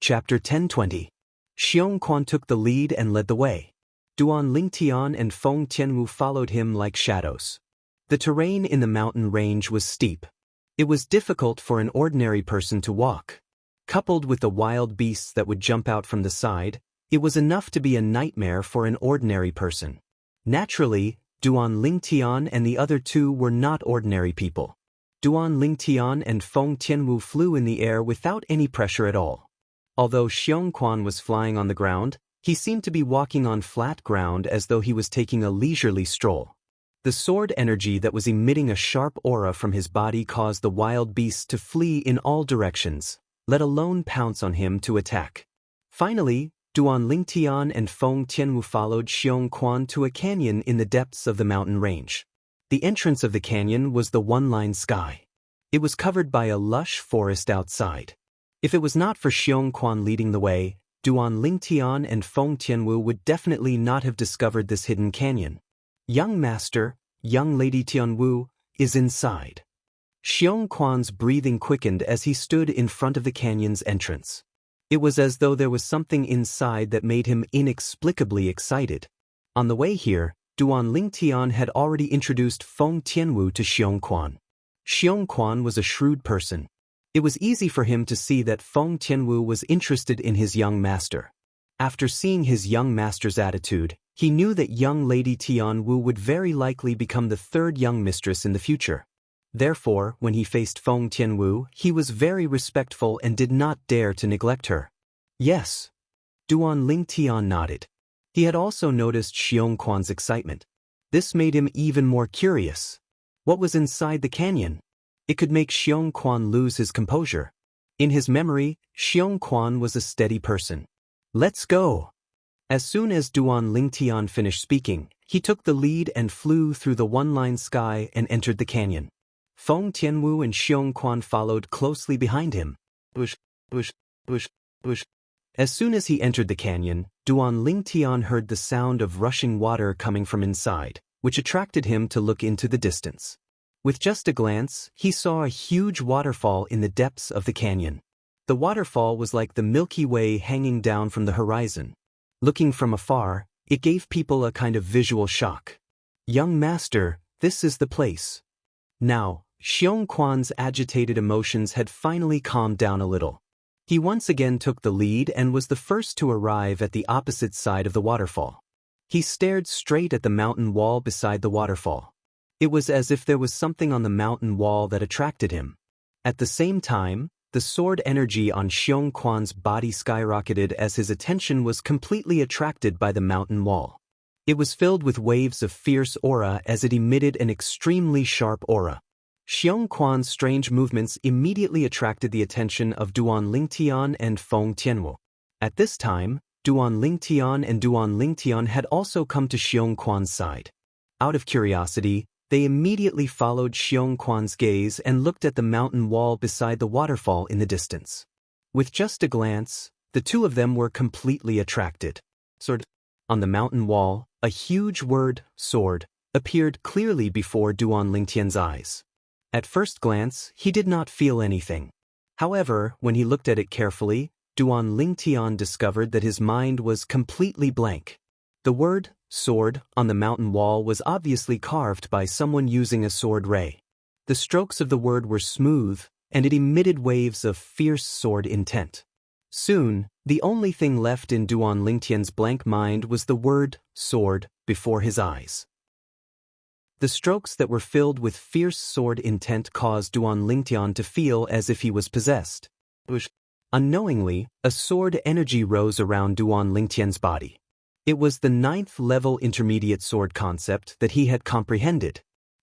Chapter 1020. Xianxia took the lead and led the way. Duan Lingtian and Feng Tianwu followed him like shadows. The terrain in the mountain range was steep. It was difficult for an ordinary person to walk. Coupled with the wild beasts that would jump out from the side, it was enough to be a nightmare for an ordinary person. Naturally, Duan Lingtian and the other two were not ordinary people. Duan Lingtian and Feng Tianwu flew in the air without any pressure at all. Although Xianxia was flying on the ground, he seemed to be walking on flat ground as though he was taking a leisurely stroll. The sword energy that was emitting a sharp aura from his body caused the wild beasts to flee in all directions, let alone pounce on him to attack. Finally, Duan Lingtian and Feng Tianwu followed Xianxia to a canyon in the depths of the mountain range. The entrance of the canyon was the one-line sky. It was covered by a lush forest outside. If it was not for Xianxia leading the way, Duan Lingtian and Feng Tianwu would definitely not have discovered this hidden canyon. Young Master, young Lady Tianwu, is inside. Xianxia's breathing quickened as he stood in front of the canyon's entrance. It was as though there was something inside that made him inexplicably excited. On the way here, Duan Lingtian had already introduced Feng Tianwu to Xianxia. Xianxia was a shrewd person. It was easy for him to see that Feng Tianwu was interested in his young master. After seeing his young master's attitude, he knew that young Lady Tianwu would very likely become the third young mistress in the future. Therefore, when he faced Feng Tianwu, he was very respectful and did not dare to neglect her. Yes. Duan Lingtian nodded. He had also noticed Xianxia's excitement. This made him even more curious. What was inside the canyon? It could make Xianxia lose his composure. In his memory, Xianxia was a steady person. Let's go. As soon as Duan Lingtian finished speaking, he took the lead and flew through the one-line sky and entered the canyon. Feng Tianwu and Xianxia followed closely behind him. Bush, bush, bush, bush. As soon as he entered the canyon, Duan Lingtian heard the sound of rushing water coming from inside, which attracted him to look into the distance. With just a glance, he saw a huge waterfall in the depths of the canyon. The waterfall was like the Milky Way hanging down from the horizon. Looking from afar, it gave people a kind of visual shock. Young Master, this is the place. Now, Xianxia's agitated emotions had finally calmed down a little. He once again took the lead and was the first to arrive at the opposite side of the waterfall. He stared straight at the mountain wall beside the waterfall. It was as if there was something on the mountain wall that attracted him. At the same time, the sword energy on Xianxia's body skyrocketed as his attention was completely attracted by the mountain wall. It was filled with waves of fierce aura as it emitted an extremely sharp aura. Xianxia's strange movements immediately attracted the attention of Duan Lingtian and Feng Tianwu. At this time, Duan Lingtian had also come to Xianxia's side. Out of curiosity, they immediately followed Xianxia's gaze and looked at the mountain wall beside the waterfall in the distance. With just a glance, the two of them were completely attracted. Sword. On the mountain wall, a huge word, sword, appeared clearly before Duan Lingtian's eyes. At first glance, he did not feel anything. However, when he looked at it carefully, Duan Lingtian discovered that his mind was completely blank. The word, sword, on the mountain wall was obviously carved by someone using a sword ray. The strokes of the word were smooth, and it emitted waves of fierce sword intent. Soon, the only thing left in Duan Lingtian's blank mind was the word, sword, before his eyes. The strokes that were filled with fierce sword intent caused Duan Lingtian to feel as if he was possessed. Unknowingly, a sword energy rose around Duan Lingtian's body. It was the 9th level intermediate sword concept that he had comprehended.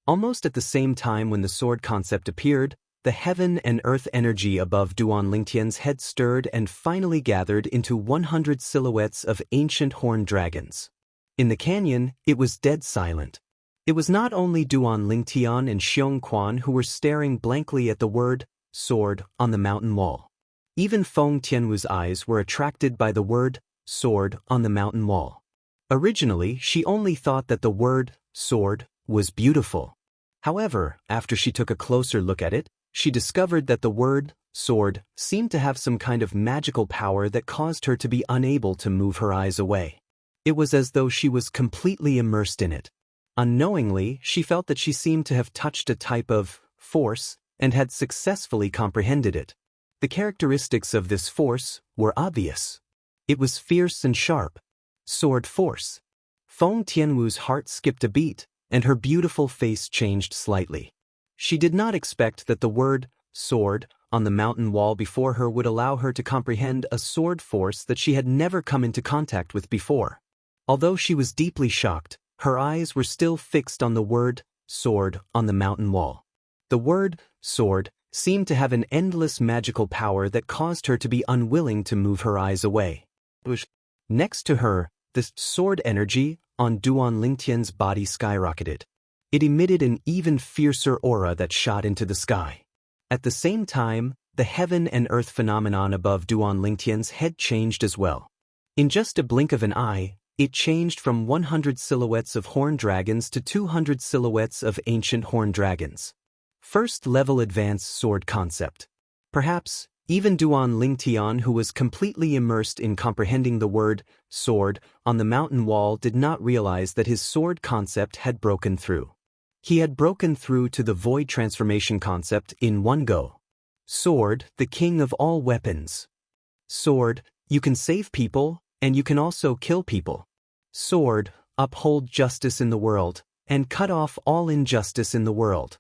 Almost at the same time when the sword concept appeared, the heaven and earth energy above Duan Lingtian's head stirred and finally gathered into 100 silhouettes of ancient horned dragons. In the canyon, it was dead silent. It was not only Duan Lingtian and Xianxia who were staring blankly at the word, sword, on the mountain wall. Even Feng Tianwu's eyes were attracted by the word, sword, on the mountain wall. Originally, she only thought that the word, sword, was beautiful. However, after she took a closer look at it, She discovered that the word, sword, seemed to have some kind of magical power that caused her to be unable to move her eyes away. It was as though she was completely immersed in it. Unknowingly, she felt that she seemed to have touched a type of force and had successfully comprehended it. The characteristics of this force were obvious. It was fierce and sharp. Sword force. Feng Tianwu's heart skipped a beat, and her beautiful face changed slightly. She did not expect that the word, sword, on the mountain wall before her would allow her to comprehend a sword force that she had never come into contact with before. Although she was deeply shocked, her eyes were still fixed on the word, sword, on the mountain wall. The word, sword, seemed to have an endless magical power that caused her to be unwilling to move her eyes away. Next to her, the sword energy on Duan Lingtian's body skyrocketed. It emitted an even fiercer aura that shot into the sky. At the same time, the heaven and earth phenomenon above Duan Lingtian's head changed as well. In just a blink of an eye, it changed from 100 silhouettes of horned dragons to 200 silhouettes of ancient horned dragons. First-level advanced sword concept. Perhaps, even Duan Lingtian, who was completely immersed in comprehending the word, sword, on the mountain wall, did not realize that his sword concept had broken through. He had broken through to the void transformation concept in one go. Sword, the king of all weapons. Sword, you can save people, and you can also kill people. Sword, uphold justice in the world, and cut off all injustice in the world.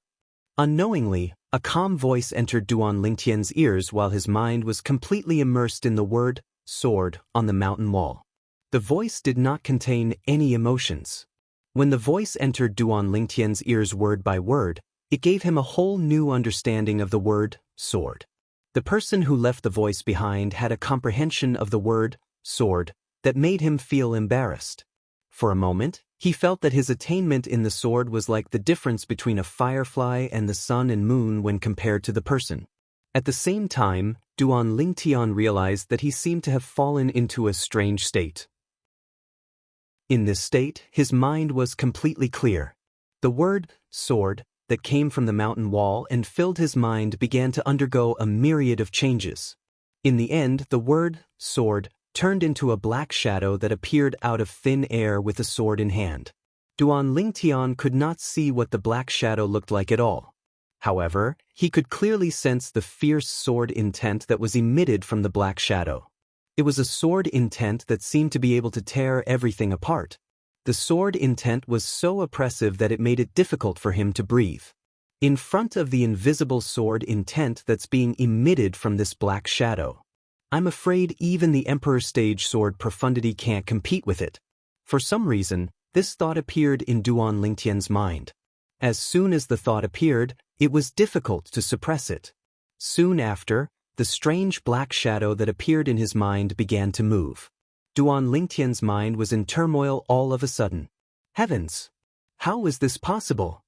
Unknowingly, a calm voice entered Duan Lingtian's ears while his mind was completely immersed in the word, sword, on the mountain wall. The voice did not contain any emotions. When the voice entered Duan Lingtian's ears word by word, it gave him a whole new understanding of the word, sword. The person who left the voice behind had a comprehension of the word, sword, that made him feel embarrassed. For a moment, he felt that his attainment in the sword was like the difference between a firefly and the sun and moon when compared to the person. At the same time, Duan Lingtian realized that he seemed to have fallen into a strange state. In this state, his mind was completely clear. The word, sword, that came from the mountain wall and filled his mind began to undergo a myriad of changes. In the end, the word, sword, turned into a black shadow that appeared out of thin air with a sword in hand. Duan Lingtian could not see what the black shadow looked like at all. However, he could clearly sense the fierce sword intent that was emitted from the black shadow. It was a sword intent that seemed to be able to tear everything apart. The sword intent was so oppressive that it made it difficult for him to breathe. In front of the invisible sword intent that's being emitted from this black shadow, I'm afraid even the Emperor Stage Sword Profundity can't compete with it. For some reason, this thought appeared in Duan Lingtian's mind. As soon as the thought appeared, it was difficult to suppress it. Soon after, the strange black shadow that appeared in his mind began to move. Duan Lingtian's mind was in turmoil all of a sudden. Heavens! How was this possible?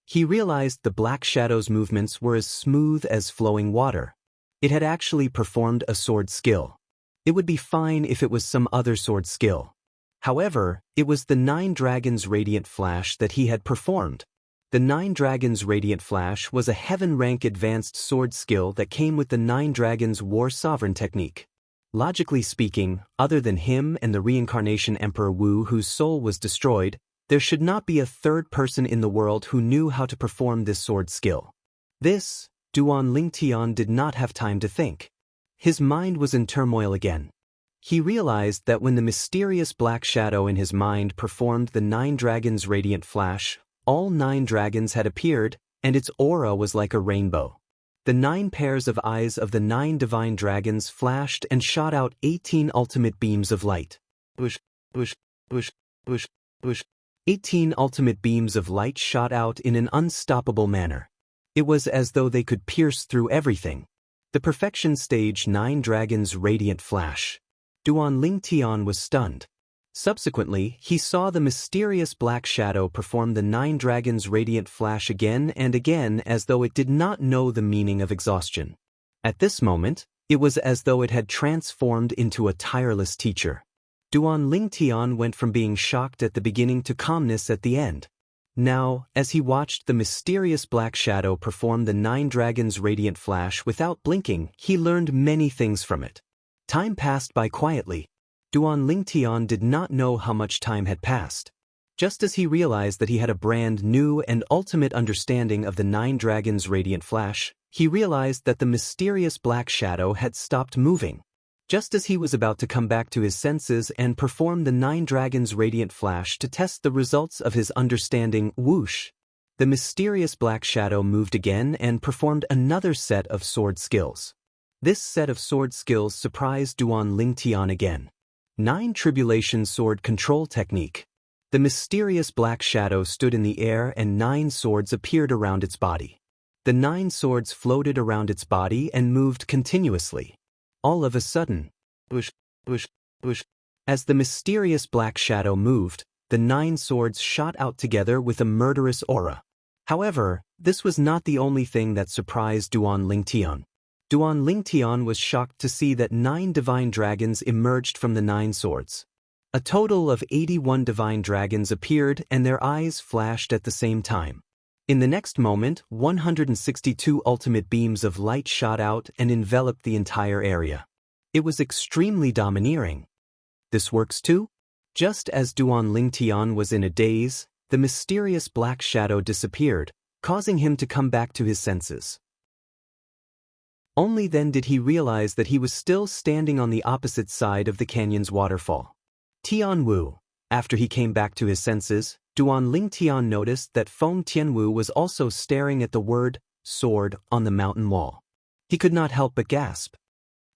He realized the black shadow's movements were as smooth as flowing water. It had actually performed a sword skill. It would be fine if it was some other sword skill. However, it was the 9 Dragons Radiant Flash that he had performed. The 9 Dragons Radiant Flash was a heaven-rank advanced sword skill that came with the 9 Dragons War Sovereign technique. Logically speaking, other than him and the reincarnation Emperor Wu whose soul was destroyed, there should not be a third person in the world who knew how to perform this sword skill. This, Duan Lingtian did not have time to think. His mind was in turmoil again. He realized that when the mysterious black shadow in his mind performed the 9 Dragons Radiant Flash, all 9 dragons had appeared, and its aura was like a rainbow. The 9 pairs of eyes of the 9 divine dragons flashed and shot out 18 ultimate beams of light. 18 ultimate beams of light shot out in an unstoppable manner. It was as though they could pierce through everything. The Perfection Stage 9 Dragons Radiant Flash. Duan Lingtian was stunned. Subsequently, he saw the mysterious black shadow perform the 9 Dragons Radiant Flash again and again as though it did not know the meaning of exhaustion. At this moment, it was as though it had transformed into a tireless teacher. Duan Lingtian went from being shocked at the beginning to calmness at the end. Now, as he watched the mysterious black shadow perform the 9 dragons' radiant flash without blinking, he learned many things from it. Time passed by quietly. Duan Lingtian did not know how much time had passed. Just as he realized that he had a brand new and ultimate understanding of the 9 dragons' radiant flash, he realized that the mysterious black shadow had stopped moving. Just as he was about to come back to his senses and perform the 9 dragons' radiant flash to test the results of his understanding, whoosh! The mysterious black shadow moved again and performed another set of sword skills. This set of sword skills surprised Duan Lingtian again. 9 Tribulation Sword Control Technique. The mysterious black shadow stood in the air and 9 swords appeared around its body. The 9 swords floated around its body and moved continuously. All of a sudden, whoosh, whoosh, whoosh. As the mysterious black shadow moved, the 9 swords shot out together with a murderous aura. However, this was not the only thing that surprised Duan Lingtian. Duan Lingtian was shocked to see that 9 divine dragons emerged from the 9 swords. A total of 81 divine dragons appeared and their eyes flashed at the same time. In the next moment, 162 ultimate beams of light shot out and enveloped the entire area. It was extremely domineering. This works too? Just as Duan Lingtian was in a daze, the mysterious black shadow disappeared, causing him to come back to his senses. Only then did he realize that he was still standing on the opposite side of the canyon's waterfall. Tianwu. After he came back to his senses, Duan Lingtian noticed that Feng Tianwu was also staring at the word, sword, on the mountain wall. He could not help but gasp.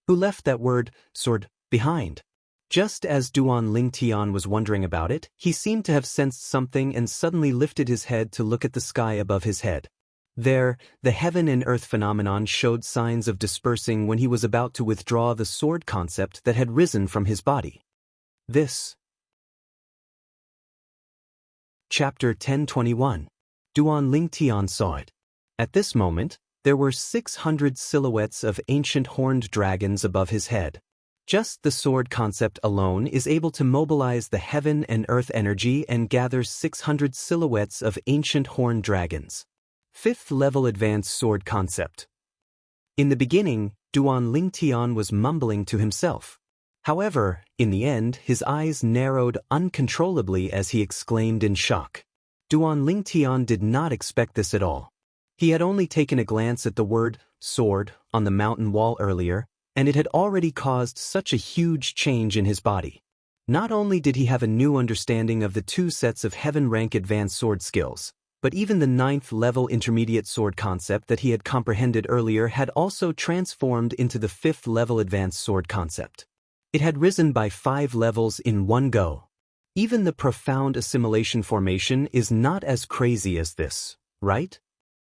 Who left that word, sword, behind? Just as Duan Lingtian was wondering about it, he seemed to have sensed something and suddenly lifted his head to look at the sky above his head. There, the heaven and earth phenomenon showed signs of dispersing when he was about to withdraw the sword concept that had risen from his body. This. Chapter 1021. Duan Lingtian saw it. At this moment, there were 600 silhouettes of ancient horned dragons above his head. Just the sword concept alone is able to mobilize the heaven and earth energy and gather 600 silhouettes of ancient horned dragons. 5th level advanced sword concept. In the beginning, Duan Lingtian was mumbling to himself. However, in the end, his eyes narrowed uncontrollably as he exclaimed in shock. Duan Lingtian did not expect this at all. He had only taken a glance at the word, sword, on the mountain wall earlier, and it had already caused such a huge change in his body. Not only did he have a new understanding of the 2 sets of heaven rank advanced sword skills, but even the 9th level intermediate sword concept that he had comprehended earlier had also transformed into the 5th level advanced sword concept. It had risen by 5 levels in one go. Even the profound assimilation formation is not as crazy as this, right?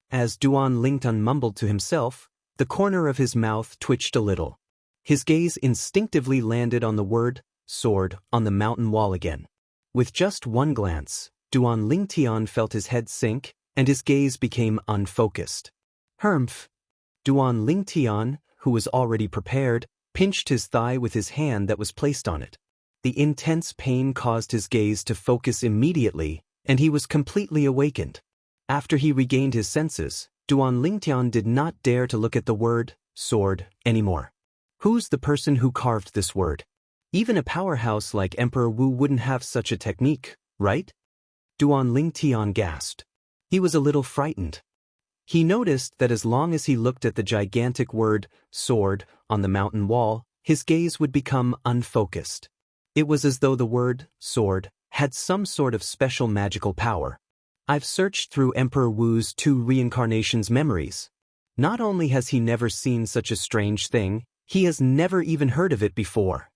As Duan Lingtian mumbled to himself, the corner of his mouth twitched a little. His gaze instinctively landed on the word, sword, on the mountain wall again. With just one glance, Duan Lingtian felt his head sink, and his gaze became unfocused. Humph! Duan Lingtian, who was already prepared, pinched his thigh with his hand that was placed on it. The intense pain caused his gaze to focus immediately, and he was completely awakened. After he regained his senses, Duan Lingtian did not dare to look at the word, sword, anymore. Who's the person who carved this word? Even a powerhouse like Emperor Wu wouldn't have such a technique, right? Duan Lingtian gasped. He was a little frightened. He noticed that as long as he looked at the gigantic word, sword, on the mountain wall, his gaze would become unfocused. It was as though the word, sword, had some sort of special magical power. I've searched through Emperor Wu's 2 reincarnations memories. Not only has he never seen such a strange thing, he has never even heard of it before.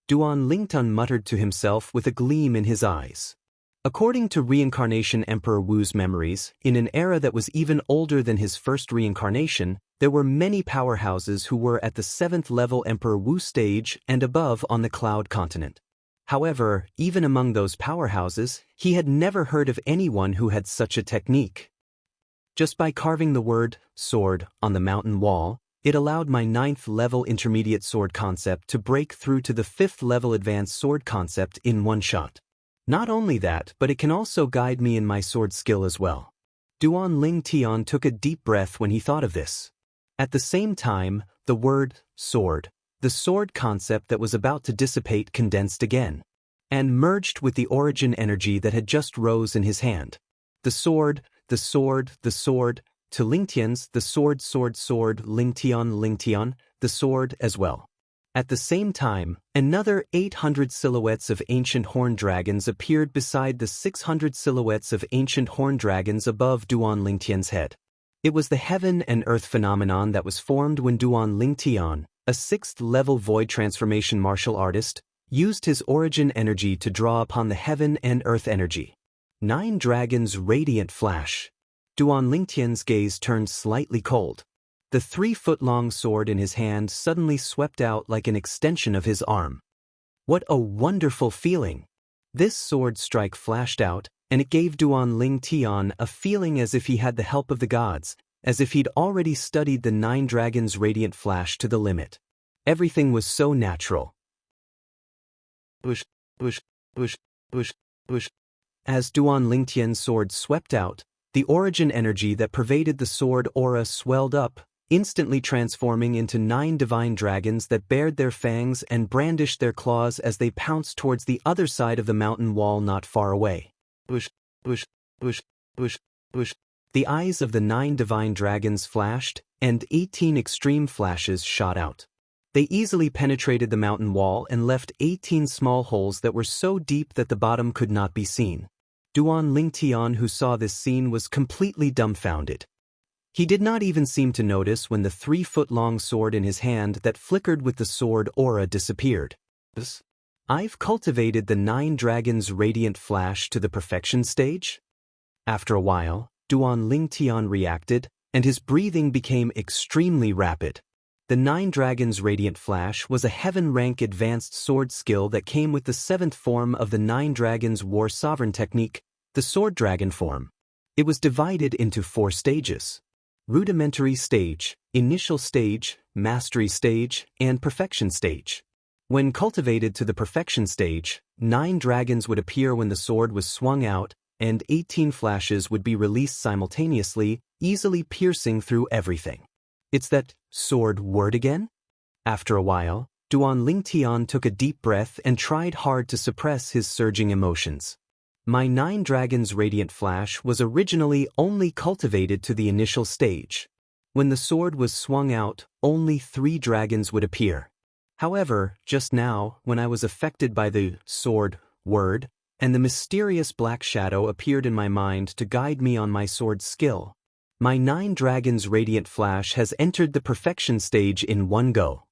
Duan Lingtian muttered to himself with a gleam in his eyes. According to Reincarnation Emperor Wu's memories, in an era that was even older than his first reincarnation, there were many powerhouses who were at the 7th level Emperor Wu stage and above on the Cloud Continent. However, even among those powerhouses, he had never heard of anyone who had such a technique. Just by carving the word, sword, on the mountain wall, it allowed my 9th level intermediate sword concept to break through to the 5th level advanced sword concept in one shot. Not only that, but it can also guide me in my sword skill as well. Duan Ling Tian took a deep breath when he thought of this. At the same time, the word, sword, the sword concept that was about to dissipate condensed again, and merged with the origin energy that had just rose in his hand. The sword, the sword, the sword, to Lingtian's, the sword, sword, sword, Lingtian, the sword as well. At the same time, another 800 silhouettes of ancient horned dragons appeared beside the 600 silhouettes of ancient horned dragons above Duan Lingtian's head. It was the heaven and earth phenomenon that was formed when Duan Lingtian, a 6th-level void transformation martial artist, used his origin energy to draw upon the heaven and earth energy. 9 dragons' radiant flash. Duan Lingtian's gaze turned slightly cold. The 3-foot-long sword in his hand suddenly swept out like an extension of his arm. What a wonderful feeling! This sword strike flashed out, and it gave Duan Lingtian a feeling as if he had the help of the gods, as if he'd already studied the 9 dragons' radiant flash to the limit. Everything was so natural. Bush, bush, bush, bush, bush. As Duan Lingtian's sword swept out, the origin energy that pervaded the sword aura swelled up, instantly transforming into 9 divine dragons that bared their fangs and brandished their claws as they pounced towards the other side of the mountain wall not far away. Bush, bush, bush, bush, bush. The eyes of the 9 divine dragons flashed, and 18 extreme flashes shot out. They easily penetrated the mountain wall and left 18 small holes that were so deep that the bottom could not be seen. Duan Lingtian, who saw this scene, was completely dumbfounded. He did not even seem to notice when the 3-foot-long sword in his hand that flickered with the sword aura disappeared. I've cultivated the 9 dragons' radiant flash to the perfection stage? After a while, Duan Lingtian reacted, and his breathing became extremely rapid. The 9 dragons' radiant flash was a heaven-rank advanced sword skill that came with the 7th form of the 9 dragons' war sovereign technique, the sword dragon form. It was divided into 4 stages: rudimentary stage, initial stage, mastery stage, and perfection stage. When cultivated to the perfection stage, 9 dragons would appear when the sword was swung out, and 18 flashes would be released simultaneously, easily piercing through everything. It's that sword word again? After a while, Duan Lingtian took a deep breath and tried hard to suppress his surging emotions. My 9 dragons' radiant flash was originally only cultivated to the initial stage. When the sword was swung out, only 3 dragons would appear. However, just now, when I was affected by the sword word, and the mysterious black shadow appeared in my mind to guide me on my sword skill, my 9 dragons' radiant flash has entered the perfection stage in one go.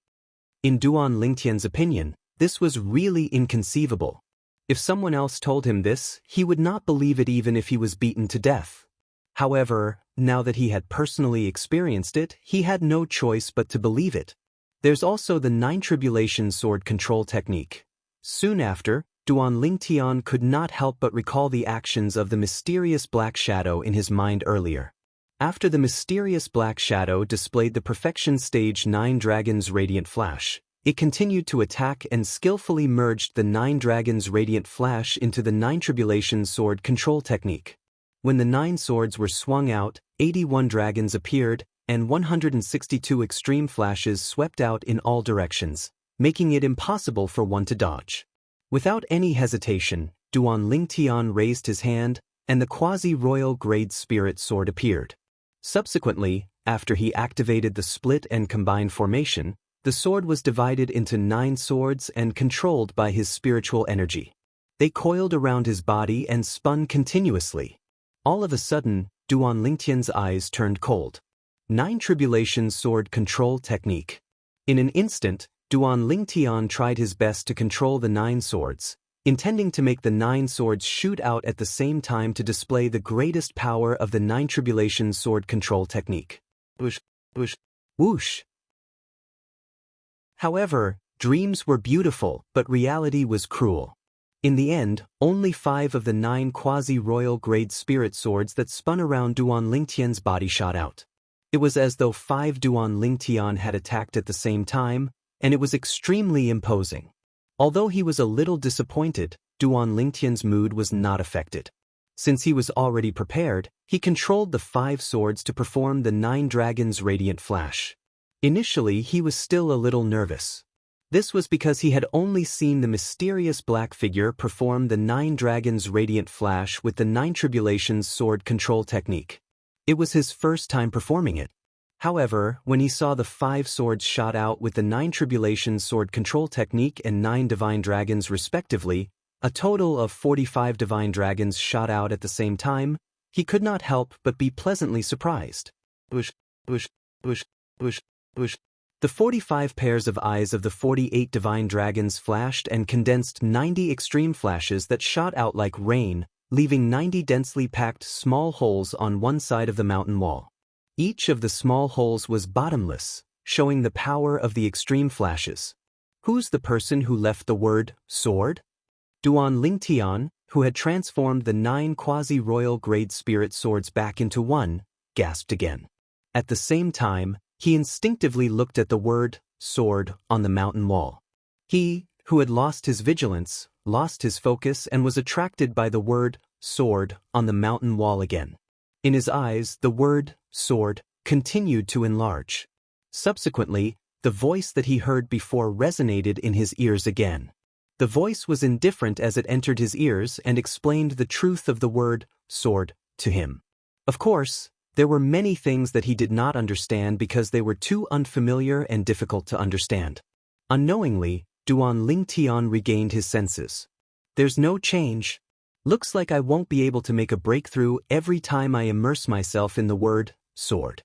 In Duan Lingtian's opinion, this was really inconceivable. If someone else told him this, he would not believe it even if he was beaten to death. However, now that he had personally experienced it, he had no choice but to believe it. There's also the 9 tribulation sword control technique. Soon after, Duan Lingtian could not help but recall the actions of the mysterious black shadow in his mind earlier. After the mysterious black shadow displayed the perfection stage 9 dragons' radiant flash, it continued to attack and skillfully merged the 9 dragons' radiant flash into the 9 tribulation sword control technique. When the 9 swords were swung out, 81 dragons appeared, and 162 extreme flashes swept out in all directions, making it impossible for one to dodge. Without any hesitation, Duan Lingtian raised his hand, and the quasi-royal grade spirit sword appeared. Subsequently, after he activated the split and combined formation, the sword was divided into 9 swords and controlled by his spiritual energy. They coiled around his body and spun continuously. All of a sudden, Duan Lingtian's eyes turned cold. 9 tribulation sword control technique. In an instant, Duan Lingtian tried his best to control the 9 swords, intending to make the 9 swords shoot out at the same time to display the greatest power of the 9 tribulation sword control technique. Whoosh, whoosh, whoosh. However, dreams were beautiful, but reality was cruel. In the end, only 5 of the 9 quasi-royal grade spirit swords that spun around Duan Lingtian's body shot out. It was as though 5 Duan Lingtian had attacked at the same time, and it was extremely imposing. Although he was a little disappointed, Duan Lingtian's mood was not affected. Since he was already prepared, he controlled the 5 swords to perform the 9 dragons' radiant flash. Initially, he was still a little nervous. This was because he had only seen the mysterious black figure perform the 9 dragons' radiant flash with the 9 tribulations sword control technique. It was his first time performing it. However, when he saw the 5 swords shot out with the 9 tribulations sword control technique and 9 divine dragons respectively, a total of 45 divine dragons shot out at the same time, he could not help but be pleasantly surprised. Bush, bush, bush, bush, bush. The 45 pairs of eyes of the 48 divine dragons flashed and condensed 90 extreme flashes that shot out like rain, leaving 90 densely packed small holes on one side of the mountain wall. Each of the small holes was bottomless, showing the power of the extreme flashes. Who's the person who left the word sword? Duan Lingtian, who had transformed the 9 quasi-royal grade spirit swords back into one, gasped again. At the same time, he instinctively looked at the word sword on the mountain wall. He, who had lost his vigilance, lost his focus and was attracted by the word sword on the mountain wall again. In his eyes, the word sword continued to enlarge. Subsequently, the voice that he heard before resonated in his ears again. The voice was indifferent as it entered his ears and explained the truth of the word sword to him. Of course, there were many things that he did not understand because they were too unfamiliar and difficult to understand. Unknowingly, Duan Lingtian regained his senses. There's no change. Looks like I won't be able to make a breakthrough every time I immerse myself in the word sword.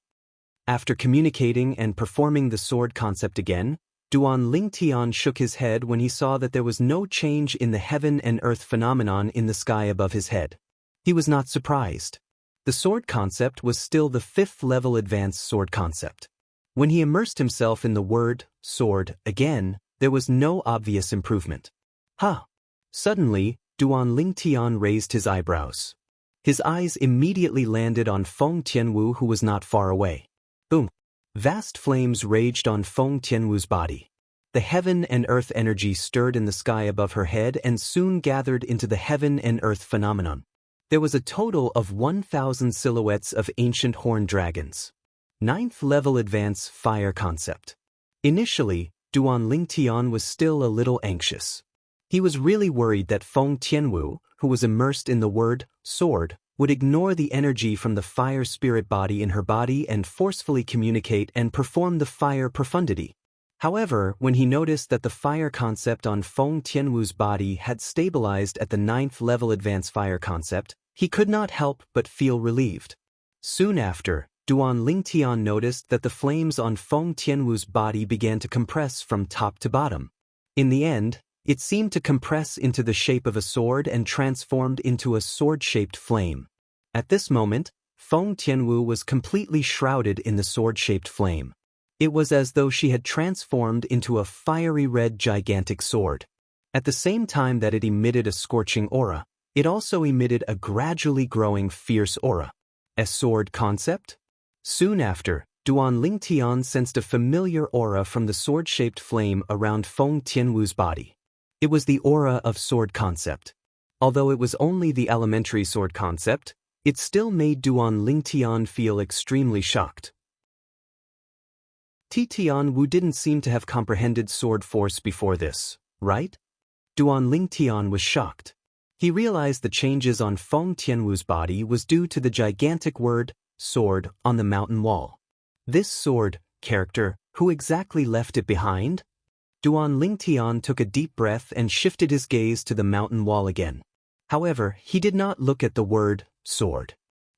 After communicating and performing the sword concept again, Duan Lingtian shook his head when he saw that there was no change in the heaven and earth phenomenon in the sky above his head. He was not surprised. The sword concept was still the 5th level advanced sword concept. When he immersed himself in the word sword again, there was no obvious improvement. Huh! Suddenly, Duan Lingtian raised his eyebrows. His eyes immediately landed on Feng Tianwu, who was not far away. Boom! Vast flames raged on Feng Tianwu's body. The heaven and earth energy stirred in the sky above her head and soon gathered into the heaven and earth phenomenon. There was a total of 1,000 silhouettes of ancient horned dragons. 9th level advance fire concept. Initially, Duan Lingtian was still a little anxious. He was really worried that Feng Tianwu, who was immersed in the word sword, would ignore the energy from the fire spirit body in her body and forcefully communicate and perform the fire profundity. However, when he noticed that the fire concept on Feng Tianwu's body had stabilized at the 9th level advanced fire concept, he could not help but feel relieved. Soon after, Duan Lingtian noticed that the flames on Feng Tianwu's body began to compress from top to bottom. In the end, it seemed to compress into the shape of a sword and transformed into a sword-shaped flame. At this moment, Feng Tianwu was completely shrouded in the sword-shaped flame. It was as though she had transformed into a fiery red gigantic sword. At the same time that it emitted a scorching aura, it also emitted a gradually growing fierce aura. A sword concept? Soon after, Duan Lingtian sensed a familiar aura from the sword-shaped flame around Feng Tianwu's body. It was the aura of sword concept. Although it was only the elementary sword concept, it still made Duan Lingtian feel extremely shocked. Tianwu didn't seem to have comprehended sword force before this, right? Duan Lingtian was shocked. He realized the changes on Feng Tianwu's body was due to the gigantic word sword on the mountain wall. This sword character, who exactly left it behind? Duan Lingtian took a deep breath and shifted his gaze to the mountain wall again. However, he did not look at the word sword.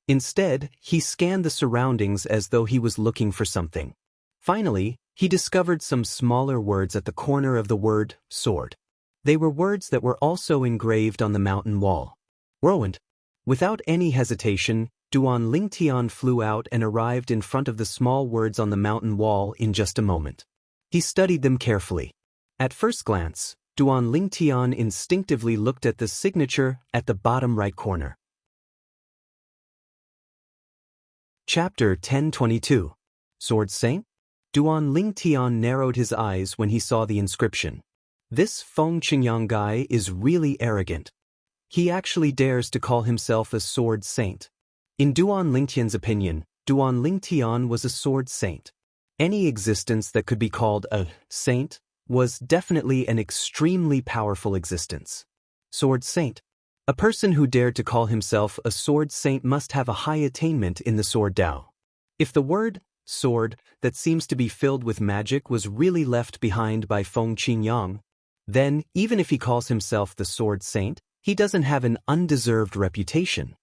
Instead, he scanned the surroundings as though he was looking for something. Finally, he discovered some smaller words at the corner of the word sword. They were words that were also engraved on the mountain wall. Whirlwind. Without any hesitation, Duan Lingtian flew out and arrived in front of the small words on the mountain wall in just a moment. He studied them carefully. At first glance, Duan Lingtian instinctively looked at the signature at the bottom right corner. Chapter 1022. Sword Saint? Duan Lingtian narrowed his eyes when he saw the inscription. This Feng Qingyang guy is really arrogant. He actually dares to call himself a sword saint. In Duan Lingtian's opinion, Duan Lingtian was a sword saint. Any existence that could be called a saint was definitely an extremely powerful existence. Sword saint. A person who dared to call himself a sword saint must have a high attainment in the sword Tao. If the word sword that seems to be filled with magic was really left behind by Feng Qingyang, then, even if he calls himself the sword saint, he doesn't have an undeserved reputation.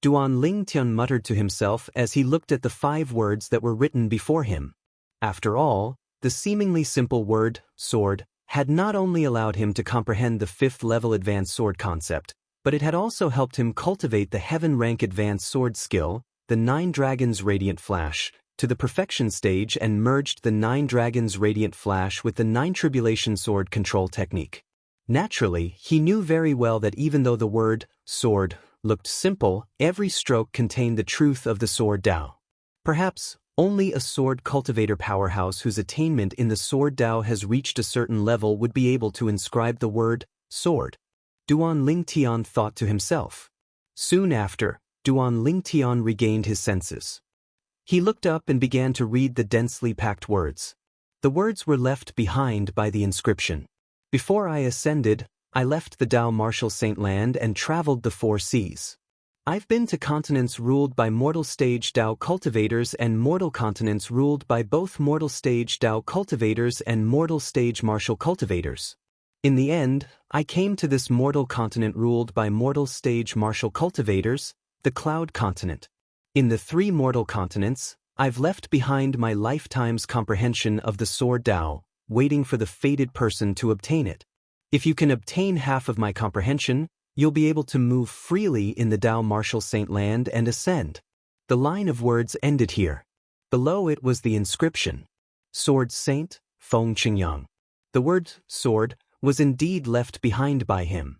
Duan Lingtian muttered to himself as he looked at the 5 words that were written before him. After all, the seemingly simple word, sword, had not only allowed him to comprehend the 5th-level advanced sword concept, but it had also helped him cultivate the heaven-rank advanced sword skill, the 9 Dragons Radiant Flash, to the perfection stage and merged the 9 Dragons Radiant Flash with the 9 Tribulation Sword control technique. Naturally, he knew very well that even though the word, sword, looked simple, every stroke contained the truth of the sword Tao. Perhaps, only a sword cultivator powerhouse whose attainment in the sword Tao has reached a certain level would be able to inscribe the word, sword. Duan Lingtian thought to himself. Soon after, Duan Lingtian regained his senses. He looked up and began to read the densely packed words. The words were left behind by the inscription. Before I ascended, I left the Tao Martial Saint Land and traveled the 4 seas. I've been to continents ruled by mortal stage Tao cultivators and mortal continents ruled by both mortal stage Tao cultivators and mortal stage martial cultivators. In the end, I came to this mortal continent ruled by mortal stage martial cultivators, the Cloud Continent. In the 3 mortal continents, I've left behind my lifetime's comprehension of the sword Tao, waiting for the fated person to obtain it. If you can obtain half of my comprehension, you'll be able to move freely in the Tao Martial Saint Land and ascend. The line of words ended here. Below it was the inscription, Sword Saint, Feng Qingyang. The word, sword, was indeed left behind by him.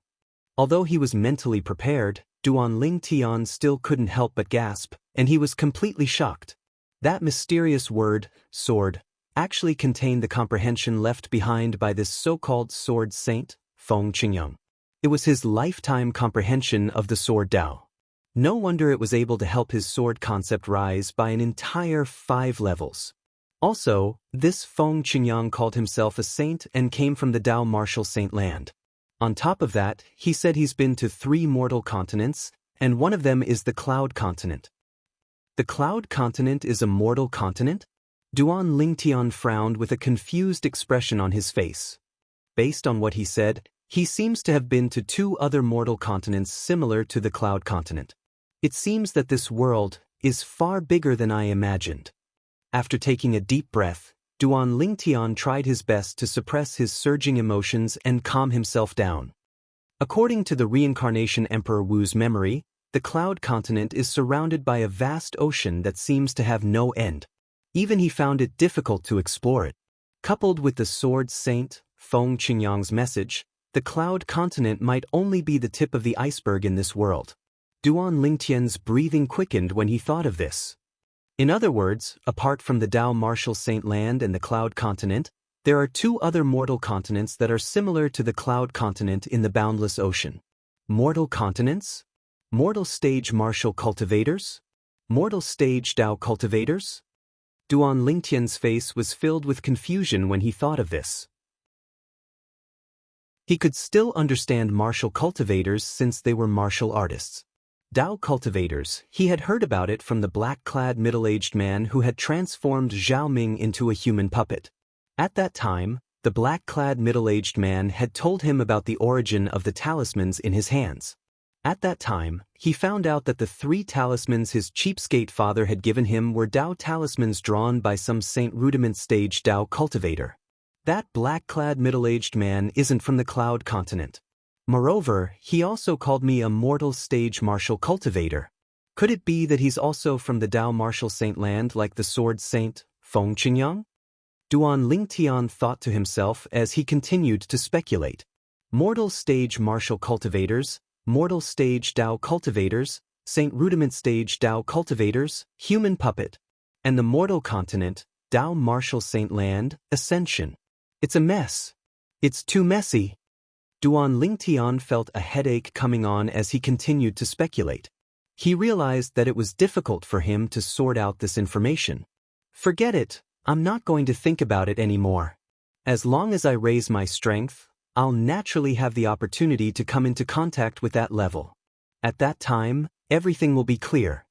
Although he was mentally prepared, Duan Lingtian still couldn't help but gasp, and he was completely shocked. That mysterious word, sword, actually contained the comprehension left behind by this so-called sword saint, Feng Qingyang. It was his lifetime comprehension of the sword Tao. No wonder it was able to help his sword concept rise by an entire 5 levels. Also, this Feng Qingyang called himself a saint and came from the Tao Martial Saint Land. On top of that, he said he's been to 3 mortal continents, and one of them is the Cloud Continent. The Cloud Continent is a mortal continent? Duan Lingtian frowned with a confused expression on his face. Based on what he said, he seems to have been to 2 other mortal continents similar to the Cloud Continent. It seems that this world is far bigger than I imagined. After taking a deep breath, Duan Lingtian tried his best to suppress his surging emotions and calm himself down. According to the Reincarnation Emperor Wu's memory, the Cloud Continent is surrounded by a vast ocean that seems to have no end. Even he found it difficult to explore it. Coupled with the Sword Saint, Feng Qingyang's message, the Cloud Continent might only be the tip of the iceberg in this world. Duan Lingtian's breathing quickened when he thought of this. In other words, apart from the Tao Martial Saint Land and the Cloud Continent, there are 2 other mortal continents that are similar to the Cloud Continent in the boundless ocean. Mortal continents? Mortal stage martial cultivators? Mortal stage Tao cultivators? Duan Lingtian's face was filled with confusion when he thought of this. He could still understand martial cultivators since they were martial artists. Tao cultivators, he had heard about it from the black-clad middle-aged man who had transformed Zhao Ming into a human puppet. At that time, the black-clad middle-aged man had told him about the origin of the talismans in his hands. At that time, he found out that the 3 talismans his cheapskate father had given him were Tao talismans drawn by some Saint Rudiment stage Tao cultivator. That black-clad middle-aged man isn't from the Cloud Continent. Moreover, he also called me a mortal stage martial cultivator. Could it be that he's also from the Tao Martial Saint Land like the Sword Saint, Feng Qingyang? Duan Lingtian thought to himself as he continued to speculate. Mortal stage martial cultivators, mortal stage Tao cultivators, Saint Rudiment stage Tao cultivators, human puppet, and the mortal continent, Tao Martial Saint Land, Ascension. It's a mess. It's too messy. Duan Lingtian felt a headache coming on as he continued to speculate. He realized that it was difficult for him to sort out this information. Forget it, I'm not going to think about it anymore. As long as I raise my strength, I'll naturally have the opportunity to come into contact with that level. At that time, everything will be clear.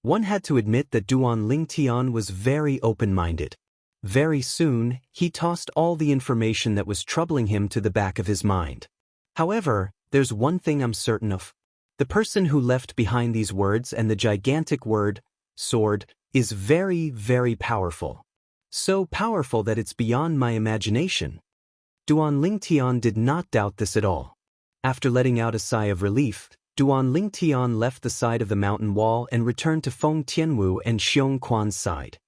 One had to admit that Duan Lingtian was very open-minded. Very soon, he tossed all the information that was troubling him to the back of his mind. However, there's one thing I'm certain of. The person who left behind these words and the gigantic word, sword, is very, very powerful. So powerful that it's beyond my imagination. Duan Lingtian did not doubt this at all. After letting out a sigh of relief, Duan Lingtian left the side of the mountain wall and returned to Feng Tianwu and Xiongquan's side.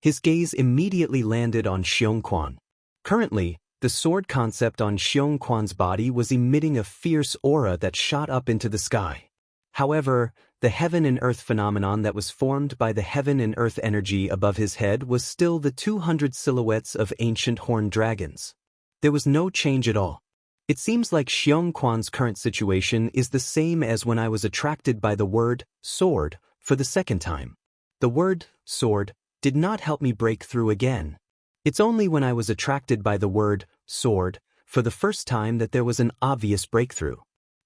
His gaze immediately landed on Xiongquan. Currently, the sword concept on Xiongquan's body was emitting a fierce aura that shot up into the sky. However, the heaven and earth phenomenon that was formed by the heaven and earth energy above his head was still the 200 silhouettes of ancient horned dragons. There was no change at all. It seems like Xiongquan's current situation is the same as when I was attracted by the word, sword, for the second time. The word, sword, did not help me break through again. It's only when I was attracted by the word, sword, for the first time that there was an obvious breakthrough.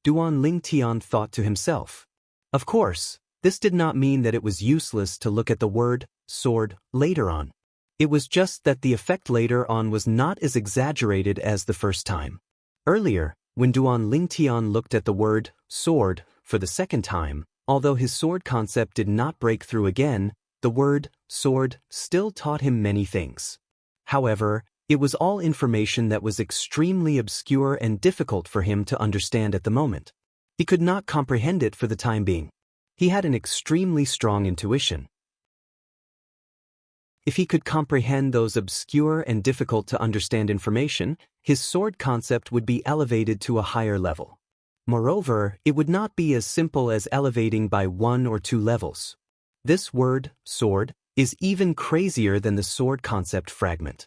Duan Lingtian thought to himself. Of course, this did not mean that it was useless to look at the word, sword, later on. It was just that the effect later on was not as exaggerated as the first time. Earlier, when Duan Lingtian looked at the word, sword, for the second time, although his sword concept did not break through again, the word, sword, still taught him many things. However, it was all information that was extremely obscure and difficult for him to understand at the moment. He could not comprehend it for the time being. He had an extremely strong intuition. If he could comprehend those obscure and difficult to understand information, his sword concept would be elevated to a higher level. Moreover, it would not be as simple as elevating by 1 or 2 levels. This word, sword, is even crazier than the sword concept fragment.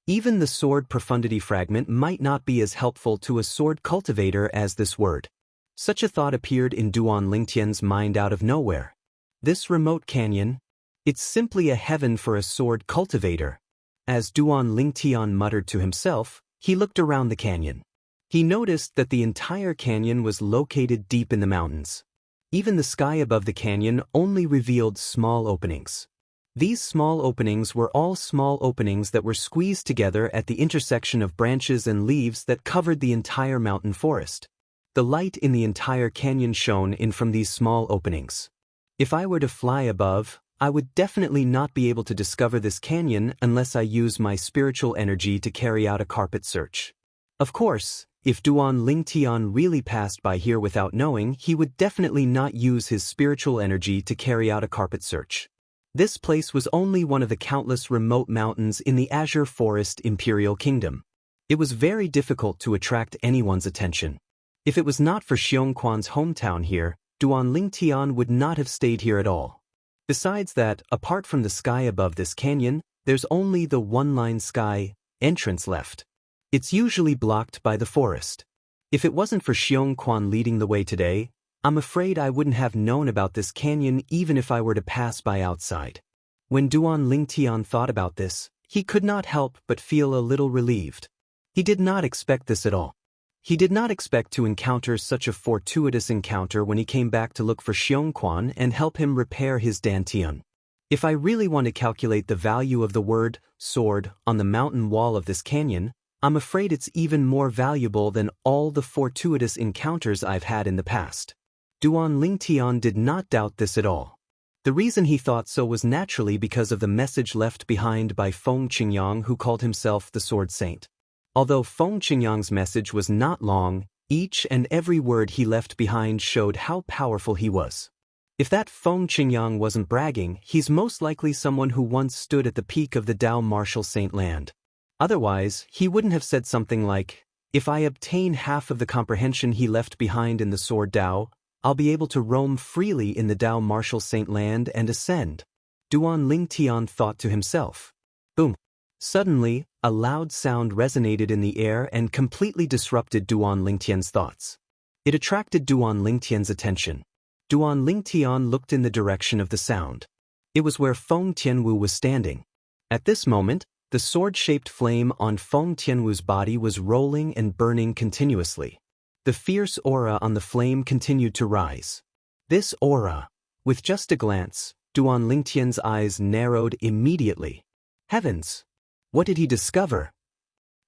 Even the sword profundity fragment might not be as helpful to a sword cultivator as this word. Such a thought appeared in Duan Lingtian's mind out of nowhere. This remote canyon, it's simply a heaven for a sword cultivator. As Duan Lingtian muttered to himself, he looked around the canyon. He noticed that the entire canyon was located deep in the mountains. Even the sky above the canyon only revealed small openings. These small openings were all small openings that were squeezed together at the intersection of branches and leaves that covered the entire mountain forest. The light in the entire canyon shone in from these small openings. If I were to fly above, I would definitely not be able to discover this canyon unless I use my spiritual energy to carry out a carpet search. Of course, if Duan Lingtian really passed by here without knowing, he would definitely not use his spiritual energy to carry out a carpet search. This place was only one of the countless remote mountains in the Azure Forest Imperial Kingdom. It was very difficult to attract anyone's attention. If it was not for Xiongquan's hometown here, Duan Lingtian would not have stayed here at all. Besides that, apart from the sky above this canyon, there's only the one-line sky entrance left. It's usually blocked by the forest. If it wasn't for Xiongquan leading the way today, I'm afraid I wouldn't have known about this canyon even if I were to pass by outside. When Duan Lingtian thought about this, he could not help but feel a little relieved. He did not expect this at all. He did not expect to encounter such a fortuitous encounter when he came back to look for Xiongquan and help him repair his dantian. If I really want to calculate the value of the word, sword, on the mountain wall of this canyon, I'm afraid it's even more valuable than all the fortuitous encounters I've had in the past. Duan Lingtian did not doubt this at all. The reason he thought so was naturally because of the message left behind by Feng Qingyang, who called himself the Sword Saint. Although Feng Qingyang's message was not long, each and every word he left behind showed how powerful he was. If that Feng Qingyang wasn't bragging, he's most likely someone who once stood at the peak of the Dao Martial Saint land. Otherwise, he wouldn't have said something like, "If I obtain half of the comprehension he left behind in the Sword Dao, I'll be able to roam freely in the Dao Martial Saint land and ascend." Duan Lingtian thought to himself. Boom. Suddenly, a loud sound resonated in the air and completely disrupted Duan Lingtian's thoughts. It attracted Duan Lingtian's attention. Duan Lingtian looked in the direction of the sound. It was where Feng Tianwu was standing. At this moment, the sword-shaped flame on Feng Tianwu's body was rolling and burning continuously. The fierce aura on the flame continued to rise. This aura, with just a glance, Duan Lingtian's eyes narrowed immediately. Heavens! What did he discover?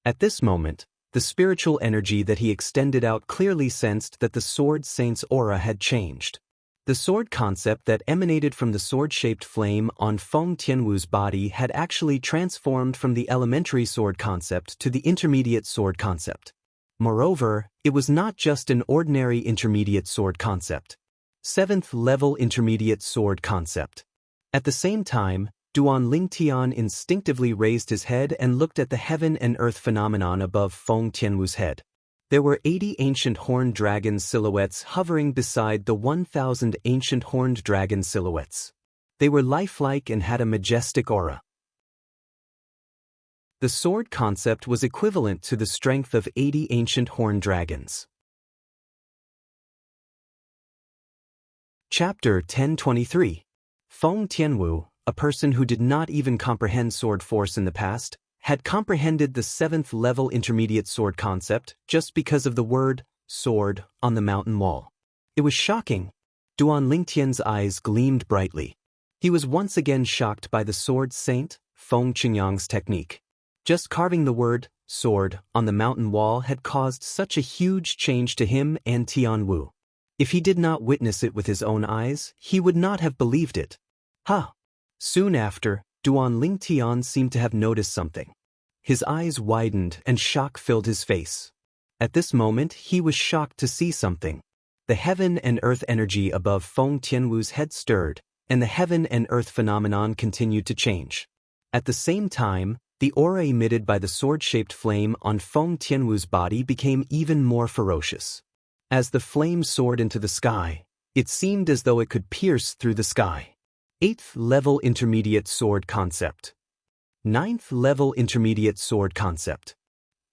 At this moment, the spiritual energy that he extended out clearly sensed that the sword saint's aura had changed. The sword concept that emanated from the sword-shaped flame on Feng Tianwu's body had actually transformed from the elementary sword concept to the intermediate sword concept. Moreover, it was not just an ordinary intermediate sword concept. 7th level intermediate sword concept. At the same time, Duan Lingtian instinctively raised his head and looked at the heaven and earth phenomenon above Feng Tianwu's head. There were 80 ancient horned dragon silhouettes hovering beside the 1,000 ancient horned dragon silhouettes. They were lifelike and had a majestic aura. The sword concept was equivalent to the strength of 80 ancient horned dragons. Chapter 1023. Feng Tianwu, a person who did not even comprehend sword force in the past, had comprehended the 7th level intermediate sword concept just because of the word sword on the mountain wall. It was shocking. Duan Lingtian's eyes gleamed brightly. He was once again shocked by the sword saint, Feng Qingyang's technique. Just carving the word sword on the mountain wall had caused such a huge change to him and Tianwu. If he did not witness it with his own eyes, he would not have believed it. Ha! Soon after, Duan Lingtian seemed to have noticed something. His eyes widened and shock filled his face. At this moment, he was shocked to see something. The heaven and earth energy above Feng Tianwu's head stirred, and the heaven and earth phenomenon continued to change. At the same time, the aura emitted by the sword-shaped flame on Feng Tianwu's body became even more ferocious. As the flame soared into the sky, it seemed as though it could pierce through the sky. 8th level intermediate sword concept. 9th level intermediate sword concept.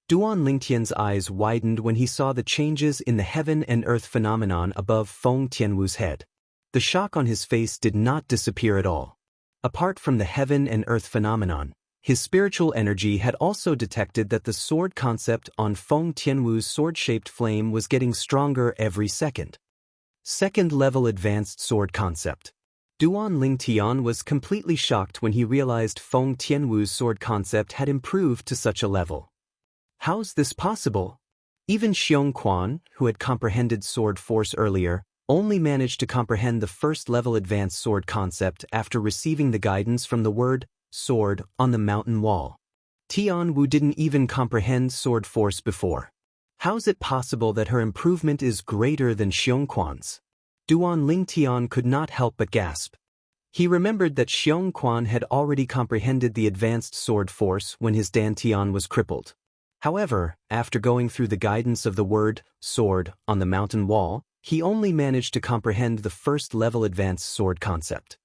Duan Lingtian's eyes widened when he saw the changes in the heaven and earth phenomenon above Feng Tianwu's head. The shock on his face did not disappear at all. Apart from the heaven and earth phenomenon, his spiritual energy had also detected that the sword concept on Feng Tianwu's sword-shaped flame was getting stronger every second. 2nd level advanced sword concept. Duan Lingtian was completely shocked when he realized Feng Tianwu's sword concept had improved to such a level. How's this possible? Even Xianxia, who had comprehended sword force earlier, only managed to comprehend the 1st level advanced sword concept after receiving the guidance from the word sword on the mountain wall. Tianwu didn't even comprehend sword force before. How's it possible that her improvement is greater than Xianxia's? Duan Lingtian could not help but gasp. He remembered that Xianxia had already comprehended the advanced sword force when his dantian was crippled. However, after going through the guidance of the word sword on the mountain wall, he only managed to comprehend the 1st level advanced sword concept.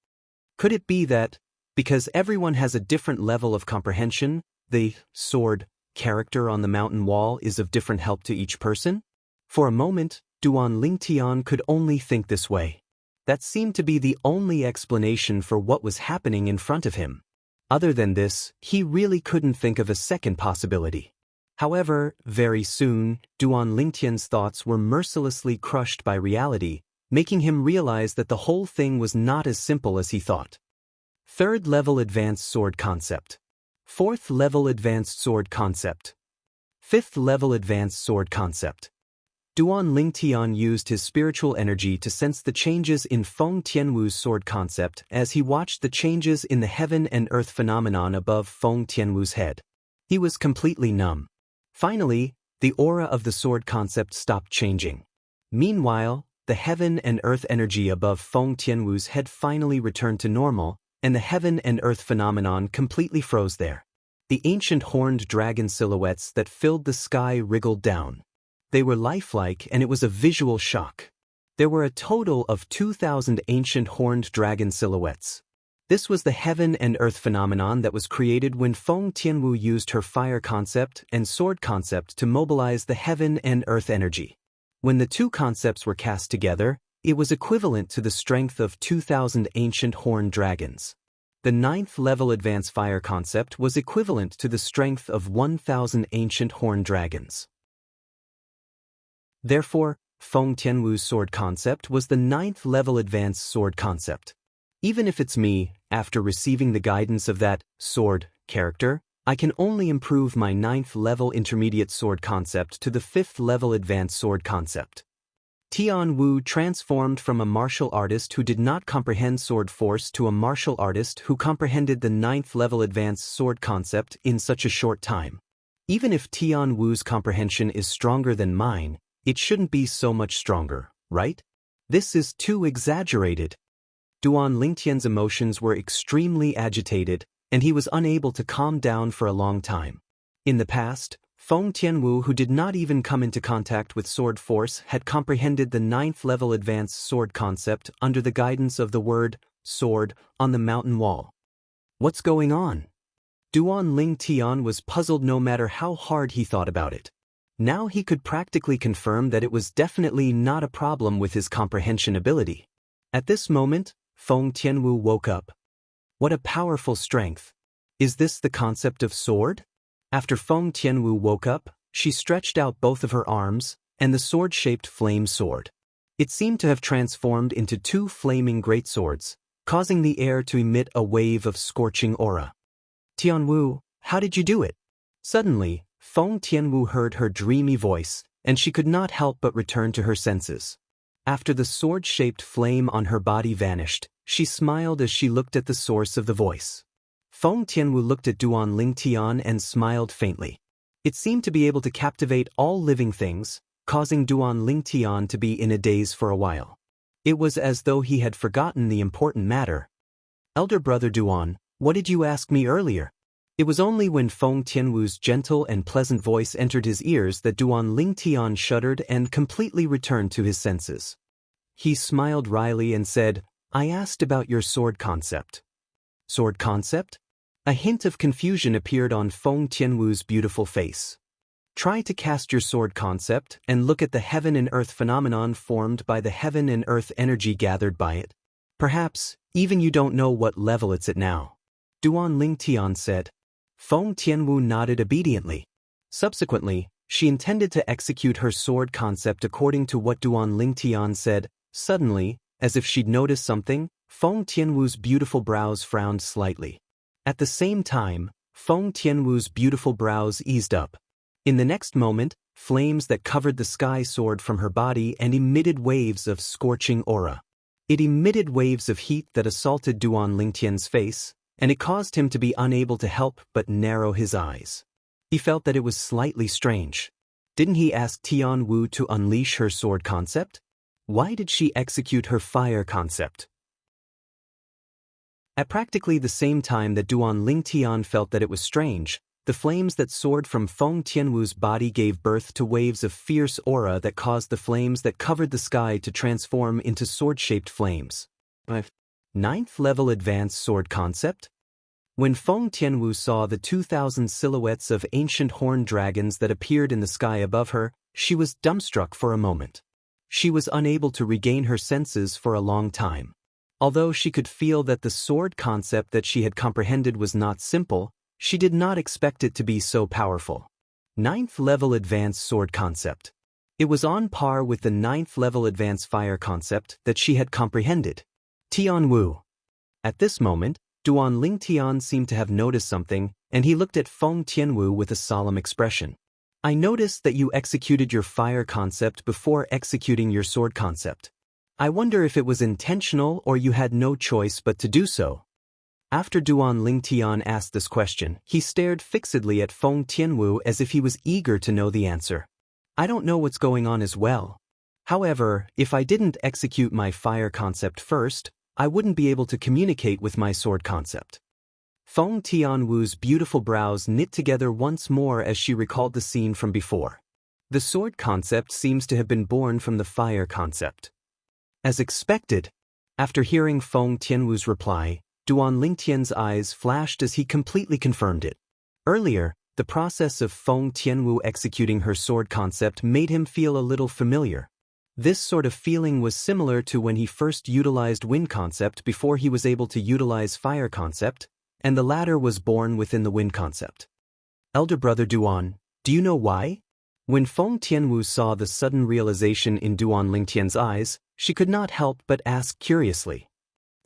Could it be that, because everyone has a different level of comprehension, the sword character on the mountain wall is of different help to each person? For a moment, Duan Lingtian could only think this way. That seemed to be the only explanation for what was happening in front of him. Other than this, he really couldn't think of a second possibility. However, very soon, Duan Lingtian's thoughts were mercilessly crushed by reality, making him realize that the whole thing was not as simple as he thought. 3rd level advanced sword concept. 4th level advanced sword concept. 5th level advanced sword concept. Duan Lingtian used his spiritual energy to sense the changes in Feng Tianwu's sword concept as he watched the changes in the heaven and earth phenomenon above Feng Tianwu's head. He was completely numb. Finally, the aura of the sword concept stopped changing. Meanwhile, the heaven and earth energy above Feng Tianwu's head finally returned to normal, and the heaven and earth phenomenon completely froze there. The ancient horned dragon silhouettes that filled the sky wriggled down. They were lifelike, and it was a visual shock. There were a total of 2,000 ancient horned dragon silhouettes. This was the heaven and earth phenomenon that was created when Feng Tianwu used her fire concept and sword concept to mobilize the heaven and earth energy. When the two concepts were cast together, it was equivalent to the strength of 2,000 ancient horned dragons. The 9th level advanced fire concept was equivalent to the strength of 1,000 ancient horned dragons. Therefore, Feng Tianwu's sword concept was the 9th level advanced sword concept. Even if it's me, after receiving the guidance of that sword character, I can only improve my 9th level intermediate sword concept to the 5th level advanced sword concept. Tian Wu transformed from a martial artist who did not comprehend sword force to a martial artist who comprehended the 9th level advanced sword concept in such a short time. Even if Tian Wu's comprehension is stronger than mine, it shouldn't be so much stronger, right? This is too exaggerated. Duan Lingtian's emotions were extremely agitated, and he was unable to calm down for a long time. In the past, Feng Tianwu, who did not even come into contact with sword force, had comprehended the 9th level advanced sword concept under the guidance of the word sword on the mountain wall. What's going on? Duan Lingtian was puzzled no matter how hard he thought about it. Now he could practically confirm that it was definitely not a problem with his comprehension ability. At this moment, Feng Tianwu woke up. What a powerful strength. Is this the concept of sword? After Feng Tianwu woke up, she stretched out both of her arms, and the sword-shaped flame sword. It seemed to have transformed into two flaming greatswords, causing the air to emit a wave of scorching aura. Tianwu, how did you do it? Suddenly, Feng Tianwu heard her dreamy voice, and she could not help but return to her senses. After the sword-shaped flame on her body vanished, she smiled as she looked at the source of the voice. Feng Tianwu looked at Duan Lingtian and smiled faintly. It seemed to be able to captivate all living things, causing Duan Lingtian to be in a daze for a while. It was as though he had forgotten the important matter. Elder brother Duan, what did you ask me earlier? It was only when Feng Tianwu's gentle and pleasant voice entered his ears that Duan Lingtian shuddered and completely returned to his senses. He smiled wryly and said, I asked about your sword concept. Sword concept? A hint of confusion appeared on Feng Tianwu's beautiful face. Try to cast your sword concept and look at the heaven and earth phenomenon formed by the heaven and earth energy gathered by it. Perhaps, even you don't know what level it's at now. Duan Lingtian said. Feng Tianwu nodded obediently. Subsequently, she intended to execute her sword concept according to what Duan Lingtian said. Suddenly, as if she'd noticed something, Feng Tianwu's beautiful brows frowned slightly. At the same time, Feng Tianwu's beautiful brows eased up. In the next moment, flames that covered the sky soared from her body and emitted waves of scorching aura. It emitted waves of heat that assaulted Duan Lingtian's face, and it caused him to be unable to help but narrow his eyes. He felt that it was slightly strange. Didn't he ask Tian Wu to unleash her sword concept? Why did she execute her fire concept? At practically the same time that Duan Lingtian felt that it was strange, the flames that soared from Feng Tianwu's body gave birth to waves of fierce aura that caused the flames that covered the sky to transform into sword-shaped flames. 9th level advanced sword concept? When Feng Tianwu saw the 2,000 silhouettes of ancient horned dragons that appeared in the sky above her, she was dumbstruck for a moment. She was unable to regain her senses for a long time. Although she could feel that the sword concept that she had comprehended was not simple, she did not expect it to be so powerful. 9th level advanced sword concept. It was on par with the 9th level advanced fire concept that she had comprehended. Tian Wu. At this moment, Duan Lingtian seemed to have noticed something, and he looked at Feng Tianwu with a solemn expression. I noticed that you executed your fire concept before executing your sword concept. I wonder if it was intentional or you had no choice but to do so. After Duan Lingtian asked this question, he stared fixedly at Feng Tianwu as if he was eager to know the answer. I don't know what's going on as well. However, if I didn't execute my fire concept first, I wouldn't be able to communicate with my sword concept. Feng Tianwu's beautiful brows knit together once more as she recalled the scene from before. The sword concept seems to have been born from the fire concept. As expected, after hearing Feng Tianwu's reply, Duan Lingtian's eyes flashed as he completely confirmed it. Earlier, the process of Feng Tianwu executing her sword concept made him feel a little familiar. This sort of feeling was similar to when he first utilized wind concept before he was able to utilize fire concept, and the latter was born within the wind concept. Elder brother Duan, do you know why? When Feng Tianwu saw the sudden realization in Duan Lingtian's eyes, she could not help but ask curiously.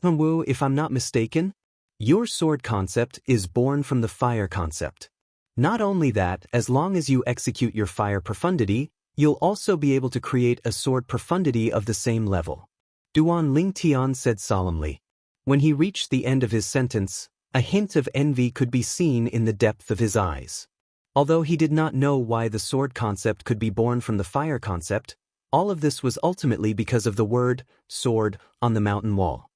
Wu, if I'm not mistaken, your sword concept is born from the fire concept. Not only that, as long as you execute your fire profundity, you'll also be able to create a sword profundity of the same level. Duan Lingtian said solemnly. When he reached the end of his sentence, a hint of envy could be seen in the depth of his eyes. Although he did not know why the sword concept could be born from the fire concept, all of this was ultimately because of the word, sword, on the mountain wall.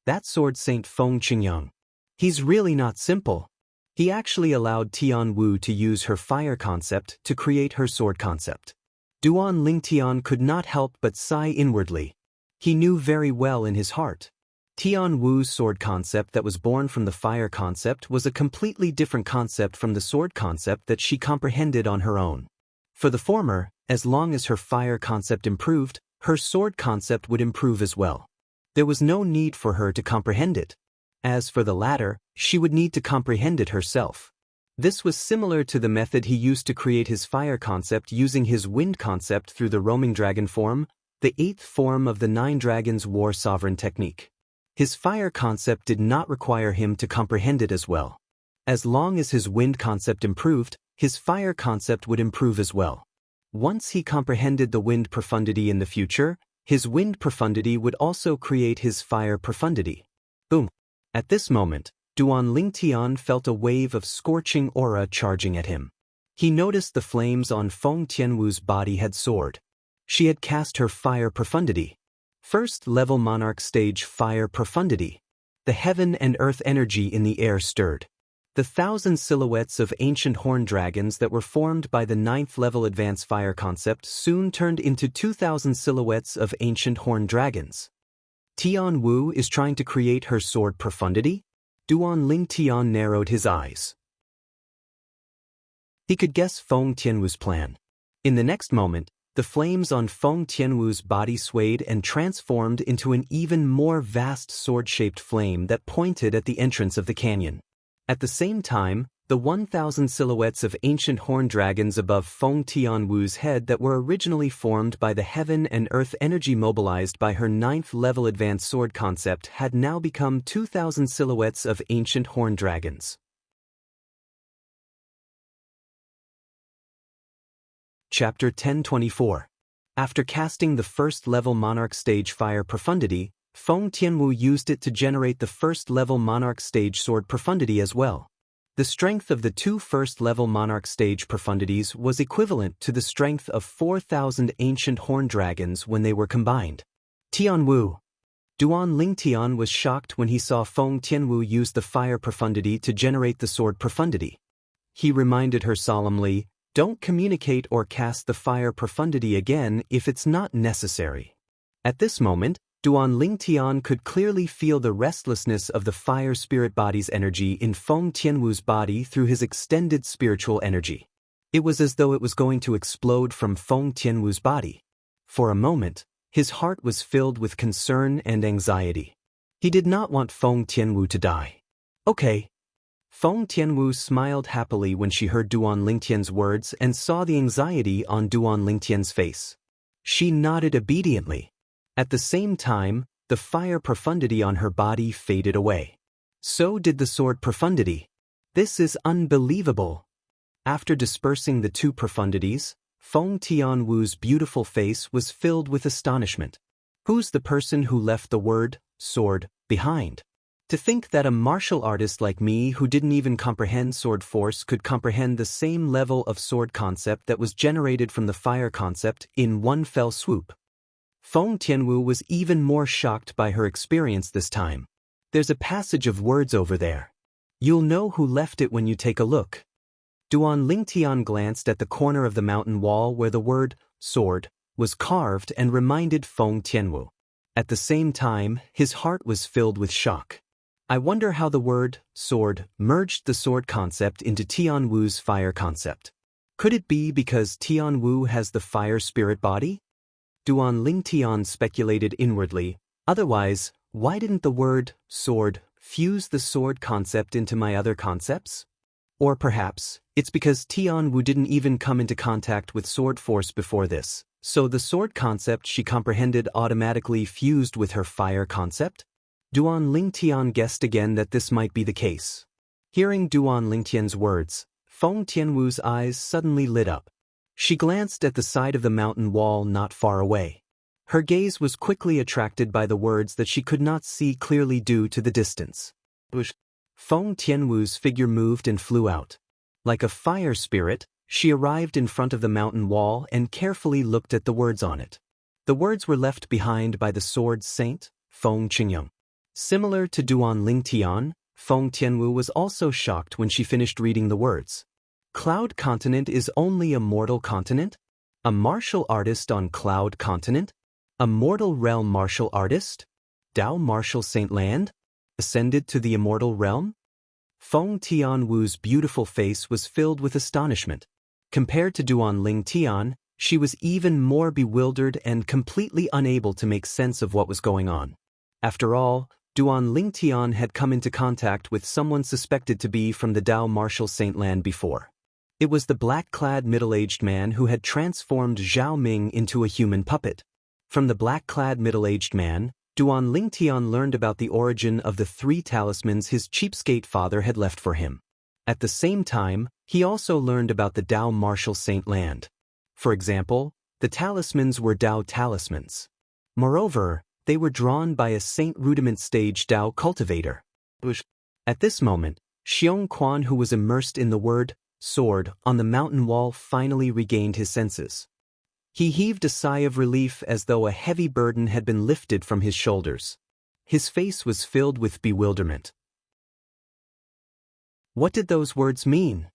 That sword Saint Feng Qingyang. He's really not simple. He actually allowed Tian Wu to use her fire concept to create her sword concept. Duan Lingtian could not help but sigh inwardly. He knew very well in his heart. Tian Wu's sword concept that was born from the fire concept was a completely different concept from the sword concept that she comprehended on her own. For the former, as long as her fire concept improved, her sword concept would improve as well. There was no need for her to comprehend it. As for the latter, she would need to comprehend it herself. This was similar to the method he used to create his fire concept using his wind concept through the roaming dragon form, the 8th form of the 9 dragons war sovereign technique. His fire concept did not require him to comprehend it as well. As long as his wind concept improved, his fire concept would improve as well. Once he comprehended the wind profundity in the future, his wind profundity would also create his fire profundity. Boom! At this moment, Duan Lingtian felt a wave of scorching aura charging at him. He noticed the flames on Feng Tianwu's body had soared. She had cast her fire profundity. First level Monarch stage fire profundity. The heaven and earth energy in the air stirred. The 1,000 silhouettes of ancient horned dragons that were formed by the 9th level advanced fire concept soon turned into 2,000 silhouettes of ancient horned dragons. Tian Wu is trying to create her sword profundity? Duan Lingtian narrowed his eyes. He could guess Feng Tianwu's plan. In the next moment, the flames on Feng Tianwu's body swayed and transformed into an even more vast sword-shaped flame that pointed at the entrance of the canyon. At the same time, the 1,000 silhouettes of ancient horned dragons above Feng Tianwu's head that were originally formed by the heaven and earth energy mobilized by her 9th level advanced sword concept had now become 2,000 silhouettes of ancient horned dragons. Chapter 1024. After casting the first level Monarch stage fire profundity, Feng Tianwu used it to generate the first level Monarch stage sword profundity as well. The strength of the 2 first-level Monarch stage profundities was equivalent to the strength of 4,000 ancient horned dragons when they were combined. Tian Wu. Duan Lingtian was shocked when he saw Feng Tianwu use the fire profundity to generate the sword profundity. He reminded her solemnly, "Don't communicate or cast the fire profundity again if it's not necessary." At this moment, Duan Lingtian could clearly feel the restlessness of the fire spirit body's energy in Feng Tianwu's body through his extended spiritual energy. It was as though it was going to explode from Feng Tianwu's body. For a moment, his heart was filled with concern and anxiety. He did not want Feng Tianwu to die. Okay. Feng Tianwu smiled happily when she heard Duan Lingtian's words and saw the anxiety on Duan Lingtian's face. She nodded obediently. At the same time, the fire profundity on her body faded away. So did the sword profundity. This is unbelievable. After dispersing the 2 profundities, Feng Tianwu's beautiful face was filled with astonishment. Who's the person who left the word, sword, behind? To think that a martial artist like me who didn't even comprehend sword force could comprehend the same level of sword concept that was generated from the fire concept in one fell swoop. Feng Tianwu was even more shocked by her experience this time. There's a passage of words over there. You'll know who left it when you take a look. Duan Lingtian glanced at the corner of the mountain wall where the word, sword, was carved and reminded Feng Tianwu. At the same time, his heart was filled with shock. I wonder how the word, sword, merged the sword concept into Tian Wu's fire concept. Could it be because Tian Wu has the fire spirit body? Duan Lingtian speculated inwardly. Otherwise, why didn't the word, sword, fuse the sword concept into my other concepts? Or perhaps, it's because Tian Wu didn't even come into contact with sword force before this, so the sword concept she comprehended automatically fused with her fire concept? Duan Lingtian guessed again that this might be the case. Hearing Duan Lingtian's words, Feng Tianwu's eyes suddenly lit up. She glanced at the side of the mountain wall not far away. Her gaze was quickly attracted by the words that she could not see clearly due to the distance. Feng Tianwu's figure moved and flew out. Like a fire spirit, she arrived in front of the mountain wall and carefully looked at the words on it. The words were left behind by the sword saint, Feng Qingyang. Similar to Duan Lingtian, Feng Tianwu was also shocked when she finished reading the words. Cloud Continent is only a mortal continent? A martial artist on Cloud Continent? A mortal realm martial artist? Dao Martial Saint Land? Ascended to the immortal realm? Feng Tianwu's beautiful face was filled with astonishment. Compared to Duan Lingtian, she was even more bewildered and completely unable to make sense of what was going on. After all, Duan Lingtian had come into contact with someone suspected to be from the Dao Martial Saint Land before. It was the black-clad middle-aged man who had transformed Zhao Ming into a human puppet. From the black-clad middle-aged man, Duan Lingtian learned about the origin of the 3 talismans his cheapskate father had left for him. At the same time, he also learned about the Dao Martial Saint Land. For example, the talismans were Dao talismans. Moreover, they were drawn by a Saint Rudiment stage Dao cultivator. At this moment, Xianxia, who was immersed in the word, sword, on the mountain wall finally regained his senses. He heaved a sigh of relief as though a heavy burden had been lifted from his shoulders. His face was filled with bewilderment. What did those words mean?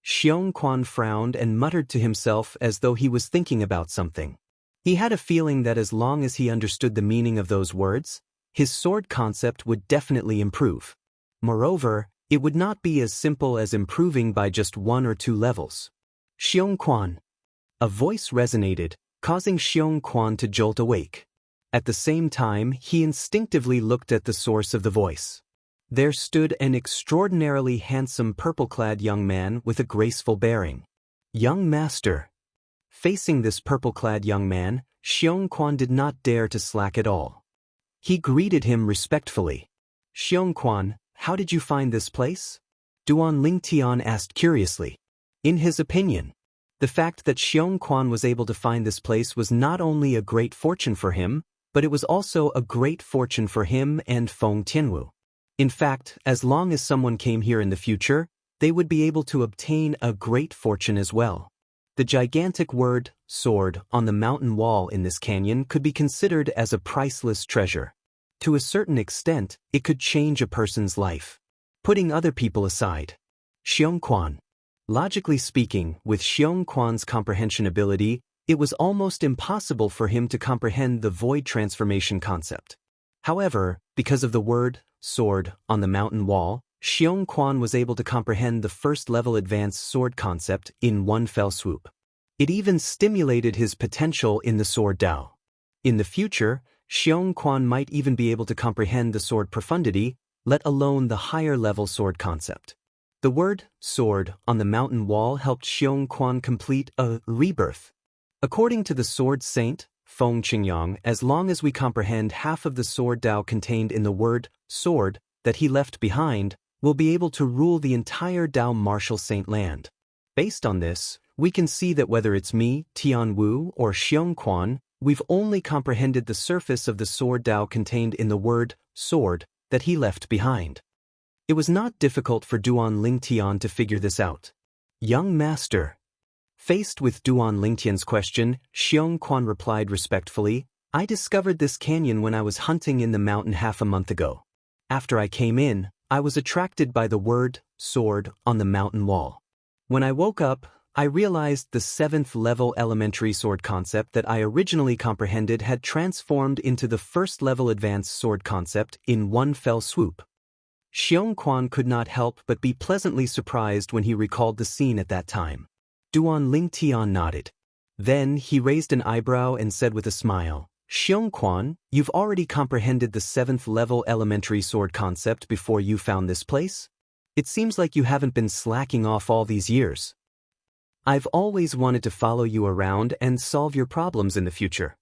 Xianxia frowned and muttered to himself as though he was thinking about something. He had a feeling that as long as he understood the meaning of those words, his sword concept would definitely improve. Moreover, it would not be as simple as improving by just 1 or 2 levels. Xianxia. A voice resonated, causing Xianxia to jolt awake. At the same time, he instinctively looked at the source of the voice. There stood an extraordinarily handsome purple-clad young man with a graceful bearing. Young master. Facing this purple-clad young man, Xianxia did not dare to slack at all. He greeted him respectfully. Xianxia, how did you find this place? Duan Lingtian asked curiously. In his opinion, the fact that Xianxia was able to find this place was not only a great fortune for him, but it was also a great fortune for him and Feng Tianwu. In fact, as long as someone came here in the future, they would be able to obtain a great fortune as well. The gigantic word, sword, on the mountain wall in this canyon could be considered as a priceless treasure. To a certain extent, it could change a person's life. Putting other people aside. Xianxia. Logically speaking, with Xianxia's comprehension ability, it was almost impossible for him to comprehend the void transformation concept. However, because of the word, sword, on the mountain wall, Xianxia was able to comprehend the first-level advanced sword concept in one fell swoop. It even stimulated his potential in the sword Dao. In the future, Xianxia might even be able to comprehend the sword profundity, let alone the higher-level sword concept. The word, sword, on the mountain wall helped Xianxia complete a rebirth. According to the sword saint, Feng Qingyang, as long as we comprehend half of the sword Dao contained in the word, sword, that he left behind, we'll be able to rule the entire Dao Martial Saint Land. Based on this, we can see that whether it's me, Tian Wu, or Xianxia, we've only comprehended the surface of the sword Dao contained in the word, sword, that he left behind. It was not difficult for Duan Lingtian to figure this out. Young master. Faced with Duan Lingtian's question, Xianxia replied respectfully, I discovered this canyon when I was hunting in the mountain half a month ago. After I came in, I was attracted by the word, sword, on the mountain wall. When I woke up, I realized the 7th-level elementary sword concept that I originally comprehended had transformed into the first-level advanced sword concept in one fell swoop. Xianxia could not help but be pleasantly surprised when he recalled the scene at that time. Duan Lingtian nodded. Then he raised an eyebrow and said with a smile, Xianxia, you've already comprehended the 7th level elementary sword concept before you found this place? It seems like you haven't been slacking off all these years. I've always wanted to follow you around and solve your problems in the future.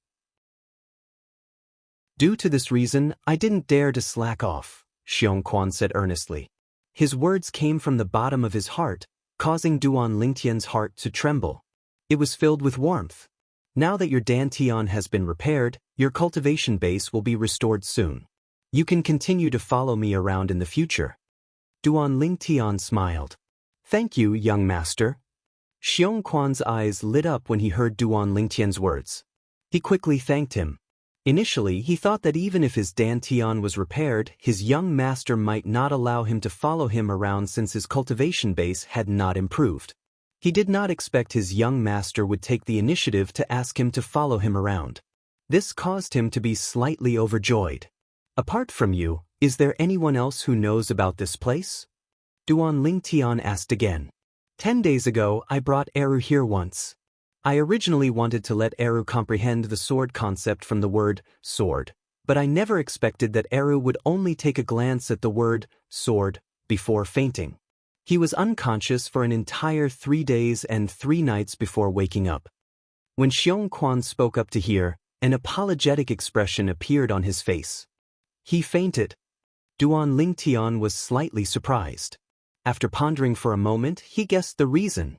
Due to this reason, I didn't dare to slack off, Xianxia said earnestly. His words came from the bottom of his heart, causing Duan Lingtian's heart to tremble. It was filled with warmth. Now that your dantian has been repaired, your cultivation base will be restored soon. You can continue to follow me around in the future. Duan Lingtian smiled. Thank you, young master. Xianxia's eyes lit up when he heard Duan Lingtian's words. He quickly thanked him. Initially, he thought that even if his dantian was repaired, his young master might not allow him to follow him around since his cultivation base had not improved. He did not expect his young master would take the initiative to ask him to follow him around. This caused him to be slightly overjoyed. Apart from you, is there anyone else who knows about this place? Duan Lingtian asked again. 10 days ago, I brought Eru here once. I originally wanted to let Eru comprehend the sword concept from the word sword, but I never expected that Eru would only take a glance at the word sword before fainting. He was unconscious for an entire 3 days and 3 nights before waking up. When Xianxia spoke up to hear, an apologetic expression appeared on his face. He fainted. Duan Lingtian was slightly surprised. After pondering for a moment, he guessed the reason.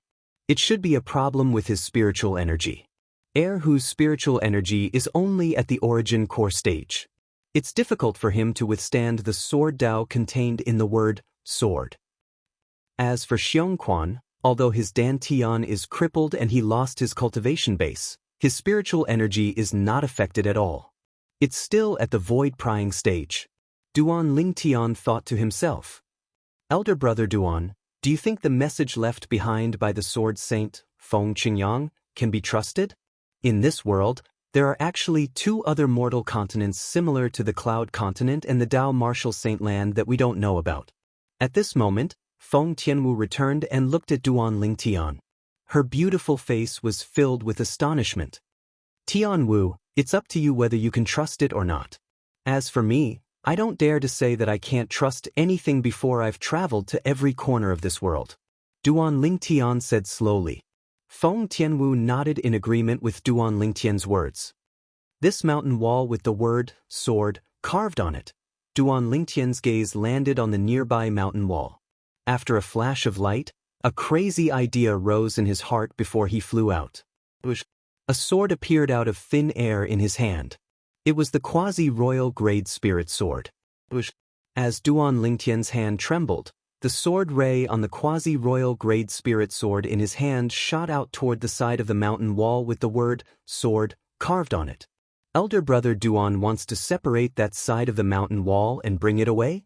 It should be a problem with his spiritual energy. Whose spiritual energy is only at the origin core stage. It's difficult for him to withstand the sword Tao contained in the word sword. As for Xianxia, although his dantian is crippled and he lost his cultivation base, his spiritual energy is not affected at all. It's still at the void-prying stage. Duan Lingtian thought to himself. Elder brother Duan, do you think the message left behind by the sword saint, Feng Qingyang, can be trusted? In this world, there are actually 2 other mortal continents similar to the Cloud Continent and the Dao Martial Saint Land that we don't know about. At this moment, Feng Tianwu returned and looked at Duan Lingtian. Her beautiful face was filled with astonishment. Tianwu, it's up to you whether you can trust it or not. As for me, I don't dare to say that I can't trust anything before I've traveled to every corner of this world. Duan Lingtian said slowly. Feng Tianwu nodded in agreement with Duan Lingtian's words. This mountain wall with the word sword carved on it. Duan Lingtian's gaze landed on the nearby mountain wall. After a flash of light, a crazy idea rose in his heart before he flew out. A sword appeared out of thin air in his hand. It was the quasi-royal grade spirit sword. As Duan Lingtian's hand trembled, the sword ray on the quasi-royal grade spirit sword in his hand shot out toward the side of the mountain wall with the word sword carved on it. Elder brother Duan wants to separate that side of the mountain wall and bring it away?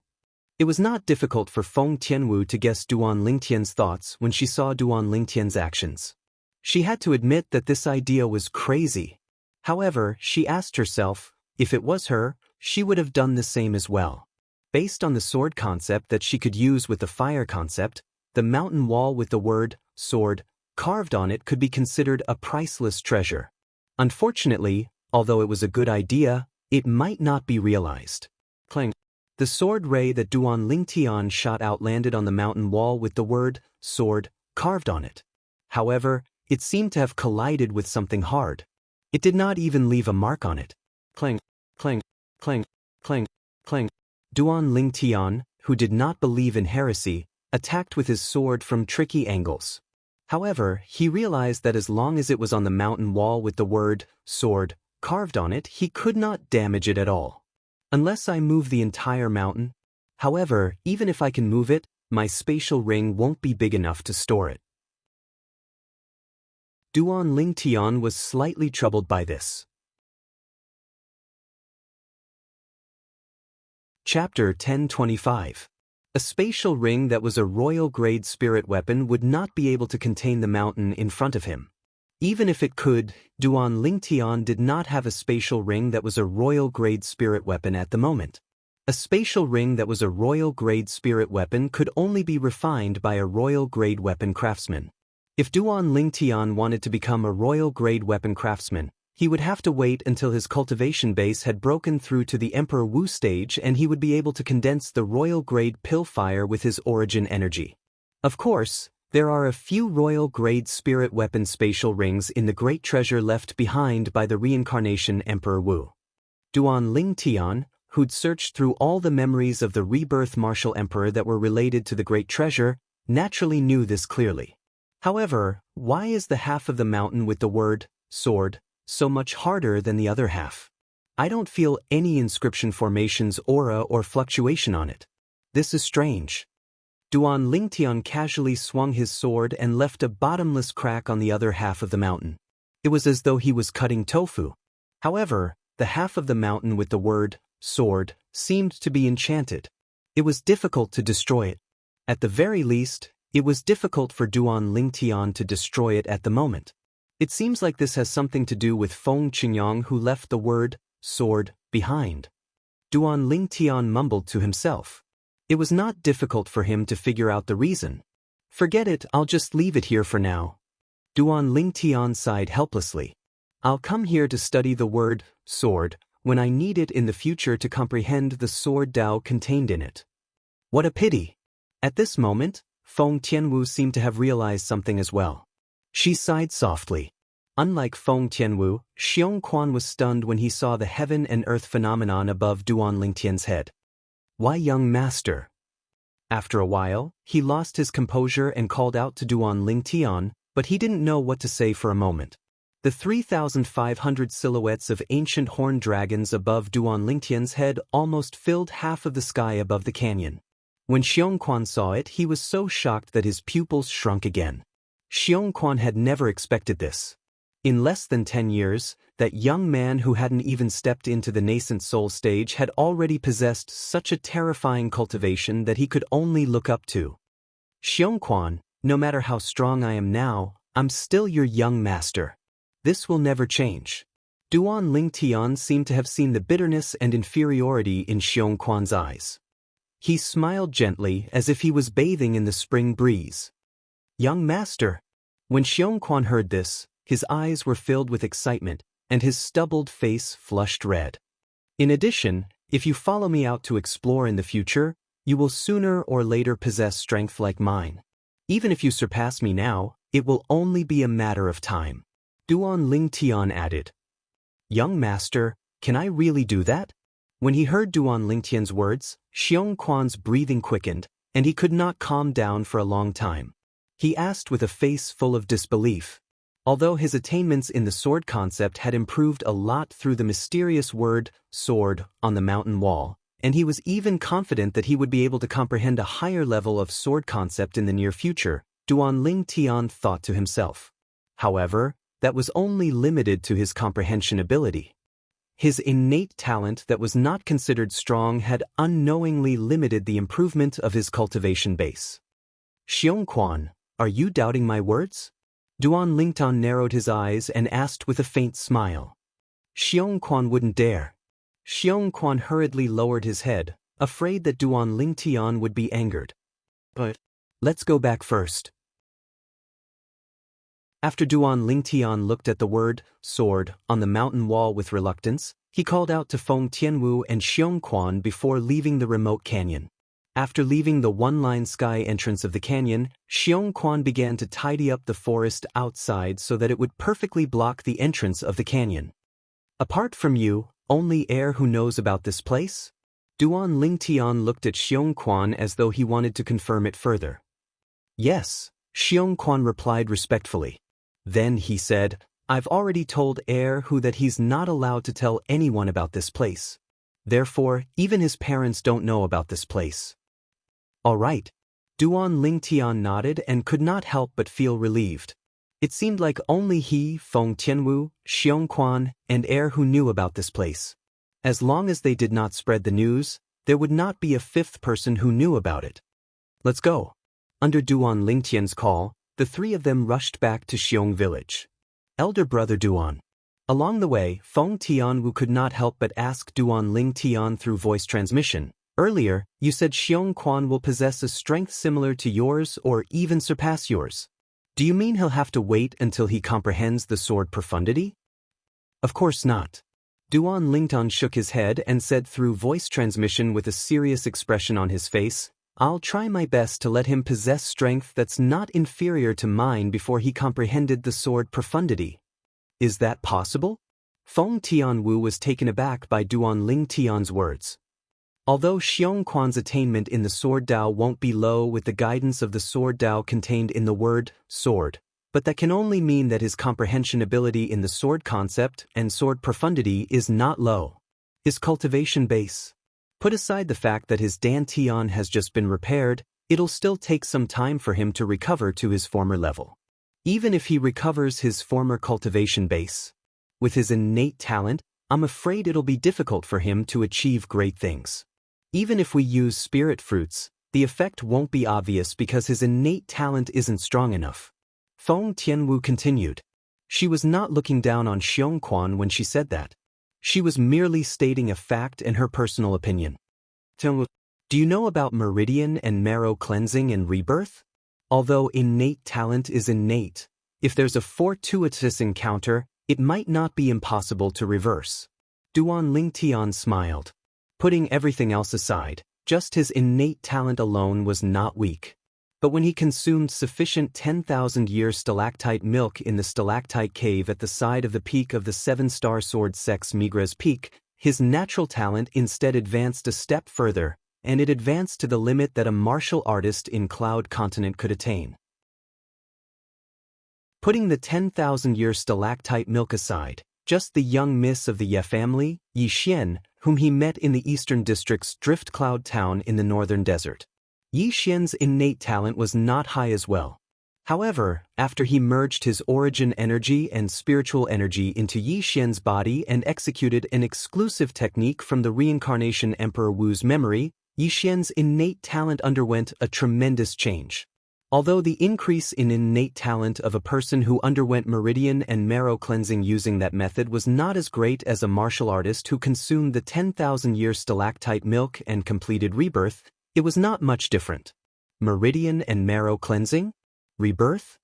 It was not difficult for Feng Tianwu to guess Duan Lingtian's thoughts when she saw Duan Lingtian's actions. She had to admit that this idea was crazy. However, she asked herself, if it was her, she would have done the same as well. Based on the sword concept that she could use with the fire concept, the mountain wall with the word sword carved on it could be considered a priceless treasure. Unfortunately, although it was a good idea, it might not be realized. Clang. The sword ray that Duan Lingtian shot out landed on the mountain wall with the word sword carved on it. However, it seemed to have collided with something hard. It did not even leave a mark on it. Clang, clang, clang, clang, clang. Duan Lingtian, who did not believe in heresy, attacked with his sword from tricky angles. However, he realized that as long as it was on the mountain wall with the word sword carved on it, he could not damage it at all. Unless I move the entire mountain. However, even if I can move it, my spatial ring won't be big enough to store it. Duan Lingtian was slightly troubled by this. Chapter 1025. A spatial ring that was a royal-grade spirit weapon would not be able to contain the mountain in front of him. Even if it could, Duan Lingtian did not have a spatial ring that was a royal-grade spirit weapon at the moment. A spatial ring that was a royal-grade spirit weapon could only be refined by a royal-grade weapon craftsman. If Duan Lingtian wanted to become a royal-grade weapon craftsman, he would have to wait until his cultivation base had broken through to the Emperor Wu stage and he would be able to condense the royal-grade Pillfire with his origin energy. Of course, there are a few royal-grade spirit weapon spatial rings in the great treasure left behind by the reincarnation Emperor Wu. Duan Lingtian, who'd searched through all the memories of the rebirth martial emperor that were related to the great treasure, naturally knew this clearly. However, why is the half of the mountain with the word sword so much harder than the other half? I don't feel any inscription formation's aura or fluctuation on it. This is strange. Duan Lingtian casually swung his sword and left a bottomless crack on the other half of the mountain. It was as though he was cutting tofu. However, the half of the mountain with the word sword seemed to be enchanted. It was difficult to destroy it. At the very least, it was difficult for Duan Lingtian to destroy it at the moment. It seems like this has something to do with Feng Qingyang, who left the word sword behind. Duan Lingtian mumbled to himself. It was not difficult for him to figure out the reason. Forget it, I'll just leave it here for now. Duan Lingtian sighed helplessly. I'll come here to study the word sword when I need it in the future to comprehend the sword Tao contained in it. What a pity. At this moment, Feng Tianwu seemed to have realized something as well. She sighed softly. Unlike Feng Tianwu, Xianxia was stunned when he saw the heaven and earth phenomenon above Duan Lingtian's head. Why, young master? After a while, he lost his composure and called out to Duan Lingtian, but he didn't know what to say for a moment. The 3,500 silhouettes of ancient horned dragons above Duan Lingtian's head almost filled half of the sky above the canyon. When Xianxia saw it, he was so shocked that his pupils shrunk again. Xianxia had never expected this. In less than 10 years, that young man who hadn't even stepped into the nascent soul stage had already possessed such a terrifying cultivation that he could only look up to. Xianxia, no matter how strong I am now, I'm still your young master. This will never change. Duan Lingtian seemed to have seen the bitterness and inferiority in Xianxia's eyes. He smiled gently as if he was bathing in the spring breeze. Young master. When Xianxia heard this, his eyes were filled with excitement, and his stubbled face flushed red. In addition, if you follow me out to explore in the future, you will sooner or later possess strength like mine. Even if you surpass me now, it will only be a matter of time. Duan Lingtian added. Young master, can I really do that? When he heard Duan Lingtian's words, Xianxia's breathing quickened, and he could not calm down for a long time. He asked with a face full of disbelief. Although his attainments in the sword concept had improved a lot through the mysterious word sword on the mountain wall, and he was even confident that he would be able to comprehend a higher level of sword concept in the near future, Duan Lingtian thought to himself. However, that was only limited to his comprehension ability. His innate talent that was not considered strong had unknowingly limited the improvement of his cultivation base. Xianxia, are you doubting my words? Duan Lingtian narrowed his eyes and asked with a faint smile. Xianxia wouldn't dare. Xianxia hurriedly lowered his head, afraid that Duan Lingtian would be angered. But let's go back first. After Duan Lingtian looked at the word sword on the mountain wall with reluctance, he called out to Feng Tianwu and Xianxia before leaving the remote canyon. After leaving the one-line sky entrance of the canyon, Xianxia began to tidy up the forest outside so that it would perfectly block the entrance of the canyon. Apart from you, only heir who knows about this place? Duan Lingtian looked at Xianxia as though he wanted to confirm it further. Yes, Xianxia replied respectfully. Then he said, I've already told heir who that he's not allowed to tell anyone about this place. Therefore, even his parents don't know about this place. All right. Duan Lingtian nodded and could not help but feel relieved. It seemed like only he, Feng Tianwu, Xianxia, and heir who knew about this place. As long as they did not spread the news, there would not be a fifth person who knew about it. Let's go. Under Duan Lingtian's call, the three of them rushed back to Xiong village. Elder brother Duan. Along the way, Feng Tianwu could not help but ask Duan Ling Tian through voice transmission. Earlier, you said Xiongquan will possess a strength similar to yours or even surpass yours. Do you mean he'll have to wait until he comprehends the sword profundity? Of course not. Duan Lingtan shook his head and said through voice transmission with a serious expression on his face, I'll try my best to let him possess strength that's not inferior to mine before he comprehended the sword profundity. Is that possible? Feng Tianwu was taken aback by Duan Ling Tian's words. Although Xiongquan's attainment in the sword Dao won't be low with the guidance of the sword Dao contained in the word sword, but that can only mean that his comprehension ability in the sword concept and sword profundity is not low. His cultivation base. Put aside the fact that his dantian has just been repaired, it'll still take some time for him to recover to his former level. Even if he recovers his former cultivation base, with his innate talent, I'm afraid it'll be difficult for him to achieve great things. Even if we use spirit fruits, the effect won't be obvious because his innate talent isn't strong enough. Feng Tianwu continued. She was not looking down on Xiongquan when she said that. She was merely stating a fact and her personal opinion. Tianwu, do you know about meridian and marrow cleansing and rebirth? Although innate talent is innate, if there's a fortuitous encounter, it might not be impossible to reverse. Duan Lingtian smiled. Putting everything else aside, just his innate talent alone was not weak. But when he consumed sufficient 10,000-year stalactite milk in the stalactite cave at the side of the peak of the seven-star sword sects Migres Peak, his natural talent instead advanced a step further, and it advanced to the limit that a martial artist in Cloud Continent could attain. Putting the 10,000-year stalactite milk aside, just the young miss of the Ye family, Yi Xian, whom he met in the eastern district's Drift Cloud town in the northern desert. Yi Xian's innate talent was not high as well. However, after he merged his origin energy and spiritual energy into Yi Xian's body and executed an exclusive technique from the reincarnation Emperor Wu's memory, Yi Xian's innate talent underwent a tremendous change. Although the increase in innate talent of a person who underwent meridian and marrow cleansing using that method was not as great as a martial artist who consumed the 10,000-year stalactite milk and completed rebirth, it was not much different. Meridian and marrow cleansing? Rebirth?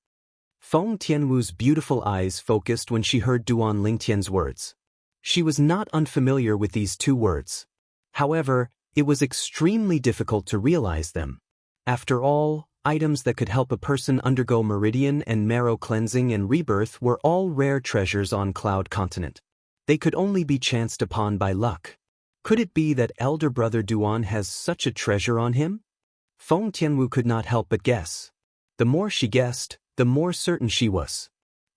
Feng Tianwu's beautiful eyes focused when she heard Duan Lingtian's words. She was not unfamiliar with these two words. However, it was extremely difficult to realize them. After all, items that could help a person undergo meridian and marrow cleansing and rebirth were all rare treasures on Cloud Continent. They could only be chanced upon by luck. Could it be that elder brother Duan has such a treasure on him? Feng Tianwu could not help but guess. The more she guessed, the more certain she was.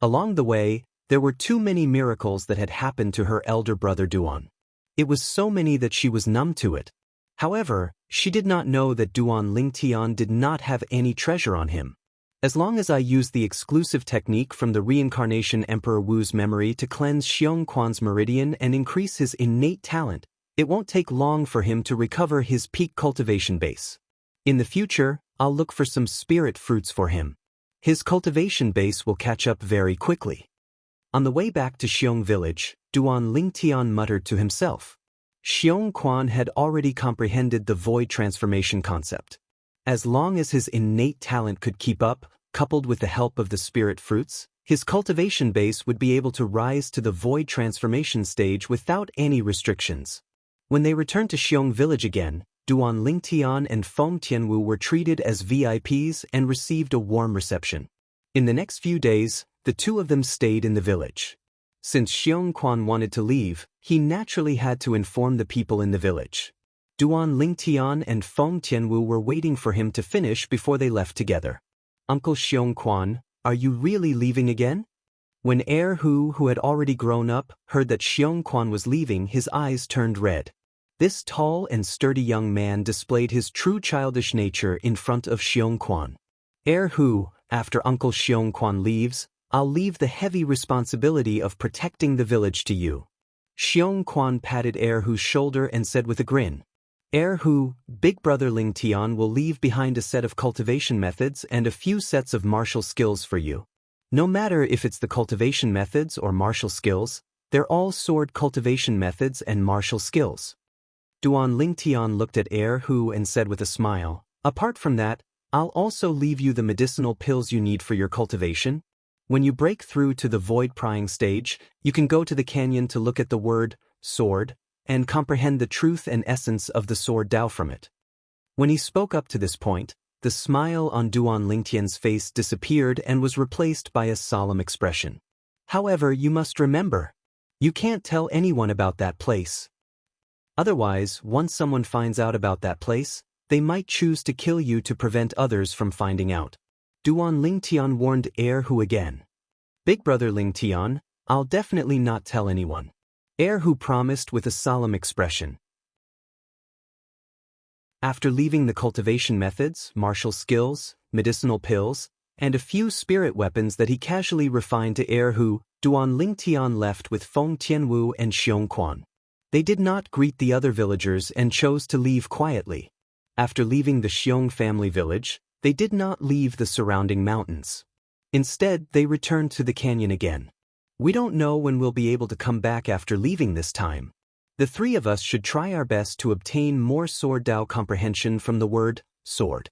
Along the way, there were too many miracles that had happened to her elder brother Duan. It was so many that she was numb to it. However, she did not know that Duan Lingtian did not have any treasure on him. As long as I use the exclusive technique from the reincarnation Emperor Wu's memory to cleanse Xiongquan's meridian and increase his innate talent, it won't take long for him to recover his peak cultivation base. In the future, I'll look for some spirit fruits for him. His cultivation base will catch up very quickly. On the way back to Xiong village, Duan Lingtian muttered to himself. Xiongquan had already comprehended the void transformation concept. As long as his innate talent could keep up, coupled with the help of the spirit fruits, his cultivation base would be able to rise to the void transformation stage without any restrictions. When they returned to Xiong village again, Duan Lingtian and Feng Tianwu were treated as VIPs and received a warm reception. In the next few days, the two of them stayed in the village. Since Xiongquan wanted to leave, he naturally had to inform the people in the village. Duan Lingtian and Feng Tianwu were waiting for him to finish before they left together. Uncle Xiongquan, are you really leaving again? When who had already grown up, heard that Xiongquan was leaving, his eyes turned red. This tall and sturdy young man displayed his true childish nature in front of Xiongquan. Who, after Uncle Xiongquan leaves, I'll leave the heavy responsibility of protecting the village to you. Xiongquan patted who's shoulder and said with a grin. Who, big brother Lingtian will leave behind a set of cultivation methods and a few sets of martial skills for you. No matter if it's the cultivation methods or martial skills, They're all sword cultivation methods and martial skills. Duan Lingtian looked at Hu and said with a smile, "Apart from that, I'll also leave you the medicinal pills you need for your cultivation. When you break through to the void prying stage, you can go to the canyon to look at the word, sword, and comprehend the truth and essence of the sword Dao from it." When he spoke up to this point, the smile on Duan Lingtian's face disappeared and was replaced by a solemn expression. "However, you must remember, you can't tell anyone about that place. Otherwise, once someone finds out about that place, they might choose to kill you to prevent others from finding out." Duan Lingtian warned Hu again. "Big brother Lingtian, I'll definitely not tell anyone." Hu promised with a solemn expression. After leaving the cultivation methods, martial skills, medicinal pills, and a few spirit weapons that he casually refined to Hu, Duan Lingtian left with Feng Tianwu and Xiongquan. They did not greet the other villagers and chose to leave quietly. After leaving the Xiong family village, they did not leave the surrounding mountains. Instead, they returned to the canyon again. "We don't know when we'll be able to come back after leaving this time. The three of us should try our best to obtain more sword Dao comprehension from the word, sword.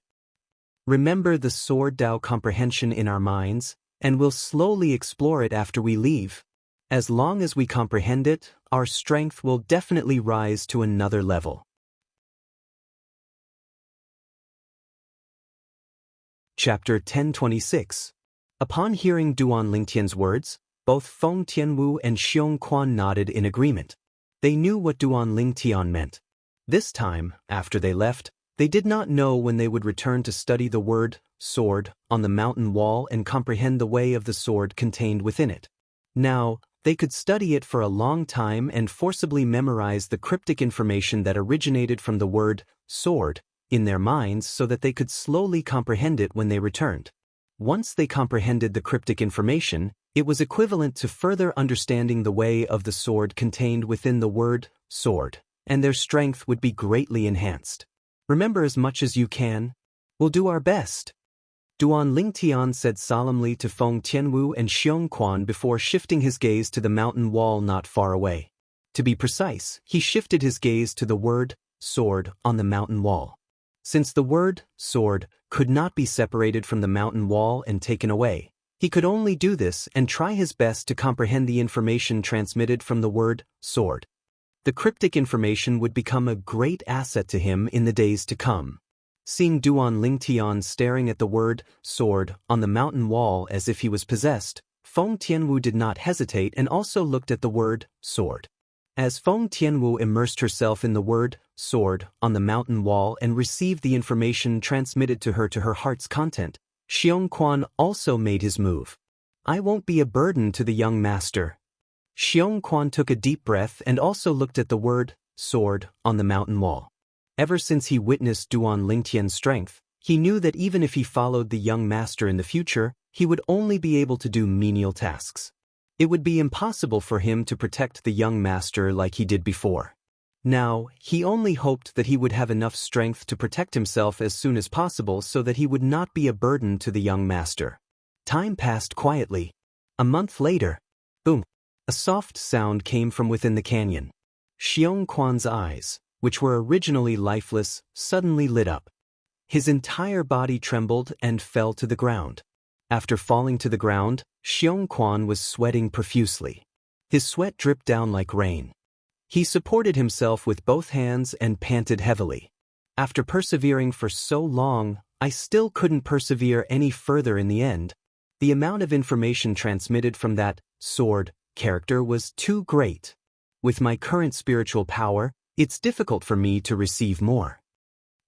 Remember the sword Dao comprehension in our minds, and we'll slowly explore it after we leave. As long as we comprehend it, our strength will definitely rise to another level." Chapter 1026. Upon hearing Duan Lingtian's words, both Feng Tianwu and Xiongquan nodded in agreement. They knew what Duan Lingtian meant. This time, after they left, they did not know when they would return to study the word, sword, on the mountain wall and comprehend the way of the sword contained within it. Now, they could study it for a long time and forcibly memorize the cryptic information that originated from the word, sword, in their minds so that they could slowly comprehend it when they returned. Once they comprehended the cryptic information, it was equivalent to further understanding the way of the sword contained within the word, sword, and their strength would be greatly enhanced. "Remember as much as you can. We'll do our best," Duan Lingtian said solemnly to Feng Tianwu and Xiongquan before shifting his gaze to the mountain wall not far away. To be precise, he shifted his gaze to the word, sword, on the mountain wall. Since the word, sword, could not be separated from the mountain wall and taken away, he could only do this and try his best to comprehend the information transmitted from the word, sword. The cryptic information would become a great asset to him in the days to come. Seeing Duan Lingtian staring at the word, sword, on the mountain wall as if he was possessed, Feng Tianwu did not hesitate and also looked at the word, sword. As Feng Tianwu immersed herself in the word, sword, on the mountain wall and received the information transmitted to her heart's content, Xiongquan also made his move. "I won't be a burden to the young master." Xiongquan took a deep breath and also looked at the word, sword, on the mountain wall. Ever since he witnessed Duan Lingtian's strength, he knew that even if he followed the young master in the future, he would only be able to do menial tasks. It would be impossible for him to protect the young master like he did before. Now, he only hoped that he would have enough strength to protect himself as soon as possible so that he would not be a burden to the young master. Time passed quietly. A month later, boom, a soft sound came from within the canyon. Xiongquan's eyes, which were originally lifeless, suddenly lit up. His entire body trembled and fell to the ground. After falling to the ground, Xiongquan was sweating profusely. His sweat dripped down like rain. He supported himself with both hands and panted heavily. "After persevering for so long, I still couldn't persevere any further in the end. The amount of information transmitted from that sword character was too great. With my current spiritual power, it's difficult for me to receive more."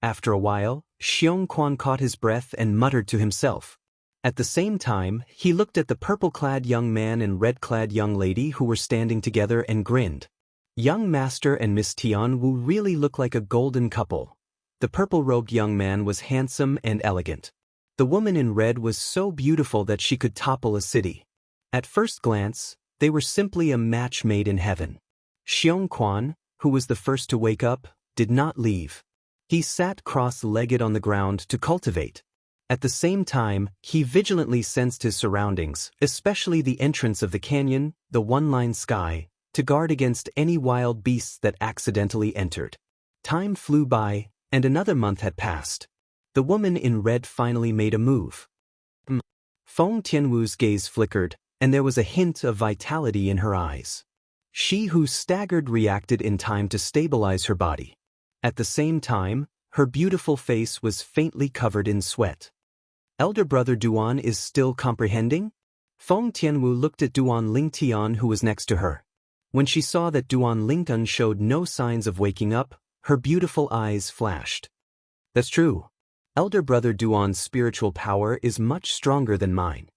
After a while, Xiongquan caught his breath and muttered to himself. At the same time, he looked at the purple-clad young man and red-clad young lady who were standing together and grinned. Young Master and Miss Tianwu really look like a golden couple. The purple-robed young man was handsome and elegant. The woman in red was so beautiful that she could topple a city. At first glance, they were simply a match made in heaven. Xiongquan, who was the first to wake up, did not leave. He sat cross-legged on the ground to cultivate. At the same time, he vigilantly sensed his surroundings, especially the entrance of the canyon, the one-line sky, to guard against any wild beasts that accidentally entered. Time flew by, and another month had passed. The woman in red finally made a move. Feng Tianwu's gaze flickered, and there was a hint of vitality in her eyes. She who staggered reacted in time to stabilize her body. At the same time, her beautiful face was faintly covered in sweat. Elder brother Duan is still comprehending? Feng Tianwu looked at Duan Lingtian, who was next to her. When she saw that Duan Lingtian showed no signs of waking up, her beautiful eyes flashed. That's true. Elder brother Duan's spiritual power is much stronger than mine.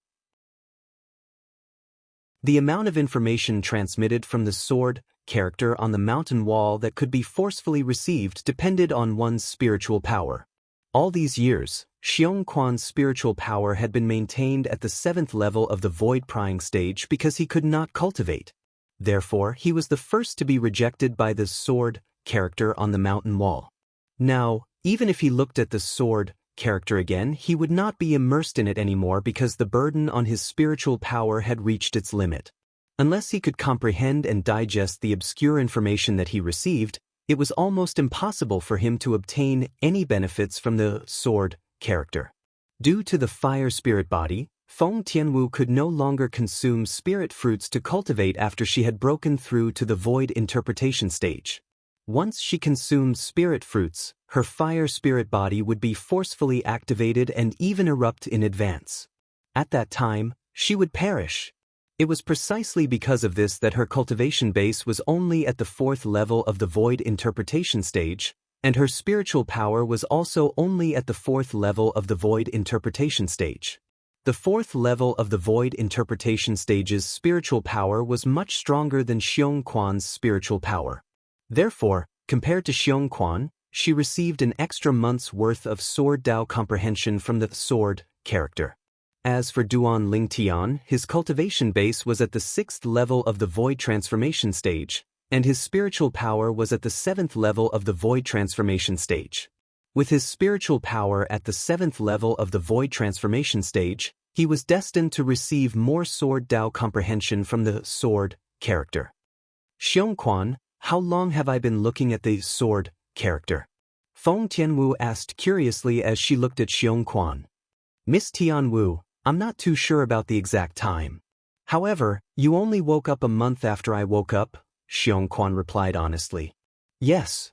The amount of information transmitted from the sword character on the mountain wall that could be forcefully received depended on one's spiritual power. All these years, Xianxia's spiritual power had been maintained at the 7th level of the void prying stage because he could not cultivate. Therefore, he was the first to be rejected by the sword character on the mountain wall. Now, even if he looked at the sword character again, he would not be immersed in it anymore because the burden on his spiritual power had reached its limit. Unless he could comprehend and digest the obscure information that he received, it was almost impossible for him to obtain any benefits from the sword character. Due to the fire spirit body, Feng Tianwu could no longer consume spirit fruits to cultivate after she had broken through to the void interpretation stage. Once she consumed spirit fruits, her fire spirit body would be forcefully activated and even erupt in advance. At that time, she would perish. It was precisely because of this that her cultivation base was only at the 4th level of the void interpretation stage, and her spiritual power was also only at the 4th level of the void interpretation stage. The 4th level of the void interpretation stage's spiritual power was much stronger than Xianxia's spiritual power. Therefore, compared to Xianxia, she received an extra month's worth of sword Dao comprehension from the sword character. As for Duan Lingtian, his cultivation base was at the 6th level of the void transformation stage, and his spiritual power was at the 7th level of the void transformation stage. With his spiritual power at the 7th level of the void transformation stage, he was destined to receive more sword Dao comprehension from the sword character. Xianxia, how long have I been looking at the sword character? Feng Tianwu asked curiously as she looked at Xianxia. Miss Tianwu, I'm not too sure about the exact time. However, you only woke up a month after I woke up, Xianxia replied honestly. Yes.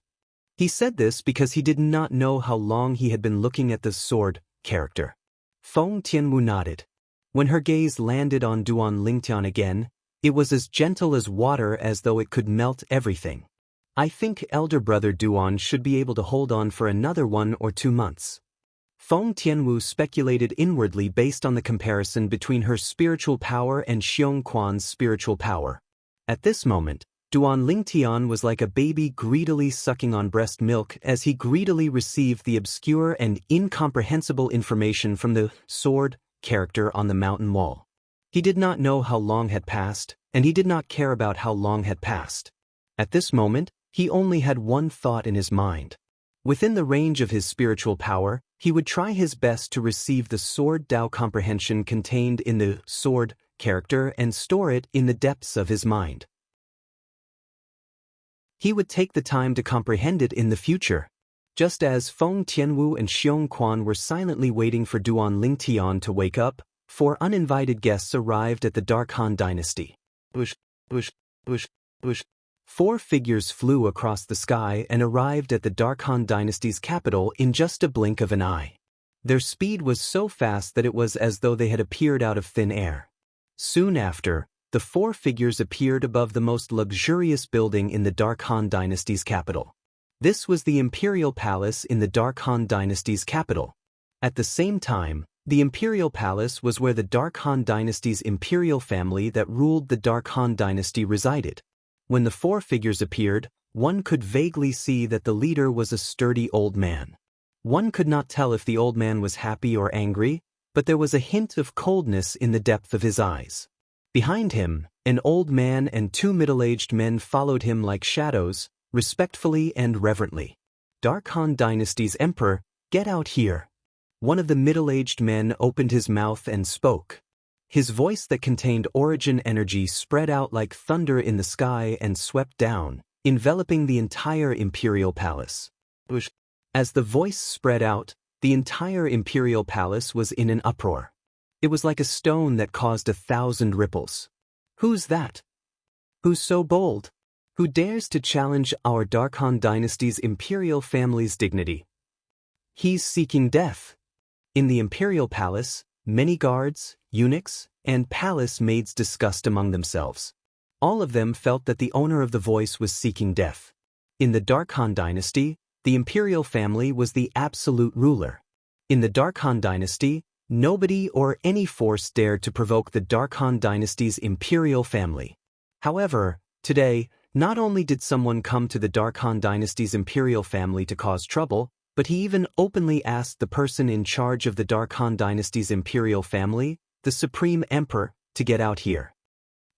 He said this because he did not know how long he had been looking at the sword character. Feng Tianwu nodded. When her gaze landed on Duan Lingtian again, it was as gentle as water, as though it could melt everything. I think elder brother Duan should be able to hold on for another 1 or 2 months. Feng Tianwu speculated inwardly based on the comparison between her spiritual power and Xianxia's spiritual power. At this moment, Duan Lingtian was like a baby greedily sucking on breast milk as he greedily received the obscure and incomprehensible information from the sword character on the mountain wall. He did not know how long had passed, and he did not care about how long had passed. At this moment, he only had one thought in his mind. Within the range of his spiritual power, he would try his best to receive the sword Dao comprehension contained in the sword character and store it in the depths of his mind. He would take the time to comprehend it in the future. Just as Feng Tianwu and Xianxia were silently waiting for Duan Lingtian to wake up, 4 uninvited guests arrived at the Dark Han dynasty. 4 figures flew across the sky and arrived at the Dark Han dynasty's capital in just a blink of an eye. Their speed was so fast that it was as though they had appeared out of thin air. Soon after, the 4 figures appeared above the most luxurious building in the Dark Han dynasty's capital. This was the Imperial Palace in the Dark Han dynasty's capital. At the same time, the Imperial Palace was where the Dark Han dynasty's imperial family that ruled the Dark Han dynasty resided. When the 4 figures appeared, one could vaguely see that the leader was a sturdy old man. One could not tell if the old man was happy or angry, but there was a hint of coldness in the depth of his eyes. Behind him, an old man and 2 middle-aged men followed him like shadows, respectfully and reverently. Dark Han dynasty's emperor, get out here. One of the middle-aged men opened his mouth and spoke. His voice that contained origin energy spread out like thunder in the sky and swept down, enveloping the entire imperial palace. As the voice spread out, the entire imperial palace was in an uproar. It was like a stone that caused 1,000 ripples. Who's that? Who's so bold? Who dares to challenge our Dark Han dynasty's imperial family's dignity? He's seeking death. In the imperial palace, many guards, eunuchs, and palace maids discussed among themselves. All of them felt that the owner of the voice was seeking death. In the Dark Han dynasty, the imperial family was the absolute ruler. In the Dark Han dynasty, nobody or any force dared to provoke the Dark Han dynasty's imperial family. However, today, not only did someone come to the Dark Han dynasty's imperial family to cause trouble, but he even openly asked the person in charge of the Dark Han dynasty's imperial family, the Supreme Emperor, to get out here.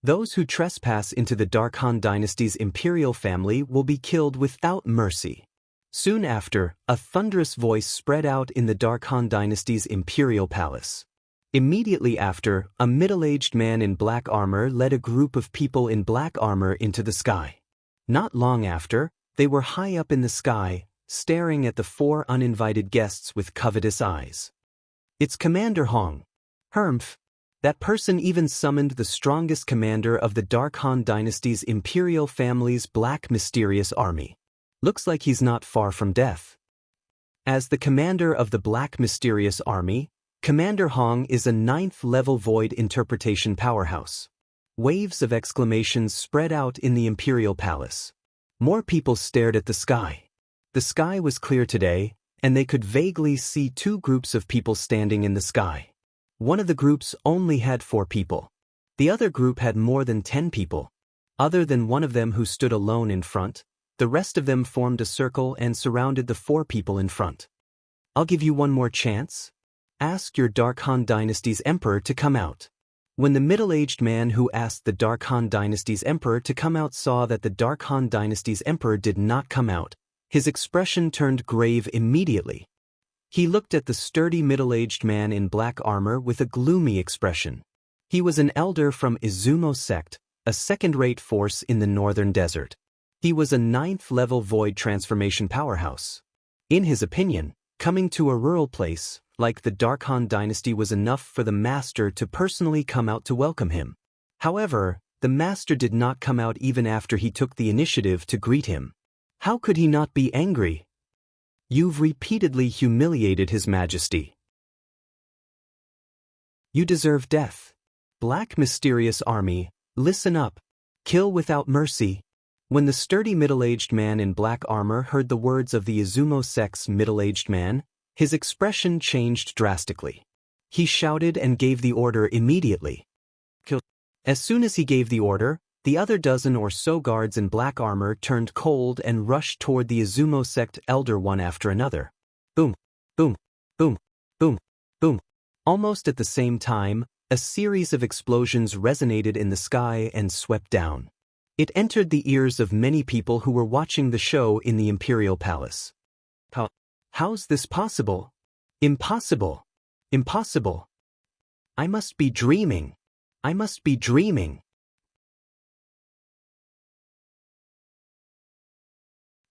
Those who trespass into the Dark Han dynasty's imperial family will be killed without mercy. Soon after, a thunderous voice spread out in the Dark Han dynasty's imperial palace. Immediately after, a middle-aged man in black armor led a group of people in black armor into the sky. Not long after, they were high up in the sky, staring at the 4 uninvited guests with covetous eyes. It's Commander Hong. Humph. That person even summoned the strongest commander of the Dark Han dynasty's imperial family's black mysterious army. Looks like he's not far from death. As the commander of the Black Mysterious Army, Commander Hong is a 9th-level void interpretation powerhouse. Waves of exclamations spread out in the Imperial Palace. More people stared at the sky. The sky was clear today, and they could vaguely see 2 groups of people standing in the sky. One of the groups only had 4 people. The other group had more than 10 people. Other than one of them who stood alone in front, the rest of them formed a circle and surrounded the 4 people in front. I'll give you one more chance. Ask your Dark Han dynasty's emperor to come out. When the middle-aged man who asked the Dark Han dynasty's emperor to come out saw that the Dark Han dynasty's emperor did not come out, his expression turned grave immediately. He looked at the sturdy middle-aged man in black armor with a gloomy expression. He was an elder from Izumo sect, a second-rate force in the northern desert. He was a 9th-level void transformation powerhouse. In his opinion, coming to a rural place, like the Dark Han dynasty, was enough for the master to personally come out to welcome him. However, the master did not come out even after he took the initiative to greet him. How could he not be angry? You've repeatedly humiliated His Majesty. You deserve death. Black Mysterious Army, listen up. Kill without mercy. When the sturdy middle-aged man in black armor heard the words of the Izumo sect's middle-aged man, his expression changed drastically. He shouted and gave the order immediately. Kill. As soon as he gave the order, the other dozen or so guards in black armor turned cold and rushed toward the Izumo sect elder one after another. Boom, boom, boom, boom, boom. Almost at the same time, a series of explosions resonated in the sky and swept down. It entered the ears of many people who were watching the show in the Imperial Palace. How's this possible? Impossible. Impossible. I must be dreaming. I must be dreaming.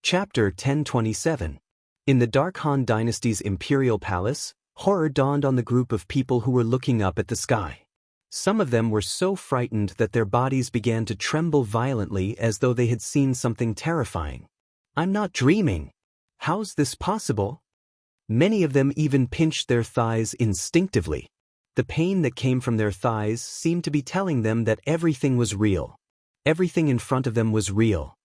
Chapter 1027. In the Dark Han dynasty's Imperial Palace, horror dawned on the group of people who were looking up at the sky. Some of them were so frightened that their bodies began to tremble violently as though they had seen something terrifying. I'm not dreaming. How's this possible? Many of them even pinched their thighs instinctively. The pain that came from their thighs seemed to be telling them that everything was real. Everything in front of them was real.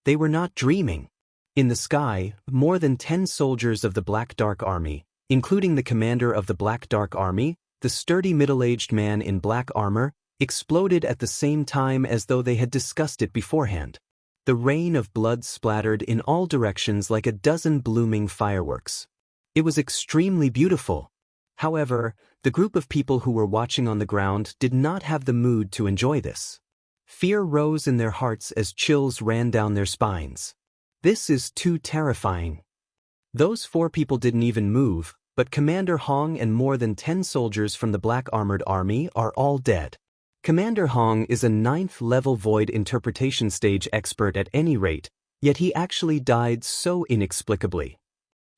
They were not dreaming. In the sky, more than 10 soldiers of the Black Dark Army, including the commander of the Black Dark Army, the sturdy middle-aged man in black armor, exploded at the same time as though they had discussed it beforehand. The rain of blood splattered in all directions like a dozen blooming fireworks. It was extremely beautiful. However, the group of people who were watching on the ground did not have the mood to enjoy this. Fear rose in their hearts as chills ran down their spines. This is too terrifying. Those 4 people didn't even move, but Commander Hong and more than 10 soldiers from the Black Armored Army are all dead. Commander Hong is a 9th-level void interpretation stage expert at any rate, yet he actually died so inexplicably.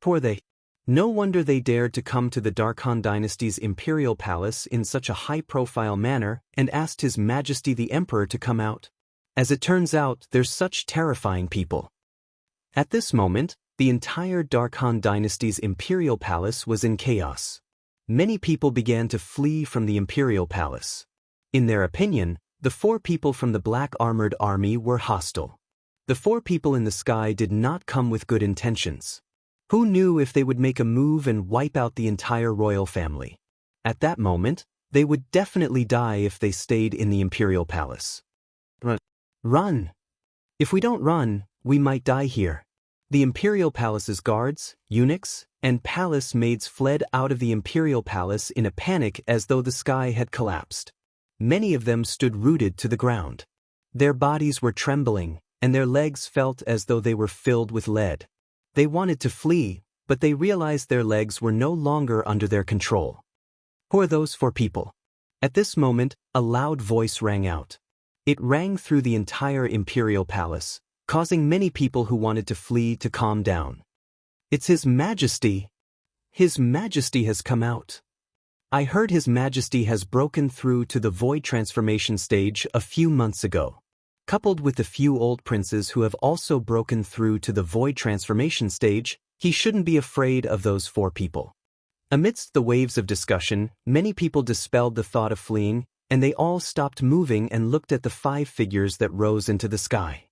Poor they. No wonder they dared to come to the Dark Han Dynasty's imperial palace in such a high-profile manner and asked His Majesty the Emperor to come out. As it turns out, they're such terrifying people. At this moment, the entire Dark Han Dynasty's imperial palace was in chaos. Many people began to flee from the imperial palace. In their opinion, the 4 people from the Black Armored Army were hostile. The 4 people in the sky did not come with good intentions. Who knew if they would make a move and wipe out the entire royal family? At that moment, they would definitely die if they stayed in the imperial palace. Run! If we don't run, we might die here. The imperial palace's guards, eunuchs, and palace maids fled out of the imperial palace in a panic as though the sky had collapsed. Many of them stood rooted to the ground. Their bodies were trembling, and their legs felt as though they were filled with lead. They wanted to flee, but they realized their legs were no longer under their control. Who are those 4 people? At this moment, a loud voice rang out. It rang through the entire imperial palace, causing many people who wanted to flee to calm down. It's His Majesty. His Majesty has come out. I heard His Majesty has broken through to the void transformation stage a few months ago. Coupled with the few old princes who have also broken through to the void transformation stage, he shouldn't be afraid of those 4 people. Amidst the waves of discussion, many people dispelled the thought of fleeing, and they all stopped moving and looked at the 5 figures that rose into the sky.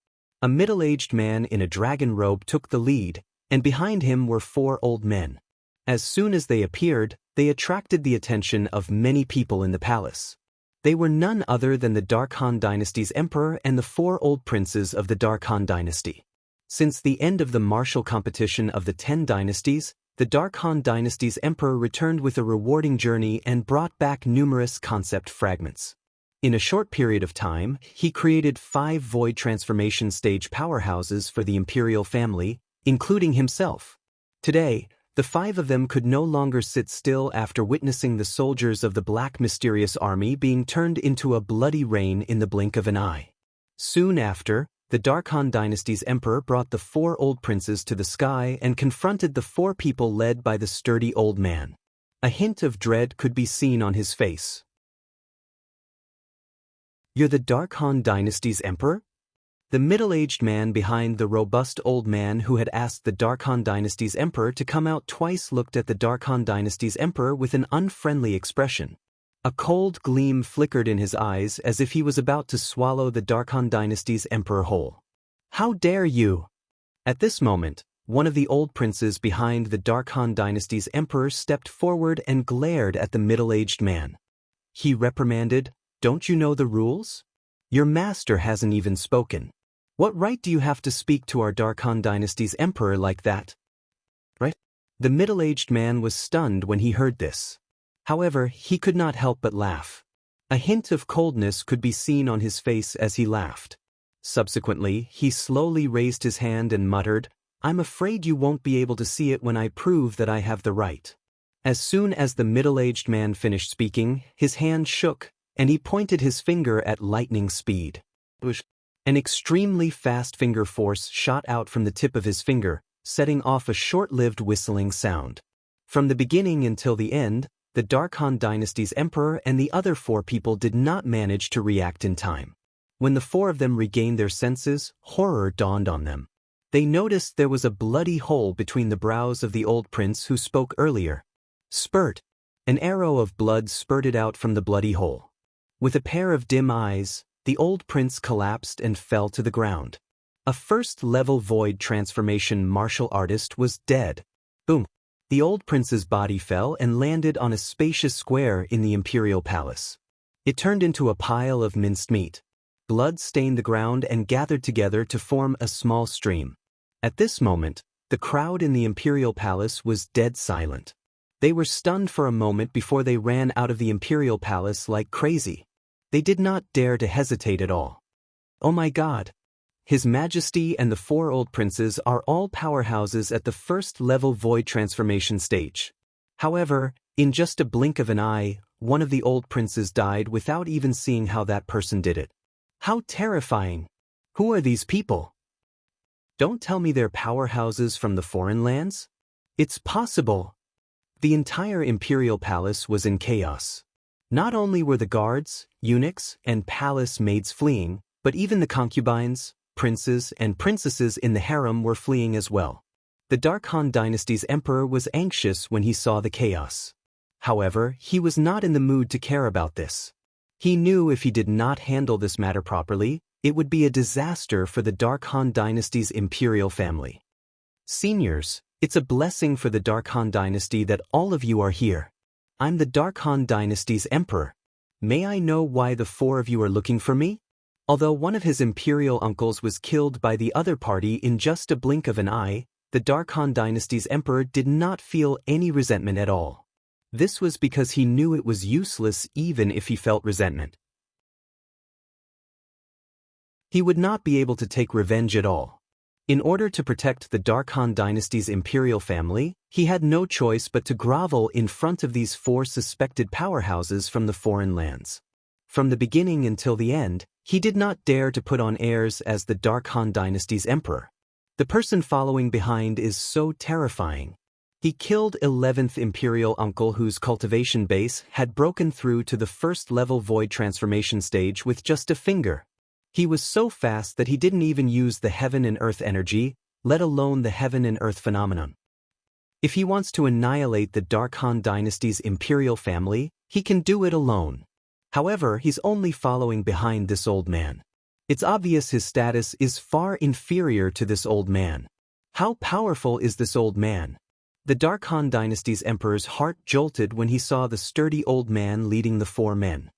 A middle-aged man in a dragon robe took the lead, and behind him were 4 old men. As soon as they appeared, they attracted the attention of many people in the palace. They were none other than the Dark Han Dynasty's emperor and the 4 old princes of the Dark Han Dynasty. Since the end of the martial competition of the 10 dynasties, the Dark Han Dynasty's emperor returned with a rewarding journey and brought back numerous concept fragments. In a short period of time, he created 5 void transformation stage powerhouses for the imperial family, including himself. Today, the 5 of them could no longer sit still after witnessing the soldiers of the Black Mysterious Army being turned into a bloody rain in the blink of an eye. Soon after, the Dark Han Dynasty's emperor brought the 4 old princes to the sky and confronted the 4 people led by the sturdy old man. A hint of dread could be seen on his face. You're the Dark Han Dynasty's emperor? The middle-aged man behind the robust old man who had asked the Dark Han Dynasty's emperor to come out twice looked at the Dark Han Dynasty's emperor with an unfriendly expression. A cold gleam flickered in his eyes as if he was about to swallow the Dark Han Dynasty's emperor whole. How dare you! At this moment, one of the old princes behind the Dark Han Dynasty's emperor stepped forward and glared at the middle-aged man. He reprimanded, "Don't you know the rules? Your master hasn't even spoken. What right do you have to speak to our Dark Han Dynasty's emperor like that?" Right? The middle-aged man was stunned when he heard this. However, he could not help but laugh. A hint of coldness could be seen on his face as he laughed. Subsequently, he slowly raised his hand and muttered, "I'm afraid you won't be able to see it when I prove that I have the right." As soon as the middle-aged man finished speaking, his hand shook, and he pointed his finger at lightning speed. An extremely fast finger force shot out from the tip of his finger, setting off a short-lived whistling sound. From the beginning until the end, the Dark Han Dynasty's emperor and the other 4 people did not manage to react in time. When the 4 of them regained their senses, horror dawned on them. They noticed there was a bloody hole between the brows of the old prince who spoke earlier. Spurt! An arrow of blood spurted out from the bloody hole. With a pair of dim eyes, the old prince collapsed and fell to the ground. A first-level void transformation martial artist was dead. Boom! The old prince's body fell and landed on a spacious square in the imperial palace. It turned into a pile of minced meat. Blood stained the ground and gathered together to form a small stream. At this moment, the crowd in the imperial palace was dead silent. They were stunned for a moment before they ran out of the imperial palace like crazy. They did not dare to hesitate at all. Oh my God! His Majesty and the 4 old princes are all powerhouses at the first-level void transformation stage. However, in just a blink of an eye, one of the old princes died without even seeing how that person did it. How terrifying! Who are these people? Don't tell me they're powerhouses from the foreign lands? It's possible. The entire imperial palace was in chaos. Not only were the guards, eunuchs, and palace maids fleeing, but even the concubines, princes, and princesses in the harem were fleeing as well. The Dark Han dynasty's emperor was anxious when he saw the chaos. However, he was not in the mood to care about this. He knew if he did not handle this matter properly, it would be a disaster for the Dark Han dynasty's imperial family. Seniors, it's a blessing for the Dark Han dynasty that all of you are here. I'm the Dark Han dynasty's emperor. May I know why the four of you are looking for me? Although one of his imperial uncles was killed by the other party in just a blink of an eye, the Dark Han dynasty's emperor did not feel any resentment at all. This was because he knew it was useless even if he felt resentment. He would not be able to take revenge at all. In order to protect the Dark Han dynasty's imperial family, he had no choice but to grovel in front of these four suspected powerhouses from the foreign lands. From the beginning until the end, he did not dare to put on airs as the Dark Han dynasty's emperor. The person following behind is so terrifying. He killed 11th imperial uncle whose cultivation base had broken through to the first-level void transformation stage with just a finger. He was so fast that he didn't even use the heaven and earth energy, let alone the heaven and earth phenomenon. If he wants to annihilate the Dark Han dynasty's imperial family, he can do it alone. However, he's only following behind this old man. It's obvious his status is far inferior to this old man. How powerful is this old man? The Dark Han dynasty's emperor's heart jolted when he saw the sturdy old man leading the four men.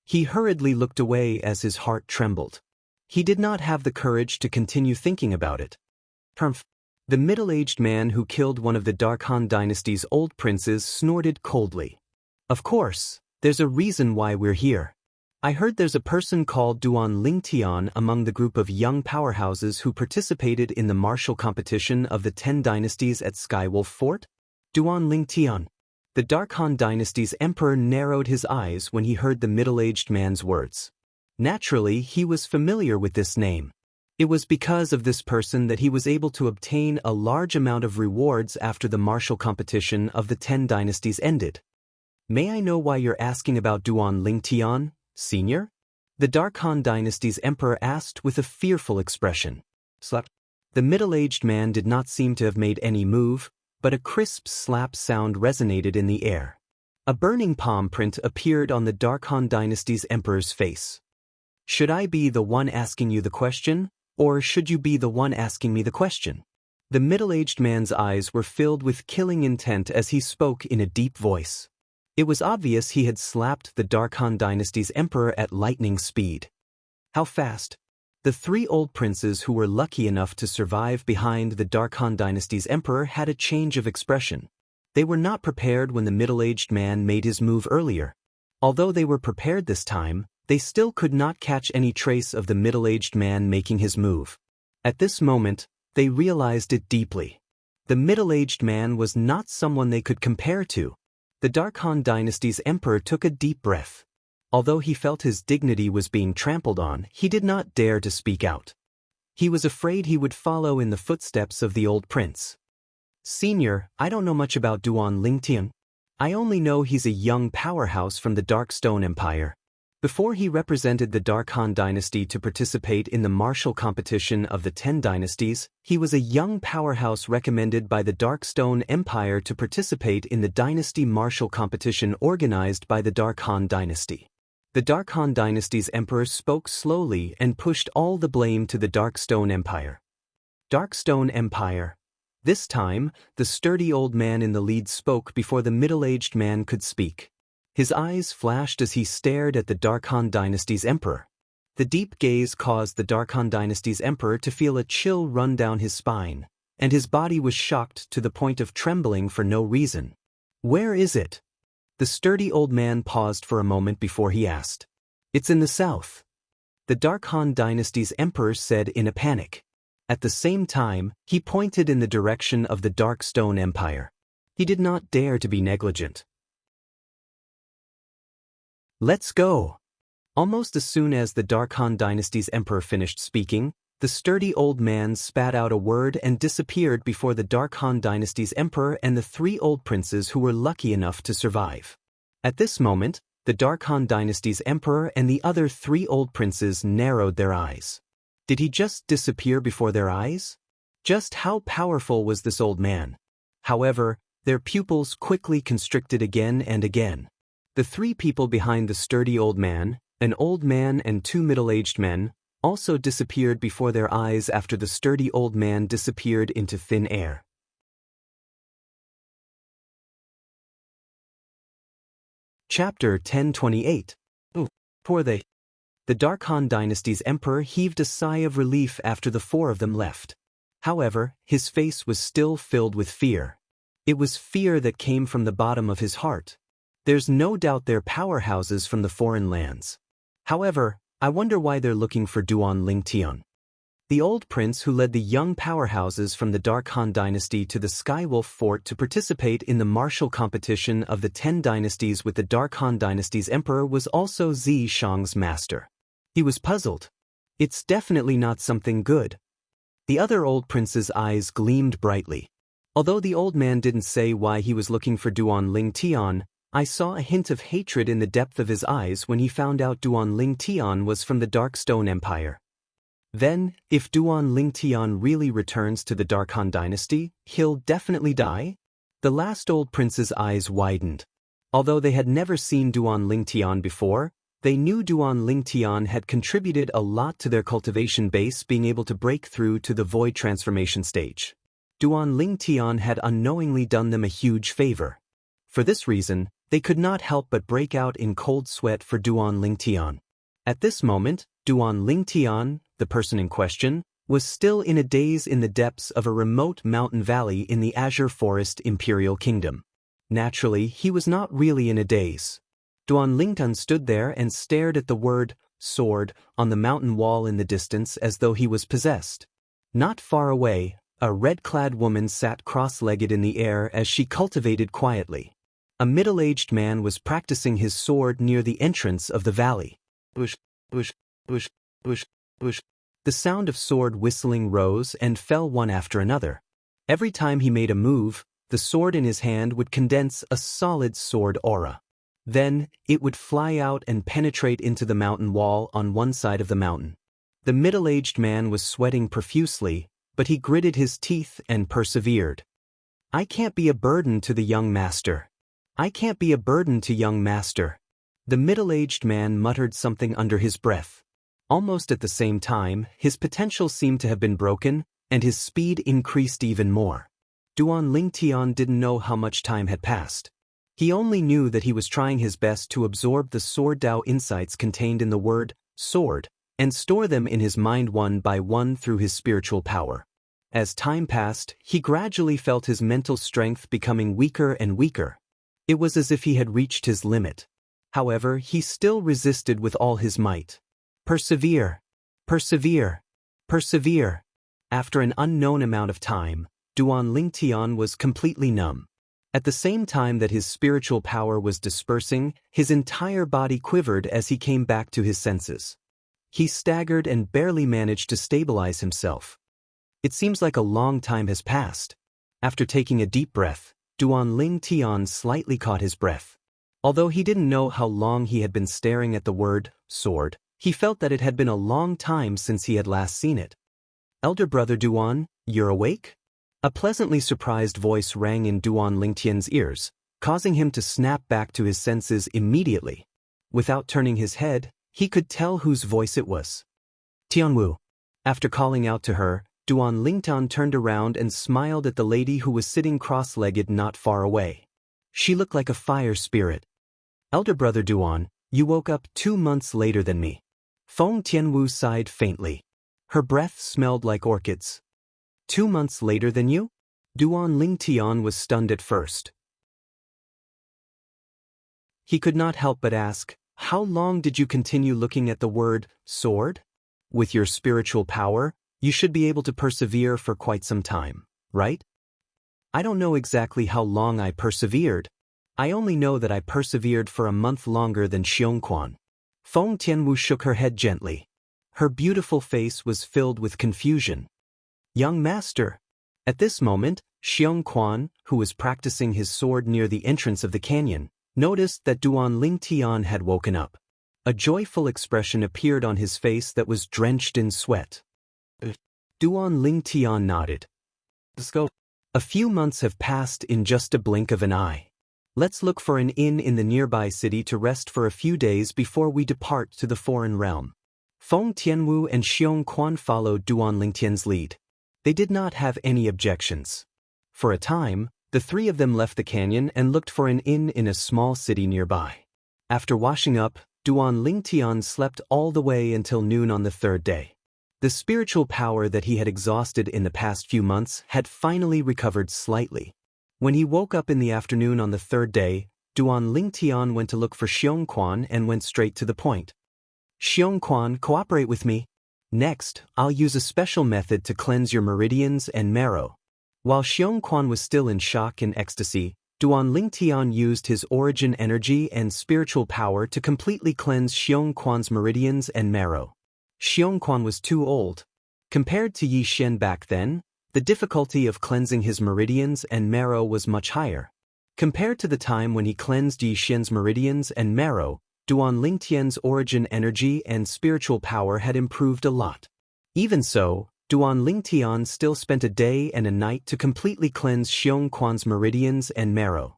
He hurriedly looked away as his heart trembled. He did not have the courage to continue thinking about it. The middle-aged man who killed one of the Dark Han dynasty's old princes snorted coldly. Of course, there's a reason why we're here. I heard there's a person called Duan Lingtian among the group of young powerhouses who participated in the martial competition of the 10 dynasties at Skywolf Fort? Duan Lingtian. The Dark Han dynasty's emperor narrowed his eyes when he heard the middle-aged man's words. Naturally, he was familiar with this name. It was because of this person that he was able to obtain a large amount of rewards after the martial competition of the 10 dynasties ended. May I know why you're asking about Duan Lingtian, Senior? The Dark Han dynasty's emperor asked with a fearful expression. Slap. The middle-aged man did not seem to have made any move, but a crisp slap sound resonated in the air. A burning palm print appeared on the Dark Han dynasty's emperor's face. Should I be the one asking you the question, or should you be the one asking me the question? The middle-aged man's eyes were filled with killing intent as he spoke in a deep voice. It was obvious he had slapped the Dark Han dynasty's emperor at lightning speed. How fast? The three old princes who were lucky enough to survive behind the Dark Han dynasty's emperor had a change of expression. They were not prepared when the middle-aged man made his move earlier. Although they were prepared this time, they still could not catch any trace of the middle-aged man making his move. At this moment, they realized it deeply. The middle-aged man was not someone they could compare to. The Dark Han dynasty's emperor took a deep breath. Although he felt his dignity was being trampled on, he did not dare to speak out. He was afraid he would follow in the footsteps of the old prince. Senior, I don't know much about Duan Lingtian. I only know he's a young powerhouse from the Dark Stone Empire. Before he represented the Dark Han dynasty to participate in the martial competition of the 10 dynasties, he was a young powerhouse recommended by the Dark Stone Empire to participate in the dynasty martial competition organized by the Dark Han dynasty. The Dark Han dynasty's emperor spoke slowly and pushed all the blame to the Dark Stone Empire. Dark Stone Empire. This time, the sturdy old man in the lead spoke before the middle-aged man could speak. His eyes flashed as he stared at the Dark Han dynasty's emperor. The deep gaze caused the Dark Han dynasty's emperor to feel a chill run down his spine, and his body was shocked to the point of trembling for no reason. Where is it? The sturdy old man paused for a moment before he asked. It's in the south. The Dark Han dynasty's emperor said in a panic. At the same time, he pointed in the direction of the Dark Stone Empire. He did not dare to be negligent. Let's go! Almost as soon as the Dark Han Dynasty's emperor finished speaking, the sturdy old man spat out a word and disappeared before the Dark Han Dynasty's emperor and the 3 old princes who were lucky enough to survive. At this moment, the Dark Han Dynasty's emperor and the other 3 old princes narrowed their eyes. Did he just disappear before their eyes? Just how powerful was this old man? However, their pupils quickly constricted again and again. The 3 people behind the sturdy old man, an old man and 2 middle-aged men, also disappeared before their eyes after the sturdy old man disappeared into thin air. Chapter 1028. Oh, poor they. The Dark Han Dynasty's emperor heaved a sigh of relief after the 4 of them left. However, his face was still filled with fear. It was fear that came from the bottom of his heart. There's no doubt they're powerhouses from the foreign lands. However, I wonder why they're looking for Duan Lingtian. The old prince who led the young powerhouses from the Dark Han Dynasty to the Skywolf Fort to participate in the martial competition of the 10 dynasties with the Dark Han Dynasty's emperor was also Zi Shang's master. He was puzzled. It's definitely not something good. The other old prince's eyes gleamed brightly. Although the old man didn't say why he was looking for Duan Lingtian, I saw a hint of hatred in the depth of his eyes when he found out Duan Lingtian was from the Dark Stone Empire. Then, if Duan Lingtian really returns to the Dark Han Dynasty, he'll definitely die? The last old prince's eyes widened. Although they had never seen Duan Lingtian before, they knew Duan Lingtian had contributed a lot to their cultivation base being able to break through to the void transformation stage. Duan Lingtian had unknowingly done them a huge favor. For this reason, they could not help but break out in cold sweat for Duan Lingtian. At this moment, Duan Lingtian, the person in question, was still in a daze in the depths of a remote mountain valley in the Azure Forest Imperial Kingdom. Naturally, he was not really in a daze. Duan Lingtian stood there and stared at the word, sword, on the mountain wall in the distance as though he was possessed. Not far away, a red-clad woman sat cross-legged in the air as she cultivated quietly. A middle-aged man was practicing his sword near the entrance of the valley. Bush, bush, bush, bush, bush. The sound of sword whistling rose and fell one after another. Every time he made a move, the sword in his hand would condense a solid sword aura. Then, it would fly out and penetrate into the mountain wall on one side of the mountain. The middle-aged man was sweating profusely, but he gritted his teeth and persevered. I can't be a burden to the young master. I can't be a burden to young master. The middle-aged man muttered something under his breath. Almost at the same time, his potential seemed to have been broken, and his speed increased even more. Duan Lingtian didn't know how much time had passed. He only knew that he was trying his best to absorb the Sword Dao insights contained in the word, sword, and store them in his mind one by one through his spiritual power. As time passed, he gradually felt his mental strength becoming weaker and weaker. It was as if he had reached his limit. However, he still resisted with all his might. Persevere. Persevere. Persevere. After an unknown amount of time, Duan Lingtian was completely numb. At the same time that his spiritual power was dispersing, his entire body quivered as he came back to his senses. He staggered and barely managed to stabilize himself. It seems like a long time has passed. After taking a deep breath, Duan Lingtian slightly caught his breath. Although he didn't know how long he had been staring at the word, sword, he felt that it had been a long time since he had last seen it. Elder brother Duan, you're awake? A pleasantly surprised voice rang in Duan Lingtian's ears, causing him to snap back to his senses immediately. Without turning his head, he could tell whose voice it was. Tianwu. After calling out to her, Duan Lingtian turned around and smiled at the lady who was sitting cross-legged not far away. She looked like a fire spirit. Elder brother Duan, you woke up 2 months later than me. Feng Tianwu sighed faintly. Her breath smelled like orchids. 2 months later than you? Duan Lingtian was stunned at first. He could not help but ask, how long did you continue looking at the word, sword? With your spiritual power, you should be able to persevere for quite some time, right? I don't know exactly how long I persevered. I only know that I persevered for a month longer than Xianxia. Feng Tianwu shook her head gently. Her beautiful face was filled with confusion. Young master. At this moment, Xianxia, who was practicing his sword near the entrance of the canyon, noticed that Duan Lingtian had woken up. A joyful expression appeared on his face that was drenched in sweat. Duan Lingtian nodded. Let's go. A few months have passed in just a blink of an eye. Let's look for an inn in the nearby city to rest for a few days before we depart to the foreign realm. Feng Tianwu and Xianxia followed Duan Lingtian's lead. They did not have any objections. For a time, the three of them left the canyon and looked for an inn in a small city nearby. After washing up, Duan Lingtian slept all the way until noon on the third day. The spiritual power that he had exhausted in the past few months had finally recovered slightly. When he woke up in the afternoon on the third day, Duan Lingtian went to look for Xianxia and went straight to the point. Xianxia, cooperate with me. Next, I'll use a special method to cleanse your meridians and marrow. While Xianxia was still in shock and ecstasy, Duan Lingtian used his origin energy and spiritual power to completely cleanse Xianxia's meridians and marrow. Xianxia was too old. Compared to Yi Shen back then, the difficulty of cleansing his meridians and marrow was much higher. Compared to the time when he cleansed Yi Shen's meridians and marrow, Duan Lingtian's origin energy and spiritual power had improved a lot. Even so, Duan Lingtian still spent a day and a night to completely cleanse Xianxia's meridians and marrow.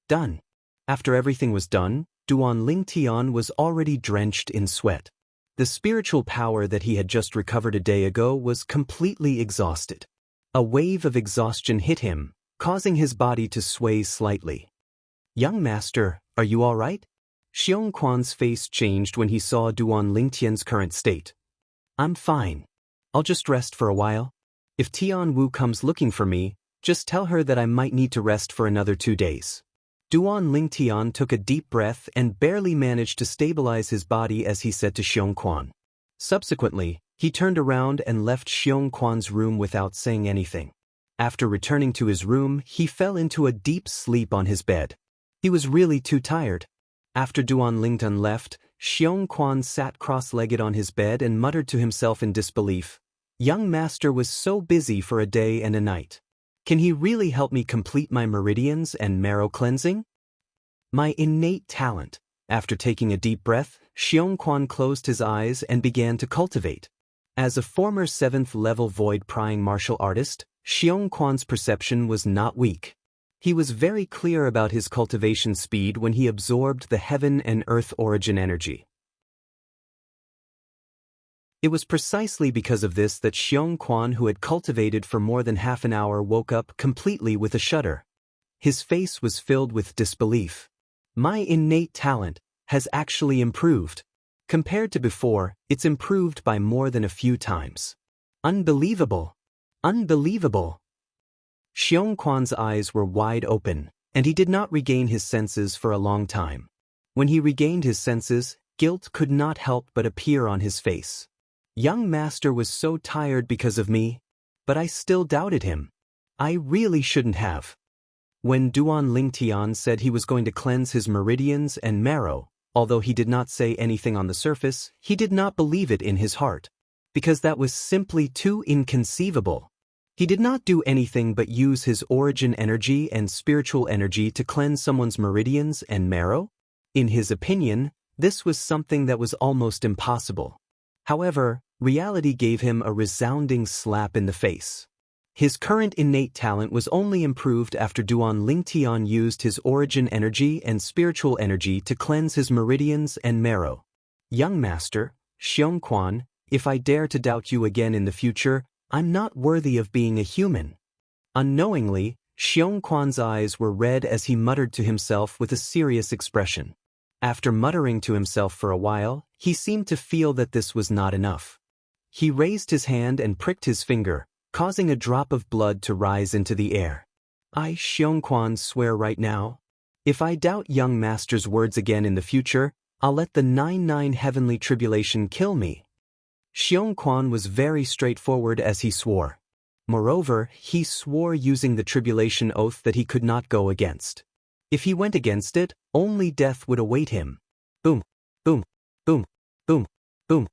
Done. After everything was done, Duan Lingtian was already drenched in sweat. The spiritual power that he had just recovered a day ago was completely exhausted. A wave of exhaustion hit him, causing his body to sway slightly. Young master, are you all right? Xianxia's face changed when he saw Duan Lingtian's current state. I'm fine. I'll just rest for a while. If Tian Wu comes looking for me, just tell her that I might need to rest for another 2 days. Duan Lingtian took a deep breath and barely managed to stabilize his body as he said to Xianxia. Subsequently, he turned around and left Xianxia's room without saying anything. After returning to his room, he fell into a deep sleep on his bed. He was really too tired. After Duan Lingtian left, Xianxia sat cross-legged on his bed and muttered to himself in disbelief. Young master was so busy for a day and a night. Can he really help me complete my meridians and marrow cleansing? My innate talent. After taking a deep breath, Xianxia closed his eyes and began to cultivate. As a former 7th-level void-prying martial artist, Xianxia's perception was not weak. He was very clear about his cultivation speed when he absorbed the heaven and earth origin energy. It was precisely because of this that Xianxia, who had cultivated for more than half an hour, woke up completely with a shudder. His face was filled with disbelief. My innate talent has actually improved. Compared to before, it's improved by more than a few times. Unbelievable! Unbelievable! Xianxia's eyes were wide open, and he did not regain his senses for a long time. When he regained his senses, guilt could not help but appear on his face. Young master was so tired because of me, but I still doubted him. I really shouldn't have. When Duan Lingtian said he was going to cleanse his meridians and marrow, although he did not say anything on the surface, he did not believe it in his heart, because that was simply too inconceivable. He did not do anything but use his origin energy and spiritual energy to cleanse someone's meridians and marrow. In his opinion, this was something that was almost impossible. However, reality gave him a resounding slap in the face. His current innate talent was only improved after Duan Lingtian used his origin energy and spiritual energy to cleanse his meridians and marrow. Young master, Xianxia, if I dare to doubt you again in the future, I'm not worthy of being a human. Unknowingly, Xianxia's eyes were red as he muttered to himself with a serious expression. After muttering to himself for a while, he seemed to feel that this was not enough. He raised his hand and pricked his finger, causing a drop of blood to rise into the air. I, Xianxia, swear right now, if I doubt young master's words again in the future, I'll let the 99 heavenly tribulation kill me. Xianxia was very straightforward as he swore. Moreover, he swore using the tribulation oath that he could not go against. If he went against it, only death would await him. Boom, boom, boom, boom, boom.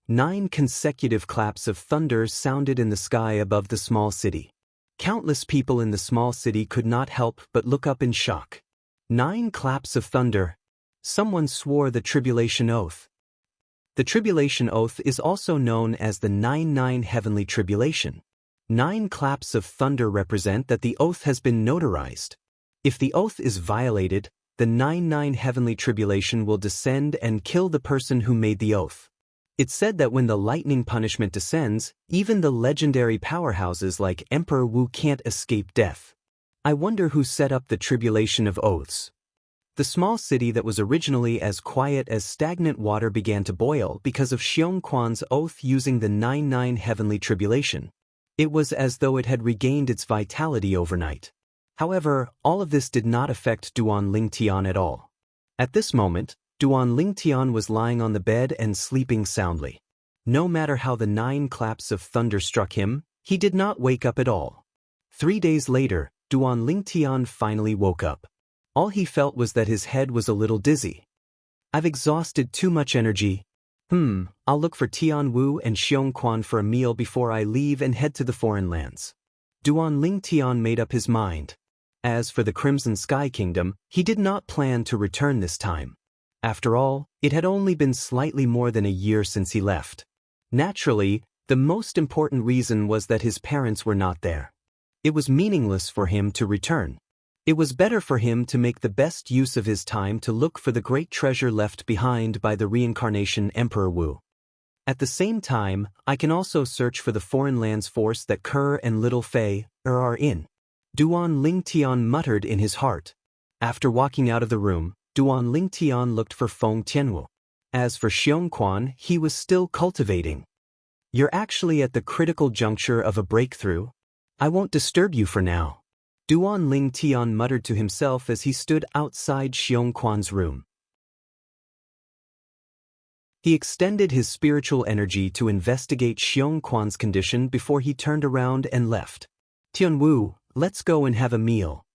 9 consecutive claps of thunder sounded in the sky above the small city. Countless people in the small city could not help but look up in shock. 9 claps of thunder. Someone swore the tribulation oath. The tribulation oath is also known as the 9-9 heavenly tribulation. 9 claps of thunder represent that the oath has been notarized. If the oath is violated, the 9-9 heavenly tribulation will descend and kill the person who made the oath. It's said that when the lightning punishment descends, even the legendary powerhouses like Emperor Wu can't escape death. I wonder who set up the tribulation of oaths. The small city that was originally as quiet as stagnant water began to boil because of Xianxia's oath using the 9-9 heavenly tribulation. It was as though it had regained its vitality overnight. However, all of this did not affect Duan Lingtian at all. At this moment, Duan Lingtian was lying on the bed and sleeping soundly. No matter how the 9 claps of thunder struck him, he did not wake up at all. 3 days later, Duan Lingtian finally woke up. All he felt was that his head was a little dizzy. I've exhausted too much energy. I'll look for Tian Wu and Xiongquan for a meal before I leave and head to the foreign lands. Duan Lingtian made up his mind. As for the Crimson Sky Kingdom, he did not plan to return this time. After all, it had only been slightly more than a year since he left. Naturally, the most important reason was that his parents were not there. It was meaningless for him to return. It was better for him to make the best use of his time to look for the great treasure left behind by the reincarnation Emperor Wu. At the same time, I can also search for the foreign lands force that Kerr and Little Fei are in. Duan Lingtian muttered in his heart. After walking out of the room, Duan Lingtian looked for Feng Tianwu. As for Xiongquan, he was still cultivating. You're actually at the critical juncture of a breakthrough. I won't disturb you for now. Duan Lingtian muttered to himself as he stood outside Xiongquan's room. He extended his spiritual energy to investigate Xiongquan's condition before he turned around and left. Tianwu, let's go and have a meal.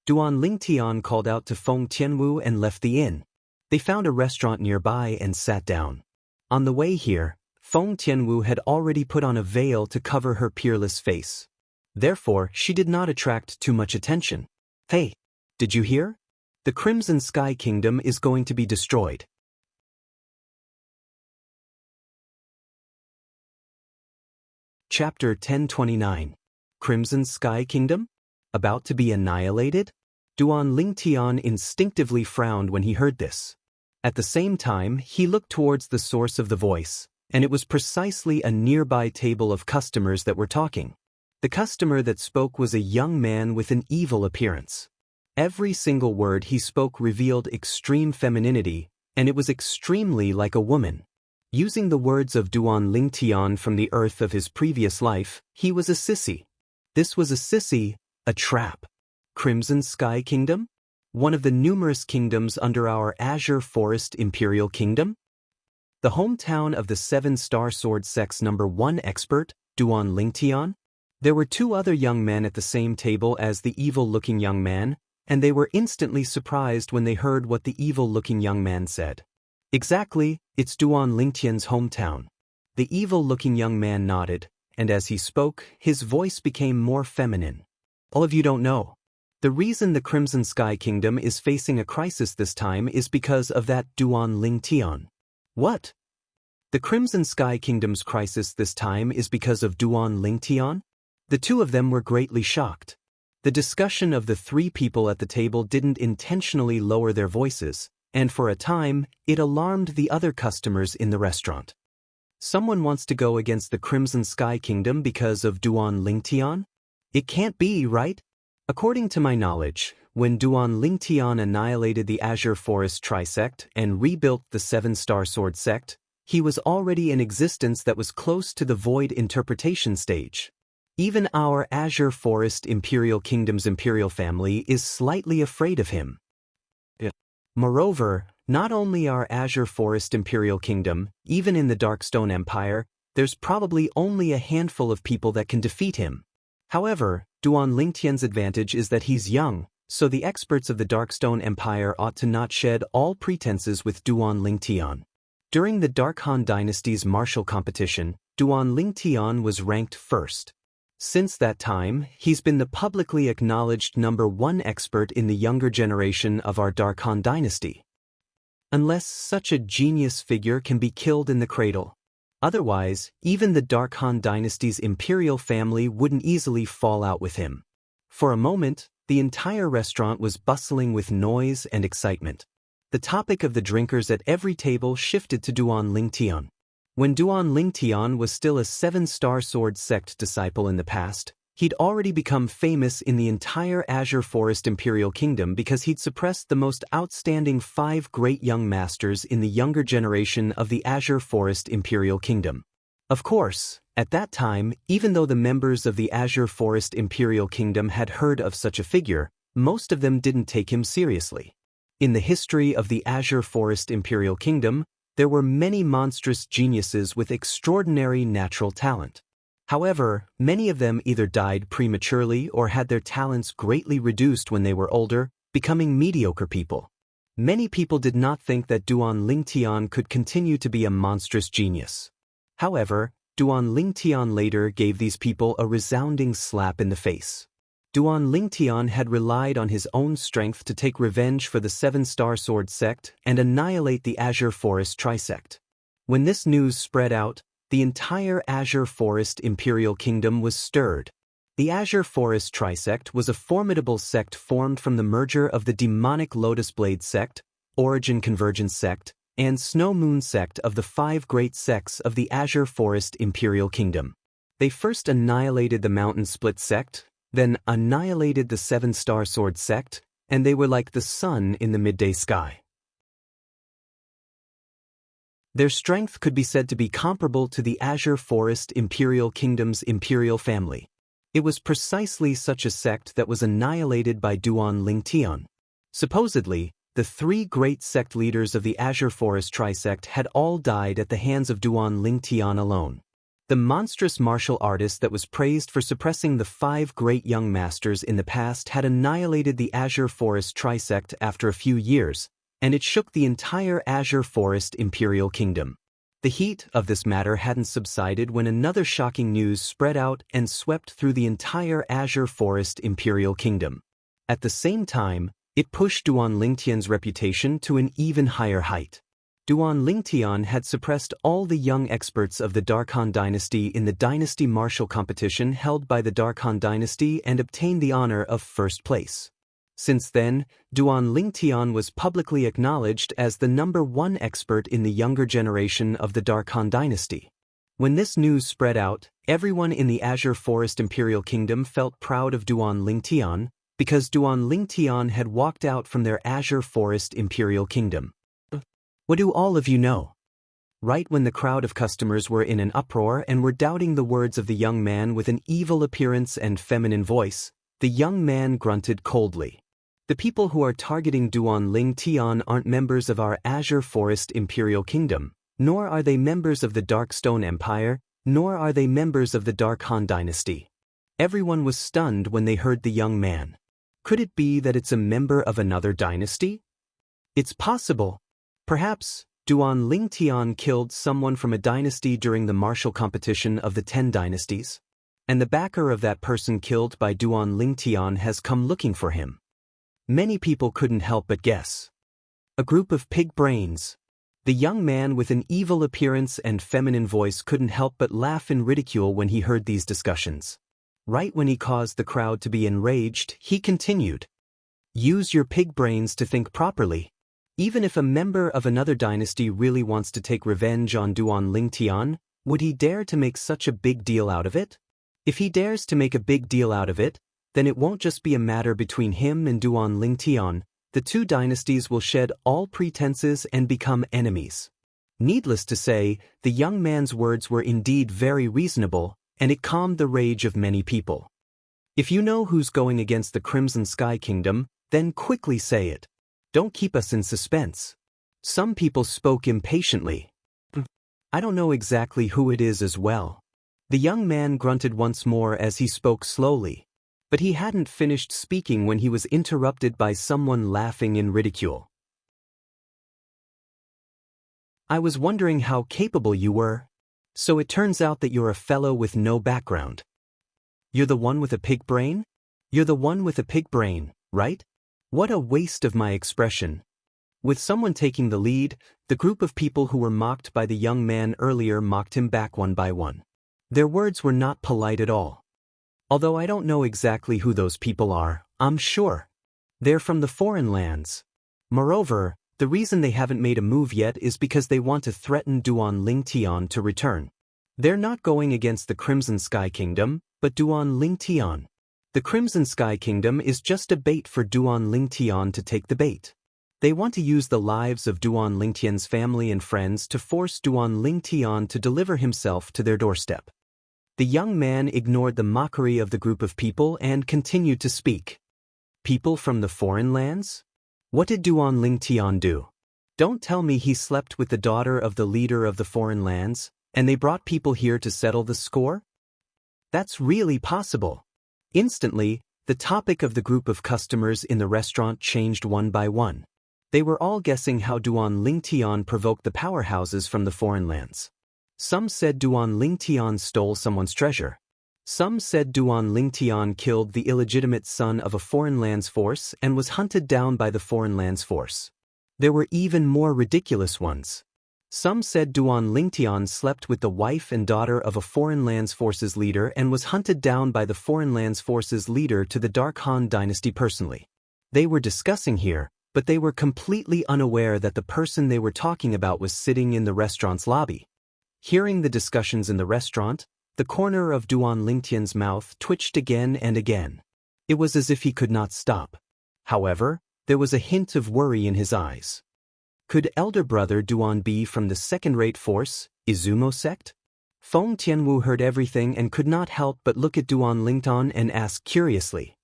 Duan Lingtian called out to Feng Tianwu and left the inn. They found a restaurant nearby and sat down. On the way here, Feng Tianwu had already put on a veil to cover her peerless face. Therefore, she did not attract too much attention. Hey, did you hear? The Crimson Sky Kingdom is going to be destroyed. Chapter 1029. Crimson Sky Kingdom? About to be annihilated? Duan Lingtian instinctively frowned when he heard this. At the same time, he looked towards the source of the voice, and it was precisely a nearby table of customers that were talking. The customer that spoke was a young man with an evil appearance. Every single word he spoke revealed extreme femininity, and it was extremely like a woman. Using the words of Duan Lingtian from the earth of his previous life, he was a sissy. This was a sissy, a trap. Crimson Sky Kingdom? One of the numerous kingdoms under our Azure Forest Imperial Kingdom? The hometown of the 7-star sword sects #1 expert, Duan Lingtian? There were 2 other young men at the same table as the evil-looking young man, and they were instantly surprised when they heard what the evil-looking young man said. Exactly, it's Duan Lingtian's hometown. The evil-looking young man nodded, and as he spoke, his voice became more feminine. All of you don't know. The reason the Crimson Sky Kingdom is facing a crisis this time is because of that Duan Lingtian. What? The Crimson Sky Kingdom's crisis this time is because of Duan Lingtian? The 2 of them were greatly shocked. The discussion of the 3 people at the table didn't intentionally lower their voices, and for a time, it alarmed the other customers in the restaurant. Someone wants to go against the Crimson Sky Kingdom because of Duan Lingtian? It can't be, right? According to my knowledge, when Duan Lingtian annihilated the Azure Forest Trisect and rebuilt the 7-star sword sect, he was already in existence that was close to the void interpretation stage. Even our Azure Forest Imperial Kingdom's imperial family is slightly afraid of him. Moreover, not only our Azure Forest Imperial Kingdom, even in the Darkstone Empire, there's probably only a handful of people that can defeat him. However, Duan Lingtian's advantage is that he's young, so the experts of the Darkstone Empire ought to not shed all pretenses with Duan Lingtian. During the Dark Han Dynasty's martial competition, Duan Lingtian was ranked first. Since that time, he's been the publicly acknowledged #1 expert in the younger generation of our Dark Han Dynasty. Unless such a genius figure can be killed in the cradle. Otherwise, even the Dark Han Dynasty's imperial family wouldn't easily fall out with him. For a moment, the entire restaurant was bustling with noise and excitement. The topic of the drinkers at every table shifted to Duan Lingtian. When Duan Lingtian was still a 7-star sword sect disciple in the past, he'd already become famous in the entire Azure Forest Imperial Kingdom because he'd suppressed the most outstanding 5 great young masters in the younger generation of the Azure Forest Imperial Kingdom. Of course, at that time, even though the members of the Azure Forest Imperial Kingdom had heard of such a figure, most of them didn't take him seriously. In the history of the Azure Forest Imperial Kingdom, there were many monstrous geniuses with extraordinary natural talent. However, many of them either died prematurely or had their talents greatly reduced when they were older, becoming mediocre people. Many people did not think that Duan Lingtian could continue to be a monstrous genius. However, Duan Lingtian later gave these people a resounding slap in the face. Duan Lingtian had relied on his own strength to take revenge for the 7-star sword sect and annihilate the Azure Forest Trisect. When this news spread out, the entire Azure Forest Imperial Kingdom was stirred. The Azure Forest Trisect was a formidable sect formed from the merger of the demonic Lotus Blade sect, Origin Convergence sect, and Snow Moon sect of the 5 great sects of the Azure Forest Imperial Kingdom. They first annihilated the Mountain Split sect, then annihilated the 7-star sword sect, and they were like the sun in the midday sky. Their strength could be said to be comparable to the Azure Forest Imperial Kingdom's imperial family. It was precisely such a sect that was annihilated by Duan Lingtian. Supposedly, the 3 great sect leaders of the Azure Forest Trisect had all died at the hands of Duan Lingtian alone. The monstrous martial artist that was praised for suppressing the 5 great young masters in the past had annihilated the Azure Forest Trisect after a few years, and it shook the entire Azure Forest Imperial Kingdom. The heat of this matter hadn't subsided when another shocking news spread out and swept through the entire Azure Forest Imperial Kingdom. At the same time, it pushed Duan Lingtian's reputation to an even higher height. Duan Lingtian had suppressed all the young experts of the Dark Han Dynasty in the Dynasty Martial competition held by the Dark Han Dynasty and obtained the honor of first place. Since then, Duan Lingtian was publicly acknowledged as the #1 expert in the younger generation of the Dark Han Dynasty. When this news spread out, everyone in the Azure Forest Imperial Kingdom felt proud of Duan Lingtian, because Duan Lingtian had walked out from their Azure Forest Imperial Kingdom. What do all of you know? Right when the crowd of customers were in an uproar and were doubting the words of the young man with an evil appearance and feminine voice, the young man grunted coldly. The people who are targeting Duan Lingtian aren't members of our Azure Forest Imperial Kingdom, nor are they members of the Darkstone Empire, nor are they members of the Dark Han Dynasty. Everyone was stunned when they heard the young man. Could it be that it's a member of another dynasty? It's possible. Perhaps, Duan Lingtian killed someone from a dynasty during the martial competition of the 10 dynasties, and the backer of that person killed by Duan Lingtian has come looking for him. Many people couldn't help but guess. A group of pig brains. The young man with an evil appearance and feminine voice couldn't help but laugh in ridicule when he heard these discussions. Right when he caused the crowd to be enraged, he continued. Use your pig brains to think properly. Even if a member of another dynasty really wants to take revenge on Duan Lingtian, would he dare to make such a big deal out of it? If he dares to make a big deal out of it, then it won't just be a matter between him and Duan Lingtian. The 2 dynasties will shed all pretenses and become enemies. Needless to say, the young man's words were indeed very reasonable, and it calmed the rage of many people. If you know who's going against the Crimson Sky Kingdom, then quickly say it. Don't keep us in suspense. Some people spoke impatiently. I don't know exactly who it is as well. The young man grunted once more as he spoke slowly, but he hadn't finished speaking when he was interrupted by someone laughing in ridicule. I was wondering how capable you were. So it turns out that you're a fellow with no background. You're the one with a pig brain? You're the one with a pig brain, right? What a waste of my expression. With someone taking the lead, the group of people who were mocked by the young man earlier mocked him back one by one. Their words were not polite at all. Although I don't know exactly who those people are, I'm sure. They're from the foreign lands. Moreover, the reason they haven't made a move yet is because they want to threaten Duan Lingtian to return. They're not going against the Crimson Sky Kingdom, but Duan Lingtian. The Crimson Sky Kingdom is just a bait for Duan Lingtian to take the bait. They want to use the lives of Duan Lingtian's family and friends to force Duan Lingtian to deliver himself to their doorstep. The young man ignored the mockery of the group of people and continued to speak. People from the foreign lands? What did Duan Lingtian do? Don't tell me he slept with the daughter of the leader of the foreign lands, and they brought people here to settle the score? That's really possible. Instantly, the topic of the group of customers in the restaurant changed one by one. They were all guessing how Duan Lingtian provoked the powerhouses from the foreign lands. Some said Duan Lingtian stole someone's treasure. Some said Duan Lingtian killed the illegitimate son of a foreign lands force and was hunted down by the foreign lands force. There were even more ridiculous ones. Some said Duan Lingtian slept with the wife and daughter of a foreign lands forces leader and was hunted down by the foreign lands forces leader to the Dark Han dynasty personally. They were discussing here, but they were completely unaware that the person they were talking about was sitting in the restaurant's lobby. Hearing the discussions in the restaurant, the corner of Duan Lingtian's mouth twitched again and again. It was as if he could not stop. However, there was a hint of worry in his eyes. Could elder brother Duan be from the second-rate force, Izumo sect? Feng Tianwu heard everything and could not help but look at Duan Lingtian and ask curiously.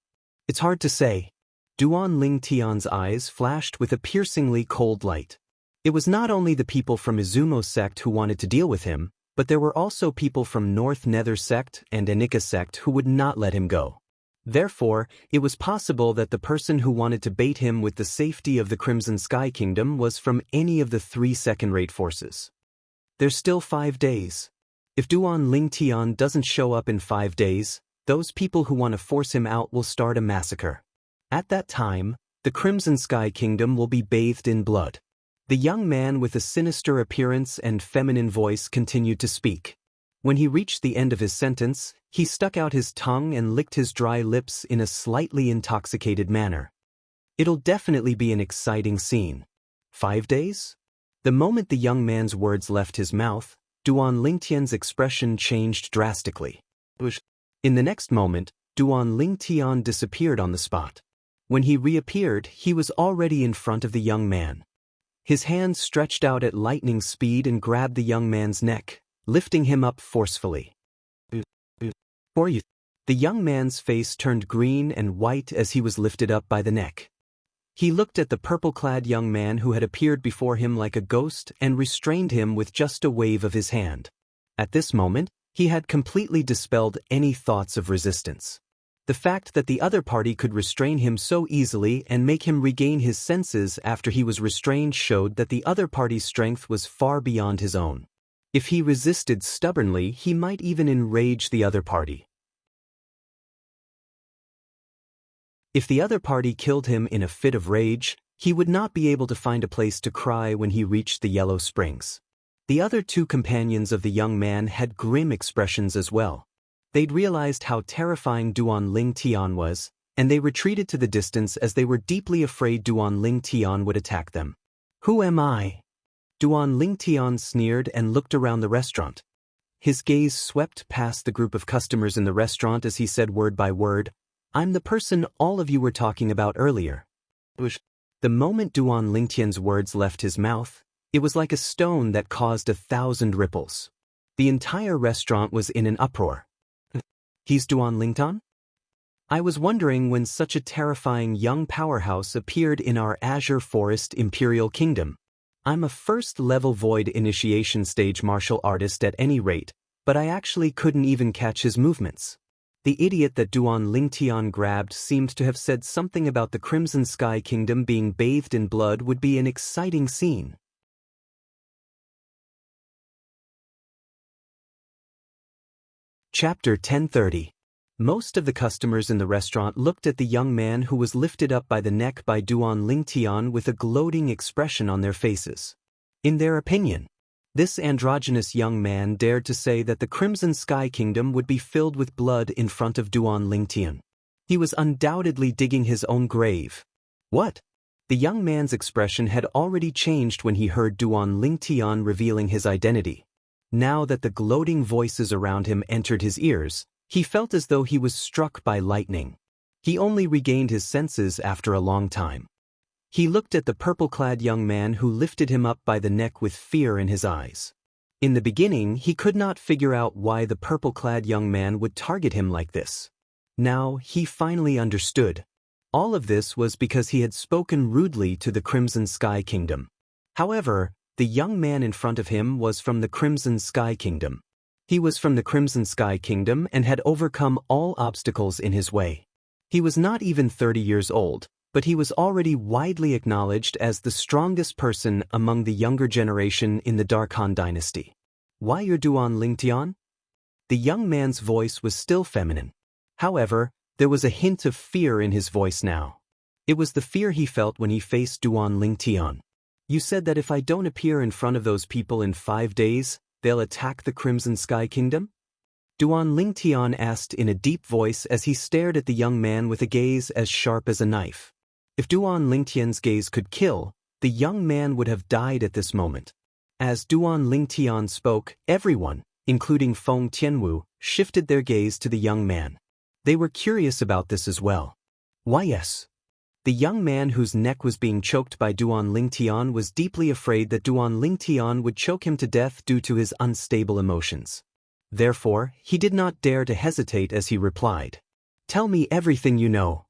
It's hard to say. Duan Lingtian's eyes flashed with a piercingly cold light. It was not only the people from Izumo sect who wanted to deal with him, but there were also people from North Nether sect and Anika sect who would not let him go. Therefore, it was possible that the person who wanted to bait him with the safety of the Crimson Sky Kingdom was from any of the three second-rate forces. There's still 5 days. If Duan Lingtian doesn't show up in 5 days, those people who want to force him out will start a massacre. At that time, the Crimson Sky Kingdom will be bathed in blood. The young man with a sinister appearance and feminine voice continued to speak. When he reached the end of his sentence, he stuck out his tongue and licked his dry lips in a slightly intoxicated manner. It'll definitely be an exciting scene. 5 days? The moment the young man's words left his mouth, Duan Lingtian's expression changed drastically. In the next moment, Duan Lingtian disappeared on the spot. When he reappeared, he was already in front of the young man. His hands stretched out at lightning speed and grabbed the young man's neck, lifting him up forcefully. The young man's face turned green and white as he was lifted up by the neck. He looked at the purple-clad young man who had appeared before him like a ghost and restrained him with just a wave of his hand. At this moment, he had completely dispelled any thoughts of resistance. The fact that the other party could restrain him so easily and make him regain his senses after he was restrained showed that the other party's strength was far beyond his own. If he resisted stubbornly, he might even enrage the other party. If the other party killed him in a fit of rage, he would not be able to find a place to cry when he reached the Yellow Springs. The other two companions of the young man had grim expressions as well. They'd realized how terrifying Duan Lingtian was, and they retreated to the distance as they were deeply afraid Duan Lingtian would attack them. Who am I? Duan Lingtian sneered and looked around the restaurant. His gaze swept past the group of customers in the restaurant as he said word by word, I'm the person all of you were talking about earlier. The moment Duan Lingtian's words left his mouth, it was like a stone that caused 1,000 ripples. The entire restaurant was in an uproar. He's Duan Lingtian? I was wondering when such a terrifying young powerhouse appeared in our Azure Forest Imperial Kingdom. I'm a first-level Void Initiation stage martial artist at any rate, but I actually couldn't even catch his movements. The idiot that Duan Lingtian grabbed seemed to have said something about the Crimson Sky Kingdom being bathed in blood would be an exciting scene. Chapter 1030. Most of the customers in the restaurant looked at the young man who was lifted up by the neck by Duan Lingtian with a gloating expression on their faces. In their opinion, this androgynous young man dared to say that the Crimson Sky Kingdom would be filled with blood in front of Duan Lingtian. He was undoubtedly digging his own grave. What? The young man's expression had already changed when he heard Duan Lingtian revealing his identity. Now that the gloating voices around him entered his ears, he felt as though he was struck by lightning. He only regained his senses after a long time. He looked at the purple-clad young man who lifted him up by the neck with fear in his eyes. In the beginning, he could not figure out why the purple-clad young man would target him like this. Now, he finally understood. All of this was because he had spoken rudely to the Crimson Sky Kingdom. However, the young man in front of him was from the Crimson Sky Kingdom. He was from the Crimson Sky Kingdom and had overcome all obstacles in his way. He was not even 30 years old, but he was already widely acknowledged as the strongest person among the younger generation in the Dark Han dynasty. Why you're Duan Lingtian? The young man's voice was still feminine. However, there was a hint of fear in his voice now. It was the fear he felt when he faced Duan Lingtian. You said that if I don't appear in front of those people in 5 days, they'll attack the Crimson Sky Kingdom? Duan Lingtian asked in a deep voice as he stared at the young man with a gaze as sharp as a knife. If Duan Lingtian's gaze could kill, the young man would have died at this moment. As Duan Lingtian spoke, everyone, including Feng Tianwu, shifted their gaze to the young man. They were curious about this as well. Why yes? The young man whose neck was being choked by Duan Lingtian was deeply afraid that Duan Lingtian would choke him to death due to his unstable emotions. Therefore, he did not dare to hesitate as he replied, "Tell me everything you know."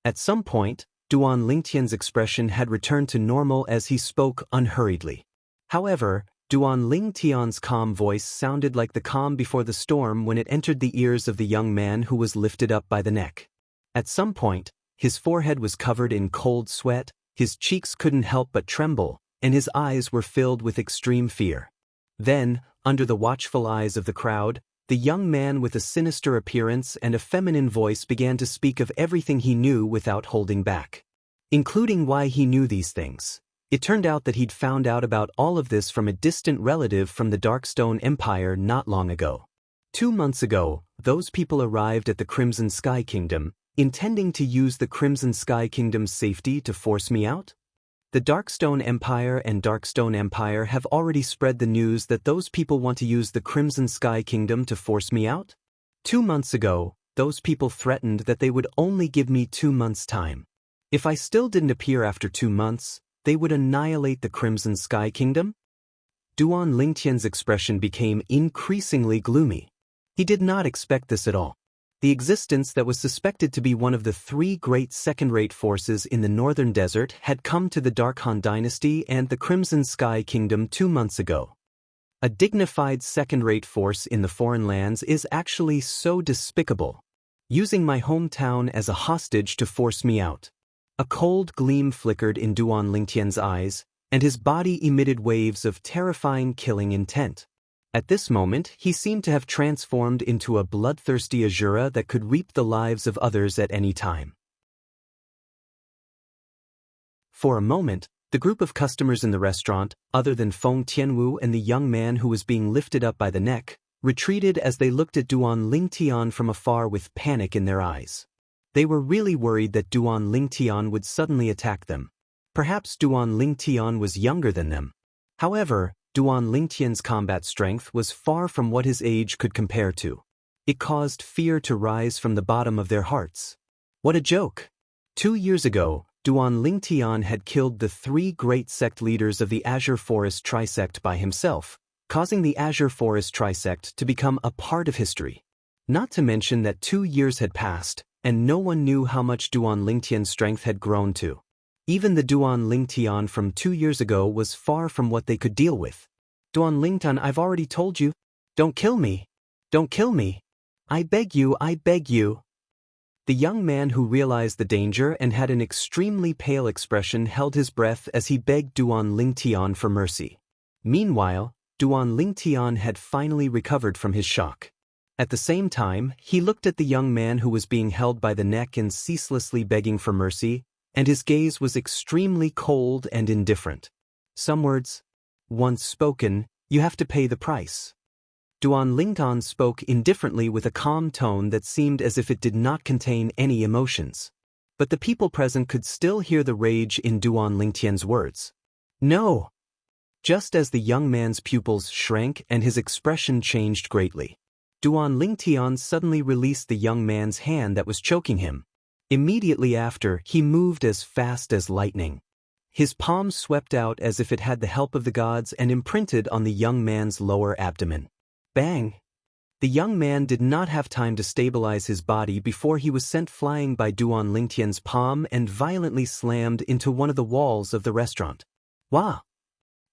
At some point, Duan Lingtian's expression had returned to normal as he spoke unhurriedly. However, Duan Lingtian's calm voice sounded like the calm before the storm when it entered the ears of the young man who was lifted up by the neck. At some point, his forehead was covered in cold sweat, his cheeks couldn't help but tremble, and his eyes were filled with extreme fear. Then, under the watchful eyes of the crowd, the young man with a sinister appearance and a feminine voice began to speak of everything he knew without holding back. Including why he knew these things. It turned out that he'd found out about all of this from a distant relative from the Darkstone Empire not long ago. 2 months ago, those people arrived at the Crimson Sky Kingdom, intending to use the Crimson Sky Kingdom's safety to force me out? The Darkstone Empire and Darkstone Empire have already spread the news that those people want to use the Crimson Sky Kingdom to force me out? 2 months ago, those people threatened that they would only give me 2 months' time. If I still didn't appear after 2 months, they would annihilate the Crimson Sky Kingdom? Duan Lingtian's expression became increasingly gloomy. He did not expect this at all. The existence that was suspected to be one of the 3 great second-rate forces in the northern desert had come to the Dark Han dynasty and the Crimson Sky Kingdom 2 months ago. A dignified second-rate force in the foreign lands is actually so despicable. Using my hometown as a hostage to force me out. A cold gleam flickered in Duan Lingtian's eyes, and his body emitted waves of terrifying killing intent. At this moment, he seemed to have transformed into a bloodthirsty Azura that could reap the lives of others at any time. For a moment, the group of customers in the restaurant, other than Feng Tianwu and the young man who was being lifted up by the neck, retreated as they looked at Duan Lingtian from afar with panic in their eyes. They were really worried that Duan Lingtian would suddenly attack them. Perhaps Duan Lingtian was younger than them. However, Duan Lingtian's combat strength was far from what his age could compare to. It caused fear to rise from the bottom of their hearts. What a joke! 2 years ago, Duan Lingtian had killed the 3 great sect leaders of the Azure Forest Trisect by himself, causing the Azure Forest Trisect to become a part of history. Not to mention that 2 years had passed, and no one knew how much Duan Lingtian's strength had grown to. Even the Duan Lingtian from 2 years ago was far from what they could deal with. Duan Lingtian, I've already told you. Don't kill me. Don't kill me. I beg you, I beg you. The young man who realized the danger and had an extremely pale expression held his breath as he begged Duan Lingtian for mercy. Meanwhile, Duan Lingtian had finally recovered from his shock. At the same time, he looked at the young man who was being held by the neck and ceaselessly begging for mercy, and his gaze was extremely cold and indifferent. Some words, once spoken, you have to pay the price. Duan Lingtian spoke indifferently with a calm tone that seemed as if it did not contain any emotions. But the people present could still hear the rage in Duan Lingtian's words. No! Just as the young man's pupils shrank and his expression changed greatly, Duan Lingtian suddenly released the young man's hand that was choking him. Immediately after, he moved as fast as lightning. His palm swept out as if it had the help of the gods and imprinted on the young man's lower abdomen. Bang! The young man did not have time to stabilize his body before he was sent flying by Duan Lingtian's palm and violently slammed into one of the walls of the restaurant. Wah!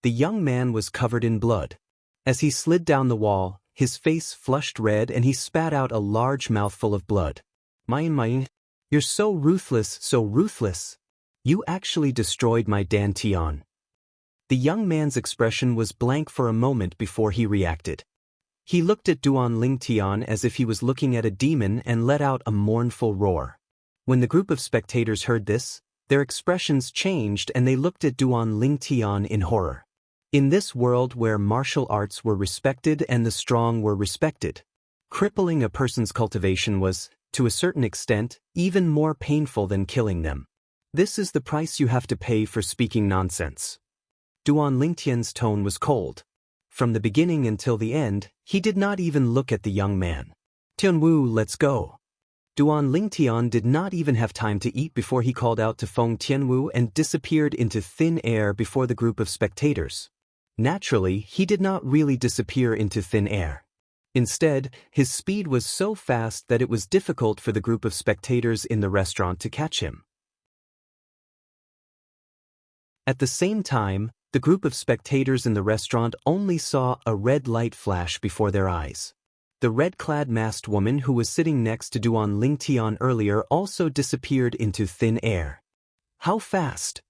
The young man was covered in blood. As he slid down the wall, his face flushed red and he spat out a large mouthful of blood. Mine, you're so ruthless, so ruthless. You actually destroyed my dantian. The young man's expression was blank for a moment before he reacted. He looked at Duan Lingtian as if he was looking at a demon and let out a mournful roar. When the group of spectators heard this, their expressions changed and they looked at Duan Lingtian in horror. In this world where martial arts were respected and the strong were respected, crippling a person's cultivation was, to a certain extent, even more painful than killing them. This is the price you have to pay for speaking nonsense. Duan Lingtian's tone was cold. From the beginning until the end, he did not even look at the young man. Tianwu, let's go. Duan Lingtian did not even have time to eat before he called out to Feng Tianwu and disappeared into thin air before the group of spectators. Naturally, he did not really disappear into thin air. Instead, his speed was so fast that it was difficult for the group of spectators in the restaurant to catch him. At the same time, the group of spectators in the restaurant only saw a red light flash before their eyes. The red-clad masked woman who was sitting next to Duan Lingtian earlier also disappeared into thin air. How fast?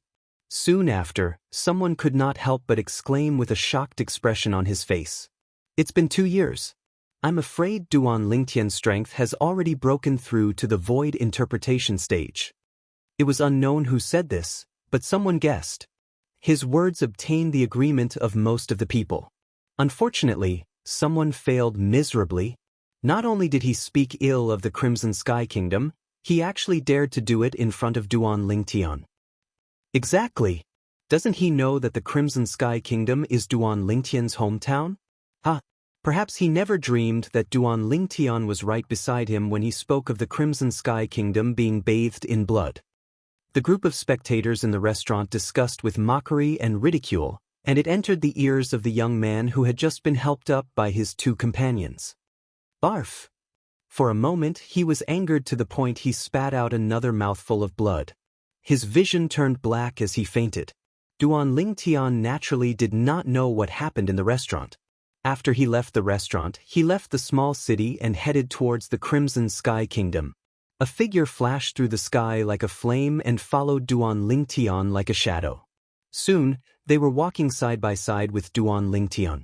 Soon after, someone could not help but exclaim with a shocked expression on his face. It's been 2 years. I'm afraid Duan Lingtian's strength has already broken through to the void interpretation stage. It was unknown who said this, but someone guessed. His words obtained the agreement of most of the people. Unfortunately, someone failed miserably. Not only did he speak ill of the Crimson Sky Kingdom, he actually dared to do it in front of Duan Lingtian. Exactly. Doesn't he know that the Crimson Sky Kingdom is Duan Lingtian's hometown? Perhaps he never dreamed that Duan Lingtian was right beside him when he spoke of the Crimson Sky Kingdom being bathed in blood. The group of spectators in the restaurant discussed with mockery and ridicule, and it entered the ears of the young man who had just been helped up by his 2 companions. Barf! For a moment he was angered to the point he spat out another mouthful of blood. His vision turned black as he fainted. Duan Lingtian naturally did not know what happened in the restaurant. After he left the restaurant, he left the small city and headed towards the Crimson Sky Kingdom. A figure flashed through the sky like a flame and followed Duan Lingtian like a shadow. Soon, they were walking side by side with Duan Lingtian.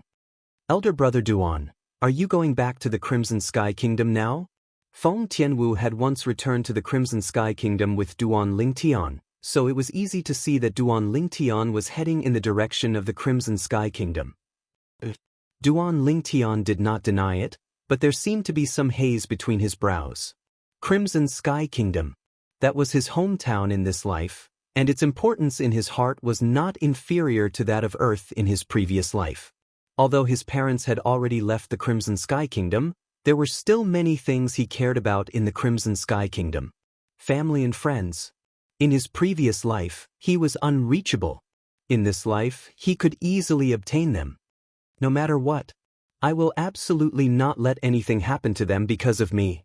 Elder brother Duan, are you going back to the Crimson Sky Kingdom now? Feng Tianwu had once returned to the Crimson Sky Kingdom with Duan Lingtian, so it was easy to see that Duan Lingtian was heading in the direction of the Crimson Sky Kingdom. Duan Lingtian did not deny it, but there seemed to be some haze between his brows. Crimson Sky Kingdom. That was his hometown in this life, and its importance in his heart was not inferior to that of Earth in his previous life. Although his parents had already left the Crimson Sky Kingdom, there were still many things he cared about in the Crimson Sky Kingdom. Family and friends. In his previous life, he was unreachable. In this life, he could easily obtain them. No matter what, I will absolutely not let anything happen to them because of me.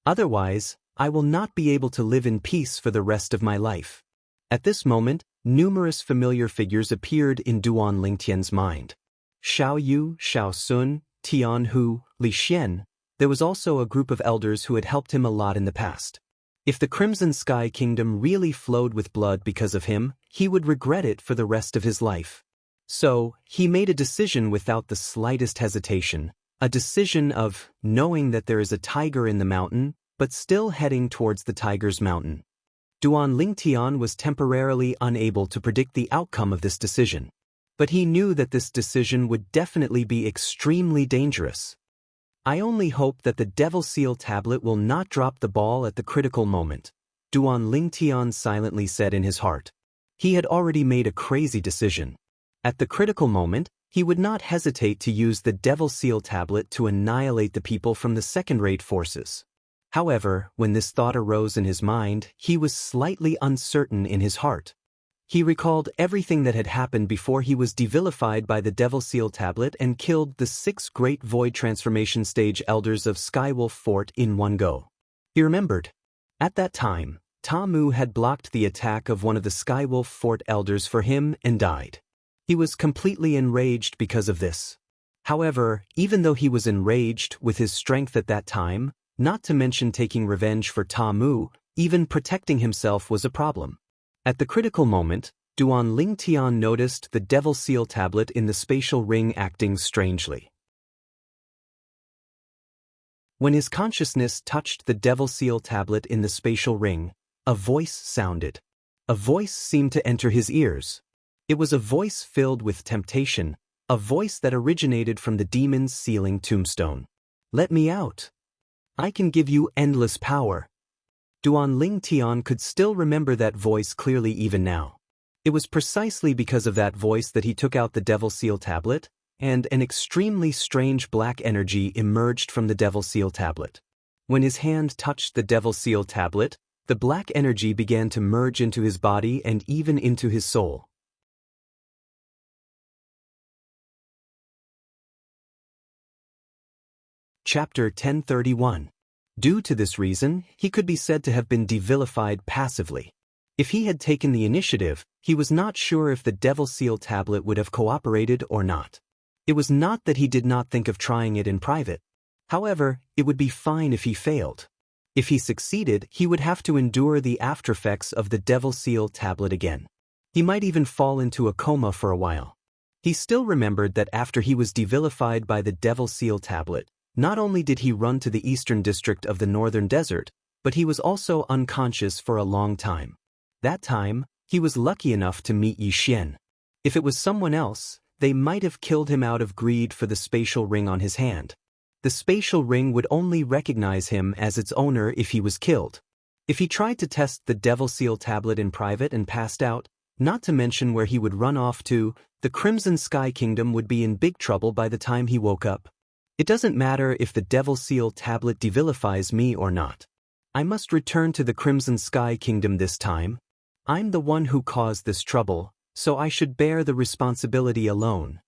Otherwise, I will not be able to live in peace for the rest of my life. At this moment, numerous familiar figures appeared in Duan Lingtian's mind. Xiao Yu, Xiao Sun, Tian Hu, Li Xian, There was also a group of elders who had helped him a lot in the past. If the Crimson Sky Kingdom really flowed with blood because of him, he would regret it for the rest of his life. So, he made a decision without the slightest hesitation, a decision of knowing that there is a tiger in the mountain, but still heading towards the tiger's mountain. Duan Lingtian was temporarily unable to predict the outcome of this decision. But he knew that this decision would definitely be extremely dangerous. I only hope that the Devil Seal tablet will not drop the ball at the critical moment, Duan Lingtian silently said in his heart. He had already made a crazy decision. At the critical moment, he would not hesitate to use the Devil Seal tablet to annihilate the people from the second-rate forces. However, when this thought arose in his mind, he was slightly uncertain in his heart. He recalled everything that had happened before he was devilified by the Devil Seal tablet and killed the 6 great Void Transformation Stage elders of Skywolf Fort in one go. He remembered. At that time, Ta Mu had blocked the attack of one of the Skywolf Fort elders for him and died. He was completely enraged because of this. However, even though he was enraged with his strength at that time, not to mention taking revenge for Ta Mu, even protecting himself was a problem. At the critical moment, Duan Lingtian noticed the Devil Seal tablet in the spatial ring acting strangely. When his consciousness touched the Devil Seal tablet in the spatial ring, a voice sounded. A voice seemed to enter his ears. It was a voice filled with temptation, a voice that originated from the demon's sealing tombstone. "Let me out. I can give you endless power." Duan Lingtian could still remember that voice clearly even now. It was precisely because of that voice that he took out the Devil Seal tablet, and an extremely strange black energy emerged from the Devil Seal tablet. When his hand touched the Devil Seal tablet, the black energy began to merge into his body and even into his soul. Chapter 1031. Due to this reason, he could be said to have been devilified passively. If he had taken the initiative, he was not sure if the Devil Seal tablet would have cooperated or not. It was not that he did not think of trying it in private. However, it would be fine if he failed. If he succeeded, he would have to endure the aftereffects of the Devil Seal tablet again. He might even fall into a coma for a while. He still remembered that after he was devilified by the Devil Seal tablet, not only did he run to the eastern district of the northern desert, but he was also unconscious for a long time. That time, he was lucky enough to meet Yixian. If it was someone else, they might have killed him out of greed for the spatial ring on his hand. The spatial ring would only recognize him as its owner if he was killed. If he tried to test the Devil Seal tablet in private and passed out, not to mention where he would run off to, the Crimson Sky Kingdom would be in big trouble by the time he woke up. It doesn't matter if the Devil Seal tablet devilifies me or not. I must return to the Crimson Sky Kingdom this time. I'm the one who caused this trouble, so I should bear the responsibility alone.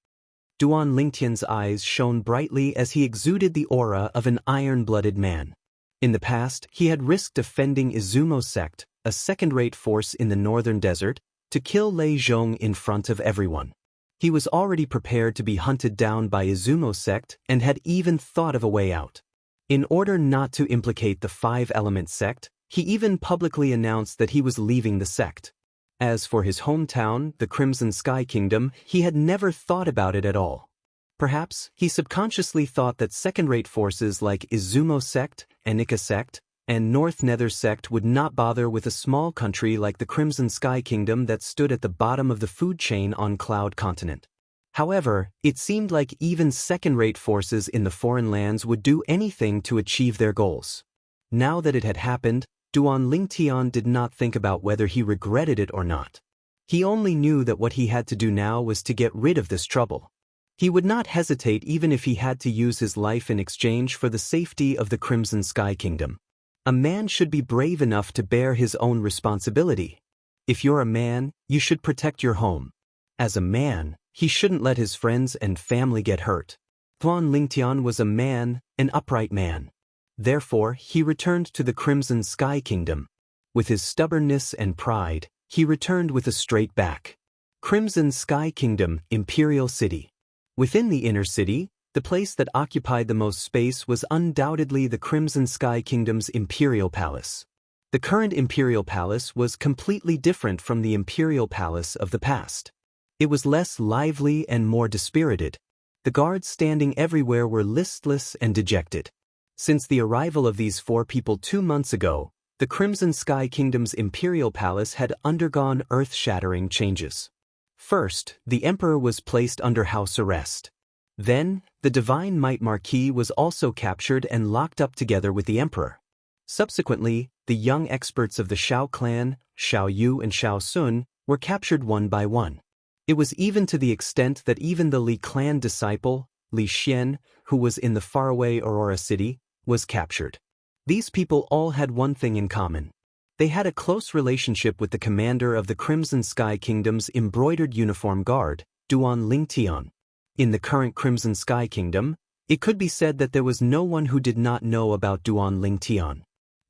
Duan Lingtian's eyes shone brightly as he exuded the aura of an iron-blooded man. In the past, he had risked offending Izumo sect, a second-rate force in the northern desert, to kill Lei Zhong in front of everyone. He was already prepared to be hunted down by Izumo sect and had even thought of a way out. In order not to implicate the Five-Element sect, he even publicly announced that he was leaving the sect. As for his hometown, the Crimson Sky Kingdom, he had never thought about it at all. Perhaps he subconsciously thought that second-rate forces like Izumo sect, Anika sect, and North Nether sect would not bother with a small country like the Crimson Sky Kingdom that stood at the bottom of the food chain on Cloud Continent. However, it seemed like even second-rate forces in the foreign lands would do anything to achieve their goals. Now that it had happened, Duan Lingtian did not think about whether he regretted it or not. He only knew that what he had to do now was to get rid of this trouble. He would not hesitate even if he had to use his life in exchange for the safety of the Crimson Sky Kingdom. A man should be brave enough to bear his own responsibility. If you're a man, you should protect your home. As a man, he shouldn't let his friends and family get hurt. Duan Lingtian was a man, an upright man. Therefore, he returned to the Crimson Sky Kingdom. With his stubbornness and pride, he returned with a straight back. Crimson Sky Kingdom, Imperial City. Within the inner city, The place that occupied the most space was undoubtedly the Crimson Sky Kingdom's Imperial Palace. The current Imperial Palace was completely different from the Imperial Palace of the past. It was less lively and more dispirited. The guards standing everywhere were listless and dejected. Since the arrival of these 4 people 2 months ago, the Crimson Sky Kingdom's Imperial Palace had undergone earth-shattering changes. First, the Emperor was placed under house arrest. Then, the Divine Might Marquis was also captured and locked up together with the Emperor. Subsequently, the young experts of the Xiao clan, Xiao Yu and Xiao Sun, were captured one by one. It was even to the extent that even the Li clan disciple, Li Xian, who was in the faraway Aurora City, was captured. These people all had one thing in common. They had a close relationship with the commander of the Crimson Sky Kingdom's embroidered uniform guard, Duan Lingtian. In the current Crimson Sky Kingdom, it could be said that there was no one who did not know about Duan Lingtian.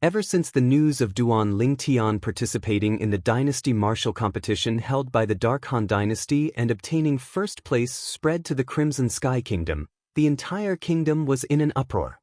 Ever since the news of Duan Lingtian participating in the dynasty martial competition held by the Dark Han dynasty and obtaining first place spread to the Crimson Sky Kingdom, the entire kingdom was in an uproar.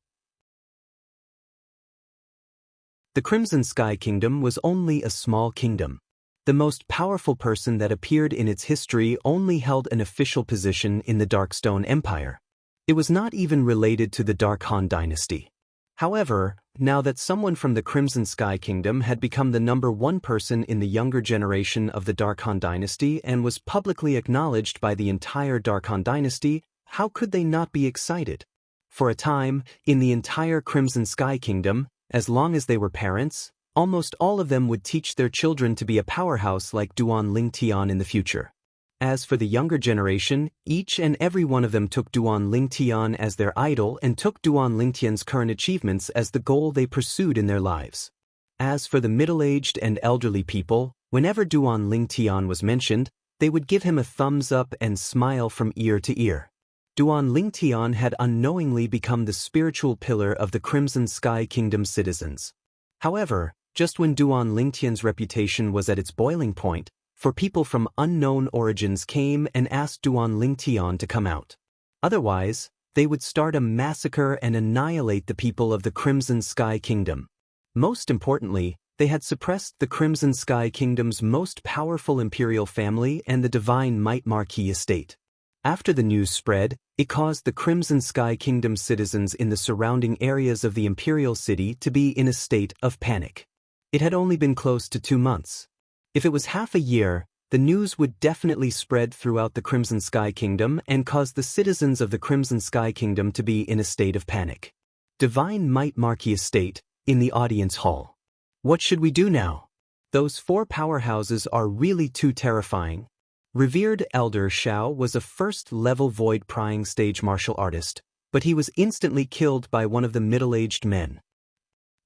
The Crimson Sky Kingdom was only a small kingdom. The most powerful person that appeared in its history only held an official position in the Darkstone Empire. It was not even related to the Dark Han dynasty. However, now that someone from the Crimson Sky Kingdom had become the #1 person in the younger generation of the Dark Han dynasty and was publicly acknowledged by the entire Dark Han dynasty, how could they not be excited? For a time, in the entire Crimson Sky Kingdom, as long as they were parents, almost all of them would teach their children to be a powerhouse like Duan Lingtian in the future. As for the younger generation, each and every one of them took Duan Lingtian as their idol and took Duan Lingtian's current achievements as the goal they pursued in their lives. As for the middle-aged and elderly people, whenever Duan Lingtian was mentioned, they would give him a thumbs up and smile from ear to ear. Duan Lingtian had unknowingly become the spiritual pillar of the Crimson Sky Kingdom's citizens. However, just when Duan Lingtian's reputation was at its boiling point, 4 people from unknown origins came and asked Duan Lingtian to come out. Otherwise, they would start a massacre and annihilate the people of the Crimson Sky Kingdom. Most importantly, they had suppressed the Crimson Sky Kingdom's most powerful imperial family and the Divine Might Marquis estate. After the news spread, it caused the Crimson Sky Kingdom's citizens in the surrounding areas of the imperial city to be in a state of panic. It had only been close to 2 months. If it was half a year, the news would definitely spread throughout the Crimson Sky Kingdom and cause the citizens of the Crimson Sky Kingdom to be in a state of panic. Divine Might Marquis estate, in the audience hall. What should we do now? Those 4 powerhouses are really too terrifying. Revered Elder Xiao was a first-level void-prying stage martial artist, but he was instantly killed by one of the middle-aged men.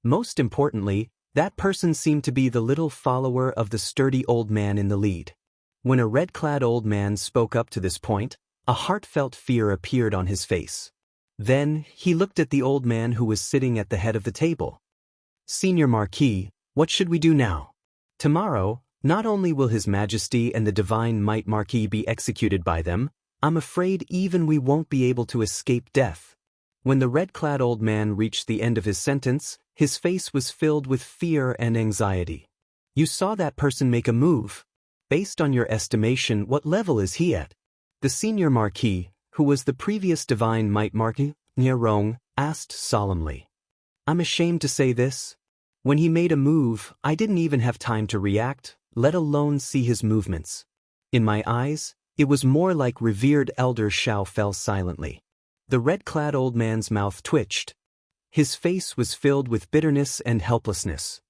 Most importantly, that person seemed to be the little follower of the sturdy old man in the lead. When a red-clad old man spoke up to this point, a heartfelt fear appeared on his face. Then, he looked at the old man who was sitting at the head of the table. Senior Marquis, what should we do now? Tomorrow, not only will His Majesty and the Divine Might Marquis be executed by them, I'm afraid even we won't be able to escape death. When the red-clad old man reached the end of his sentence, his face was filled with fear and anxiety. You saw that person make a move. Based on your estimation, what level is he at? The Senior Marquis, who was the previous Divine Might Marquis, Nierong, asked solemnly. I'm ashamed to say this. When he made a move, I didn't even have time to react, let alone see his movements. In my eyes, it was more like Revered Elder Xiao fell silently. The red-clad old man's mouth twitched. His face was filled with bitterness and helplessness.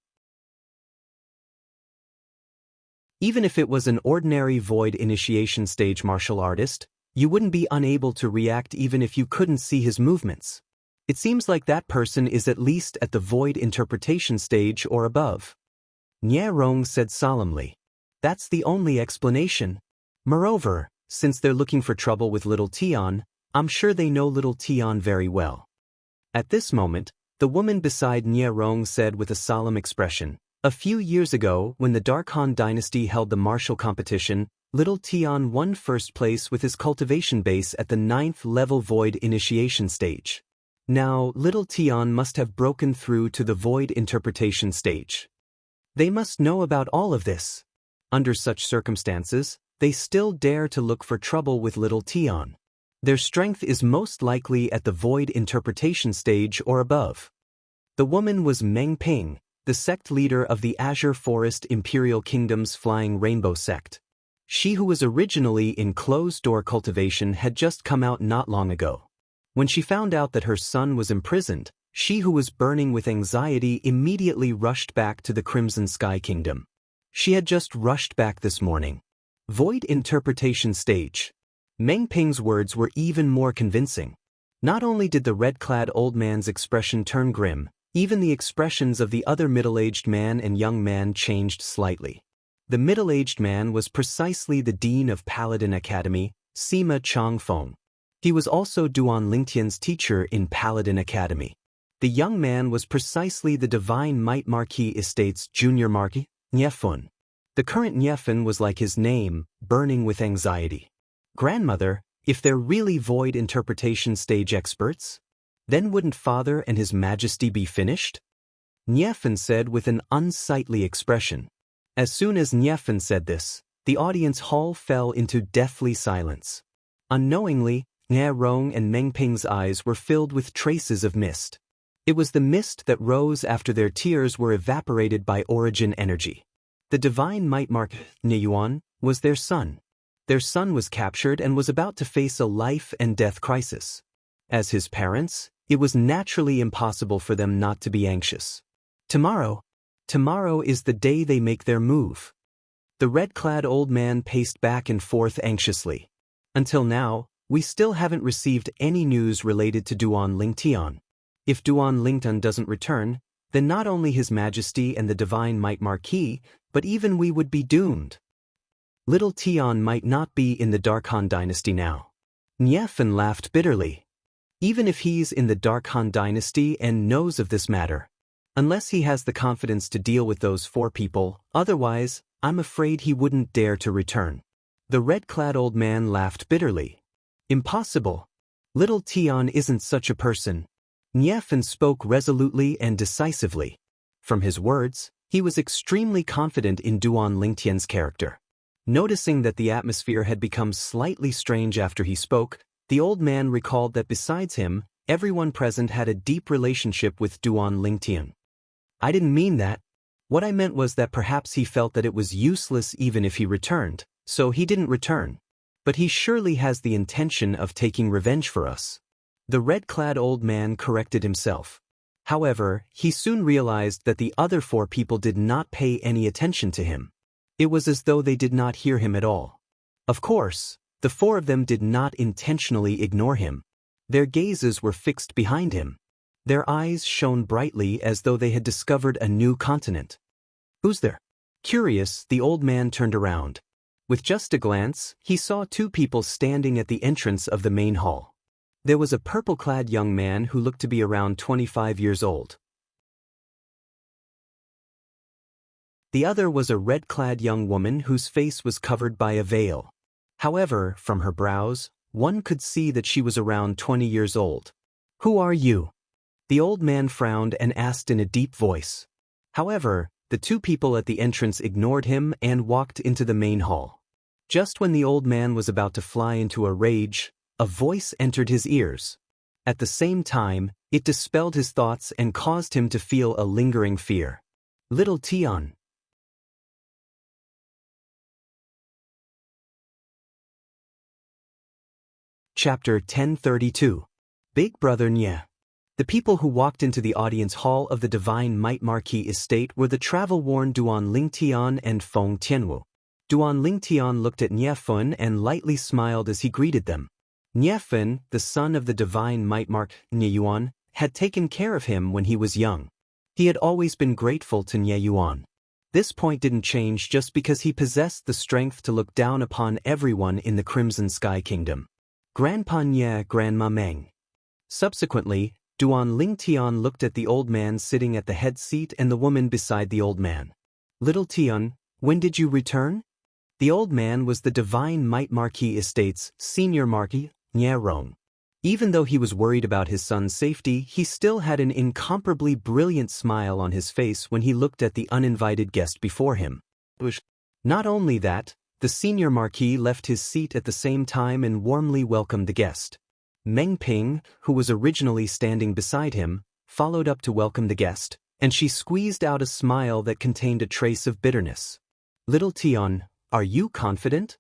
Even if it was an ordinary void initiation stage martial artist, you wouldn't be unable to react even if you couldn't see his movements. It seems like that person is at least at the void interpretation stage or above. Nie Rong said solemnly. That's the only explanation. Moreover, since they're looking for trouble with Little Tian, I'm sure they know Little Tian very well. At this moment, the woman beside Nie Rong said with a solemn expression, a few years ago, when the Dark Han dynasty held the martial competition, Little Tian won first place with his cultivation base at the 9th level void initiation stage. Now, Little Tian must have broken through to the void interpretation stage. They must know about all of this. Under such circumstances, they still dare to look for trouble with Little Tian. Their strength is most likely at the void interpretation stage or above. The woman was Meng Ping, the sect leader of the Azure Forest Imperial Kingdom's Flying Rainbow sect. She who was originally in closed-door cultivation had just come out not long ago. When she found out that her son was imprisoned, she who was burning with anxiety immediately rushed back to the Crimson Sky Kingdom. She had just rushed back this morning. Void interpretation stage. Meng Ping's words were even more convincing. Not only did the red-clad old man's expression turn grim, even the expressions of the other middle-aged man and young man changed slightly. The middle-aged man was precisely the dean of Paladin Academy, Sima Changfeng. He was also Duan Lingtian's teacher in Paladin Academy. The young man was precisely the Divine Might Marquis Estate's junior marquis, Niefun. The current Niefun was like his name, burning with anxiety. Grandmother, if they're really void interpretation stage experts, then wouldn't Father and His Majesty be finished? Niefun said with an unsightly expression. As soon as Niefun said this, the audience hall fell into deathly silence. Unknowingly, Nye Rong and Meng Ping's eyes were filled with traces of mist. It was the mist that rose after their tears were evaporated by origin energy. The Divine Might Mark, Nye Yuan, was their son. Their son was captured and was about to face a life and death crisis. As his parents, it was naturally impossible for them not to be anxious. Tomorrow is the day they make their move. The red-clad old man paced back and forth anxiously. Until now, we still haven't received any news related to Duan Lingtian. If Duan Lingtian doesn't return, then not only His Majesty and the Divine Might Marquis, but even we would be doomed. Little Tian might not be in the Dark Han dynasty now. Niefun laughed bitterly. Even if he's in the Dark Han dynasty and knows of this matter, unless he has the confidence to deal with those 4 people, otherwise, I'm afraid he wouldn't dare to return. The red-clad old man laughed bitterly. Impossible. Little Tian isn't such a person. Niefun spoke resolutely and decisively. From his words, he was extremely confident in Duan Lingtian's character. Noticing that the atmosphere had become slightly strange after he spoke, the old man recalled that besides him, everyone present had a deep relationship with Duan Lingtian. I didn't mean that. What I meant was that perhaps he felt that it was useless even if he returned, so he didn't return. But he surely has the intention of taking revenge for us. The red-clad old man corrected himself. However, he soon realized that the other 4 people did not pay any attention to him. It was as though they did not hear him at all. Of course, the 4 of them did not intentionally ignore him. Their gazes were fixed behind him. Their eyes shone brightly as though they had discovered a new continent. Who's there? Curious, the old man turned around. With just a glance, he saw 2 people standing at the entrance of the main hall. There was a purple-clad young man who looked to be around 25 years old. The other was a red-clad young woman whose face was covered by a veil. However, from her brows, one could see that she was around 20 years old. Who are you? The old man frowned and asked in a deep voice. However, the 2 people at the entrance ignored him and walked into the main hall. Just when the old man was about to fly into a rage, a voice entered his ears. At the same time, it dispelled his thoughts and caused him to feel a lingering fear. Little Tian. Chapter 1032. Big Brother Nye. The people who walked into the audience hall of the Divine Might Marquis Estate were the travel-worn Duan Lingtian and Feng Tianwu. Duan Lingtian looked at Niefun and lightly smiled as he greeted them. Niefun, the son of the Divine Might Mark, Nye Yuan, had taken care of him when he was young. He had always been grateful to Nye Yuan. This point didn't change just because he possessed the strength to look down upon everyone in the Crimson Sky Kingdom. Grandpa Nye, Grandma Meng. Subsequently, Duan Lingtian looked at the old man sitting at the head seat and the woman beside the old man. Little Tian, when did you return? The old man was the Divine Might Marquis Estate's senior Marquis, Nierong. Even though he was worried about his son's safety, he still had an incomparably brilliant smile on his face when he looked at the uninvited guest before him. Not only that, the senior marquis left his seat at the same time and warmly welcomed the guest. Meng Ping, who was originally standing beside him, followed up to welcome the guest, and she squeezed out a smile that contained a trace of bitterness. "Little Tian, are you confident?"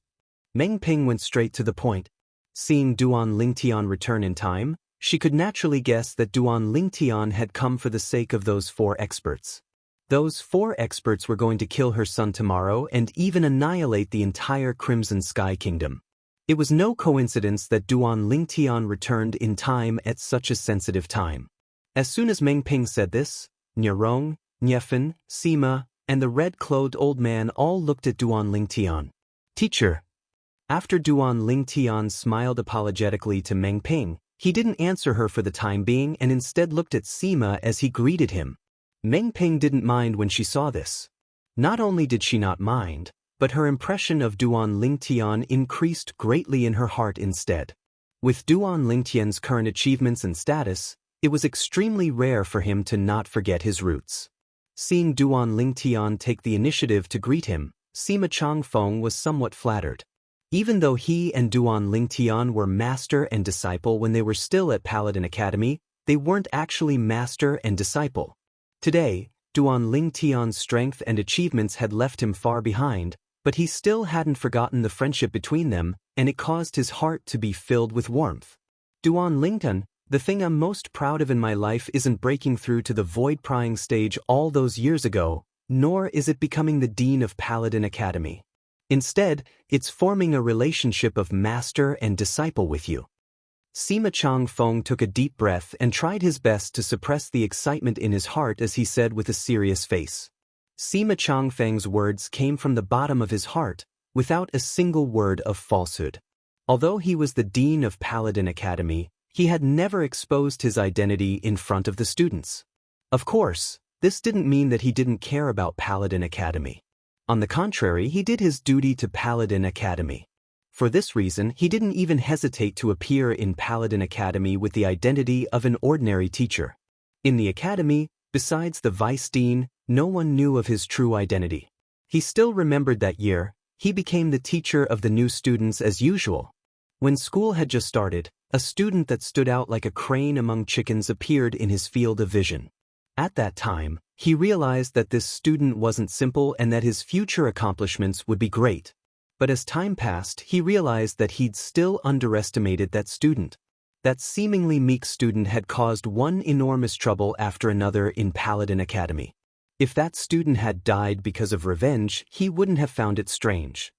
Meng Ping went straight to the point. Seeing Duan Lingtian return in time, she could naturally guess that Duan Lingtian had come for the sake of those 4 experts. Those 4 experts were going to kill her son tomorrow and even annihilate the entire Crimson Sky Kingdom. It was no coincidence that Duan Lingtian returned in time at such a sensitive time. As soon as Meng Ping said this, Nierong, Niefan, Sima, and the red-clothed old man all looked at Duan Lingtian. "Teacher." After Duan Lingtian smiled apologetically to Meng Ping, he didn't answer her for the time being and instead looked at Sima as he greeted him. Meng Ping didn't mind when she saw this. Not only did she not mind, but her impression of Duan Lingtian increased greatly in her heart instead. With Duan Lingtian's current achievements and status, it was extremely rare for him to not forget his roots. Seeing Duan Lingtian take the initiative to greet him, Sima Changfeng was somewhat flattered. Even though he and Duan Lingtian were master and disciple when they were still at Paladin Academy, they weren't actually master and disciple. Today, Duan Lingtian's strength and achievements had left him far behind, but he still hadn't forgotten the friendship between them, and it caused his heart to be filled with warmth. "Duan Lingtian, the thing I'm most proud of in my life isn't breaking through to the void-prying stage all those years ago, nor is it becoming the dean of Paladin Academy. Instead, it's forming a relationship of master and disciple with you." Sima Changfeng took a deep breath and tried his best to suppress the excitement in his heart as he said with a serious face. Sima Changfeng's words came from the bottom of his heart, without a single word of falsehood. Although he was the dean of Paladin Academy, he had never exposed his identity in front of the students. Of course, this didn't mean that he didn't care about Paladin Academy. On the contrary, he did his duty to Paladin Academy. For this reason, he didn't even hesitate to appear in Paladin Academy with the identity of an ordinary teacher. In the academy, besides the vice dean, no one knew of his true identity. He still remembered that year. He became the teacher of the new students as usual. When school had just started, a student that stood out like a crane among chickens appeared in his field of vision. At that time, he realized that this student wasn't simple and that his future accomplishments would be great. But as time passed, he realized that he'd still underestimated that student. That seemingly meek student had caused one enormous trouble after another in Paladin Academy. If that student had died because of revenge, he wouldn't have found it strange.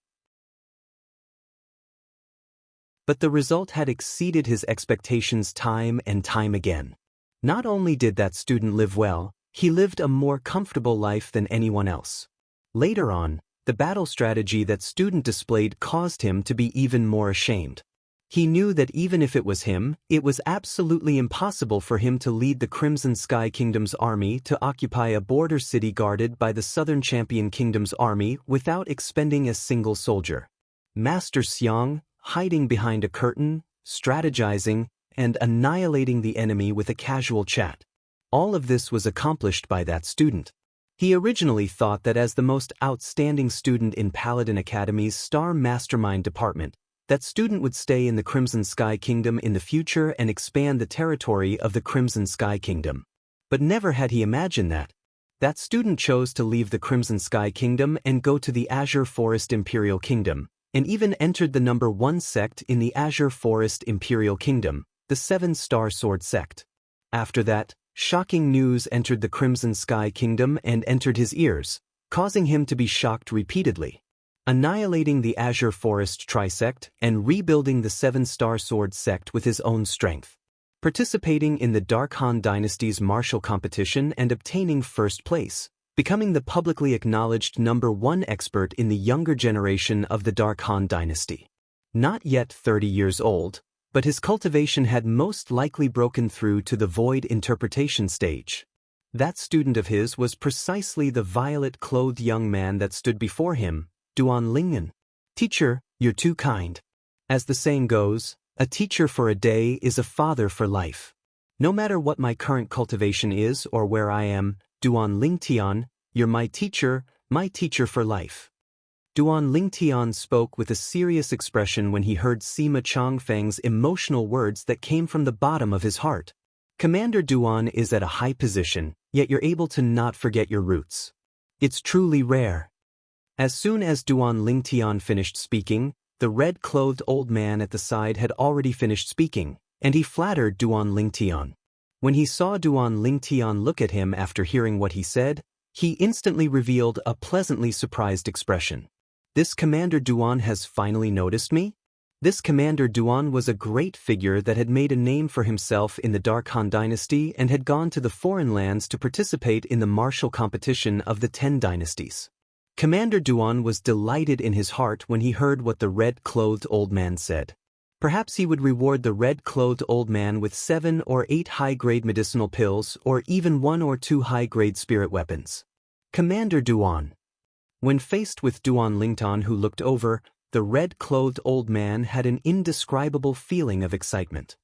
But the result had exceeded his expectations time and time again. Not only did that student live well, he lived a more comfortable life than anyone else. Later on, the battle strategy that student displayed caused him to be even more ashamed. He knew that even if it was him, it was absolutely impossible for him to lead the Crimson Sky Kingdom's army to occupy a border city guarded by the Southern Champion Kingdom's army without expending a single soldier. Master Xiang, hiding behind a curtain, strategizing, and annihilating the enemy with a casual chat. All of this was accomplished by that student. He originally thought that as the most outstanding student in Paladin Academy's Star Mastermind department, that student would stay in the Crimson Sky Kingdom in the future and expand the territory of the Crimson Sky Kingdom. But never had he imagined that. That student chose to leave the Crimson Sky Kingdom and go to the Azure Forest Imperial Kingdom, and even entered the #1 sect in the Azure Forest Imperial Kingdom, the 7-Star Sword sect. After that, shocking news entered the Crimson Sky Kingdom and entered his ears, causing him to be shocked repeatedly. Annihilating the Azure Forest Trisect and rebuilding the 7-Star Sword sect with his own strength. Participating in the Dark Han Dynasty's martial competition and obtaining first place, becoming the publicly acknowledged #1 expert in the younger generation of the Dark Han Dynasty. Not yet 30 years old, but his cultivation had most likely broken through to the void interpretation stage. That student of his was precisely the violet-clothed young man that stood before him, Duan Lingtian. Teacher, you're too kind. As the saying goes, a teacher for a day is a father for life. No matter what my current cultivation is or where I am, Duan Lingtian, you're my teacher for life. Duan Lingtian spoke with a serious expression when he heard Sima Changfeng's emotional words that came from the bottom of his heart. Commander Duan is at a high position, yet you're able to not forget your roots. It's truly rare. As soon as Duan Lingtian finished speaking, the red-clothed old man at the side had already finished speaking, and he flattered Duan Lingtian. When he saw Duan Lingtian look at him after hearing what he said, he instantly revealed a pleasantly surprised expression. This Commander Duan has finally noticed me? This Commander Duan was a great figure that had made a name for himself in the Dark Han Dynasty and had gone to the foreign lands to participate in the martial competition of the 10 dynasties. Commander Duan was delighted in his heart when he heard what the red-clothed old man said. Perhaps he would reward the red-clothed old man with 7 or 8 high-grade medicinal pills or even 1 or 2 high-grade spirit weapons. Commander Duan. When faced with Duan Lingtian, who looked over, the red-clothed old man had an indescribable feeling of excitement.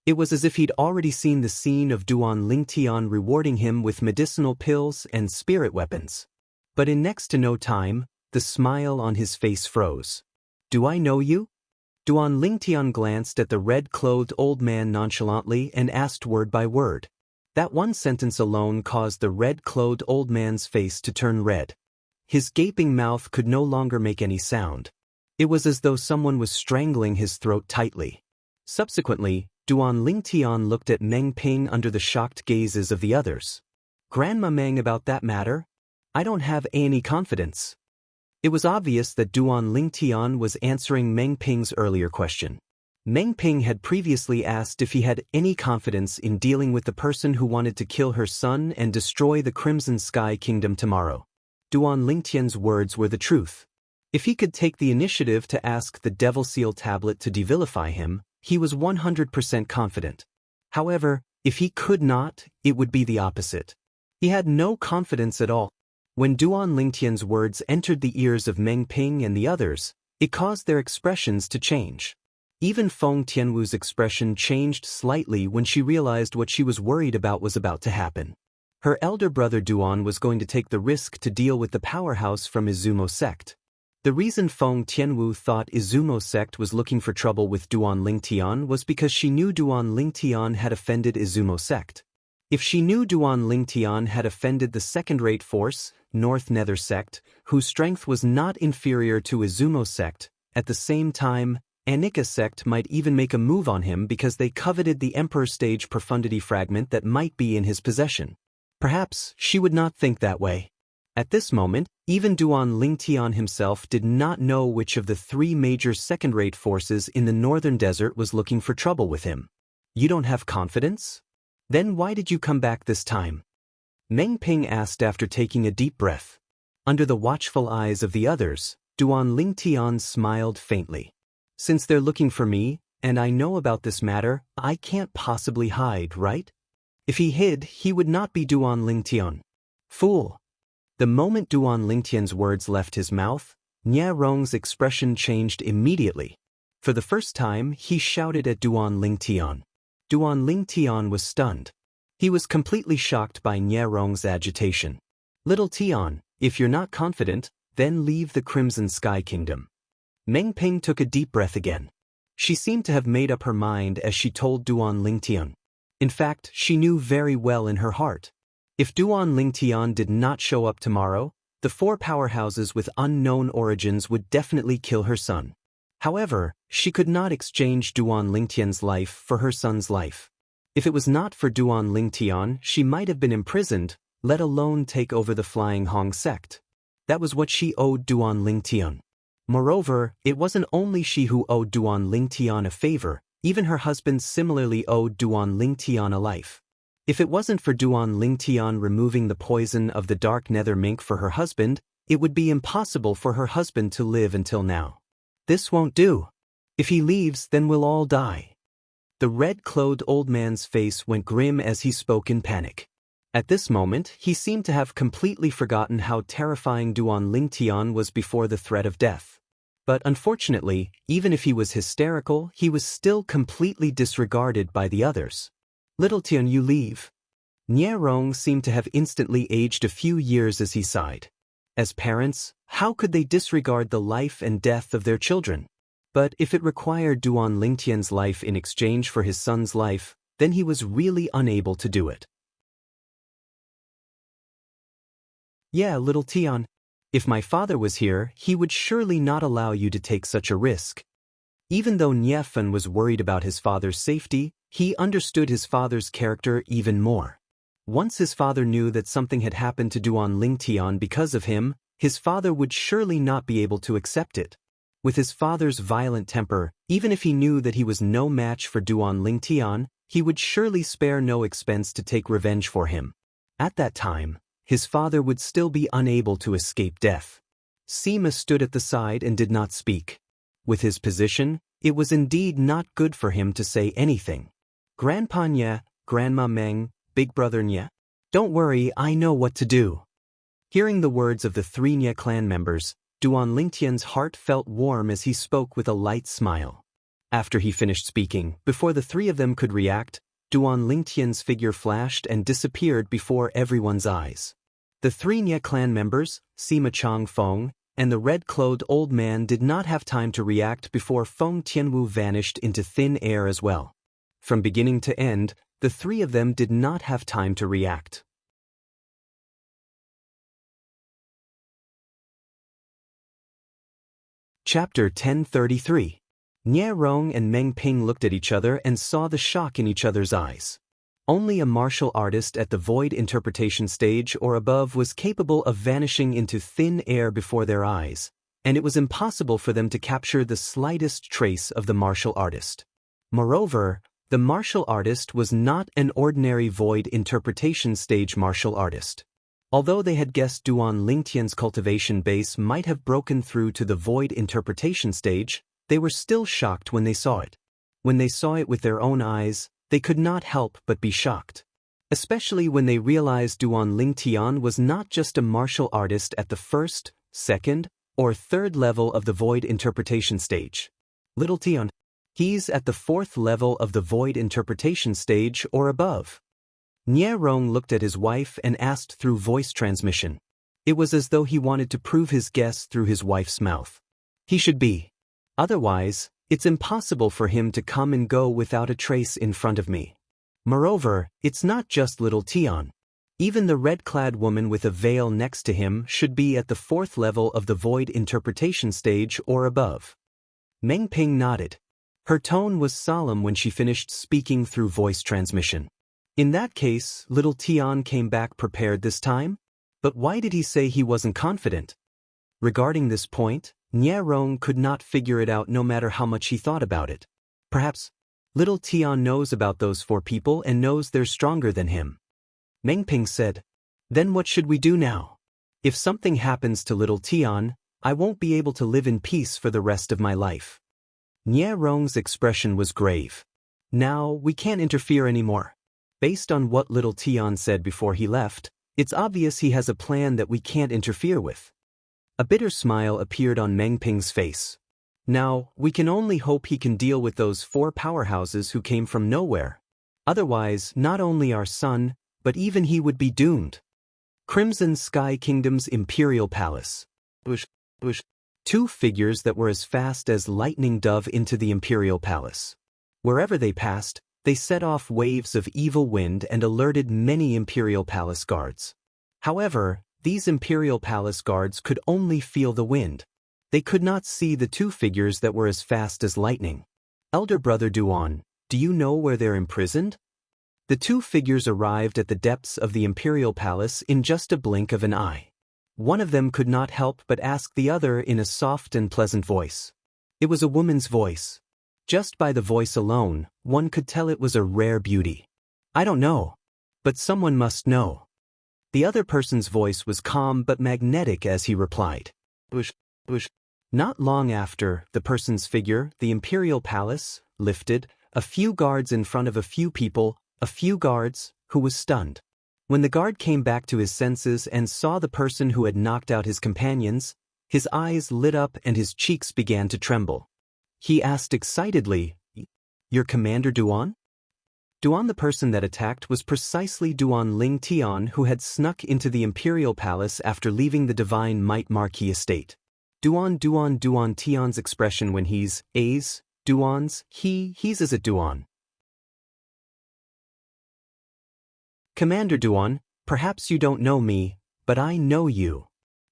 It was as if he'd already seen the scene of Duan Lingtian rewarding him with medicinal pills and spirit weapons. But in next to no time, the smile on his face froze. Do I know you? Duan Lingtian glanced at the red-clothed old man nonchalantly and asked word by word. That one sentence alone caused the red-clothed old man's face to turn red. His gaping mouth could no longer make any sound. It was as though someone was strangling his throat tightly. Subsequently, Duan Lingtian looked at Meng Ping under the shocked gazes of the others. Grandma Meng, about that matter? I don't have any confidence. It was obvious that Duan Lingtian was answering Meng Ping's earlier question. Meng Ping had previously asked if he had any confidence in dealing with the person who wanted to kill her son and destroy the Crimson Sky Kingdom tomorrow. Duan Lingtian's words were the truth. If he could take the initiative to ask the Devil Seal Tablet to devilify him, he was 100% confident. However, if he could not, it would be the opposite. He had no confidence at all. When Duan Lingtian's words entered the ears of Meng Ping and the others, it caused their expressions to change. Even Feng Tianwu's expression changed slightly when she realized what she was worried about was about to happen. Her elder brother Duan was going to take the risk to deal with the powerhouse from Izumo sect. The reason Feng Tianwu thought Izumo sect was looking for trouble with Duan Lingtian was because she knew Duan Lingtian had offended Izumo sect. If she knew Duan Lingtian had offended the second-rate force, North Nether sect, whose strength was not inferior to Izumo sect, at the same time, Anika sect might even make a move on him because they coveted the Emperor Stage Profundity fragment that might be in his possession. Perhaps she would not think that way. At this moment, even Duan Lingtian himself did not know which of the 3 major second-rate forces in the northern desert was looking for trouble with him. You don't have confidence? Then why did you come back this time? Meng Ping asked after taking a deep breath. Under the watchful eyes of the others, Duan Lingtian smiled faintly. Since they're looking for me, and I know about this matter, I can't possibly hide, right? If he hid, he would not be Duan Lingtian. Fool! The moment Duan Lingtian's words left his mouth, Nye Rong's expression changed immediately. For the first time, he shouted at Duan Lingtian. Duan Lingtian was stunned. He was completely shocked by Nye Rong's agitation. Little Tian, if you're not confident, then leave the Crimson Sky Kingdom. Meng Ping took a deep breath again. She seemed to have made up her mind as she told Duan Lingtian. In fact, she knew very well in her heart. If Duan Lingtian did not show up tomorrow, the 4 powerhouses with unknown origins would definitely kill her son. However, she could not exchange Duan Lingtian's life for her son's life. If it was not for Duan Lingtian, she might have been imprisoned, let alone take over the Flying Hong sect. That was what she owed Duan Lingtian. Moreover, it wasn't only she who owed Duan Lingtian a favor, even her husband similarly owed Duan Lingtian a life. If it wasn't for Duan Lingtian removing the poison of the Dark Nether mink for her husband, it would be impossible for her husband to live until now. This won't do. If he leaves, then we'll all die. The red-clothed old man's face went grim as he spoke in panic. At this moment, he seemed to have completely forgotten how terrifying Duan Lingtian was before the threat of death. But unfortunately, even if he was hysterical, he was still completely disregarded by the others. "Little Tian, you leave." Nie Rong seemed to have instantly aged a few years as he sighed. As parents, how could they disregard the life and death of their children? But if it required Duan Lingtian's life in exchange for his son's life, then he was really unable to do it. "Yeah, little Tian. If my father was here, he would surely not allow you to take such a risk." Even though Nie Fen was worried about his father's safety, he understood his father's character even more. Once his father knew that something had happened to Duan Lingtian because of him, his father would surely not be able to accept it. With his father's violent temper, even if he knew that he was no match for Duan Lingtian, he would surely spare no expense to take revenge for him. At that time, his father would still be unable to escape death. Sima stood at the side and did not speak. With his position, it was indeed not good for him to say anything. "Grandpa Nye, Grandma Meng, Big Brother Nye. Don't worry, I know what to do." Hearing the words of the three Nye clan members, Duan Lingtian's heart felt warm as he spoke with a light smile. After he finished speaking, before the three of them could react, Duan Lingtian's figure flashed and disappeared before everyone's eyes. The three Nye clan members, Sima Chang Feng, and the red-clothed old man did not have time to react before Feng Tianwu vanished into thin air as well. From beginning to end, the three of them did not have time to react. Chapter 1033. Nie Rong and Meng Ping looked at each other and saw the shock in each other's eyes. Only a martial artist at the void interpretation stage or above was capable of vanishing into thin air before their eyes, and it was impossible for them to capture the slightest trace of the martial artist. Moreover, the martial artist was not an ordinary void interpretation stage martial artist. Although they had guessed Duan Lingtian's cultivation base might have broken through to the void interpretation stage, they were still shocked when they saw it. When they saw it with their own eyes, they could not help but be shocked. Especially when they realized Duan Lingtian was not just a martial artist at the first, second, or third level of the void interpretation stage. Little Tian. He's at the fourth level of the void interpretation stage or above. Nie Rong looked at his wife and asked through voice transmission. It was as though he wanted to prove his guess through his wife's mouth. He should be. Otherwise, it's impossible for him to come and go without a trace in front of me. Moreover, it's not just little Tian. Even the red-clad woman with a veil next to him should be at the fourth level of the void interpretation stage or above. Meng Ping nodded. Her tone was solemn when she finished speaking through voice transmission. In that case, little Tian came back prepared this time? But why did he say he wasn't confident? Regarding this point, Nie Rong could not figure it out no matter how much he thought about it. Perhaps, little Tian knows about those four people and knows they're stronger than him. Meng Ping said, "Then what should we do now? If something happens to little Tian, I won't be able to live in peace for the rest of my life." Nie Rong's expression was grave. "Now, we can't interfere anymore. Based on what little Tian said before he left, it's obvious he has a plan that we can't interfere with." A bitter smile appeared on Meng Ping's face. "Now, we can only hope he can deal with those four powerhouses who came from nowhere. Otherwise, not only our son, but even he would be doomed." Crimson Sky Kingdom's Imperial Palace. Two figures that were as fast as lightning dove into the Imperial Palace. Wherever they passed, they set off waves of evil wind and alerted many Imperial Palace guards. However, these Imperial Palace guards could only feel the wind. They could not see the two figures that were as fast as lightning. "Elder Brother Duan, do you know where they're imprisoned?" The two figures arrived at the depths of the Imperial Palace in just a blink of an eye. One of them could not help but ask the other in a soft and pleasant voice. It was a woman's voice. Just by the voice alone, one could tell it was a rare beauty. "I don't know. But someone must know." The other person's voice was calm but magnetic as he replied. Not long after, the person's figure, the Imperial Palace, lifted, a few guards in front of a few people, a few guards, who was stunned. When the guard came back to his senses and saw the person who had knocked out his companions, his eyes lit up and his cheeks began to tremble. He asked excitedly, "Your Commander Duan?" Duan, the person that attacked, was precisely Duan Ling Tian, who had snuck into the imperial palace after leaving the Divine Might Marquis estate. Duan Tian's expression when he's Duan's, he's as a Duan. "Commander Duan, perhaps you don't know me, but I know you."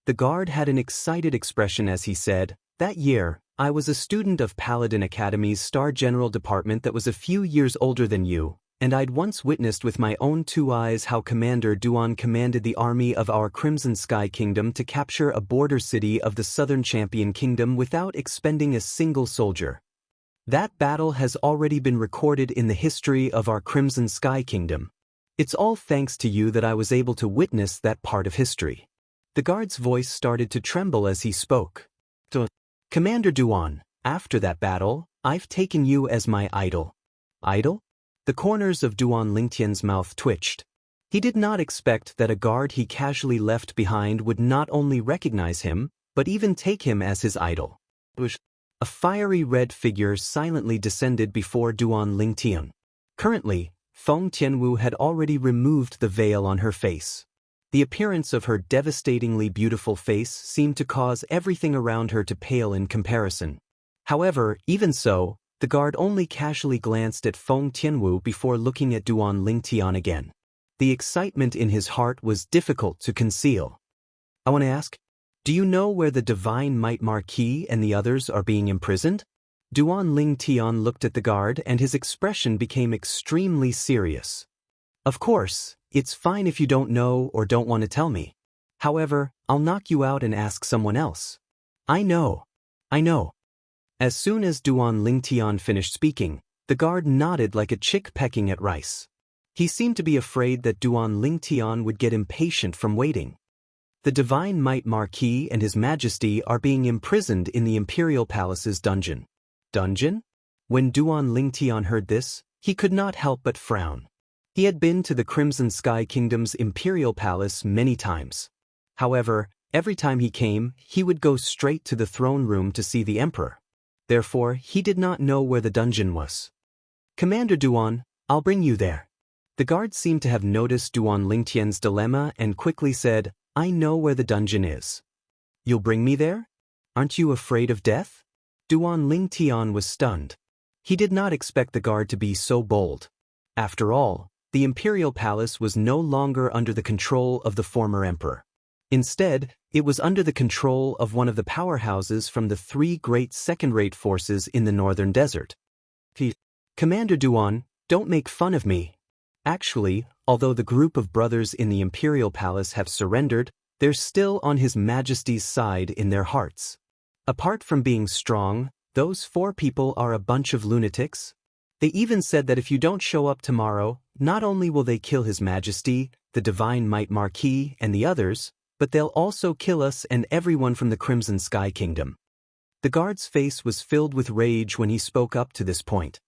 The guard had an excited expression as he said, "That year, I was a student of Paladin Academy's Star General Department that was a few years older than you, and I'd once witnessed with my own two eyes how Commander Duan commanded the army of our Crimson Sky Kingdom to capture a border city of the Southern Champion Kingdom without expending a single soldier. That battle has already been recorded in the history of our Crimson Sky Kingdom. It's all thanks to you that I was able to witness that part of history." The guard's voice started to tremble as he spoke. "Commander Duan, after that battle, I've taken you as my idol." Idol? The corners of Duan Lingtian's mouth twitched. He did not expect that a guard he casually left behind would not only recognize him, but even take him as his idol. A fiery red figure silently descended before Duan Lingtian. Currently, Feng Tianwu had already removed the veil on her face. The appearance of her devastatingly beautiful face seemed to cause everything around her to pale in comparison. However, even so, the guard only casually glanced at Feng Tianwu before looking at Duan Lingtian again. The excitement in his heart was difficult to conceal. "I want to ask, do you know where the Divine Might Marquis and the others are being imprisoned?" Duan Lingtian looked at the guard and his expression became extremely serious. "Of course, it's fine if you don't know or don't want to tell me. However, I'll knock you out and ask someone else." I know. As soon as Duan Lingtian finished speaking, the guard nodded like a chick pecking at rice. He seemed to be afraid that Duan Lingtian would get impatient from waiting. "The Divine Might Marquis and His Majesty are being imprisoned in the Imperial Palace's dungeon." Dungeon? When Duan Lingtian heard this, he could not help but frown. He had been to the Crimson Sky Kingdom's Imperial Palace many times. However, every time he came, he would go straight to the throne room to see the Emperor. Therefore, he did not know where the dungeon was. "Commander Duan, I'll bring you there." The guard seemed to have noticed Duan Lingtian's dilemma and quickly said, "I know where the dungeon is." "You'll bring me there? Aren't you afraid of death?" Duan Lingtian was stunned. He did not expect the guard to be so bold. After all, the Imperial Palace was no longer under the control of the former emperor. Instead, it was under the control of one of the powerhouses from the three great second-rate forces in the northern desert. "Commander Duan, don't make fun of me. Actually, although the group of brothers in the Imperial Palace have surrendered, they're still on His Majesty's side in their hearts. Apart from being strong, those four people are a bunch of lunatics. They even said that if you don't show up tomorrow, not only will they kill His Majesty, the Divine Might Marquis, and the others, but they'll also kill us and everyone from the Crimson Sky Kingdom." The guard's face was filled with rage when he spoke up to this point.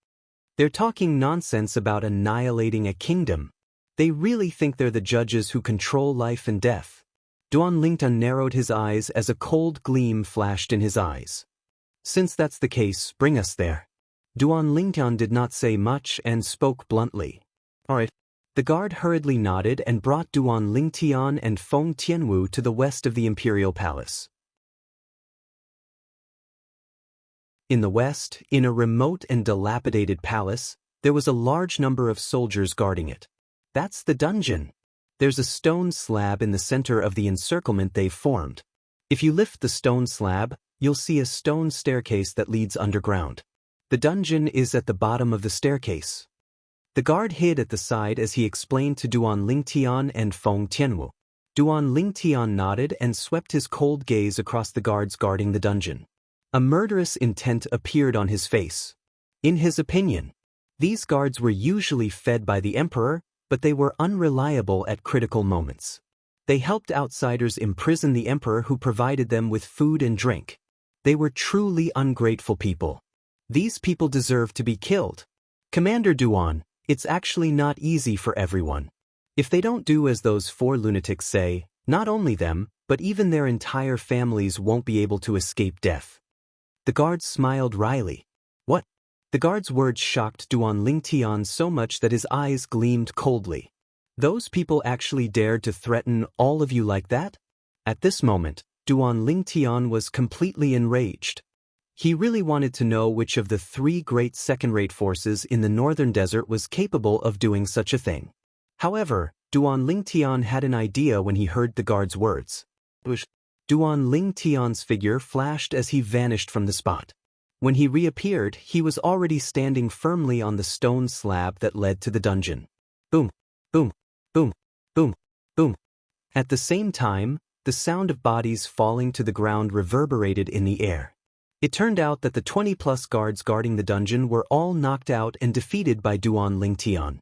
They're talking nonsense about annihilating a kingdom. They really think they're the judges who control life and death. Duan Lingtian narrowed his eyes as a cold gleam flashed in his eyes. "Since that's the case, bring us there." Duan Lingtian did not say much and spoke bluntly. "All right." The guard hurriedly nodded and brought Duan Lingtian and Feng Tianwu to the west of the Imperial Palace. In the west, in a remote and dilapidated palace, there was a large number of soldiers guarding it. "That's the dungeon. There's a stone slab in the center of the encirclement they've formed. If you lift the stone slab, you'll see a stone staircase that leads underground. The dungeon is at the bottom of the staircase." The guard hid at the side as he explained to Duan Lingtian and Feng Tianwu. Duan Lingtian nodded and swept his cold gaze across the guards guarding the dungeon. A murderous intent appeared on his face. In his opinion, these guards were usually fed by the Emperor, but they were unreliable at critical moments. They helped outsiders imprison the Emperor who provided them with food and drink. They were truly ungrateful people. These people deserve to be killed. "Commander Duan, it's actually not easy for everyone. If they don't do as those 4 lunatics say, not only them, but even their entire families won't be able to escape death." The guards smiled wryly. "What?" The guard's words shocked Duan Lingtian so much that his eyes gleamed coldly. "Those people actually dared to threaten all of you like that?" At this moment, Duan Lingtian was completely enraged. He really wanted to know which of the 3 great second-rate forces in the northern desert was capable of doing such a thing. However, Duan Lingtian had an idea when he heard the guard's words. Duan Lingtian's figure flashed as he vanished from the spot. When he reappeared, he was already standing firmly on the stone slab that led to the dungeon. Boom, boom, boom, boom, boom. At the same time, the sound of bodies falling to the ground reverberated in the air. It turned out that the 20-plus guards guarding the dungeon were all knocked out and defeated by Duan Lingtian.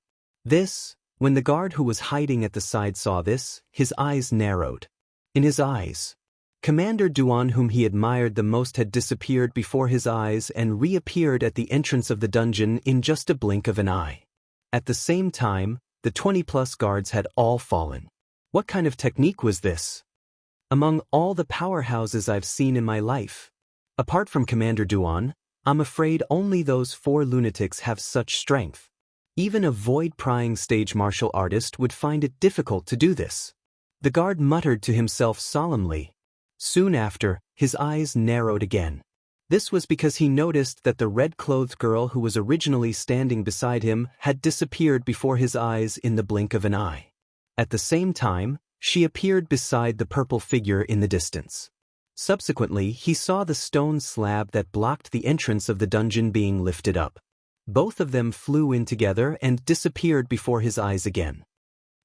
When the guard who was hiding at the side saw this, his eyes narrowed. In his eyes, Commander Duan, whom he admired the most, had disappeared before his eyes and reappeared at the entrance of the dungeon in just a blink of an eye. At the same time, the 20-plus guards had all fallen. What kind of technique was this? Among all the powerhouses I've seen in my life, apart from Commander Duan, I'm afraid only those 4 lunatics have such strength. Even a void-prying stage martial artist would find it difficult to do this. The guard muttered to himself solemnly. Soon after, his eyes narrowed again. This was because he noticed that the red-clothed girl who was originally standing beside him had disappeared before his eyes in the blink of an eye. At the same time, she appeared beside the purple figure in the distance. Subsequently, he saw the stone slab that blocked the entrance of the dungeon being lifted up. Both of them flew in together and disappeared before his eyes again.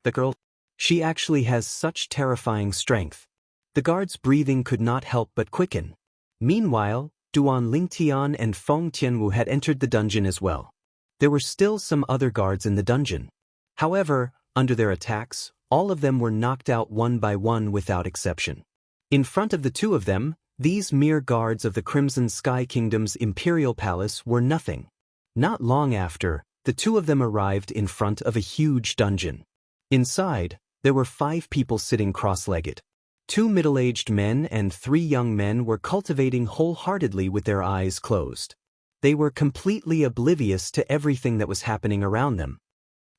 The girl, she actually has such terrifying strength. The guard's breathing could not help but quicken. Meanwhile, Duan Lingtian and Feng Tianwu had entered the dungeon as well. There were still some other guards in the dungeon. However, under their attacks, all of them were knocked out one by one without exception. In front of the 2 of them, these mere guards of the Crimson Sky Kingdom's imperial palace were nothing. Not long after, the 2 of them arrived in front of a huge dungeon. Inside, there were 5 people sitting cross-legged. 2 middle-aged men and 3 young men were cultivating wholeheartedly with their eyes closed. They were completely oblivious to everything that was happening around them.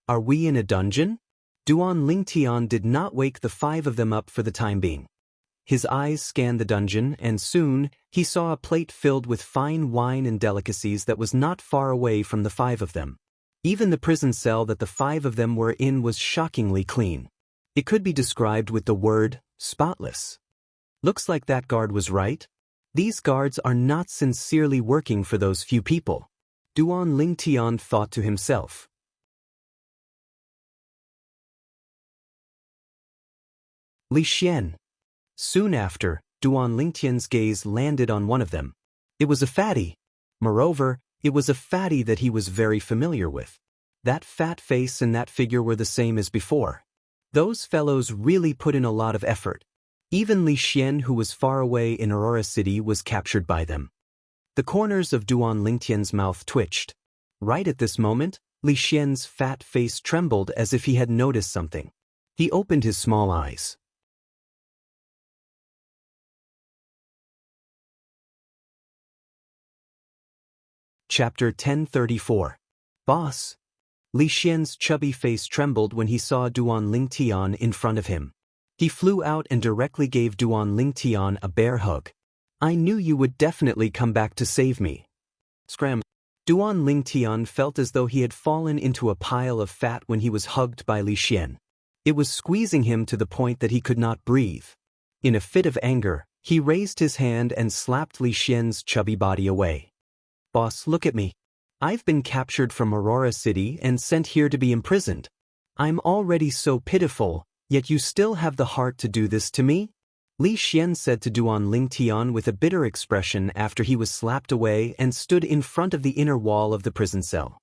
Are we in a dungeon? Duan Lingtian did not wake the 5 of them up for the time being. His eyes scanned the dungeon, and soon, he saw a plate filled with fine wine and delicacies that was not far away from the 5 of them. Even the prison cell that the 5 of them were in was shockingly clean. It could be described with the word, spotless. Looks like that guard was right. These guards are not sincerely working for those few people. Duan Lingtian thought to himself. Li Xian. Soon after, Duan Lingtian's gaze landed on one of them. It was a fatty. Moreover, it was a fatty that he was very familiar with. That fat face and that figure were the same as before. Those fellows really put in a lot of effort. Even Li Xian, who was far away in Aurora City, was captured by them. The corners of Duan Lingtian's mouth twitched. Right at this moment, Li Xian's fat face trembled as if he had noticed something. He opened his small eyes. Chapter 1034. Boss. Li Xian's chubby face trembled when he saw Duan Lingtian in front of him. He flew out and directly gave Duan Lingtian a bear hug. I knew you would definitely come back to save me. Scram. Duan Lingtian felt as though he had fallen into a pile of fat when he was hugged by Li Xian. It was squeezing him to the point that he could not breathe. In a fit of anger, he raised his hand and slapped Li Xian's chubby body away. Boss, look at me. I've been captured from Aurora City and sent here to be imprisoned. I'm already so pitiful, yet you still have the heart to do this to me? Li Xian said to Duan Lingtian with a bitter expression after he was slapped away and stood in front of the inner wall of the prison cell.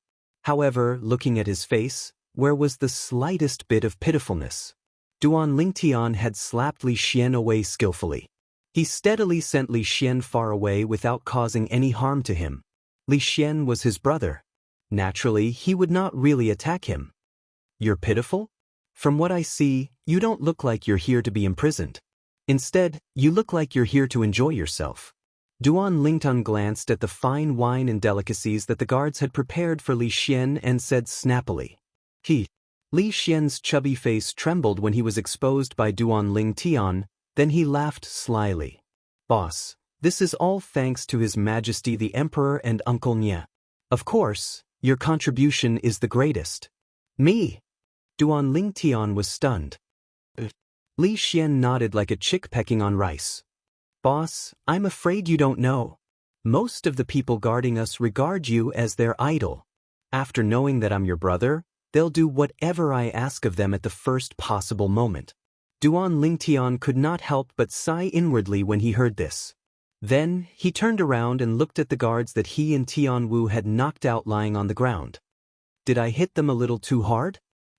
However, looking at his face, where was the slightest bit of pitifulness? Duan Lingtian had slapped Li Xian away skillfully. He steadily sent Li Xian far away without causing any harm to him. Li Xian was his brother. Naturally, he would not really attack him. You're pitiful? From what I see, you don't look like you're here to be imprisoned. Instead, you look like you're here to enjoy yourself. Duan Lingtun glanced at the fine wine and delicacies that the guards had prepared for Li Xian and said snappily. Li Xian's chubby face trembled when he was exposed by Duan Lingtian, then he laughed slyly. Boss, this is all thanks to His Majesty the Emperor and Uncle Nye. Of course, your contribution is the greatest. Me? Duan Lingtian was stunned. Li Xian nodded like a chick pecking on rice. Boss, I'm afraid you don't know. Most of the people guarding us regard you as their idol. After knowing that I'm your brother, they'll do whatever I ask of them at the first possible moment. Duan Lingtian could not help but sigh inwardly when he heard this. Then, he turned around and looked at the guards that he and Tianwu had knocked out lying on the ground. Did I hit them a little too hard?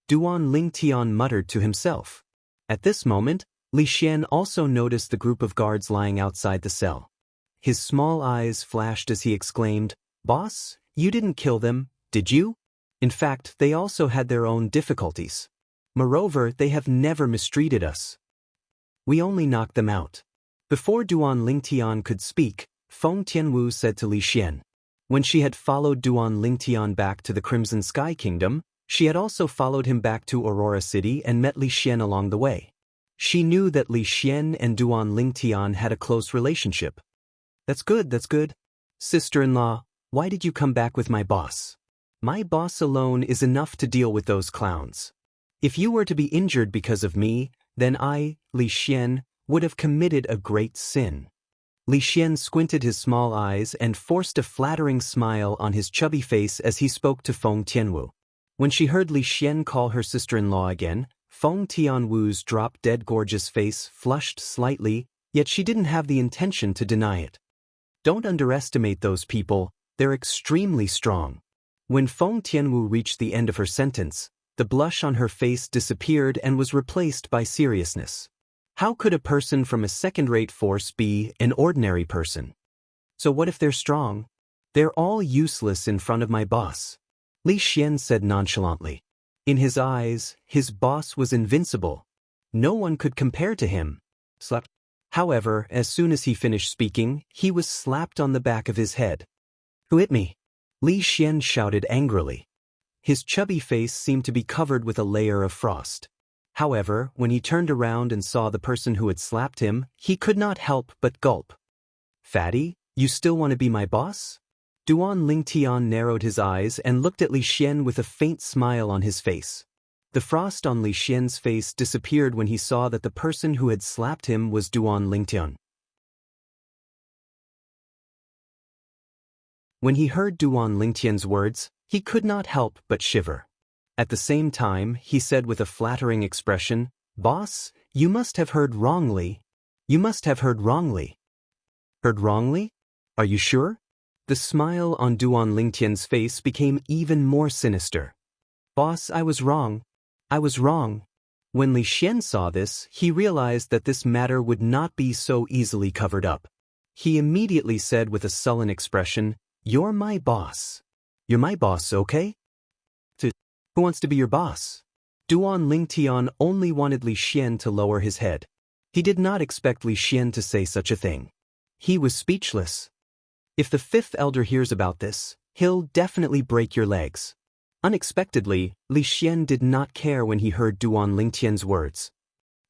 Duan Lingtian muttered to himself. At this moment, Li Xian also noticed the group of guards lying outside the cell. His small eyes flashed as he exclaimed, Boss, you didn't kill them, did you? In fact, they also had their own difficulties. Moreover, they have never mistreated us. We only knocked them out. Before Duan Lingtian could speak, Feng Tianwu said to Li Xian. When she had followed Duan Lingtian back to the Crimson Sky Kingdom, she had also followed him back to Aurora City and met Li Xian along the way. She knew that Li Xian and Duan Lingtian had a close relationship. That's good, that's good. Sister-in-law, why did you come back with my boss? My boss alone is enough to deal with those clowns. If you were to be injured because of me, then I, Li Xian, would have committed a great sin. Li Xian squinted his small eyes and forced a flattering smile on his chubby face as he spoke to Feng Tianwu. When she heard Li Xian call her sister-in-law again, Feng Tianwu's drop-dead gorgeous face flushed slightly, yet she didn't have the intention to deny it. Don't underestimate those people, they're extremely strong. When Feng Tianwu reached the end of her sentence, the blush on her face disappeared and was replaced by seriousness. How could a person from a second-rate force be an ordinary person? So what if they're strong? They're all useless in front of my boss. Li Xian said nonchalantly. In his eyes, his boss was invincible. No one could compare to him. However, as soon as he finished speaking, he was slapped on the back of his head. Who hit me? Li Xian shouted angrily. His chubby face seemed to be covered with a layer of frost. However, when he turned around and saw the person who had slapped him, he could not help but gulp. Fatty, you still want to be my boss? Duan Lingtian narrowed his eyes and looked at Li Xian with a faint smile on his face. The frost on Li Xian's face disappeared when he saw that the person who had slapped him was Duan Lingtian. When he heard Duan Lingtian's words, he could not help but shiver. At the same time, he said with a flattering expression, Boss, you must have heard wrongly. You must have heard wrongly. Heard wrongly? Are you sure? The smile on Duan Lingtian's face became even more sinister. Boss, I was wrong. I was wrong. When Li Xian saw this, he realized that this matter would not be so easily covered up. He immediately said with a sullen expression, You're my boss. You're my boss, okay? Who wants to be your boss? Duan Lingtian only wanted Li Xian to lower his head. He did not expect Li Xian to say such a thing. He was speechless. If the fifth elder hears about this, he'll definitely break your legs. Unexpectedly, Li Xian did not care when he heard Duan Lingtian's words.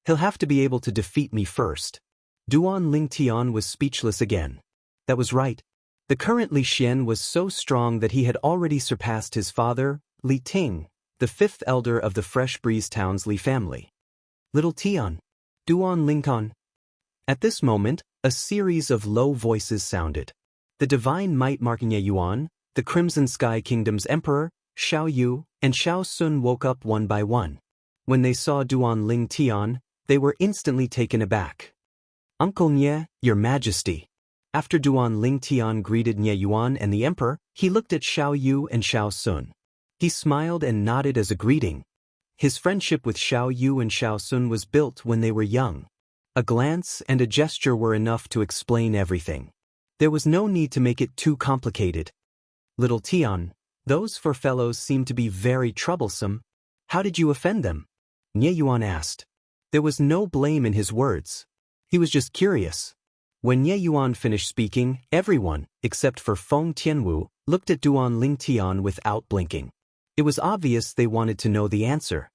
He'll have to be able to defeat me first. Duan Lingtian was speechless again. That was right. The current Li Xian was so strong that he had already surpassed his father, Li Ting, the fifth elder of the Fresh Breeze Town's Li family. Little Tian. Duan Lingtian. At this moment, a series of low voices sounded. The divine might Marking Yuan, the Crimson Sky Kingdom's emperor, Xiao Yu, and Xiao Sun woke up one by one. When they saw Duan Lingtian, they were instantly taken aback. Uncle Nye, your majesty. After Duan Lingtian greeted Nye Yuan and the emperor, he looked at Xiao Yu and Xiao Sun. He smiled and nodded as a greeting. His friendship with Xiao Yu and Xiao Sun was built when they were young. A glance and a gesture were enough to explain everything. There was no need to make it too complicated. Little Tian, those four fellows seem to be very troublesome. How did you offend them? Nie Yuan asked. There was no blame in his words. He was just curious. When Nie Yuan finished speaking, everyone, except for Feng Tianwu, looked at Duan Lingtian without blinking. It was obvious they wanted to know the answer.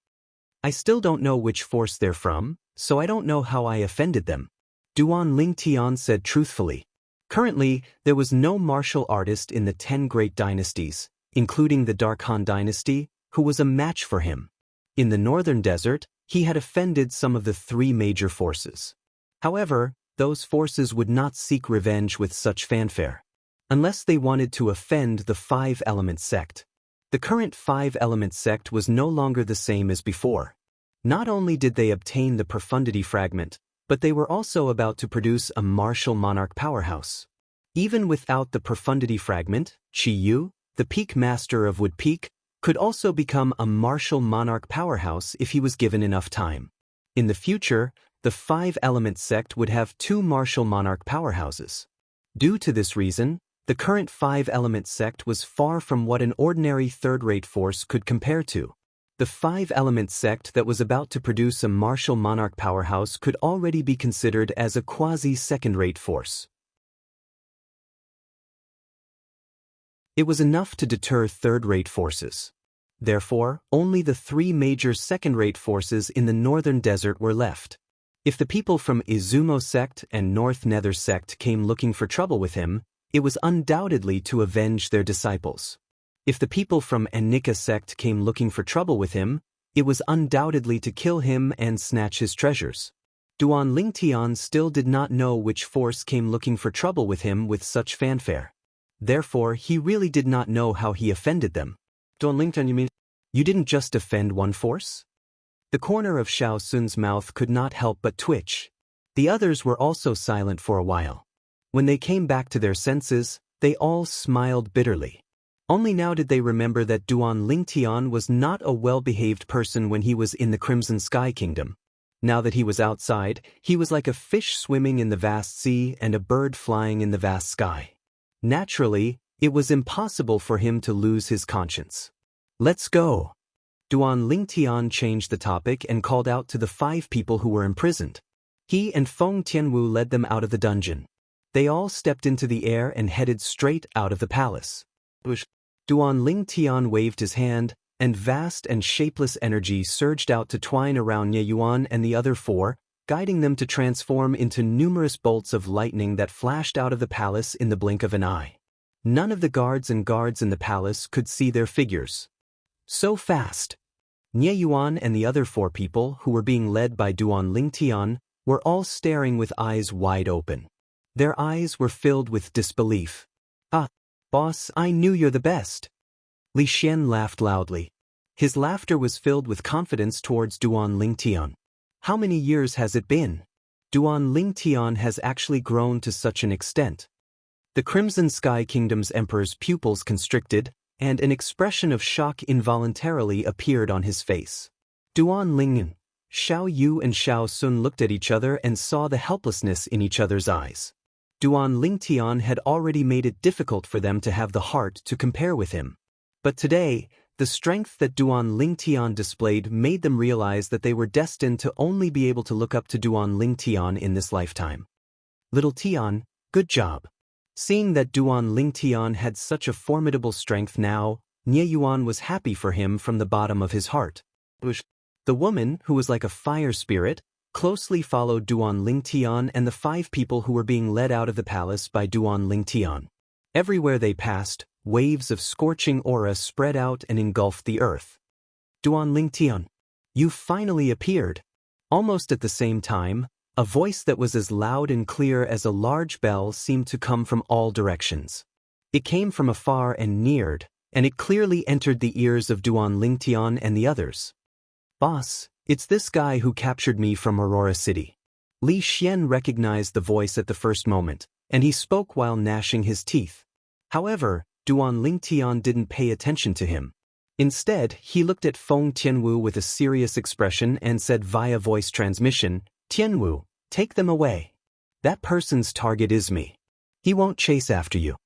I still don't know which force they're from, so I don't know how I offended them, Duan Lingtian said truthfully. Currently, there was no martial artist in the 10 great dynasties, including the Dark Han dynasty, who was a match for him. In the northern desert, he had offended some of the 3 major forces. However, those forces would not seek revenge with such fanfare, unless they wanted to offend the 5-element sect. The current 5-element sect was no longer the same as before. Not only did they obtain the profundity fragment, but they were also about to produce a martial monarch powerhouse. Even without the profundity fragment, Qi Yu, the peak master of Wood Peak, could also become a martial monarch powerhouse if he was given enough time. In the future, the 5-element sect would have 2 martial monarch powerhouses. Due to this reason, the current 5-element sect was far from what an ordinary third-rate force could compare to. The 5-element sect that was about to produce a martial monarch powerhouse could already be considered as a quasi-second-rate force. It was enough to deter third-rate forces. Therefore, only the 3 major second-rate forces in the northern desert were left. If the people from Izumo sect and North Nether sect came looking for trouble with him, it was undoubtedly to avenge their disciples. If the people from Anika sect came looking for trouble with him, it was undoubtedly to kill him and snatch his treasures. Duan Lingtian still did not know which force came looking for trouble with him with such fanfare. Therefore, he really did not know how he offended them. Duan Lingtian, you mean? You didn't just offend one force? The corner of Xiao Sun's mouth could not help but twitch. The others were also silent for a while. When they came back to their senses, they all smiled bitterly. Only now did they remember that Duan Lingtian was not a well-behaved person when he was in the Crimson Sky Kingdom. Now that he was outside, he was like a fish swimming in the vast sea and a bird flying in the vast sky. Naturally, it was impossible for him to lose his conscience. Let's go. Duan Lingtian changed the topic and called out to the 5 people who were imprisoned. He and Feng Tianwu led them out of the dungeon. They all stepped into the air and headed straight out of the palace. Duan Lingtian waved his hand, and vast and shapeless energy surged out to twine around Nie Yuan and the other 4, guiding them to transform into numerous bolts of lightning that flashed out of the palace in the blink of an eye. None of the guards in the palace could see their figures. So fast. Nie Yuan and the other 4 people, who were being led by Duan Lingtian, were all staring with eyes wide open. Their eyes were filled with disbelief. Ah, boss, I knew you're the best. Li Xian laughed loudly. His laughter was filled with confidence towards Duan Lingtian. How many years has it been? Duan Lingtian has actually grown to such an extent. The Crimson Sky Kingdom's emperor's pupils constricted, and an expression of shock involuntarily appeared on his face. Duan Lingyan, Xiao Yu and Xiao Sun looked at each other and saw the helplessness in each other's eyes. Duan Lingtian had already made it difficult for them to have the heart to compare with him. But today, the strength that Duan Lingtian displayed made them realize that they were destined to only be able to look up to Duan Lingtian in this lifetime. Little Tian, good job. Seeing that Duan Lingtian had such a formidable strength now, Nie Yuan was happy for him from the bottom of his heart. The woman, who was like a fire spirit, closely followed Duan Lingtian and the 5 people who were being led out of the palace by Duan Lingtian. Everywhere they passed, waves of scorching aura spread out and engulfed the earth. Duan Lingtian, you finally appeared. Almost at the same time, a voice that was as loud and clear as a large bell seemed to come from all directions. It came from afar and neared, and it clearly entered the ears of Duan Lingtian and the others. Boss, it's this guy who captured me from Aurora City. Li Xian recognized the voice at the first moment, and he spoke while gnashing his teeth. However, Duan Lingtian didn't pay attention to him. Instead, he looked at Feng Tianwu with a serious expression and said via voice transmission, Tianwu, take them away. That person's target is me. He won't chase after you.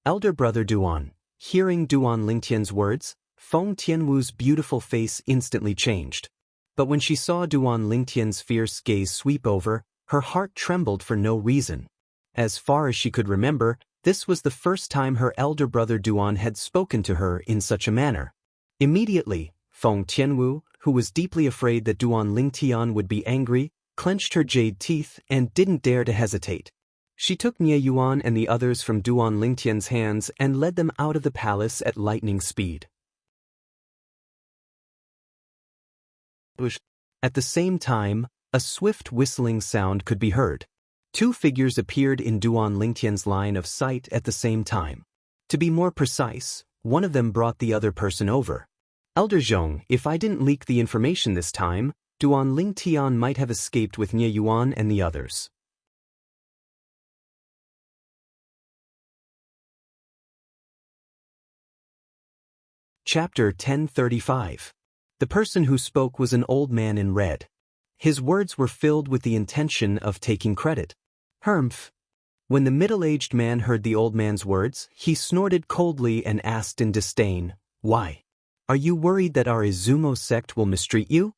Elder brother Duan, hearing Duan Lingtian's words, Feng Tianwu's beautiful face instantly changed. But when she saw Duan Lingtian's fierce gaze sweep over, her heart trembled for no reason. As far as she could remember, this was the first time her elder brother Duan had spoken to her in such a manner. Immediately, Feng Tianwu, who was deeply afraid that Duan Lingtian would be angry, clenched her jade teeth and didn't dare to hesitate. She took Nie Yuan and the others from Duan Lingtian's hands and led them out of the palace at lightning speed. At the same time, a swift whistling sound could be heard. Two figures appeared in Duan Lingtian's line of sight at the same time. To be more precise, one of them brought the other person over. Elder Zhong, if I didn't leak the information this time, Duan Lingtian might have escaped with Nie Yuan and the others. Chapter 1035. The person who spoke was an old man in red. His words were filled with the intention of taking credit. Humph. When the middle-aged man heard the old man's words, he snorted coldly and asked in disdain, "Why? Are you worried that our Izumo sect will mistreat you?"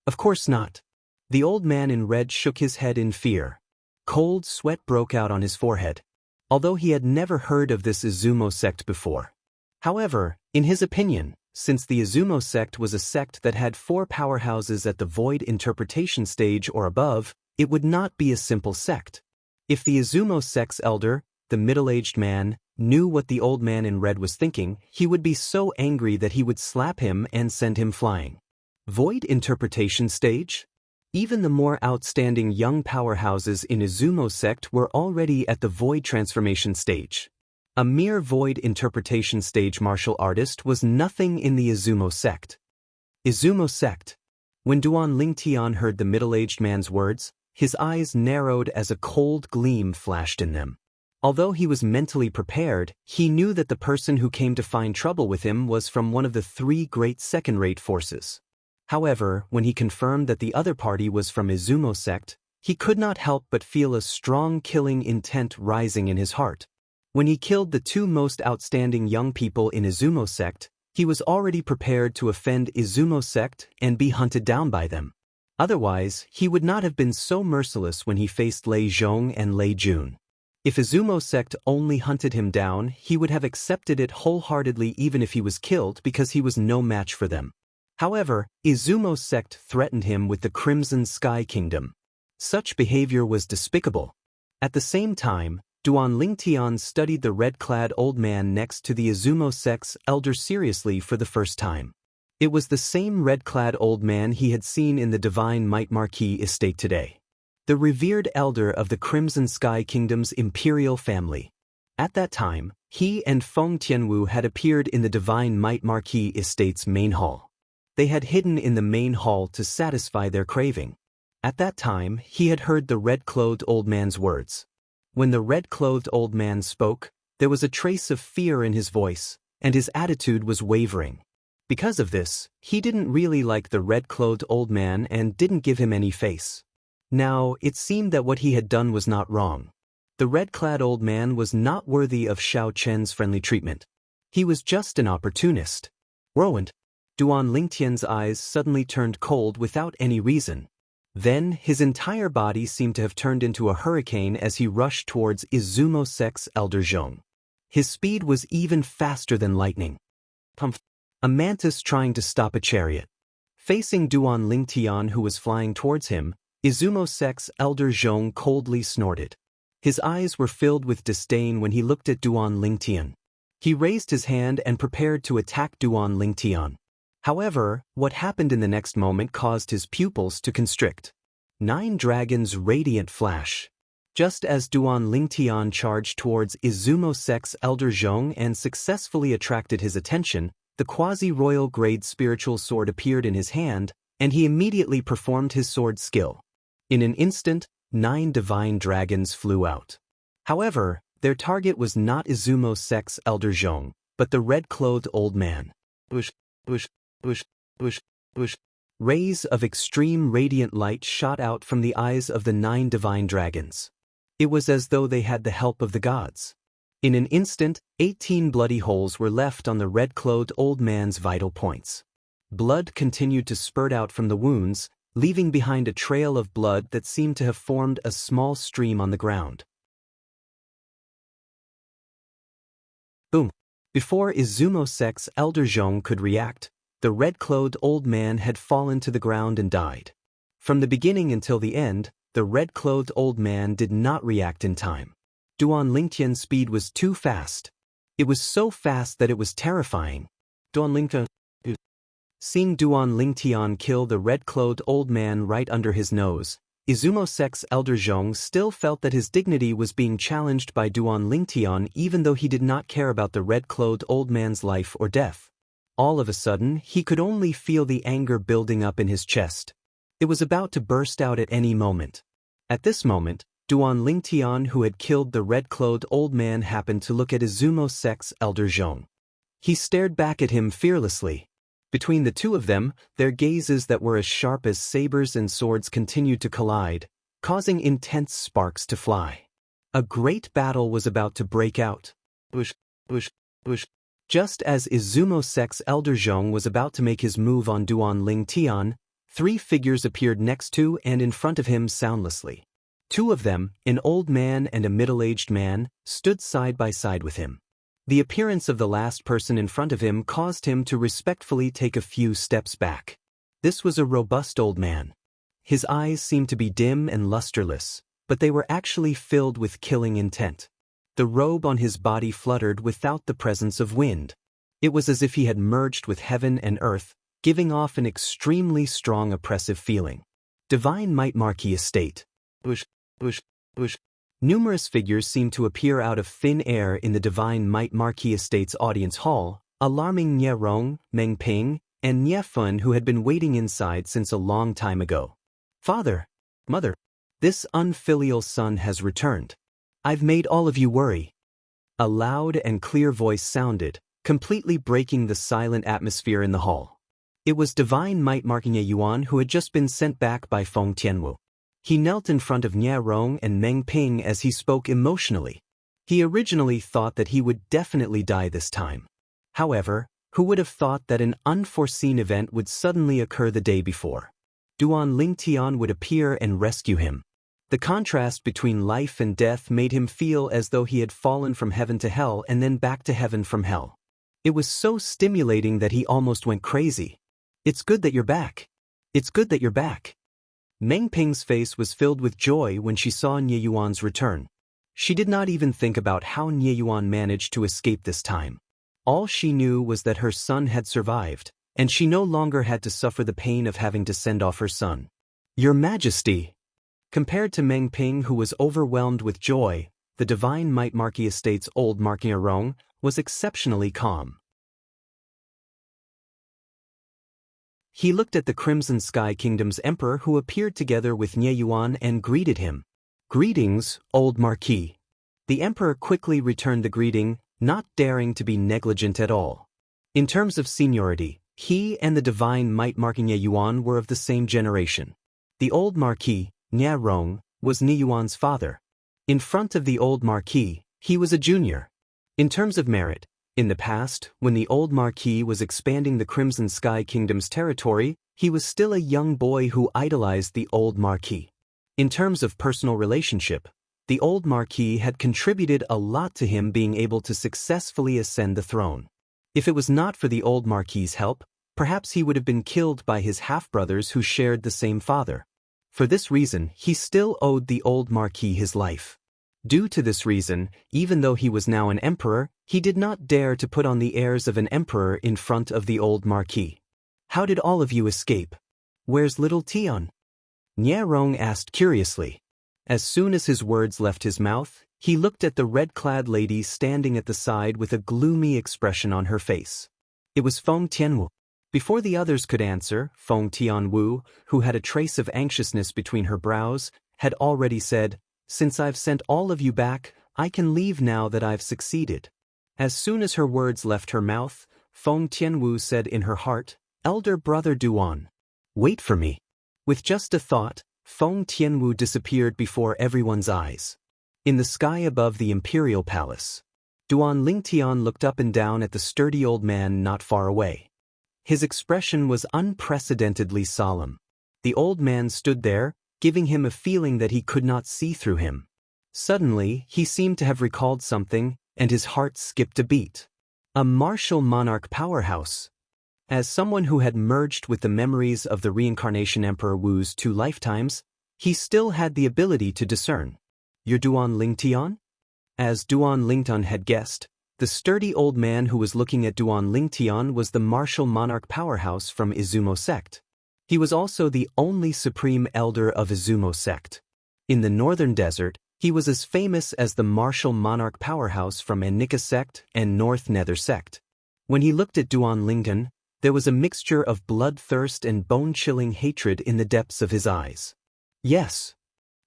Of course not. The old man in red shook his head in fear. Cold sweat broke out on his forehead, although he had never heard of this Izumo sect before. However, in his opinion, since the Izumo sect was a sect that had 4 powerhouses at the void interpretation stage or above, it would not be a simple sect. If the Izumo sect's elder, the middle-aged man, knew what the old man in red was thinking, he would be so angry that he would slap him and send him flying. Void interpretation stage? Even the more outstanding young powerhouses in Izumo sect were already at the void transformation stage. A mere void interpretation stage martial artist was nothing in the Izumo sect. Izumo sect. When Duan Lingtian heard the middle-aged man's words, his eyes narrowed as a cold gleam flashed in them. Although he was mentally prepared, he knew that the person who came to find trouble with him was from one of the 3 great second-rate forces. However, when he confirmed that the other party was from Izumo sect, he could not help but feel a strong killing intent rising in his heart. When he killed the 2 most outstanding young people in Izumo sect, he was already prepared to offend Izumo sect and be hunted down by them. Otherwise, he would not have been so merciless when he faced Lei Zhong and Lei Jun. If Izumo sect only hunted him down, he would have accepted it wholeheartedly even if he was killed because he was no match for them. However, Izumo sect threatened him with the Crimson Sky Kingdom. Such behavior was despicable. At the same time, Duan Lingtian studied the red-clad old man next to the Izumo sect's elder seriously for the first time. It was the same red-clad old man he had seen in the Divine Might Marquis estate today. The revered elder of the Crimson Sky Kingdom's imperial family. At that time, he and Feng Tianwu had appeared in the Divine Might Marquis estate's main hall. They had hidden in the main hall to satisfy their craving. At that time, he had heard the red-clothed old man's words. When the red-clothed old man spoke, there was a trace of fear in his voice, and his attitude was wavering. Because of this, he didn't really like the red-clothed old man and didn't give him any face. Now, it seemed that what he had done was not wrong. The red-clad old man was not worthy of Xiao Chen's friendly treatment. He was just an opportunist. Ruined. Duan Lingtian's eyes suddenly turned cold without any reason. Then, his entire body seemed to have turned into a hurricane as he rushed towards Izumo sect's elder Zhong. His speed was even faster than lightning. A mantis trying to stop a chariot. Facing Duan Lingtian who was flying towards him, Izumo sect's elder Zhong coldly snorted. His eyes were filled with disdain when he looked at Duan Lingtian. He raised his hand and prepared to attack Duan Lingtian. However, what happened in the next moment caused his pupils to constrict. 9 dragons' radiant flash. Just as Duan Lingtian charged towards Izumo sect's elder Zhong and successfully attracted his attention, the quasi-royal grade spiritual sword appeared in his hand, and he immediately performed his sword skill. In an instant, 9 divine dragons flew out. However, their target was not Izumo sect's elder Zhong, but the red-clothed old man. Bush. Rays of extreme radiant light shot out from the eyes of the 9 divine dragons. It was as though they had the help of the gods. In an instant, 18 bloody holes were left on the red-clothed old man's vital points. Blood continued to spurt out from the wounds, leaving behind a trail of blood that seemed to have formed a small stream on the ground. Boom! Before Izumo sect's elder Zhong could react, the red-clothed old man had fallen to the ground and died. From the beginning until the end, the red-clothed old man did not react in time. Duan Lingtian's speed was too fast. It was so fast that it was terrifying. Seeing Duan Lingtian kill the red-clothed old man right under his nose, Izumo sect's elder Zhong still felt that his dignity was being challenged by Duan Lingtian even though he did not care about the red-clothed old man's life or death. All of a sudden, he could only feel the anger building up in his chest. It was about to burst out at any moment. At this moment, Duan Lingtian, who had killed the red-clothed old man, happened to look at Izumo sect's elder Zhong. He stared back at him fearlessly. Between the two of them, their gazes that were as sharp as sabers and swords continued to collide, causing intense sparks to fly. A great battle was about to break out. Bush, bush, bush. Just as Izumo sect's elder Zhong was about to make his move on Duan Lingtian, three figures appeared next to and in front of him soundlessly. Two of them, an old man and a middle-aged man, stood side by side with him. The appearance of the last person in front of him caused him to respectfully take a few steps back. This was a robust old man. His eyes seemed to be dim and lusterless, but they were actually filled with killing intent. The robe on his body fluttered without the presence of wind. It was as if he had merged with heaven and earth, giving off an extremely strong oppressive feeling. Divine Might Marquis Estate. Bush, bush, bush. Numerous figures seemed to appear out of thin air in the Divine Might Marquis Estate's audience hall, alarming Nie Rong, Meng Ping, and Nie Fun, who had been waiting inside since a long time ago. Father, mother, this unfilial son has returned. I've made all of you worry. A loud and clear voice sounded, completely breaking the silent atmosphere in the hall. It was Divine Might Marquis Yuan, who had just been sent back by Feng Tianwu. He knelt in front of Nie Rong and Meng Ping as he spoke emotionally. He originally thought that he would definitely die this time. However, who would have thought that an unforeseen event would suddenly occur the day before? Duan Lingtian would appear and rescue him. The contrast between life and death made him feel as though he had fallen from heaven to hell and then back to heaven from hell. It was so stimulating that he almost went crazy. It's good that you're back. It's good that you're back. Meng Ping's face was filled with joy when she saw Nie Yuan's return. She did not even think about how Nie Yuan managed to escape this time. All she knew was that her son had survived, and she no longer had to suffer the pain of having to send off her son. Your Majesty! Compared to Meng Ping, who was overwhelmed with joy, the Divine Might Marquis Estate's old Marquis Rong was exceptionally calm. He looked at the Crimson Sky Kingdom's emperor, who appeared together with Nie Yuan, and greeted him. Greetings, old Marquis. The emperor quickly returned the greeting, not daring to be negligent at all. In terms of seniority, he and the Divine Might Marquis Nie Yuan were of the same generation. The old Marquis, Nie Rong, was Nie Yuan's father. In front of the old Marquis, he was a junior. In terms of merit, in the past, when the old Marquis was expanding the Crimson Sky Kingdom's territory, he was still a young boy who idolized the old Marquis. In terms of personal relationship, the old Marquis had contributed a lot to him being able to successfully ascend the throne. If it was not for the old Marquis's help, perhaps he would have been killed by his half-brothers who shared the same father. For this reason, he still owed the old Marquis his life. Due to this reason, even though he was now an emperor, he did not dare to put on the airs of an emperor in front of the old Marquis. How did all of you escape? Where's little Tian? Nie Rong asked curiously. As soon as his words left his mouth, he looked at the red-clad lady standing at the side with a gloomy expression on her face. It was Feng Tianwu. Before the others could answer, Feng Tianwu, who had a trace of anxiousness between her brows, had already said, "Since I've sent all of you back, I can leave now that I've succeeded." As soon as her words left her mouth, Feng Tianwu said in her heart, "Elder brother Duan, wait for me." With just a thought, Feng Tianwu disappeared before everyone's eyes. In the sky above the imperial palace, Duan Lingtian looked up and down at the sturdy old man not far away. His expression was unprecedentedly solemn. The old man stood there, giving him a feeling that he could not see through him. Suddenly, he seemed to have recalled something, and his heart skipped a beat. A martial monarch powerhouse. As someone who had merged with the memories of the reincarnation Emperor Wu's 2 lifetimes, he still had the ability to discern. You're Duan Lingtian? As Duan Lingtian had guessed, the sturdy old man who was looking at Duan Lingtian was the martial monarch powerhouse from Izumo sect. He was also the only supreme elder of Izumo sect. In the northern desert, he was as famous as the martial monarch powerhouse from Anika sect and North Nether sect. When he looked at Duan Lingtian, there was a mixture of bloodthirst and bone-chilling hatred in the depths of his eyes. Yes.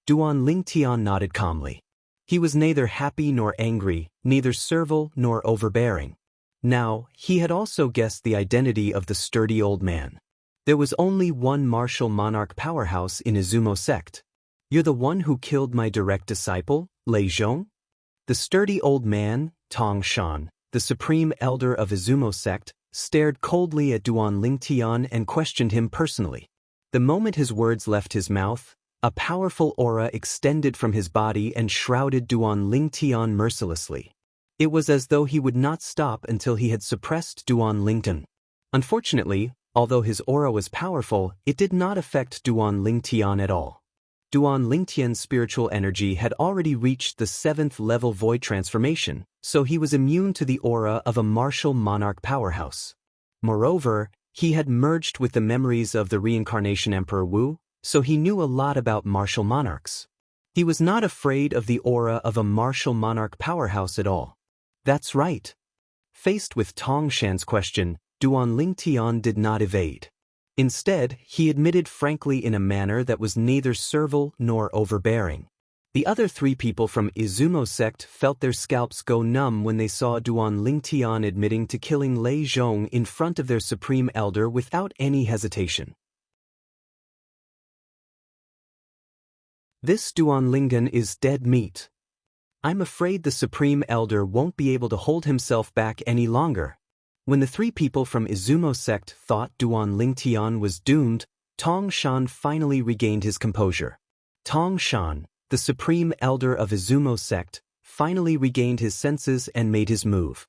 Duan Lingtian nodded calmly. He was neither happy nor angry, neither servile nor overbearing. Now, he had also guessed the identity of the sturdy old man. There was only one martial monarch powerhouse in Izumo sect. You're the one who killed my direct disciple, Lei Zhong? The sturdy old man, Tong Shan, the supreme elder of Izumo sect, stared coldly at Duan Lingtian and questioned him personally. The moment his words left his mouth, a powerful aura extended from his body and shrouded Duan Lingtian mercilessly. It was as though he would not stop until he had suppressed Duan Lingtian. Unfortunately, although his aura was powerful, it did not affect Duan Lingtian at all. Duan Lingtian's spiritual energy had already reached the 7th level void transformation, so he was immune to the aura of a martial monarch powerhouse. Moreover, he had merged with the memories of the reincarnation Emperor Wu, so he knew a lot about martial monarchs. He was not afraid of the aura of a martial monarch powerhouse at all. That's right. Faced with Tong Shan's question, Duan Lingtian did not evade. Instead, he admitted frankly in a manner that was neither servile nor overbearing. The other 3 people from Izumo sect felt their scalps go numb when they saw Duan Lingtian admitting to killing Lei Zhong in front of their supreme elder without any hesitation. This Duan Lingtian is dead meat. I'm afraid the supreme elder won't be able to hold himself back any longer. When the 3 people from Izumo sect thought Duan Lingtian was doomed, Tong Shan finally regained his composure. Tong Shan, the supreme elder of Izumo sect, finally regained his senses and made his move.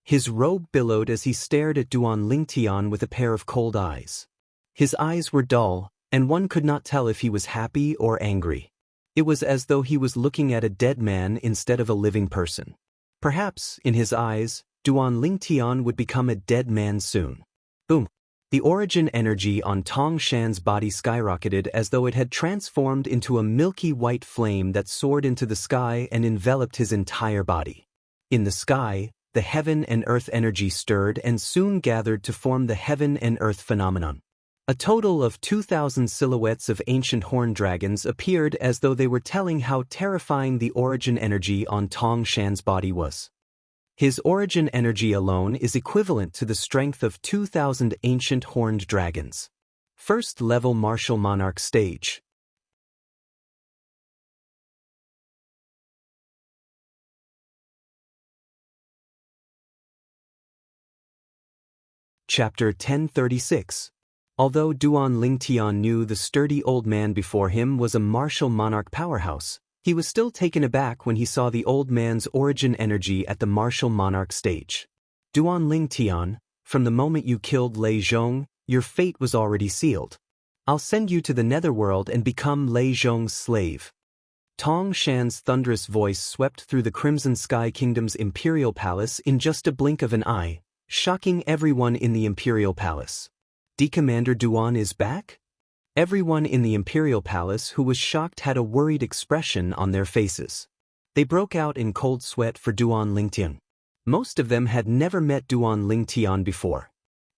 His robe billowed as he stared at Duan Lingtian with a pair of cold eyes. His eyes were dull, and one could not tell if he was happy or angry. It was as though he was looking at a dead man instead of a living person. Perhaps, in his eyes, Duan Lingtian would become a dead man soon. Boom! The origin energy on Tong Shan's body skyrocketed as though it had transformed into a milky white flame that soared into the sky and enveloped his entire body. In the sky, the heaven and earth energy stirred and soon gathered to form the heaven and earth phenomenon. A total of 2,000 silhouettes of ancient horned dragons appeared as though they were telling how terrifying the origin energy on Tong Shan's body was. His origin energy alone is equivalent to the strength of 2,000 ancient horned dragons. First level martial monarch stage. Chapter 1036. Although Duan Lingtian knew the sturdy old man before him was a martial monarch powerhouse, he was still taken aback when he saw the old man's origin energy at the martial monarch stage. Duan Lingtian, from the moment you killed Lei Zhong, your fate was already sealed. I'll send you to the netherworld and become Lei Zhong's slave. Tong Shan's thunderous voice swept through the Crimson Sky Kingdom's imperial palace in just a blink of an eye, shocking everyone in the imperial palace. Commander Duan is back? Everyone in the imperial palace who was shocked had a worried expression on their faces. They broke out in cold sweat for Duan Lingtian. Most of them had never met Duan Lingtian before.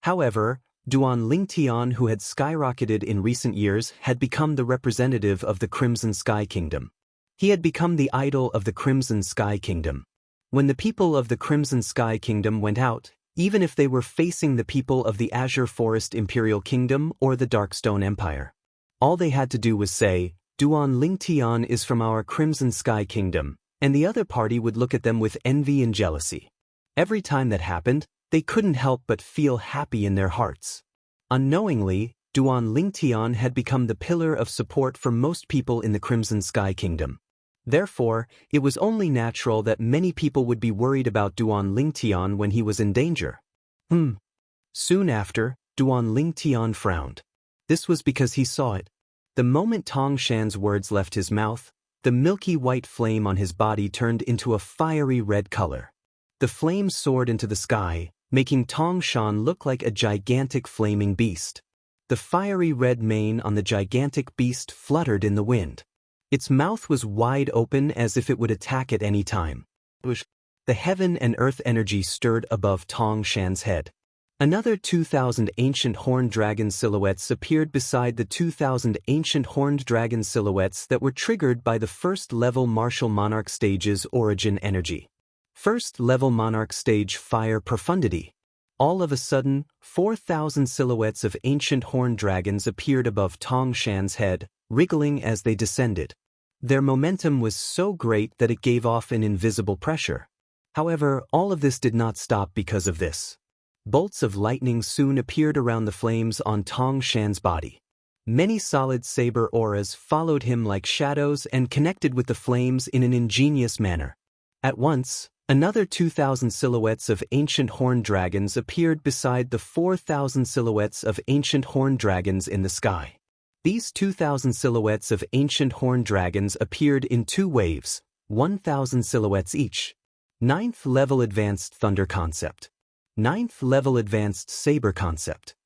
However, Duan Lingtian, who had skyrocketed in recent years, had become the representative of the Crimson Sky Kingdom. He had become the idol of the Crimson Sky Kingdom. When the people of the Crimson Sky Kingdom went out, even if they were facing the people of the Azure Forest Imperial Kingdom or the Darkstone Empire, all they had to do was say, Duan Lingtian is from our Crimson Sky Kingdom, and the other party would look at them with envy and jealousy. Every time that happened, they couldn't help but feel happy in their hearts. Unknowingly, Duan Lingtian had become the pillar of support for most people in the Crimson Sky Kingdom. Therefore, it was only natural that many people would be worried about Duan Lingtian when he was in danger. Soon after, Duan Lingtian frowned. This was because he saw it. The moment Tong Shan's words left his mouth, the milky white flame on his body turned into a fiery red color. The flame soared into the sky, making Tong Shan look like a gigantic flaming beast. The fiery red mane on the gigantic beast fluttered in the wind. Its mouth was wide open as if it would attack at any time. The heaven and earth energy stirred above Tong Shan's head. Another 2,000 ancient horned dragon silhouettes appeared beside the 2,000 ancient horned dragon silhouettes that were triggered by the first-level martial monarch stage's origin energy. First-level monarch stage fire profundity. All of a sudden, 4,000 silhouettes of ancient horned dragons appeared above Tong Shan's head, wriggling as they descended. Their momentum was so great that it gave off an invisible pressure. However, all of this did not stop because of this. Bolts of lightning soon appeared around the flames on Tong Shan's body. Many solid saber auras followed him like shadows and connected with the flames in an ingenious manner. At once, another 2,000 silhouettes of ancient horned dragons appeared beside the 4,000 silhouettes of ancient horned dragons in the sky. These 2,000 silhouettes of ancient horned dragons appeared in two waves, 1,000 silhouettes each. 9th level advanced thunder concept. 9th level advanced saber concept.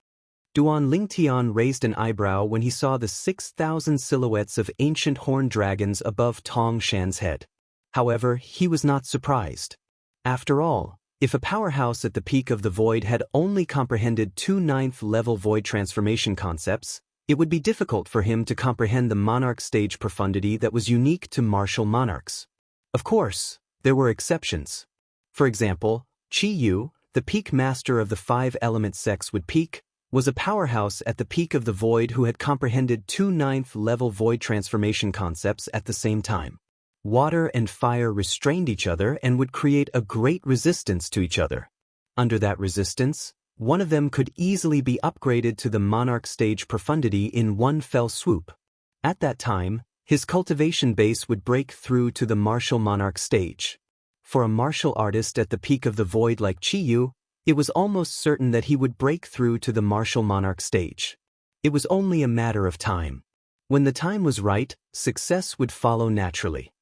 Duan Lingtian raised an eyebrow when he saw the 6,000 silhouettes of ancient horned dragons above Tong Shan's head. However, he was not surprised. After all, if a powerhouse at the peak of the void had only comprehended two 9th level void transformation concepts, it would be difficult for him to comprehend the monarch stage profundity that was unique to martial monarchs. Of course, there were exceptions. For example, Qi Yu, the peak master of the 5-element sects with peak, was a powerhouse at the peak of the void who had comprehended two 9th level void transformation concepts at the same time. Water and fire restrained each other and would create a great resistance to each other. Under that resistance, one of them could easily be upgraded to the monarch stage profundity in one fell swoop. At that time, his cultivation base would break through to the martial monarch stage. For a martial artist at the peak of the void like Qi Yu, it was almost certain that he would break through to the martial monarch stage. It was only a matter of time. When the time was right, success would follow naturally.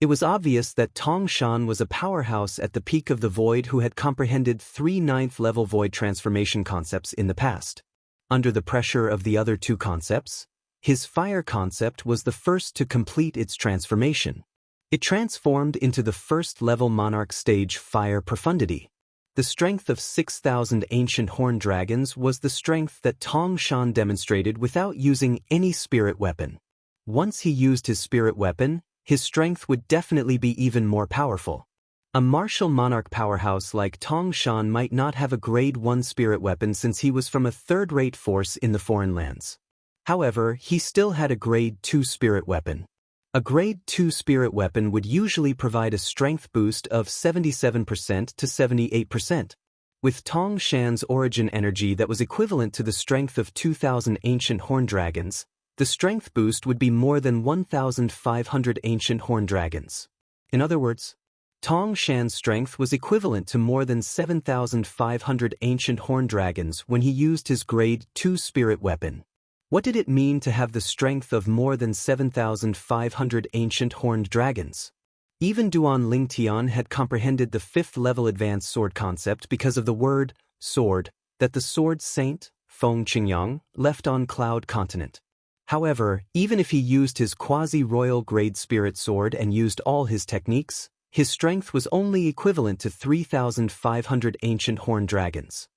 It was obvious that Tong Shan was a powerhouse at the peak of the void who had comprehended three 9th level void transformation concepts in the past. Under the pressure of the other two concepts, his fire concept was the first to complete its transformation. It transformed into the first-level monarch stage fire profundity. The strength of 6,000 ancient horned dragons was the strength that Tong Shan demonstrated without using any spirit weapon. Once he used his spirit weapon, his strength would definitely be even more powerful. A martial monarch powerhouse like Tong Shan might not have a grade 1 spirit weapon since he was from a third-rate force in the foreign lands. However, he still had a grade 2 spirit weapon. A grade 2 spirit weapon would usually provide a strength boost of 77% to 78%. With Tong Shan's origin energy that was equivalent to the strength of 2,000 ancient horned dragons, the strength boost would be more than 1,500 ancient horned dragons. In other words, Tong Shan's strength was equivalent to more than 7,500 ancient horned dragons when he used his grade 2 spirit weapon. What did it mean to have the strength of more than 7,500 ancient horned dragons? Even Duan Lingtian had comprehended the 5th-level advanced sword concept because of the word, sword, that the sword saint, Feng Qingyang, left on Cloud Continent. However, even if he used his quasi-royal grade spirit sword and used all his techniques, his strength was only equivalent to 3,500 ancient horned dragons.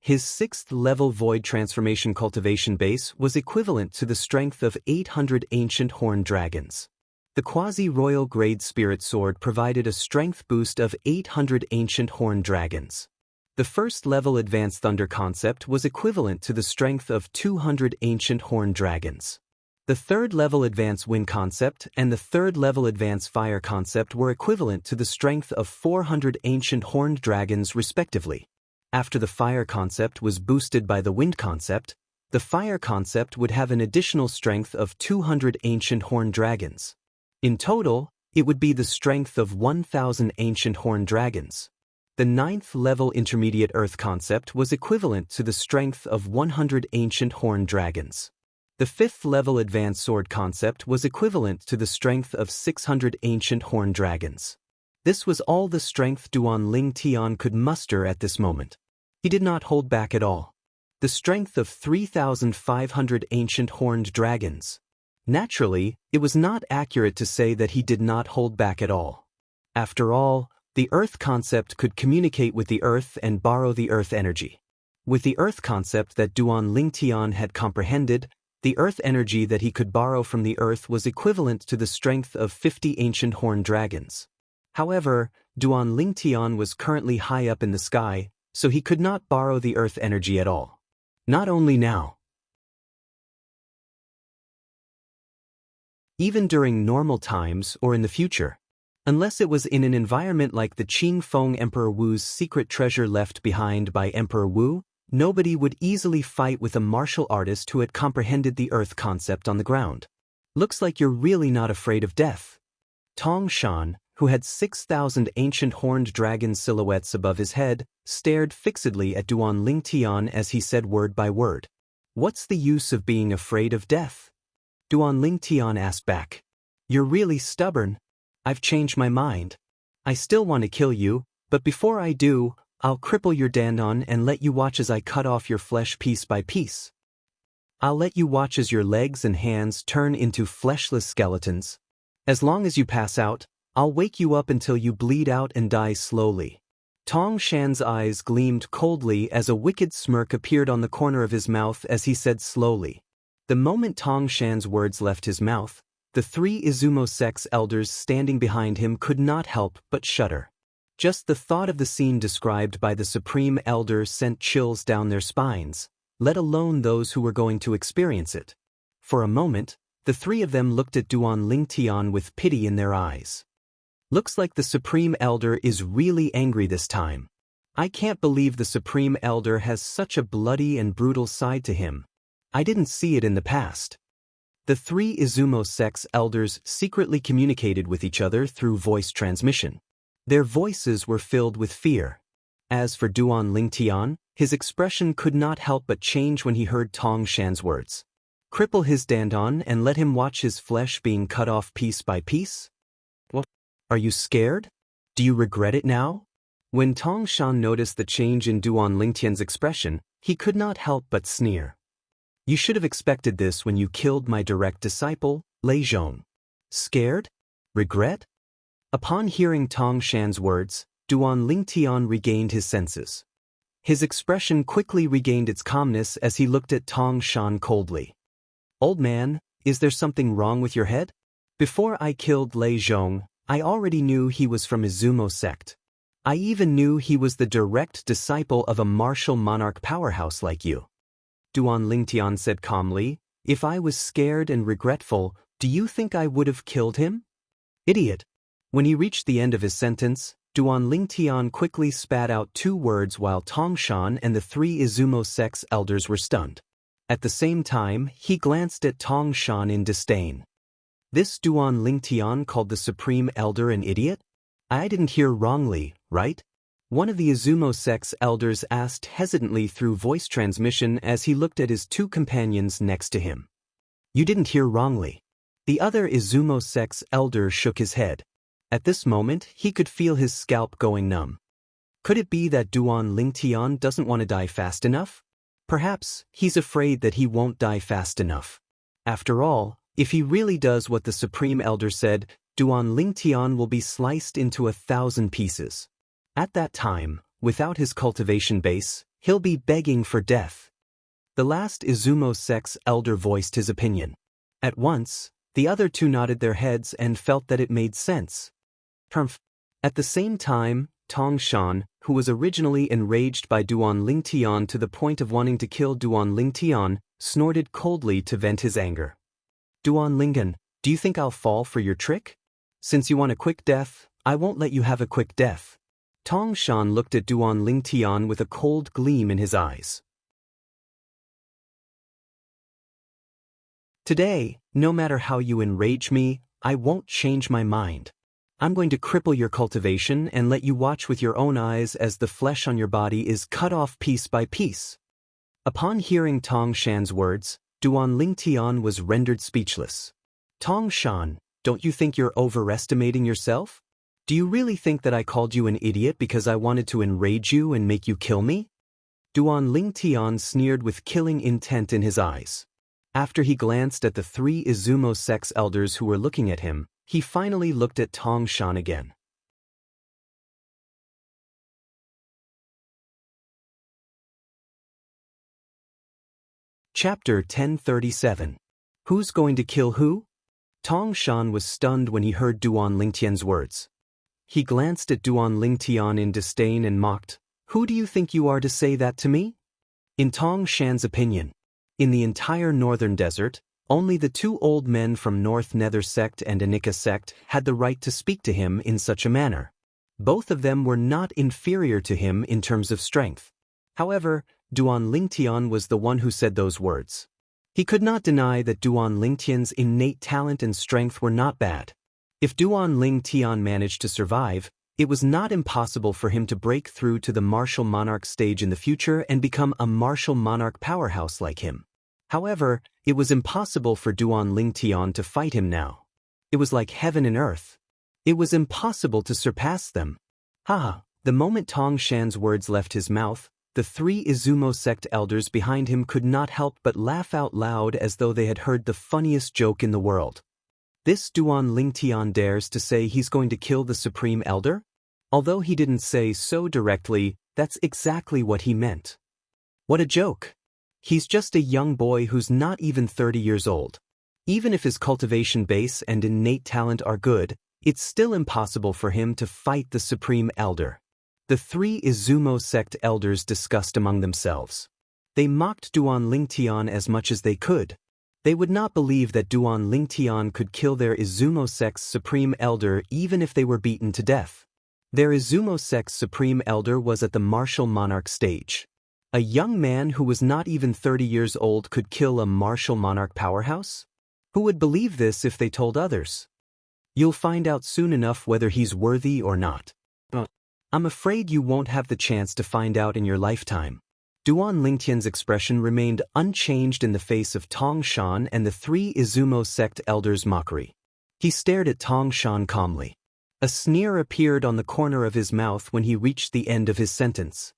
His 6th-level void transformation cultivation base was equivalent to the strength of 800 ancient horned dragons. The quasi-royal grade spirit sword provided a strength boost of 800 ancient horned dragons. The 1st-level advanced thunder concept was equivalent to the strength of 200 ancient horned dragons. The third-level Advanced Wind concept and the third-level Advanced Fire concept were equivalent to the strength of 400 ancient horned dragons respectively. After the Fire concept was boosted by the Wind concept, the Fire concept would have an additional strength of 200 ancient horned dragons. In total, it would be the strength of 1,000 ancient horned dragons. The 9th-level Intermediate Earth concept was equivalent to the strength of 100 ancient horned dragons. The 5th-level Advanced Sword concept was equivalent to the strength of 600 ancient horned dragons. This was all the strength Duan Ling Tian could muster at this moment. He did not hold back at all. The strength of 3,500 ancient horned dragons. Naturally, it was not accurate to say that he did not hold back at all. After all, the Earth concept could communicate with the Earth and borrow the Earth energy. With the Earth concept that Duan Ling Tian had comprehended, the Earth energy that he could borrow from the Earth was equivalent to the strength of 50 ancient horned dragons. However, Duan Ling Tian was currently high up in the sky, so he could not borrow the Earth energy at all. Not only now. Even during normal times or in the future. Unless it was in an environment like the Qing Feng Emperor Wu's secret treasure left behind by Emperor Wu, nobody would easily fight with a martial artist who had comprehended the Earth concept on the ground. Looks like you're really not afraid of death. Tong Shan, who had 6,000 ancient horned dragon silhouettes above his head, stared fixedly at Duan Ling Tian as he said word by word. What's the use of being afraid of death? Duan Ling Tian asked back. You're really stubborn. I've changed my mind. I still want to kill you, but before I do, I'll cripple your dandan and let you watch as I cut off your flesh piece by piece. I'll let you watch as your legs and hands turn into fleshless skeletons. As long as you pass out, I'll wake you up until you bleed out and die slowly. Tong Shan's eyes gleamed coldly as a wicked smirk appeared on the corner of his mouth as he said slowly. The moment Tong Shan's words left his mouth, the 3 Izumo sects elders standing behind him could not help but shudder. Just the thought of the scene described by the Supreme Elder sent chills down their spines, let alone those who were going to experience it. For a moment, the 3 of them looked at Duan Ling Tian with pity in their eyes. Looks like the Supreme Elder is really angry this time. I can't believe the Supreme Elder has such a bloody and brutal side to him. I didn't see it in the past. The 3 Izumo sects elders secretly communicated with each other through voice transmission. Their voices were filled with fear. As for Duan Ling Tian, his expression could not help but change when he heard Tong Shan's words. Cripple his dandan and let him watch his flesh being cut off piece by piece? What? Are you scared? Do you regret it now? When Tong Shan noticed the change in Duan Ling Tian's expression, he could not help but sneer. You should have expected this when you killed my direct disciple, Lei Zhong. Scared? Regret? Upon hearing Tong Shan's words, Duan Ling Tian regained his senses. His expression quickly regained its calmness as he looked at Tong Shan coldly. Old man, is there something wrong with your head? Before I killed Lei Zhong, I already knew he was from Izumo sect. I even knew he was the direct disciple of a martial monarch powerhouse like you. Duan Ling Tian said calmly, if I was scared and regretful, do you think I would have killed him? Idiot. When he reached the end of his sentence, Duan Ling Tian quickly spat out 2 words while Tong Shan and the 3 Izumo sects elders were stunned. At the same time, he glanced at Tong Shan in disdain. This Duan Ling Tian called the Supreme Elder an idiot? I didn't hear wrongly, right? One of the Izumo sects elders asked hesitantly through voice transmission as he looked at his 2 companions next to him. You didn't hear wrongly. The other Izumo sects elder shook his head. At this moment, he could feel his scalp going numb. Could it be that Duan Ling Tian doesn't want to die fast enough? Perhaps he's afraid that he won't die fast enough. After all, if he really does what the Supreme Elder said, Duan Ling Tian will be sliced into 1,000 pieces. At that time, without his cultivation base, he'll be begging for death. The last Izumo sect's elder voiced his opinion. At once, the other 2 nodded their heads and felt that it made sense. At the same time, Tong Shan, who was originally enraged by Duan Ling Tian to the point of wanting to kill Duan Ling Tian, snorted coldly to vent his anger. Duan Lingan, do you think I'll fall for your trick? Since you want a quick death, I won't let you have a quick death. Tong Shan looked at Duan Lingtian with a cold gleam in his eyes. Today, no matter how you enrage me, I won't change my mind. I'm going to cripple your cultivation and let you watch with your own eyes as the flesh on your body is cut off piece by piece. Upon hearing Tong Shan's words, Duan Lingtian was rendered speechless. Tong Shan, don't you think you're overestimating yourself? Do you really think that I called you an idiot because I wanted to enrage you and make you kill me? Duan Lingtian sneered with killing intent in his eyes. After he glanced at the 3 Izumo sects elders who were looking at him, he finally looked at Tong Shan again. Chapter 1037. Who's going to kill who? Tong Shan was stunned when he heard Duan Lingtian's words. He glanced at Duan Lingtian in disdain and mocked, "Who do you think you are to say that to me?" In Tong Shan's opinion, in the entire northern desert, only the 2 old men from North Nether sect and Anika sect had the right to speak to him in such a manner. Both of them were not inferior to him in terms of strength. However, Duan Lingtian was the one who said those words. He could not deny that Duan Lingtian's innate talent and strength were not bad. If Duan Lingtian managed to survive, it was not impossible for him to break through to the martial monarch stage in the future and become a martial monarch powerhouse like him. However, it was impossible for Duan Lingtian to fight him now. It was like heaven and earth. It was impossible to surpass them. Haha, the moment Tong Shan's words left his mouth, the 3 Izumo sect elders behind him could not help but laugh out loud as though they had heard the funniest joke in the world. This Duan Lingtian dares to say he's going to kill the Supreme Elder? Although he didn't say so directly, that's exactly what he meant. What a joke! He's just a young boy who's not even 30 years old. Even if his cultivation base and innate talent are good, it's still impossible for him to fight the Supreme Elder. The 3 Izumo sect elders discussed among themselves. They mocked Duan Lingtian as much as they could. They would not believe that Duan Lingtian could kill their Izumo sect's Supreme Elder even if they were beaten to death. Their Izumo sect's Supreme Elder was at the martial monarch stage. A young man who was not even 30 years old could kill a martial monarch powerhouse? Who would believe this if they told others? You'll find out soon enough whether he's worthy or not. But I'm afraid you won't have the chance to find out in your lifetime. Duan Lingtian's expression remained unchanged in the face of Tong Shan and the 3 Izumo sect elders' mockery. He stared at Tong Shan calmly. A sneer appeared on the corner of his mouth when he reached the end of his sentence.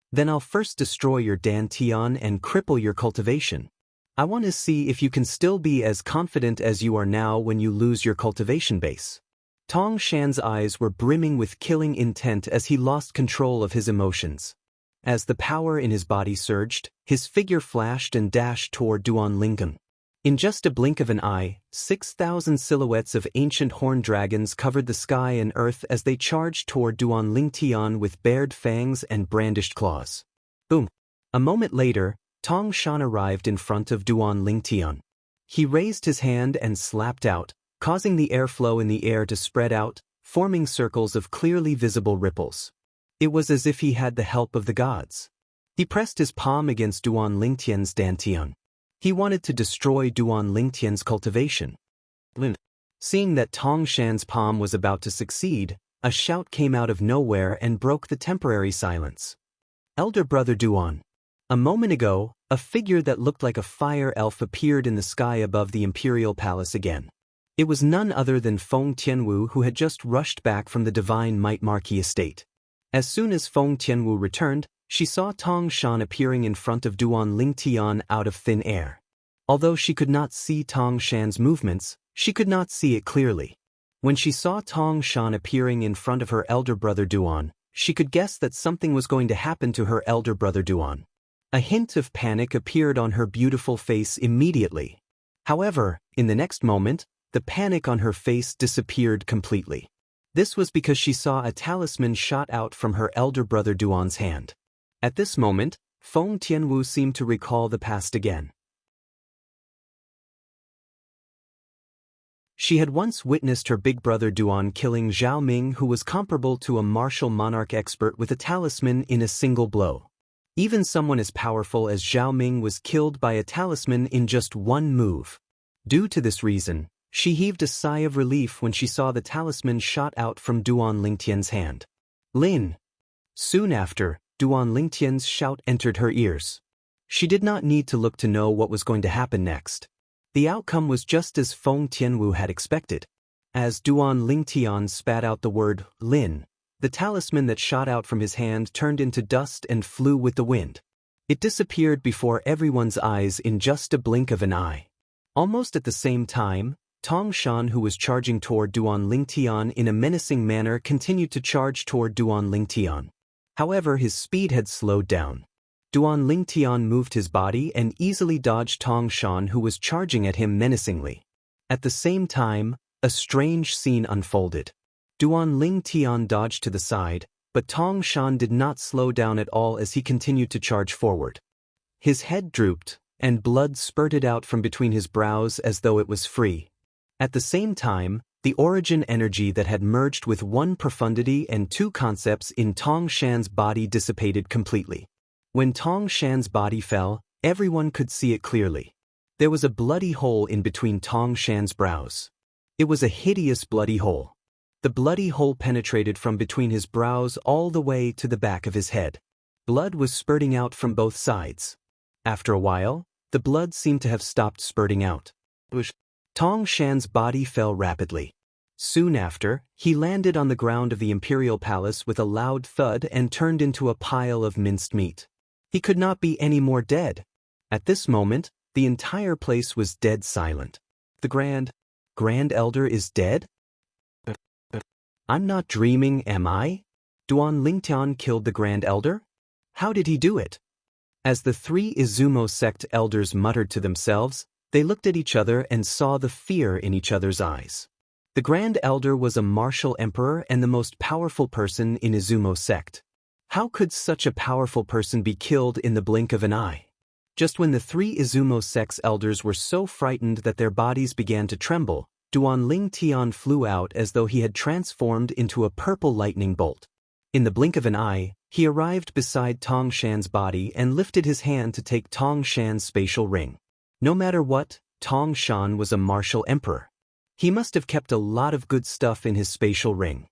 Then I'll first destroy your dantian and cripple your cultivation. I want to see if you can still be as confident as you are now when you lose your cultivation base. Tong Shan's eyes were brimming with killing intent as he lost control of his emotions. As the power in his body surged, his figure flashed and dashed toward Duan Lingtian. In just a blink of an eye, 6,000 silhouettes of ancient horned dragons covered the sky and earth as they charged toward Duan Lingtian with bared fangs and brandished claws. Boom! A moment later, Tong Shan arrived in front of Duan Lingtian. He raised his hand and slapped out, causing the airflow in the air to spread out, forming circles of clearly visible ripples. It was as if he had the help of the gods. He pressed his palm against Duan Lingtian's dantian. He wanted to destroy Duan Lingtian's cultivation. Seeing that Tong Shan's palm was about to succeed, a shout came out of nowhere and broke the temporary silence. Elder Brother Duan. A moment ago, a figure that looked like a fire elf appeared in the sky above the imperial palace again. It was none other than Feng Tianwu, who had just rushed back from the Divine Might Marquis estate. As soon as Feng Tianwu returned, she saw Tong Shan appearing in front of Duan Lingtian out of thin air. Although she could not see Tong Shan's movements, she could not see it clearly. When she saw Tong Shan appearing in front of her elder brother Duan, she could guess that something was going to happen to her elder brother Duan. A hint of panic appeared on her beautiful face immediately. However, in the next moment, the panic on her face disappeared completely. This was because she saw a talisman shot out from her elder brother Duan's hand. At this moment, Feng Tianwu seemed to recall the past again. She had once witnessed her big brother Duan killing Zhao Ming, who was comparable to a martial monarch expert with a talisman, in a single blow. Even someone as powerful as Zhao Ming was killed by a talisman in just one move. Due to this reason, she heaved a sigh of relief when she saw the talisman shot out from Duan Lingtian's hand. Lin! Soon after, Duan Lingtian's shout entered her ears. She did not need to look to know what was going to happen next. The outcome was just as Feng Tianwu had expected. As Duan Lingtian spat out the word, Lin, the talisman that shot out from his hand turned into dust and flew with the wind. It disappeared before everyone's eyes in just a blink of an eye. Almost at the same time, Tong Shan, who was charging toward Duan Lingtian in a menacing manner, continued to charge toward Duan Lingtian. However, his speed had slowed down. Duan Lingtian moved his body and easily dodged Tong Shan, who was charging at him menacingly. At the same time, a strange scene unfolded. Duan Lingtian dodged to the side, but Tong Shan did not slow down at all as he continued to charge forward. His head drooped, and blood spurted out from between his brows as though it was free. At the same time, the origin energy that had merged with one profundity and two concepts in Tong Shan's body dissipated completely. When Tong Shan's body fell, everyone could see it clearly. There was a bloody hole in between Tong Shan's brows. It was a hideous bloody hole. The bloody hole penetrated from between his brows all the way to the back of his head. Blood was spurting out from both sides. After a while, the blood seemed to have stopped spurting out. Tong Shan's body fell rapidly. Soon after, he landed on the ground of the imperial palace with a loud thud and turned into a pile of minced meat. He could not be any more dead. At this moment, the entire place was dead silent. The Grand Elder is dead? I'm not dreaming, am I? Duan Lingtian killed the Grand Elder? How did he do it? As the three Izumo sect elders muttered to themselves, they looked at each other and saw the fear in each other's eyes. The Grand Elder was a martial emperor and the most powerful person in Izumo sect. How could such a powerful person be killed in the blink of an eye? Just when the three Izumo sect's elders were so frightened that their bodies began to tremble, Duan Lingtian flew out as though he had transformed into a purple lightning bolt. In the blink of an eye, he arrived beside Tong Shan's body and lifted his hand to take Tong Shan's spatial ring. No matter what, Tong Shan was a martial emperor. He must have kept a lot of good stuff in his spatial ring.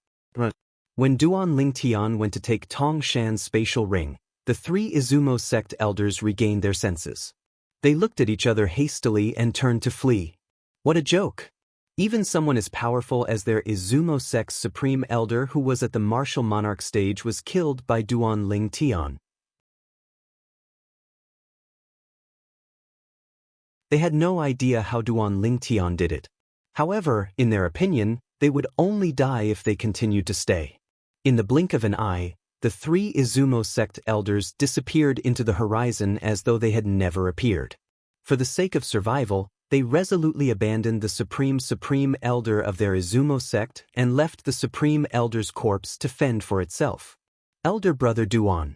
When Duan Lingtian went to take Tong Shan's spatial ring, the three Izumo sect elders regained their senses. They looked at each other hastily and turned to flee. What a joke! Even someone as powerful as their Izumo sect's supreme elder, who was at the martial monarch stage, was killed by Duan Lingtian. They had no idea how Duan Lingtian did it. However, in their opinion, they would only die if they continued to stay. In the blink of an eye, the three Izumo sect elders disappeared into the horizon as though they had never appeared. For the sake of survival, they resolutely abandoned the supreme elder of their Izumo sect and left the supreme elder's corpse to fend for itself. Elder brother Duan.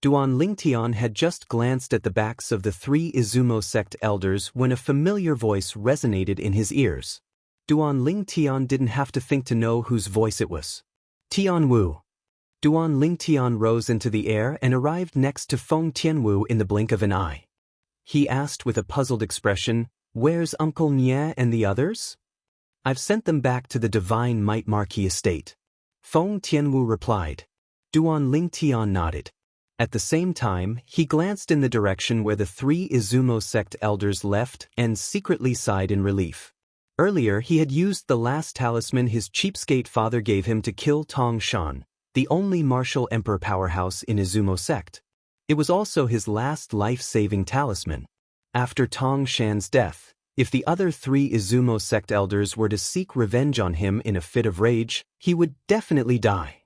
Duan Lingtian had just glanced at the backs of the three Izumo sect elders when a familiar voice resonated in his ears. Duan Lingtian didn't have to think to know whose voice it was. Tianwu. Duan Lingtian rose into the air and arrived next to Feng Tianwu in the blink of an eye. He asked with a puzzled expression, "Where's Uncle Nye and the others?" "I've sent them back to the Divine Might Marquis estate." Feng Tianwu replied. Duan Lingtian nodded. At the same time, he glanced in the direction where the three Izumo sect elders left and secretly sighed in relief. Earlier, he had used the last talisman his cheapskate father gave him to kill Tong Shan, the only martial emperor powerhouse in Izumo sect. It was also his last life-saving talisman. After Tong Shan's death, if the other three Izumo sect elders were to seek revenge on him in a fit of rage, he would definitely die.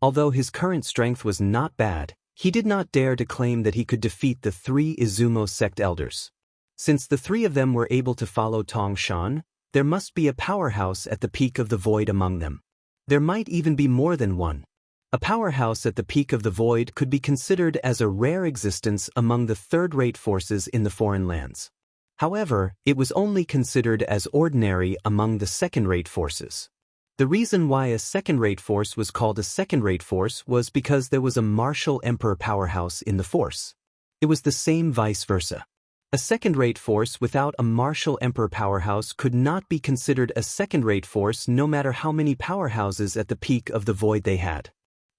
Although his current strength was not bad, he did not dare to claim that he could defeat the three Izumo sect elders. Since the three of them were able to follow Tong Shan, there must be a powerhouse at the peak of the void among them. There might even be more than one. A powerhouse at the peak of the void could be considered as a rare existence among the third-rate forces in the foreign lands. However, it was only considered as ordinary among the second-rate forces. The reason why a second-rate force was called a second-rate force was because there was a martial emperor powerhouse in the force. It was the same vice versa. A second-rate force without a martial emperor powerhouse could not be considered a second-rate force no matter how many powerhouses at the peak of the void they had.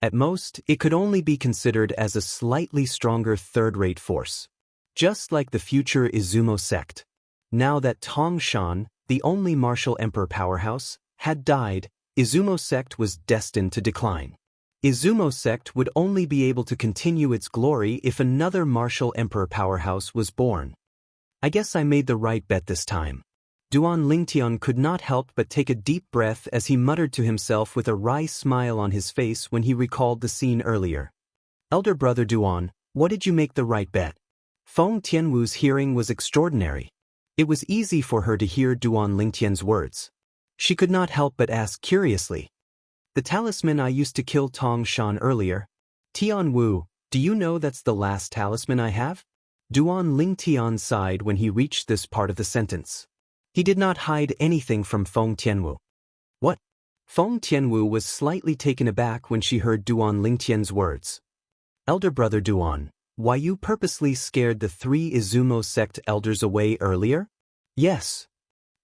At most, it could only be considered as a slightly stronger third-rate force. Just like the future Izumo sect. Now that Tongshan, the only martial emperor powerhouse, had died, Izumo sect was destined to decline. Izumo sect would only be able to continue its glory if another martial emperor powerhouse was born. I guess I made the right bet this time. Duan Lingtian could not help but take a deep breath as he muttered to himself with a wry smile on his face when he recalled the scene earlier. Elder brother Duan, what did you make the right bet? Feng Tianwu's hearing was extraordinary. It was easy for her to hear Duan Lingtian's words. She could not help but ask curiously. The talisman I used to kill Tong Shan earlier. Tianwu, do you know that's the last talisman I have? Duan Lingtian sighed when he reached this part of the sentence. He did not hide anything from Feng Tianwu. What? Feng Tianwu was slightly taken aback when she heard Duan Lingtian's words. Elder brother Duan, why you purposely scared the 3 Izumo sect elders away earlier? Yes.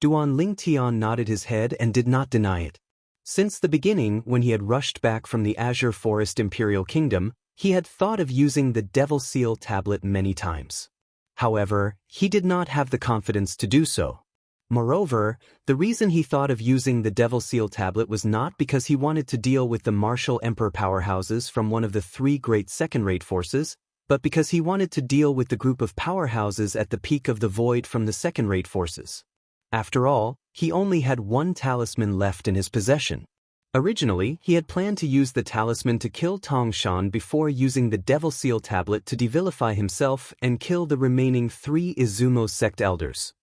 Duan Lingtian nodded his head and did not deny it. Since the beginning, when he had rushed back from the Azure Forest Imperial Kingdom, he had thought of using the Devil Seal tablet many times. However, he did not have the confidence to do so. Moreover, the reason he thought of using the Devil Seal tablet was not because he wanted to deal with the martial emperor powerhouses from one of the 3 great second-rate forces, but because he wanted to deal with the group of powerhouses at the peak of the void from the second-rate forces. After all, he only had 1 talisman left in his possession. Originally, he had planned to use the talisman to kill Tongshan before using the Devil Seal tablet to devilify himself and kill the remaining 3 Izumo sect elders.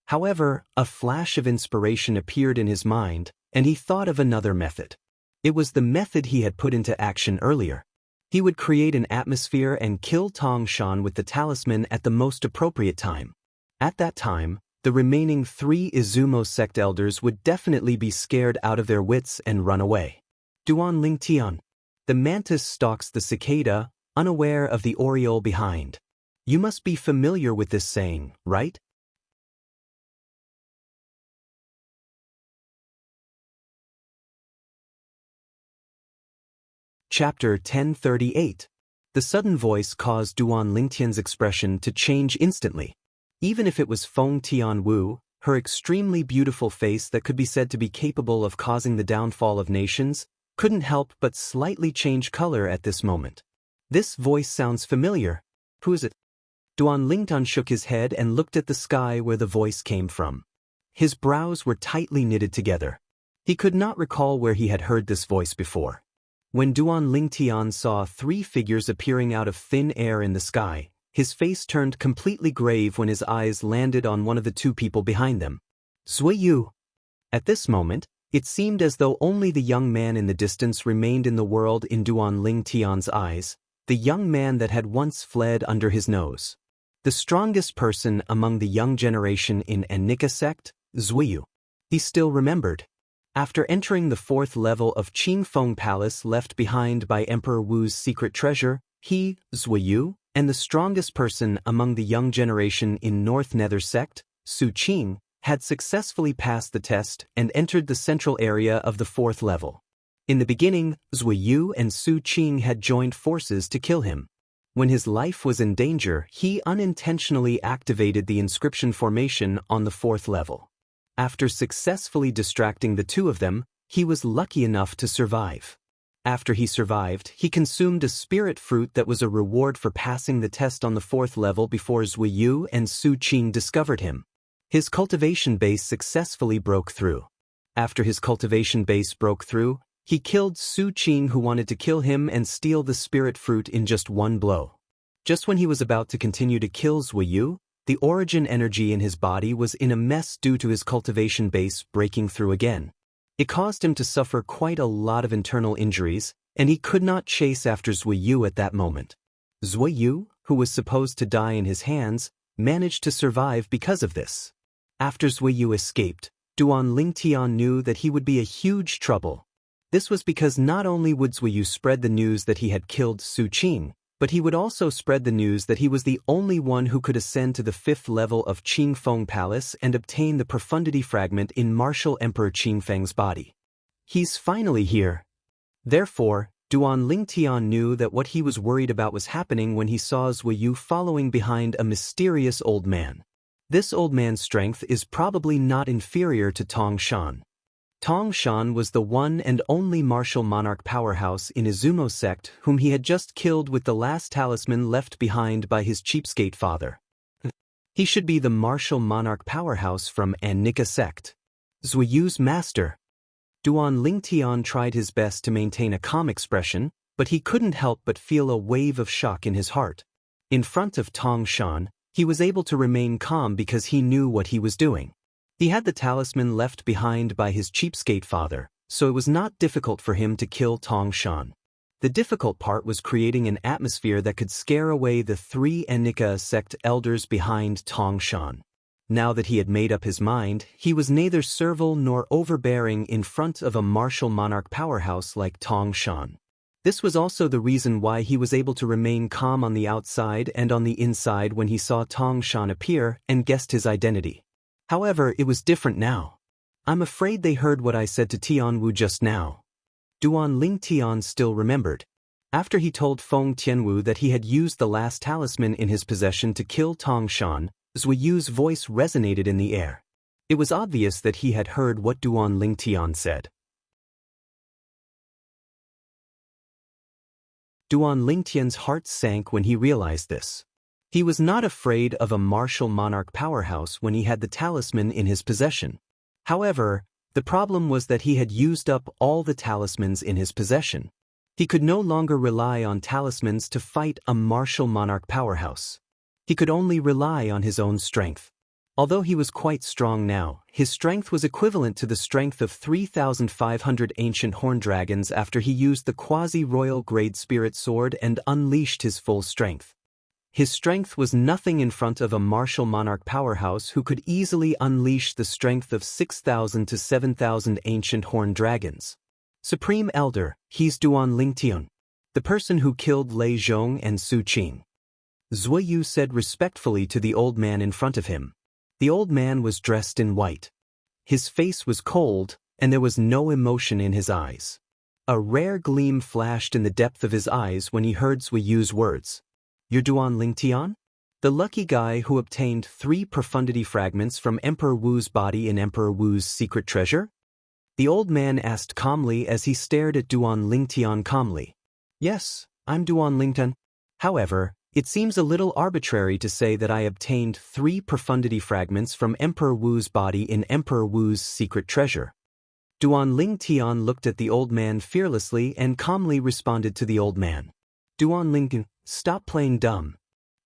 However, a flash of inspiration appeared in his mind, and he thought of another method. It was the method he had put into action earlier. He would create an atmosphere and kill Tongshan with the talisman at the most appropriate time. At that time, the remaining 3 Izumo sect elders would definitely be scared out of their wits and run away. Duan Lingtian. The mantis stalks the cicada, unaware of the oriole behind. You must be familiar with this saying, right? Chapter 1038. The sudden voice caused Duan Lingtian's expression to change instantly. Even if it was Feng Tianwu, her extremely beautiful face that could be said to be capable of causing the downfall of nations, couldn't help but slightly change color at this moment. This voice sounds familiar. Who is it? Duan Lingtian shook his head and looked at the sky where the voice came from. His brows were tightly knitted together. He could not recall where he had heard this voice before. When Duan Lingtian saw 3 figures appearing out of thin air in the sky, his face turned completely grave when his eyes landed on one of the 2 people behind them. Zuiyu. At this moment, it seemed as though only the young man in the distance remained in the world in Duan Lingtian's eyes, the young man that had once fled under his nose. The strongest person among the young generation in Anika sect, Zuiyu. He still remembered. After entering the 4th level of Qingfeng Palace left behind by Emperor Wu's secret treasure, he, Zuiyu, and the strongest person among the young generation in North Nether sect, Su Qing, had successfully passed the test and entered the central area of the 4th level. In the beginning, Zuiyu and Su Qing had joined forces to kill him. When his life was in danger, he unintentionally activated the inscription formation on the 4th level. After successfully distracting the 2 of them, he was lucky enough to survive. After he survived, he consumed a spirit fruit that was a reward for passing the test on the 4th level before Zuiyu and Su Qing discovered him. His cultivation base successfully broke through. After his cultivation base broke through, he killed Su Qing, who wanted to kill him and steal the spirit fruit in just 1 blow. Just when he was about to continue to kill Zuiyu, the origin energy in his body was in a mess due to his cultivation base breaking through again. It caused him to suffer quite a lot of internal injuries, and he could not chase after Zuiyu at that moment. Zuiyu, who was supposed to die in his hands, managed to survive because of this. After Zuiyu escaped, Duan Lingtian knew that he would be a huge trouble. This was because not only would Zuiyu spread the news that he had killed Su Qing, but he would also spread the news that he was the only one who could ascend to the 5th level of Qingfeng Palace and obtain the profundity fragment in Martial Emperor Qingfeng's body. He's finally here. Therefore, Duan Lingtian knew that what he was worried about was happening when he saw Zuiyu following behind a mysterious old man. This old man's strength is probably not inferior to Tong Shan. Tong Shan was the one and only martial monarch powerhouse in Izumo sect whom he had just killed with the last talisman left behind by his cheapskate father. He should be the martial monarch powerhouse from Annika sect. Zuiyu's master. Duan Lingtian tried his best to maintain a calm expression, but he couldn't help but feel a wave of shock in his heart. In front of Tong Shan, he was able to remain calm because he knew what he was doing. He had the talisman left behind by his cheapskate father, so it was not difficult for him to kill Tong Shan. The difficult part was creating an atmosphere that could scare away the 3 Annika sect elders behind Tong Shan. Now that he had made up his mind, he was neither servile nor overbearing in front of a martial monarch powerhouse like Tong Shan. This was also the reason why he was able to remain calm on the outside and on the inside when he saw Tong Shan appear and guessed his identity. However, it was different now. I'm afraid they heard what I said to Tianwu just now. Duan Lingtian still remembered. After he told Feng Tianwu that he had used the last talisman in his possession to kill Tong Shan, Zuiyu's voice resonated in the air. It was obvious that he had heard what Duan Lingtian said. Duan Lingtian's heart sank when he realized this. He was not afraid of a martial monarch powerhouse when he had the talisman in his possession. However, the problem was that he had used up all the talismans in his possession. He could no longer rely on talismans to fight a martial monarch powerhouse. He could only rely on his own strength. Although he was quite strong now, his strength was equivalent to the strength of 3,500 ancient horn dragons after he used the quasi-royal grade spirit sword and unleashed his full strength. His strength was nothing in front of a martial monarch powerhouse who could easily unleash the strength of 6,000 to 7,000 ancient horn dragons. Supreme Elder, he's Duan Lingtian, the person who killed Lei Zhong and Su Qing. Zuiyu said respectfully to the old man in front of him. The old man was dressed in white. His face was cold, and there was no emotion in his eyes. A rare gleam flashed in the depth of his eyes when he heard Zuiyu's words. You're Duan Lingtian? The lucky guy who obtained 3 profundity fragments from Emperor Wu's body in Emperor Wu's secret treasure? The old man asked calmly as he stared at Duan Lingtian calmly. Yes, I'm Duan Lingtian. However, it seems a little arbitrary to say that I obtained 3 profundity fragments from Emperor Wu's body in Emperor Wu's secret treasure. Duan Lingtian looked at the old man fearlessly and calmly responded to the old man. Duan Lingtian, stop playing dumb.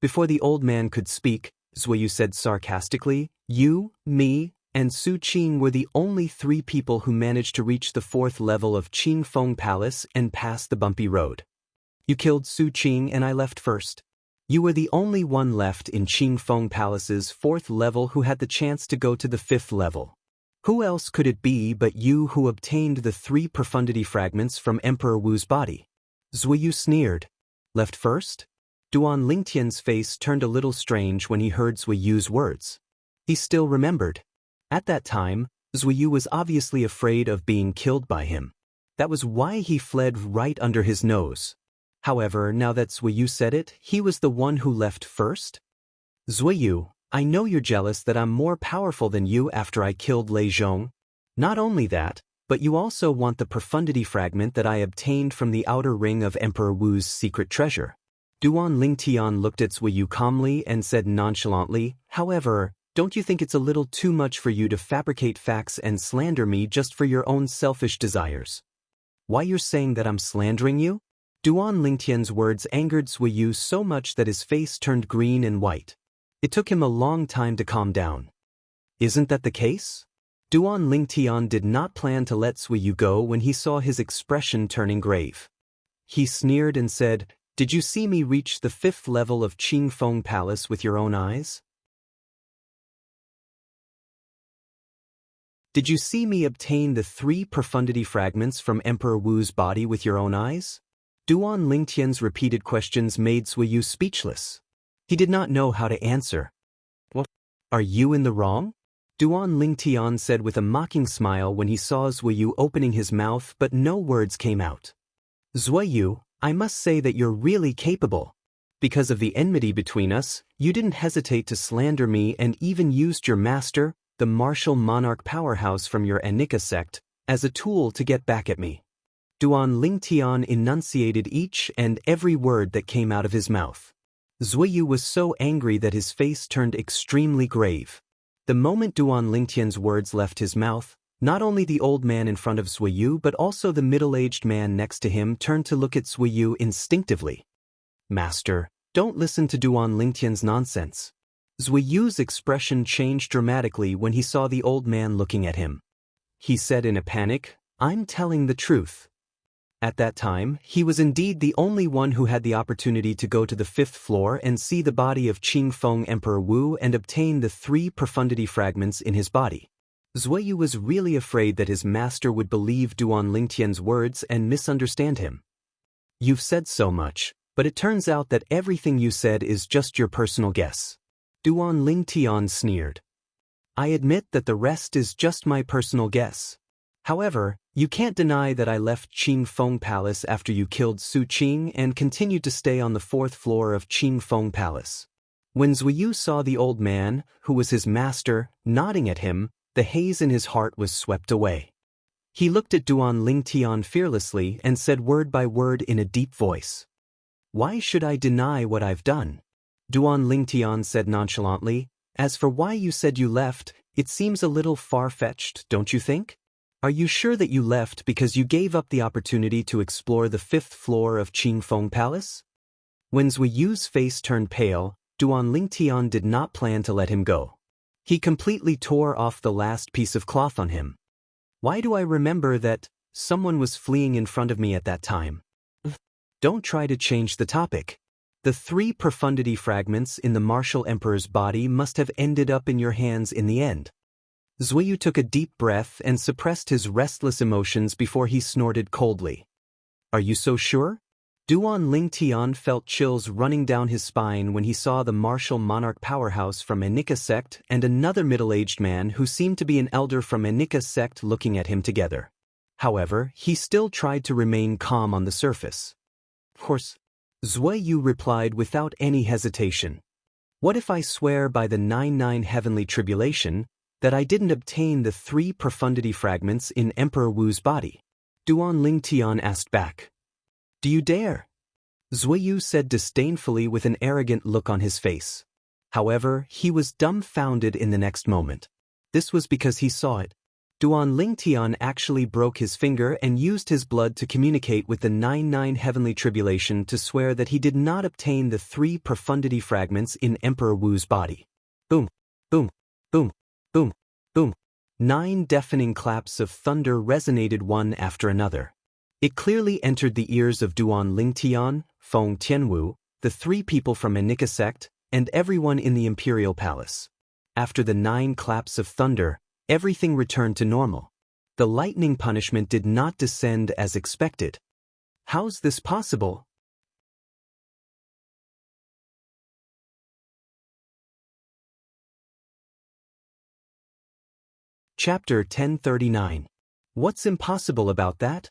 Before the old man could speak, Zuiyu said sarcastically, you, me, and Su Qing were the only 3 people who managed to reach the 4th level of Qingfeng Palace and pass the bumpy road. You killed Su Qing and I left first. You were the only one left in Qingfeng Palace's 4th level who had the chance to go to the 5th level. Who else could it be but you who obtained the 3 profundity fragments from Emperor Wu's body? Zuiyu sneered. Left first? Duan Lingtian's face turned a little strange when he heard Zuiyu's words. He still remembered. At that time, Zuiyu was obviously afraid of being killed by him. That was why he fled right under his nose. However, now that Zuiyu said it, he was the one who left first? Zuiyu, I know you're jealous that I'm more powerful than you after I killed Lei Zhong. Not only that, but you also want the profundity fragment that I obtained from the outer ring of Emperor Wu's secret treasure. Duan Lingtian looked at Zuiyu calmly and said nonchalantly, however, don't you think it's a little too much for you to fabricate facts and slander me just for your own selfish desires? Why you're saying that I'm slandering you? Duan Lingtian's words angered Zuiyu so much that his face turned green and white. It took him a long time to calm down. Isn't that the case? Duan Lingtian did not plan to let Zuiyu go when he saw his expression turning grave. He sneered and said, Did you see me reach the 5th level of Qingfeng Palace with your own eyes? Did you see me obtain the 3 profundity fragments from Emperor Wu's body with your own eyes? Duan Lingtian's repeated questions made Zuiyu speechless. He did not know how to answer. What? Are you in the wrong? Duan Lingtian said with a mocking smile when he saw Zuiyu opening his mouth, but no words came out. Zuiyu, I must say that you're really capable. Because of the enmity between us, you didn't hesitate to slander me and even used your master, the martial monarch powerhouse from your Anika sect, as a tool to get back at me. Duan Lingtian enunciated each and every word that came out of his mouth. Zuiyu was so angry that his face turned extremely grave. The moment Duan Lingtian's words left his mouth, not only the old man in front of Zuiyu but also the middle-aged man next to him turned to look at Zuiyu instinctively. Master, don't listen to Duan Lingtian's nonsense. Zuiyu's expression changed dramatically when he saw the old man looking at him. He said in a panic, I'm telling the truth. At that time, he was indeed the only one who had the opportunity to go to the 5th floor and see the body of Qingfeng Emperor Wu and obtain the 3 profundity fragments in his body. Zuiyu was really afraid that his master would believe Duan Lingtian's words and misunderstand him. You've said so much, but it turns out that everything you said is just your personal guess. Duan Lingtian sneered. I admit that the rest is just my personal guess. However, you can't deny that I left Qingfeng Palace after you killed Su Qing and continued to stay on the 4th floor of Qingfeng Palace. When Zuiyu saw the old man, who was his master, nodding at him, the haze in his heart was swept away. He looked at Duan Lingtian fearlessly and said word by word in a deep voice. Why should I deny what I've done? Duan Lingtian said nonchalantly, as for why you said you left, it seems a little far-fetched, don't you think? Are you sure that you left because you gave up the opportunity to explore the 5th floor of Qingfeng Palace? When Zuiyu's face turned pale, Duan Lingtian did not plan to let him go. He completely tore off the last piece of cloth on him. Why do I remember that someone was fleeing in front of me at that time? Don't try to change the topic. The 3 profundity fragments in the martial emperor's body must have ended up in your hands in the end. Zuiyu took a deep breath and suppressed his restless emotions before he snorted coldly. Are you so sure? Duan Lingtian felt chills running down his spine when he saw the martial monarch powerhouse from Anika sect and another middle-aged man who seemed to be an elder from Anika sect looking at him together. However, he still tried to remain calm on the surface. Of course, Zuiyu replied without any hesitation. What if I swear by the 99 heavenly tribulation that I didn't obtain the 3 profundity fragments in Emperor Wu's body? Duan Lingtian asked back. Do you dare? Zuiyu said disdainfully with an arrogant look on his face. However, he was dumbfounded in the next moment. This was because he saw it. Duan Lingtian actually broke his finger and used his blood to communicate with the 99 heavenly tribulation to swear that he did not obtain the 3 profundity fragments in Emperor Wu's body. Boom, boom, boom, boom, boom. 9 deafening claps of thunder resonated one after another. It clearly entered the ears of Duan Lingtian, Feng Tianwu, the 3 people from Anika sect, and everyone in the imperial palace. After the 9 claps of thunder, everything returned to normal. The lightning punishment did not descend as expected. How's this possible? Chapter 1039. What's impossible about that?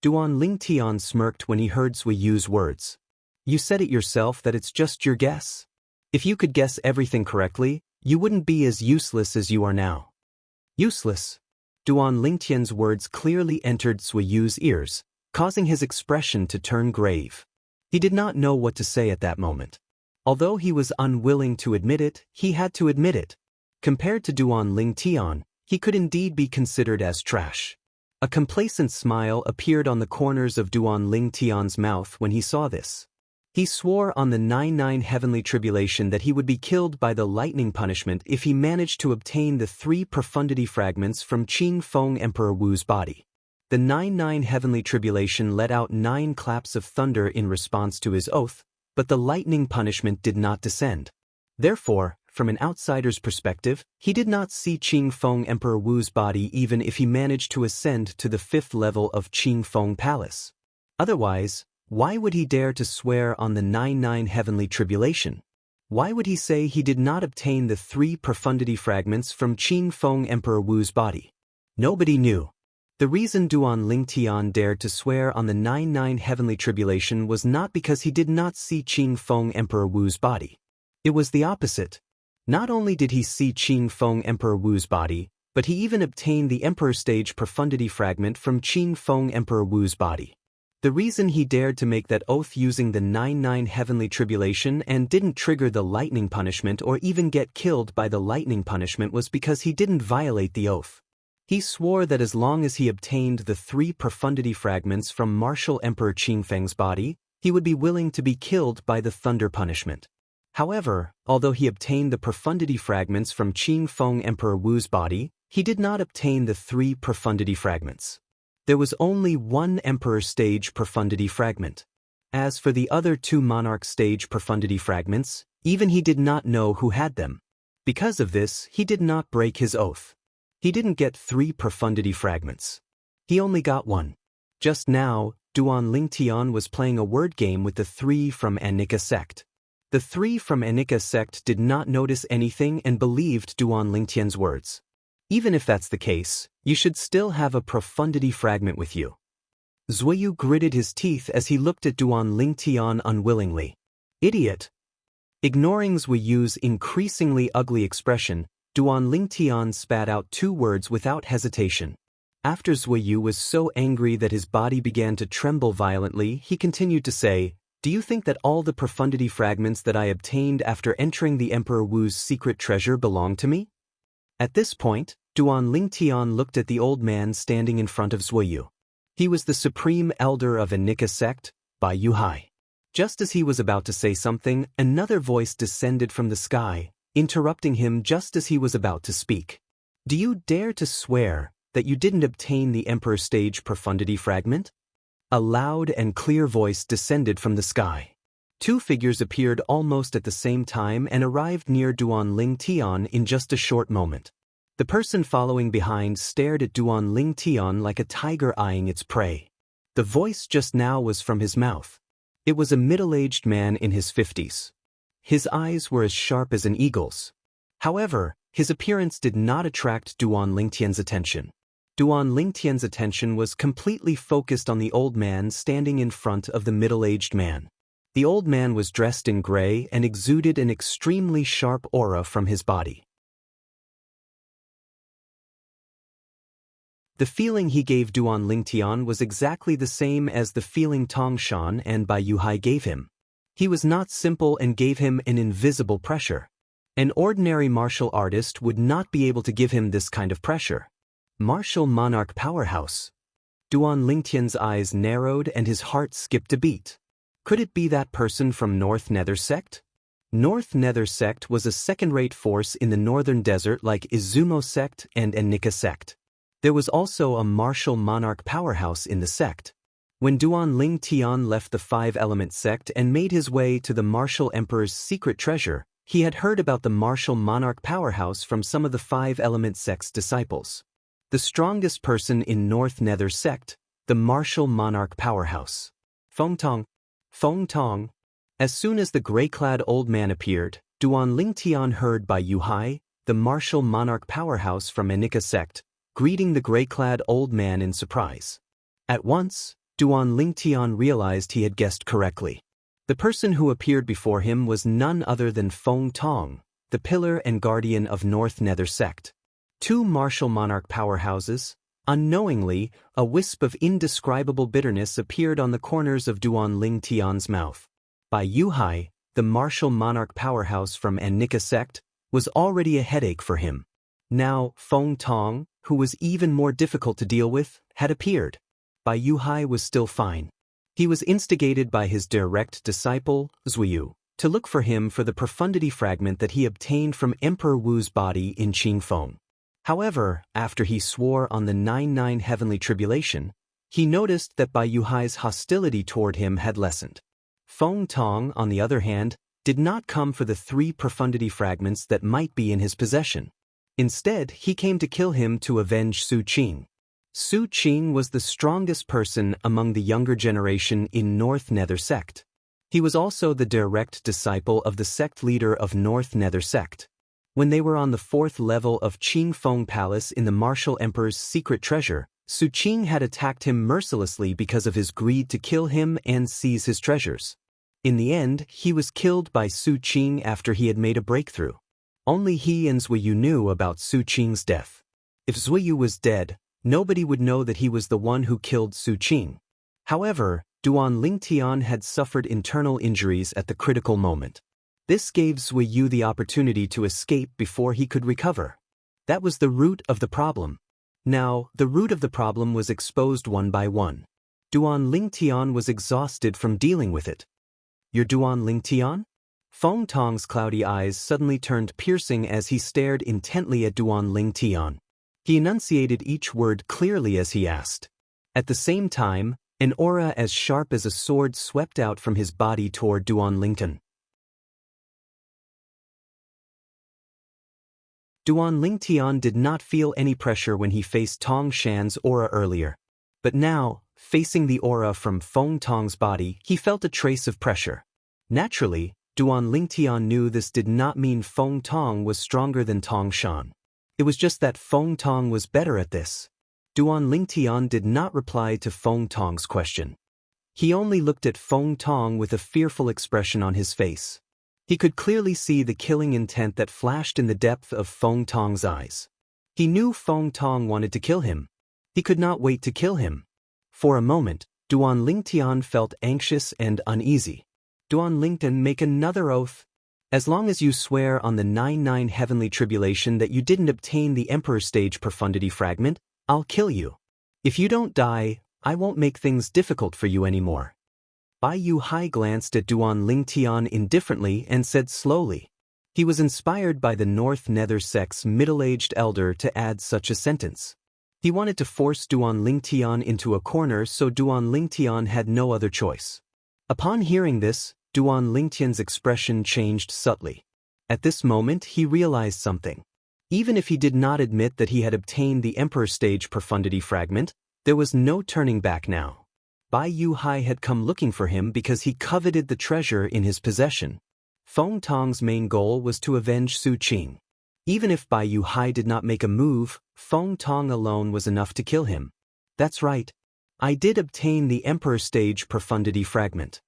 Duan Lingtian smirked when he heard Zuiyu's words. You said it yourself that it's just your guess. If you could guess everything correctly, you wouldn't be as useless as you are now. Useless. Duan Lingtian's words clearly entered Zuiyu's ears, causing his expression to turn grave. He did not know what to say at that moment. Although he was unwilling to admit it, he had to admit it. Compared to Duan Lingtian, he could indeed be considered as trash. A complacent smile appeared on the corners of Duan Lingtian's mouth when he saw this. He swore on the 99 heavenly tribulation that he would be killed by the lightning punishment if he managed to obtain the 3 profundity fragments from Qingfeng Emperor Wu's body. The 99 heavenly tribulation let out 9 claps of thunder in response to his oath, but the lightning punishment did not descend. Therefore, from an outsider's perspective, he did not see Qing Feng Emperor Wu's body even if he managed to ascend to the 5th level of Qing Feng Palace. Otherwise, why would he dare to swear on the 99 heavenly tribulation? Why would he say he did not obtain the 3 profundity fragments from Qing Feng Emperor Wu's body? Nobody knew. The reason Duan Lingtian dared to swear on the 99 heavenly tribulation was not because he did not see Qing Feng Emperor Wu's body. It was the opposite. Not only did he see Qing Feng Emperor Wu's body, but he even obtained the Emperor Stage profundity fragment from Qing Feng Emperor Wu's body. The reason he dared to make that oath using the 99 heavenly tribulation and didn't trigger the lightning punishment or even get killed by the lightning punishment was because he didn't violate the oath. He swore that as long as he obtained the 3 profundity fragments from Martial Emperor Qingfeng's body, he would be willing to be killed by the thunder punishment. However, although he obtained the profundity fragments from Qing Feng Emperor Wu's body, he did not obtain the 3 profundity fragments. There was only 1 Emperor Stage profundity fragment. As for the other 2 Monarch Stage profundity fragments, even he did not know who had them. Because of this, he did not break his oath. He didn't get 3 profundity fragments. He only got 1. Just now, Duan Lingtian was playing a word game with the 3 from Anika sect. The 3 from Anika sect did not notice anything and believed Duan Lingtian's words. Even if that's the case, you should still have a profundity fragment with you. Zuiyu gritted his teeth as he looked at Duan Lingtian unwillingly. Idiot! Ignoring Zuiyu's increasingly ugly expression, Duan Lingtian spat out 2 words without hesitation. After Zuiyu was so angry that his body began to tremble violently, he continued to say, "Do you think that all the profundity fragments that I obtained after entering the Emperor Wu's secret treasure belong to me?" At this point, Duan Lingtian looked at the old man standing in front of Zuiyu. He was the supreme elder of Anika sect, Bai Yuhai. Just as he was about to say something, another voice descended from the sky, interrupting him just as he was about to speak. "Do you dare to swear that you didn't obtain the Emperor Stage profundity fragment?" A loud and clear voice descended from the sky. 2 figures appeared almost at the same time and arrived near Duan Lingtian in just a short moment. The person following behind stared at Duan Lingtian like a tiger eyeing its prey. The voice just now was from his mouth. It was a middle-aged man in his 50s. His eyes were as sharp as an eagle's. However, his appearance did not attract Duan Lingtian's attention. Duan Lingtian's attention was completely focused on the old man standing in front of the middle-aged man. The old man was dressed in gray and exuded an extremely sharp aura from his body. The feeling he gave Duan Lingtian was exactly the same as the feeling Tongshan and Bai Yuhai gave him. He was not simple and gave him an invisible pressure. An ordinary martial artist would not be able to give him this kind of pressure. Martial Monarch powerhouse. Duan Lingtian's eyes narrowed and his heart skipped a beat. Could it be that person from North Nether sect? North Nether sect was a second-rate force in the northern desert like Izumo sect and Anika sect. There was also a martial monarch powerhouse in the sect. When Duan Lingtian left the 5-element sect and made his way to the martial emperor's secret treasure, he had heard about the martial monarch powerhouse from some of the 5-element sect's disciples. The strongest person in North Nether sect, the martial monarch powerhouse. Feng Tong. Feng Tong. As soon as the gray-clad old man appeared, Duan Lingtian heard Bai Yuhai, the martial monarch powerhouse from Anika sect, greeting the gray-clad old man in surprise. At once, Duan Lingtian realized he had guessed correctly. The person who appeared before him was none other than Feng Tong, the pillar and guardian of North Nether sect. 2 martial monarch powerhouses. Unknowingly, a wisp of indescribable bitterness appeared on the corners of Duan Lingtian's mouth. Bai Yuhai, the martial monarch powerhouse from Anika sect, was already a headache for him. Now, Feng Tong, who was even more difficult to deal with, had appeared. Bai Yuhai was still fine. He was instigated by his direct disciple, Zuiyu, to look for him for the profundity fragment that he obtained from Emperor Wu's body in Qingfeng. However, after he swore on the 99 heavenly tribulation, He noticed that Bai Yuhai's hostility toward him had lessened. Feng Tong, on the other hand, did not come for the 3 profundity fragments that might be in his possession. Instead, he came to kill him to avenge Su Qing. Su Qing was the strongest person among the younger generation in North Nether sect. He was also the direct disciple of the sect leader of North Nether sect. When they were on the 4th level of Qing Feng Palace in the Martial Emperor's secret treasure, Su Qing had attacked him mercilessly because of his greed to kill him and seize his treasures. In the end, he was killed by Su Qing after he had made a breakthrough. Only he and Zuiyu knew about Su Qing's death. If Zuiyu was dead, nobody would know that he was the one who killed Su Qing. However, Duan Lingtian had suffered internal injuries at the critical moment. This gave Zuiyu the opportunity to escape before he could recover. That was the root of the problem. Now, the root of the problem was exposed one by one. Duan Lingtian was exhausted from dealing with it. "You're Duan Lingtian?" Feng Tong's cloudy eyes suddenly turned piercing as he stared intently at Duan Lingtian. He enunciated each word clearly as he asked. At the same time, an aura as sharp as a sword swept out from his body toward Duan Lingtian. Duan Lingtian did not feel any pressure when he faced Tong Shan's aura earlier. But now, facing the aura from Feng Tong's body, he felt a trace of pressure. Naturally, Duan Lingtian knew this did not mean Feng Tong was stronger than Tong Shan. It was just that Feng Tong was better at this. Duan Lingtian did not reply to Feng Tong's question. He only looked at Feng Tong with a fearful expression on his face. He could clearly see the killing intent that flashed in the depth of Feng Tong's eyes. He knew Feng Tong wanted to kill him. He could not wait to kill him. For a moment, Duan Lingtian felt anxious and uneasy. "Duan Lingtian, make another oath. As long as you swear on the 99 heavenly tribulation that you didn't obtain the Emperor Stage Profundity Fragment, I'll kill you. If you don't die, I won't make things difficult for you anymore." Bai Yuhai glanced at Duan Lingtian indifferently and said slowly. He was inspired by the North Nether sect's middle-aged elder to add such a sentence. He wanted to force Duan Lingtian into a corner, so Duan Lingtian had no other choice. Upon hearing this, Duan Lingtian's expression changed subtly. At this moment, he realized something. Even if he did not admit that he had obtained the Emperor Stage Profundity Fragment, there was no turning back now. Bai Yuhai had come looking for him because he coveted the treasure in his possession. Feng Tong's main goal was to avenge Su Qing. Even if Bai Yuhai did not make a move, Feng Tong alone was enough to kill him. "That's right. I did obtain the Emperor Stage Profundity Fragment."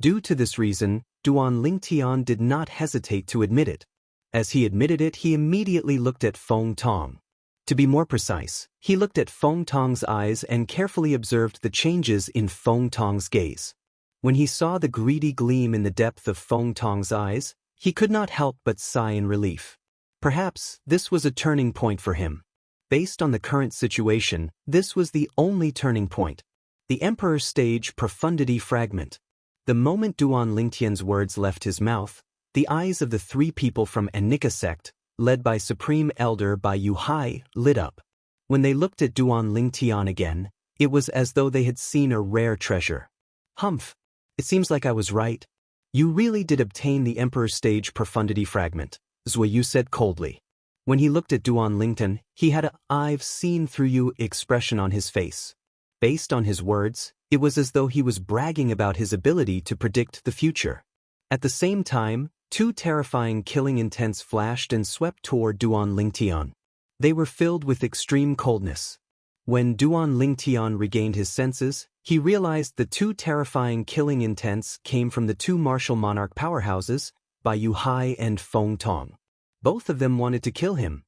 Due to this reason, Duan Lingtian did not hesitate to admit it. As he admitted it, he immediately looked at Feng Tong. To be more precise, he looked at Feng Tong's eyes and carefully observed the changes in Feng Tong's gaze. When he saw the greedy gleam in the depth of Feng Tong's eyes, he could not help but sigh in relief. Perhaps this was a turning point for him. Based on the current situation, this was the only turning point. The Emperor Stage Profundity Fragment. The moment Duan Lingtian's words left his mouth, the eyes of the 3 people from Anika sect, led by Supreme Elder Bai Yuhai, lit up. When they looked at Duan Lingtian again, it was as though they had seen a rare treasure. "Humph! It seems like I was right. You really did obtain the Emperor Stage Profundity Fragment," Zuiyu said coldly. When he looked at Duan Lingtian, he had a "I've seen through you" expression on his face. Based on his words, it was as though he was bragging about his ability to predict the future. At the same time, 2 terrifying killing intents flashed and swept toward Duan Lingtian. They were filled with extreme coldness. When Duan Lingtian regained his senses, he realized the 2 terrifying killing intents came from the 2 martial monarch powerhouses, Bai Yuhai and Feng Tong. Both of them wanted to kill him.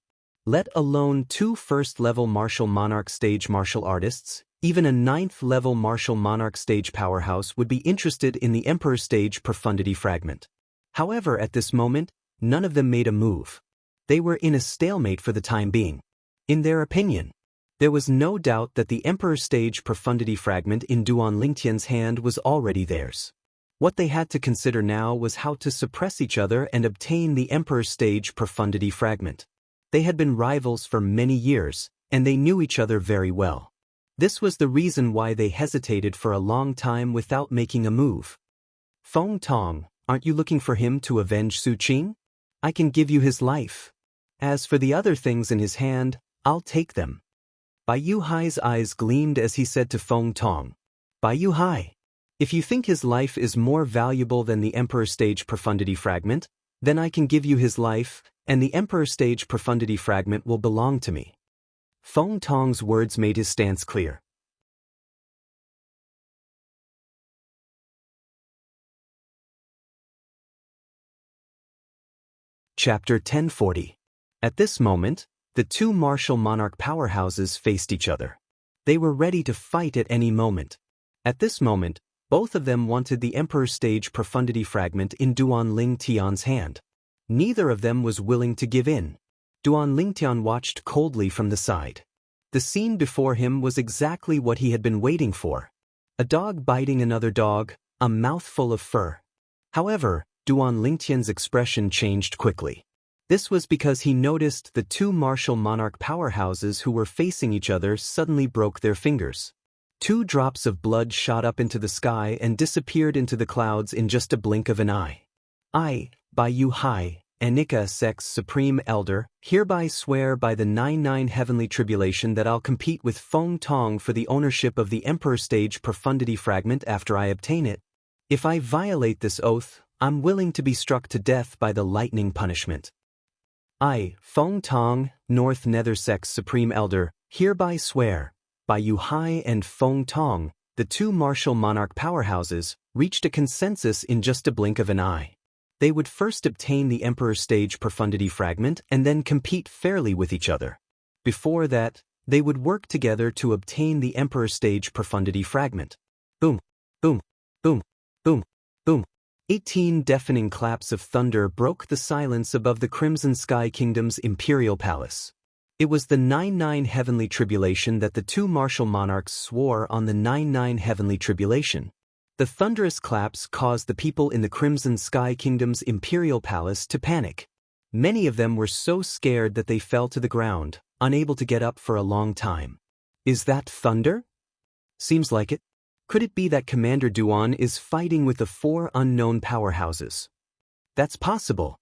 Let alone 2 first-level martial monarch stage martial artists, even a 9th-level martial monarch stage powerhouse would be interested in the Emperor Stage Profundity Fragment. However, at this moment, none of them made a move. They were in a stalemate for the time being. In their opinion, there was no doubt that the Emperor Stage Profundity Fragment in Duan Lingtian's hand was already theirs. What they had to consider now was how to suppress each other and obtain the Emperor Stage Profundity Fragment. They had been rivals for many years, and they knew each other very well. This was the reason why they hesitated for a long time without making a move. Feng Tong, aren't you looking for him to avenge Su Qing? I can give you his life. As for the other things in his hand, I'll take them. Bai Yuhai's eyes gleamed as he said to Feng Tong, Bai Yuhai, if you think his life is more valuable than the Emperor Stage Profundity Fragment, then I can give you his life, and the Emperor Stage Profundity Fragment will belong to me. Feng Tong's words made his stance clear. Chapter 1040. At this moment, the two martial monarch powerhouses faced each other. They were ready to fight at any moment. At this moment, both of them wanted the Emperor Stage Profundity Fragment in Duan Lingtian's hand. Neither of them was willing to give in. Duan Lingtian watched coldly from the side. The scene before him was exactly what he had been waiting for. A dog biting another dog, a mouthful of fur. However, Duan Lingtian's expression changed quickly. This was because he noticed the two martial monarch powerhouses who were facing each other suddenly broke their fingers. 2 drops of blood shot up into the sky and disappeared into the clouds in just a blink of an eye. I, Bai Yuhai, Anika Sects Supreme Elder, hereby swear by the 99 Heavenly Tribulation that I'll compete with Feng Tong for the ownership of the Emperor Stage Profundity Fragment after I obtain it. If I violate this oath, I'm willing to be struck to death by the lightning punishment. I, Feng Tong, North Nether Sects Supreme Elder, hereby swear, by Yuhai and Feng Tong, the two martial monarch powerhouses, reached a consensus in just a blink of an eye. They would first obtain the Emperor Stage Profundity Fragment and then compete fairly with each other. Before that, they would work together to obtain the Emperor Stage Profundity Fragment. Boom, boom, boom, boom, boom. 18 deafening claps of thunder broke the silence above the Crimson Sky Kingdom's imperial palace. It was the 99 Heavenly Tribulation that the two martial monarchs swore on the 99 Heavenly Tribulation. The thunderous claps caused the people in the Crimson Sky Kingdom's imperial palace to panic. Many of them were so scared that they fell to the ground, unable to get up for a long time. Is that thunder? Seems like it. Could it be that Commander Duan is fighting with the 4 unknown powerhouses? That's possible.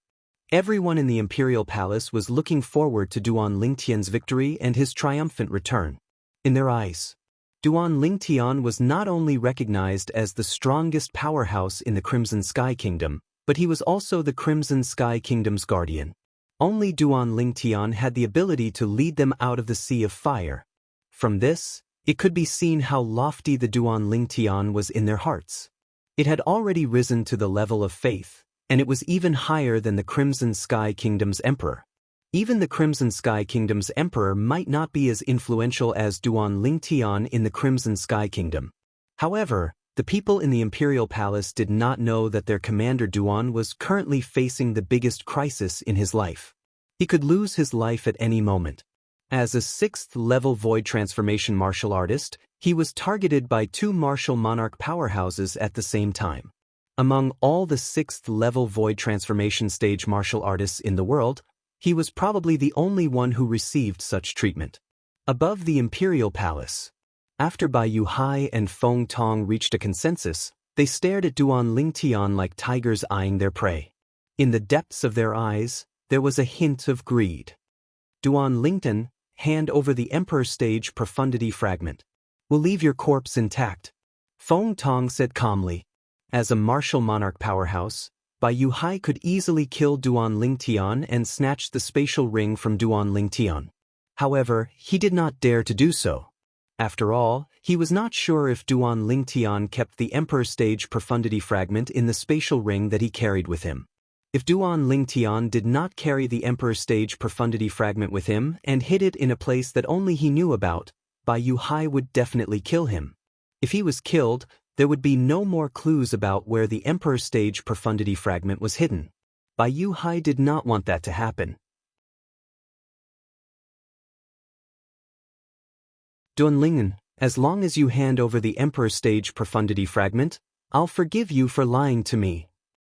Everyone in the imperial palace was looking forward to Duan Lingtian's victory and his triumphant return. In their eyes, Duan Lingtian was not only recognized as the strongest powerhouse in the Crimson Sky Kingdom, but he was also the Crimson Sky Kingdom's guardian. Only Duan Lingtian had the ability to lead them out of the Sea of Fire. From this, it could be seen how lofty the Duan Lingtian was in their hearts. It had already risen to the level of faith, and it was even higher than the Crimson Sky Kingdom's emperor. Even the Crimson Sky Kingdom's emperor might not be as influential as Duan Lingtian in the Crimson Sky Kingdom. However, the people in the imperial palace did not know that their commander Duan was currently facing the biggest crisis in his life. He could lose his life at any moment. As a 6th-level void transformation martial artist, he was targeted by 2 martial monarch powerhouses at the same time. Among all the 6th-level void transformation stage martial artists in the world, he was probably the only one who received such treatment. Above the imperial palace, after Bai Yuhai and Feng Tong reached a consensus, they stared at Duan Lingtian like tigers eyeing their prey. In the depths of their eyes, there was a hint of greed. Duan Lingtian, hand over the Emperor Stage Profundity Fragment. We'll leave your corpse intact, Feng Tong said calmly. As a martial monarch powerhouse, Bai Yuhai could easily kill Duan Lingtian and snatch the spatial ring from Duan Lingtian. However, he did not dare to do so. After all, he was not sure if Duan Lingtian kept the Emperor Stage Profundity Fragment in the spatial ring that he carried with him. If Duan Lingtian did not carry the Emperor Stage Profundity Fragment with him and hid it in a place that only he knew about, Bai Yuhai would definitely kill him. If he was killed, there would be no more clues about where the Emperor Stage Profundity Fragment was hidden. Bai Yuhai did not want that to happen. Duan Lingtian, as long as you hand over the Emperor Stage Profundity Fragment, I'll forgive you for lying to me,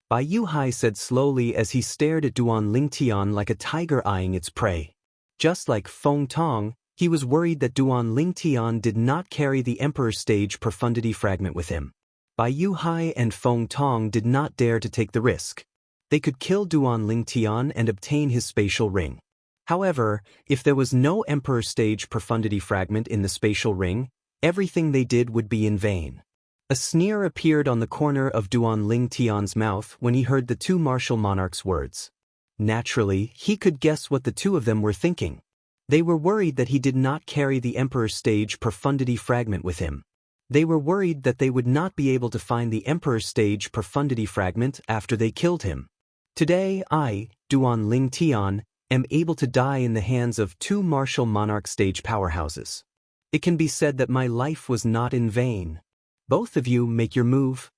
Bai Yuhai said slowly as he stared at Duan Lingtian like a tiger eyeing its prey. Just like Feng Tong, He was worried that Duan Lingtian did not carry the Emperor's Stage Profundity Fragment with him. Bai Yuhai and Feng Tong did not dare to take the risk. They could kill Duan Lingtian and obtain his spatial ring. However, if there was no Emperor's Stage Profundity Fragment in the spatial ring, everything they did would be in vain. A sneer appeared on the corner of Duan Lingtian's mouth when he heard the two martial monarchs' words. Naturally, he could guess what the two of them were thinking. They were worried that he did not carry the Emperor's Stage Profundity Fragment with him. They were worried that they would not be able to find the Emperor's Stage Profundity Fragment after they killed him. Today I, Duan Lingtian, am able to die in the hands of two martial monarch stage powerhouses. It can be said that my life was not in vain. Both of you make your move.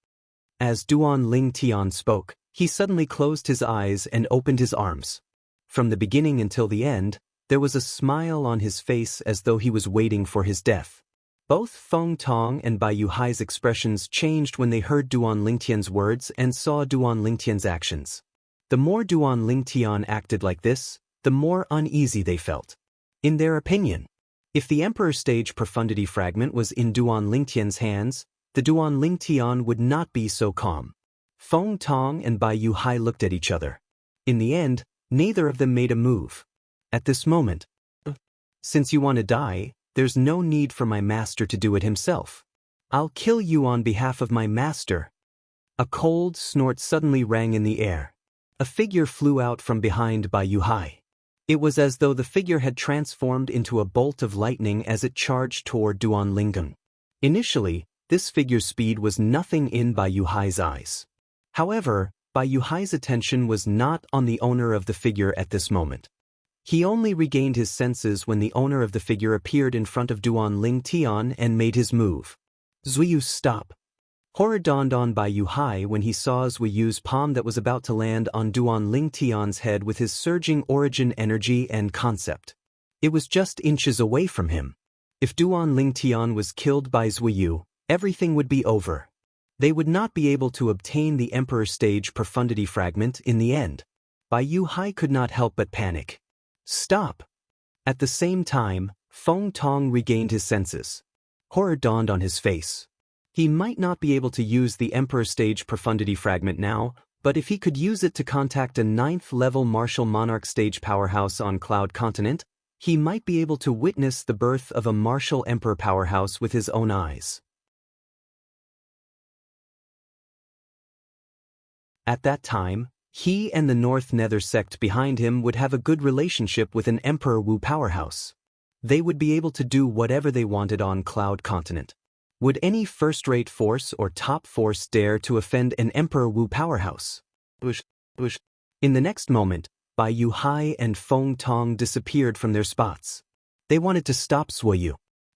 As Duan Lingtian spoke, he suddenly closed his eyes and opened his arms. From the beginning until the end, there was a smile on his face as though he was waiting for his death. Both Feng Tong and Bai Yuhai's expressions changed when they heard Duan Lingtian's words and saw Duan Lingtian's actions. The more Duan Lingtian acted like this, the more uneasy they felt. In their opinion, if the Emperor's Stage Profundity Fragment was in Duan Lingtian's hands, the Duan Lingtian would not be so calm. Feng Tong and Bai Yuhai looked at each other. In the end, neither of them made a move. At this moment, since you want to die, there's no need for my master to do it himself. I'll kill you on behalf of my master. A cold snort suddenly rang in the air. A figure flew out from behind Bai Yuhai. It was as though the figure had transformed into a bolt of lightning as it charged toward Duan Lingtian. Initially, this figure's speed was nothing in Bai Yuhai's eyes. However, Bai Yuhai's attention was not on the owner of the figure at this moment. He only regained his senses when the owner of the figure appeared in front of Duan Lingtian and made his move. Zuiyu, stop! Horror dawned on Bai Yuhai when he saw Zuiyu's palm that was about to land on Duan Lingtian's head with his surging origin energy and concept. It was just inches away from him. If Duan Lingtian was killed by Zuiyu, everything would be over. They would not be able to obtain the Emperor's Stage Profundity Fragment in the end. Bai Yuhai could not help but panic. Stop! At the same time, Feng Tong regained his senses. Horror dawned on his face. He might not be able to use the Emperor's Stage Profundity Fragment now, but if he could use it to contact a 9th-level martial monarch stage powerhouse on Cloud Continent, he might be able to witness the birth of a martial emperor powerhouse with his own eyes. At that time, he and the North Nether sect behind him would have a good relationship with an Emperor Wu powerhouse. They would be able to do whatever they wanted on Cloud Continent. Would any first-rate force or top force dare to offend an Emperor Wu powerhouse? In the next moment, Bai Yuhai and Feng Tong disappeared from their spots. They wanted to stop Zuiyu.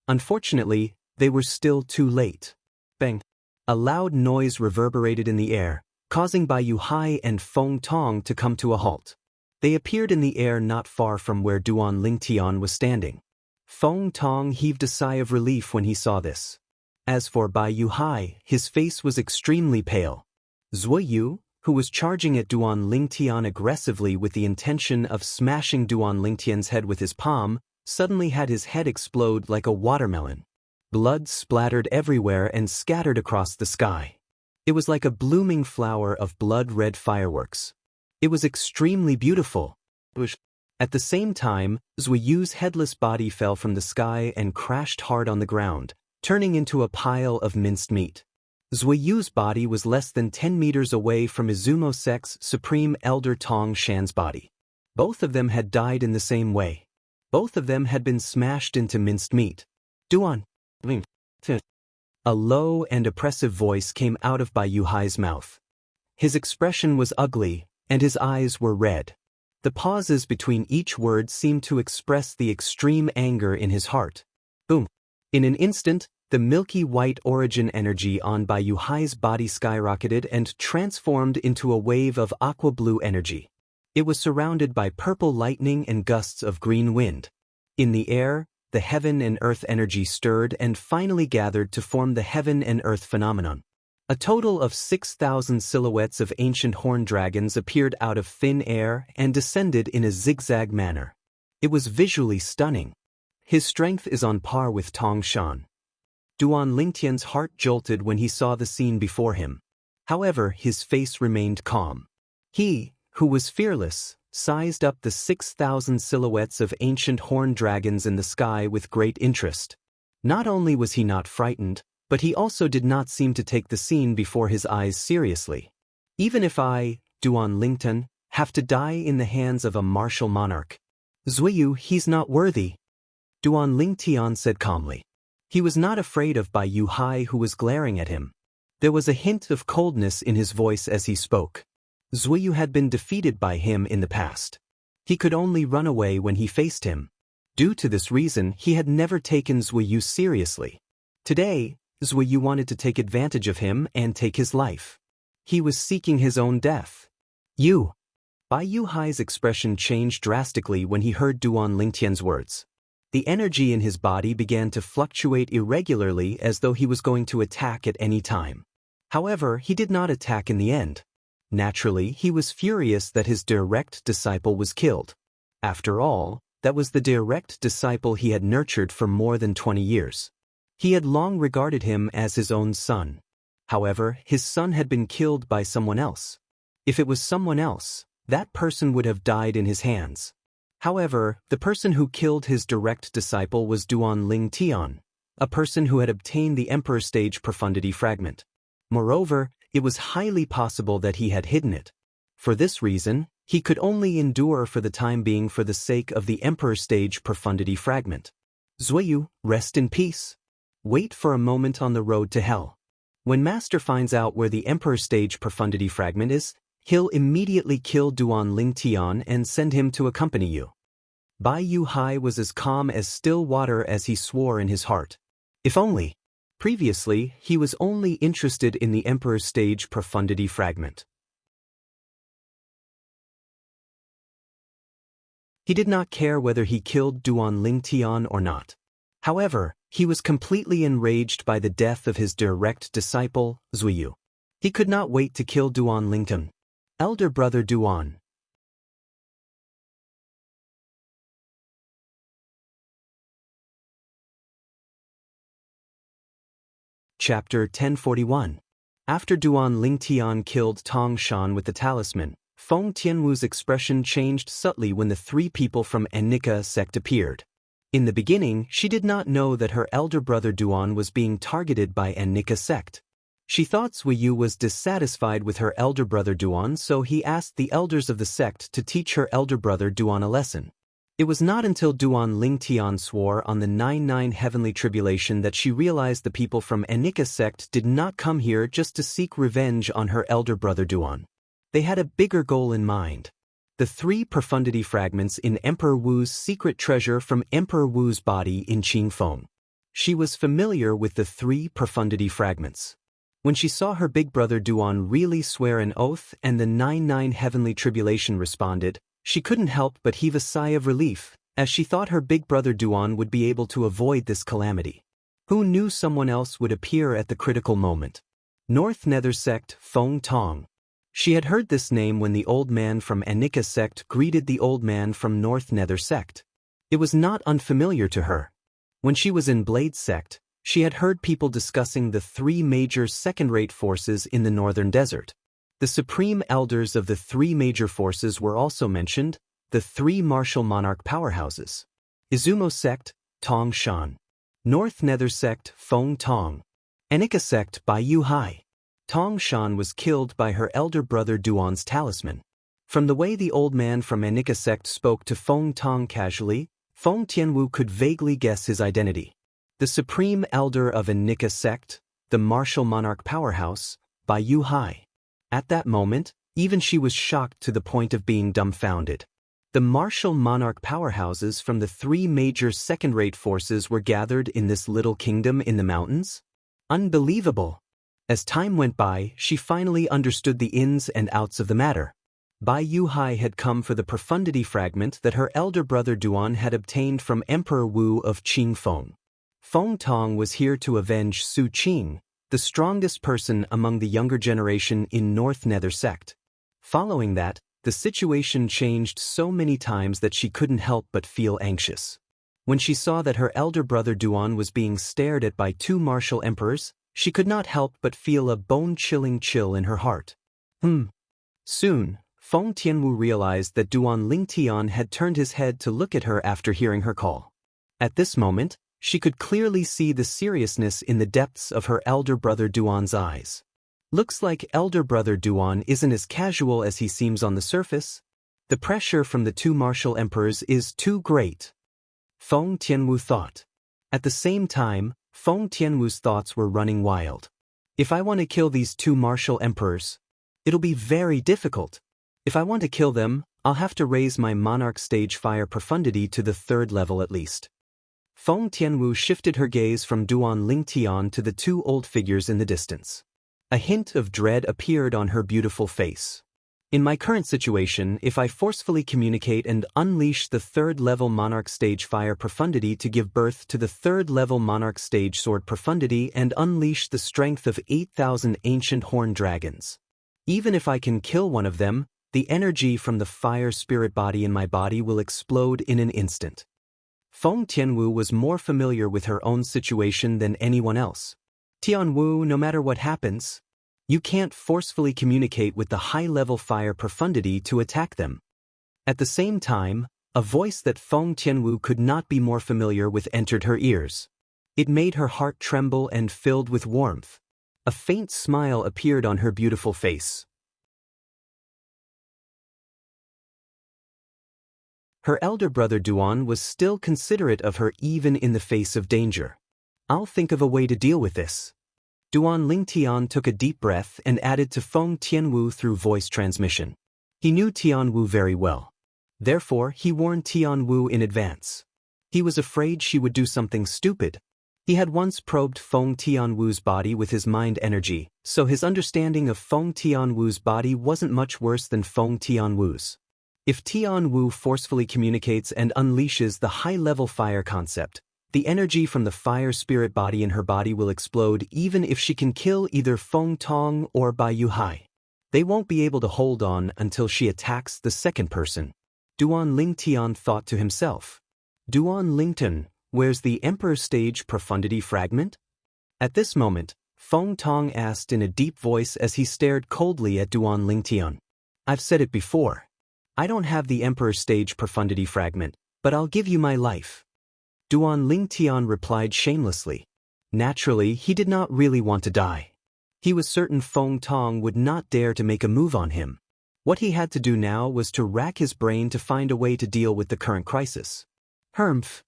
Unfortunately, they were still too late. Bang! A loud noise reverberated in the air, causing Bai Yuhai and Feng Tong to come to a halt. They appeared in the air not far from where Duan Lingtian was standing. Feng Tong heaved a sigh of relief when he saw this. As for Bai Yuhai, his face was extremely pale. Zuiyu, who was charging at Duan Lingtian aggressively with the intention of smashing Duan Lingtian's head with his palm, suddenly had his head explode like a watermelon. Blood splattered everywhere and scattered across the sky. It was like a blooming flower of blood-red fireworks. It was extremely beautiful. At the same time, Zuiyu's headless body fell from the sky and crashed hard on the ground, turning into a pile of minced meat. Zuiyu's body was less than 10 meters away from Izumo Sect's Supreme Elder Tong Shan's body. Both of them had died in the same way. Both of them had been smashed into minced meat. Duan. A low and oppressive voice came out of Bai Yuhai's mouth. His expression was ugly, and his eyes were red. The pauses between each word seemed to express the extreme anger in his heart. Boom! In an instant, the milky white origin energy on Bai Yuhai's body skyrocketed and transformed into a wave of aqua blue energy. It was surrounded by purple lightning and gusts of green wind. In the air, the heaven and earth energy stirred and finally gathered to form the heaven and earth phenomenon. A total of 6,000 silhouettes of ancient horned dragons appeared out of thin air and descended in a zigzag manner. It was visually stunning. His strength is on par with Tong Shan. Duan Lingtian's heart jolted when he saw the scene before him. However, his face remained calm. He, who was fearless, sized up the 6,000 silhouettes of ancient horned dragons in the sky with great interest. Not only was he not frightened, but he also did not seem to take the scene before his eyes seriously. Even if I, Duan Lingtian, have to die in the hands of a martial monarch, Zuiyu, he's not worthy, Duan Lingtian said calmly. He was not afraid of Bai Yu Hai, who was glaring at him. There was a hint of coldness in his voice as he spoke. Zuiyu had been defeated by him in the past. He could only run away when he faced him. Due to this reason, he had never taken Zuiyu seriously. Today, Zuiyu wanted to take advantage of him and take his life. He was seeking his own death. You. Bai Yu Hai's expression changed drastically when he heard Duan Lingtian's words. The energy in his body began to fluctuate irregularly as though he was going to attack at any time. However, he did not attack in the end. Naturally, he was furious that his direct disciple was killed. After all, that was the direct disciple he had nurtured for more than 20 years. He had long regarded him as his own son. However, his son had been killed by someone else. If it was someone else, that person would have died in his hands. However, the person who killed his direct disciple was Duan Lingtian, a person who had obtained the Emperor Stage Profundity Fragment. Moreover, it was highly possible that he had hidden it. For this reason, he could only endure for the time being for the sake of the Emperor Stage Profundity Fragment. Zuiyu, rest in peace. Wait for a moment on the road to hell. When Master finds out where the Emperor Stage Profundity Fragment is, he'll immediately kill Duan Lingtian and send him to accompany you. Bai Yu Hai was as calm as still water as he swore in his heart. If only. Previously, he was only interested in the Emperor Stage Profundity Fragment. He did not care whether he killed Duan Lingtian or not. However, he was completely enraged by the death of his direct disciple, Zuiyu. He could not wait to kill Duan Lingtian. Elder brother Duan. Chapter 1041. After Duan Lingtian killed Tong Shan with the talisman, Feng Tianwu's expression changed subtly when the three people from Xianxia sect appeared. In the beginning, she did not know that her elder brother Duan was being targeted by Xianxia sect. She thought Zuiyu was dissatisfied with her elder brother Duan, so he asked the elders of the sect to teach her elder brother Duan a lesson. It was not until Duan Lingtian swore on the 99 heavenly tribulation that she realized the people from Xianxia sect did not come here just to seek revenge on her elder brother Duan. They had a bigger goal in mind. The 3 profundity fragments in Emperor Wu's secret treasure from Emperor Wu's body in Qingfeng. She was familiar with the 3 profundity fragments. When she saw her big brother Duan really swear an oath and the 99 heavenly tribulation responded, she couldn't help but heave a sigh of relief, as she thought her big brother Duan would be able to avoid this calamity. Who knew someone else would appear at the critical moment? North Nether Sect, Feng Tong. She had heard this name when the old man from Xianxia sect greeted the old man from North Nether Sect. It was not unfamiliar to her. When she was in Blade Sect, she had heard people discussing the 3 major second-rate forces in the Northern Desert. The supreme elders of the 3 major forces were also mentioned, the 3 martial monarch powerhouses. Izumo Sect, Tong Shan. North Nether Sect, Feng Tong. Xianxia Sect, Bai Yu Hai. Tong Shan was killed by her elder brother Duan's talisman. From the way the old man from Xianxia sect spoke to Feng Tong casually, Feng Tianwu could vaguely guess his identity. The supreme elder of Xianxia sect, the martial monarch powerhouse, Bai Yu Hai. At that moment, even she was shocked to the point of being dumbfounded. The martial monarch powerhouses from the 3 major second-rate forces were gathered in this little kingdom in the mountains? Unbelievable! As time went by, she finally understood the ins and outs of the matter. Bai Yu Hai had come for the profundity fragment that her elder brother Duan had obtained from Emperor Wu of Qingfeng. Feng Tong was here to avenge Su Qing, the strongest person among the younger generation in North Nether Sect. Following that, the situation changed so many times that she couldn't help but feel anxious. When she saw that her elder brother Duan was being stared at by two martial emperors, she could not help but feel a bone-chilling chill in her heart. Soon, Feng Tianwu realized that Duan Lingtian had turned his head to look at her after hearing her call. At this moment, she could clearly see the seriousness in the depths of her elder brother Duan's eyes. Looks like elder brother Duan isn't as casual as he seems on the surface. The pressure from the two martial emperors is too great, Feng Tianwu thought. At the same time, Feng Tianwu's thoughts were running wild. If I want to kill these two martial emperors, it'll be very difficult. If I want to kill them, I'll have to raise my Monarch stage fire profundity to the 3rd level at least. Feng Tianwu shifted her gaze from Duan Lingtian to the two old figures in the distance. A hint of dread appeared on her beautiful face. In my current situation, if I forcefully communicate and unleash the 3rd level Monarch stage fire profundity to give birth to the 3rd level Monarch stage sword profundity and unleash the strength of 8,000 ancient horn dragons. Even if I can kill one of them, the energy from the fire spirit body in my body will explode in an instant. Feng Tianwu was more familiar with her own situation than anyone else. Tianwu, no matter what happens, you can't forcefully communicate with the high-level fire profundity to attack them. At the same time, a voice that Feng Tianwu could not be more familiar with entered her ears. It made her heart tremble and filled with warmth. A faint smile appeared on her beautiful face. Her elder brother Duan was still considerate of her even in the face of danger. I'll think of a way to deal with this. Duan Lingtian took a deep breath and added to Feng Tianwu through voice transmission. He knew Tianwu very well. Therefore, he warned Tianwu in advance. He was afraid she would do something stupid. He had once probed Feng Tianwu's body with his mind energy, so his understanding of Feng Tianwu's body wasn't much worse than Feng Tianwu's. If Tianwu forcefully communicates and unleashes the high-level fire concept, the energy from the fire spirit body in her body will explode even if she can kill either Feng Tong or Bai Yuhai. They won't be able to hold on until she attacks the second person. Duan Lingtian thought to himself. Duan Lingtian, where's the Emperor stage profundity fragment? At this moment, Feng Tong asked in a deep voice as he stared coldly at Duan Lingtian. I've said it before. I don't have the Emperor stage profundity fragment, but I'll give you my life. Duan Lingtian replied shamelessly. Naturally, he did not really want to die. He was certain Feng Tong would not dare to make a move on him. What he had to do now was to rack his brain to find a way to deal with the current crisis. Humph.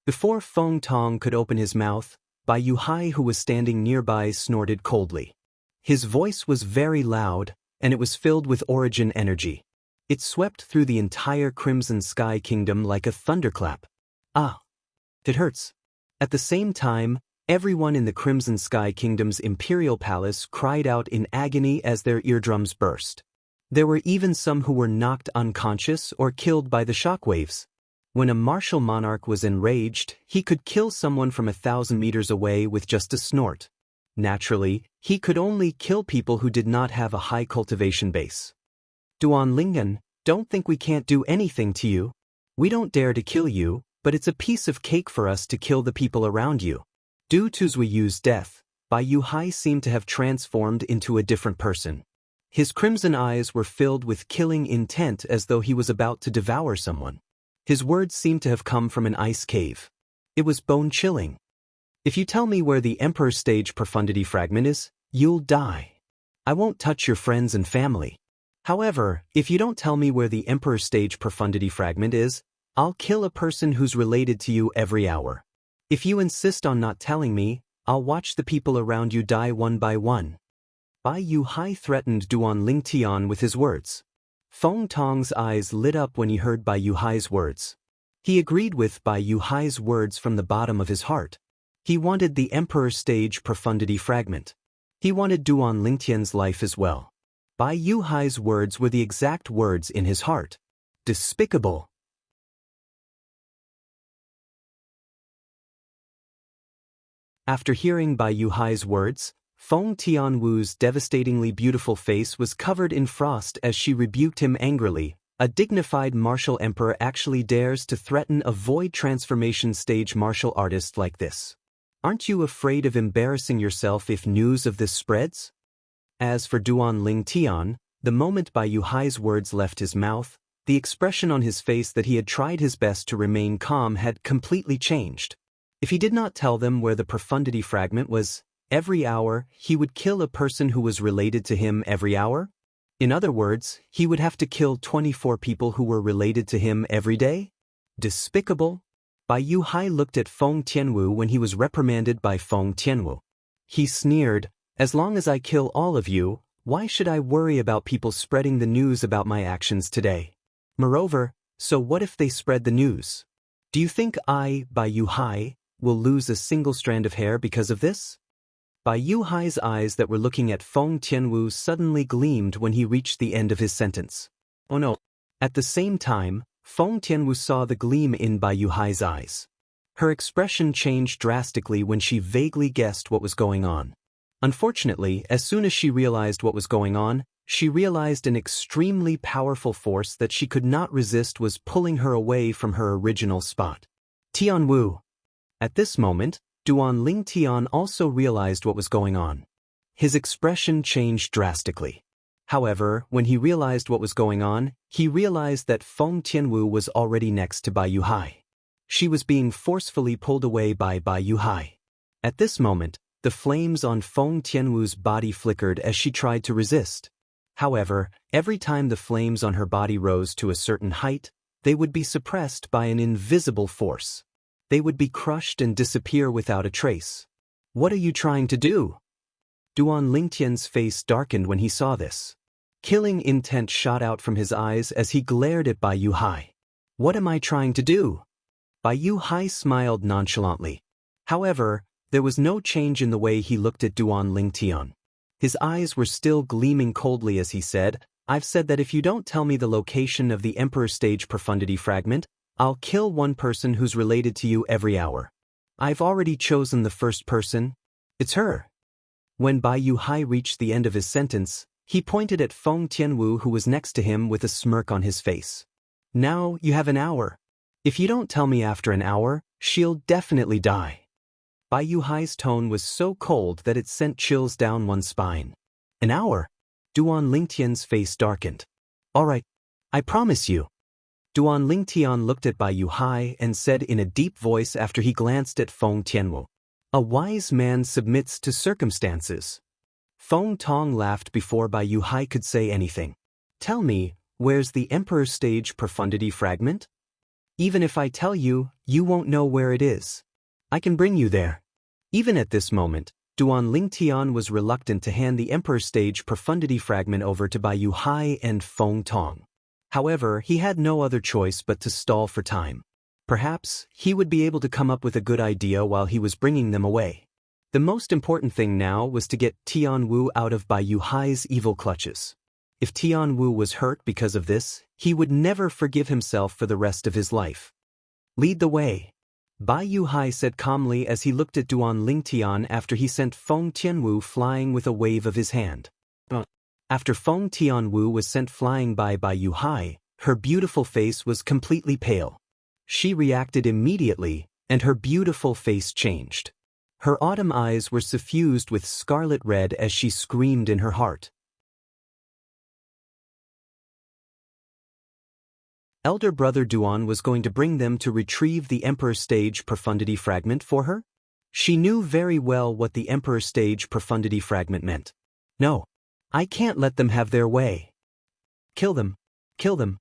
Before Feng Tong could open his mouth, Bai Yuhai, who was standing nearby, snorted coldly. His voice was very loud, and it was filled with origin energy. It swept through the entire Crimson Sky Kingdom like a thunderclap. Ah! It hurts. At the same time, everyone in the Crimson Sky Kingdom's imperial palace cried out in agony as their eardrums burst. There were even some who were knocked unconscious or killed by the shockwaves. When a martial monarch was enraged, he could kill someone from 1,000 meters away with just a snort. Naturally, he could only kill people who did not have a high cultivation base. Duan Lingtian, don't think we can't do anything to you. We don't dare to kill you, but it's a piece of cake for us to kill the people around you. Due to Zui Yu's death, Bai Yuhai seemed to have transformed into a different person. His crimson eyes were filled with killing intent as though he was about to devour someone. His words seemed to have come from an ice cave. It was bone-chilling. If you tell me where the Emperor stage profundity fragment is, you'll die. I won't touch your friends and family. However, if you don't tell me where the Emperor stage profundity fragment is, I'll kill a person who's related to you every hour. If you insist on not telling me, I'll watch the people around you die one by one. Bai Yuhai threatened Duan Lingtian with his words. Feng Tong's eyes lit up when he heard Bai Yuhai's words. He agreed with Bai Yuhai's words from the bottom of his heart. He wanted the Emperor stage profundity fragment. He wanted Duan Lingtian's life as well. Bai Yuhai's words were the exact words in his heart. Despicable. After hearing Bai Yuhai's words, Feng Tianwu's devastatingly beautiful face was covered in frost as she rebuked him angrily. A dignified martial emperor actually dares to threaten a void transformation stage martial artist like this. Aren't you afraid of embarrassing yourself if news of this spreads? As for Duan Ling Tian, the moment Bai Yuhai's words left his mouth, the expression on his face that he had tried his best to remain calm had completely changed. If he did not tell them where the profundity fragment was, every hour, he would kill a person who was related to him every hour? In other words, he would have to kill 24 people who were related to him every day? Despicable. Bai Yuhai looked at Feng Tianwu when he was reprimanded by Feng Tianwu. He sneered, "As long as I kill all of you, why should I worry about people spreading the news about my actions today? Moreover, so what if they spread the news? Do you think I, Bai Yuhai, will lose a single strand of hair because of this?" Bai Yuhai's eyes that were looking at Feng Tianwu suddenly gleamed when he reached the end of his sentence. Oh no. At the same time, Feng Tianwu saw the gleam in Bai Yuhai's eyes. Her expression changed drastically when she vaguely guessed what was going on. Unfortunately, as soon as she realized what was going on, she realized an extremely powerful force that she could not resist was pulling her away from her original spot. Tianwu. At this moment, Duan Ling Tian also realized what was going on. His expression changed drastically. However, when he realized what was going on, he realized that Feng Tianwu was already next to Bai Yuhai. She was being forcefully pulled away by Bai Yuhai. At this moment, the flames on Feng Tianwu's body flickered as she tried to resist. However, every time the flames on her body rose to a certain height, they would be suppressed by an invisible force. They would be crushed and disappear without a trace. What are you trying to do? Duan Lingtian's face darkened when he saw this. Killing intent shot out from his eyes as he glared at Bai Yuhai. What am I trying to do? Bai Yuhai smiled nonchalantly. However, there was no change in the way he looked at Duan Lingtian. His eyes were still gleaming coldly as he said, "I've said that if you don't tell me the location of the Emperor Stage Profundity Fragment, I'll kill one person who's related to you every hour. I've already chosen the first person. It's her." When Bai Yuhai reached the end of his sentence, he pointed at Feng Tianwu who was next to him with a smirk on his face. "Now you have an hour. If you don't tell me after an hour, she'll definitely die." Bai Yuhai's tone was so cold that it sent chills down one's spine. "An hour?" Duan Lingtian's face darkened. "All right. I promise you." Duan Lingtian looked at Bai Yuhai and said in a deep voice after he glanced at Feng Tianwu, "A wise man submits to circumstances." Feng Tong laughed before Bai Yuhai could say anything. "Tell me, where's the Emperor Stage Profundity Fragment? Even if I tell you, you won't know where it is. I can bring you there." Even at this moment, Duan Lingtian was reluctant to hand the Emperor Stage Profundity Fragment over to Bai Yuhai and Feng Tong. However, he had no other choice but to stall for time. Perhaps, he would be able to come up with a good idea while he was bringing them away. The most important thing now was to get Tianwu out of Bai Yuhai's evil clutches. If Tianwu was hurt because of this, he would never forgive himself for the rest of his life. "Lead the way," Bai Yuhai said calmly as he looked at Duan Lingtian after he sent Feng Tianwu flying with a wave of his hand. After Feng Tianwu was sent flying by Bai Yuhai, her beautiful face was completely pale. She reacted immediately, and her beautiful face changed. Her autumn eyes were suffused with scarlet red as she screamed in her heart. Elder brother Duan was going to bring them to retrieve the Emperor Stage Profundity Fragment for her? She knew very well what the Emperor Stage Profundity Fragment meant. "No. I can't let them have their way. Kill them. Kill them."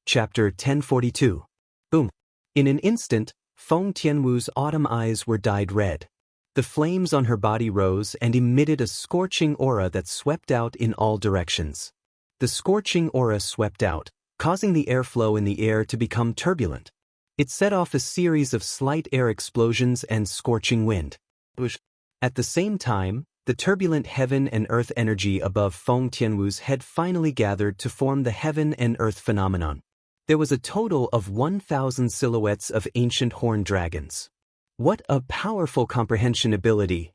Chapter 1042. Boom. In an instant, Feng Tianwu's autumn eyes were dyed red. The flames on her body rose and emitted a scorching aura that swept out in all directions. The scorching aura swept out, causing the airflow in the air to become turbulent. It set off a series of slight air explosions and scorching wind. At the same time, the turbulent heaven and earth energy above Feng Tianwu's head finally gathered to form the heaven and earth phenomenon. There was a total of 1,000 silhouettes of ancient horned dragons. What a powerful comprehension ability!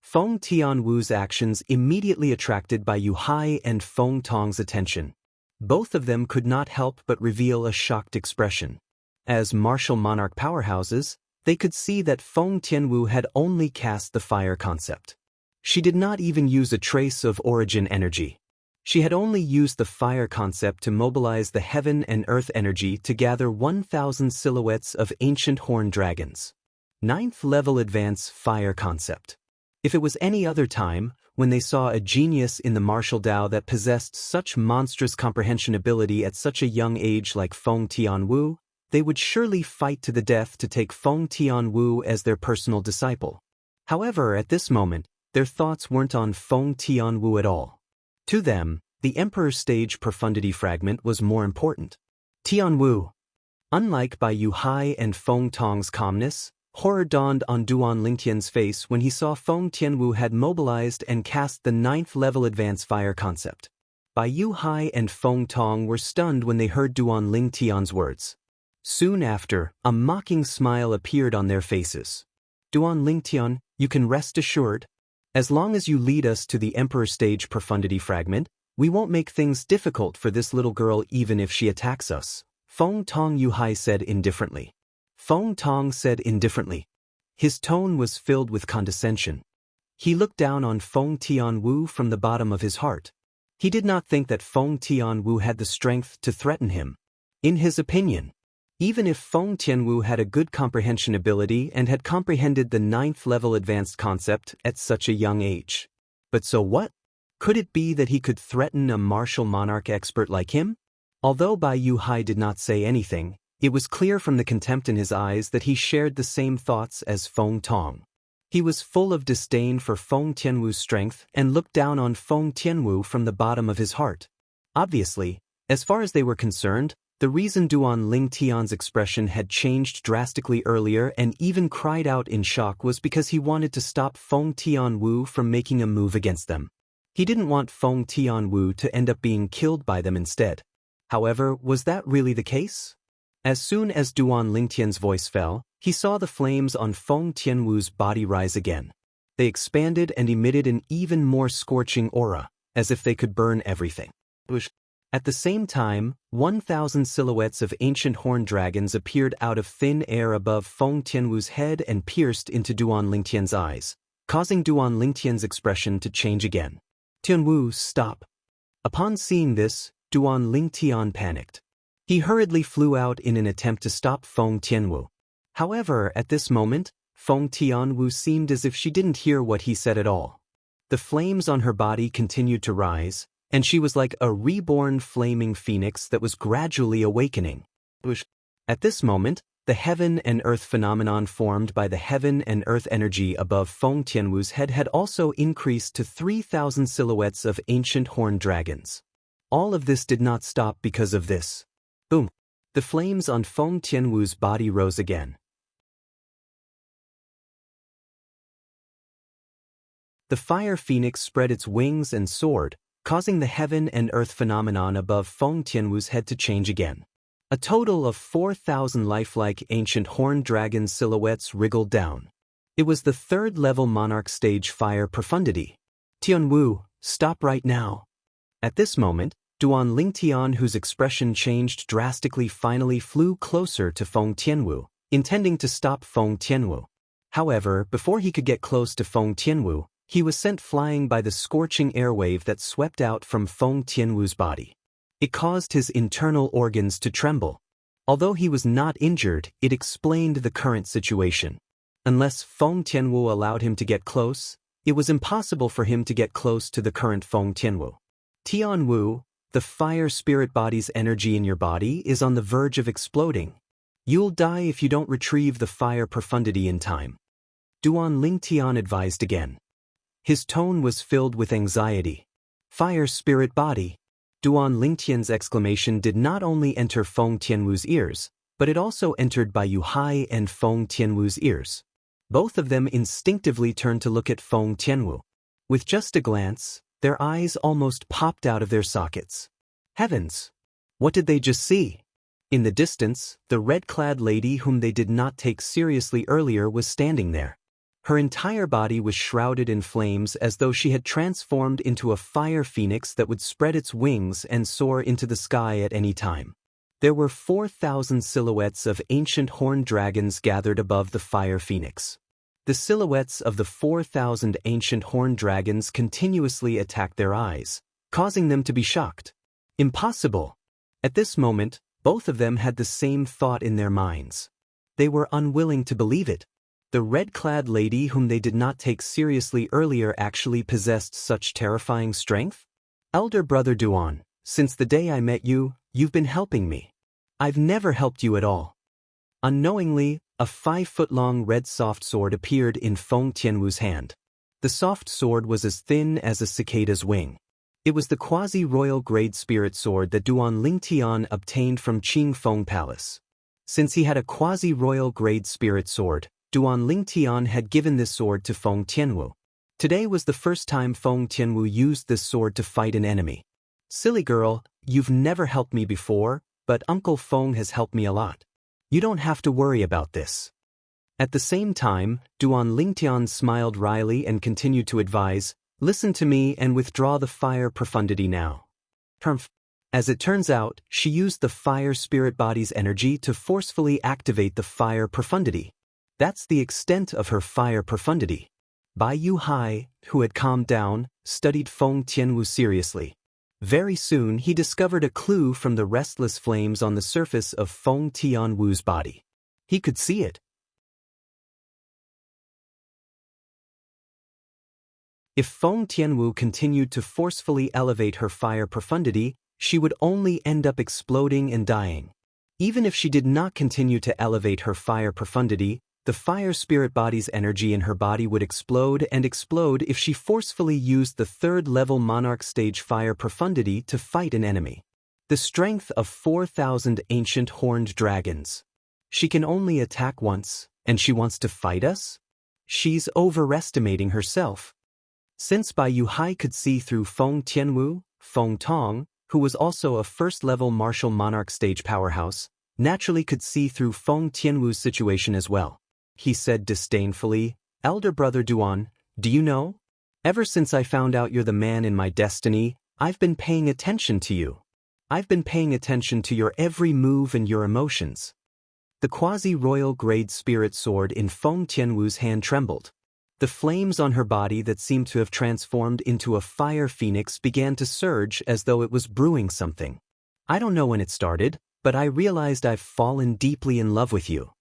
Feng Tianwu's actions immediately attracted Bai Yuhai and Feng Tong's attention. Both of them could not help but reveal a shocked expression. As martial monarch powerhouses, they could see that Feng Tianwu had only cast the fire concept. She did not even use a trace of origin energy. She had only used the fire concept to mobilize the heaven and earth energy to gather 1,000 silhouettes of ancient horned dragons. 9th level advance fire concept. If it was any other time, when they saw a genius in the martial Tao that possessed such monstrous comprehension ability at such a young age like Feng Tianwu, they would surely fight to the death to take Feng Tianwu as their personal disciple. However, at this moment, their thoughts weren't on Feng Tianwu at all. To them, the Emperor's stage profundity fragment was more important. Tianwu. Unlike Bai Yuhai and Feng Tong's calmness, horror dawned on Duan Lingtian's face when he saw Feng Tianwu had mobilized and cast the 9th level advance fire concept. Bai Yuhai and Feng Tong were stunned when they heard Duan Lingtian's words. Soon after, a mocking smile appeared on their faces. Duan Lingtian, you can rest assured. As long as you lead us to the Emperor's stage profundity fragment, we won't make things difficult for this little girl even if she attacks us, Feng Tong Yuhai said indifferently. Feng Tong said indifferently. His tone was filled with condescension. He looked down on Feng Tianwu from the bottom of his heart. He did not think that Feng Tianwu had the strength to threaten him. In his opinion, even if Feng Tianwu had a good comprehension ability and had comprehended the 9th level advanced concept at such a young age. But so what? Could it be that he could threaten a martial monarch expert like him? Although Bai Yuhai did not say anything, it was clear from the contempt in his eyes that he shared the same thoughts as Feng Tong. He was full of disdain for Feng Tianwu's strength and looked down on Feng Tianwu from the bottom of his heart. Obviously, as far as they were concerned, the reason Duan Lingtian's expression had changed drastically earlier and even cried out in shock was because he wanted to stop Feng Tianwu from making a move against them. He didn't want Feng Tianwu to end up being killed by them instead. However, was that really the case? As soon as Duan Lingtian's voice fell, he saw the flames on Feng Tianwu's body rise again. They expanded and emitted an even more scorching aura, as if they could burn everything. At the same time, 1,000 silhouettes of ancient horned dragons appeared out of thin air above Feng Tianwu's head and pierced into Duan Lingtian's eyes, causing Duan Lingtian's expression to change again. Tianwu, stop. Upon seeing this, Duan Lingtian panicked. He hurriedly flew out in an attempt to stop Feng Tianwu. However, at this moment, Feng Tianwu seemed as if she didn't hear what he said at all. The flames on her body continued to rise, and she was like a reborn flaming phoenix that was gradually awakening. At this moment, the heaven and earth phenomenon formed by the heaven and earth energy above Feng Tianwu's head had also increased to 3,000 silhouettes of ancient horned dragons. All of this did not stop because of this. Boom! The flames on Feng Tianwu's body rose again. The fire phoenix spread its wings and soared, causing the heaven and earth phenomenon above Feng Tianwu's head to change again. A total of 4,000 lifelike ancient horned dragon silhouettes wriggled down. It was the 3rd level Monarch stage fire profundity. Tianwu, stop right now. At this moment, Duan Lingtian, whose expression changed drastically, finally flew closer to Feng Tianwu, intending to stop Feng Tianwu. However, before he could get close to Feng Tianwu, he was sent flying by the scorching airwave that swept out from Feng Tianwu's body. It caused his internal organs to tremble. Although he was not injured, it explained the current situation. Unless Feng Tianwu allowed him to get close, it was impossible for him to get close to the current Feng Tianwu. Tianwu, the fire spirit body's energy in your body is on the verge of exploding. You'll die if you don't retrieve the fire profundity in time. Duan Lingtian advised again. His tone was filled with anxiety. Fire spirit body. Duan Lingtian's exclamation did not only enter Feng Tianwu's ears, but it also entered Bai Yuhai and Feng Tianwu's ears. Both of them instinctively turned to look at Feng Tianwu. With just a glance, their eyes almost popped out of their sockets. Heavens! What did they just see? In the distance, the red-clad lady whom they did not take seriously earlier was standing there. Her entire body was shrouded in flames as though she had transformed into a fire phoenix that would spread its wings and soar into the sky at any time. There were 4,000 silhouettes of ancient horned dragons gathered above the fire phoenix. The silhouettes of the 4,000 ancient horned dragons continuously attacked their eyes, causing them to be shocked. Impossible! At this moment, both of them had the same thought in their minds. They were unwilling to believe it. The red-clad lady whom they did not take seriously earlier actually possessed such terrifying strength? Elder brother Duan, since the day I met you, you've been helping me. I've never helped you at all. Unknowingly, a 5-foot-long red soft sword appeared in Feng Tianwu's hand. The soft sword was as thin as a cicada's wing. It was the quasi-royal grade spirit sword that Duan Lingtian obtained from Qing Feng Palace. Since he had a quasi-royal grade spirit sword, Duan Lingtian had given this sword to Feng Tianwu. Today was the first time Feng Tianwu used this sword to fight an enemy. Silly girl, you've never helped me before, but Uncle Feng has helped me a lot. You don't have to worry about this. At the same time, Duan Lingtian smiled wryly and continued to advise, listen to me and withdraw the fire profundity now. As it turns out, she used the fire spirit body's energy to forcefully activate the fire profundity. That's the extent of her fire profundity. Bai Yu Hai, who had calmed down, studied Feng Tianwu seriously. Very soon he discovered a clue from the restless flames on the surface of Feng Tianwu's body. He could see it. If Feng Tianwu continued to forcefully elevate her fire profundity, she would only end up exploding and dying. Even if she did not continue to elevate her fire profundity, the fire spirit body's energy in her body would explode and explode if she forcefully used the 3rd-level Monarch stage fire profundity to fight an enemy. The strength of 4,000 ancient horned dragons. She can only attack once, and she wants to fight us? She's overestimating herself. Since Bai Yu Hai could see through Feng Tianwu, Feng Tong, who was also a 1st-level martial Monarch stage powerhouse, naturally could see through Feng Tianwu's situation as well. He said disdainfully, Elder brother Duan, do you know? Ever since I found out you're the man in my destiny, I've been paying attention to you. I've been paying attention to your every move and your emotions. The quasi-royal grade spirit sword in Feng Tianwu's hand trembled. The flames on her body that seemed to have transformed into a fire phoenix began to surge as though it was brewing something. I don't know when it started, but I realized I've fallen deeply in love with you.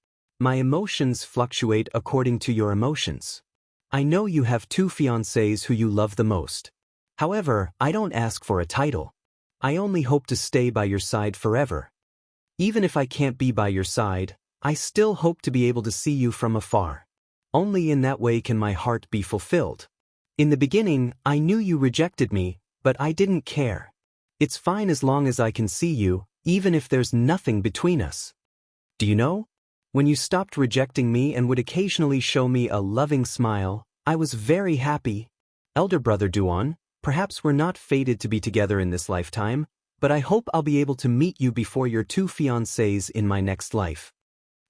My emotions fluctuate according to your emotions. I know you have 2 fiancés who you love the most. However, I don't ask for a title. I only hope to stay by your side forever. Even if I can't be by your side, I still hope to be able to see you from afar. Only in that way can my heart be fulfilled. In the beginning, I knew you rejected me, but I didn't care. It's fine as long as I can see you, even if there's nothing between us. Do you know? When you stopped rejecting me and would occasionally show me a loving smile, I was very happy. Elder brother Duan, perhaps we're not fated to be together in this lifetime, but I hope I'll be able to meet you before your 2 fiancés in my next life.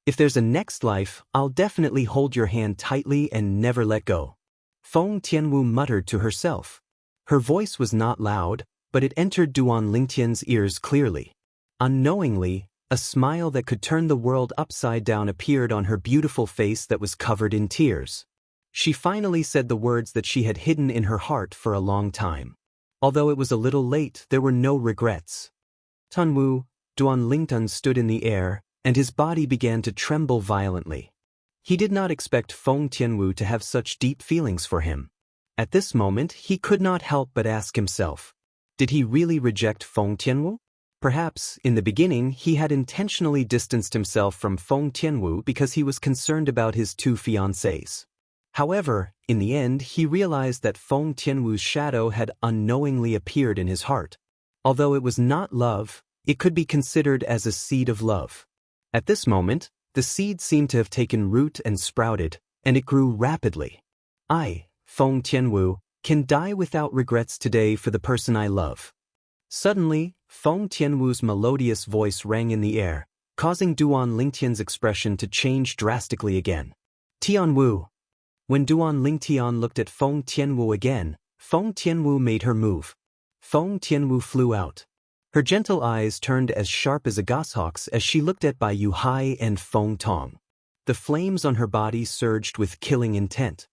If there's a next life, I'll definitely hold your hand tightly and never let go. Feng Tianwu muttered to herself. Her voice was not loud, but it entered Duan Lingtian's ears clearly. Unknowingly, a smile that could turn the world upside down appeared on her beautiful face that was covered in tears. She finally said the words that she had hidden in her heart for a long time. Although it was a little late, there were no regrets. Tunwu, Duan Lingtian stood in the air, and his body began to tremble violently. He did not expect Feng Tianwu to have such deep feelings for him. At this moment, he could not help but ask himself, did he really reject Feng Tianwu? Perhaps, in the beginning, he had intentionally distanced himself from Feng Tianwu because he was concerned about his 2 fiancés. However, in the end, he realized that Feng Tianwu's shadow had unknowingly appeared in his heart. Although it was not love, it could be considered as a seed of love. At this moment, the seed seemed to have taken root and sprouted, and it grew rapidly. I, Feng Tianwu, can die without regrets today for the person I love. Suddenly, Feng Tianwu's melodious voice rang in the air, causing Duan Lingtian's expression to change drastically again. Tianwu. When Duan Lingtian looked at Feng Tianwu again, Feng Tianwu made her move. Feng Tianwu flew out. Her gentle eyes turned as sharp as a goshawk's as she looked at Bai Yuhai and Feng Tong. The flames on her body surged with killing intent.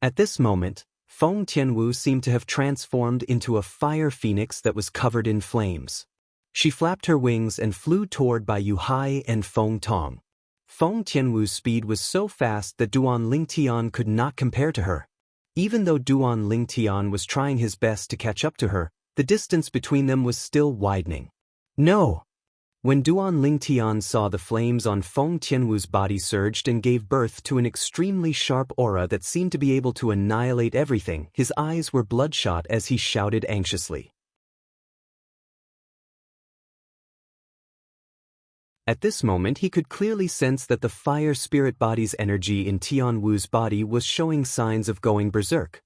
At this moment, Feng Tianwu seemed to have transformed into a fire phoenix that was covered in flames. She flapped her wings and flew toward Bai Yuhai and Feng Tong. Feng Tianwu's speed was so fast that Duan Lingtian could not compare to her. Even though Duan Lingtian was trying his best to catch up to her, the distance between them was still widening. No! When Duan Lingtian saw the flames on Feng Tianwu's body surged and gave birth to an extremely sharp aura that seemed to be able to annihilate everything, his eyes were bloodshot as he shouted anxiously. At this moment he could clearly sense that the fire spirit body's energy in Tianwu's body was showing signs of going berserk.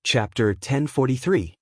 Chapter 1043.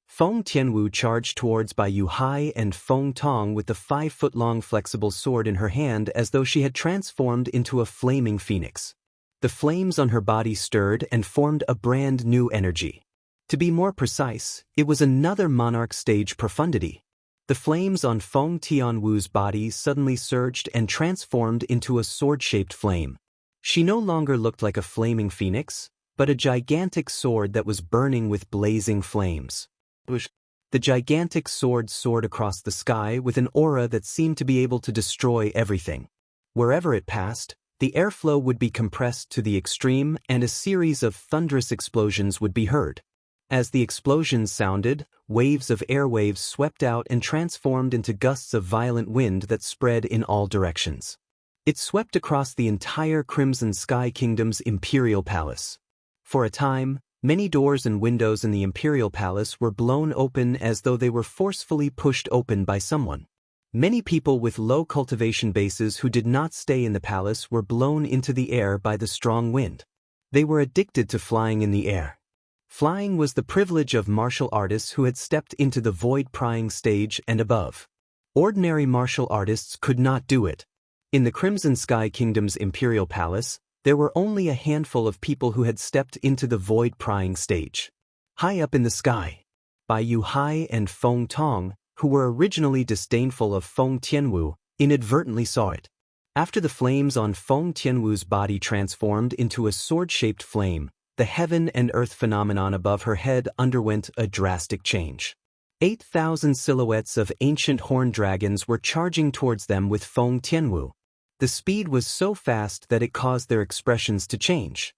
Feng Tianwu charged towards Bai Yuhai and Feng Tong with the 5-foot-long flexible sword in her hand as though she had transformed into a flaming phoenix. The flames on her body stirred and formed a brand new energy. To be more precise, it was another Monarch stage profundity. The flames on Feng Tianwu's body suddenly surged and transformed into a sword-shaped flame. She no longer looked like a flaming phoenix, but a gigantic sword that was burning with blazing flames. The gigantic sword soared across the sky with an aura that seemed to be able to destroy everything. Wherever it passed, the airflow would be compressed to the extreme and a series of thunderous explosions would be heard. As the explosions sounded, waves of airwaves swept out and transformed into gusts of violent wind that spread in all directions. It swept across the entire Crimson Sky Kingdom's imperial palace. For a time, many doors and windows in the imperial palace were blown open as though they were forcefully pushed open by someone. Many people with low cultivation bases who did not stay in the palace were blown into the air by the strong wind. They were addicted to flying in the air. Flying was the privilege of martial artists who had stepped into the void-prying stage and above. Ordinary martial artists could not do it. In the Crimson Sky Kingdom's imperial palace, there were only a handful of people who had stepped into the void-prying stage. High up in the sky, Bai Yuhai and Feng Tong, who were originally disdainful of Feng Tianwu, inadvertently saw it. After the flames on Feng Tianwu's body transformed into a sword-shaped flame, the heaven and earth phenomenon above her head underwent a drastic change. 8,000 silhouettes of ancient horned dragons were charging towards them with Feng Tianwu. The speed was so fast that it caused their expressions to change.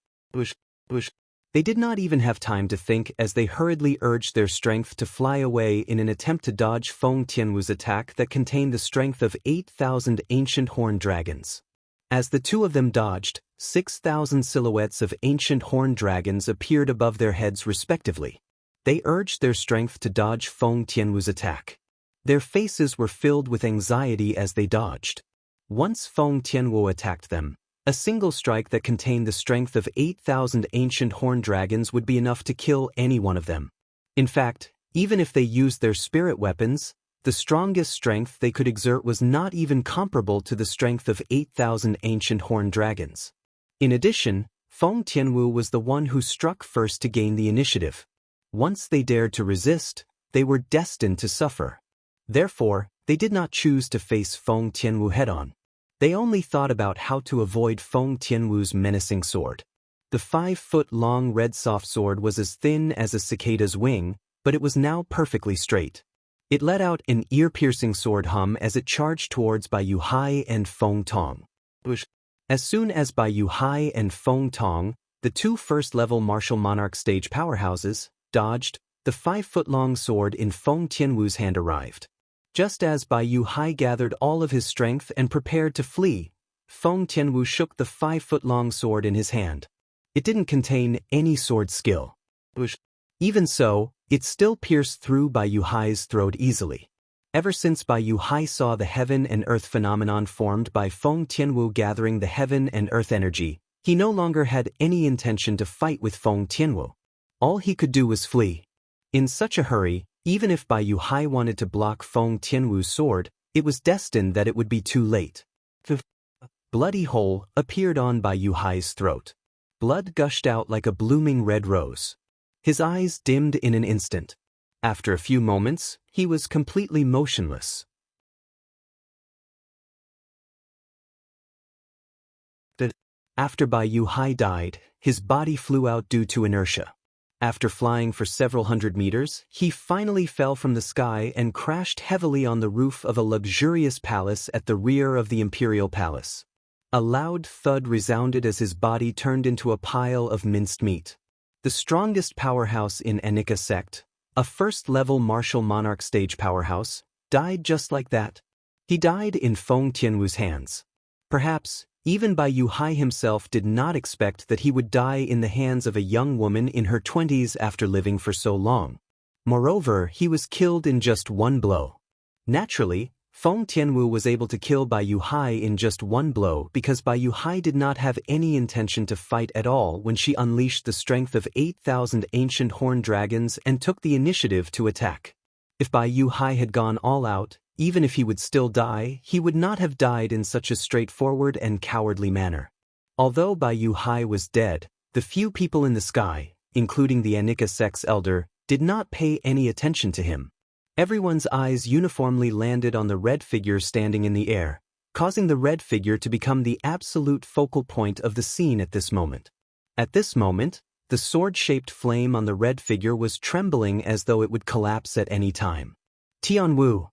They did not even have time to think as they hurriedly urged their strength to fly away in an attempt to dodge Feng Tianwu's attack that contained the strength of 8,000 ancient horned dragons. As the two of them dodged, 6,000 silhouettes of ancient horned dragons appeared above their heads respectively. They urged their strength to dodge Feng Tianwu's attack. Their faces were filled with anxiety as they dodged. Once Feng Tianwu attacked them, a single strike that contained the strength of 8,000 ancient horned dragons would be enough to kill any one of them. In fact, even if they used their spirit weapons, the strongest strength they could exert was not even comparable to the strength of 8,000 ancient horned dragons. In addition, Feng Tianwu was the one who struck first to gain the initiative. Once they dared to resist, they were destined to suffer. Therefore, they did not choose to face Feng Tianwu head-on. They only thought about how to avoid Feng Tianwu's menacing sword. The 5-foot-long red soft sword was as thin as a cicada's wing, but it was now perfectly straight. It let out an ear-piercing sword hum as it charged towards Bai Yuhai and Feng Tong. As soon as Bai Yuhai and Feng Tong, the two first-level martial monarch stage powerhouses, dodged, the 5-foot-long sword in Feng Tianwu's hand arrived. Just as Bai Yuhai gathered all of his strength and prepared to flee, Feng Tianwu shook the 5-foot-long sword in his hand. It didn't contain any sword skill. Even so, it still pierced through Bai Yuhai's throat easily. Ever since Bai Yuhai saw the heaven and earth phenomenon formed by Feng Tianwu gathering the heaven and earth energy, He no longer had any intention to fight with Feng Tianwu. All he could do was flee. In such a hurry, even if Bai Yuhai wanted to block Feng Tianwu's sword, it was destined that it would be too late. The bloody hole appeared on Bai Yuhai's throat. Blood gushed out like a blooming red rose. His eyes dimmed in an instant. After a few moments, he was completely motionless. After Bai Yuhai died, his body flew out due to inertia. After flying for several hundred meters, he finally fell from the sky and crashed heavily on the roof of a luxurious palace at the rear of the imperial palace. A loud thud resounded as his body turned into a pile of minced meat. The strongest powerhouse in Anika sect, a first-level martial monarch stage powerhouse, died just like that. He died in Feng Tianwu's hands. Perhaps, even Bai Yuhai himself did not expect that he would die in the hands of a young woman in her 20s after living for so long. Moreover, he was killed in just one blow. Naturally, Feng Tianwu was able to kill Bai Yuhai in just one blow because Bai Yuhai did not have any intention to fight at all when she unleashed the strength of 8,000 ancient horned dragons and took the initiative to attack. If Bai Yuhai had gone all out, even if he would still die, he would not have died in such a straightforward and cowardly manner. Although Bai Yuhai was dead, the few people in the sky, including the Anika sect's elder, did not pay any attention to him. Everyone's eyes uniformly landed on the red figure standing in the air, causing the red figure to become the absolute focal point of the scene at this moment. At this moment, the sword-shaped flame on the red figure was trembling as though it would collapse at any time. Tianwu.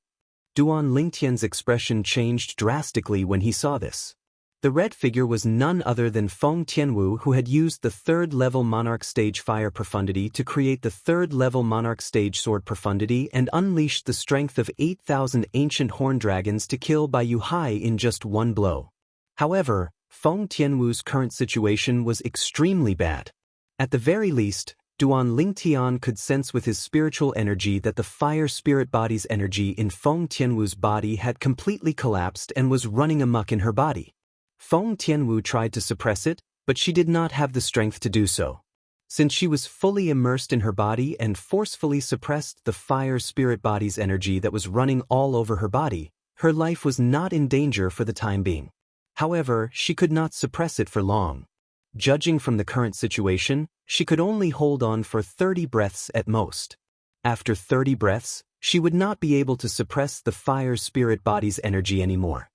Duan Lingtian's expression changed drastically when he saw this. The red figure was none other than Feng Tianwu, who had used the third-level Monarch stage fire profundity to create the third-level Monarch stage sword profundity and unleashed the strength of 8,000 ancient horned dragons to kill Bai Yuhai in just one blow. However, Feng Tianwu's current situation was extremely bad. At the very least, Duan Lingtian could sense with his spiritual energy that the fire spirit body's energy in Feng Tianwu's body had completely collapsed and was running amok in her body. Feng Tianwu tried to suppress it, but she did not have the strength to do so. Since she was fully immersed in her body and forcefully suppressed the fire spirit body's energy that was running all over her body, her life was not in danger for the time being. However, she could not suppress it for long. Judging from the current situation, she could only hold on for 30 breaths at most. After 30 breaths, she would not be able to suppress the fire spirit body's energy anymore.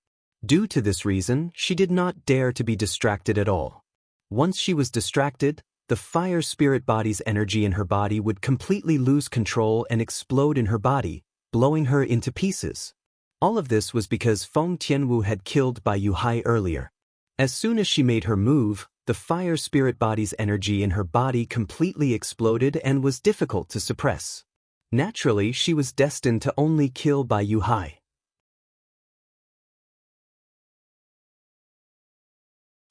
Due to this reason, she did not dare to be distracted at all. Once she was distracted, the fire spirit body's energy in her body would completely lose control and explode in her body, blowing her into pieces. All of this was because Feng Tianwu had killed Bai Yuhai earlier. As soon as she made her move, the fire spirit body's energy in her body completely exploded and was difficult to suppress. Naturally, she was destined to only kill Bai Yuhai.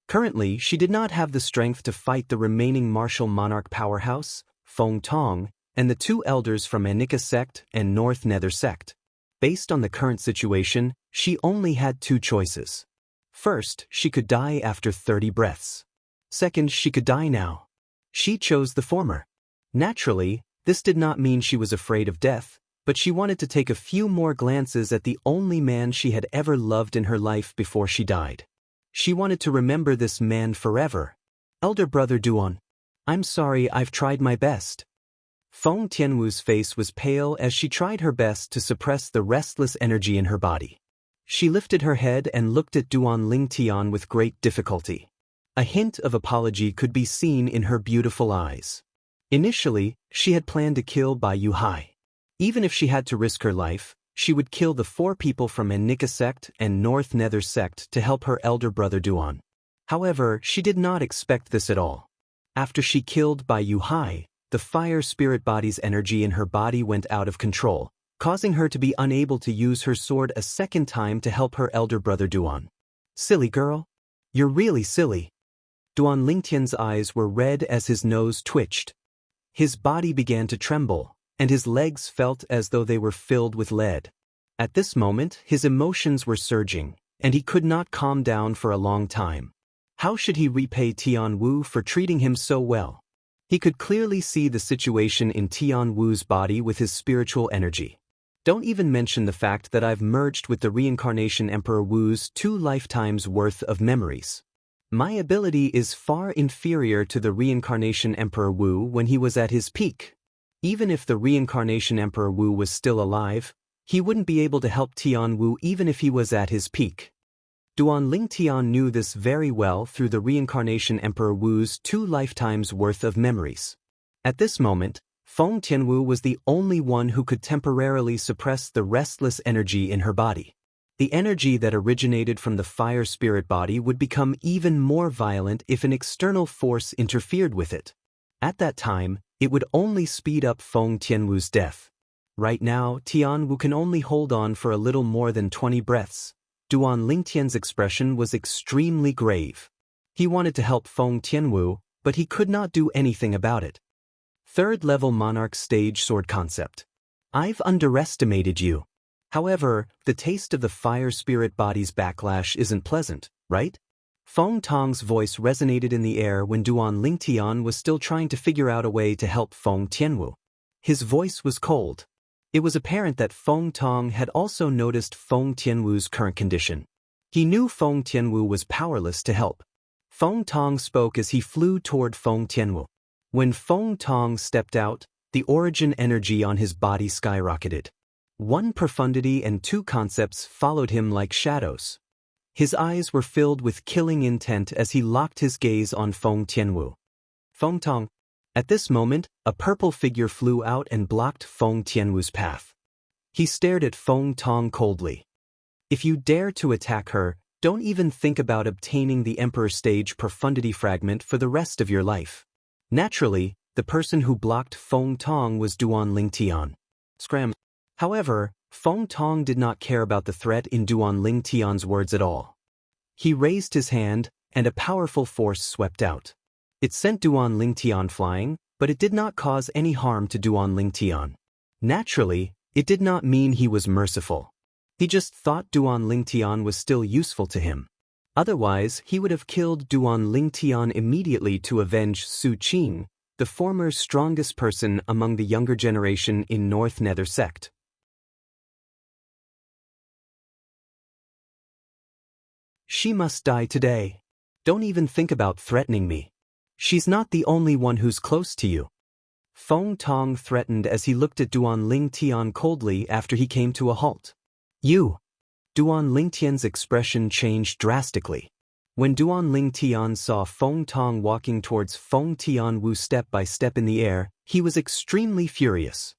Currently, she did not have the strength to fight the remaining martial monarch powerhouse, Feng Tong, and the two elders from Anika sect and North Nether sect. Based on the current situation, she only had two choices. First, she could die after 30 breaths. Second, she could die now. She chose the former. Naturally, this did not mean she was afraid of death, but she wanted to take a few more glances at the only man she had ever loved in her life before she died. She wanted to remember this man forever. Elder brother Duan, I'm sorry, I've tried my best. Feng Tianwu's face was pale as she tried her best to suppress the restless energy in her body. She lifted her head and looked at Duan Lingtian with great difficulty. A hint of apology could be seen in her beautiful eyes. Initially, she had planned to kill Bai Yuhai. Even if she had to risk her life, she would kill the 4 people from Anika sect and North Nether sect to help her elder brother Duan. However, she did not expect this at all. After she killed Bai Yuhai, the fire spirit body's energy in her body went out of control, causing her to be unable to use her sword a second time to help her elder brother Duan. Silly girl. You're really silly. Duan Lingtian's eyes were red as his nose twitched. His body began to tremble, and his legs felt as though they were filled with lead. At this moment, his emotions were surging, and he could not calm down for a long time. How should he repay Tian Wu for treating him so well? He could clearly see the situation in Tian Wu's body with his spiritual energy. Don't even mention the fact that I've merged with the reincarnation Emperor Wu's 2 lifetimes worth of memories. My ability is far inferior to the reincarnation Emperor Wu when he was at his peak. Even if the reincarnation Emperor Wu was still alive, he wouldn't be able to help Tian Wu even if he was at his peak. Duan Lingtian knew this very well through the reincarnation Emperor Wu's 2 lifetimes worth of memories. At this moment, Feng Tianwu was the only one who could temporarily suppress the restless energy in her body. The energy that originated from the fire spirit body would become even more violent if an external force interfered with it. At that time, it would only speed up Feng Tianwu's death. Right now, Tianwu can only hold on for a little more than 20 breaths. Duan Lingtian's expression was extremely grave. He wanted to help Feng Tianwu, but he could not do anything about it. 3rd level Monarch stage sword concept. I've underestimated you. However, the taste of the fire spirit body's backlash isn't pleasant, right? Feng Tong's voice resonated in the air when Duan Lingtian was still trying to figure out a way to help Feng Tianwu. His voice was cold. It was apparent that Feng Tong had also noticed Feng Tianwu's current condition. He knew Feng Tianwu was powerless to help. Feng Tong spoke as he flew toward Feng Tianwu. When Feng Tong stepped out, the origin energy on his body skyrocketed. 1 profundity and 2 concepts followed him like shadows. His eyes were filled with killing intent as he locked his gaze on Feng Tianwu. Feng Tong. At this moment, a purple figure flew out and blocked Feng Tianwu's path. He stared at Feng Tong coldly. If you dare to attack her, don't even think about obtaining the Emperor Stage Profundity Fragment for the rest of your life. Naturally, the person who blocked Feng Tong was Duan Lingtian. Scram. However, Feng Tong did not care about the threat in Duan Lingtian's words at all. He raised his hand, and a powerful force swept out. It sent Duan Lingtian flying, but it did not cause any harm to Duan Lingtian. Naturally, it did not mean he was merciful. He just thought Duan Lingtian was still useful to him. Otherwise, he would have killed Duan Lingtian immediately to avenge Su Qing, the former strongest person among the younger generation in North Nether sect. She must die today. Don't even think about threatening me. She's not the only one who's close to you. Feng Tong threatened as he looked at Duan Lingtian coldly after he came to a halt. You! Duan Lingtian's expression changed drastically. When Duan Lingtian saw Feng Tong walking towards Feng Tianwu step by step in the air, he was extremely furious.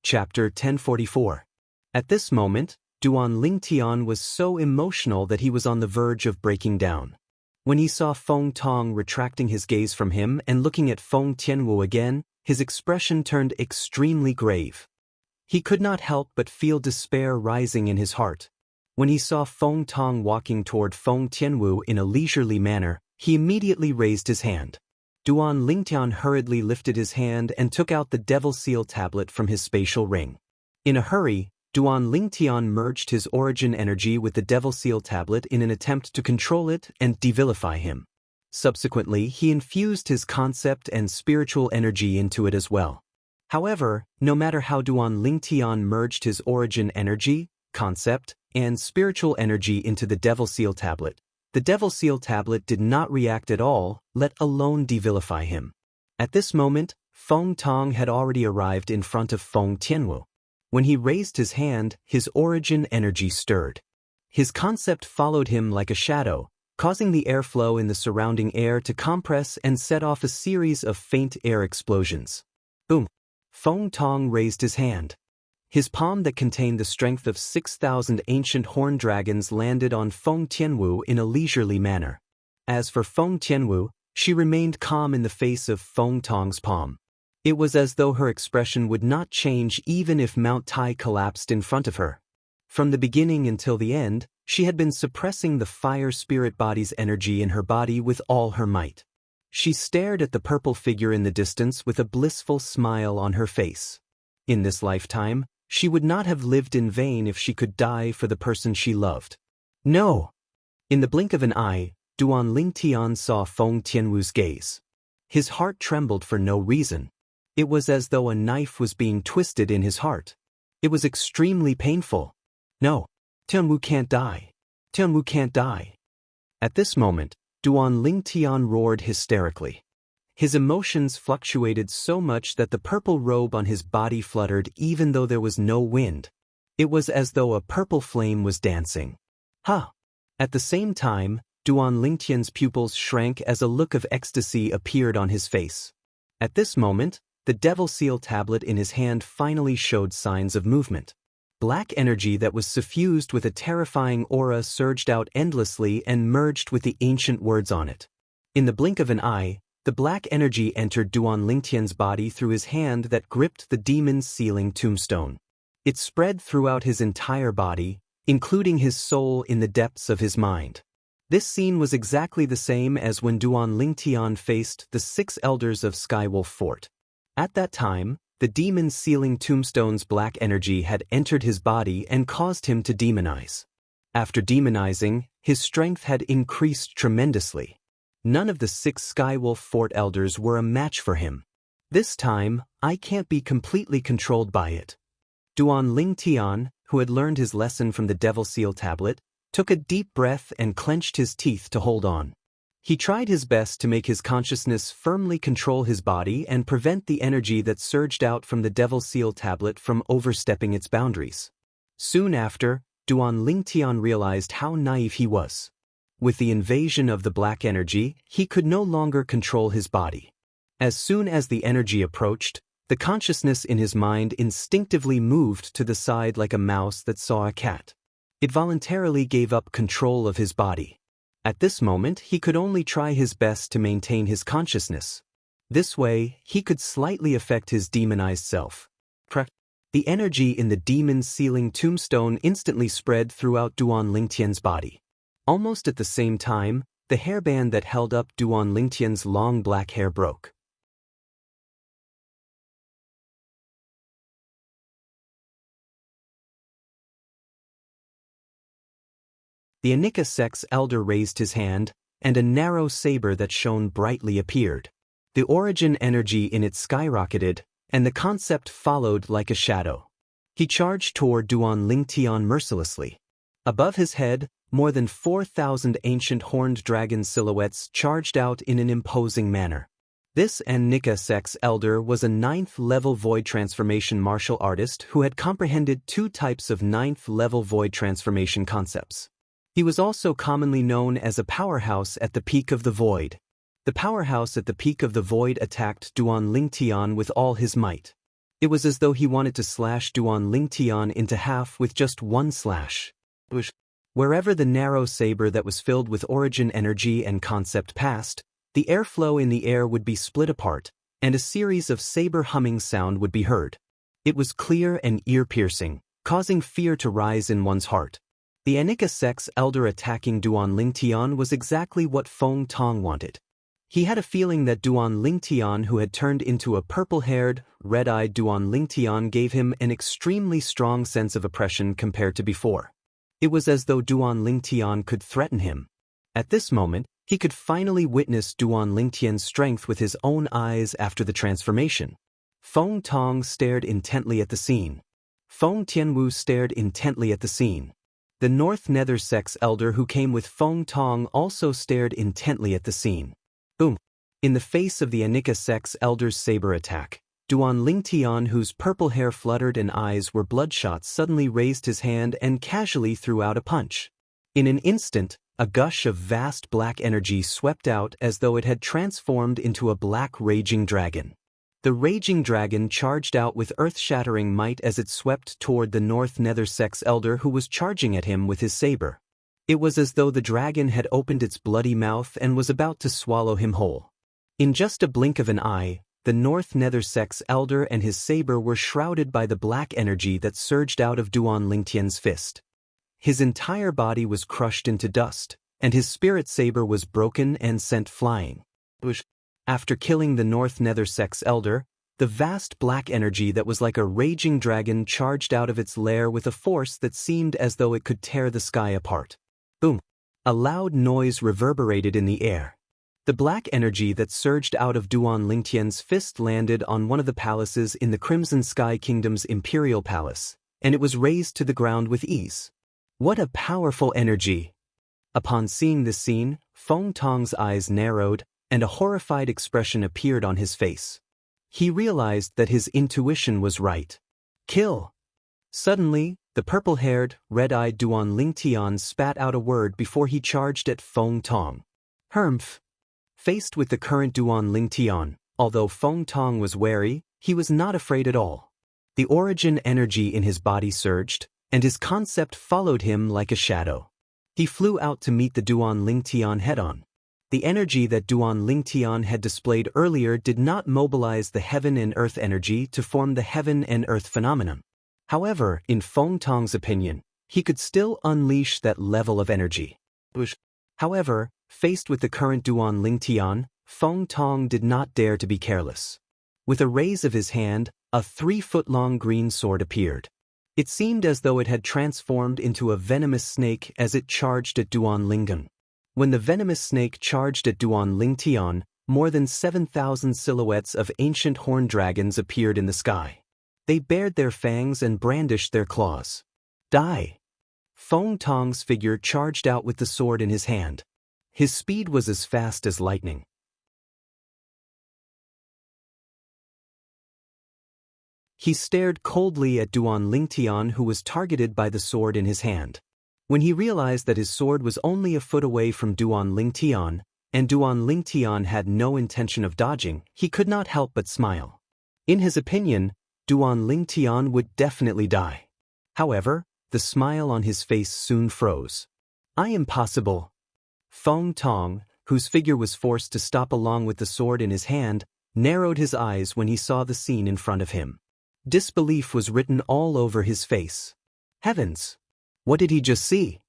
Chapter 1044. At this moment, Duan Lingtian was so emotional that he was on the verge of breaking down. When he saw Feng Tong retracting his gaze from him and looking at Feng Tianwu again, his expression turned extremely grave. He could not help but feel despair rising in his heart. When he saw Feng Tong walking toward Feng Tianwu in a leisurely manner, he immediately raised his hand. Duan Lingtian hurriedly lifted his hand and took out the Devil Seal tablet from his spatial ring. In a hurry, Duan Lingtian merged his origin energy with the Devil Seal tablet in an attempt to control it and devilify him. Subsequently, he infused his concept and spiritual energy into it as well. However, no matter how Duan Lingtian merged his origin energy, concept, and spiritual energy into the Devil Seal tablet, the Devil Seal tablet did not react at all, let alone devilify him. At this moment, Feng Tong had already arrived in front of Feng Tianwu. When he raised his hand, his origin energy stirred. His concept followed him like a shadow, causing the airflow in the surrounding air to compress and set off a series of faint air explosions. Boom! Feng Tong raised his hand. His palm that contained the strength of 6,000 ancient horned dragons landed on Feng Tianwu in a leisurely manner. As for Feng Tianwu, she remained calm in the face of Feng Tong's palm. It was as though her expression would not change even if Mount Tai collapsed in front of her. From the beginning until the end, she had been suppressing the fire spirit body's energy in her body with all her might. She stared at the purple figure in the distance with a blissful smile on her face. In this lifetime, she would not have lived in vain if she could die for the person she loved. No! In the blink of an eye, Duan Lingtian saw Feng Tianwu's gaze. His heart trembled for no reason. It was as though a knife was being twisted in his heart. It was extremely painful. No, Tianwu can't die. Tianwu can't die. At this moment, Duan Lingtian roared hysterically. His emotions fluctuated so much that the purple robe on his body fluttered even though there was no wind. It was as though a purple flame was dancing. Ha! At the same time, Duan Lingtian's pupils shrank as a look of ecstasy appeared on his face. At this moment, the Devil Seal tablet in his hand finally showed signs of movement. Black energy that was suffused with a terrifying aura surged out endlessly and merged with the ancient words on it. In the blink of an eye, the black energy entered Duan Lingtian's body through his hand that gripped the demon's sealing tombstone. It spread throughout his entire body, including his soul in the depths of his mind. This scene was exactly the same as when Duan Lingtian faced the 6 elders of Skywolf Fort. At that time, the demon's sealing tombstone's black energy had entered his body and caused him to demonize. After demonizing, his strength had increased tremendously. None of the 6 Skywolf Fort elders were a match for him. This time, I can't be completely controlled by it. Duan Lingtian, who had learned his lesson from the Devil Seal tablet, took a deep breath and clenched his teeth to hold on. He tried his best to make his consciousness firmly control his body and prevent the energy that surged out from the Devil Seal tablet from overstepping its boundaries. Soon after, Duan Lingtian realized how naive he was. With the invasion of the black energy, he could no longer control his body. As soon as the energy approached, the consciousness in his mind instinctively moved to the side like a mouse that saw a cat. It voluntarily gave up control of his body. At this moment, he could only try his best to maintain his consciousness. This way, he could slightly affect his demonized self. The energy in the demon's sealing tombstone instantly spread throughout Duan Lingtian's body. Almost at the same time, the hairband that held up Duan Lingtian's long black hair broke. The Anika sect's elder raised his hand, and a narrow saber that shone brightly appeared. The origin energy in it skyrocketed, and the concept followed like a shadow. He charged toward Duan Lingtian mercilessly. Above his head, more than 4,000 ancient horned dragon silhouettes charged out in an imposing manner. This Anika sect's elder was a 9th-level void transformation martial artist who had comprehended 2 types of 9th-level void transformation concepts. He was also commonly known as a powerhouse at the peak of the void. The powerhouse at the peak of the void attacked Duan Lingtian with all his might. It was as though he wanted to slash Duan Lingtian into half with just one slash. Wherever the narrow saber that was filled with origin energy and concept passed, the airflow in the air would be split apart, and a series of saber humming sound would be heard. It was clear and ear-piercing, causing fear to rise in one's heart. The Anika sect's elder attacking Duan Lingtian was exactly what Feng Tong wanted. He had a feeling that Duan Lingtian, who had turned into a purple-haired, red-eyed Duan Lingtian, gave him an extremely strong sense of oppression compared to before. It was as though Duan Lingtian could threaten him. At this moment, he could finally witness Duan Lingtian's strength with his own eyes after the transformation. Feng Tong stared intently at the scene. Feng Tianwu stared intently at the scene. The North Nether sect's elder who came with Feng Tong also stared intently at the scene. Boom! In the face of the Anika sect's elder's saber attack, Duan Lingtian, whose purple hair fluttered and eyes were bloodshot, suddenly raised his hand and casually threw out a punch. In an instant, a gush of vast black energy swept out as though it had transformed into a black raging dragon. The raging dragon charged out with earth-shattering might as it swept toward the North Nether sect's elder who was charging at him with his saber. It was as though the dragon had opened its bloody mouth and was about to swallow him whole. In just a blink of an eye, the North Nether sect's elder and his saber were shrouded by the black energy that surged out of Duan Lingtian's fist. His entire body was crushed into dust, and his spirit saber was broken and sent flying. After killing the North Nether sect's elder, The vast black energy that was like a raging dragon charged out of its lair with a force that seemed as though it could tear the sky apart. Boom! A loud noise reverberated in the air. The black energy that surged out of Duan Lingtian's fist landed on one of the palaces in the Crimson Sky Kingdom's Imperial Palace, and it was razed to the ground with ease. What a powerful energy! Upon seeing this scene, Feng Tong's eyes narrowed, and a horrified expression appeared on his face. He realized that his intuition was right. Kill! Suddenly, the purple-haired, red-eyed Duan Lingtian spat out a word before he charged at Feng Tong. Humph! Faced with the current Duan Lingtian, although Feng Tong was wary, he was not afraid at all. The origin energy in his body surged, and his concept followed him like a shadow. He flew out to meet the Duan Lingtian head-on. The energy that Duan Lingtian had displayed earlier did not mobilize the heaven and earth energy to form the heaven and earth phenomenon. However, in Feng Tong's opinion, he could still unleash that level of energy. However, faced with the current Duan Lingtian, Feng Tong did not dare to be careless. With a raise of his hand, a 3-foot-long green sword appeared. It seemed as though it had transformed into a venomous snake as it charged at Duan Lingtian. When the venomous snake charged at Duan Lingtian, more than 7,000 silhouettes of ancient horned dragons appeared in the sky. They bared their fangs and brandished their claws. Die! Feng Tong's figure charged out with the sword in his hand. His speed was as fast as lightning. He stared coldly at Duan Lingtian, who was targeted by the sword in his hand. When he realized that his sword was only a foot away from Duan Lingtian, and Duan Lingtian had no intention of dodging, he could not help but smile. In his opinion, Duan Lingtian would definitely die. However, the smile on his face soon froze. Impossible. Feng Tong, whose figure was forced to stop along with the sword in his hand, narrowed his eyes when he saw the scene in front of him. Disbelief was written all over his face. Heavens! What did he just see?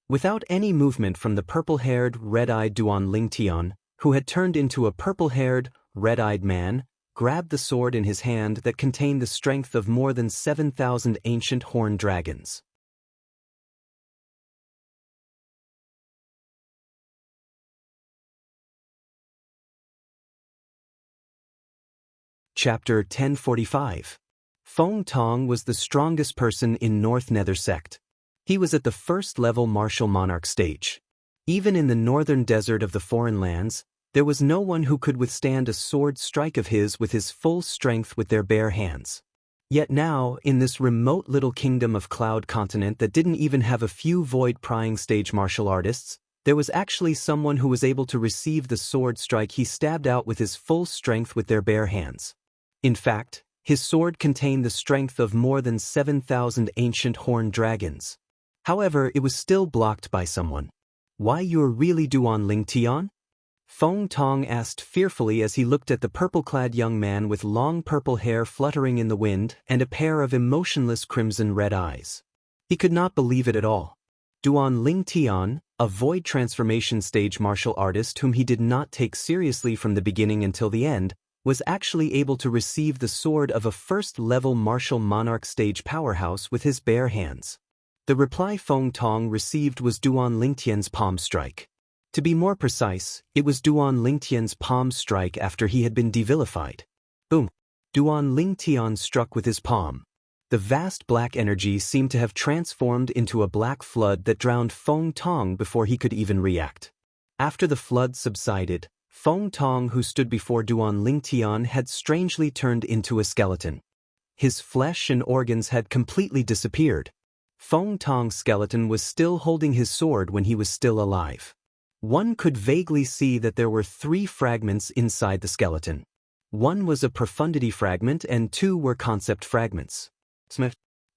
Without any movement from the purple-haired, red-eyed Duan Lingtian, who had turned into a purple-haired, red-eyed man, grabbed the sword in his hand that contained the strength of more than 7,000 ancient horned dragons. Chapter 1045. Feng Tong was the strongest person in North Nether sect. He was at the first-level martial monarch stage. Even in the northern desert of the foreign lands, there was no one who could withstand a sword strike of his with his full strength with their bare hands. Yet now, in this remote little kingdom of Cloud Continent that didn't even have a few void-prying stage martial artists, there was actually someone who was able to receive the sword strike he stabbed out with his full strength with their bare hands. In fact, his sword contained the strength of more than 7,000 ancient horned dragons. However, it was still blocked by someone. Why, you're really Duan Lingtian? Feng Tong asked fearfully as he looked at the purple-clad young man with long purple hair fluttering in the wind and a pair of emotionless crimson-red eyes. He could not believe it at all. Duan Lingtian, a void transformation stage martial artist whom he did not take seriously from the beginning until the end, was actually able to receive the sword of a first-level martial monarch stage powerhouse with his bare hands. The reply Feng Tong received was Duan Lingtian's palm strike. To be more precise, it was Duan Lingtian's palm strike after he had been devilified. Boom! Duan Lingtian struck with his palm. The vast black energy seemed to have transformed into a black flood that drowned Feng Tong before he could even react. After the flood subsided, Feng Tong, who stood before Duan Lingtian, had strangely turned into a skeleton. His flesh and organs had completely disappeared. Feng Tong's skeleton was still holding his sword when he was still alive. One could vaguely see that there were 3 fragments inside the skeleton. One was a profundity fragment and 2 were concept fragments.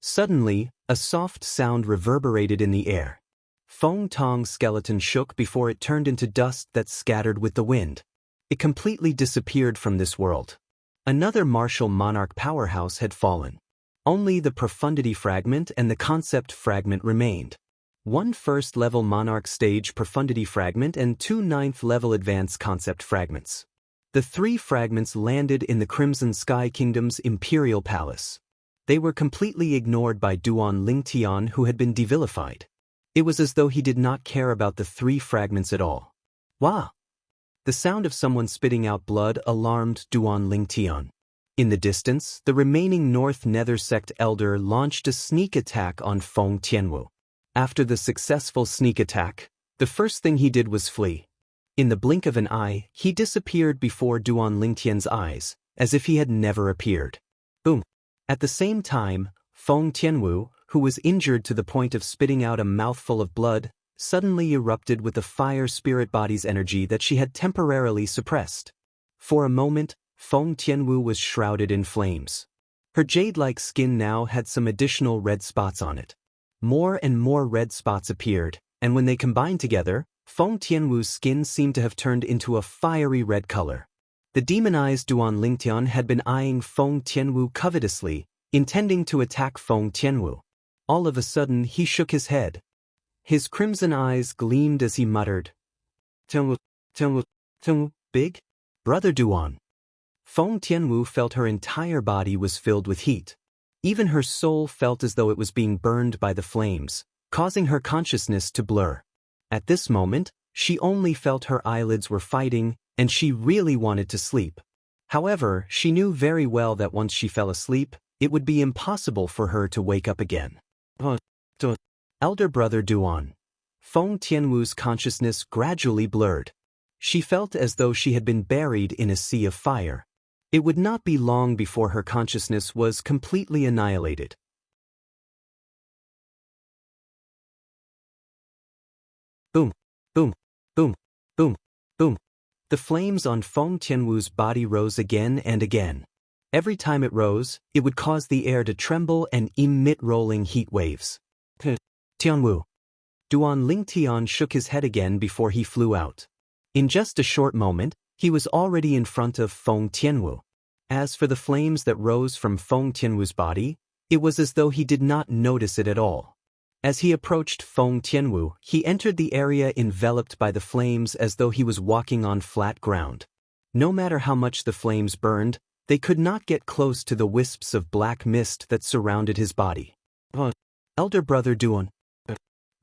Suddenly, a soft sound reverberated in the air. Feng Tong's skeleton shook before it turned into dust that scattered with the wind. It completely disappeared from this world. Another martial monarch powerhouse had fallen. Only the profundity fragment and the concept fragment remained. 1 first-level monarch stage profundity fragment and 2 ninth-level advanced concept fragments. The 3 fragments landed in the Crimson Sky Kingdom's imperial palace. They were completely ignored by Duan Lingtian, who had been devilified. It was as though he did not care about the 3 fragments at all. Wah! The sound of someone spitting out blood alarmed Duan Lingtian. In the distance, the remaining North Nether Sect elder launched a sneak attack on Feng Tianwu. After the successful sneak attack, the first thing he did was flee. In the blink of an eye, he disappeared before Duan Lingtian's eyes, as if he had never appeared. Boom! At the same time, Feng Tianwu, who was injured to the point of spitting out a mouthful of blood, suddenly erupted with the fire spirit body's energy that she had temporarily suppressed. For a moment, Feng Tianwu was shrouded in flames. Her jade-like skin now had some additional red spots on it. More and more red spots appeared, and when they combined together, Feng Tianwu's skin seemed to have turned into a fiery red color. The demonized Duan Lingtian had been eyeing Feng Tianwu covetously, intending to attack Feng Tianwu. All of a sudden, he shook his head. His crimson eyes gleamed as he muttered, Tianwu, big? Brother Duan. Feng Tianwu felt her entire body was filled with heat. Even her soul felt as though it was being burned by the flames, causing her consciousness to blur. At this moment, she only felt her eyelids were fighting, and she really wanted to sleep. However, she knew very well that once she fell asleep, it would be impossible for her to wake up again. Elder brother Duan. Feng Tianwu's consciousness gradually blurred. She felt as though she had been buried in a sea of fire. It would not be long before her consciousness was completely annihilated. Boom, boom, boom, boom, boom. The flames on Feng Tianwu's body rose again and again. Every time it rose, it would cause the air to tremble and emit rolling heat waves. Tianwu. Duan Lingtian shook his head again before he flew out. In just a short moment, he was already in front of Feng Tianwu. As for the flames that rose from Feng Tianwu's body, it was as though he did not notice it at all. As he approached Feng Tianwu, he entered the area enveloped by the flames as though he was walking on flat ground. No matter how much the flames burned, they could not get close to the wisps of black mist that surrounded his body. Elder brother Duan.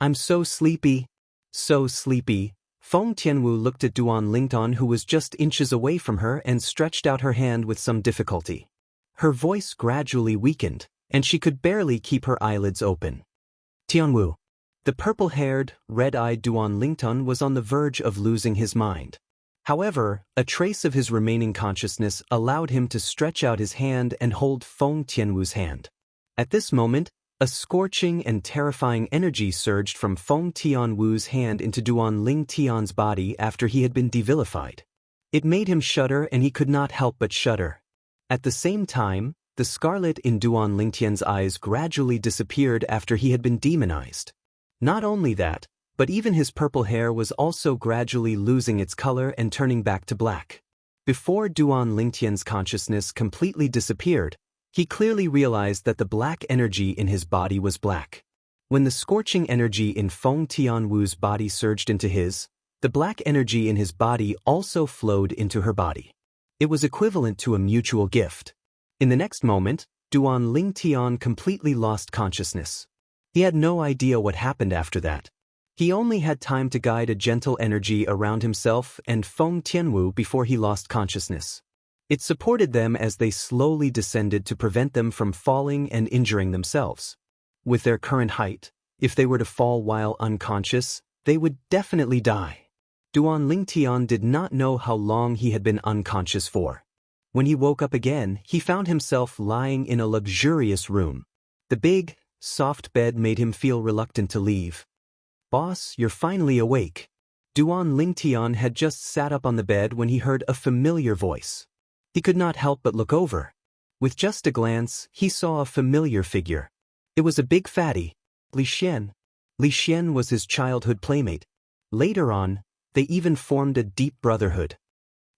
I'm so sleepy. So sleepy. Feng Tianwu looked at Duan Lingtian, who was just inches away from her, and stretched out her hand with some difficulty. Her voice gradually weakened, and she could barely keep her eyelids open. Tianwu. The purple-haired, red-eyed Duan Lingtian was on the verge of losing his mind. However, a trace of his remaining consciousness allowed him to stretch out his hand and hold Feng Tianwu's hand. At this moment, a scorching and terrifying energy surged from Feng Tianwu's hand into Duan Lingtian's body after he had been devilified. It made him shudder, and he could not help but shudder. At the same time, the scarlet in Duan Lingtian's eyes gradually disappeared after he had been demonized. Not only that, but even his purple hair was also gradually losing its color and turning back to black. Before Duan Lingtian's consciousness completely disappeared, he clearly realized that the black energy in his body was black. When the scorching energy in Feng Tianwu's body surged into his, the black energy in his body also flowed into her body. It was equivalent to a mutual gift. In the next moment, Duan Lingtian completely lost consciousness. He had no idea what happened after that. He only had time to guide a gentle energy around himself and Feng Tianwu before he lost consciousness. It supported them as they slowly descended to prevent them from falling and injuring themselves. With their current height, if they were to fall while unconscious, they would definitely die. Duan Lingtian did not know how long he had been unconscious for. When he woke up again, he found himself lying in a luxurious room. The big, soft bed made him feel reluctant to leave. "Boss, you're finally awake." Duan Lingtian had just sat up on the bed when he heard a familiar voice. He could not help but look over. With just a glance, he saw a familiar figure. It was a big fatty, Li Xian. Li Xian was his childhood playmate. Later on, they even formed a deep brotherhood.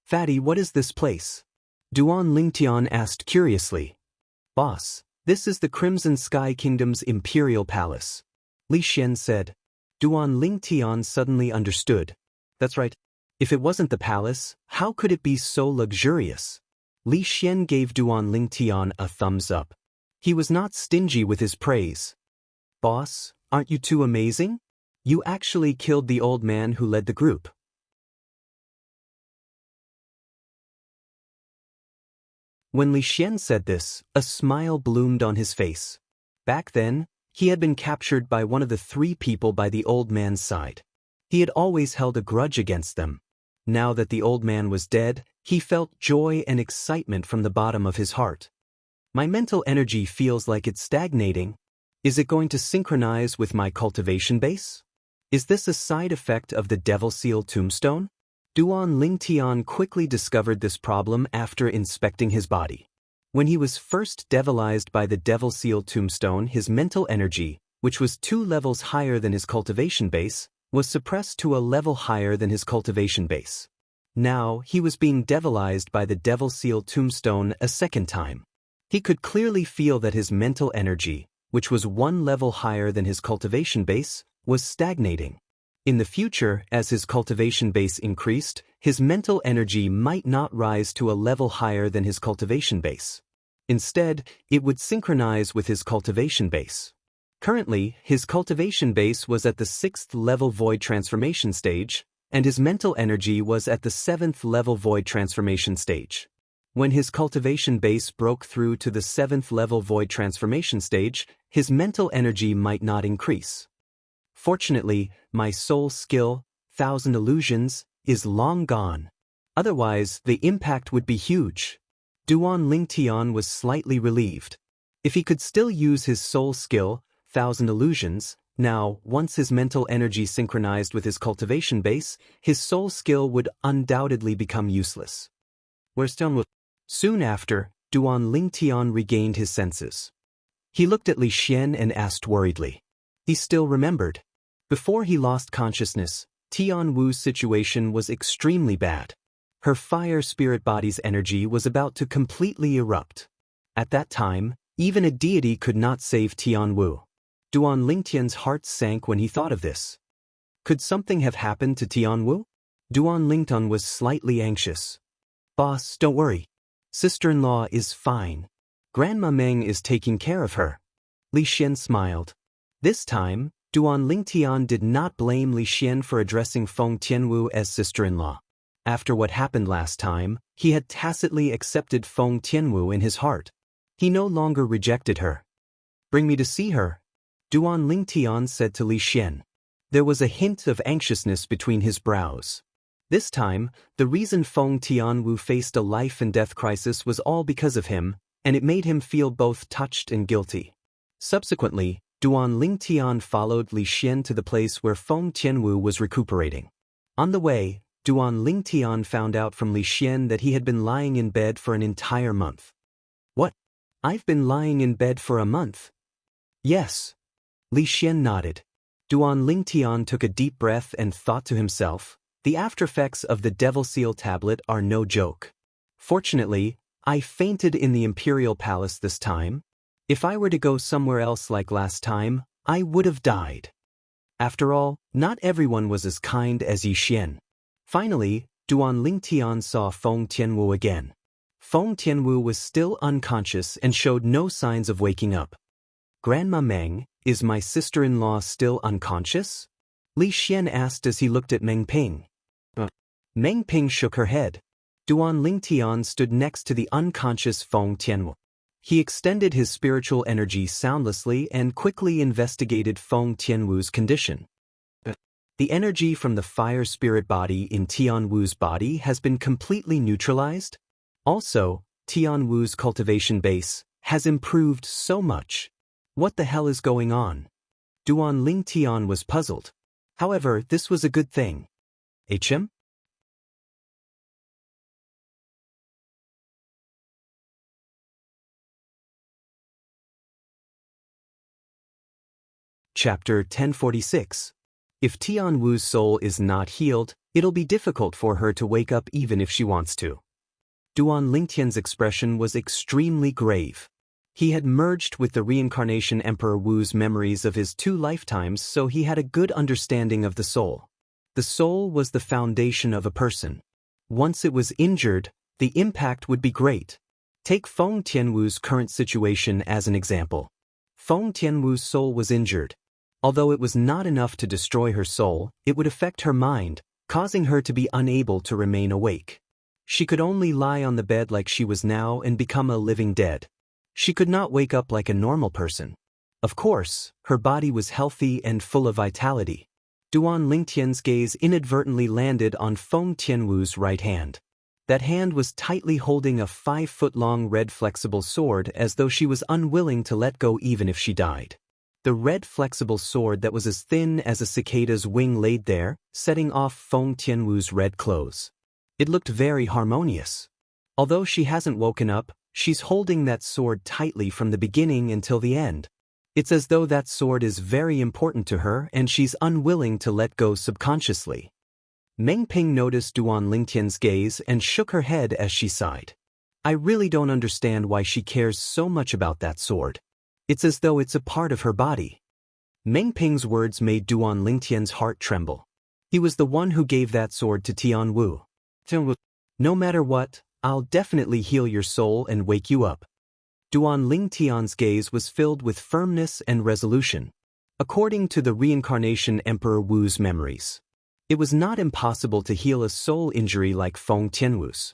"Fatty, what is this place?" Duan Lingtian asked curiously. "Boss, this is the Crimson Sky Kingdom's imperial palace," Li Xian said. Duan Lingtian suddenly understood. "That's right. If it wasn't the palace, how could it be so luxurious? Li Xian gave Duan Lingtian a thumbs up. He was not stingy with his praise. Boss, aren't you too amazing? You actually killed the old man who led the group. When Li Xian said this, a smile bloomed on his face. Back then, he had been captured by one of the 3 people by the old man's side. He had always held a grudge against them. Now that the old man was dead, he felt joy and excitement from the bottom of his heart. My mental energy feels like it's stagnating. Is it going to synchronize with my cultivation base? Is this a side effect of the Devil Seal tombstone? Duan Lingtian quickly discovered this problem after inspecting his body. When he was first devilized by the Devil Seal tombstone, his mental energy, which was 2 levels higher than his cultivation base, was suppressed to a level higher than his cultivation base. Now, he was being devilized by the Devil Seal tombstone a second time. He could clearly feel that his mental energy, which was 1 level higher than his cultivation base, was stagnating. In the future, as his cultivation base increased, his mental energy might not rise to a level higher than his cultivation base. Instead, it would synchronize with his cultivation base. Currently, his cultivation base was at the 6th level void transformation stage, and his mental energy was at the 7th level void transformation stage. When his cultivation base broke through to the 7th level void transformation stage, his mental energy might not increase. Fortunately, my soul skill, 1000 Illusions, is long gone. Otherwise, the impact would be huge. Duan Lingtian was slightly relieved. If he could still use his soul skill, 1000 Illusions, now, once his mental energy synchronized with his cultivation base, his soul skill would undoubtedly become useless. Soon after, Duan Lingtian regained his senses. He looked at Li Xian and asked worriedly. He still remembered. Before he lost consciousness, Tian Wu's situation was extremely bad. Her fire spirit body's energy was about to completely erupt. At that time, even a deity could not save Tian Wu. Duan Lingtian's heart sank when he thought of this. Could something have happened to Tian Wu? Duan Lingtian was slightly anxious. Boss, don't worry. Sister-in-law is fine. Grandma Meng is taking care of her. Li Xian smiled. This time, Duan Lingtian did not blame Li Xian for addressing Feng Tianwu as sister-in-law. After what happened last time, he had tacitly accepted Feng Tianwu in his heart. He no longer rejected her. Bring me to see her, Duan Lingtian said to Li Xian. There was a hint of anxiousness between his brows. This time, the reason Feng Tianwu faced a life and death crisis was all because of him, and it made him feel both touched and guilty. Subsequently, Duan Lingtian followed Li Xian to the place where Feng Tianwu was recuperating. On the way, Duan Lingtian found out from Li Xian that he had been lying in bed for an entire month. What? I've been lying in bed for a month? Yes. Li Xian nodded. Duan Lingtian took a deep breath and thought to himself, the aftereffects of the Devil Seal tablet are no joke. Fortunately, I fainted in the Imperial Palace this time. If I were to go somewhere else like last time, I would have died. After all, not everyone was as kind as Yi Xian. Finally, Duan Lingtian saw Feng Tianwu again. Feng Tianwu was still unconscious and showed no signs of waking up. Grandma Meng, is my sister-in-law still unconscious? Li Xian asked as he looked at Meng Ping. Meng Ping shook her head. Duan Lingtian stood next to the unconscious Feng Tianwu. He extended his spiritual energy soundlessly and quickly investigated Feng Tianwu's condition. The energy from the fire spirit body in Tian Wu's body has been completely neutralized. Also, Tian Wu's cultivation base has improved so much. What the hell is going on? Duan Lingtian was puzzled. However, this was a good thing. HM? Chapter 1046. If Tian Wu's soul is not healed, it'll be difficult for her to wake up even if she wants to. Duan Lingtian's expression was extremely grave. He had merged with the reincarnation Emperor Wu's memories of his 2 lifetimes, so he had a good understanding of the soul. The soul was the foundation of a person. Once it was injured, the impact would be great. Take Feng Tianwu's current situation as an example. Feng Tianwu's soul was injured. Although it was not enough to destroy her soul, it would affect her mind, causing her to be unable to remain awake. She could only lie on the bed like she was now and become a living dead. She could not wake up like a normal person. Of course, her body was healthy and full of vitality. Duan Lingtian's gaze inadvertently landed on Feng Tianwu's right hand. That hand was tightly holding a 5-foot-long red flexible sword as though she was unwilling to let go even if she died. The red flexible sword that was as thin as a cicada's wing laid there, setting off Feng Tianwu's red clothes. It looked very harmonious. Although she hasn't woken up, she's holding that sword tightly from the beginning until the end. It's as though that sword is very important to her and she's unwilling to let go subconsciously. Meng Ping noticed Duan Lingtian's gaze and shook her head as she sighed. I really don't understand why she cares so much about that sword. It's as though it's a part of her body. Meng Ping's words made Duan Lingtian's heart tremble. He was the one who gave that sword to Tianwu. No matter what, I'll definitely heal your soul and wake you up. Duan Lingtian's gaze was filled with firmness and resolution. According to the reincarnation Emperor Wu's memories, it was not impossible to heal a soul injury like Feng Tianwu's.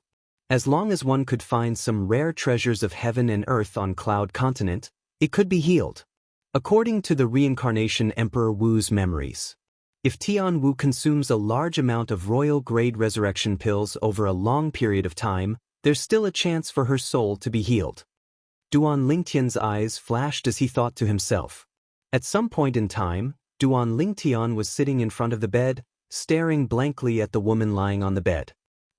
As long as one could find some rare treasures of heaven and earth on Cloud Continent, it could be healed. According to the reincarnation Emperor Wu's memories, if Tianwu consumes a large amount of royal-grade resurrection pills over a long period of time, there's still a chance for her soul to be healed. Duan Lingtian's eyes flashed as he thought to himself. At some point in time, Duan Lingtian was sitting in front of the bed, staring blankly at the woman lying on the bed.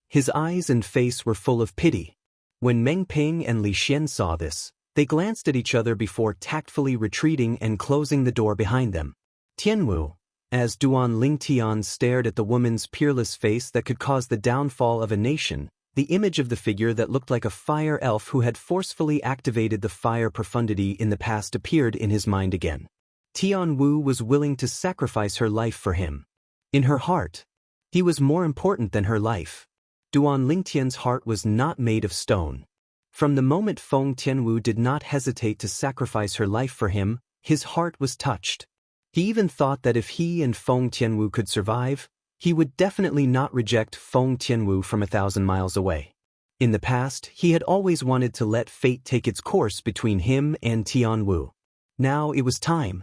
His eyes and face were full of pity. When Meng Ping and Li Xian saw this, they glanced at each other before tactfully retreating and closing the door behind them. Tianwu, as Duan Lingtian stared at the woman's peerless face that could cause the downfall of a nation, the image of the figure that looked like a fire elf who had forcefully activated the fire profundity in the past appeared in his mind again. Tianwu was willing to sacrifice her life for him. In her heart, he was more important than her life. Duan Lingtian's heart was not made of stone. From the moment Feng Tianwu did not hesitate to sacrifice her life for him, his heart was touched. He even thought that if he and Feng Tianwu could survive, he would definitely not reject Feng Tianwu from 1,000 miles away. In the past, he had always wanted to let fate take its course between him and Tianwu. Now it was time.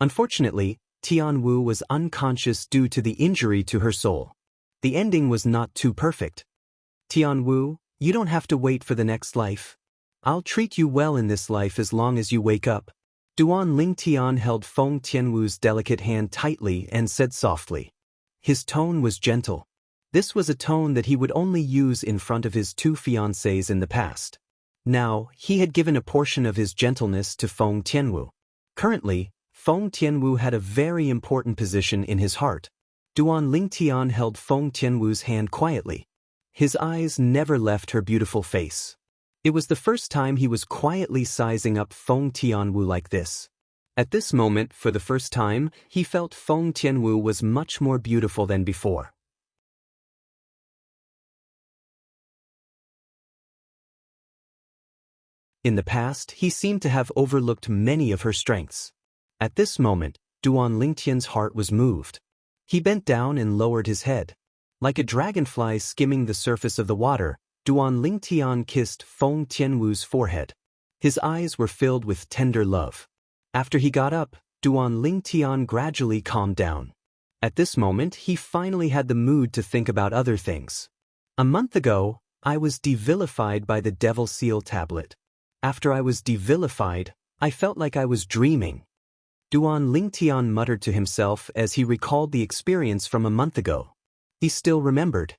Unfortunately, Tianwu was unconscious due to the injury to her soul. The ending was not too perfect. Tianwu, you don't have to wait for the next life. I'll treat you well in this life as long as you wake up. Duan Lingtian held Feng Tianwu's delicate hand tightly and said softly. His tone was gentle. This was a tone that he would only use in front of his 2 fiancées in the past. Now, he had given a portion of his gentleness to Feng Tianwu. Currently, Feng Tianwu had a very important position in his heart. Duan Lingtian held Feng Tianwu's hand quietly. His eyes never left her beautiful face. It was the first time he was quietly sizing up Feng Tianwu like this. At this moment, for the first time, he felt Feng Tianwu was much more beautiful than before. In the past, he seemed to have overlooked many of her strengths. At this moment, Duan Lingtian's heart was moved. He bent down and lowered his head. Like a dragonfly skimming the surface of the water, Duan Lingtian kissed Feng Tianwu's forehead. His eyes were filled with tender love. After he got up, Duan Lingtian gradually calmed down. At this moment, he finally had the mood to think about other things. A month ago, I was devilified by the Devil Seal tablet. After I was devilified, I felt like I was dreaming. Duan Lingtian muttered to himself as he recalled the experience from a month ago. He still remembered.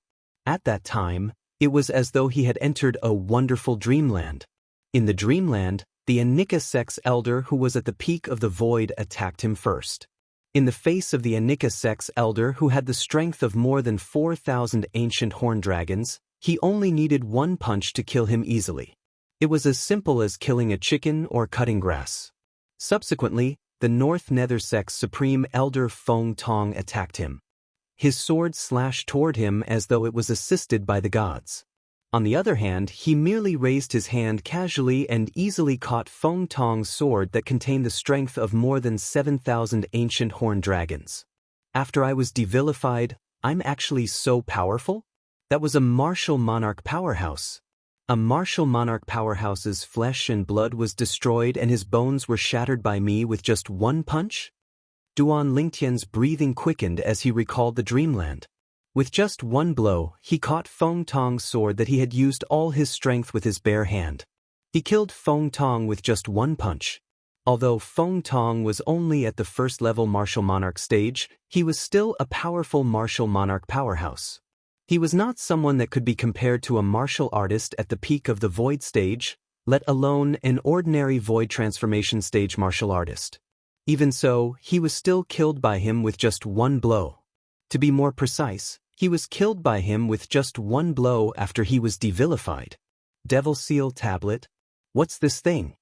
At that time, it was as though he had entered a wonderful dreamland. In the dreamland, the Anika sect's elder who was at the peak of the void attacked him first. In the face of the Anika sect's elder who had the strength of more than 4,000 ancient horn dragons, he only needed one punch to kill him easily. It was as simple as killing a chicken or cutting grass. Subsequently, the North Nether sect's supreme elder Feng Tong attacked him. his sword slashed toward him as though it was assisted by the gods. On the other hand, he merely raised his hand casually and easily caught Feng Tong's sword that contained the strength of more than 7,000 ancient horned dragons. After I was devilified, I'm actually so powerful? That was a martial monarch powerhouse. A martial monarch powerhouse's flesh and blood was destroyed and his bones were shattered by me with just one punch? Duan Lingtian's breathing quickened as he recalled the dreamland. With just one blow, he caught Feng Tong's sword that he had used all his strength with his bare hand. He killed Feng Tong with just one punch. Although Feng Tong was only at the first-level martial monarch stage, he was still a powerful martial monarch powerhouse. He was not someone that could be compared to a martial artist at the peak of the void stage, let alone an ordinary void transformation stage martial artist. Even so, he was still killed by him with just one blow. To be more precise, he was killed by him with just one blow after he was devilified. Devil Seal Tablet? What's this thing?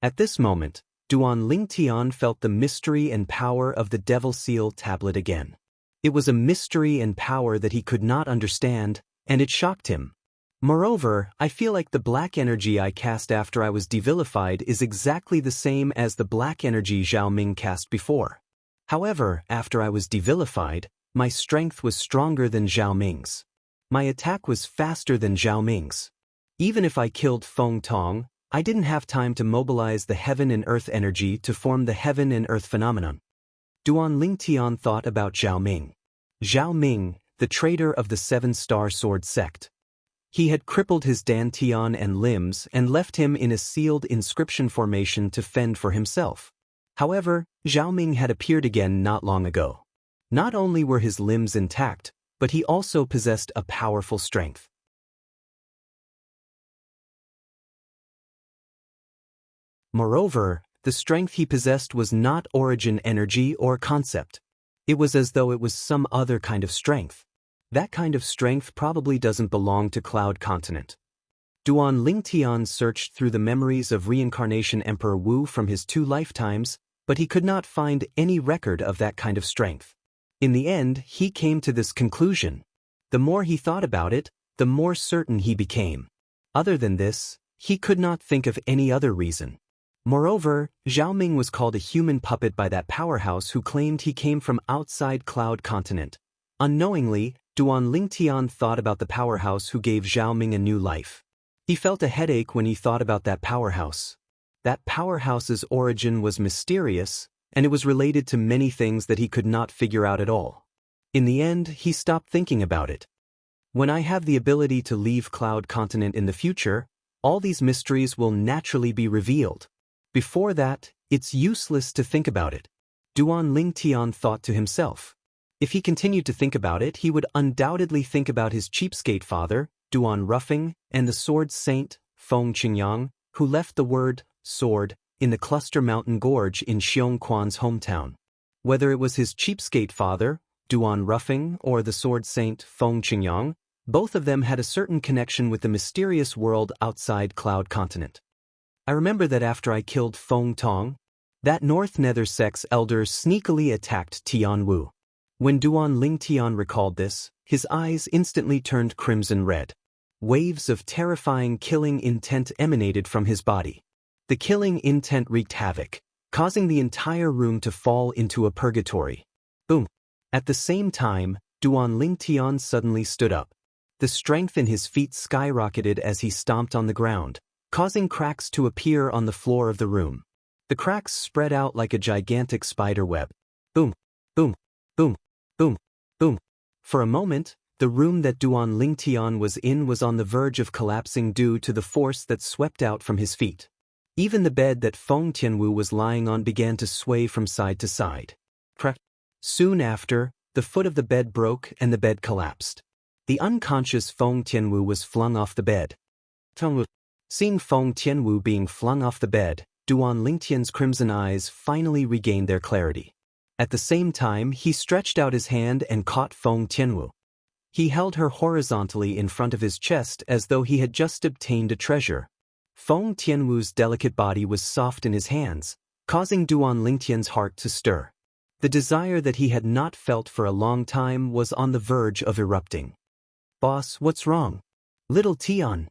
At this moment, Duan Lingtian felt the mystery and power of the Devil Seal Tablet again. It was a mystery and power that he could not understand, and it shocked him. Moreover, I feel like the black energy I cast after I was devilified is exactly the same as the black energy Zhao Ming cast before. However, after I was devilified, my strength was stronger than Zhao Ming's. My attack was faster than Zhao Ming's. Even if I killed Feng Tong, I didn't have time to mobilize the heaven and earth energy to form the heaven and earth phenomenon. Duan Lingtian thought about Zhao Ming. Zhao Ming, the traitor of the Seven-Star Sword sect. He had crippled his dantian and limbs and left him in a sealed inscription formation to fend for himself. However, Zhao Ming had appeared again not long ago. Not only were his limbs intact, but he also possessed a powerful strength. Moreover, the strength he possessed was not origin energy or concept. It was as though it was some other kind of strength. That kind of strength probably doesn't belong to Cloud Continent. Duan Lingtian searched through the memories of reincarnation Emperor Wu from his 2 lifetimes, but he could not find any record of that kind of strength. In the end, he came to this conclusion. The more he thought about it, the more certain he became. Other than this, he could not think of any other reason. Moreover, Zhao Ming was called a human puppet by that powerhouse who claimed he came from outside Cloud Continent. Unknowingly, Duan Lingtian thought about the powerhouse who gave Zhao Ming a new life. He felt a headache when he thought about that powerhouse. That powerhouse's origin was mysterious, and it was related to many things that he could not figure out at all. In the end, he stopped thinking about it. When I have the ability to leave Cloud Continent in the future, all these mysteries will naturally be revealed. Before that, it's useless to think about it. Duan Lingtian thought to himself. If he continued to think about it, he would undoubtedly think about his cheapskate father, Duan Ruffing, and the sword saint, Feng Qingyang, who left the word, sword, in the Cluster Mountain Gorge in Xiongquan's hometown. Whether it was his cheapskate father, Duan Ruffing, or the sword saint, Feng Qingyang, both of them had a certain connection with the mysterious world outside Cloud Continent. I remember that after I killed Feng Tong, that North Nether sect's elder sneakily attacked Tian Wu. When Duan Lingtian recalled this, his eyes instantly turned crimson red. Waves of terrifying killing intent emanated from his body. The killing intent wreaked havoc, causing the entire room to fall into a purgatory. Boom! At the same time, Duan Lingtian suddenly stood up. The strength in his feet skyrocketed as he stomped on the ground, causing cracks to appear on the floor of the room. The cracks spread out like a gigantic spider web. Boom! Boom! Boom! Boom! Boom! For a moment, the room that Duan Lingtian was in was on the verge of collapsing due to the force that swept out from his feet. Even the bed that Feng Tianwu was lying on began to sway from side to side. Crack! Soon after, the foot of the bed broke and the bed collapsed. The unconscious Feng Tianwu was flung off the bed. Seeing Feng Tianwu being flung off the bed, Duan Lingtian's crimson eyes finally regained their clarity. At the same time, he stretched out his hand and caught Feng Tianwu. He held her horizontally in front of his chest as though he had just obtained a treasure. Feng Tianwu's delicate body was soft in his hands, causing Duan Lingtian's heart to stir. The desire that he had not felt for a long time was on the verge of erupting. "Boss, what's wrong?" "Little Tian."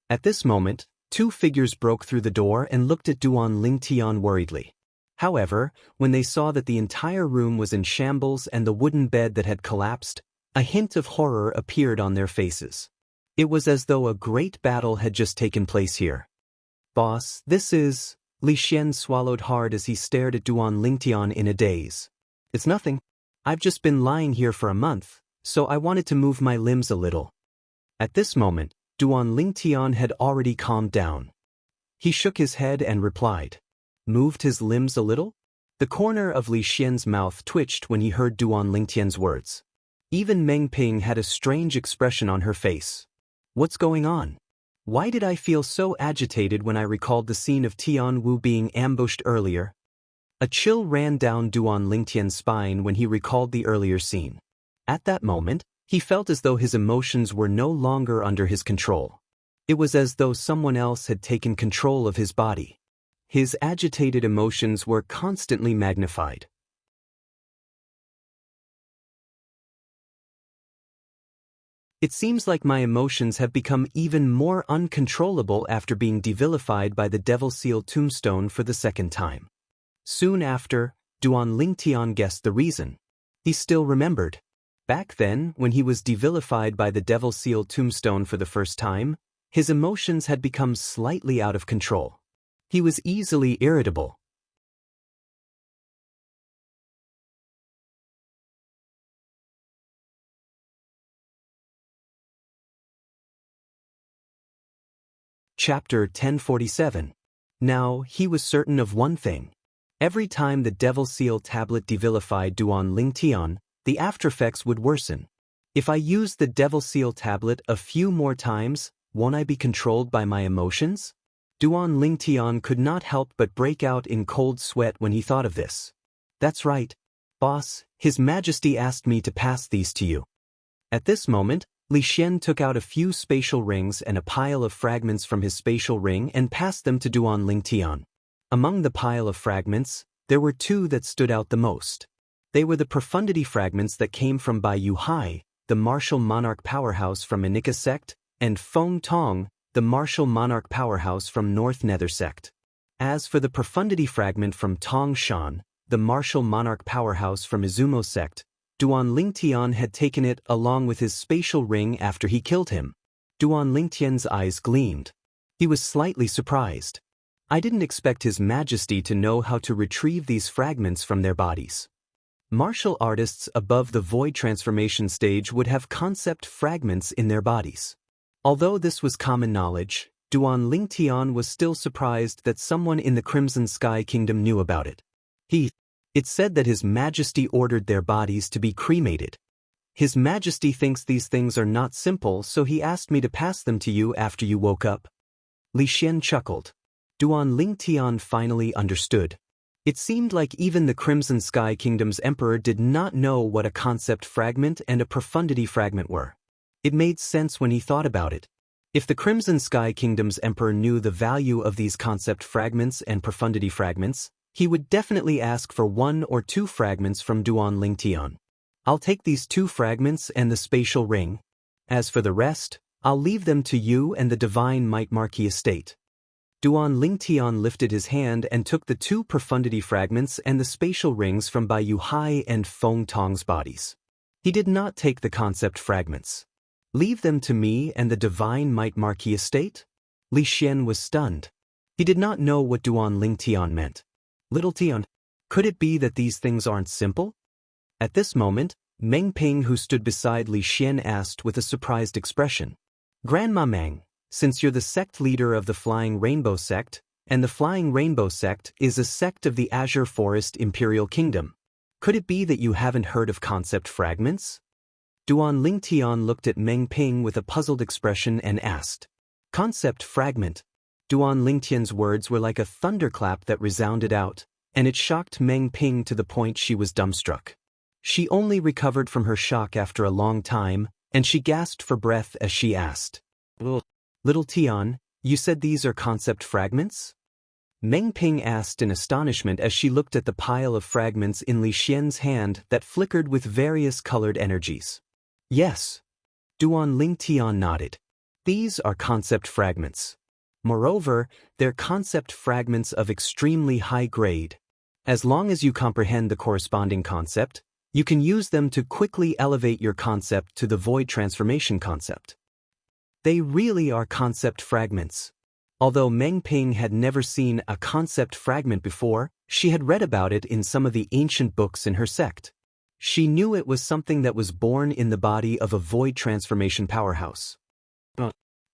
At this moment, two figures broke through the door and looked at Duan Lingtian worriedly. However, when they saw that the entire room was in shambles and the wooden bed that had collapsed, a hint of horror appeared on their faces. It was as though a great battle had just taken place here. "Boss, this is..." Li Xian swallowed hard as he stared at Duan Lingtian in a daze. "It's nothing. I've just been lying here for a month, so I wanted to move my limbs a little." At this moment, Duan Lingtian had already calmed down. He shook his head and replied, "Moved his limbs a little?" The corner of Li Xian's mouth twitched when he heard Duan Lingtian's words. Even Meng Ping had a strange expression on her face. "What's going on? Why did I feel so agitated when I recalled the scene of Tian Wu being ambushed earlier?" A chill ran down Duan Lingtian's spine when he recalled the earlier scene. At that moment, he felt as though his emotions were no longer under his control. It was as though someone else had taken control of his body. His agitated emotions were constantly magnified. "It seems like my emotions have become even more uncontrollable after being devilified by the Devil Seal tombstone for the second time." Soon after, Duan Lingtian guessed the reason. He still remembered. Back then, when he was devilified by the Devil Seal tombstone for the first time, his emotions had become slightly out of control. He was easily irritable. Chapter 1047. Now, he was certain of one thing. Every time the Devil Seal tablet devilified Duan Lingtian, the aftereffects would worsen. If I used the Devil Seal tablet a few more times, won't I be controlled by my emotions? Duan Lingtian could not help but break out in cold sweat when he thought of this. "That's right. Boss, His Majesty asked me to pass these to you." At this moment, Li Xian took out a few spatial rings and a pile of fragments from his spatial ring and passed them to Duan Lingtian. Among the pile of fragments, there were two that stood out the most. They were the profundity fragments that came from Bai Yu Hai, the martial monarch powerhouse from Manika sect, and Feng Tong, the martial monarch powerhouse from North Nether sect. As for the profundity fragment from Tong Shan, the martial monarch powerhouse from Izumo sect, Duan Lingtian had taken it along with his spatial ring after he killed him. Duan Lingtian's eyes gleamed. He was slightly surprised. "I didn't expect His Majesty to know how to retrieve these fragments from their bodies." Martial artists above the void transformation stage would have concept fragments in their bodies. Although this was common knowledge, Duan Lingtian was still surprised that someone in the Crimson Sky Kingdom knew about it. It said that His Majesty ordered their bodies to be cremated. His Majesty thinks these things are not simple, so he asked me to pass them to you after you woke up. Li Xian chuckled. Duan Lingtian finally understood. It seemed like even the Crimson Sky Kingdom's emperor did not know what a concept fragment and a profundity fragment were. It made sense when he thought about it. If the Crimson Sky Kingdom's emperor knew the value of these concept fragments and profundity fragments, he would definitely ask for 1 or 2 fragments from Duan Lingtian. "I'll take these 2 fragments and the spatial ring. As for the rest, I'll leave them to you and the Divine Might Marquis estate." Duan Lingtian lifted his hand and took the 2 profundity fragments and the spatial rings from Bai Yu Hai and Feng Tong's bodies. He did not take the concept fragments. "Leave them to me and the Divine Might Marquis estate?" Li Xian was stunned. He did not know what Duan Lingtian meant. "Little Tian, could it be that these things aren't simple?" At this moment, Meng Ping, who stood beside Li Xian, asked with a surprised expression. "Grandma Meng, since you're the sect leader of the Flying Rainbow sect, and the Flying Rainbow sect is a sect of the Azure Forest Imperial Kingdom, could it be that you haven't heard of concept fragments?" Duan Lingtian looked at Meng Ping with a puzzled expression and asked. "Concept fragment." Duan Lingtian's words were like a thunderclap that resounded out, and it shocked Meng Ping to the point she was dumbstruck. She only recovered from her shock after a long time, and she gasped for breath as she asked, "Little Tian, you said these are concept fragments?" Meng Ping asked in astonishment as she looked at the pile of fragments in Li Xian's hand that flickered with various colored energies. Yes. Duan Lingtian nodded. These are concept fragments. Moreover, they're concept fragments of extremely high grade. As long as you comprehend the corresponding concept, you can use them to quickly elevate your concept to the void transformation concept. They really are concept fragments. Although Meng Ping had never seen a concept fragment before, she had read about it in some of the ancient books in her sect. She knew it was something that was born in the body of a void transformation powerhouse.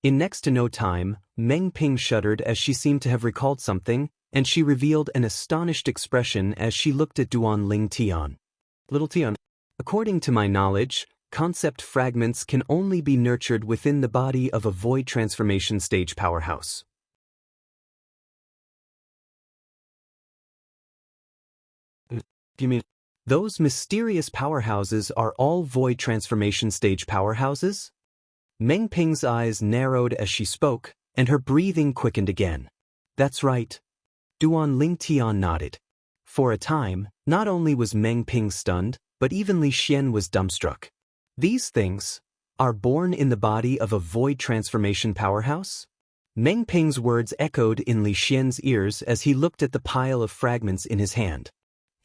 In next to no time, Meng Ping shuddered as she seemed to have recalled something, and she revealed an astonished expression as she looked at Duan Lingtian. Little Tian, according to my knowledge, concept fragments can only be nurtured within the body of a void transformation stage powerhouse. You mean those mysterious powerhouses are all void transformation stage powerhouses? Meng Ping's eyes narrowed as she spoke, and her breathing quickened again. That's right. Duan Lingtian nodded. For a time, not only was Meng Ping stunned, but even Li Xian was dumbstruck. These things are born in the body of a void transformation powerhouse? Meng Ping's words echoed in Li Xian's ears as he looked at the pile of fragments in his hand.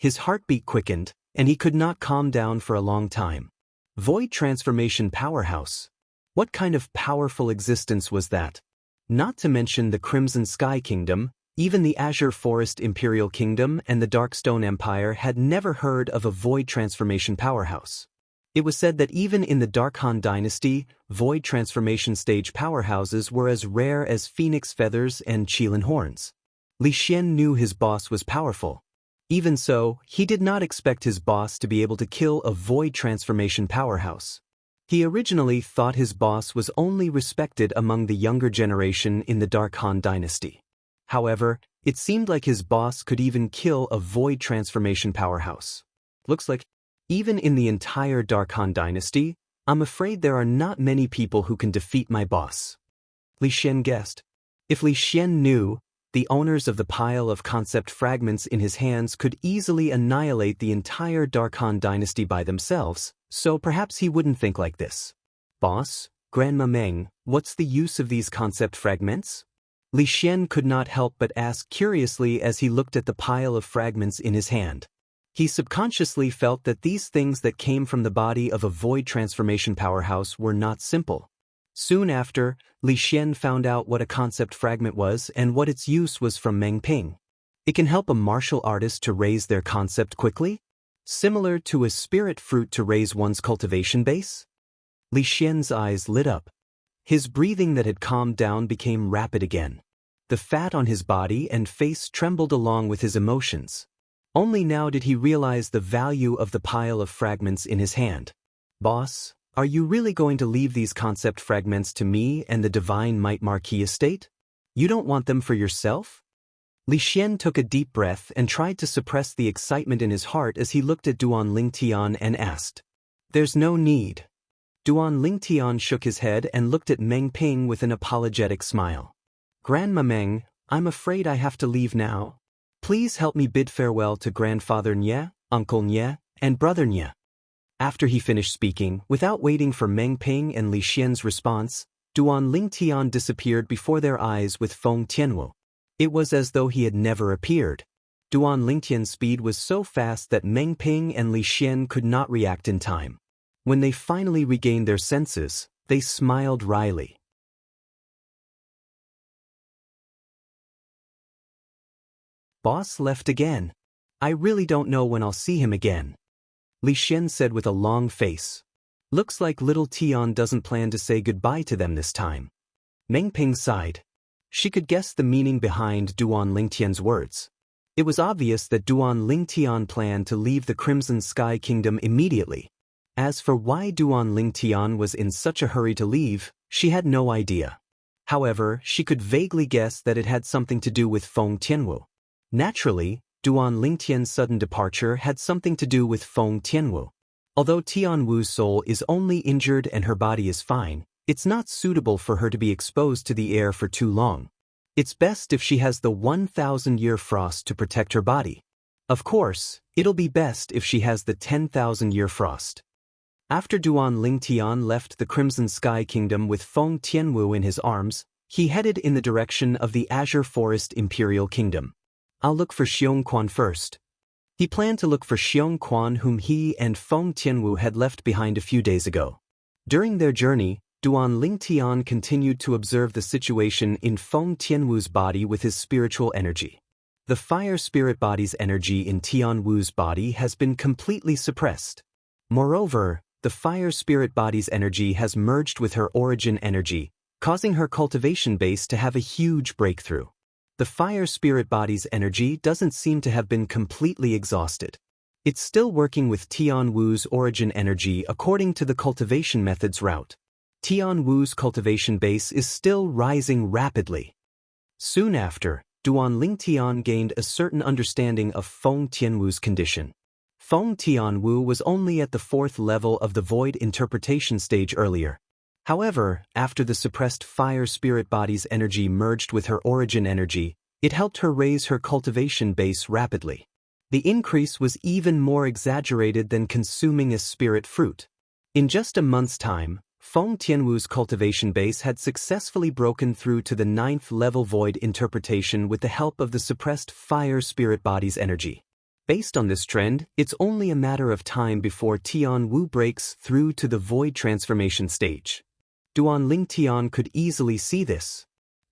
His heartbeat quickened, and he could not calm down for a long time. Void transformation powerhouse? What kind of powerful existence was that? Not to mention the Crimson Sky Kingdom, even the Azure Forest Imperial Kingdom and the Darkstone Empire had never heard of a void transformation powerhouse. It was said that even in the Dark Han Dynasty, void transformation stage powerhouses were as rare as phoenix feathers and Qilin horns. Li Xian knew his boss was powerful. Even so, he did not expect his boss to be able to kill a void transformation powerhouse. He originally thought his boss was only respected among the younger generation in the Dark Han Dynasty. However, it seemed like his boss could even kill a void transformation powerhouse. Looks like, even in the entire Dark Han Dynasty, I'm afraid there are not many people who can defeat my boss. Li Xian guessed. If Li Xian knew, the owners of the pile of concept fragments in his hands could easily annihilate the entire Dark Han Dynasty by themselves, so perhaps he wouldn't think like this. Boss, Grandma Meng, what's the use of these concept fragments? Li Xian could not help but ask curiously as he looked at the pile of fragments in his hand. He subconsciously felt that these things that came from the body of a void transformation powerhouse were not simple. Soon after, Li Xian found out what a concept fragment was and what its use was from Meng Ping. It can help a martial artist to raise their concept quickly, similar to a spirit fruit to raise one's cultivation base. Li Xian's eyes lit up. His breathing that had calmed down became rapid again. The fat on his body and face trembled along with his emotions. Only now did he realize the value of the pile of fragments in his hand. Boss, are you really going to leave these concept fragments to me and the Divine Might Marquis estate? You don't want them for yourself? Li Xian took a deep breath and tried to suppress the excitement in his heart as he looked at Duan Lingtian and asked. There's no need. Duan Lingtian shook his head and looked at Meng Ping with an apologetic smile. Grandma Meng, I'm afraid I have to leave now. Please help me bid farewell to Grandfather Nye, Uncle Nye, and Brother Nye. After he finished speaking, without waiting for Meng Ping and Li Xian's response, Duan Lingtian disappeared before their eyes with Feng Tianwu. It was as though he had never appeared. Duan Lingtian's speed was so fast that Meng Ping and Li Xian could not react in time. When they finally regained their senses, they smiled wryly. Boss left again. I really don't know when I'll see him again. Li Xian said with a long face. Looks like little Tian doesn't plan to say goodbye to them this time. Meng Ping sighed. She could guess the meaning behind Duan Lingtian's words. It was obvious that Duan Lingtian planned to leave the Crimson Sky Kingdom immediately. As for why Duan Lingtian was in such a hurry to leave, she had no idea. However, she could vaguely guess that it had something to do with Feng Tianwu. Naturally, Duan Lingtian's sudden departure had something to do with Feng Tianwu. Although Tianwu's soul is only injured and her body is fine, it's not suitable for her to be exposed to the air for too long. It's best if she has the 1,000-year frost to protect her body. Of course, it'll be best if she has the 10,000-year frost. After Duan Lingtian left the Crimson Sky Kingdom with Feng Tianwu in his arms, he headed in the direction of the Azure Forest Imperial Kingdom. I'll look for Xiongquan first. He planned to look for Xiongquan, whom he and Feng Tianwu had left behind a few days ago. During their journey, Duan Lingtian continued to observe the situation in Feng Tianwu's body with his spiritual energy. The fire spirit body's energy in Tianwu's body has been completely suppressed. Moreover, the fire spirit body's energy has merged with her origin energy, causing her cultivation base to have a huge breakthrough. The fire spirit body's energy doesn't seem to have been completely exhausted. It's still working with Tianwu's origin energy according to the cultivation method's route. Tianwu's cultivation base is still rising rapidly. Soon after, Duan Lingtian gained a certain understanding of Feng Tianwu's condition. Feng Tianwu was only at the 4th level of the void interpretation stage earlier. However, after the suppressed fire spirit body's energy merged with her origin energy, it helped her raise her cultivation base rapidly. The increase was even more exaggerated than consuming a spirit fruit. In just a month's time, Feng Tianwu's cultivation base had successfully broken through to the 9th level void interpretation with the help of the suppressed fire spirit body's energy. Based on this trend, it's only a matter of time before Tianwu breaks through to the void transformation stage. Duan Lingtian could easily see this.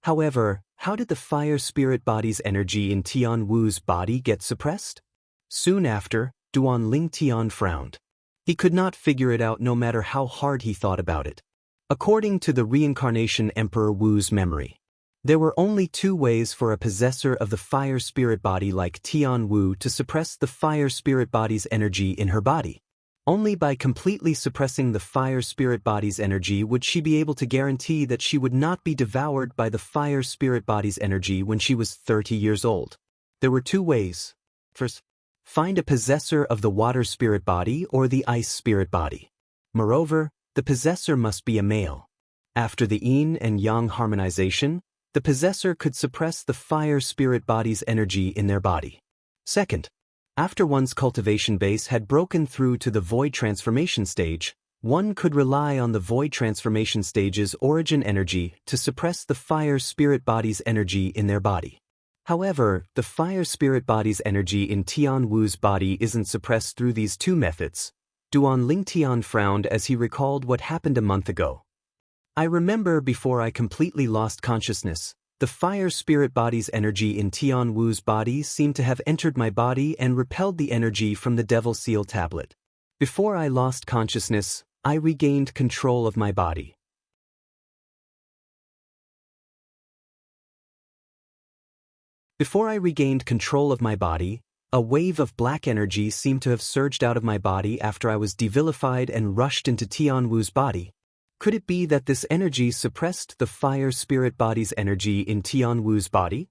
However, how did the fire spirit body's energy in Tianwu's body get suppressed? Soon after, Duan Lingtian frowned. He could not figure it out no matter how hard he thought about it. According to the reincarnation Emperor Wu's memory, there were only 2 ways for a possessor of the fire spirit body like Tianwu to suppress the fire spirit body's energy in her body. Only by completely suppressing the fire spirit body's energy would she be able to guarantee that she would not be devoured by the fire spirit body's energy when she was 30 years old. There were 2 ways. First, find a possessor of the water spirit body or the ice spirit body. Moreover, the possessor must be a male. After the yin and yang harmonization, the possessor could suppress the fire spirit body's energy in their body. Second, after one's cultivation base had broken through to the void transformation stage, one could rely on the void transformation stage's origin energy to suppress the fire spirit body's energy in their body. However, the fire spirit body's energy in Tianwu's body isn't suppressed through these 2 methods. Duan Lingtian frowned as he recalled what happened a month ago. I remember before I completely lost consciousness, the fire spirit body's energy in Tianwu's body seemed to have entered my body and repelled the energy from the Devil Seal tablet. Before I lost consciousness, I regained control of my body. Before I regained control of my body, a wave of black energy seemed to have surged out of my body after I was devilified and rushed into Tianwu's body. Could it be that this energy suppressed the fire spirit body's energy in Tianwu's body?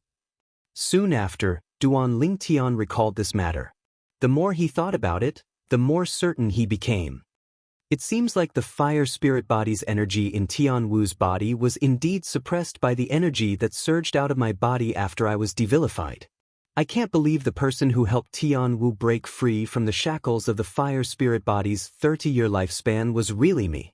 Soon after, Duan Lingtian recalled this matter. The more he thought about it, the more certain he became. It seems like the fire spirit body's energy in Tianwu's body was indeed suppressed by the energy that surged out of my body after I was devilified. I can't believe the person who helped Tianwu break free from the shackles of the fire spirit body's 30-year lifespan was really me.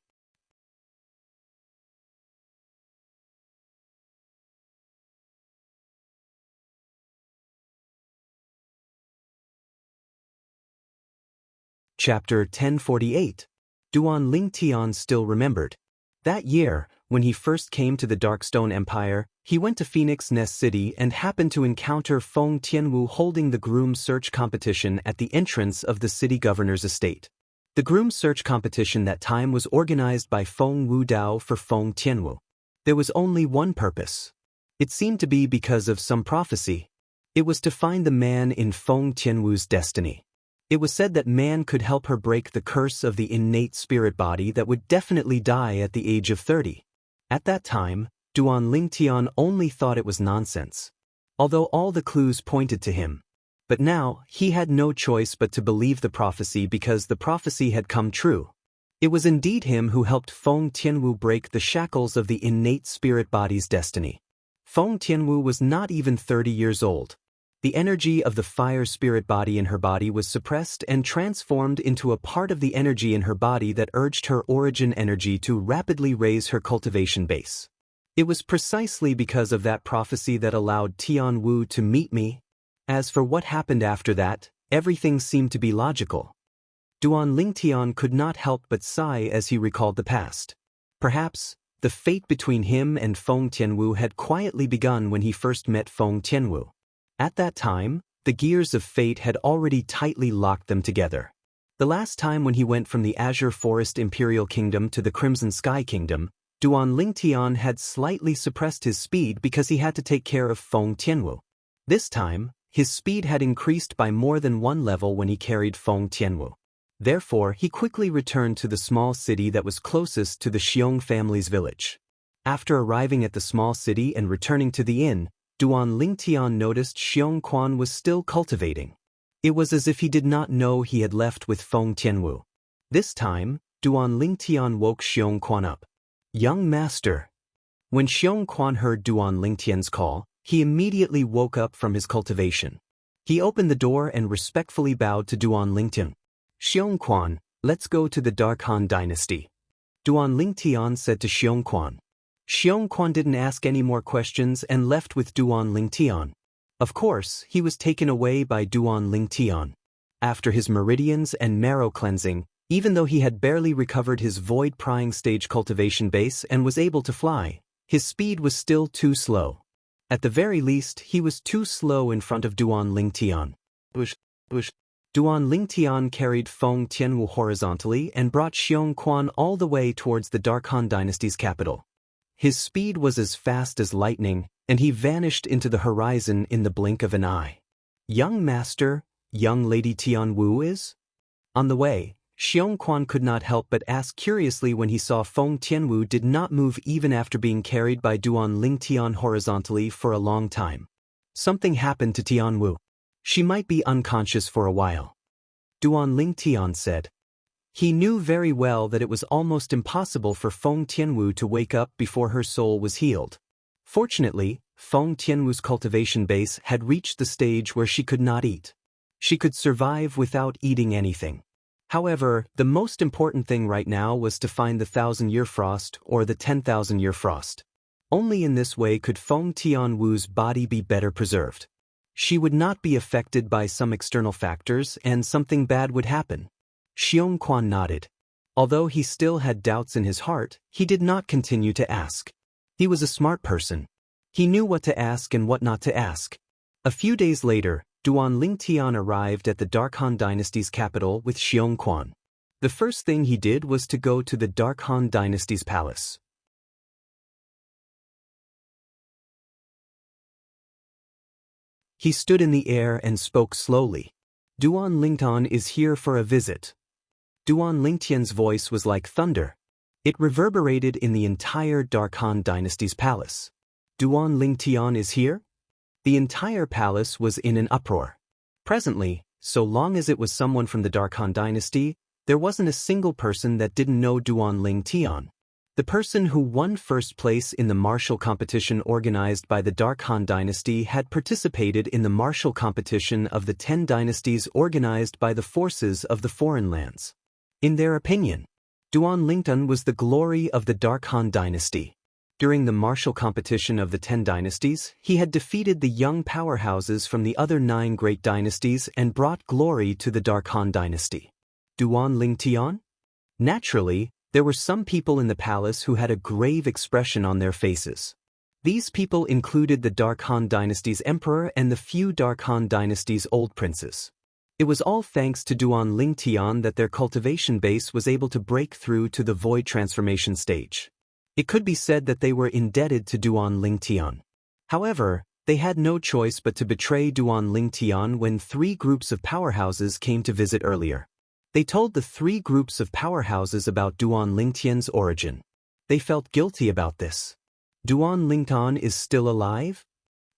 Chapter 1048. Duan Lingtian still remembered. That year, when he first came to the Darkstone Empire, he went to Phoenix Nest City and happened to encounter Feng Tianwu holding the groom search competition at the entrance of the city governor's estate. The groom search competition that time was organized by Feng Wudao for Feng Tianwu. There was only one purpose. It seemed to be because of some prophecy. It was to find the man in Feng Tianwu's destiny. It was said that man could help her break the curse of the innate spirit body that would definitely die at the age of 30. At that time, Duan Lingtian only thought it was nonsense, although all the clues pointed to him. But now, he had no choice but to believe the prophecy because the prophecy had come true. It was indeed him who helped Feng Tianwu break the shackles of the innate spirit body's destiny. Feng Tianwu was not even 30 years old. The energy of the fire spirit body in her body was suppressed and transformed into a part of the energy in her body that urged her origin energy to rapidly raise her cultivation base. It was precisely because of that prophecy that allowed Tianwu to meet me. As for what happened after that, everything seemed to be logical. Duan Lingtian could not help but sigh as he recalled the past. Perhaps, the fate between him and Feng Tianwu had quietly begun when he first met Feng Tianwu. At that time, the gears of fate had already tightly locked them together. The last time when he went from the Azure Forest Imperial Kingdom to the Crimson Sky Kingdom, Duan Lingtian had slightly suppressed his speed because he had to take care of Feng Tianwu. This time, his speed had increased by more than one level when he carried Feng Tianwu. Therefore, he quickly returned to the small city that was closest to the Xiong family's village. After arriving at the small city and returning to the inn, Duan Lingtian noticed Xiong Quan was still cultivating. It was as if he did not know he had left with Feng Tianwu. This time, Duan Lingtian woke Xiong Quan up. "Young master." When Xiong Quan heard Duan Lingtian's call, he immediately woke up from his cultivation. He opened the door and respectfully bowed to Duan Lingtian. "Xiong Quan, let's go to the Dark Han dynasty," Duan Lingtian said to Xiong Quan. Xiong Quan didn't ask any more questions and left with Duan Lingtian. Of course, he was taken away by Duan Lingtian. After his meridians and marrow cleansing, even though he had barely recovered his void prying stage cultivation base and was able to fly, his speed was still too slow. At the very least, he was too slow in front of Duan Lingtian. Duan Lingtian carried Feng Tianwu horizontally and brought Xiong Quan all the way towards the Dark Han dynasty's capital. His speed was as fast as lightning, and he vanished into the horizon in the blink of an eye. "Young master, young lady Tianwu is?" On the way, Xiong Quan could not help but ask curiously when he saw Feng Tianwu did not move even after being carried by Duan Lingtian horizontally for a long time. Something happened to Tianwu. She might be unconscious for a while. Duan Lingtian said. He knew very well that it was almost impossible for Feng Tianwu to wake up before her soul was healed. Fortunately, Feng Tianwu's cultivation base had reached the stage where she could not eat. She could survive without eating anything. However, the most important thing right now was to find the 1,000-year frost or the 10,000-year frost. Only in this way could Feng Tianwu's body be better preserved. She would not be affected by some external factors and something bad would happen. Xiong Quan nodded. Although he still had doubts in his heart, he did not continue to ask. He was a smart person. He knew what to ask and what not to ask. A few days later, Duan Lingtian arrived at the Dark Han dynasty's capital with Xiong Quan. The first thing he did was to go to the Dark Han dynasty's palace. He stood in the air and spoke slowly. "Duan Lingtian is here for a visit." Duan Lingtian's voice was like thunder. It reverberated in the entire Dark Han dynasty's palace. "Duan Lingtian is here?" The entire palace was in an uproar. Presently, so long as it was someone from the Dark Han dynasty, there wasn't a single person that didn't know Duan Lingtian. The person who won first place in the martial competition organized by the Dark Han dynasty had participated in the martial competition of the 10 dynasties organized by the forces of the foreign lands. In their opinion, Duan Lingtian was the glory of the Dark Han dynasty. During the martial competition of the 10 dynasties, he had defeated the young powerhouses from the other 9 great dynasties and brought glory to the Dark Han dynasty. Duan Lingtian? Naturally, there were some people in the palace who had a grave expression on their faces. These people included the Dark Han dynasty's emperor and the few Dark Han dynasty's old princes. It was all thanks to Duan Lingtian that their cultivation base was able to break through to the void transformation stage. It could be said that they were indebted to Duan Lingtian. However, they had no choice but to betray Duan Lingtian when 3 groups of powerhouses came to visit earlier. They told the 3 groups of powerhouses about Duan Lingtian's origin. They felt guilty about this. Duan Lingtian is still alive?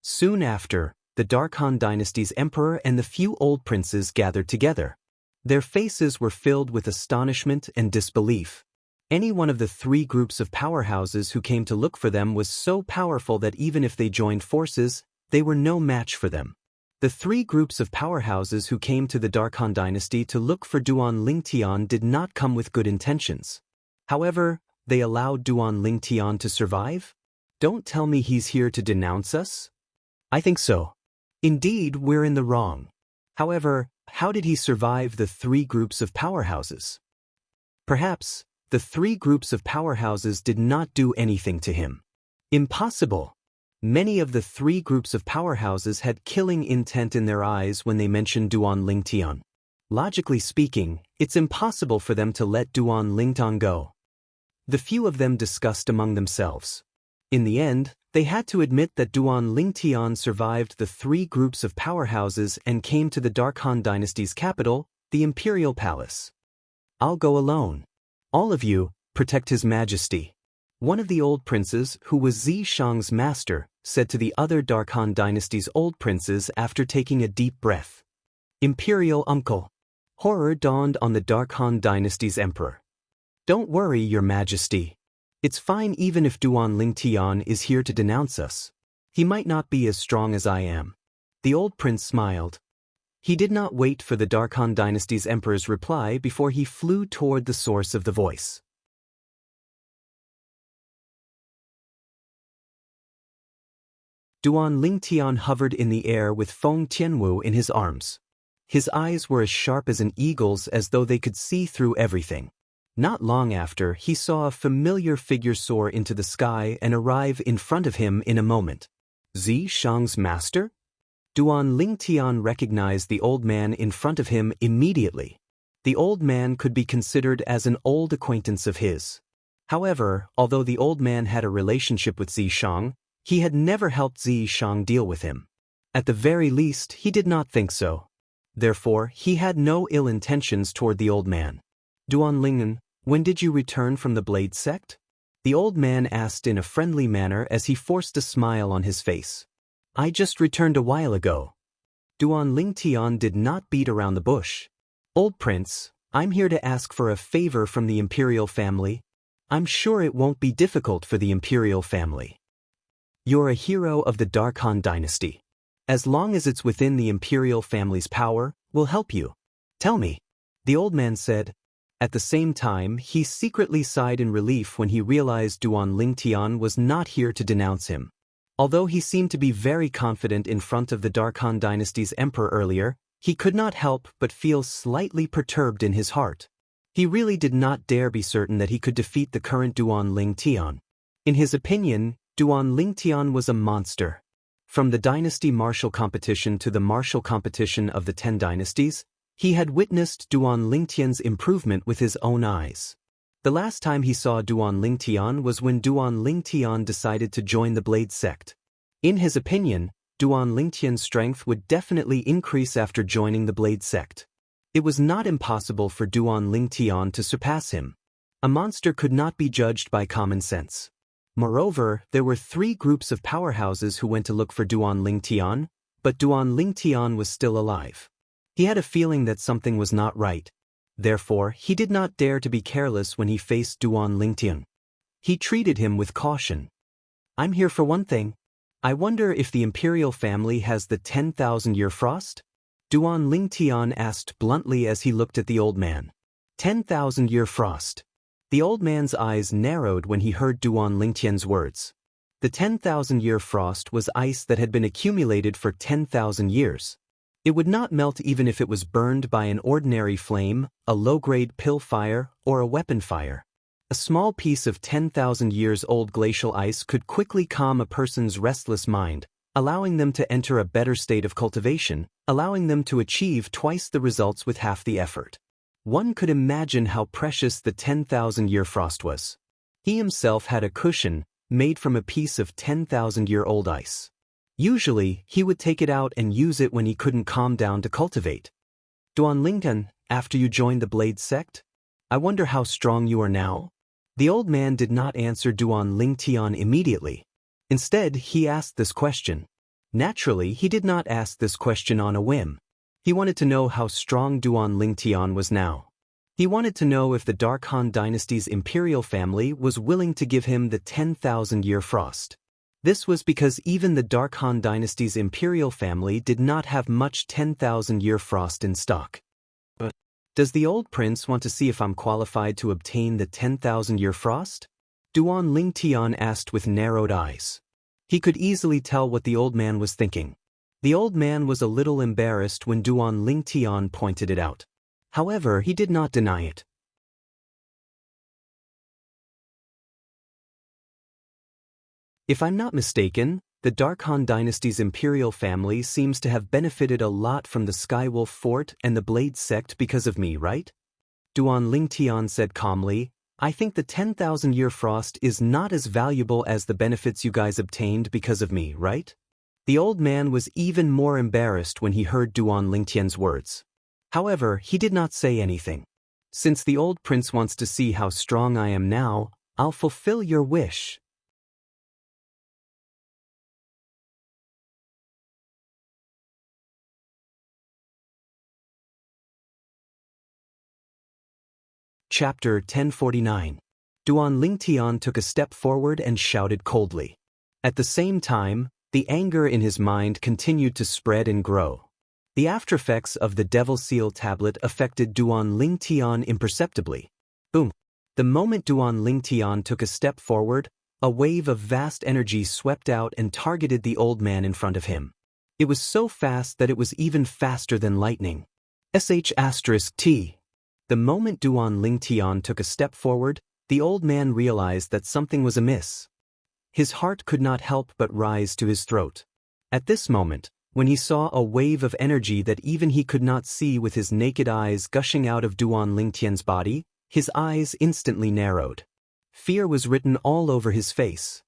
Soon after, the Dark Han dynasty's emperor and the few old princes gathered together. Their faces were filled with astonishment and disbelief. Any one of the three groups of powerhouses who came to look for them was so powerful that even if they joined forces, they were no match for them. The three groups of powerhouses who came to the Dark Han dynasty to look for Duan Lingtian did not come with good intentions. However, they allowed Duan Lingtian to survive? Don't tell me he's here to denounce us? I think so. Indeed, we're in the wrong. However, how did he survive the three groups of powerhouses? Perhaps, the three groups of powerhouses did not do anything to him. Impossible. Many of the three groups of powerhouses had killing intent in their eyes when they mentioned Duan Lingtian. Logically speaking, it's impossible for them to let Duan Lingtian go. The few of them discussed among themselves. In the end, they had to admit that Duan Lingtian survived the three groups of powerhouses and came to the Dark Han dynasty's capital, the Imperial Palace. I'll go alone. All of you, protect His Majesty. One of the old princes, who was Xianxia's master, said to the other Dark Han dynasty's old princes after taking a deep breath. Imperial uncle. Horror dawned on the Dark Han dynasty's emperor. Don't worry, Your Majesty. It's fine even if Duan Lingtian is here to denounce us. He might not be as strong as I am. The old prince smiled. He did not wait for the Dark Han dynasty's emperor's reply before he flew toward the source of the voice. Duan Lingtian hovered in the air with Feng Tianwu in his arms. His eyes were as sharp as an eagle's, as though they could see through everything. Not long after, he saw a familiar figure soar into the sky and arrive in front of him in a moment. Xianxia's master? Duan Lingtian recognized the old man in front of him immediately. The old man could be considered as an old acquaintance of his. However, although the old man had a relationship with Xianxia, he had never helped Xianxia deal with him. At the very least, he did not think so. Therefore, he had no ill intentions toward the old man. Duan Lingtian, when did you return from the Blade sect? The old man asked in a friendly manner as he forced a smile on his face. I just returned a while ago. Duan Lingtian did not beat around the bush. Old prince, I'm here to ask for a favor from the imperial family. I'm sure it won't be difficult for the imperial family. You're a hero of the Dark Han dynasty. As long as it's within the imperial family's power, we'll help you. Tell me. The old man said. At the same time, he secretly sighed in relief when he realized Duan Lingtian was not here to denounce him. Although he seemed to be very confident in front of the Dark Han dynasty's emperor earlier, he could not help but feel slightly perturbed in his heart. He really did not dare be certain that he could defeat the current Duan Lingtian. In his opinion, Duan Lingtian was a monster. From the dynasty martial competition to the martial competition of the 10 dynasties, he had witnessed Duan Lingtian's improvement with his own eyes. The last time he saw Duan Lingtian was when Duan Lingtian decided to join the Blade sect. In his opinion, Duan Lingtian's strength would definitely increase after joining the Blade sect. It was not impossible for Duan Lingtian to surpass him. A monster could not be judged by common sense. Moreover, there were 3 groups of powerhouses who went to look for Duan Lingtian, but Duan Lingtian was still alive. He had a feeling that something was not right. Therefore, he did not dare to be careless when he faced Duan Lingtian. He treated him with caution. I'm here for one thing. I wonder if the imperial family has the 10,000-year frost? Duan Lingtian asked bluntly as he looked at the old man. 10,000-year frost. The old man's eyes narrowed when he heard Duan Lingtian's words. The 10,000-year frost was ice that had been accumulated for 10,000 years. It would not melt even if it was burned by an ordinary flame, a low-grade pill fire, or a weapon fire. A small piece of 10,000 years old glacial ice could quickly calm a person's restless mind, allowing them to enter a better state of cultivation, allowing them to achieve twice the results with half the effort. One could imagine how precious the 10,000-year frost was. He himself had a cushion, made from a piece of 10,000-year-old ice. Usually, he would take it out and use it when he couldn't calm down to cultivate. Duan Lingtian, after you joined the Blade sect? I wonder how strong you are now? The old man did not answer Duan Lingtian immediately. Instead, he asked this question. Naturally, he did not ask this question on a whim. He wanted to know how strong Duan Lingtian was now. He wanted to know if the Dark Han dynasty's imperial family was willing to give him the 10,000-year frost. This was because even the Dark Han dynasty's imperial family did not have much 10,000-year frost in stock. But does the old prince want to see if I'm qualified to obtain the 10,000-year frost? Duan Lingtian asked with narrowed eyes. He could easily tell what the old man was thinking. The old man was a little embarrassed when Duan Lingtian pointed it out. However, he did not deny it. If I'm not mistaken, the Dark Han dynasty's imperial family seems to have benefited a lot from the Skywolf Fort and the Blade sect because of me, right? Duan Lingtian said calmly, I think the 10,000-year frost is not as valuable as the benefits you guys obtained because of me, right? The old man was even more embarrassed when he heard Duan Lingtian's words. However, he did not say anything. Since the old prince wants to see how strong I am now, I'll fulfill your wish. Chapter 1049. Duan Lingtian took a step forward and shouted coldly. At the same time, the anger in his mind continued to spread and grow. The aftereffects of the Devil Seal tablet affected Duan Lingtian imperceptibly. Boom! The moment Duan Lingtian took a step forward, a wave of vast energy swept out and targeted the old man in front of him. It was so fast that it was even faster than lightning. *T. The moment Duan Lingtian took a step forward, the old man realized that something was amiss. His heart could not help but rise to his throat. At this moment, when he saw a wave of energy that even he could not see with his naked eyes gushing out of Duan Lingtian's body, his eyes instantly narrowed. Fear was written all over his face.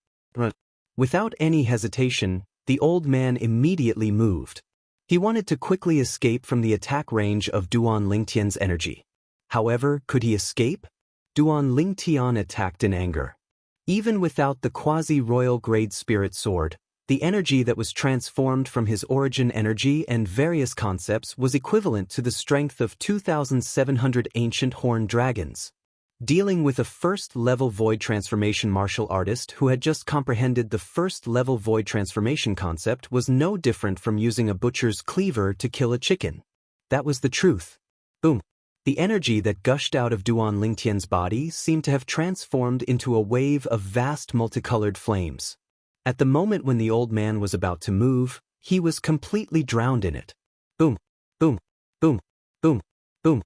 Without any hesitation, the old man immediately moved. He wanted to quickly escape from the attack range of Duan Lingtian's energy. However, could he escape? Duan Lingtian attacked in anger. Even without the quasi-royal grade spirit sword, the energy that was transformed from his origin energy and various concepts was equivalent to the strength of 2,700 ancient horned dragons. Dealing with a first-level void transformation martial artist who had just comprehended the first-level void transformation concept was no different from using a butcher's cleaver to kill a chicken. That was the truth. Boom! The energy that gushed out of Duan Lingtian's body seemed to have transformed into a wave of vast multicolored flames. At the moment when the old man was about to move, he was completely drowned in it. Boom! Boom! Boom! Boom! Boom!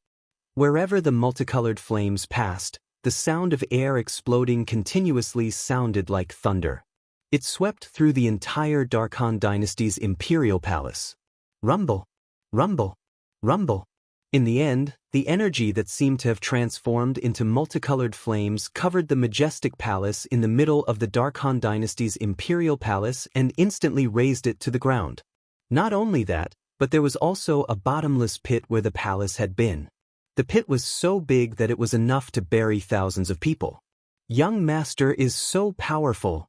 Wherever the multicolored flames passed, the sound of air exploding continuously sounded like thunder. It swept through the entire Dark Han dynasty's imperial palace. Rumble! Rumble! Rumble! In the end, the energy that seemed to have transformed into multicolored flames covered the majestic palace in the middle of the Dark Han dynasty's imperial palace and instantly razed it to the ground. Not only that, but there was also a bottomless pit where the palace had been. The pit was so big that it was enough to bury thousands of people. Young master is so powerful.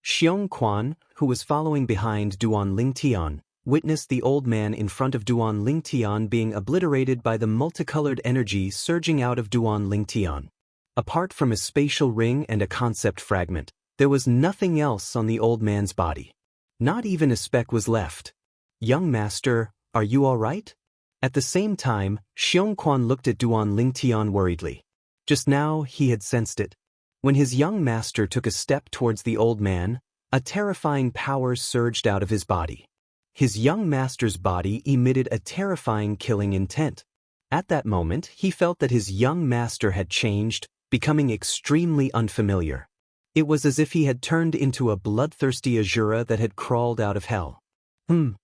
Xianxia, who was following behind Duan Lingtian, witnessed the old man in front of Duan Lingtian being obliterated by the multicolored energy surging out of Duan Lingtian. Apart from a spatial ring and a concept fragment, there was nothing else on the old man's body. Not even a speck was left. Young master, are you all right? At the same time, Xianxia looked at Duan Lingtian worriedly. Just now, he had sensed it. When his young master took a step towards the old man, a terrifying power surged out of his body. His young master's body emitted a terrifying killing intent. At that moment, he felt that his young master had changed, becoming extremely unfamiliar. It was as if he had turned into a bloodthirsty Azura that had crawled out of hell. Duan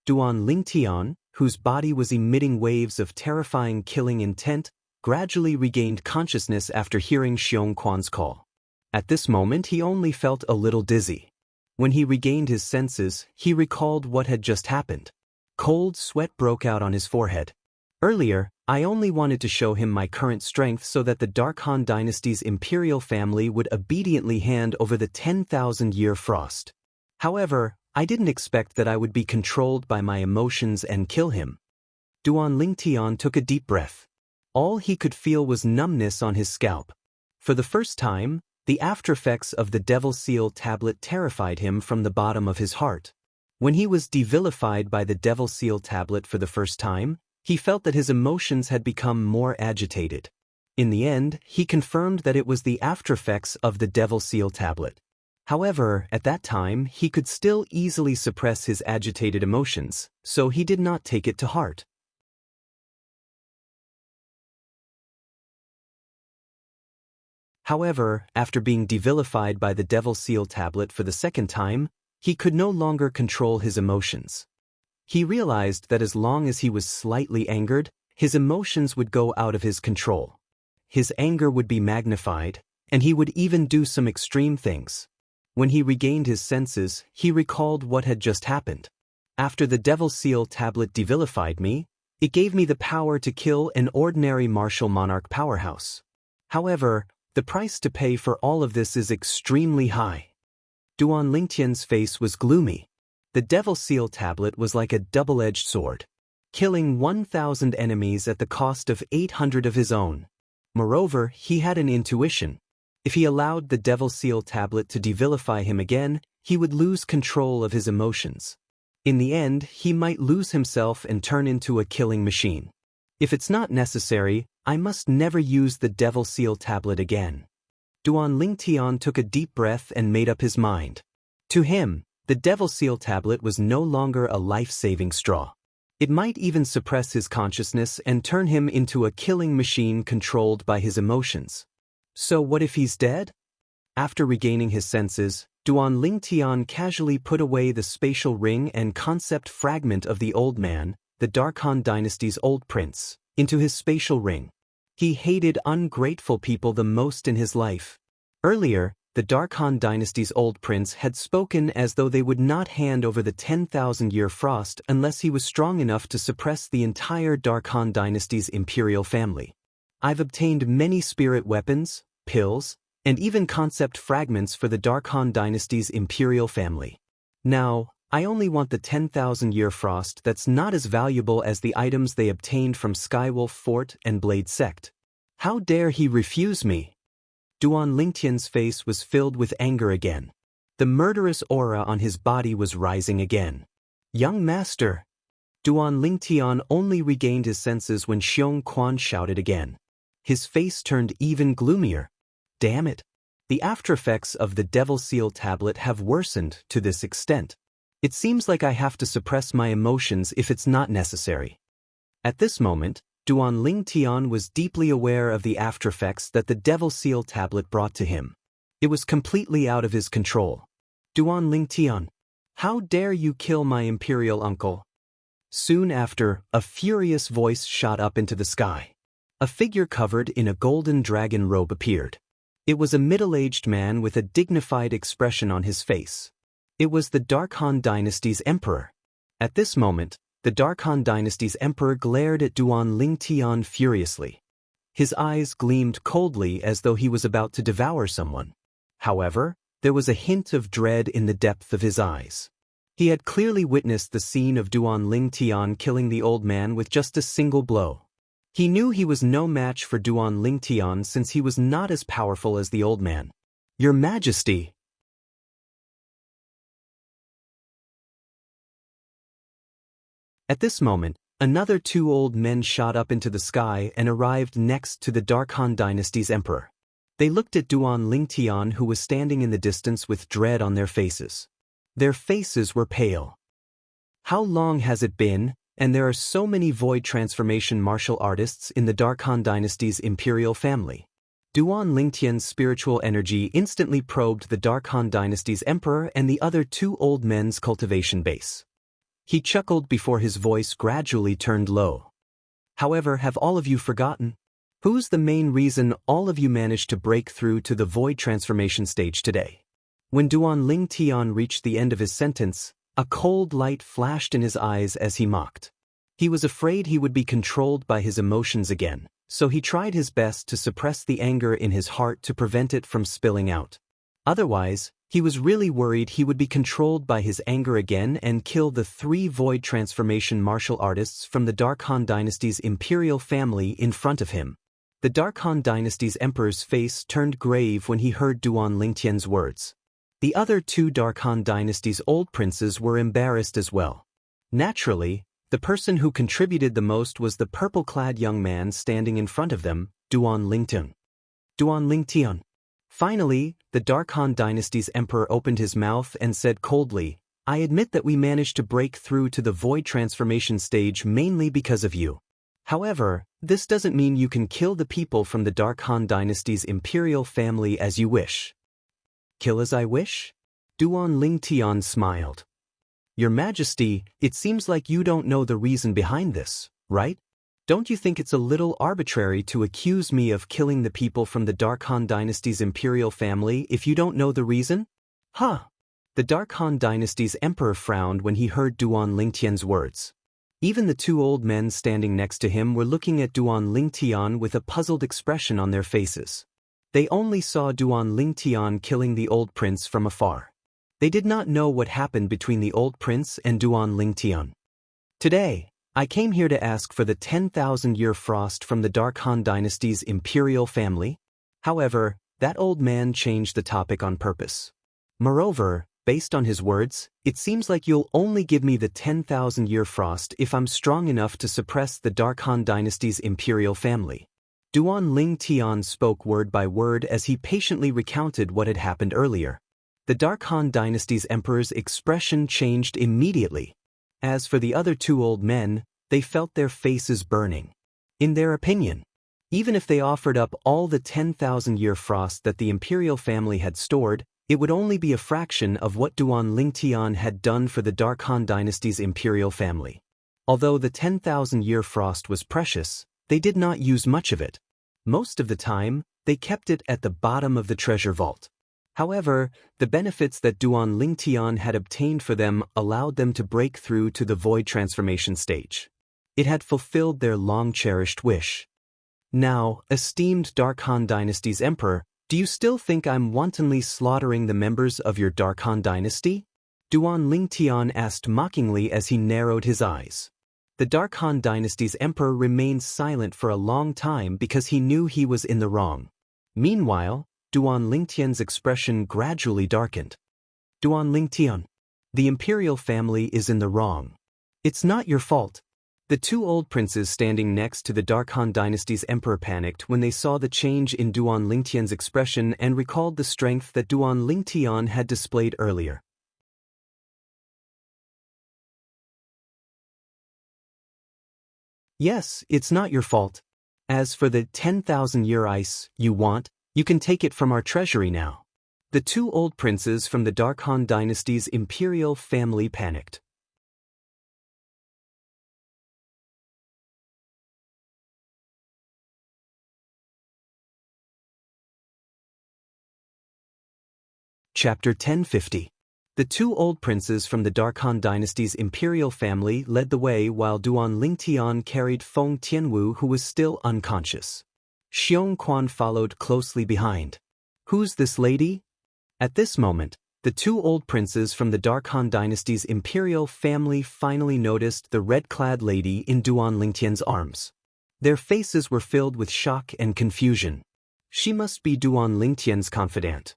Lingtian, whose body was emitting waves of terrifying killing intent, gradually regained consciousness after hearing Xianxia's call. At this moment, he only felt a little dizzy. When he regained his senses, he recalled what had just happened. Cold sweat broke out on his forehead. Earlier, I only wanted to show him my current strength so that the Dark Han dynasty's imperial family would obediently hand over the 10,000-year frost. However, I didn't expect that I would be controlled by my emotions and kill him. Duan Lingtian took a deep breath. All he could feel was numbness on his scalp. For the first time, the aftereffects of the Devil Seal tablet terrified him from the bottom of his heart. When he was devilified by the Devil Seal tablet for the first time, he felt that his emotions had become more agitated. In the end, he confirmed that it was the aftereffects of the Devil Seal tablet. However, at that time, he could still easily suppress his agitated emotions, so he did not take it to heart. However, after being devilified by the Devil Seal tablet for the second time, he could no longer control his emotions. He realized that as long as he was slightly angered, his emotions would go out of his control. His anger would be magnified, and he would even do some extreme things. When he regained his senses, he recalled what had just happened. After the Devil Seal tablet devilified me, it gave me the power to kill an ordinary martial monarch powerhouse. However, the price to pay for all of this is extremely high. Duan Lingtian's face was gloomy. The Devil Seal tablet was like a double-edged sword, killing 1,000 enemies at the cost of 800 of his own. Moreover, he had an intuition. If he allowed the Devil Seal tablet to devilify him again, he would lose control of his emotions. In the end, he might lose himself and turn into a killing machine. If it's not necessary, I must never use the Devil Seal tablet again. Duan Lingtian took a deep breath and made up his mind. To him, the Devil Seal tablet was no longer a life-saving straw. It might even suppress his consciousness and turn him into a killing machine controlled by his emotions. So what if he's dead? After regaining his senses, Duan Lingtian casually put away the spatial ring and concept fragment of the old man, the Darkhan dynasty's old prince, into his spatial ring. He hated ungrateful people the most in his life. Earlier, the Darkhan dynasty's old prince had spoken as though they would not hand over the 10,000-year frost unless he was strong enough to suppress the entire Darkhan dynasty's imperial family. I've obtained many spirit weapons, pills, and even concept fragments for the Darkhan dynasty's imperial family. Now, I only want the 10,000-year frost that's not as valuable as the items they obtained from Skywolf Fort and Blade Sect. How dare he refuse me? Duan Lingtian's face was filled with anger again. The murderous aura on his body was rising again. Young master! Duan Lingtian only regained his senses when Xiong Quan shouted again. His face turned even gloomier. Damn it! The aftereffects of the Devil Seal tablet have worsened to this extent. It seems like I have to suppress my emotions if it's not necessary. At this moment, Duan Lingtian was deeply aware of the aftereffects that the Devil Seal tablet brought to him. It was completely out of his control. Duan Lingtian, how dare you kill my imperial uncle? Soon after, a furious voice shot up into the sky. A figure covered in a golden dragon robe appeared. It was a middle-aged man with a dignified expression on his face. It was the Darkhan dynasty's emperor. At this moment, the Darkhan dynasty's emperor glared at Duan Lingtian furiously. His eyes gleamed coldly as though he was about to devour someone. However, there was a hint of dread in the depth of his eyes. He had clearly witnessed the scene of Duan Lingtian killing the old man with just a single blow. He knew he was no match for Duan Lingtian since he was not as powerful as the old man. Your Majesty! At this moment, another two old men shot up into the sky and arrived next to the Darkhan dynasty's emperor. They looked at Duan Lingtian, who was standing in the distance with dread on their faces. Their faces were pale. How long has it been, and there are so many void transformation martial artists in the Darkhan dynasty's imperial family? Duan Lingtian's spiritual energy instantly probed the Darkhan dynasty's emperor and the other two old men's cultivation base. He chuckled before his voice gradually turned low. However, have all of you forgotten? Who's the main reason all of you managed to break through to the void transformation stage today? When Duan Lingtian reached the end of his sentence, a cold light flashed in his eyes as he mocked. He was afraid he would be controlled by his emotions again, so he tried his best to suppress the anger in his heart to prevent it from spilling out. Otherwise, He was really worried he would be controlled by his anger again and kill the 3 void transformation martial artists from the Dark Han Dynasty's imperial family in front of him. The Dark Han Dynasty's emperor's face turned grave when he heard Duan Lingtian's words. The other 2 Dark Han Dynasty's old princes were embarrassed as well. Naturally, the person who contributed the most was the purple-clad young man standing in front of them, Duan Lingtian. Duan Lingtian. Finally, the Dark Han Dynasty's emperor opened his mouth and said coldly, "I admit that we managed to break through to the void transformation stage mainly because of you. However, this doesn't mean you can kill the people from the Dark Han Dynasty's imperial family as you wish." "Kill as I wish?" Duan Lingtian smiled. "Your Majesty, it seems like you don't know the reason behind this, right? Don't you think it's a little arbitrary to accuse me of killing the people from the Dark Han Dynasty's imperial family if you don't know the reason?" "Huh." The Dark Han Dynasty's emperor frowned when he heard Duan Lingtian's words. Even the 2 old men standing next to him were looking at Duan Lingtian with a puzzled expression on their faces. They only saw Duan Lingtian killing the old prince from afar. They did not know what happened between the old prince and Duan Lingtian. "Today, I came here to ask for the 10,000-year frost from the Dark Han Dynasty's imperial family." However, that old man changed the topic on purpose. "Moreover, based on his words, it seems like you'll only give me the 10,000-year frost if I'm strong enough to suppress the Dark Han Dynasty's imperial family." Duan Lingtian spoke word by word as he patiently recounted what had happened earlier. The Dark Han Dynasty's emperor's expression changed immediately. As for the other 2 old men, they felt their faces burning. In their opinion, even if they offered up all the 10,000-year frost that the imperial family had stored, it would only be a fraction of what Duan Lingtian had done for the Dark Han Dynasty's imperial family. Although the 10,000-year frost was precious, they did not use much of it. Most of the time, they kept it at the bottom of the treasure vault. However, the benefits that Duan Lingtian had obtained for them allowed them to break through to the void transformation stage. It had fulfilled their long-cherished wish. "Now, esteemed Dark Han Dynasty's emperor, do you still think I'm wantonly slaughtering the members of your Dark Han Dynasty?" Duan Lingtian asked mockingly as he narrowed his eyes. The Dark Han Dynasty's emperor remained silent for a long time because he knew he was in the wrong. Meanwhile, Duan Lingtian's expression gradually darkened. "Duan Lingtian, the imperial family is in the wrong. It's not your fault." The 2 old princes standing next to the Dark Han Dynasty's emperor panicked when they saw the change in Duan Lingtian's expression and recalled the strength that Duan Lingtian had displayed earlier. "Yes, it's not your fault. As for the 10,000-year ice you want, you can take it from our treasury now." The 2 old princes from the Dark Han Dynasty's imperial family panicked. Chapter 1050. The 2 old princes from the Dark Han Dynasty's imperial family led the way while Duan Lingtian carried Feng Tianwu, who was still unconscious. Xianxia followed closely behind. "Who's this lady?" At this moment, the 2 old princes from the Dark Han Dynasty's imperial family finally noticed the red-clad lady in Duan Lingtian's arms. Their faces were filled with shock and confusion. She must be Duan Lingtian's confidant.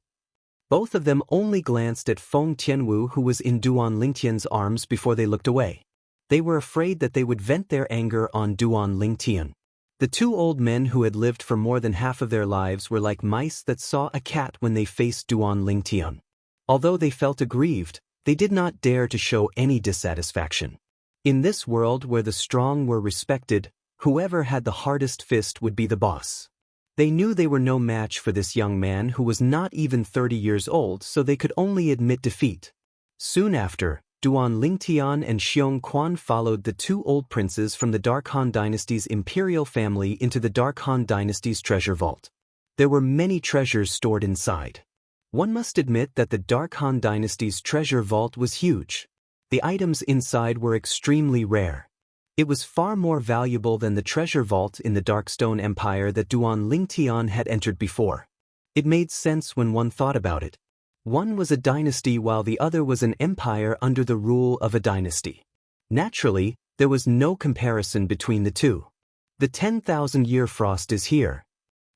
Both of them only glanced at Feng Tianwu, who was in Duan Lingtian's arms, before they looked away. They were afraid that they would vent their anger on Duan Lingtian. The 2 old men who had lived for more than half of their lives were like mice that saw a cat when they faced Duan Lingtian. Although they felt aggrieved, they did not dare to show any dissatisfaction. In this world where the strong were respected, whoever had the hardest fist would be the boss. They knew they were no match for this young man who was not even 30 years old, so they could only admit defeat. Soon after, Duan Lingtian and Xianxia followed the 2 old princes from the Dark Han Dynasty's imperial family into the Dark Han Dynasty's treasure vault. There were many treasures stored inside. One must admit that the Dark Han Dynasty's treasure vault was huge. The items inside were extremely rare. It was far more valuable than the treasure vault in the Darkstone Empire that Duan Lingtian had entered before. It made sense when one thought about it. One was a dynasty while the other was an empire under the rule of a dynasty. Naturally, there was no comparison between the two. The 10,000-year frost is here.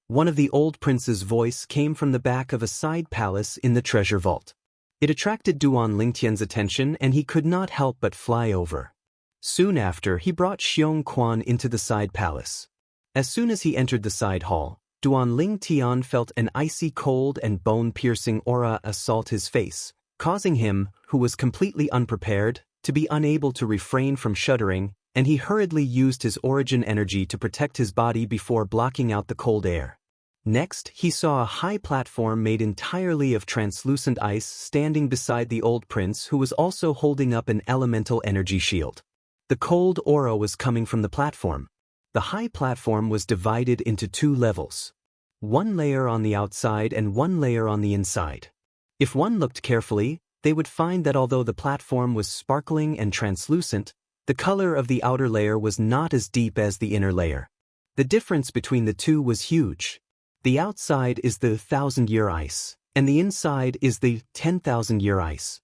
One of the old prince's voice came from the back of a side palace in the treasure vault. It attracted Duan Lingtian's attention and he could not help but fly over. Soon after, he brought Xianxia into the side palace. As soon as he entered the side hall, Duan Lingtian felt an icy cold and bone-piercing aura assault his face, causing him, who was completely unprepared, to be unable to refrain from shuddering, and he hurriedly used his origin energy to protect his body before blocking out the cold air. Next, he saw a high platform made entirely of translucent ice standing beside the old prince who was also holding up an elemental energy shield. The cold aura was coming from the platform. The high platform was divided into two levels. One layer on the outside and one layer on the inside. If one looked carefully, they would find that although the platform was sparkling and translucent, the color of the outer layer was not as deep as the inner layer. The difference between the two was huge. The outside is the 1,000-year ice, and the inside is the 10,000-year ice.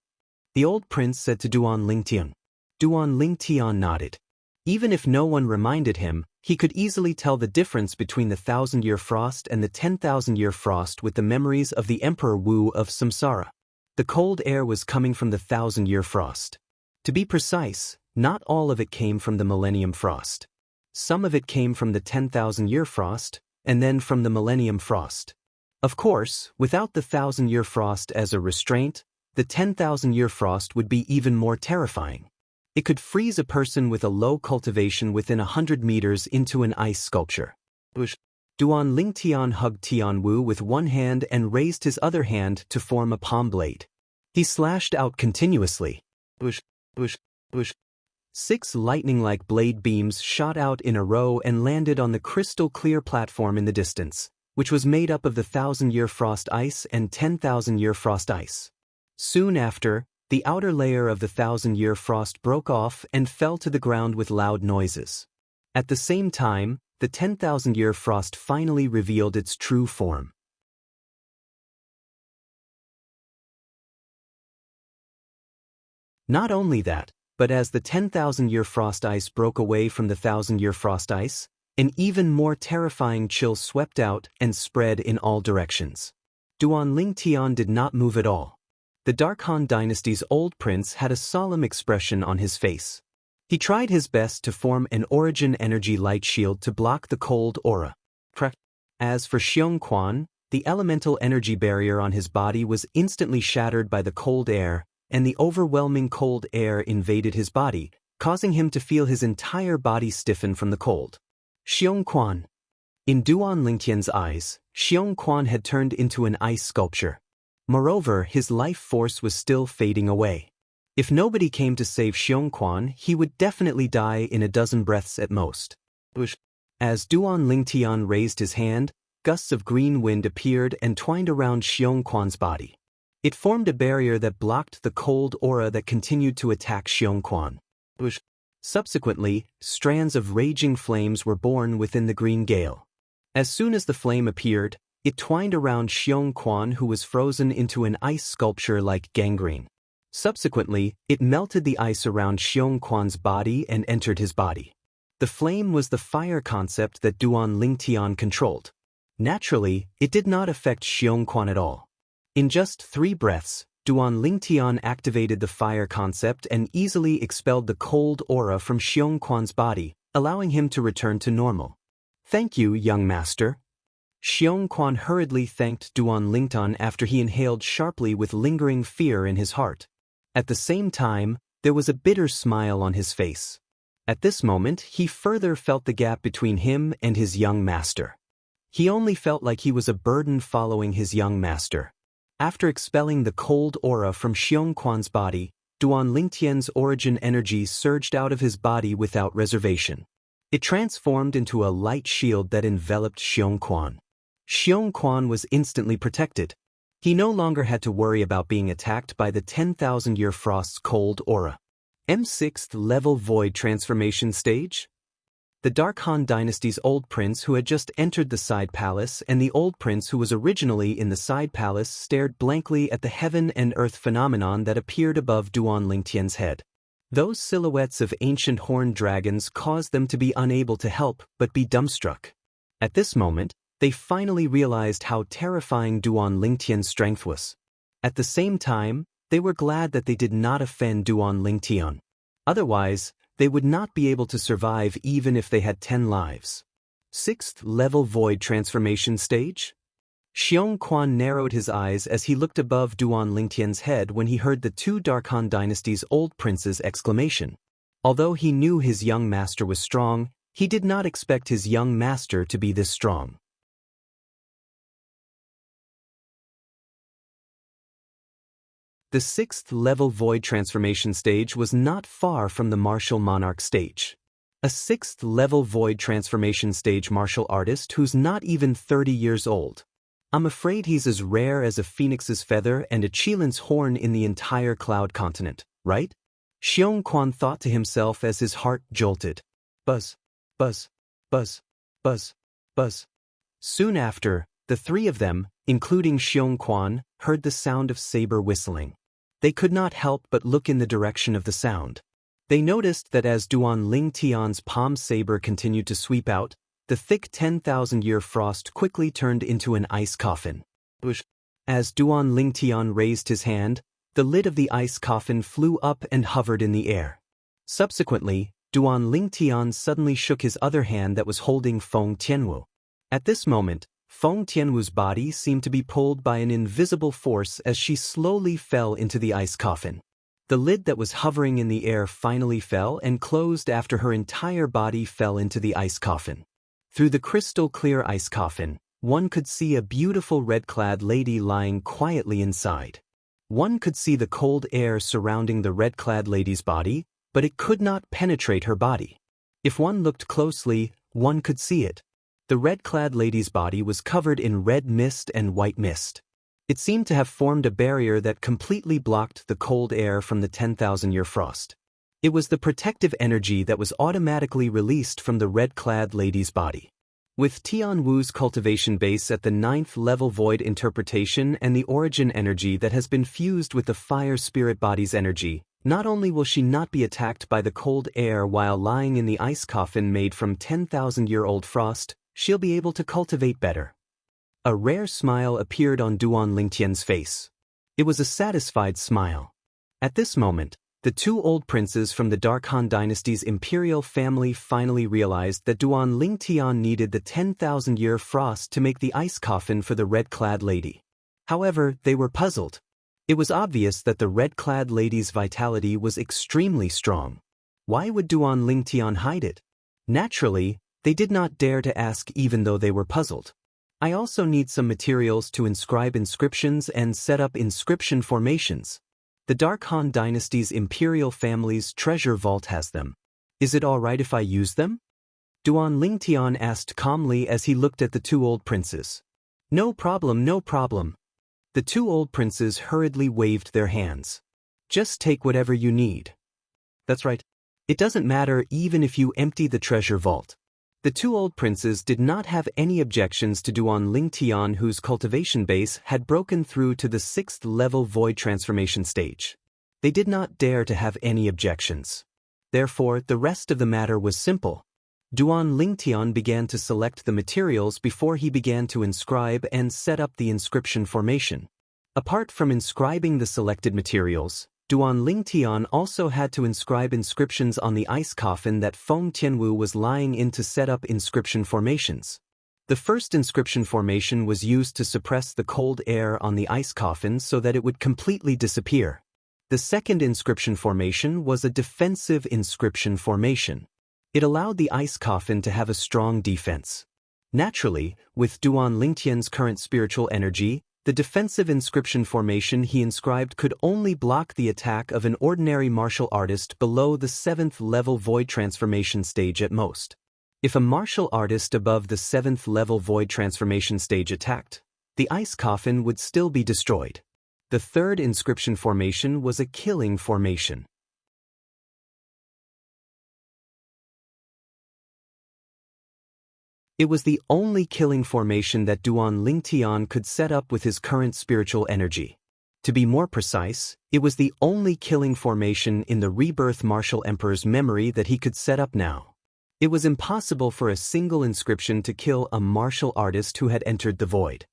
The old prince said to Duan Lingtian. Duan Lingtian nodded. Even if no one reminded him, he could easily tell the difference between the 1,000-year frost and the 10,000-year frost with the memories of the Emperor Wu of Samsara. The cold air was coming from the 1,000-year frost. To be precise, not all of it came from the Millennium Frost. Some of it came from the 10,000-year frost, and then from the Millennium Frost. Of course, without the 1,000-year frost as a restraint, the 10,000-year frost would be even more terrifying. It could freeze a person with a low cultivation within 100 meters into an ice sculpture. Duan Lingtian hugged Tian Wu with one hand and raised his other hand to form a palm blade. He slashed out continuously. 6 lightning-like blade beams shot out in a row and landed on the crystal-clear platform in the distance, which was made up of the 1,000-year frost ice and 10,000-year frost ice. Soon after, the outer layer of the 1,000-year frost broke off and fell to the ground with loud noises. At the same time, the 10,000-year frost finally revealed its true form. Not only that, but as the 10,000-year frost ice broke away from the 1,000-year frost ice, an even more terrifying chill swept out and spread in all directions. Duan Lingtian did not move at all. The Dark Han dynasty's old prince had a solemn expression on his face. He tried his best to form an origin energy light shield to block the cold aura. As for Xianxia, the elemental energy barrier on his body was instantly shattered by the cold air, and the overwhelming cold air invaded his body, causing him to feel his entire body stiffen from the cold. Xianxia. In Duan Lingtian's eyes, Xianxia had turned into an ice sculpture. Moreover, his life force was still fading away. If nobody came to save Xianxia, he would definitely die in a dozen breaths at most. As Duan Lingtian raised his hand, gusts of green wind appeared and twined around Xianxia's body. It formed a barrier that blocked the cold aura that continued to attack Xianxia. Subsequently, strands of raging flames were born within the green gale. As soon as the flame appeared, it twined around Xianxia, who was frozen into an ice sculpture like gangrene. Subsequently, it melted the ice around Xianxia's body and entered his body. The flame was the fire concept that Duan Lingtian controlled. Naturally, it did not affect Xianxia at all. In just 3 breaths, Duan Lingtian activated the fire concept and easily expelled the cold aura from Xianxia's body, allowing him to return to normal. "Thank you, young master." Xianxia hurriedly thanked Duan Lingtian after he inhaled sharply with lingering fear in his heart. At the same time, there was a bitter smile on his face. At this moment, he further felt the gap between him and his young master. He only felt like he was a burden following his young master. After expelling the cold aura from Xianxia's body, Duan Lingtian's origin energy surged out of his body without reservation. It transformed into a light shield that enveloped Xianxia. Xianxia was instantly protected. He no longer had to worry about being attacked by the 10,000-year frost's cold aura. M6th level void transformation stage? the Dark Han dynasty's old prince who had just entered the side palace and the old prince who was originally in the side palace stared blankly at the heaven and earth phenomenon that appeared above Duan Lingtian's head. Those silhouettes of ancient horned dragons caused them to be unable to help but be dumbstruck. At this moment, they finally realized how terrifying Duan Lingtian's strength was. At the same time, they were glad that they did not offend Duan Lingtian. Otherwise, they would not be able to survive even if they had 10 lives. 6th level void transformation stage? Xianxia narrowed his eyes as he looked above Duan Lingtian's head when he heard the two Dark Han dynasty's old prince's exclamation. Although he knew his young master was strong, he did not expect his young master to be this strong. The 6th level void transformation stage was not far from the martial monarch stage. A 6th level void transformation stage martial artist who's not even 30 years old. I'm afraid he's as rare as a phoenix's feather and a Qilin's horn in the entire cloud continent, right? Xianxia thought to himself as his heart jolted. Buzz, buzz, buzz, buzz, buzz. Soon after, the three of them, including Xianxia, heard the sound of saber whistling. They could not help but look in the direction of the sound. They noticed that as Duan Lingtian's palm saber continued to sweep out, the thick 10,000-year frost quickly turned into an ice coffin. As Duan Lingtian raised his hand, the lid of the ice coffin flew up and hovered in the air. Subsequently, Duan Lingtian suddenly shook his other hand that was holding Feng Tianwu. At this moment, Feng Tianwu's body seemed to be pulled by an invisible force as she slowly fell into the ice coffin. The lid that was hovering in the air finally fell and closed after her entire body fell into the ice coffin. Through the crystal-clear ice coffin, one could see a beautiful red-clad lady lying quietly inside. One could see the cold air surrounding the red-clad lady's body, but it could not penetrate her body. If one looked closely, one could see it. The red-clad lady's body was covered in red mist and white mist. It seemed to have formed a barrier that completely blocked the cold air from the 10,000-year frost. It was the protective energy that was automatically released from the red-clad lady's body. With Tianwu's cultivation base at the 9th level void interpretation and the origin energy that has been fused with the fire spirit body's energy, not only will she not be attacked by the cold air while lying in the ice coffin made from 10,000-year-old frost, she'll be able to cultivate better. A rare smile appeared on Duan Lingtian's face. It was a satisfied smile. At this moment, the two old princes from the Dark Han dynasty's imperial family finally realized that Duan Lingtian needed the 10,000-year frost to make the ice coffin for the red-clad lady. However, they were puzzled. It was obvious that the red-clad lady's vitality was extremely strong. Why would Duan Lingtian hide it? Naturally, they did not dare to ask even though they were puzzled. I also need some materials to inscribe inscriptions and set up inscription formations. The Dark Han dynasty's imperial family's treasure vault has them. Is it all right if I use them? Duan Lingtian asked calmly as he looked at the two old princes. No problem, no problem. The two old princes hurriedly waved their hands. Just take whatever you need. That's right. It doesn't matter even if you empty the treasure vault. The two old princes did not have any objections to Duan Lingtian, whose cultivation base had broken through to the 6th level void transformation stage. They did not dare to have any objections. Therefore, the rest of the matter was simple. Duan Lingtian began to select the materials before he began to inscribe and set up the inscription formation. Apart from inscribing the selected materials, Duan Lingtian also had to inscribe inscriptions on the ice coffin that Feng Tianwu was lying in to set up inscription formations. The first inscription formation was used to suppress the cold air on the ice coffin so that it would completely disappear. The second inscription formation was a defensive inscription formation. It allowed the ice coffin to have a strong defense. Naturally, with Duan Lingtian's current spiritual energy, the defensive inscription formation he inscribed could only block the attack of an ordinary martial artist below the 7th level void transformation stage at most. If a martial artist above the 7th level void transformation stage attacked, the ice coffin would still be destroyed. The third inscription formation was a killing formation. It was the only killing formation that Duan Lingtian could set up with his current spiritual energy. To be more precise, it was the only killing formation in the Rebirth Martial Emperor's memory that he could set up now. It was impossible for a single inscription to kill a martial artist who had entered the void.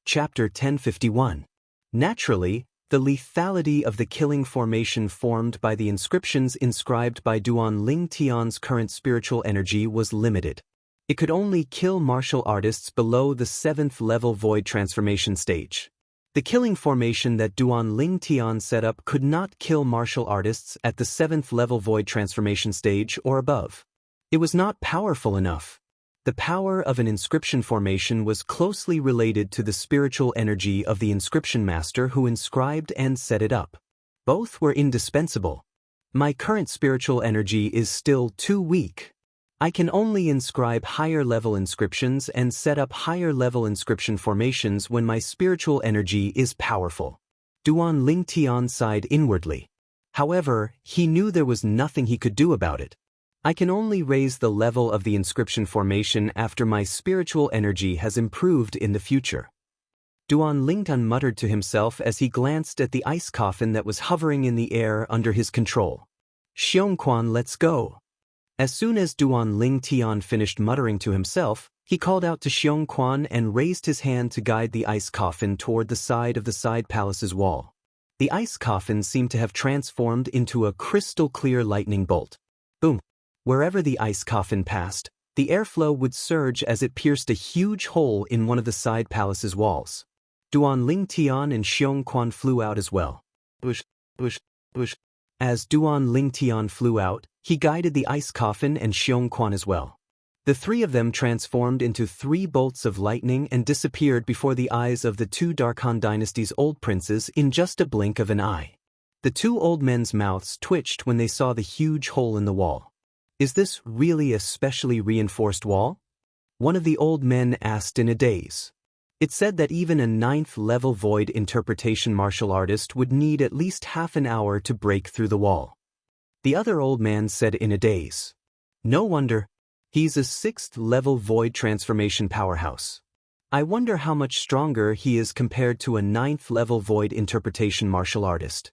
Chapter 1051. Naturally, the lethality of the killing formation formed by the inscriptions inscribed by Duan Lingtian's current spiritual energy was limited. It could only kill martial artists below the 7th level void transformation stage. The killing formation that Duan Lingtian set up could not kill martial artists at the 7th level void transformation stage or above. It was not powerful enough. The power of an inscription formation was closely related to the spiritual energy of the inscription master who inscribed and set it up. Both were indispensable. My current spiritual energy is still too weak. I can only inscribe higher-level inscriptions and set up higher-level inscription formations when my spiritual energy is powerful. Duan Lingtian sighed inwardly. However, he knew there was nothing he could do about it. I can only raise the level of the inscription formation after my spiritual energy has improved in the future. Duan Lingtian muttered to himself as he glanced at the ice coffin that was hovering in the air under his control. Xianxia, let's go. As soon as Duan Lingtian finished muttering to himself, he called out to Xianxia and raised his hand to guide the ice coffin toward the side of the side palace's wall. The ice coffin seemed to have transformed into a crystal-clear lightning bolt. Boom! Wherever the ice coffin passed, the airflow would surge as it pierced a huge hole in one of the side palace's walls. Duan Lingtian and Xianxia flew out as well. Bush, bush, bush. As Duan Lingtian flew out, he guided the ice coffin and Xianxia as well. The three of them transformed into 3 bolts of lightning and disappeared before the eyes of the 2 Darkhan Dynasty's old princes in just a blink of an eye. The 2 old men's mouths twitched when they saw the huge hole in the wall. Is this really a specially reinforced wall? One of the old men asked in a daze. It said that even a 9th level void interpretation martial artist would need at least half an hour to break through the wall. The other old man said in a daze. No wonder. He's a 6th level void transformation powerhouse. I wonder how much stronger he is compared to a 9th level void interpretation martial artist.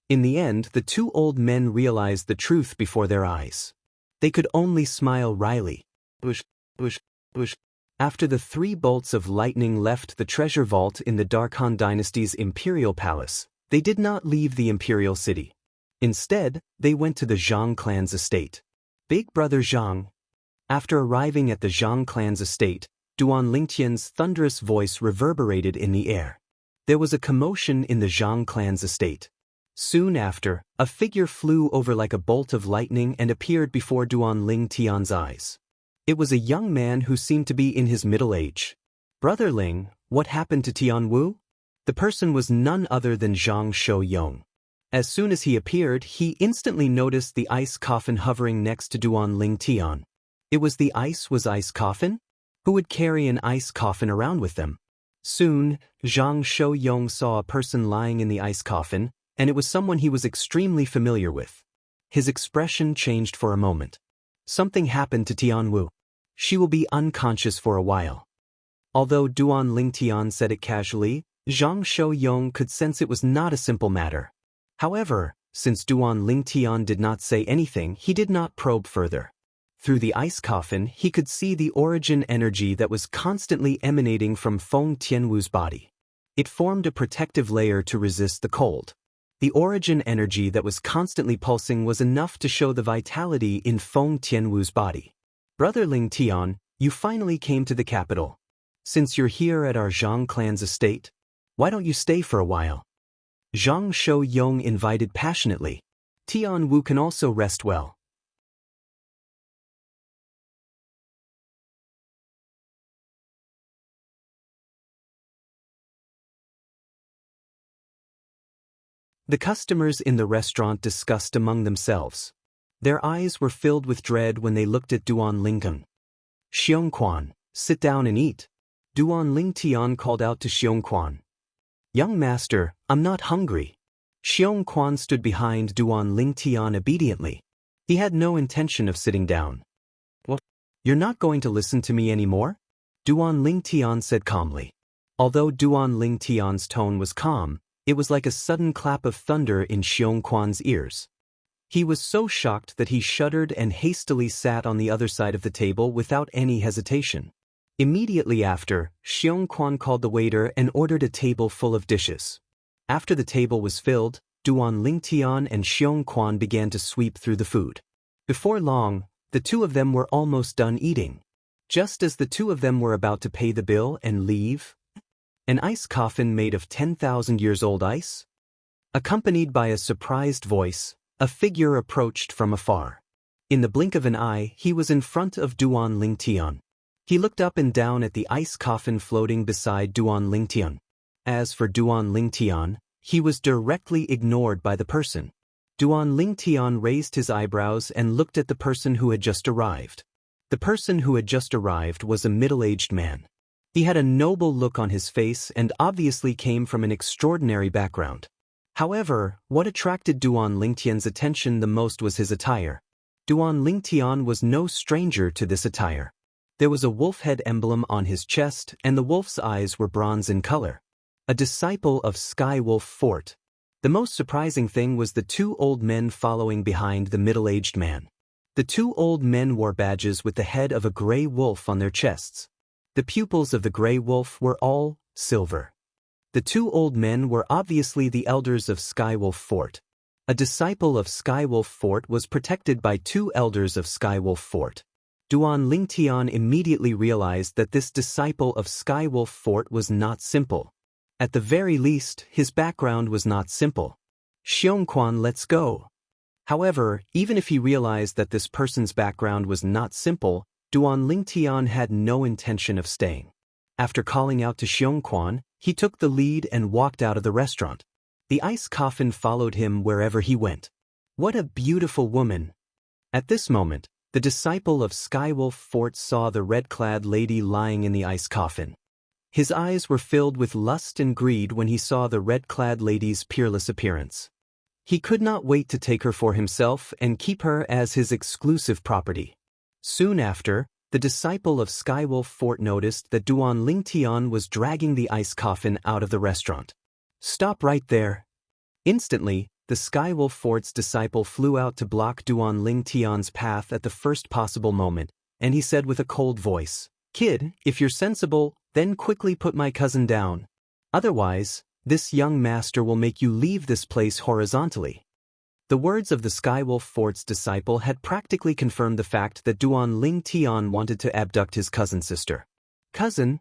In the end, the 2 old men realized the truth before their eyes. They could only smile wryly. Bush, bush, bush. After the 3 bolts of lightning left the treasure vault in the Darkhan Dynasty's imperial palace, they did not leave the imperial city. Instead, they went to the Zhang clan's estate. Big brother Zhang. After arriving at the Zhang clan's estate, Duan Lingtian's thunderous voice reverberated in the air. There was a commotion in the Zhang clan's estate. Soon after, a figure flew over like a bolt of lightning and appeared before Duan Lingtian's eyes. It was a young man who seemed to be in his middle age. Brother Ling, what happened to Tianwu? The person was none other than Zhang Shouyong. As soon as he appeared, he instantly noticed the ice coffin hovering next to Duan Lingtian. It was the ice coffin? Who would carry an ice coffin around with them? Soon, Zhang Shouyong saw a person lying in the ice coffin, and it was someone he was extremely familiar with. His expression changed for a moment. Something happened to Tianwu. She will be unconscious for a while. Although Duan Lingtian said it casually, Zhang Shouyong could sense it was not a simple matter. However, since Duan Lingtian did not say anything, he did not probe further. Through the ice coffin, he could see the origin energy that was constantly emanating from Feng Tianwu's body. It formed a protective layer to resist the cold. The origin energy that was constantly pulsing was enough to show the vitality in Feng Tianwu's body. Brother Lingtian, you finally came to the capital. Since you're here at our Zhang clan's estate, why don't you stay for a while? Zhang Shouyong invited passionately. Tianwu can also rest well. The customers in the restaurant discussed among themselves. Their eyes were filled with dread when they looked at Duan Lingtian. Xianxia, sit down and eat. Duan Lingtian called out to Xiongquan. Young master, I'm not hungry. Xiongquan stood behind Duan Lingtian obediently. He had no intention of sitting down. What? You're not going to listen to me anymore? Duan Lingtian said calmly. Although Duan Lingtian's tone was calm, it was like a sudden clap of thunder in Xiongquan's ears. He was so shocked that he shuddered and hastily sat on the other side of the table without any hesitation. Immediately after, Xiongquan called the waiter and ordered a table full of dishes. After the table was filled, Duan Lingtian and Xiongquan began to sweep through the food. Before long, the two of them were almost done eating. Just as the two of them were about to pay the bill and leave, an ice coffin made of 10,000 years old ice? Accompanied by a surprised voice, a figure approached from afar. In the blink of an eye, he was in front of Duan Lingtian. He looked up and down at the ice coffin floating beside Duan Lingtian. As for Duan Lingtian, he was directly ignored by the person. Duan Lingtian raised his eyebrows and looked at the person who had just arrived. The person who had just arrived was a middle-aged man. He had a noble look on his face and obviously came from an extraordinary background. However, what attracted Duan Lingtian's attention the most was his attire. Duan Lingtian was no stranger to this attire. There was a wolf head emblem on his chest and the wolf's eyes were bronze in color. A disciple of Sky Wolf Fort. The most surprising thing was the two old men following behind the middle-aged man. The two old men wore badges with the head of a gray wolf on their chests. The pupils of the gray wolf were all silver. The two old men were obviously the elders of Skywolf Fort. A disciple of Skywolf Fort was protected by two elders of Skywolf Fort. Duan Lingtian immediately realized that this disciple of Skywolf Fort was not simple. At the very least, his background was not simple. Xiongquan, let's go. However, even if he realized that this person's background was not simple, Duan Lingtian had no intention of staying. After calling out to Xiongquan, he took the lead and walked out of the restaurant. The ice coffin followed him wherever he went. What a beautiful woman! At this moment, the disciple of Skywolf Fort saw the red-clad lady lying in the ice coffin. His eyes were filled with lust and greed when he saw the red-clad lady's peerless appearance. He could not wait to take her for himself and keep her as his exclusive property. Soon after, the disciple of Skywolf Fort noticed that Duan Lingtian was dragging the ice coffin out of the restaurant. Stop right there. Instantly, the Skywolf Fort's disciple flew out to block Duan Lingtian's path at the first possible moment, and he said with a cold voice, "Kid, if you're sensible, then quickly put my cousin down. Otherwise, this young master will make you leave this place horizontally." The words of the Skywolf Fort's disciple had practically confirmed the fact that Duan Lingtian wanted to abduct his cousin's sister. Cousin?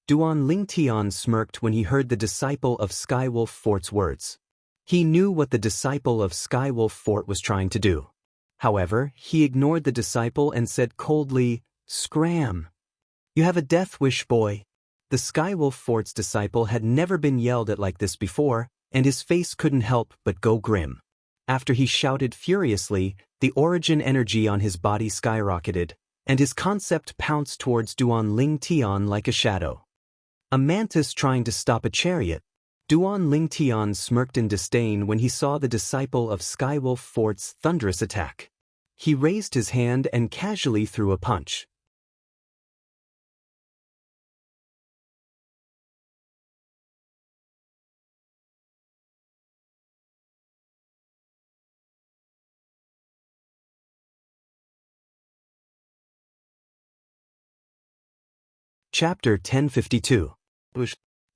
Duan Lingtian smirked when he heard the disciple of Skywolf Fort's words. He knew what the disciple of Skywolf Fort was trying to do. However, he ignored the disciple and said coldly, "Scram. You have a death wish, boy." The Skywolf Fort's disciple had never been yelled at like this before, and his face couldn't help but go grim. After he shouted furiously, the origin energy on his body skyrocketed, and his concept pounced towards Duan Lingtian like a shadow. A mantis trying to stop a chariot. Duan Lingtian smirked in disdain when he saw the disciple of Skywolf Fort's thunderous attack. He raised his hand and casually threw a punch. Chapter 1052.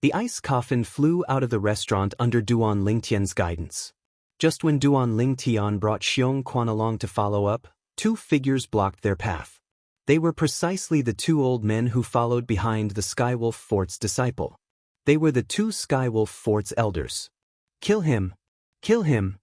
The ice coffin flew out of the restaurant under Duan Lingtian's guidance. Just when Duan Lingtian brought Xiongquan along to follow up, two figures blocked their path. They were precisely the two old men who followed behind the Skywolf Fort's disciple. They were the two Skywolf Fort's elders. Kill him! Kill him!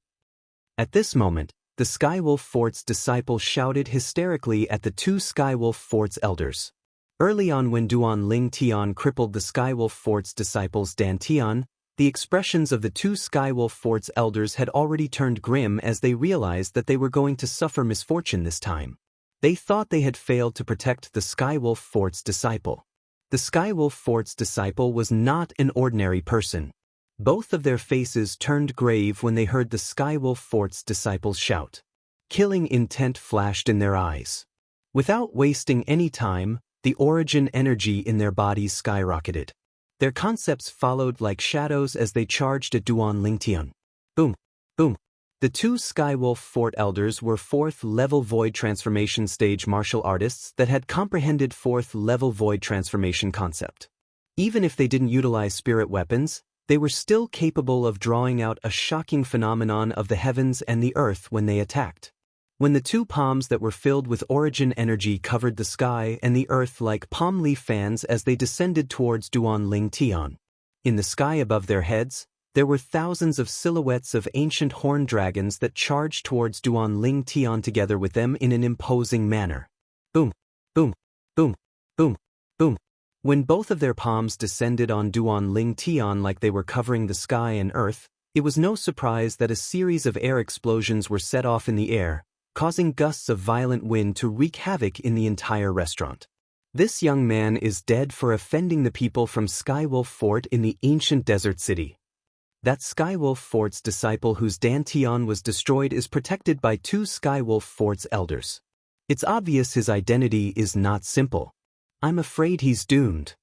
At this moment, the Skywolf Fort's disciple shouted hysterically at the two Skywolf Fort's elders. Early on when Duan Lingtian crippled the Skywolf Fort's disciples Dantian, the expressions of the two Skywolf Fort's elders had already turned grim as they realized that they were going to suffer misfortune this time. They thought they had failed to protect the Skywolf Fort's disciple. The Skywolf Fort's disciple was not an ordinary person. Both of their faces turned grave when they heard the Skywolf Fort's disciples shout. Killing intent flashed in their eyes. Without wasting any time, the origin energy in their bodies skyrocketed. Their concepts followed like shadows as they charged at Duan Lingtian. Boom, boom. The two Skywolf Fort elders were 4th-level void transformation stage martial artists that had comprehended 4th-level void transformation concept. Even if they didn't utilize spirit weapons, they were still capable of drawing out a shocking phenomenon of the heavens and the earth when they attacked. When the two palms that were filled with origin energy covered the sky and the earth like palm leaf fans as they descended towards Duan Lingtian. In the sky above their heads, there were thousands of silhouettes of ancient horned dragons that charged towards Duan Lingtian together with them in an imposing manner. Boom, boom, boom, boom, boom. When both of their palms descended on Duan Lingtian like they were covering the sky and earth, it was no surprise that a series of air explosions were set off in the air, causing gusts of violent wind to wreak havoc in the entire restaurant. This young man is dead for offending the people from Skywolf Fort in the ancient desert city. That Skywolf Fort's disciple whose Dantian was destroyed is protected by two Skywolf Fort's elders. It's obvious his identity is not simple. I'm afraid he's doomed.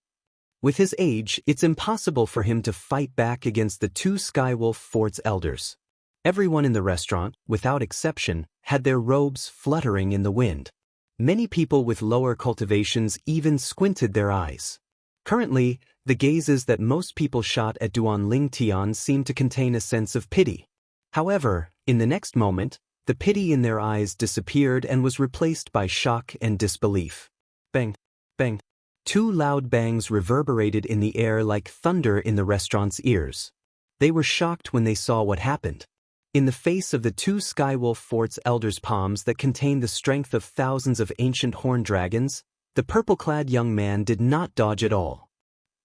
With his age, it's impossible for him to fight back against the two Skywolf Fort's elders. Everyone in the restaurant, without exception, had their robes fluttering in the wind. Many people with lower cultivations even squinted their eyes. Currently, the gazes that most people shot at Duan Lingtian seemed to contain a sense of pity. However, in the next moment, the pity in their eyes disappeared and was replaced by shock and disbelief. Bang, bang. Two loud bangs reverberated in the air like thunder in the restaurant's ears. They were shocked when they saw what happened. In the face of the two Skywolf Fort's elders' palms that contained the strength of thousands of ancient horned dragons, the purple-clad young man did not dodge at all.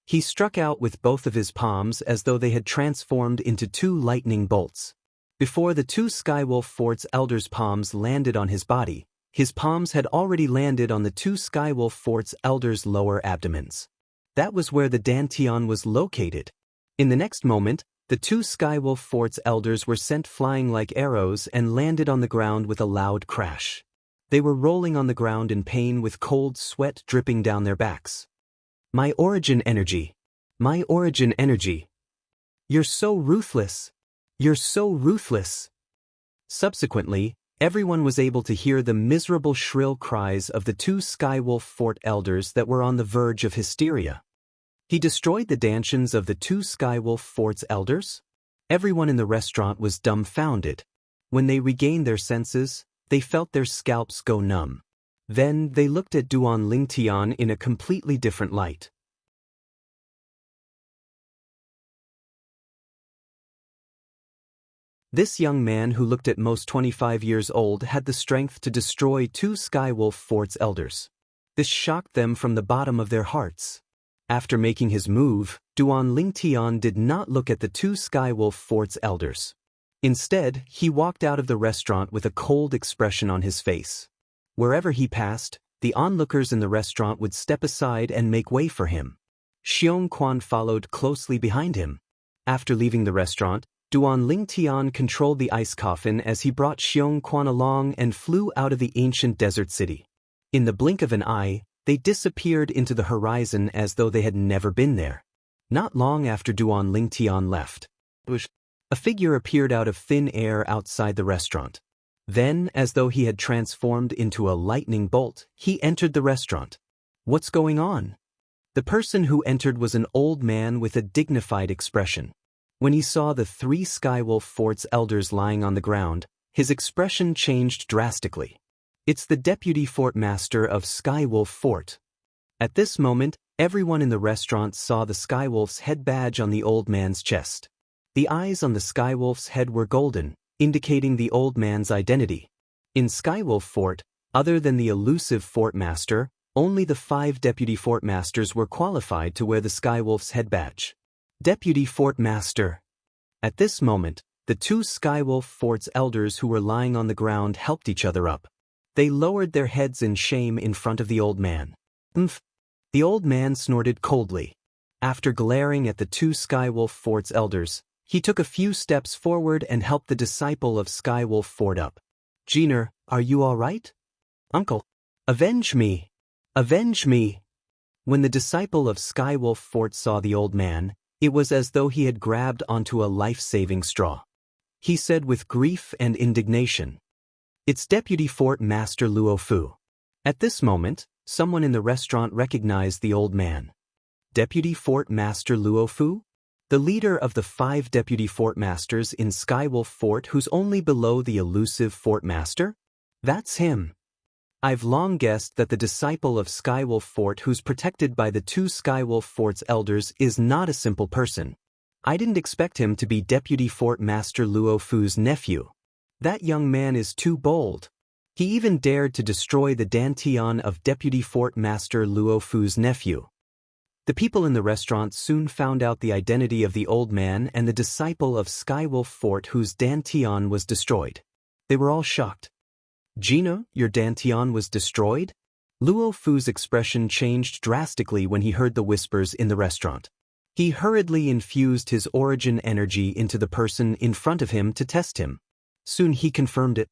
He struck out with both of his palms as though they had transformed into two lightning bolts. Before the two Skywolf Fort's elders' palms landed on his body, his palms had already landed on the two Skywolf Fort's elders' lower abdomens. That was where the Dantian was located. In the next moment, the two Skywolf Fort's elders were sent flying like arrows and landed on the ground with a loud crash. They were rolling on the ground in pain with cold sweat dripping down their backs. My origin energy. My origin energy. You're so ruthless. You're so ruthless. Subsequently, everyone was able to hear the miserable shrill cries of the two Skywolf Fort elders that were on the verge of hysteria. He destroyed the dantians of the two Skywolf Fort's elders? Everyone in the restaurant was dumbfounded. When they regained their senses, they felt their scalps go numb. Then they looked at Duan Lingtian in a completely different light. This young man who looked at most 25 years old had the strength to destroy two Skywolf Fort's elders. This shocked them from the bottom of their hearts. After making his move, Duan Lingtian did not look at the two Skywolf Fort's elders. Instead, he walked out of the restaurant with a cold expression on his face. Wherever he passed, the onlookers in the restaurant would step aside and make way for him. Xianxia followed closely behind him. After leaving the restaurant, Duan Lingtian controlled the ice coffin as he brought Xianxia along and flew out of the ancient desert city. In the blink of an eye, they disappeared into the horizon as though they had never been there. Not long after Duan Lingtian left, a figure appeared out of thin air outside the restaurant. Then, as though he had transformed into a lightning bolt, he entered the restaurant. What's going on? The person who entered was an old man with a dignified expression. When he saw the three Skywolf Fort's elders lying on the ground, his expression changed drastically. It's the deputy fort master of Skywolf Fort. At this moment, everyone in the restaurant saw the Skywolf's head badge on the old man's chest. The eyes on the Skywolf's head were golden, indicating the old man's identity. In Skywolf Fort, other than the elusive fort master, only the 5 deputy fort masters were qualified to wear the Skywolf's head badge. Deputy Fort Master. At this moment, the two Skywolf Fort's elders who were lying on the ground helped each other up. They lowered their heads in shame in front of the old man. The old man snorted coldly. After glaring at the two Skywolf Fort's elders, he took a few steps forward and helped the disciple of Skywolf Fort up. Jeaner, are you all right? Uncle. Avenge me! Avenge me! When the disciple of Skywolf Fort saw the old man, it was as though he had grabbed onto a life-saving straw. He said with grief and indignation, "It's Deputy Fort Master Luo Fu." At this moment, someone in the restaurant recognized the old man. Deputy Fort Master Luo Fu? The leader of the 5 Deputy Fort Masters in Skywolf Fort who's only below the elusive Fort Master? That's him. I've long guessed that the disciple of Skywolf Fort who's protected by the 2 Skywolf Fort's elders is not a simple person. I didn't expect him to be Deputy Fort Master Luo Fu's nephew. That young man is too bold. He even dared to destroy the dantian of Deputy Fort Master Luo Fu's nephew. The people in the restaurant soon found out the identity of the old man and the disciple of Skywolf Fort whose dantian was destroyed. They were all shocked. Gina, your dantian was destroyed? Luo Fu's expression changed drastically when he heard the whispers in the restaurant. He hurriedly infused his origin energy into the person in front of him to test him. Soon he confirmed it.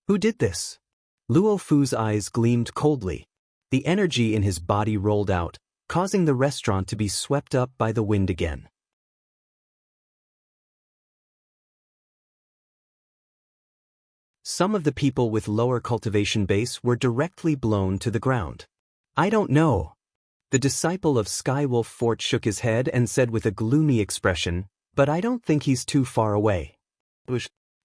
Who did this? Luo Fu's eyes gleamed coldly. The energy in his body rolled out, causing the restaurant to be swept up by the wind again. Some of the people with lower cultivation base were directly blown to the ground. I don't know. The disciple of Skywolf Fort shook his head and said with a gloomy expression, but I don't think he's too far away.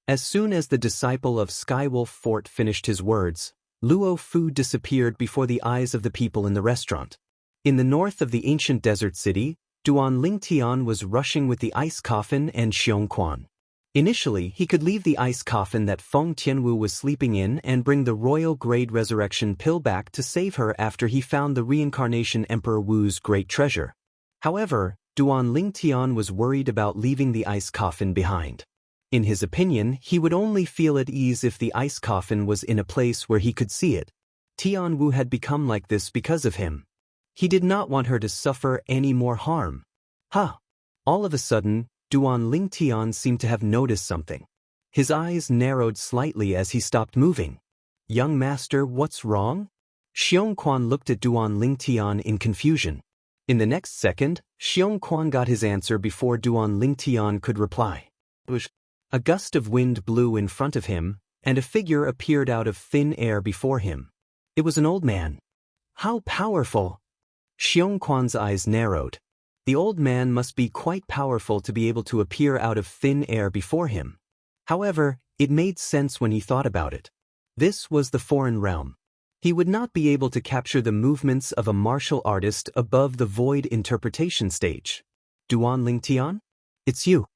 As soon as the disciple of Skywolf Fort finished his words, Luo Fu disappeared before the eyes of the people in the restaurant. In the north of the ancient desert city, Duan Lingtian was rushing with the ice coffin and Xiongquan. Initially, he could leave the ice coffin that Feng Tianwu was sleeping in and bring the royal grade resurrection pill back to save her after he found the reincarnation Emperor Wu's great treasure. However, Duan Lingtian was worried about leaving the ice coffin behind. In his opinion, he would only feel at ease if the ice coffin was in a place where he could see it. Tianwu had become like this because of him. He did not want her to suffer any more harm. All of a sudden, Duan Lingtian seemed to have noticed something. His eyes narrowed slightly as he stopped moving. Young master, what's wrong? Xiongquan looked at Duan Lingtian in confusion. In the next second, Xiongquan got his answer before Duan Lingtian could reply. A gust of wind blew in front of him, and a figure appeared out of thin air before him. It was an old man. How powerful! Xiongquan's eyes narrowed. The old man must be quite powerful to be able to appear out of thin air before him. However, it made sense when he thought about it. This was the foreign realm. He would not be able to capture the movements of a martial artist above the void interpretation stage. Duan Lingtian? It's you.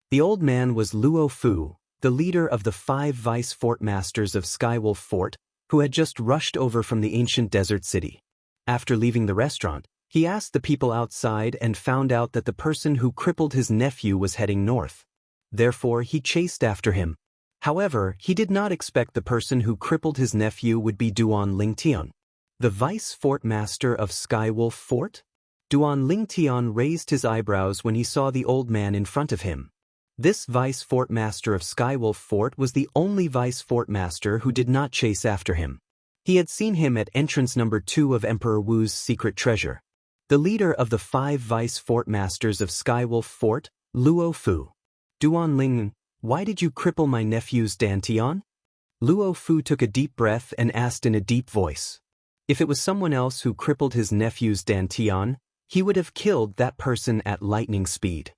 The old man was Luo Fu, the leader of the 5 vice fort masters of Skywolf Fort, who had just rushed over from the ancient desert city. After leaving the restaurant, he asked the people outside and found out that the person who crippled his nephew was heading north. Therefore, he chased after him. However, he did not expect the person who crippled his nephew would be Duan Lingtian, the vice fort master of Skywolf Fort. Duan Lingtian raised his eyebrows when he saw the old man in front of him. This vice fort master of Skywolf Fort was the only vice fort master who did not chase after him. He had seen him at entrance number 2 of Emperor Wu's secret treasure. The leader of the 5 vice fort masters of Skywolf Fort, Luo Fu. Duan Ling, why did you cripple my nephew's dantian? Luo Fu took a deep breath and asked in a deep voice. If it was someone else who crippled his nephew's dantian, he would have killed that person at lightning speed.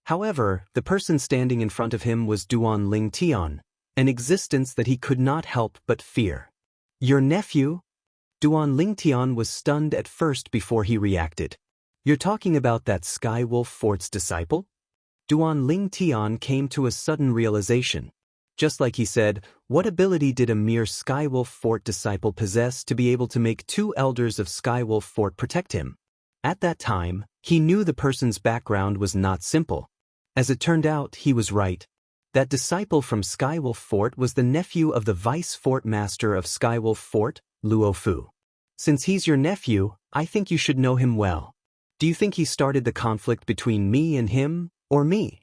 However, the person standing in front of him was Duan Lingtian, an existence that he could not help but fear. Your nephew? Duan Lingtian was stunned at first before he reacted. You're talking about that Skywolf Fort's disciple? Duan Lingtian came to a sudden realization. Just like he said, what ability did a mere Skywolf Fort disciple possess to be able to make 2 elders of Skywolf Fort protect him? At that time, he knew the person's background was not simple. As it turned out, he was right. That disciple from Skywolf Fort was the nephew of the vice fort master of Skywolf Fort, Luo Fu. Since he's your nephew, I think you should know him well. Do you think he started the conflict between me and him, or me?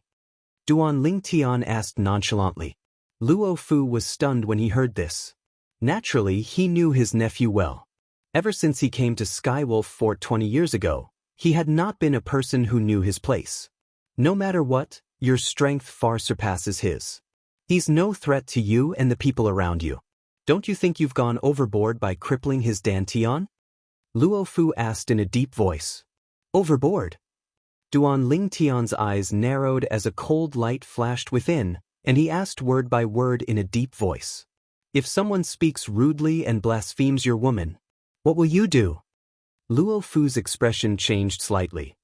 Duan Lingtian asked nonchalantly. Luo Fu was stunned when he heard this. Naturally, he knew his nephew well. Ever since he came to Skywolf Fort 20 years ago, he had not been a person who knew his place. No matter what, your strength far surpasses his. He's no threat to you and the people around you. Don't you think you've gone overboard by crippling his dantian? Luo Fu asked in a deep voice. Overboard? Duan Lingtian's eyes narrowed as a cold light flashed within, and he asked word by word in a deep voice. If someone speaks rudely and blasphemes your woman, what will you do? Luo Fu's expression changed slightly.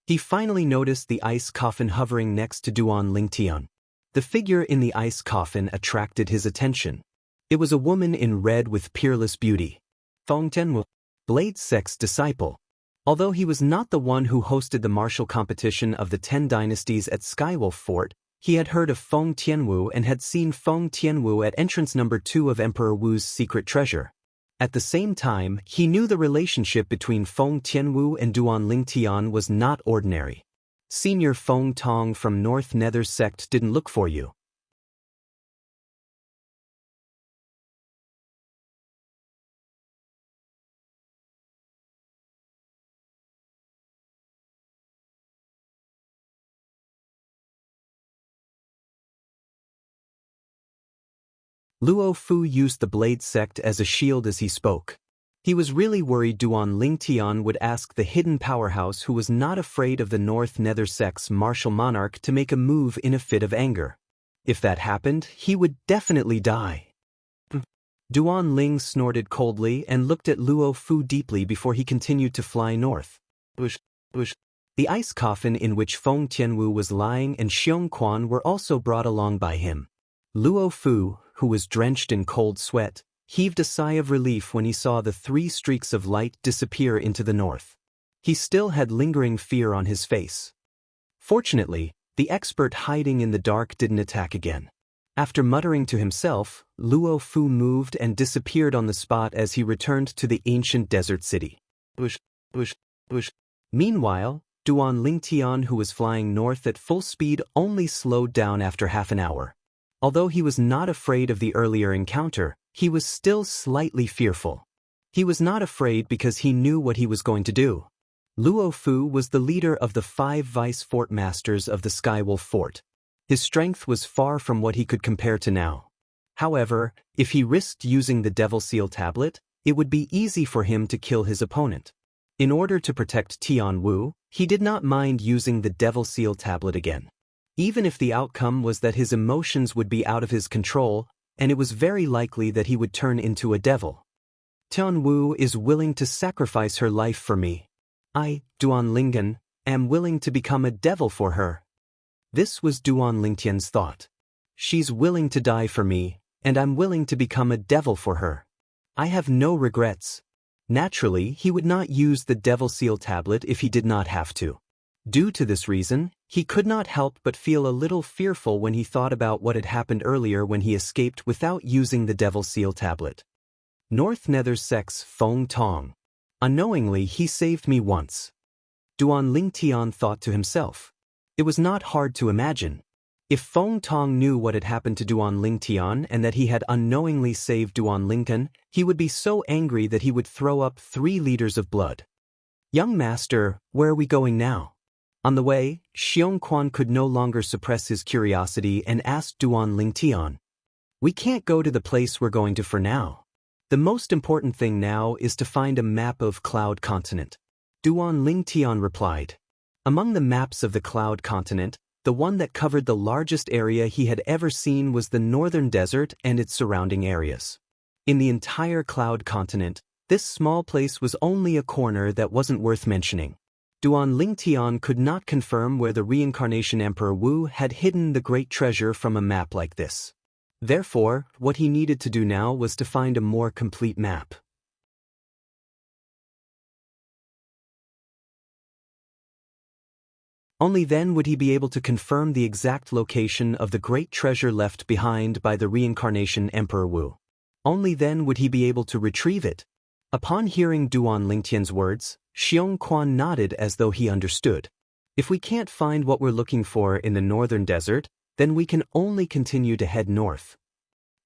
He finally noticed the ice coffin hovering next to Duan Lingtian. The figure in the ice coffin attracted his attention. It was a woman in red with peerless beauty. Feng Tianwu, Blade Sect's disciple. Although he was not the one who hosted the martial competition of the 10 dynasties at Skywolf Fort, he had heard of Feng Tianwu and had seen Feng Tianwu at entrance number 2 of Emperor Wu's secret treasure. At the same time, he knew the relationship between Feng Tianwu and Duan Lingtian was not ordinary. Senior Feng Tong from North Nether sect didn't look for you. Luo Fu used the Blade Sect as a shield as he spoke. He was really worried Duan Lingtian would ask the hidden powerhouse who was not afraid of the North Nether sect's martial monarch to make a move in a fit of anger. If that happened, he would definitely die. Duan Ling snorted coldly and looked at Luo Fu deeply before he continued to fly north. The ice coffin in which Feng Tianwu was lying and Xiong Quan were also brought along by him. Luo Fu, who was drenched in cold sweat, heaved a sigh of relief when he saw the 3 streaks of light disappear into the north. He still had lingering fear on his face. Fortunately, the expert hiding in the dark didn't attack again. After muttering to himself, Luo Fu moved and disappeared on the spot as he returned to the ancient desert city. Meanwhile, Duan Lingtian, who was flying north at full speed, only slowed down after half an hour. Although he was not afraid of the earlier encounter, he was still slightly fearful. He was not afraid because he knew what he was going to do. Luo Fu was the leader of the 5 vice fort masters of the Skywolf Fort. His strength was far from what he could compare to now. However, if he risked using the Devil Seal tablet, it would be easy for him to kill his opponent. In order to protect Tian Wu, he did not mind using the Devil Seal tablet again. Even if the outcome was that his emotions would be out of his control, and it was very likely that he would turn into a devil. Tian Wu is willing to sacrifice her life for me. I, Duan Lingen, am willing to become a devil for her. This was Duan Lingtian's thought. She's willing to die for me, and I'm willing to become a devil for her. I have no regrets. Naturally, he would not use the Devil Seal tablet if he did not have to. Due to this reason, he could not help but feel a little fearful when he thought about what had happened earlier when he escaped without using the Devil Seal tablet. North Nether sect's Feng Tong. Unknowingly, he saved me once. Duan Lingtian thought to himself. It was not hard to imagine. If Feng Tong knew what had happened to Duan Lingtian and that he had unknowingly saved Duan Lingtian, he would be so angry that he would throw up 3 liters of blood. Young master, where are we going now? On the way, Xiong Quan could no longer suppress his curiosity and asked Duan Lingtian. We can't go to the place we're going to for now. The most important thing now is to find a map of Cloud Continent. Duan Lingtian replied. Among the maps of the Cloud Continent, the one that covered the largest area he had ever seen was the Northern Desert and its surrounding areas. In the entire Cloud Continent, this small place was only a corner that wasn't worth mentioning. Duan Lingtian could not confirm where the reincarnation Emperor Wu had hidden the great treasure from a map like this. Therefore, what he needed to do now was to find a more complete map. Only then would he be able to confirm the exact location of the great treasure left behind by the reincarnation Emperor Wu. Only then would he be able to retrieve it. Upon hearing Duan Lingtian's words, Xiongquan nodded as though he understood. If we can't find what we're looking for in the northern desert, then we can only continue to head north.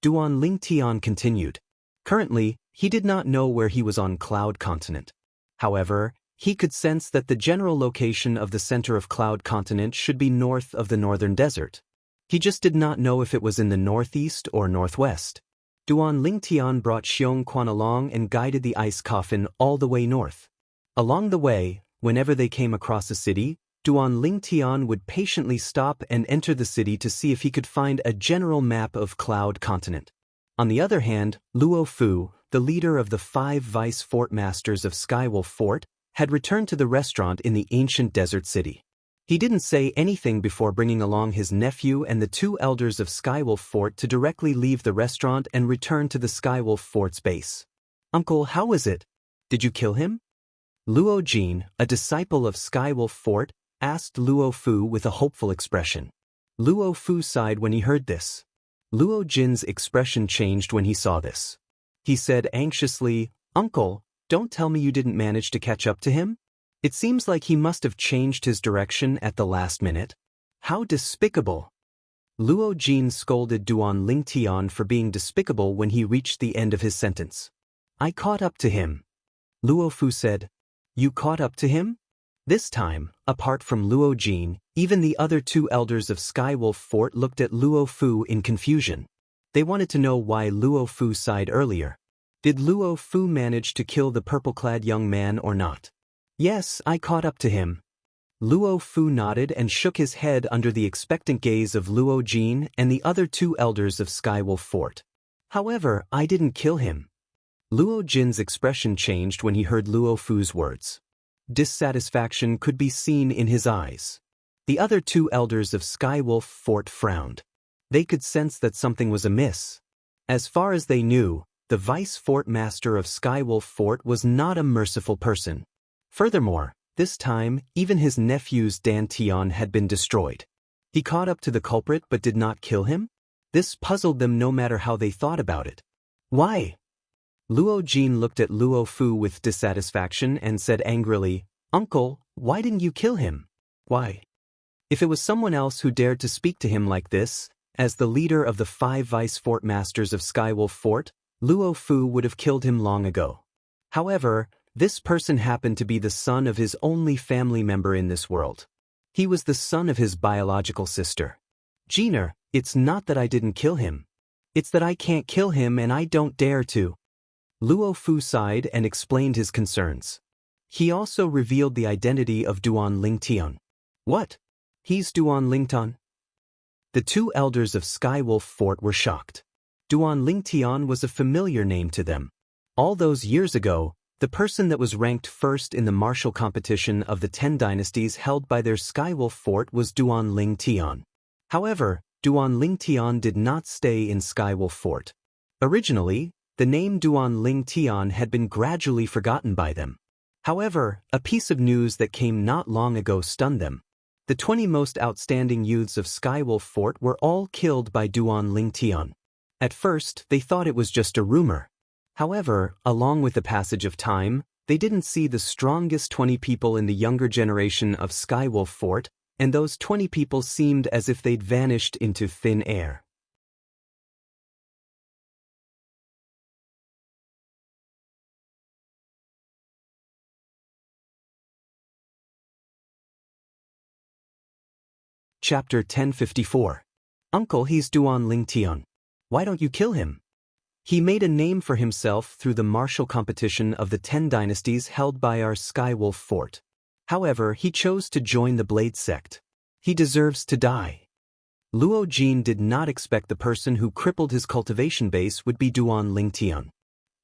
Duan Lingtian continued. Currently, he did not know where he was on Cloud Continent. However, he could sense that the general location of the center of Cloud Continent should be north of the northern desert. He just did not know if it was in the northeast or northwest. Duan Lingtian brought Xiongquan along and guided the ice coffin all the way north. Along the way, whenever they came across a city, Duan Lingtian would patiently stop and enter the city to see if he could find a general map of Cloud Continent. On the other hand, Luo Fu, the leader of the 5 vice fort masters of Skywolf Fort, had returned to the restaurant in the ancient desert city. He didn't say anything before bringing along his nephew and the 2 elders of Skywolf Fort to directly leave the restaurant and return to the Skywolf Fort's base. "Uncle, how was it? Did you kill him?" Luo Jin, a disciple of Skywolf Fort, asked Luo Fu with a hopeful expression. Luo Fu sighed when he heard this. Luo Jin's expression changed when he saw this. He said anxiously, "Uncle, don't tell me you didn't manage to catch up to him? It seems like he must have changed his direction at the last minute. How despicable!" Luo Jin scolded Duan Lingtian for being despicable when he reached the end of his sentence. "I caught up to him." Luo Fu said, "You caught up to him?" This time, apart from Luo Jin, even the other 2 elders of Skywolf Fort looked at Luo Fu in confusion. They wanted to know why Luo Fu sighed earlier. Did Luo Fu manage to kill the purple-clad young man or not? "Yes, I caught up to him." Luo Fu nodded and shook his head under the expectant gaze of Luo Jin and the other 2 elders of Skywolf Fort. "However, I didn't kill him." Luo Jin's expression changed when he heard Luo Fu's words. Dissatisfaction could be seen in his eyes. The other 2 elders of Skywolf Fort frowned. They could sense that something was amiss. As far as they knew, the vice fort master of Skywolf Fort was not a merciful person. Furthermore, this time, even his nephew's dantian had been destroyed. He caught up to the culprit but did not kill him? This puzzled them no matter how they thought about it. Why? Luo Jin looked at Luo Fu with dissatisfaction and said angrily, "Uncle, why didn't you kill him? Why?" If it was someone else who dared to speak to him like this, as the leader of the 5 vice fort masters of Skywolf Fort, Luo Fu would have killed him long ago. However, this person happened to be the son of his only family member in this world. He was the son of his biological sister. "Jiner, it's not that I didn't kill him. It's that I can't kill him and I don't dare to." Luo Fu sighed and explained his concerns. He also revealed the identity of Duan Lingtian. "What? He's Duan Lingtian?" The 2 elders of Skywolf Fort were shocked. Duan Lingtian was a familiar name to them. All those years ago, the person that was ranked first in the martial competition of the 10 dynasties held by their Skywolf Fort was Duan Lingtian. However, Duan Lingtian did not stay in Skywolf Fort. Originally, the name Duan Lingtian had been gradually forgotten by them. However, a piece of news that came not long ago stunned them. The 20 most outstanding youths of Skywolf Fort were all killed by Duan Lingtian. At first, they thought it was just a rumor. However, along with the passage of time, they didn't see the strongest 20 people in the younger generation of Skywolf Fort, and those 20 people seemed as if they'd vanished into thin air. Chapter 1054. Uncle, he's Duan Lingtian. Why don't you kill him? He made a name for himself through the martial competition of the 10 dynasties held by our Skywolf Fort. However, he chose to join the Blade sect. He deserves to die. Luo Jin did not expect the person who crippled his cultivation base would be Duan Lingtian.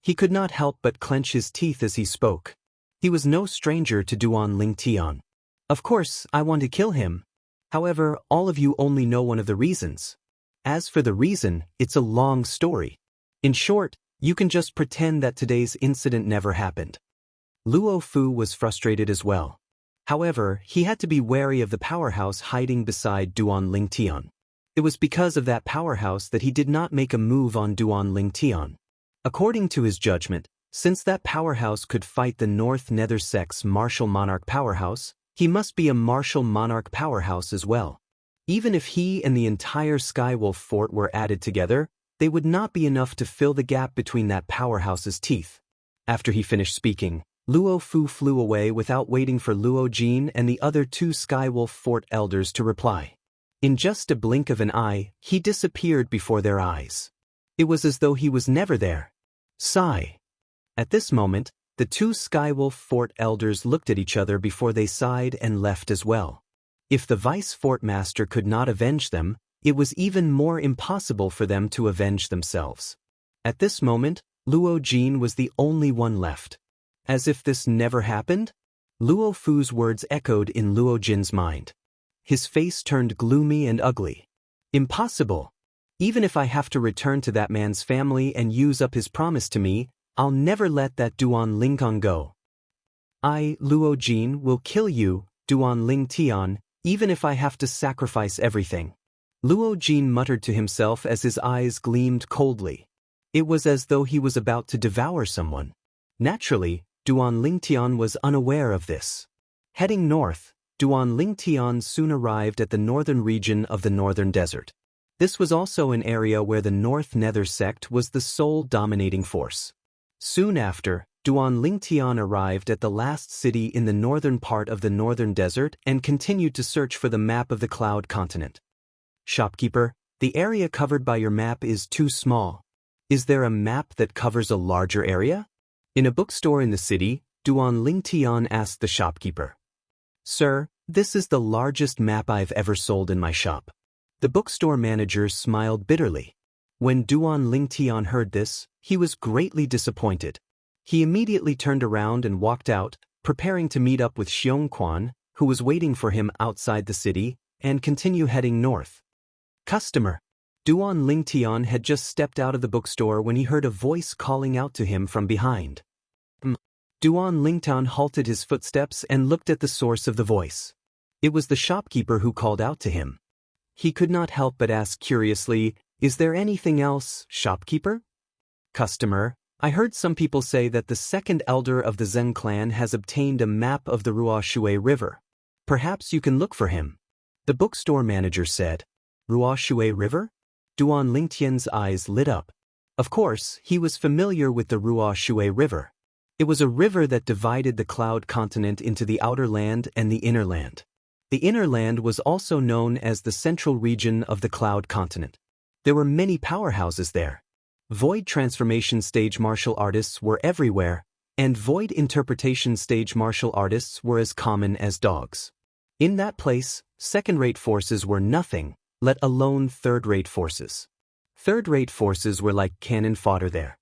He could not help but clench his teeth as he spoke. He was no stranger to Duan Lingtian. Of course, I want to kill him. However, all of you only know one of the reasons. As for the reason, it's a long story. In short, you can just pretend that today's incident never happened. Luo Fu was frustrated as well. However, he had to be wary of the powerhouse hiding beside Duan Lingtian. It was because of that powerhouse that he did not make a move on Duan Lingtian. According to his judgment, since that powerhouse could fight the North Nether sect's martial monarch powerhouse, he must be a martial monarch powerhouse as well. Even if he and the entire Skywolf fort were added together, they would not be enough to fill the gap between that powerhouse's teeth. After he finished speaking, Luo Fu flew away without waiting for Luo Jin and the other two Skywolf fort elders to reply. In just a blink of an eye, he disappeared before their eyes. It was as though he was never there. Sigh. At this moment, the two Skywolf fort elders looked at each other before they sighed and left as well. If the vice fort master could not avenge them, it was even more impossible for them to avenge themselves. At this moment, Luo Jin was the only one left. As if this never happened? Luo Fu's words echoed in Luo Jin's mind. His face turned gloomy and ugly. Impossible. Even if I have to return to that man's family and use up his promise to me, I'll never let that Duan Lingtian go. I, Luo Jin, will kill you, Duan Lingtian, even if I have to sacrifice everything. Luo Jin muttered to himself as his eyes gleamed coldly. It was as though he was about to devour someone. Naturally, Duan Lingtian was unaware of this. Heading north, Duan Lingtian soon arrived at the northern region of the northern desert. This was also an area where the North Nether sect was the sole dominating force. Soon after, Duan Lingtian arrived at the last city in the northern part of the northern desert and continued to search for the map of the Cloud Continent. Shopkeeper, the area covered by your map is too small. Is there a map that covers a larger area? In a bookstore in the city, Duan Lingtian asked the shopkeeper. Sir, this is the largest map I've ever sold in my shop. The bookstore manager smiled bitterly. When Duan Lingtian heard this, he was greatly disappointed. He immediately turned around and walked out, preparing to meet up with Xianxia, who was waiting for him outside the city, and continue heading north. Customer. Duan Lingtian had just stepped out of the bookstore when he heard a voice calling out to him from behind. Duan Lingtian halted his footsteps and looked at the source of the voice. It was the shopkeeper who called out to him. He could not help but ask curiously, Is there anything else, shopkeeper? Customer, I heard some people say that the second elder of the Zheng clan has obtained a map of the Ruoshui River. Perhaps you can look for him. The bookstore manager said. Ruoshui River? Duan Lingtian's eyes lit up. Of course, he was familiar with the Ruoshui River. It was a river that divided the Cloud Continent into the outer land and the inner land. The inner land was also known as the central region of the Cloud Continent. There were many powerhouses there. Void transformation stage martial artists were everywhere, and void interpretation stage martial artists were as common as dogs. In that place, second-rate forces were nothing, let alone third-rate forces. Third-rate forces were like cannon fodder there.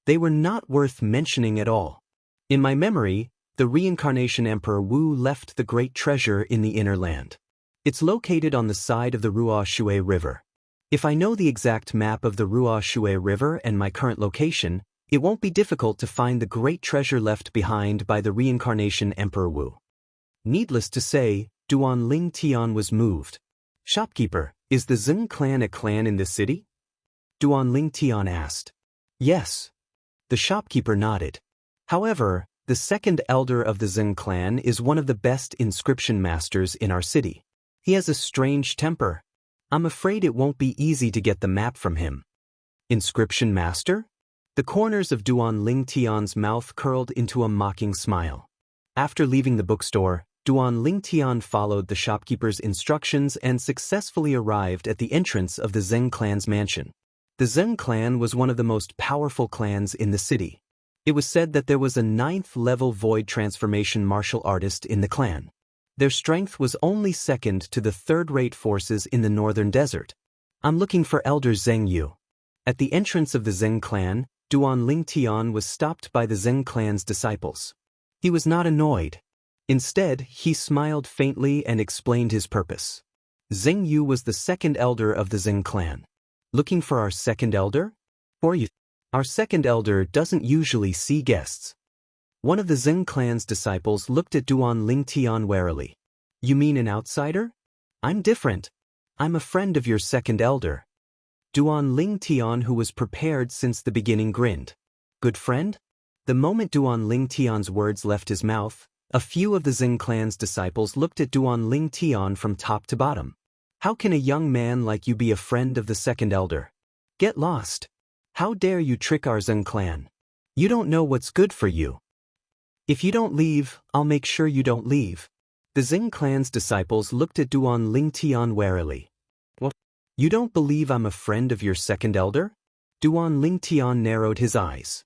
They were not worth mentioning at all. In my memory, the reincarnation Emperor Wu left the great treasure in the inner land. It's located on the side of the Ruoshui River. If I know the exact map of the Ruoshui River and my current location, it won't be difficult to find the great treasure left behind by the reincarnation Emperor Wu. Needless to say, Duan Lingtian was moved. Shopkeeper, is the Zheng clan a clan in this city? Duan Lingtian asked. Yes. The shopkeeper nodded. However, the second elder of the Zheng clan is one of the best inscription masters in our city. He has a strange temper. I'm afraid it won't be easy to get the map from him. Inscription master? The corners of Duan Lingtian's mouth curled into a mocking smile. After leaving the bookstore, Duan Lingtian followed the shopkeeper's instructions and successfully arrived at the entrance of the Zheng clan's mansion. The Zheng clan was one of the most powerful clans in the city. It was said that there was a 9th-level void transformation martial artist in the clan. Their strength was only second to the third-rate forces in the northern desert. I'm looking for Elder Zheng Yu. At the entrance of the Zheng clan, Duan Lingtian was stopped by the Zheng clan's disciples. He was not annoyed. Instead, he smiled faintly and explained his purpose. Zheng Yu was the second elder of the Zheng clan. Looking for our second elder? Or you? Our second elder doesn't usually see guests. One of the Zeng clan's disciples looked at Duan Lingtian warily. You mean an outsider? I'm different. I'm a friend of your second elder. Duan Lingtian, who was prepared since the beginning, grinned. Good friend? The moment Duan Lingtian's words left his mouth, a few of the Zeng clan's disciples looked at Duan Lingtian from top to bottom. How can a young man like you be a friend of the second elder? Get lost. How dare you trick our Zeng clan? You don't know what's good for you. If you don't leave, I'll make sure you don't leave. The Zeng clan's disciples looked at Duan Lingtian warily. What? You don't believe I'm a friend of your second elder? Duan Lingtian narrowed his eyes.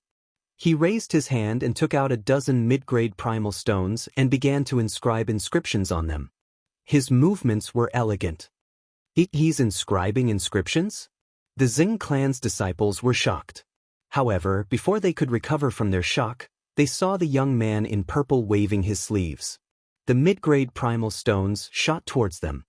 He raised his hand and took out a dozen mid-grade primal stones and began to inscribe inscriptions on them. His movements were elegant. He's inscribing inscriptions? The Zeng clan's disciples were shocked. However, before they could recover from their shock, they saw the young man in purple waving his sleeves. The mid-grade primal stones shot towards them.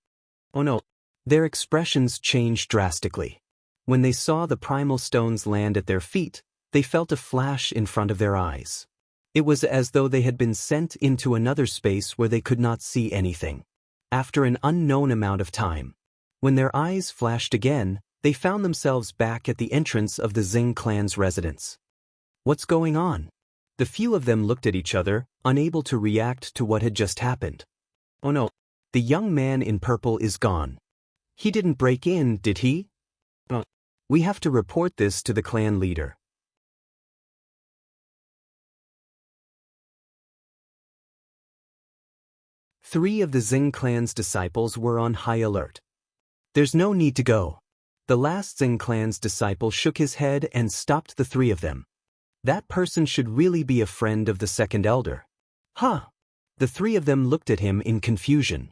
Oh no! Their expressions changed drastically. When they saw the primal stones land at their feet, they felt a flash in front of their eyes. It was as though they had been sent into another space where they could not see anything. After an unknown amount of time, when their eyes flashed again, they found themselves back at the entrance of the Zeng clan's residence. What's going on? The few of them looked at each other, unable to react to what had just happened. Oh no, the young man in purple is gone. He didn't break in, did he? We have to report this to the clan leader. Three of the Zeng clan's disciples were on high alert. There's no need to go. The last Zeng clan's disciple shook his head and stopped the three of them. That person should really be a friend of the second elder. Huh? The three of them looked at him in confusion.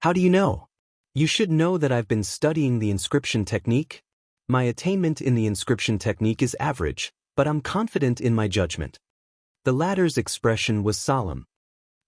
How do you know? You should know that I've been studying the inscription technique. My attainment in the inscription technique is average, but I'm confident in my judgment. The latter's expression was solemn.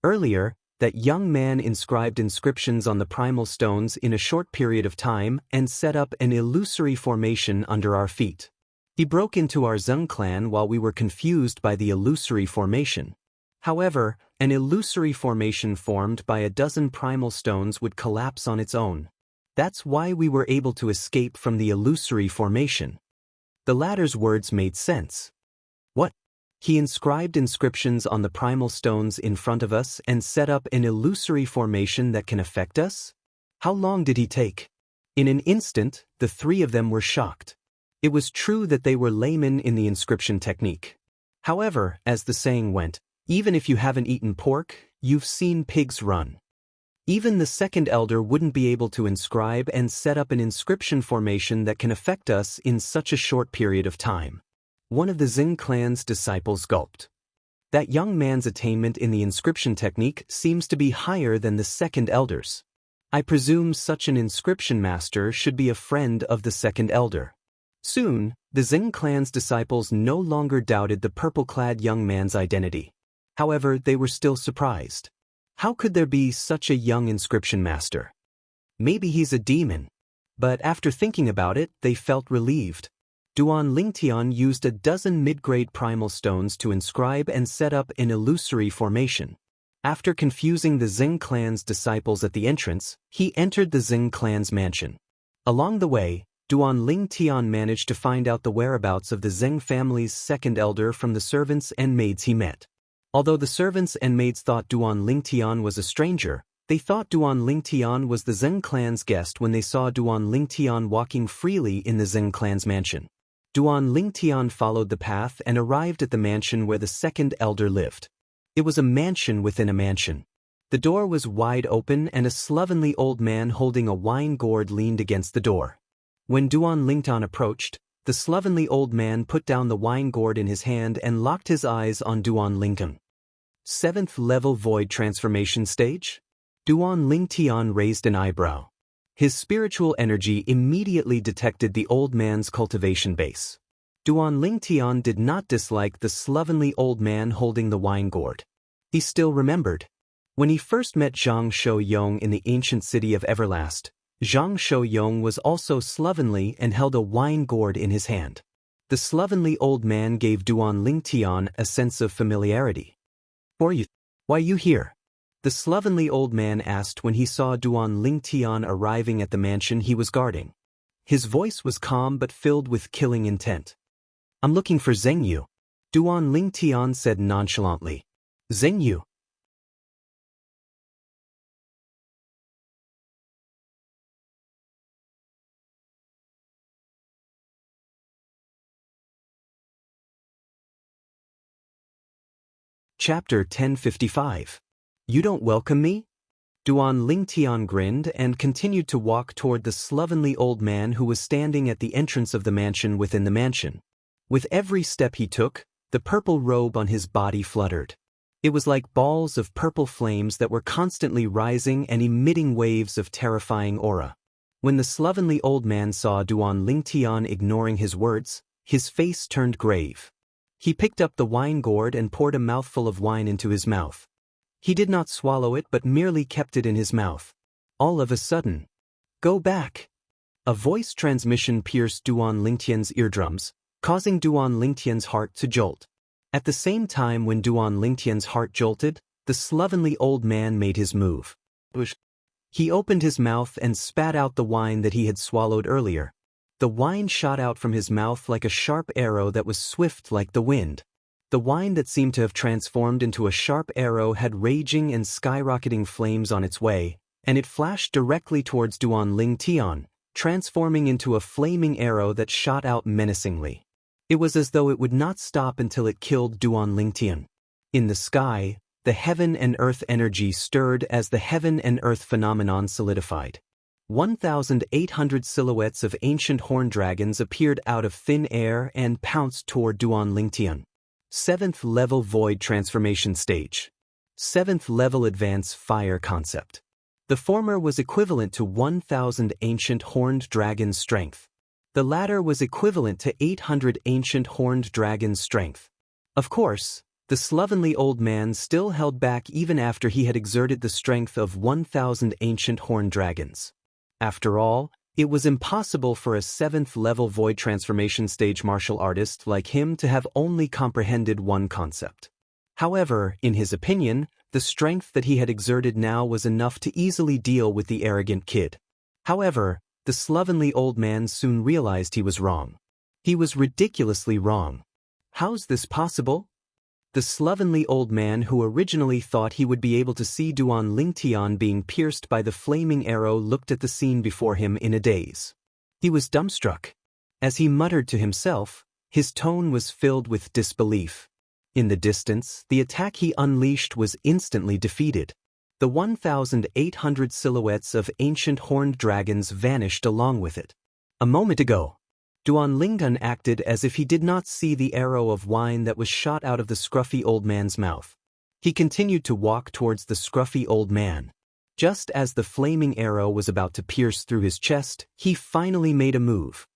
Earlier, that young man inscribed inscriptions on the primal stones in a short period of time and set up an illusory formation under our feet. He broke into our Zeng clan while we were confused by the illusory formation. However, an illusory formation formed by a dozen primal stones would collapse on its own. That's why we were able to escape from the illusory formation. The latter's words made sense. What? He inscribed inscriptions on the primal stones in front of us and set up an illusory formation that can affect us? How long did he take? In an instant, the three of them were shocked. It was true that they were laymen in the inscription technique. However, as the saying went, even if you haven't eaten pork, you've seen pigs run. Even the second elder wouldn't be able to inscribe and set up an inscription formation that can affect us in such a short period of time. One of the Zeng clan's disciples gulped. That young man's attainment in the inscription technique seems to be higher than the second elder's. I presume such an inscription master should be a friend of the second elder. Soon, the Zeng clan's disciples no longer doubted the purple-clad young man's identity. However, they were still surprised. How could there be such a young inscription master? Maybe he's a demon. But after thinking about it, they felt relieved. Duan Lingtian used a dozen mid-grade primal stones to inscribe and set up an illusory formation. After confusing the Zeng clan's disciples at the entrance, he entered the Zeng clan's mansion. Along the way, Duan Lingtian managed to find out the whereabouts of the Zeng family's second elder from the servants and maids he met. Although the servants and maids thought Duan Lingtian was a stranger, they thought Duan Lingtian was the Zeng clan's guest when they saw Duan Lingtian walking freely in the Zeng clan's mansion. Duan Lingtian followed the path and arrived at the mansion where the second elder lived. It was a mansion within a mansion. The door was wide open and a slovenly old man holding a wine gourd leaned against the door. When Duan Lingtian approached, the slovenly old man put down the wine gourd in his hand and locked his eyes on Duan Lingtian. 7th level void transformation stage? Duan Lingtian raised an eyebrow. His spiritual energy immediately detected the old man's cultivation base. Duan Lingtian did not dislike the slovenly old man holding the wine gourd. He still remembered. When he first met Zhang Shouyong in the ancient city of Everlast, Zhang Shouyong was also slovenly and held a wine gourd in his hand. The slovenly old man gave Duan Lingtian a sense of familiarity. Why you here? The slovenly old man asked when he saw Duan Lingtian arriving at the mansion he was guarding. His voice was calm but filled with killing intent. I'm looking for Zhengyu, Duan Lingtian said nonchalantly. Zhengyu? Chapter 1055. You don't welcome me? Duan Lingtian grinned and continued to walk toward the slovenly old man who was standing at the entrance of the mansion within the mansion. With every step he took, the purple robe on his body fluttered. It was like balls of purple flames that were constantly rising and emitting waves of terrifying aura. When the slovenly old man saw Duan Lingtian ignoring his words, his face turned grave. He picked up the wine gourd and poured a mouthful of wine into his mouth. He did not swallow it but merely kept it in his mouth. All of a sudden, "Go back!" A voice transmission pierced Duan Lingtian's eardrums, causing Duan Lingtian's heart to jolt. At the same time when Duan Lingtian's heart jolted, the slovenly old man made his move. He opened his mouth and spat out the wine that he had swallowed earlier. The wine shot out from his mouth like a sharp arrow that was swift like the wind. The wine that seemed to have transformed into a sharp arrow had raging and skyrocketing flames on its way, and it flashed directly towards Duan Lingtian, transforming into a flaming arrow that shot out menacingly. It was as though it would not stop until it killed Duan Lingtian. In the sky, the heaven and earth energy stirred as the heaven and earth phenomenon solidified. 1,800 silhouettes of ancient horned dragons appeared out of thin air and pounced toward Duan Lingtian. 7th level void transformation stage. 7th level advance fire concept. The former was equivalent to 1,000 ancient horned dragons' strength. The latter was equivalent to 800 ancient horned dragons' strength. Of course, the slovenly old man still held back even after he had exerted the strength of 1,000 ancient horned dragons. After all, it was impossible for a 7th level void transformation stage martial artist like him to have only comprehended one concept. However, in his opinion, the strength that he had exerted now was enough to easily deal with the arrogant kid. However, the slovenly old man soon realized he was wrong. He was ridiculously wrong. How's this possible? The slovenly old man who originally thought he would be able to see Duan Lingtian being pierced by the flaming arrow looked at the scene before him in a daze. He was dumbstruck. As he muttered to himself, his tone was filled with disbelief. In the distance, the attack he unleashed was instantly defeated. The 1,800 silhouettes of ancient horned dragons vanished along with it. A moment ago, Duan Lingtian acted as if he did not see the arrow of wine that was shot out of the scruffy old man's mouth. He continued to walk towards the scruffy old man. Just as the flaming arrow was about to pierce through his chest, he finally made a move.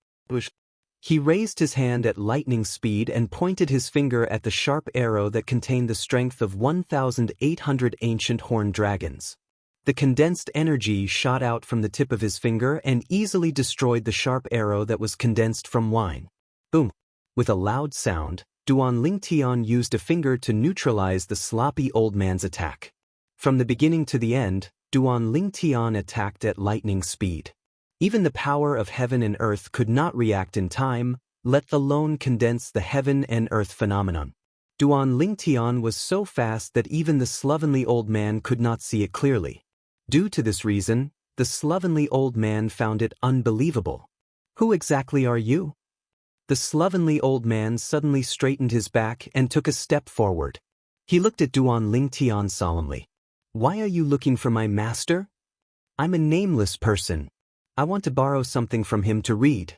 He raised his hand at lightning speed and pointed his finger at the sharp arrow that contained the strength of 1,800 ancient horned dragons. The condensed energy shot out from the tip of his finger and easily destroyed the sharp arrow that was condensed from wine. Boom! With a loud sound, Duan Lingtian used a finger to neutralize the sloppy old man's attack. From the beginning to the end, Duan Lingtian attacked at lightning speed. Even the power of heaven and earth could not react in time, let alone condense the heaven and earth phenomenon. Duan Lingtian was so fast that even the slovenly old man could not see it clearly. Due to this reason, the slovenly old man found it unbelievable. Who exactly are you? The slovenly old man suddenly straightened his back and took a step forward. He looked at Duan Lingtian solemnly. Why are you looking for my master? I'm a nameless person. I want to borrow something from him to read.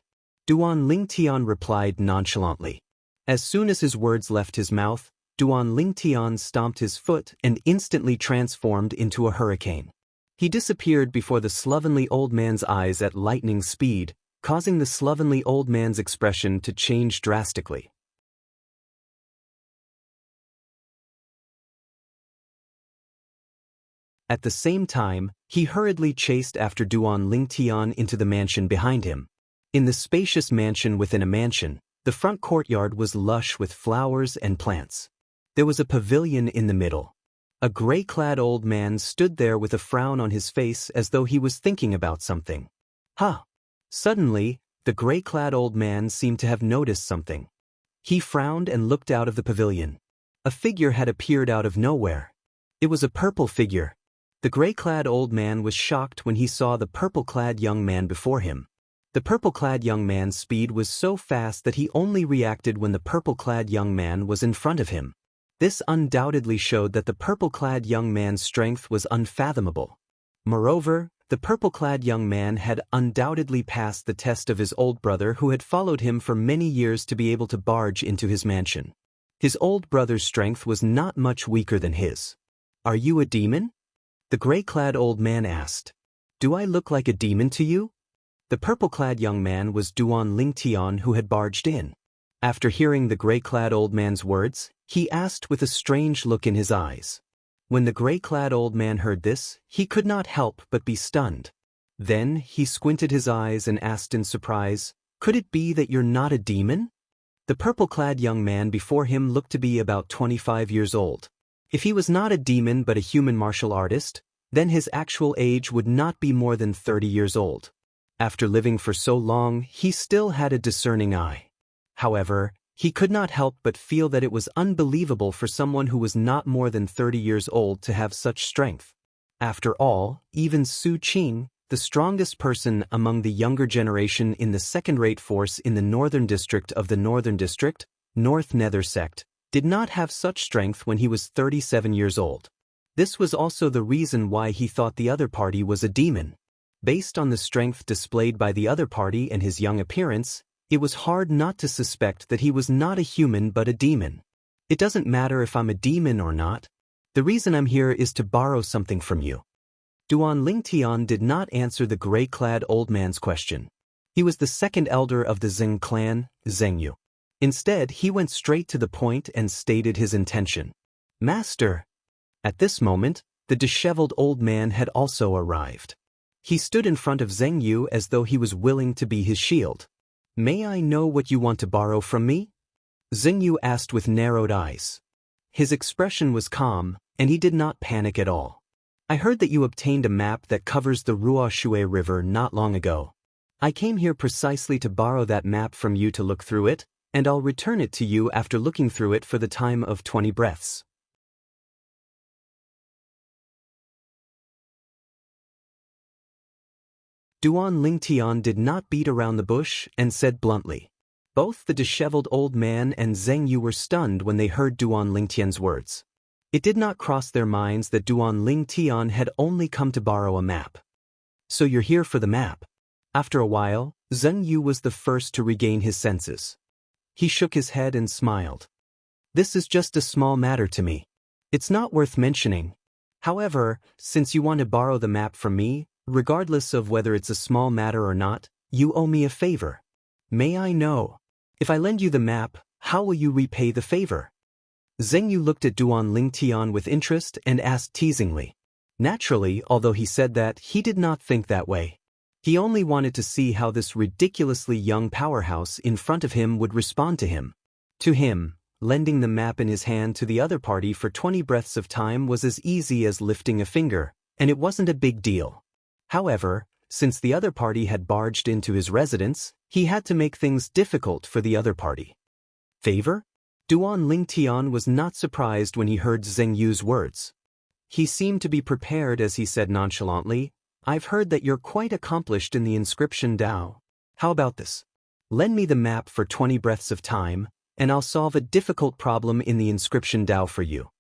Duan Lingtian replied nonchalantly. As soon as his words left his mouth, Duan Lingtian stomped his foot and instantly transformed into a hurricane. He disappeared before the slovenly old man's eyes at lightning speed, causing the slovenly old man's expression to change drastically. At the same time, he hurriedly chased after Duan Lingtian into the mansion behind him. In the spacious mansion within a mansion, The front courtyard was lush with flowers and plants. There was a pavilion in the middle. A gray-clad old man stood there with a frown on his face as though he was thinking about something. Huh! Suddenly, the gray-clad old man seemed to have noticed something. He frowned and looked out of the pavilion. A figure had appeared out of nowhere. It was a purple figure. The gray-clad old man was shocked when he saw the purple-clad young man before him. The purple-clad young man's speed was so fast that he only reacted when the purple-clad young man was in front of him. This undoubtedly showed that the purple-clad young man's strength was unfathomable. Moreover, the purple-clad young man had undoubtedly passed the test of his old brother who had followed him for many years to be able to barge into his mansion. His old brother's strength was not much weaker than his. "Are you a demon?" the gray-clad old man asked. "Do I look like a demon to you?" The purple-clad young man was Duan Lingtian, who had barged in. After hearing the gray-clad old man's words, he asked with a strange look in his eyes. When the gray-clad old man heard this, he could not help but be stunned. Then he squinted his eyes and asked in surprise, "Could it be that you're not a demon?" The purple-clad young man before him looked to be about 25 years old. If he was not a demon but a human martial artist, then his actual age would not be more than 30 years old. After living for so long, he still had a discerning eye. However, he could not help but feel that it was unbelievable for someone who was not more than 30 years old to have such strength. After all, even Su Qing, the strongest person among the younger generation in the second-rate force in the Northern District of the Northern District, North Nether Sect, did not have such strength when he was 37 years old. This was also the reason why he thought the other party was a demon. Based on the strength displayed by the other party and his young appearance, it was hard not to suspect that he was not a human but a demon. "It doesn't matter if I'm a demon or not. The reason I'm here is to borrow something from you." Duan Lingtian did not answer the gray-clad old man's question. He was the second elder of the Zeng clan, Zengyu. Instead, he went straight to the point and stated his intention. "Master." At this moment, the disheveled old man had also arrived. He stood in front of Zengyu as though he was willing to be his shield. "May I know what you want to borrow from me?" Zengyu asked with narrowed eyes. His expression was calm, and he did not panic at all. "I heard that you obtained a map that covers the Ruoshui River not long ago. I came here precisely to borrow that map from you to look through it, and I'll return it to you after looking through it for the time of 20 breaths. Duan Lingtian did not beat around the bush and said bluntly. Both the disheveled old man and Zengyu were stunned when they heard Duan Lingtian's words. It did not cross their minds that Duan Lingtian had only come to borrow a map. "So you're here for the map?" After a while, Zengyu was the first to regain his senses. He shook his head and smiled. "This is just a small matter to me. It's not worth mentioning. However, since you want to borrow the map from me, regardless of whether it's a small matter or not, you owe me a favor. May I know, if I lend you the map, how will you repay the favor?" Zengyu looked at Duan Lingtian with interest and asked teasingly. Naturally, although he said that, he did not think that way. He only wanted to see how this ridiculously young powerhouse in front of him would respond to him. To him, lending the map in his hand to the other party for 20 breaths of time was as easy as lifting a finger, and it wasn't a big deal. However, since the other party had barged into his residence, he had to make things difficult for the other party. Favor? Duan Lingtian was not surprised when he heard Zengyu's words. He seemed to be prepared as he said nonchalantly, "I've heard that you're quite accomplished in the inscription Dao. How about this? Lend me the map for 20 breaths of time, and I'll solve a difficult problem in the inscription Dao for you."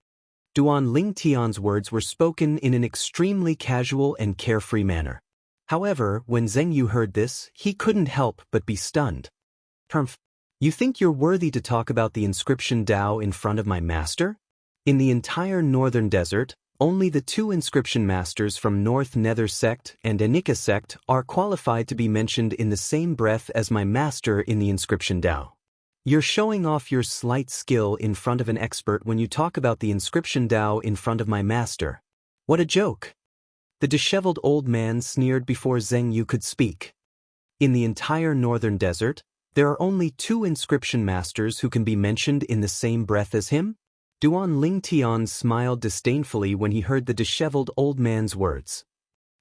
Duan Lingtian's words were spoken in an extremely casual and carefree manner. However, when Zengyu heard this, he couldn't help but be stunned. "Humph, you think you're worthy to talk about the inscription Dao in front of my master? In the entire northern desert, only the 2 inscription masters from North Nether Sect and Anika Sect are qualified to be mentioned in the same breath as my master in the inscription Dao. You're showing off your slight skill in front of an expert when you talk about the inscription Dao in front of my master. What a joke!" The disheveled old man sneered before Zengyu could speak. In the entire northern desert, There are only 2 inscription masters who can be mentioned in the same breath as him? Duan Lingtian smiled disdainfully when he heard the disheveled old man's words.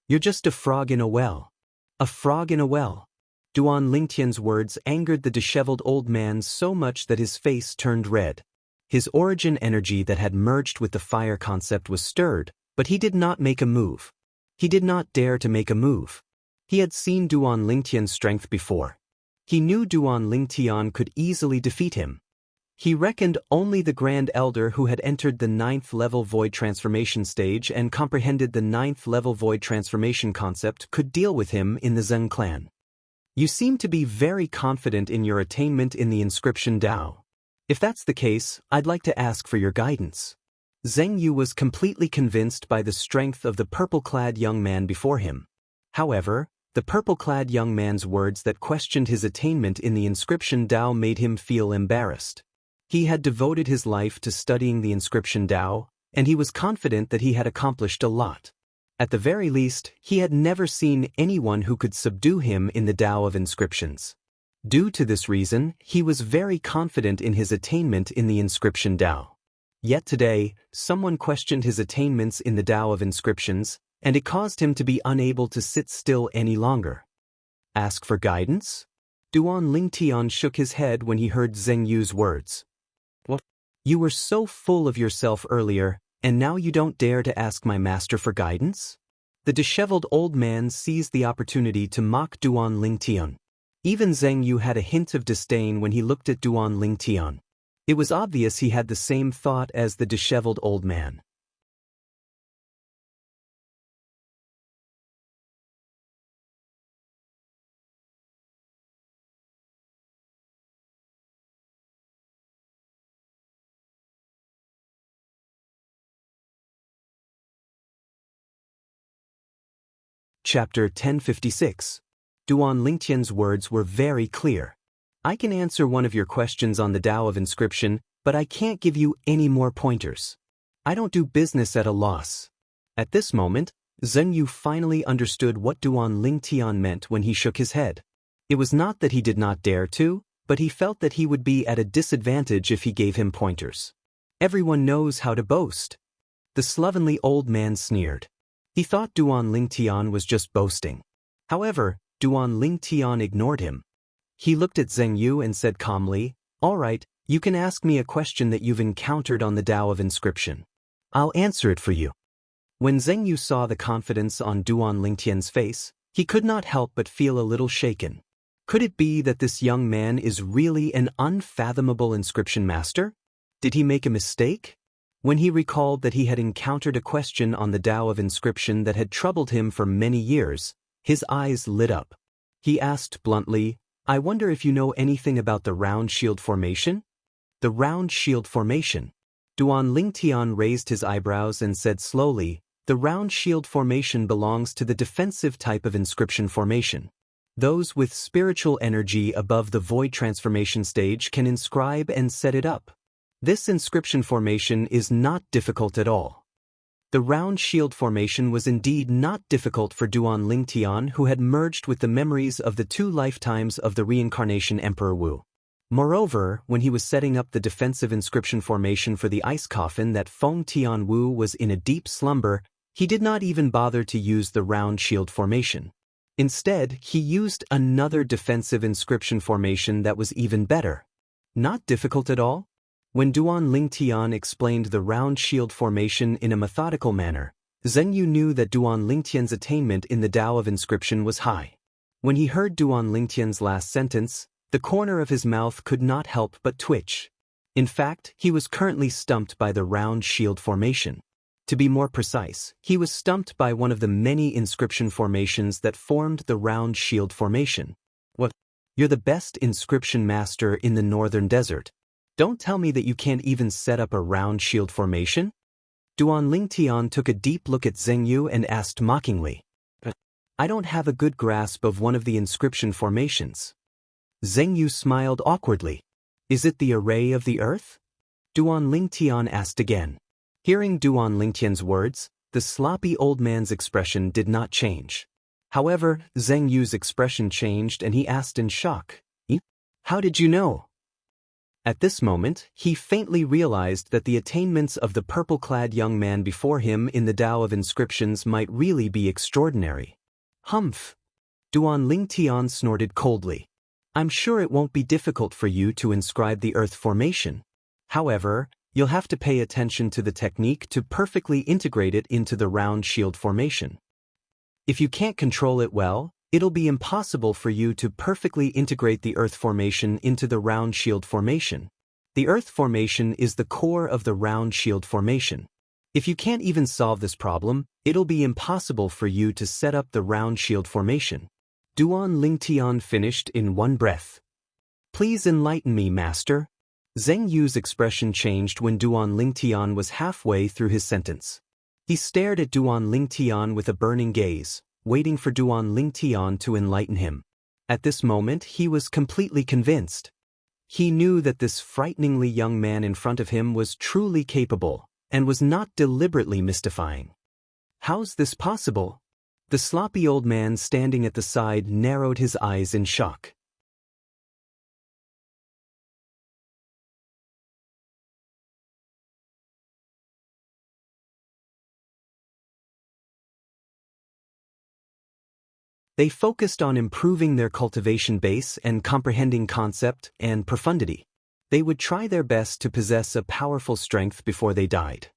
You're just a frog in a well. A frog in a well. Duan Lingtian's words angered the disheveled old man so much that his face turned red. His origin energy that had merged with the fire concept was stirred, but he did not make a move. He did not dare to make a move. He had seen Duan Lingtian's strength before. He knew Duan Lingtian could easily defeat him. He reckoned only the Grand Elder who had entered the 9th level Void Transformation stage and comprehended the 9th level Void Transformation concept could deal with him in the Zheng clan. You seem to be very confident in your attainment in the inscription Dao. If that's the case, I'd like to ask for your guidance. Zheng Yu was completely convinced by the strength of the purple-clad young man before him. However, the purple-clad young man's words that questioned his attainment in the inscription Dao made him feel embarrassed. He had devoted his life to studying the inscription Dao, and he was confident that he had accomplished a lot. At the very least, he had never seen anyone who could subdue him in the Dao of inscriptions. Due to this reason, he was very confident in his attainment in the inscription Dao. Yet today, someone questioned his attainments in the Dao of inscriptions, and it caused him to be unable to sit still any longer. Ask for guidance? Duan Lingtian shook his head when he heard Zheng Yu's words. What? You were so full of yourself earlier, and now you don't dare to ask my master for guidance? The disheveled old man seized the opportunity to mock Duan Lingtian. Even Zheng Yu had a hint of disdain when he looked at Duan Lingtian. It was obvious he had the same thought as the disheveled old man. Chapter 1056. Duan Lingtian's words were very clear. I can answer one of your questions on the Dao of inscription, but I can't give you any more pointers. I don't do business at a loss. At this moment, Zheng Yu finally understood what Duan Lingtian meant when he shook his head. It was not that he did not dare to, but he felt that he would be at a disadvantage if he gave him pointers. Everyone knows how to boast. The slovenly old man sneered. He thought Duan Lingtian was just boasting. However, Duan Lingtian ignored him. He looked at Zheng Yu and said calmly, All right, you can ask me a question that you've encountered on the Dao of inscription. I'll answer it for you. When Zheng Yu saw the confidence on Duan Lingtian's face, he could not help but feel a little shaken. Could it be that this young man is really an unfathomable inscription master? Did he make a mistake? When he recalled that he had encountered a question on the Dao of inscription that had troubled him for many years, his eyes lit up. He asked bluntly, I wonder if you know anything about the round shield formation? The round shield formation. Duan Lingtian raised his eyebrows and said slowly, the round shield formation belongs to the defensive type of inscription formation. Those with spiritual energy above the void transformation stage can inscribe and set it up. This inscription formation is not difficult at all. The round shield formation was indeed not difficult for Duan Lingtian, who had merged with the memories of the 2 lifetimes of the reincarnation Emperor Wu. Moreover, when he was setting up the defensive inscription formation for the ice coffin that Feng Tian Wu was in a deep slumber, he did not even bother to use the round shield formation. Instead, he used another defensive inscription formation that was even better. Not difficult at all? When Duan Lingtian explained the round shield formation in a methodical manner, Zheng Yu knew that Duan Lingtian's attainment in the Dao of inscription was high. When he heard Duan Lingtian's last sentence, the corner of his mouth could not help but twitch. In fact, he was currently stumped by the round shield formation. To be more precise, he was stumped by one of the many inscription formations that formed the round shield formation. What? You're the best inscription master in the northern desert. Don't tell me that you can't even set up a round shield formation? Duan Lingtian took a deep look at Zheng Yu and asked mockingly. I don't have a good grasp of one of the inscription formations. Zheng Yu smiled awkwardly. Is it the array of the earth? Duan Lingtian asked again. Hearing Duan Lingtian's words, the sloppy old man's expression did not change. However, Zheng Yu's expression changed and he asked in shock. How did you know? At this moment, he faintly realized that the attainments of the purple-clad young man before him in the Tao of Inscriptions might really be extraordinary. Humph! Duan Lingtian snorted coldly. I'm sure it won't be difficult for you to inscribe the earth formation. However, you'll have to pay attention to the technique to perfectly integrate it into the round shield formation. If you can't control it well, it'll be impossible for you to perfectly integrate the earth formation into the round shield formation. The earth formation is the core of the round shield formation. If you can't even solve this problem, it'll be impossible for you to set up the round shield formation. Duan Lingtian finished in one breath. Please enlighten me, master. Zheng Yu's expression changed when Duan Lingtian was halfway through his sentence. He stared at Duan Lingtian with a burning gaze, waiting for Duan Lingtian to enlighten him. At this moment he was completely convinced. He knew that this frighteningly young man in front of him was truly capable, and was not deliberately mystifying. How's this possible? The sloppy old man standing at the side narrowed his eyes in shock. They focused on improving their cultivation base and comprehending concept and profundity. They would try their best to possess a powerful strength before they died.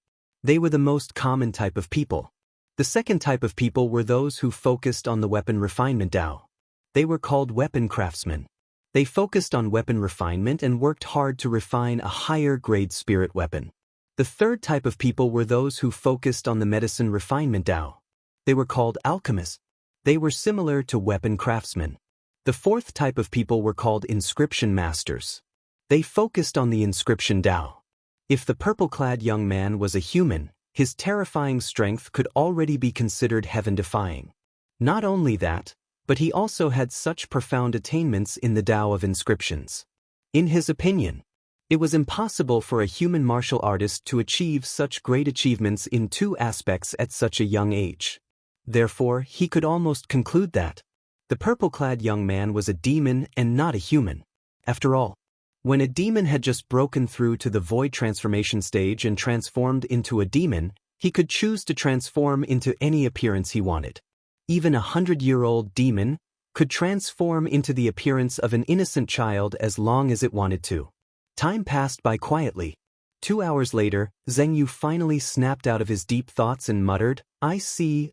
They were the most common type of people. The second type of people were those who focused on the weapon refinement Tao. They were called weapon craftsmen. They focused on weapon refinement and worked hard to refine a higher grade spirit weapon. The third type of people were those who focused on the medicine refinement Tao. They were called alchemists. They were similar to weapon craftsmen. The fourth type of people were called inscription masters. They focused on the inscription Tao. If the purple-clad young man was a human, his terrifying strength could already be considered heaven-defying. Not only that, but he also had such profound attainments in the Tao of Inscriptions. In his opinion, it was impossible for a human martial artist to achieve such great achievements in two aspects at such a young age. Therefore, he could almost conclude that the purple-clad young man was a demon and not a human. After all, when a demon had just broken through to the void transformation stage and transformed into a demon, he could choose to transform into any appearance he wanted. Even a 100-year-old demon could transform into the appearance of an innocent child as long as it wanted to. Time passed by quietly. 2 hours later, Zheng Yu finally snapped out of his deep thoughts and muttered, I see.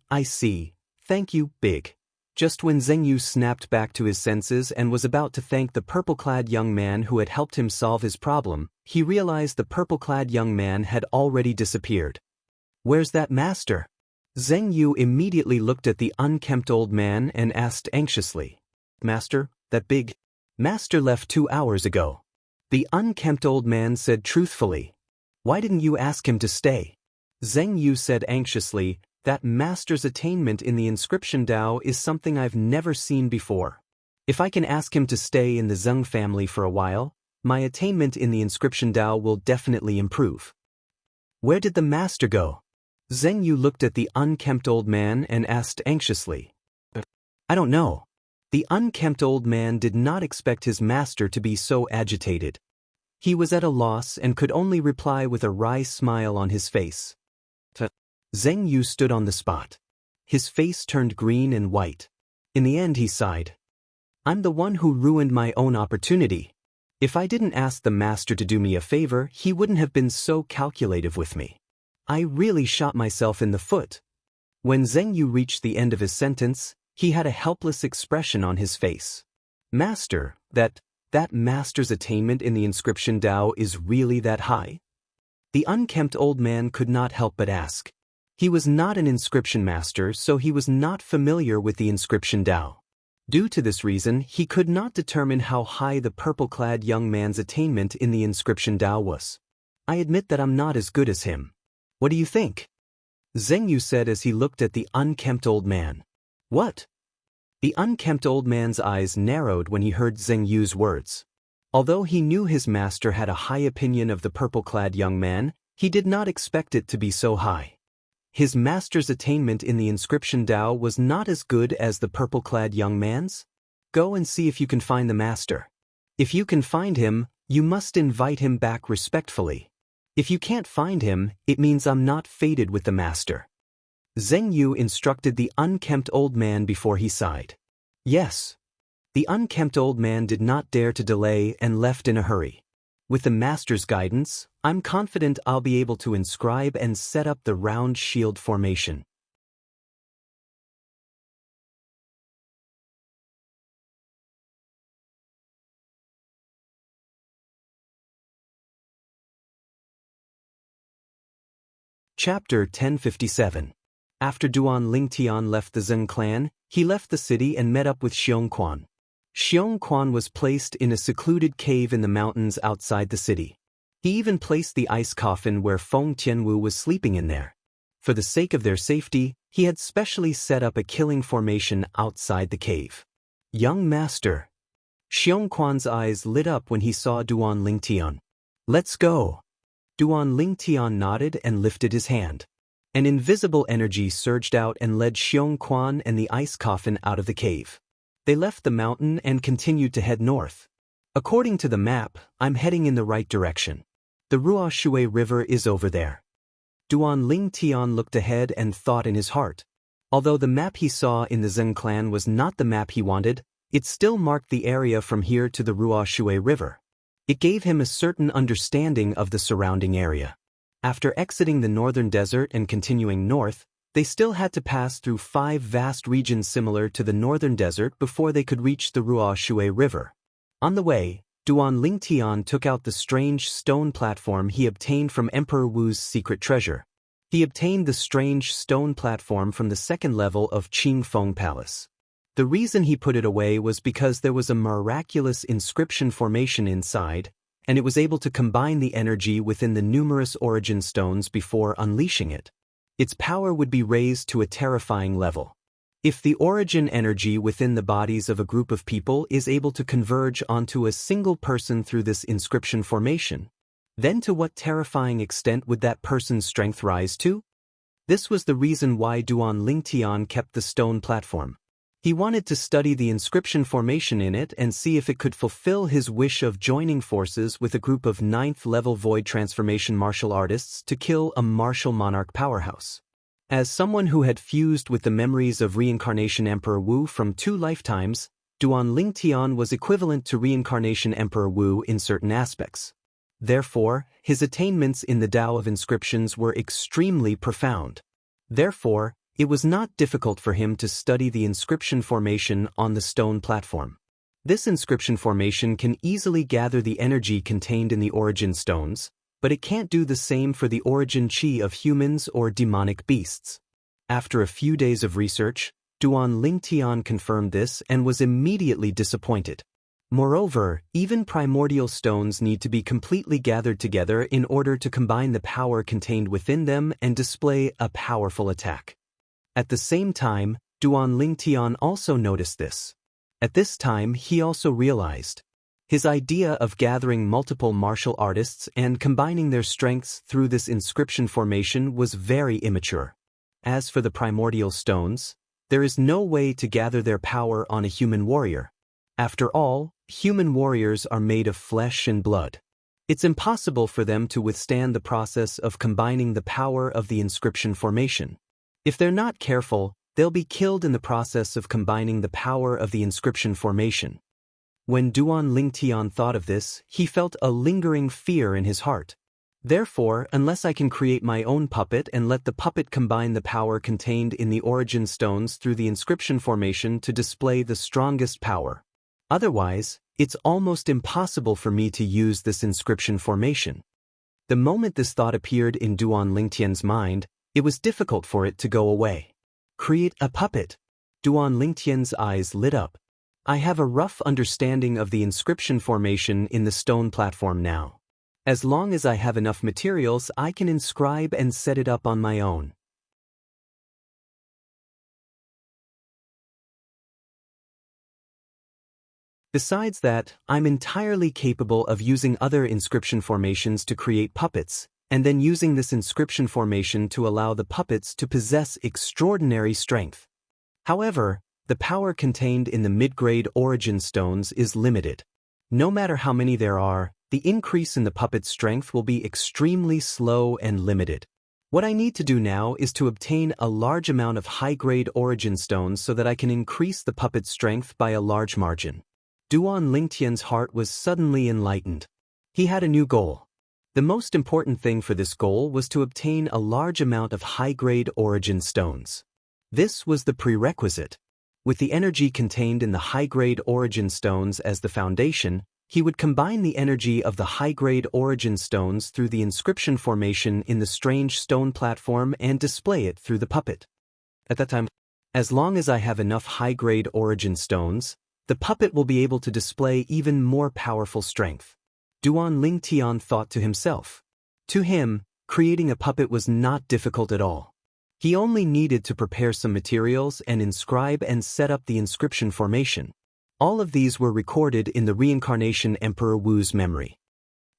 Thank you, big. Just when Zheng Yu snapped back to his senses and was about to thank the purple-clad young man who had helped him solve his problem, he realized the purple-clad young man had already disappeared. Where's that master? Zheng Yu immediately looked at the unkempt old man and asked anxiously, Master, that big master left 2 hours ago. The unkempt old man said truthfully, Why didn't you ask him to stay? Zheng Yu said anxiously, That master's attainment in the inscription Tao is something I've never seen before. If I can ask him to stay in the Zheng family for a while, my attainment in the inscription Tao will definitely improve. Where did the master go? Zheng Yu looked at the unkempt old man and asked anxiously. I don't know. The unkempt old man did not expect his master to be so agitated. He was at a loss and could only reply with a wry smile on his face. Zheng Yu stood on the spot. His face turned green and white. In the end he sighed. I'm the one who ruined my own opportunity. If I didn't ask the master to do me a favor, he wouldn't have been so calculative with me. I really shot myself in the foot. When Zheng Yu reached the end of his sentence, he had a helpless expression on his face. Master, that master's attainment in the inscription Tao is really that high? The unkempt old man could not help but ask. He was not an inscription master, so he was not familiar with the inscription Tao. Due to this reason, he could not determine how high the purple-clad young man's attainment in the inscription Tao was. I admit that I'm not as good as him. What do you think? Zheng Yu said as he looked at the unkempt old man. What? The unkempt old man's eyes narrowed when he heard Zheng Yu's words. Although he knew his master had a high opinion of the purple-clad young man, he did not expect it to be so high. His master's attainment in the inscription Tao was not as good as the purple-clad young man's? Go and see if you can find the master. If you can find him, you must invite him back respectfully. If you can't find him, it means I'm not fated with the master. Zheng Yu instructed the unkempt old man before he sighed. Yes. The unkempt old man did not dare to delay and left in a hurry. With the master's guidance, I'm confident I'll be able to inscribe and set up the round shield formation. Chapter 1057. After Duan Lingtian left the Zheng clan, he left the city and met up with Xiongquan. Xiongquan was placed in a secluded cave in the mountains outside the city. He even placed the ice coffin where Feng Tianwu was sleeping in there. For the sake of their safety, he had specially set up a killing formation outside the cave. Young master. Xiongquan's eyes lit up when he saw Duan Lingtian. Let's go. Duan Lingtian nodded and lifted his hand. An invisible energy surged out and led Xiongquan and the ice coffin out of the cave. They left the mountain and continued to head north. According to the map, I'm heading in the right direction. The Ruoshui River is over there. Duan Lingtian looked ahead and thought in his heart. Although the map he saw in the Zheng clan was not the map he wanted, it still marked the area from here to the Ruoshui River. It gave him a certain understanding of the surrounding area. After exiting the northern desert and continuing north, they still had to pass through 5 vast regions similar to the northern desert before they could reach the Ruoshui River. On the way, Duan Lingtian took out the strange stone platform he obtained from Emperor Wu's secret treasure. He obtained the strange stone platform from the 2nd level of Qingfeng Palace. The reason he put it away was because there was a miraculous inscription formation inside, and it was able to combine the energy within the numerous origin stones before unleashing it. Its power would be raised to a terrifying level. If the origin energy within the bodies of a group of people is able to converge onto a single person through this inscription formation, then to what terrifying extent would that person's strength rise to? This was the reason why Duan Lingtian kept the stone platform. He wanted to study the inscription formation in it and see if it could fulfill his wish of joining forces with a group of 9th-level void transformation martial artists to kill a martial monarch powerhouse. As someone who had fused with the memories of reincarnation Emperor Wu from 2 lifetimes, Duan Lingtian was equivalent to reincarnation Emperor Wu in certain aspects. Therefore, his attainments in the Tao of inscriptions were extremely profound. Therefore, it was not difficult for him to study the inscription formation on the stone platform. This inscription formation can easily gather the energy contained in the origin stones, but it can't do the same for the origin chi of humans or demonic beasts. After a few days of research, Duan Lingtian confirmed this and was immediately disappointed. Moreover, even primordial stones need to be completely gathered together in order to combine the power contained within them and display a powerful attack. At the same time, Duan Lingtian also noticed this. At this time, he also realized his idea of gathering multiple martial artists and combining their strengths through this inscription formation was very immature. As for the primordial stones, there is no way to gather their power on a human warrior. After all, human warriors are made of flesh and blood. It's impossible for them to withstand the process of combining the power of the inscription formation. If they're not careful, they'll be killed in the process of combining the power of the inscription formation. When Duan Lingtian thought of this, he felt a lingering fear in his heart. Therefore, unless I can create my own puppet and let the puppet combine the power contained in the origin stones through the inscription formation to display the strongest power. Otherwise, it's almost impossible for me to use this inscription formation. The moment this thought appeared in Duan Lingtian's mind, it was difficult for it to go away. Create a puppet. Duan Lingtian's eyes lit up. I have a rough understanding of the inscription formation in the stone platform now. As long as I have enough materials, I can inscribe and set it up on my own. Besides that, I'm entirely capable of using other inscription formations to create puppets, and then using this inscription formation to allow the puppets to possess extraordinary strength. However, the power contained in the mid-grade origin stones is limited. No matter how many there are, the increase in the puppet's strength will be extremely slow and limited. What I need to do now is to obtain a large amount of high-grade origin stones so that I can increase the puppet's strength by a large margin. Duan Lingtian's heart was suddenly enlightened. He had a new goal. The most important thing for this goal was to obtain a large amount of high-grade origin stones. This was the prerequisite. With the energy contained in the high-grade origin stones as the foundation, he would combine the energy of the high-grade origin stones through the inscription formation in the strange stone platform and display it through the puppet. At that time, as long as I have enough high-grade origin stones, the puppet will be able to display even more powerful strength. Duan Lingtian thought to himself. To him, creating a puppet was not difficult at all. He only needed to prepare some materials and inscribe and set up the inscription formation. All of these were recorded in the reincarnation Emperor Wu's memory.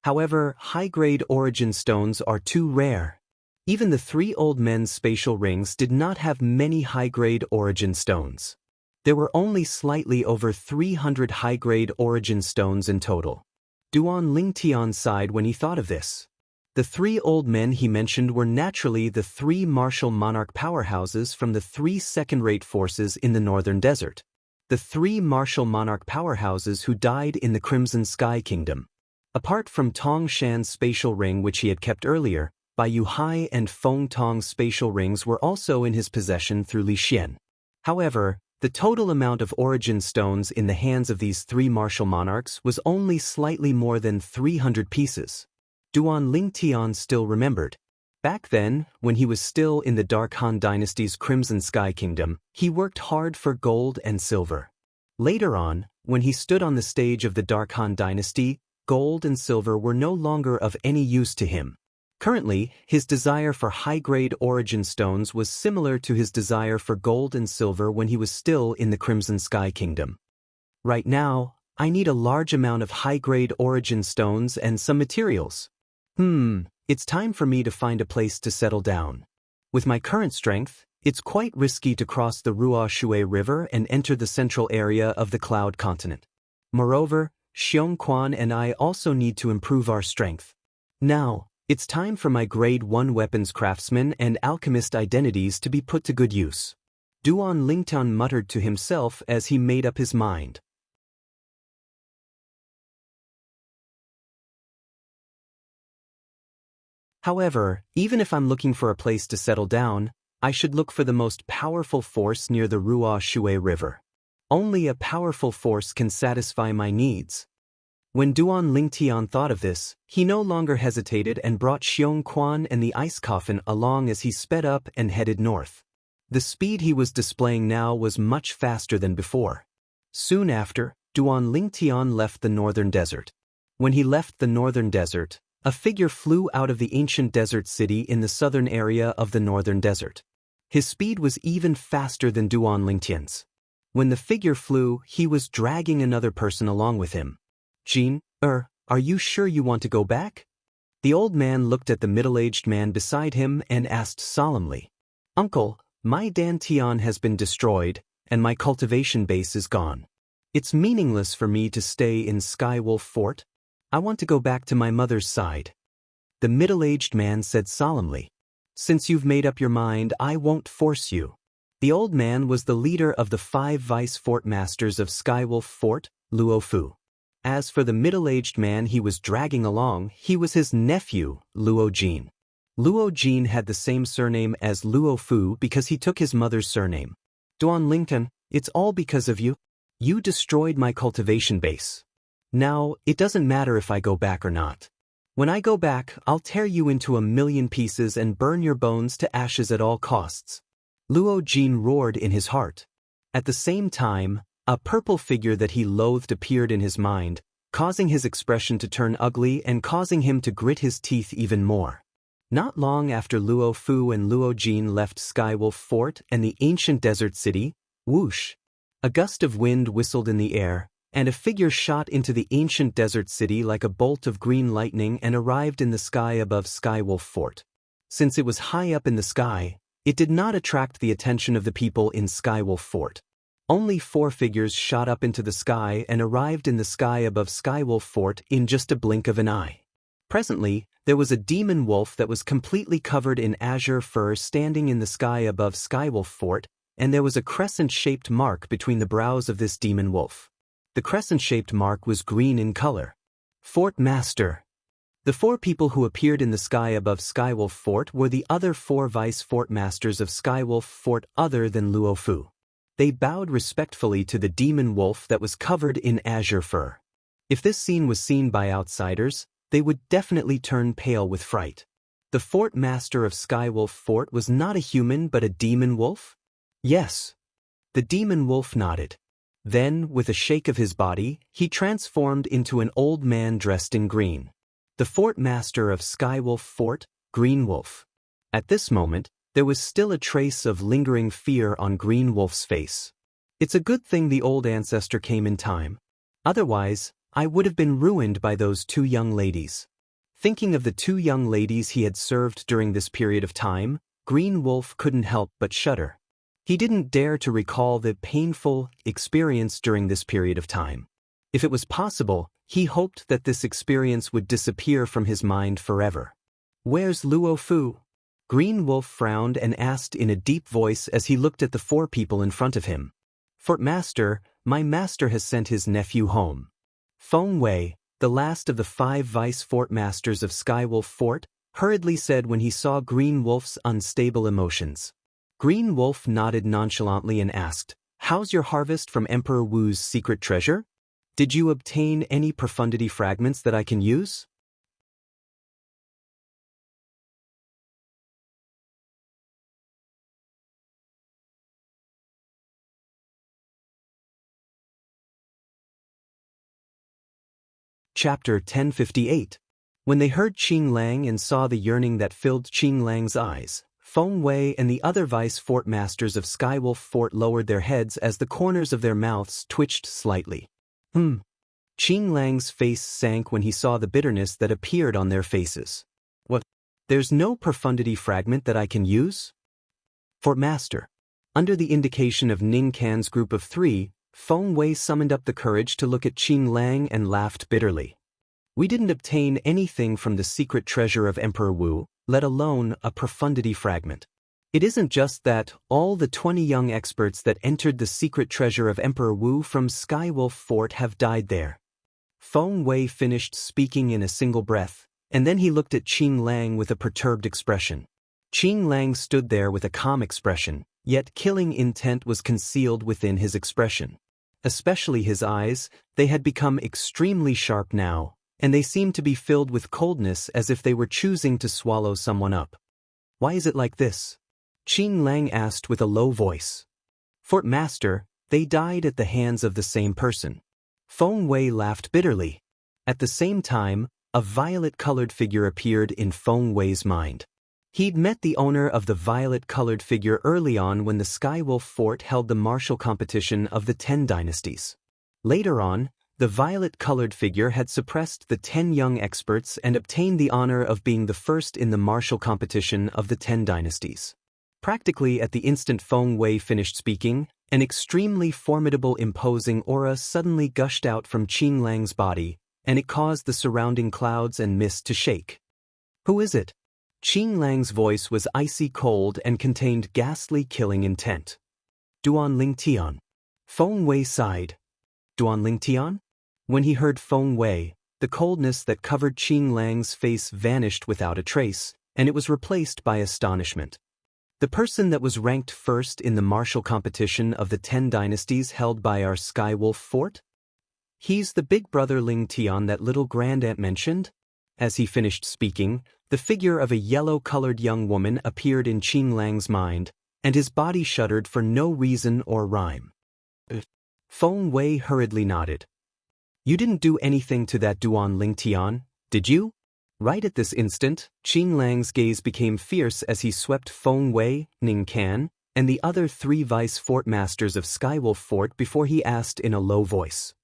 However, high-grade origin stones are too rare. Even the 3 old men's spatial rings did not have many high-grade origin stones. There were only slightly over 300 high-grade origin stones in total. Duan Lingtian sighed when he thought of this. The 3 old men he mentioned were naturally the 3 martial monarch powerhouses from the 3 second-rate forces in the northern desert. The 3 martial monarch powerhouses who died in the Crimson Sky Kingdom. Apart from Tong Shan's spatial ring which he had kept earlier, Bai Yuhai and Feng Tong's spatial rings were also in his possession through Li Xian. However, the total amount of origin stones in the hands of these 3 martial monarchs was only slightly more than 300 pieces. Duan Lingtian still remembered. Back then, when he was still in the Dark Han Dynasty's Crimson Sky Kingdom, he worked hard for gold and silver. Later on, when he stood on the stage of the Dark Han Dynasty, gold and silver were no longer of any use to him. Currently, his desire for high-grade origin stones was similar to his desire for gold and silver when he was still in the Crimson Sky Kingdom. Right now, I need a large amount of high-grade origin stones and some materials. It's time for me to find a place to settle down. With my current strength, it's quite risky to cross the Ruoshui River and enter the central area of the Cloud Continent. Moreover, Xiongquan and I also need to improve our strength. Now, it's time for my Grade 1 weapons craftsman and alchemist identities to be put to good use. Duan Lingtian muttered to himself as he made up his mind. However, even if I'm looking for a place to settle down, I should look for the most powerful force near the Ruoshui River. Only a powerful force can satisfy my needs. When Duan Lingtian thought of this, he no longer hesitated and brought Xiongquan and the ice coffin along as he sped up and headed north. The speed he was displaying now was much faster than before. Soon after, Duan Lingtian left the northern desert. When he left the northern desert, a figure flew out of the ancient desert city in the southern area of the northern desert. His speed was even faster than Duan Lingtian's. When the figure flew, he was dragging another person along with him. Jin, are you sure you want to go back? The old man looked at the middle-aged man beside him and asked solemnly. Uncle, my Dantian has been destroyed, and my cultivation base is gone. It's meaningless for me to stay in Skywolf Fort. I want to go back to my mother's side. The middle-aged man said solemnly. Since you've made up your mind, I won't force you. The old man was the leader of the 5 vice fort masters of Skywolf Fort, Luo Fu. As for the middle-aged man he was dragging along, he was his nephew, Luo Jin. Luo Jin had the same surname as Luo Fu because he took his mother's surname. Duan Lingtian, it's all because of you. You destroyed my cultivation base. Now, it doesn't matter if I go back or not. When I go back, I'll tear you into 1,000,000 pieces and burn your bones to ashes at all costs. Luo Jin roared in his heart. At the same time, a purple figure that he loathed appeared in his mind, causing his expression to turn ugly and causing him to grit his teeth even more. Not long after Luo Fu and Luo Jin left Skywolf Fort and the ancient desert city, whoosh! A gust of wind whistled in the air, and a figure shot into the ancient desert city like a bolt of green lightning and arrived in the sky above Skywolf Fort. Since it was high up in the sky, it did not attract the attention of the people in Skywolf Fort. Only 4 figures shot up into the sky and arrived in the sky above Skywolf Fort in just a blink of an eye. Presently, there was a demon wolf that was completely covered in azure fur standing in the sky above Skywolf Fort, and there was a crescent-shaped mark between the brows of this demon wolf. The crescent-shaped mark was green in color. Fort Master. The 4 people who appeared in the sky above Skywolf Fort were the other 4 vice fort masters of Skywolf Fort other than Luo Fu. They bowed respectfully to the demon wolf that was covered in azure fur. If this scene was seen by outsiders, they would definitely turn pale with fright. The fort master of Skywolf Fort was not a human but a demon wolf? Yes. The demon wolf nodded. Then, with a shake of his body, he transformed into an old man dressed in green. The fort master of Skywolf Fort, Green Wolf. At this moment, there was still a trace of lingering fear on Green Wolf's face. It's a good thing the old ancestor came in time. Otherwise, I would have been ruined by those 2 young ladies. Thinking of the 2 young ladies he had served during this period of time, Green Wolf couldn't help but shudder. He didn't dare to recall the painful experience during this period of time. If it was possible, he hoped that this experience would disappear from his mind forever. Where's Luo Fu? Green Wolf frowned and asked in a deep voice as he looked at the 4 people in front of him. Fort Master, my master has sent his nephew home. Feng Wei, the last of the 5 vice fort masters of Skywolf Fort, hurriedly said when he saw Green Wolf's unstable emotions. Green Wolf nodded nonchalantly and asked, "How's your harvest from Emperor Wu's secret treasure? Did you obtain any profundity fragments that I can use?" Chapter 1058. When they heard Qing Lang and saw the yearning that filled Qing Lang's eyes, Feng Wei and the other vice fort masters of Skywolf Fort lowered their heads as the corners of their mouths twitched slightly. Qing Lang's face sank when he saw the bitterness that appeared on their faces. What? There's no profundity fragment that I can use? Fort Master. Under the indication of Ning Can's group of 3, Feng Wei summoned up the courage to look at Qing Lang and laughed bitterly. We didn't obtain anything from the secret treasure of Emperor Wu, let alone a profundity fragment. It isn't just that all the 20 young experts that entered the secret treasure of Emperor Wu from Skywolf Fort have died there. Feng Wei finished speaking in a single breath, and then he looked at Qing Lang with a perturbed expression. Qing Lang stood there with a calm expression, yet killing intent was concealed within his expression. Especially his eyes, they had become extremely sharp now, and they seemed to be filled with coldness as if they were choosing to swallow someone up. Why is it like this? Qing Lang asked with a low voice. Fort Master, they died at the hands of the same person. Feng Wei laughed bitterly. At the same time, a violet-colored figure appeared in Feng Wei's mind. He'd met the owner of the violet-colored figure early on when the Skywolf Fort held the martial competition of the 10 dynasties. Later on, the violet-colored figure had suppressed the 10 young experts and obtained the honor of being the first in the martial competition of the 10 dynasties. Practically at the instant Feng Wei finished speaking, an extremely formidable imposing aura suddenly gushed out from Qing Lang's body, and it caused the surrounding clouds and mist to shake. Who is it? Qing Lang's voice was icy cold and contained ghastly killing intent. Duan Lingtian. Feng Wei sighed. Duan Lingtian? When he heard Feng Wei, the coldness that covered Qing Lang's face vanished without a trace, and it was replaced by astonishment. The person that was ranked first in the martial competition of the 10 dynasties held by our Skywolf Fort? He's the big brother Ling Tian that little grandaunt mentioned? As he finished speaking, the figure of a yellow-colored young woman appeared in Qing Lang's mind, and his body shuddered for no reason or rhyme. Feng Wei hurriedly nodded. You didn't do anything to that Duan Lingtian, did you? Right at this instant, Qing Lang's gaze became fierce as he swept Feng Wei, Ning Can, and the other 3 vice fort masters of Skywolf Fort before he asked in a low voice.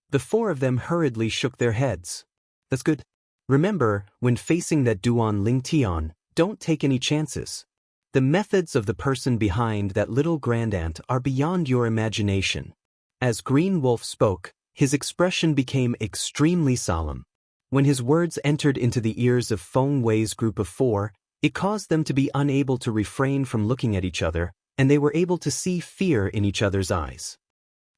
The 4 of them hurriedly shook their heads. That's good. Remember, when facing that Duan Lingtian, don't take any chances. The methods of the person behind that little grandaunt are beyond your imagination. As Green Wolf spoke, his expression became extremely solemn. When his words entered into the ears of Feng Wei's group of 4, it caused them to be unable to refrain from looking at each other, and they were able to see fear in each other's eyes.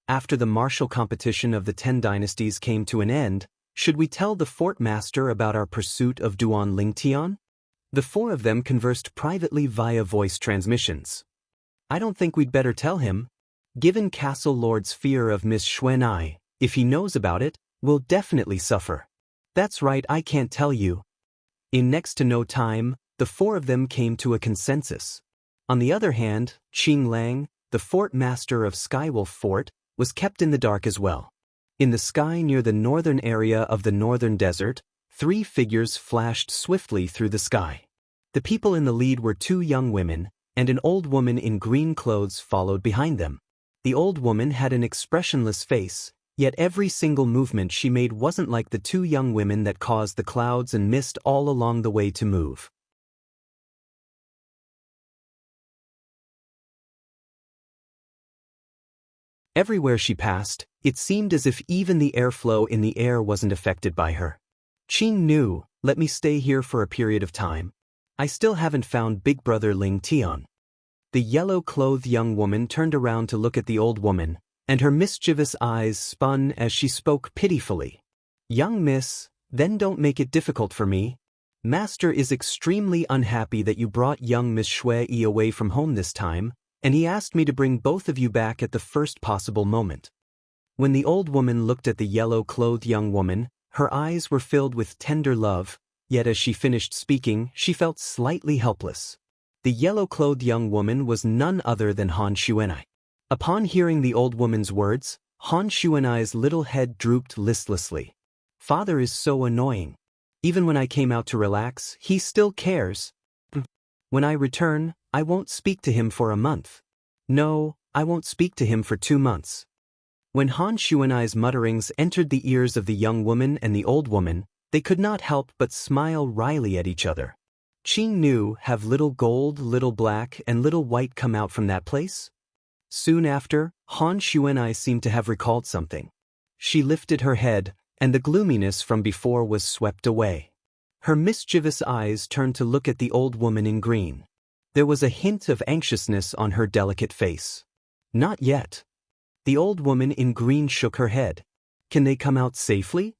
After the martial competition of the 10 dynasties came to an end, should we tell the fort master about our pursuit of Duan Lingtian? The 4 of them conversed privately via voice transmissions. I don't think we'd better tell him. Given Castle Lord's fear of Miss Xuanai, if he knows about it, we'll definitely suffer. That's right, I can't tell you. In next to no time, the 4 of them came to a consensus. On the other hand, Qing Lang, the fort master of Skywolf Fort, was kept in the dark as well. In the sky near the northern area of the northern desert, 3 figures flashed swiftly through the sky. The people in the lead were 2 young women, and an old woman in green clothes followed behind them. The old woman had an expressionless face, yet every single movement she made wasn't like the 2 young women that caused the clouds and mist all along the way to move. Everywhere she passed, it seemed as if even the airflow in the air wasn't affected by her. Qing knew, let me stay here for a period of time. I still haven't found Big Brother Ling Tian. The yellow-clothed young woman turned around to look at the old woman, and her mischievous eyes spun as she spoke pitifully. Young miss, then don't make it difficult for me. Master is extremely unhappy that you brought young Miss Shui away from home this time, and he asked me to bring both of you back at the first possible moment. When the old woman looked at the yellow-clothed young woman, her eyes were filled with tender love, yet as she finished speaking, she felt slightly helpless. The yellow-clothed young woman was none other than Han Xuanai. Upon hearing the old woman's words, Han Xuanai's little head drooped listlessly. Father is so annoying. Even when I came out to relax, he still cares. When I return, I won't speak to him for a month. No, I won't speak to him for 2 months. When Han Xuanai's mutterings entered the ears of the young woman and the old woman, they could not help but smile wryly at each other. Qing knew, have little gold, little black, and little white come out from that place? Soon after, Han Xuanai seemed to have recalled something. She lifted her head, and the gloominess from before was swept away. Her mischievous eyes turned to look at the old woman in green. There was a hint of anxiousness on her delicate face. Not yet. The old woman in green shook her head. Can they come out safely?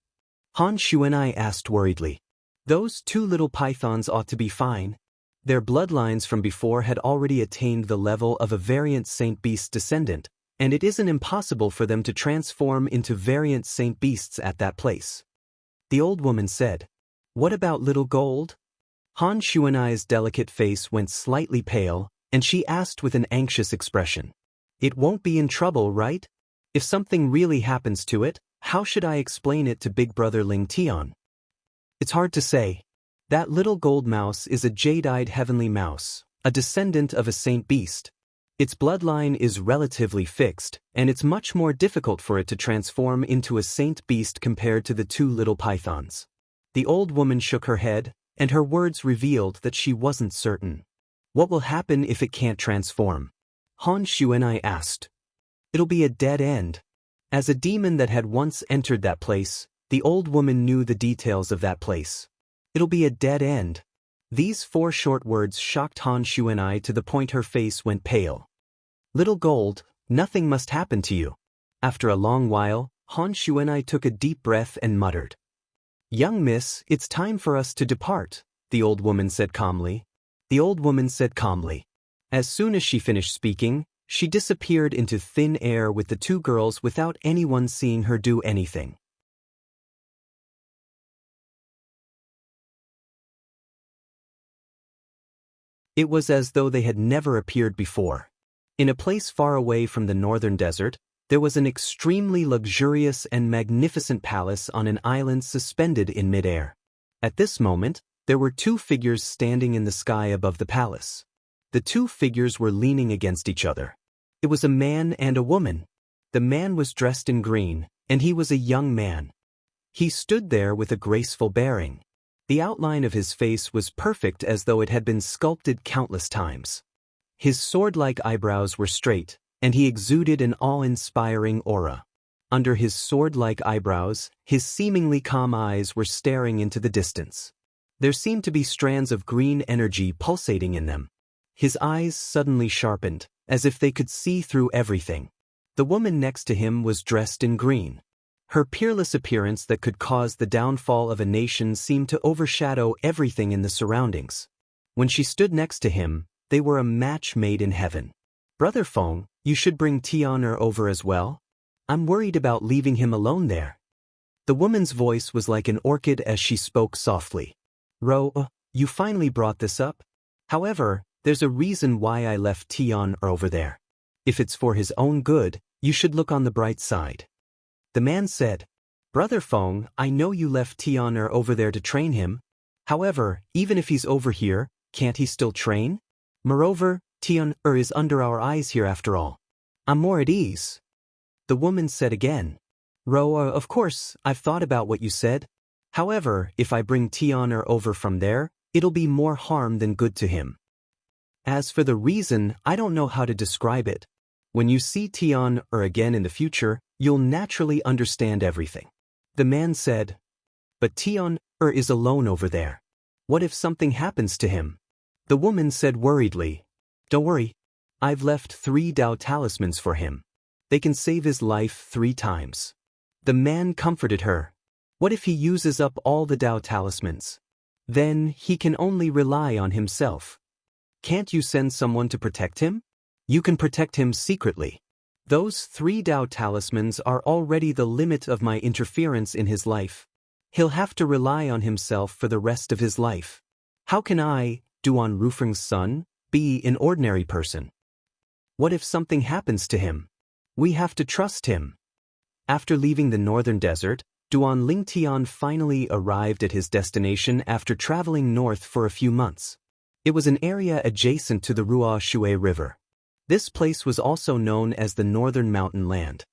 Han Xuanai asked worriedly. Those 2 little pythons ought to be fine. Their bloodlines from before had already attained the level of a variant Saint Beast descendant, and it isn't impossible for them to transform into variant Saint Beasts at that place. The old woman said, What about little gold? Han Xuanai's delicate face went slightly pale, and she asked with an anxious expression. It won't be in trouble, right? If something really happens to it, how should I explain it to Big Brother Ling Tian? It's hard to say. That little gold mouse is a jade-eyed heavenly mouse, a descendant of a saint beast. Its bloodline is relatively fixed, and it's much more difficult for it to transform into a saint beast compared to the 2 little pythons. The old woman shook her head, and her words revealed that she wasn't certain. What will happen if it can't transform? Han Xuanai asked. It'll be a dead end. As a demon that had once entered that place, the old woman knew the details of that place. It'll be a dead end. These 4 short words shocked Han Xuanai to the point her face went pale. Little gold, nothing must happen to you. After a long while, Han Xuanai took a deep breath and muttered. Young miss, it's time for us to depart, the old woman said calmly. The old woman said calmly. As soon as she finished speaking, she disappeared into thin air with the 2 girls without anyone seeing her do anything. It was as though they had never appeared before. In a place far away from the northern desert, there was an extremely luxurious and magnificent palace on an island suspended in midair. At this moment, there were 2 figures standing in the sky above the palace. The 2 figures were leaning against each other. It was a man and a woman. The man was dressed in green, and he was a young man. He stood there with a graceful bearing. The outline of his face was perfect as though it had been sculpted countless times. His sword-like eyebrows were straight, and he exuded an awe-inspiring aura. Under his sword-like eyebrows, his seemingly calm eyes were staring into the distance. There seemed to be strands of green energy pulsating in them. His eyes suddenly sharpened, as if they could see through everything. The woman next to him was dressed in green. Her peerless appearance that could cause the downfall of a nation seemed to overshadow everything in the surroundings. When she stood next to him, they were a match made in heaven. "Brother Feng, you should bring Tian'er over as well. I'm worried about leaving him alone there." The woman's voice was like an orchid as she spoke softly. "Ro, you finally brought this up? However, there's a reason why I left Tian'er over there. If it's for his own good, you should look on the bright side." The man said, "Brother Feng, I know you left Tian'er over there to train him. However, even if he's over here, can't he still train? Moreover, Tian'er is under our eyes here after all. I'm more at ease." The woman said again, "Ro, of course, I've thought about what you said. However, if I bring Tian'er over from there, it'll be more harm than good to him. As for the reason, I don't know how to describe it. When you see Tian'er again in the future, you'll naturally understand everything." The man said, "But Tian'er is alone over there. What if something happens to him?" The woman said worriedly, "Don't worry. I've left 3 Dao talismans for him. They can save his life 3 times. The man comforted her. "What if he uses up all the Dao talismans? Then he can only rely on himself. Can't you send someone to protect him? You can protect him secretly. Those 3 Dao talismans are already the limit of my interference in his life. He'll have to rely on himself for the rest of his life. How can I, Duan Rufeng's son, be an ordinary person? What if something happens to him? We have to trust him." After leaving the northern desert, Duan Lingtian finally arrived at his destination after traveling north for a few months. It was an area adjacent to the Ruo Shui River. This place was also known as the Northern Mountain Land.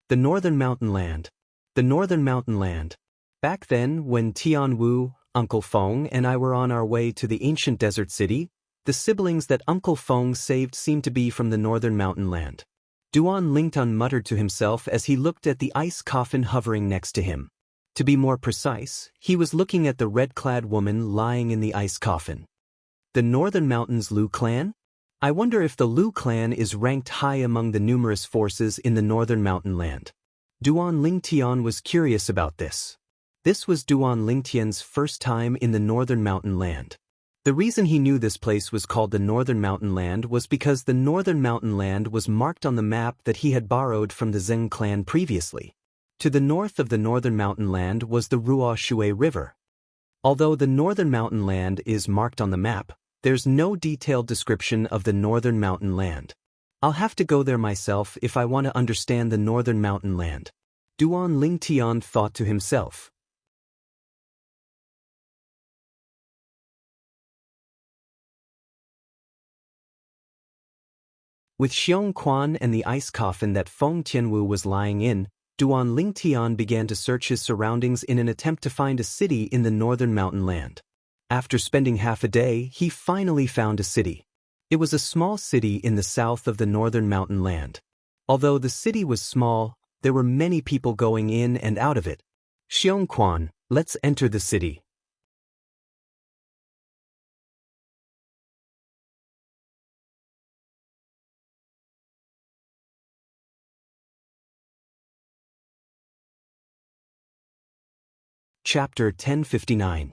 The Northern Mountain Land. The Northern Mountain Land. Back then, when Tianwu, Uncle Feng, and I were on our way to the ancient desert city, the siblings that Uncle Feng saved seemed to be from the Northern Mountain Land. Duan Lingtan muttered to himself as he looked at the ice coffin hovering next to him. To be more precise, he was looking at the red-clad woman lying in the ice coffin. The Northern Mountains Lu clan? I wonder if the Lu clan is ranked high among the numerous forces in the Northern Mountain Land. Duan Lingtian was curious about this. This was Duan Lingtian's first time in the Northern Mountain Land. The reason he knew this place was called the Northern Mountain Land was because the Northern Mountain Land was marked on the map that he had borrowed from the Zheng clan previously. To the north of the Northern Mountain Land was the Ruo Shui River. Although the Northern Mountain Land is marked on the map, there's no detailed description of the Northern Mountain Land. I'll have to go there myself if I want to understand the Northern Mountain Land. Duan Lingtian thought to himself. With Xianxia and the ice coffin that Feng Tianwu was lying in, Duan Lingtian began to search his surroundings in an attempt to find a city in the Northern Mountain Land. After spending half a day, he finally found a city. It was a small city in the south of the Northern Mountain Land. Although the city was small, there were many people going in and out of it. "Xianxia, let's enter the city." Chapter 1059.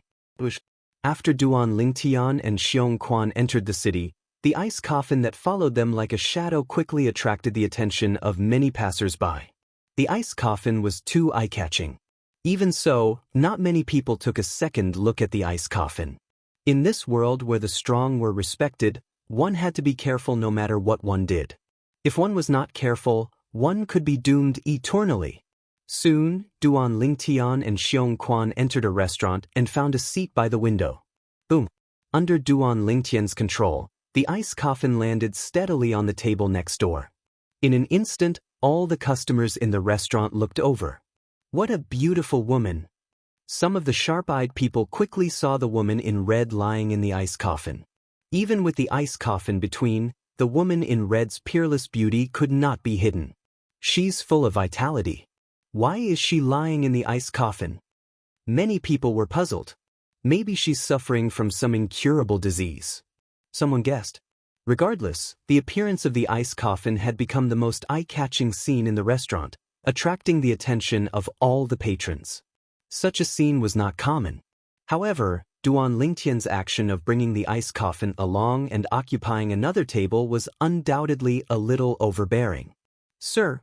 After Duan Lingtian and Xianxia entered the city, the ice coffin that followed them like a shadow quickly attracted the attention of many passers-by. The ice coffin was too eye-catching. Even so, not many people took a second look at the ice coffin. In this world where the strong were respected, one had to be careful no matter what one did. If one was not careful, one could be doomed eternally. Soon, Duan Lingtian and Xianxia entered a restaurant and found a seat by the window. Boom! Under Duan Lingtian's control, the ice coffin landed steadily on the table next door. In an instant, all the customers in the restaurant looked over. What a beautiful woman! Some of the sharp-eyed people quickly saw the woman in red lying in the ice coffin. Even with the ice coffin between, The woman in red's peerless beauty could not be hidden. She's full of vitality. Why is she lying in the ice coffin? Many people were puzzled. Maybe she's suffering from some incurable disease. Someone guessed. Regardless, the appearance of the ice coffin had become the most eye-catching scene in the restaurant, attracting the attention of all the patrons. Such a scene was not common. However, Duan Lingtian's action of bringing the ice coffin along and occupying another table was undoubtedly a little overbearing. Sir,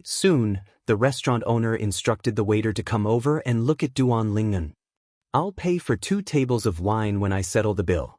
soon, the restaurant owner instructed the waiter to come over and look at Duan Lingtian. I'll pay for 2 tables of wine when I settle the bill.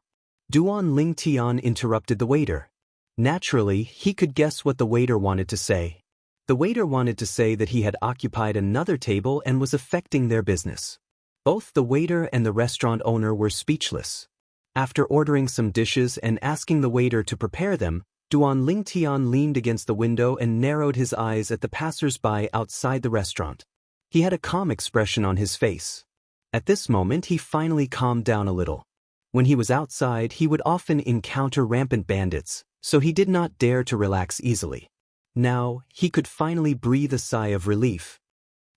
Duan Lingtian interrupted the waiter. Naturally, he could guess what the waiter wanted to say. The waiter wanted to say that he had occupied another table and was affecting their business. Both the waiter and the restaurant owner were speechless. After ordering some dishes and asking the waiter to prepare them, Duan Lingtian leaned against the window and narrowed his eyes at the passers-by outside the restaurant. He had a calm expression on his face. At this moment he finally calmed down a little. When he was outside he would often encounter rampant bandits, so he did not dare to relax easily. Now, he could finally breathe a sigh of relief.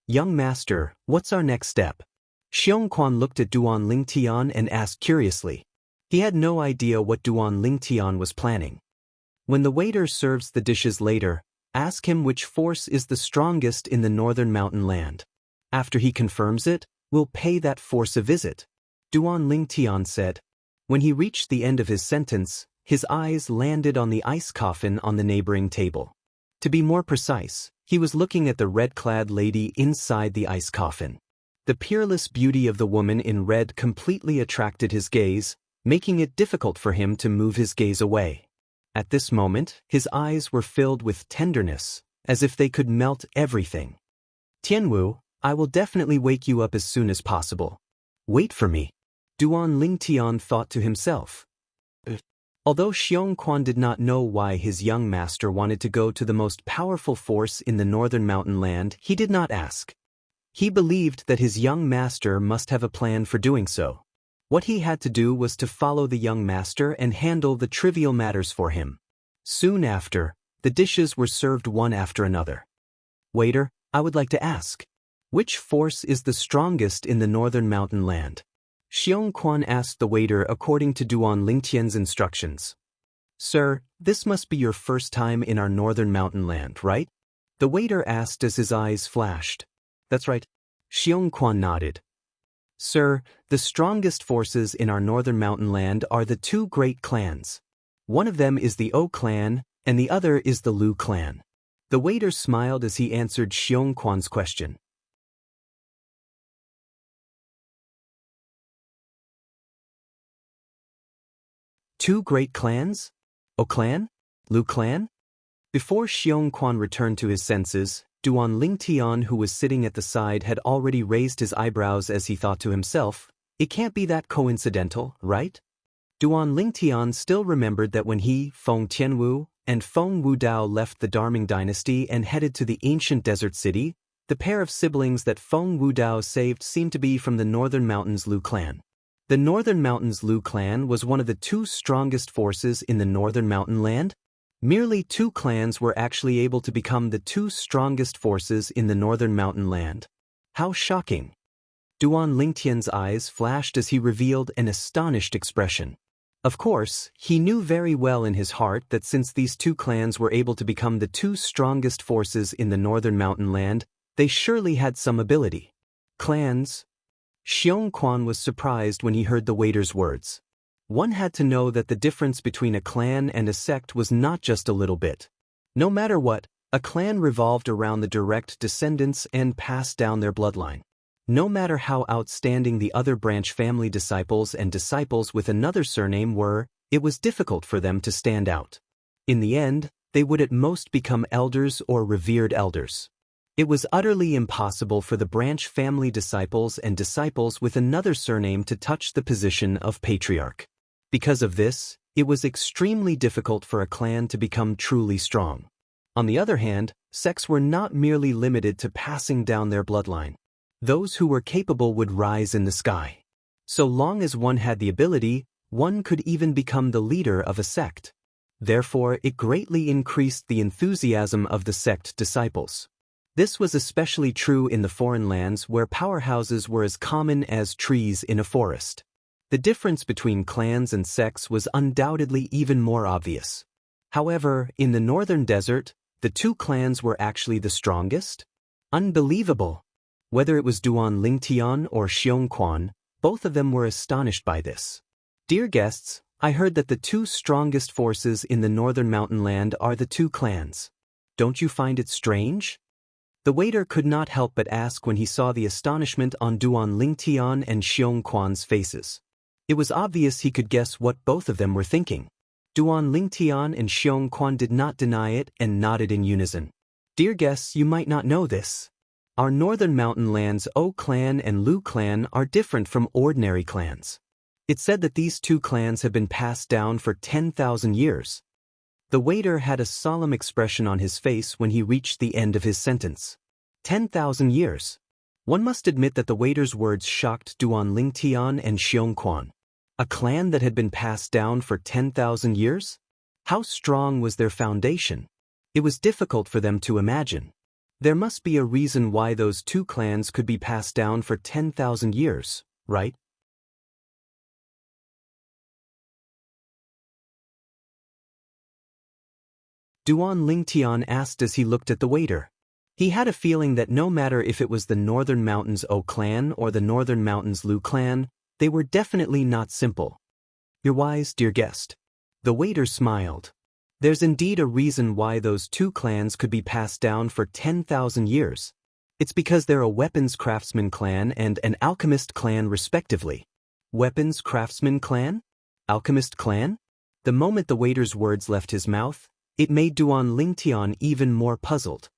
Young master, what's our next step? Xianxia looked at Duan Lingtian and asked curiously. He had no idea what Duan Lingtian was planning. When the waiter serves the dishes later, ask him which force is the strongest in the northern mountain land. After he confirms it, we'll pay that force a visit, Duan Lingtian said. When he reached the end of his sentence, his eyes landed on the ice coffin on the neighboring table. To be more precise, he was looking at the red-clad lady inside the ice coffin. The peerless beauty of the woman in red completely attracted his gaze, making it difficult for him to move his gaze away. At this moment, his eyes were filled with tenderness, as if they could melt everything. Tianwu, I will definitely wake you up as soon as possible. Wait for me, Duan Lingtian thought to himself. Although Xianxia did not know why his young master wanted to go to the most powerful force in the northern mountain land, he did not ask. He believed that his young master must have a plan for doing so. What he had to do was to follow the young master and handle the trivial matters for him. Soon after, the dishes were served one after another. Waiter, I would like to ask, which force is the strongest in the northern mountain land? Xianxia asked the waiter according to Duan Lingtian's instructions. Sir, this must be your first time in our northern mountain land, right? The waiter asked as his eyes flashed. That's right. Xianxia nodded. Sir, the strongest forces in our northern mountain land are the 2 great clans. One of them is the O clan, and the other is the Lu clan. The waiter smiled as he answered Xianxia's question. Two great clans? O clan? Lu clan? Before Xianxia returned to his senses, Duan Lingtian, who was sitting at the side, had already raised his eyebrows as he thought to himself, it can't be that coincidental, right? Duan Lingtian still remembered that when he, Feng Tianwu, and Feng Wudao left the Darming dynasty and headed to the ancient desert city, the pair of siblings that Feng Wudao saved seemed to be from the Northern Mountains Lu clan. The Northern Mountains Lu clan was one of the 2 strongest forces in the Northern Mountain land. Merely 2 clans were actually able to become the 2 strongest forces in the Northern Mountain land. How shocking! Duan Lingtian's eyes flashed as he revealed an astonished expression. Of course, he knew very well in his heart that since these 2 clans were able to become the 2 strongest forces in the Northern Mountain land, they surely had some ability. Clans? Xianxia was surprised when he heard the waiter's words. One had to know that the difference between a clan and a sect was not just a little bit. No matter what, a clan revolved around the direct descendants and passed down their bloodline. No matter how outstanding the other branch family disciples and disciples with another surname were, it was difficult for them to stand out. In the end, they would at most become elders or revered elders. It was utterly impossible for the branch family disciples and disciples with another surname to touch the position of patriarch. Because of this, it was extremely difficult for a clan to become truly strong. On the other hand, sects were not merely limited to passing down their bloodline. Those who were capable would rise in the sky. So long as one had the ability, one could even become the leader of a sect. Therefore, it greatly increased the enthusiasm of the sect disciples. This was especially true in the foreign lands where powerhouses were as common as trees in a forest. The difference between clans and sects was undoubtedly even more obvious. However, in the northern desert, the two clans were actually the strongest? Unbelievable! Whether it was Duan Lingtian or Xiongquan, both of them were astonished by this. Dear guests, I heard that the two strongest forces in the northern mountain land are the two clans. Don't you find it strange? The waiter could not help but ask when he saw the astonishment on Duan Lingtian and Xiongquan's faces. It was obvious he could guess what both of them were thinking. Duan Lingtian and Xiongquan did not deny it and nodded in unison. Dear guests, you might not know this. Our northern mountain lands O clan and Lu clan are different from ordinary clans. It's said that these two clans have been passed down for 10,000 years. The waiter had a solemn expression on his face when he reached the end of his sentence. 10,000 years. One must admit that the waiter's words shocked Duan Lingtian and Xiongquan. A clan that had been passed down for 10,000 years? How strong was their foundation? It was difficult for them to imagine. There must be a reason why those two clans could be passed down for 10,000 years, right? Duan Lingtian asked as he looked at the waiter. He had a feeling that no matter if it was the Northern Mountains O clan or the Northern Mountains Lu clan, they were definitely not simple. You're wise, dear guest. The waiter smiled. There's indeed a reason why those two clans could be passed down for 10,000 years. It's because they're a weapons craftsman clan and an alchemist clan respectively. Weapons craftsman clan? Alchemist clan? The moment the waiter's words left his mouth, it made Duan Lingtian even more puzzled.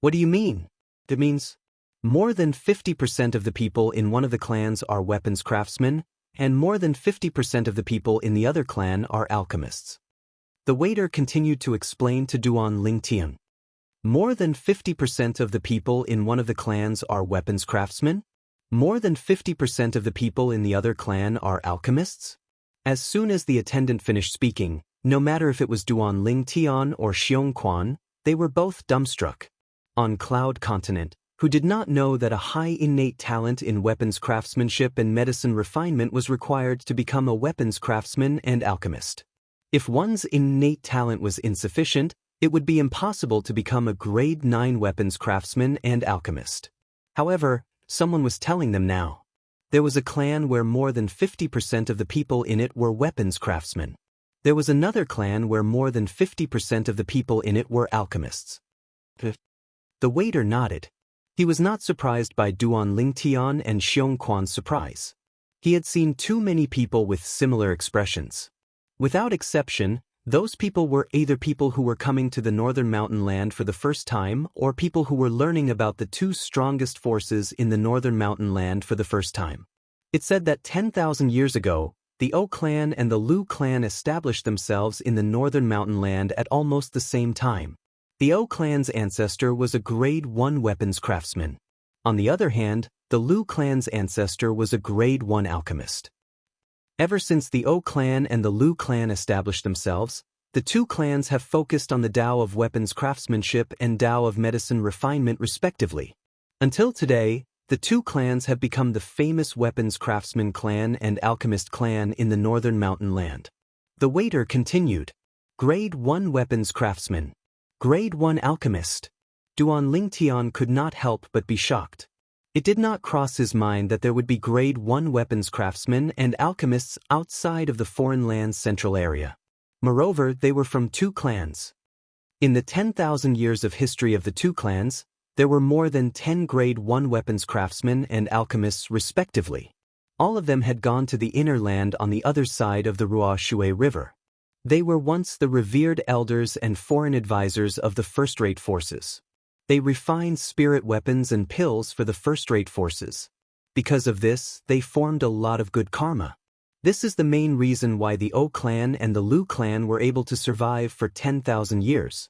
What do you mean? That means more than 50% of the people in one of the clans are weapons craftsmen, and more than 50% of the people in the other clan are alchemists. The waiter continued to explain to Duan Lingtian. More than 50% of the people in one of the clans are weapons craftsmen? More than 50% of the people in the other clan are alchemists? As soon as the attendant finished speaking, no matter if it was Duan Lingtian or Xiongquan, they were both dumbstruck. On Cloud Continent, who did not know that a high innate talent in weapons craftsmanship and medicine refinement was required to become a weapons craftsman and alchemist. If one's innate talent was insufficient, it would be impossible to become a grade 9 weapons craftsman and alchemist. However, someone was telling them now. There was a clan where more than 50% of the people in it were weapons craftsmen. There was another clan where more than 50% of the people in it were alchemists. The waiter nodded. He was not surprised by Duan Lingtian and Xiongquan's surprise. He had seen too many people with similar expressions. Without exception, those people were either people who were coming to the northern mountain land for the first time or people who were learning about the two strongest forces in the northern mountain land for the first time. It said that 10,000 years ago, the O clan and the Lu clan established themselves in the northern mountain land at almost the same time. The O clan's ancestor was a grade 1 weapons craftsman. On the other hand, the Lu clan's ancestor was a grade 1 alchemist. Ever since the O clan and the Lu clan established themselves, the two clans have focused on the Tao of weapons craftsmanship and Tao of medicine refinement respectively. Until today, the two clans have become the famous weapons craftsman clan and alchemist clan in the northern mountain land. The waiter continued. Grade 1 weapons craftsman. Grade 1 alchemist. Duan Lingtian could not help but be shocked. It did not cross his mind that there would be grade 1 weapons craftsmen and alchemists outside of the foreign land's central area. Moreover, they were from two clans. In the 10,000 years of history of the two clans, there were more than 10 grade 1 weapons craftsmen and alchemists respectively. All of them had gone to the inner land on the other side of the Ruoshui River. They were once the revered elders and foreign advisors of the first-rate forces. They refined spirit weapons and pills for the first-rate forces. Because of this, they formed a lot of good karma. This is the main reason why the O clan and the Lu clan were able to survive for 10,000 years.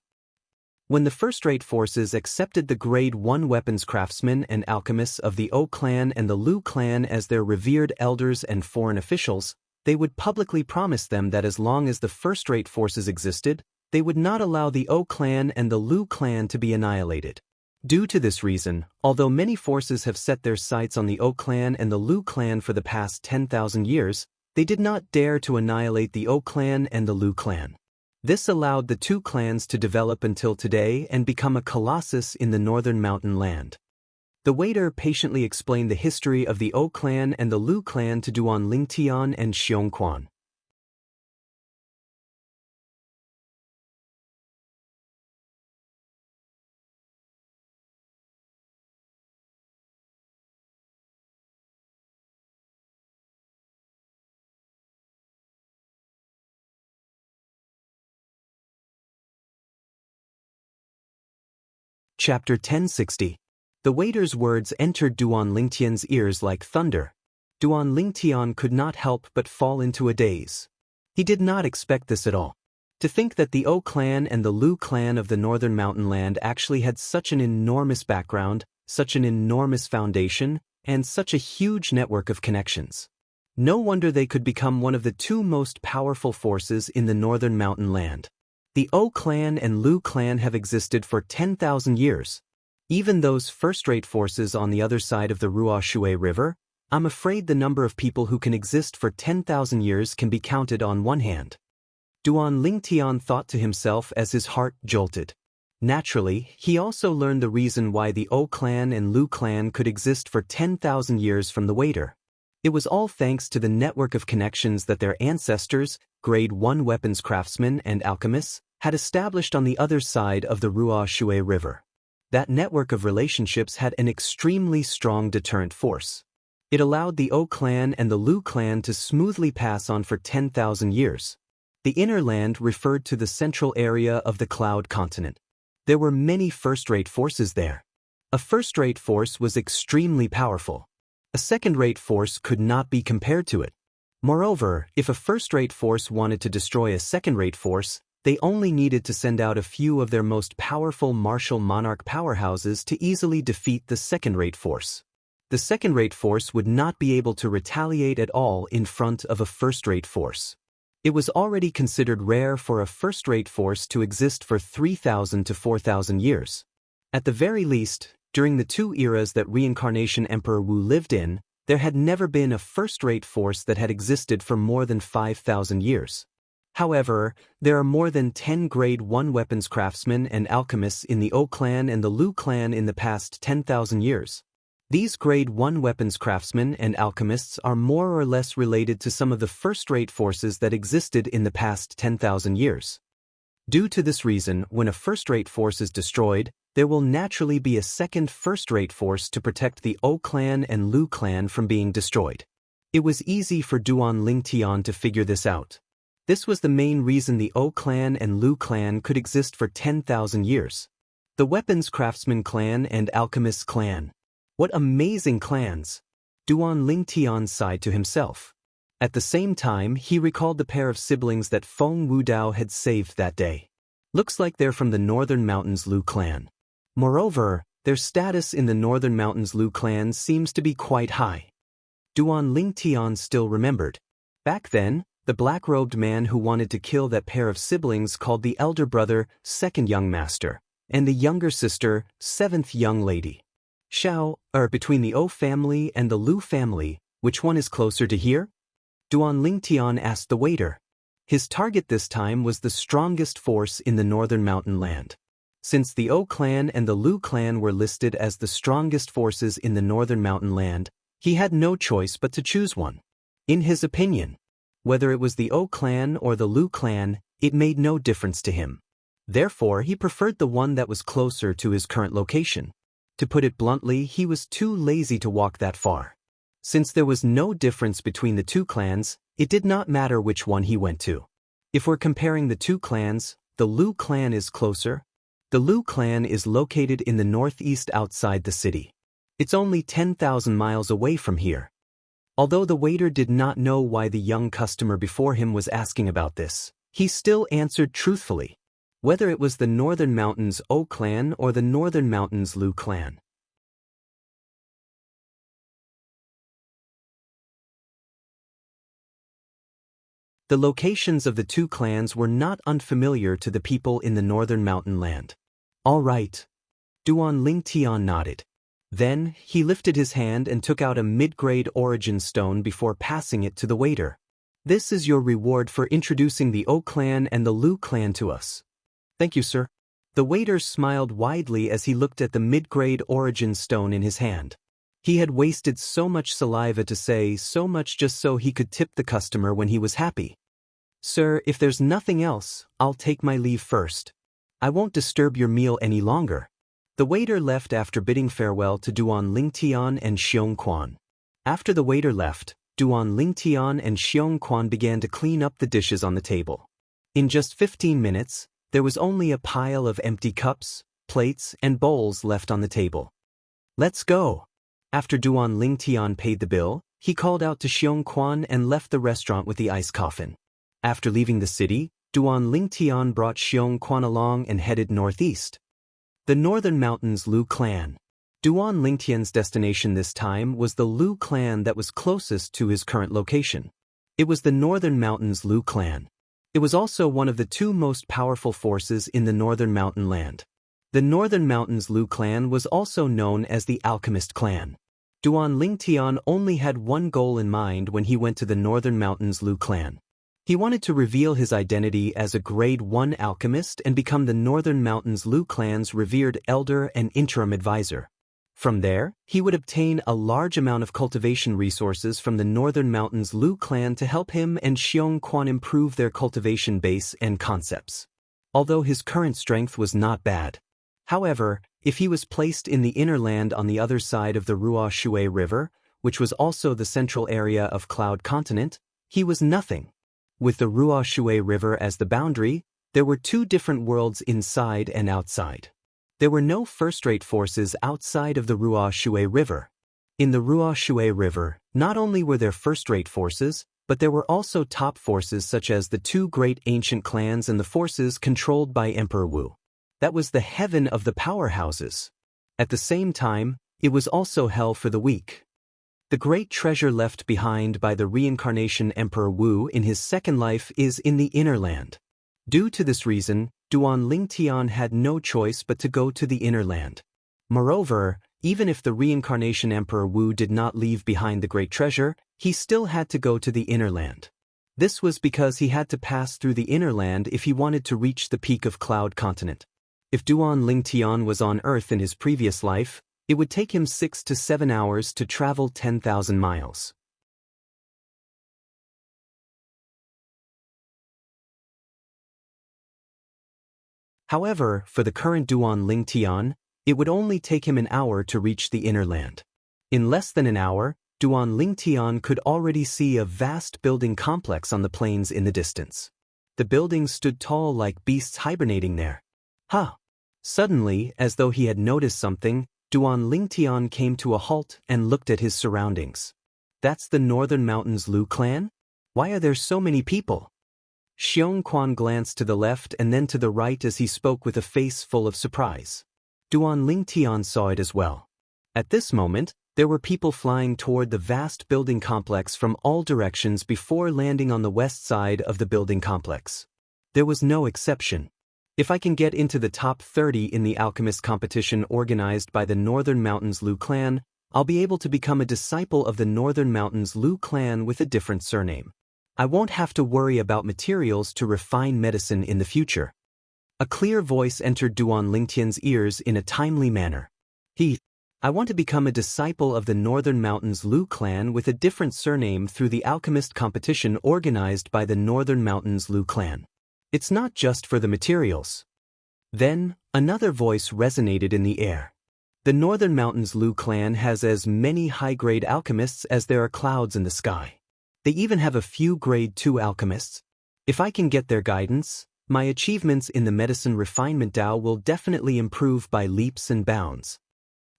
When the first-rate forces accepted the grade 1 weapons craftsmen and alchemists of the O clan and the Lu clan as their revered elders and foreign officials, They would publicly promise them that as long as the first-rate forces existed, they would not allow the O clan and the Lu clan to be annihilated. Due to this reason, although many forces have set their sights on the O clan and the Lu clan for the past 10,000 years, they did not dare to annihilate the O clan and the Lu clan. This allowed the two clans to develop until today and become a colossus in the northern mountain land. The waiter patiently explained the history of the O clan and the Lu clan to Duan Lingtian and Xiongquan. Chapter 1060. The waiter's words entered Duan Lingtian's ears like thunder. Duan Lingtian could not help but fall into a daze. He did not expect this at all. To think that the O clan and the Lu clan of the northern mountain land actually had such an enormous background, such an enormous foundation, and such a huge network of connections. No wonder they could become one of the two most powerful forces in the northern mountain land. The O clan and Lu clan have existed for 10,000 years. Even those first-rate forces on the other side of the Ruoshui River, I'm afraid the number of people who can exist for 10,000 years can be counted on one hand. Duan Lingtian thought to himself as his heart jolted. Naturally, he also learned the reason why the O clan and Lu clan could exist for 10,000 years from the waiter. It was all thanks to the network of connections that their ancestors, Grade 1 weapons craftsmen and alchemists, had established on the other side of the Ruoshui River. That network of relationships had an extremely strong deterrent force. It allowed the O clan and the Lu clan to smoothly pass on for 10,000 years. The inner land referred to the central area of the Cloud Continent. There were many first-rate forces there. A first-rate force was extremely powerful. A second-rate force could not be compared to it. Moreover, if a first-rate force wanted to destroy a second-rate force, they only needed to send out a few of their most powerful martial monarch powerhouses to easily defeat the second-rate force. The second-rate force would not be able to retaliate at all in front of a first-rate force. It was already considered rare for a first-rate force to exist for 3,000 to 4,000 years. At the very least, during the two eras that Reincarnation Emperor Wu lived in, there had never been a first-rate force that had existed for more than 5,000 years. However, there are more than 10 Grade 1 weapons craftsmen and alchemists in the O clan and the Lu clan in the past 10,000 years. These Grade 1 weapons craftsmen and alchemists are more or less related to some of the first-rate forces that existed in the past 10,000 years. Due to this reason, when a first-rate force is destroyed, there will naturally be a second first-rate force to protect the O clan and Lu clan from being destroyed. It was easy for Duan Lingtian to figure this out. This was the main reason the O clan and Lu clan could exist for 10,000 years. The weapons craftsman clan and alchemist clan. What amazing clans! Duan Lingtian sighed to himself. At the same time, he recalled the pair of siblings that Feng Wudao had saved that day. Looks like they're from the Northern Mountains Lu clan. Moreover, their status in the Northern Mountains Lu clan seems to be quite high. Duan Lingtian still remembered. Back then, the black-robed man who wanted to kill that pair of siblings called the elder brother second young master, and the younger sister seventh young lady. Between the O family and the Lu family, which one is closer to here? Duan Lingtian asked the waiter. His target this time was the strongest force in the northern mountain land. Since the O clan and the Lu clan were listed as the strongest forces in the northern mountain land, he had no choice but to choose one. In his opinion, whether it was the O clan or the Lu clan, it made no difference to him. Therefore, he preferred the one that was closer to his current location. To put it bluntly, he was too lazy to walk that far. Since there was no difference between the two clans, it did not matter which one he went to. If we're comparing the two clans, the Lu clan is closer. The Lu clan is located in the northeast outside the city. It's only 10,000 miles away from here. Although the waiter did not know why the young customer before him was asking about this, he still answered truthfully. Whether it was the Northern Mountains O clan or the Northern Mountains Lu clan. The locations of the two clans were not unfamiliar to the people in the northern mountain land. All right. Duan Lingtian nodded. Then, he lifted his hand and took out a mid-grade origin stone before passing it to the waiter. This is your reward for introducing the O clan and the Lu clan to us. Thank you, sir. The waiter smiled widely as he looked at the mid-grade origin stone in his hand. He had wasted so much saliva to say so much just so he could tip the customer when he was happy. Sir, if there's nothing else, I'll take my leave first. I won't disturb your meal any longer. The waiter left after bidding farewell to Duan Lingtian and Xiongquan. After the waiter left, Duan Lingtian and Xiongquan began to clean up the dishes on the table. In just 15 minutes, there was only a pile of empty cups, plates, and bowls left on the table. Let's go. After Duan Lingtian paid the bill, he called out to Xiongquan and left the restaurant with the ice coffin. After leaving the city, Duan Lingtian brought Xiongquan along and headed northeast. The Northern Mountains Lu clan. Duan Lingtian's destination this time was the Lu clan that was closest to his current location. It was the Northern Mountains Lu clan. It was also one of the two most powerful forces in the Northern Mountain land. The Northern Mountains Lu clan was also known as the Alchemist clan. Duan Lingtian only had one goal in mind when he went to the Northern Mountains Lu clan. He wanted to reveal his identity as a Grade 1 alchemist and become the Northern Mountains Lu clan's revered elder and interim advisor. From there, he would obtain a large amount of cultivation resources from the Northern Mountains Lu clan to help him and Xiongquan improve their cultivation base and concepts. Although his current strength was not bad. However, if he was placed in the inner land on the other side of the Ruo Shui River, which was also the central area of Cloud Continent, he was nothing. With the Ruo Shui River as the boundary, there were two different worlds inside and outside. There were no first-rate forces outside of the Ruo Shui River. In the Ruo Shui River, not only were there first-rate forces, but there were also top forces such as the two great ancient clans and the forces controlled by Emperor Wu. That was the heaven of the powerhouses. At the same time, it was also hell for the weak. The great treasure left behind by the reincarnation Emperor Wu in his second life is in the inner land. Due to this reason, Duan Lingtian had no choice but to go to the inner land. Moreover, even if the reincarnation Emperor Wu did not leave behind the great treasure, he still had to go to the inner land. This was because he had to pass through the inner land if he wanted to reach the peak of Cloud Continent. If Duan Lingtian was on Earth in his previous life, it would take him 6 to 7 hours to travel 10,000 miles. However, for the current Duan Lingtian, it would only take him an hour to reach the inner land. In less than an hour, Duan Lingtian could already see a vast building complex on the plains in the distance. The buildings stood tall like beasts hibernating there. Huh! Suddenly, as though he had noticed something, Duan Lingtian came to a halt and looked at his surroundings. That's the Northern Mountains Lu clan? Why are there so many people? Xiongquan glanced to the left and then to the right as he spoke with a face full of surprise. Duan Lingtian saw it as well. At this moment, there were people flying toward the vast building complex from all directions before landing on the west side of the building complex. There was no exception. If I can get into the top 30 in the alchemist competition organized by the Northern Mountains Lu clan, I'll be able to become a disciple of the Northern Mountains Lu clan with a different surname. I won't have to worry about materials to refine medicine in the future. A clear voice entered Duan Lingtian's ears in a timely manner. I want to become a disciple of the Northern Mountains Lu clan with a different surname through the alchemist competition organized by the Northern Mountains Lu clan. It's not just for the materials. Then, another voice resonated in the air. The Northern Mountains Lu clan has as many high-grade alchemists as there are clouds in the sky. They even have a few Grade 2 alchemists. If I can get their guidance, my achievements in the medicine refinement Dao will definitely improve by leaps and bounds.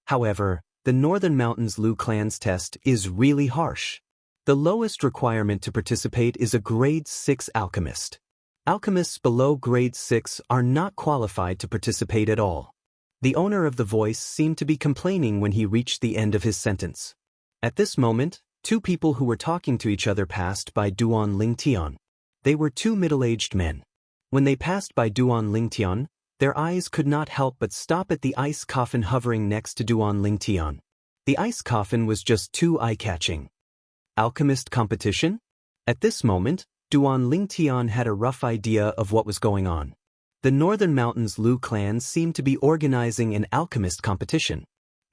However, the Northern Mountains Lu clan's test is really harsh. The lowest requirement to participate is a Grade 6 alchemist. Alchemists below Grade 6 are not qualified to participate at all. The owner of the voice seemed to be complaining when he reached the end of his sentence. At this moment, two people who were talking to each other passed by Duan Lingtian. They were two middle-aged men. When they passed by Duan Lingtian, their eyes could not help but stop at the ice coffin hovering next to Duan Lingtian. The ice coffin was just too eye-catching. Alchemist competition? At this moment, Duan Lingtian had a rough idea of what was going on. The Northern Mountains Lu clan seemed to be organizing an alchemist competition.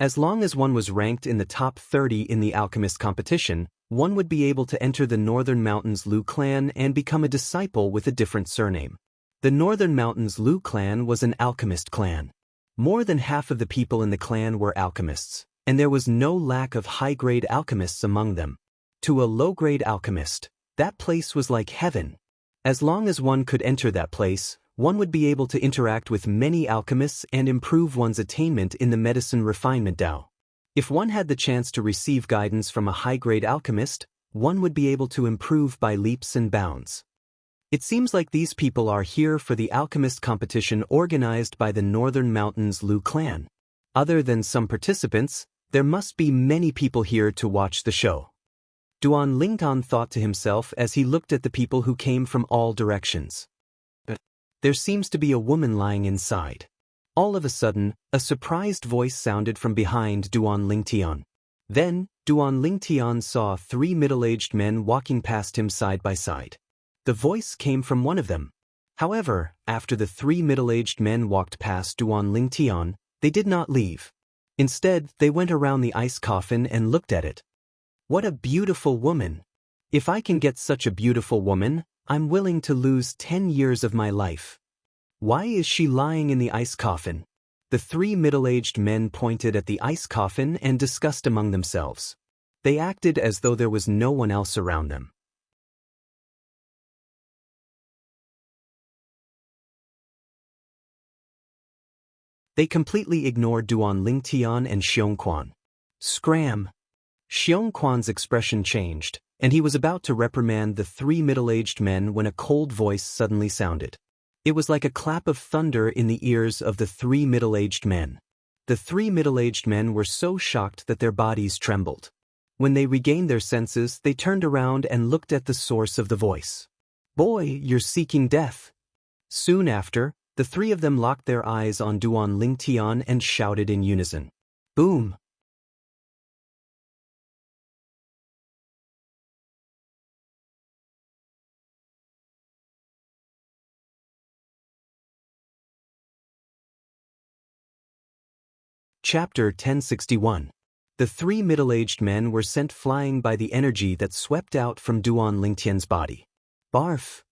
As long as one was ranked in the top 30 in the alchemist competition, one would be able to enter the Northern Mountains Lu clan and become a disciple with a different surname. The Northern Mountains Lu clan was an alchemist clan. More than half of the people in the clan were alchemists, and there was no lack of high-grade alchemists among them. To a low-grade alchemist, that place was like heaven. As long as one could enter that place, one would be able to interact with many alchemists and improve one's attainment in the medicine refinement Dao. If one had the chance to receive guidance from a high-grade alchemist, one would be able to improve by leaps and bounds. It seems like these people are here for the alchemist competition organized by the Northern Mountains Lu clan. Other than some participants, there must be many people here to watch the show. Duan Lingtian thought to himself as he looked at the people who came from all directions. There seems to be a woman lying inside. All of a sudden, a surprised voice sounded from behind Duan Lingtian. Then, Duan Lingtian saw three middle-aged men walking past him side by side. The voice came from one of them. However, after the three middle-aged men walked past Duan Lingtian, they did not leave. Instead, they went around the ice coffin and looked at it. What a beautiful woman! If I can get such a beautiful woman, I'm willing to lose 10 years of my life. Why is she lying in the ice coffin? The three middle-aged men pointed at the ice coffin and discussed among themselves. They acted as though there was no one else around them. They completely ignored Duan Lingtian and Xianxia. Scram! Xianxia's expression changed, and he was about to reprimand the three middle-aged men when a cold voice suddenly sounded. It was like a clap of thunder in the ears of the three middle-aged men. The three middle-aged men were so shocked that their bodies trembled. When they regained their senses, they turned around and looked at the source of the voice. "Boy, you're seeking death." Soon after, the three of them locked their eyes on Duan Lingtian and shouted in unison. Boom! Chapter 1061. The three middle-aged men were sent flying by the energy that swept out from Duan Lingtian's body. Barf!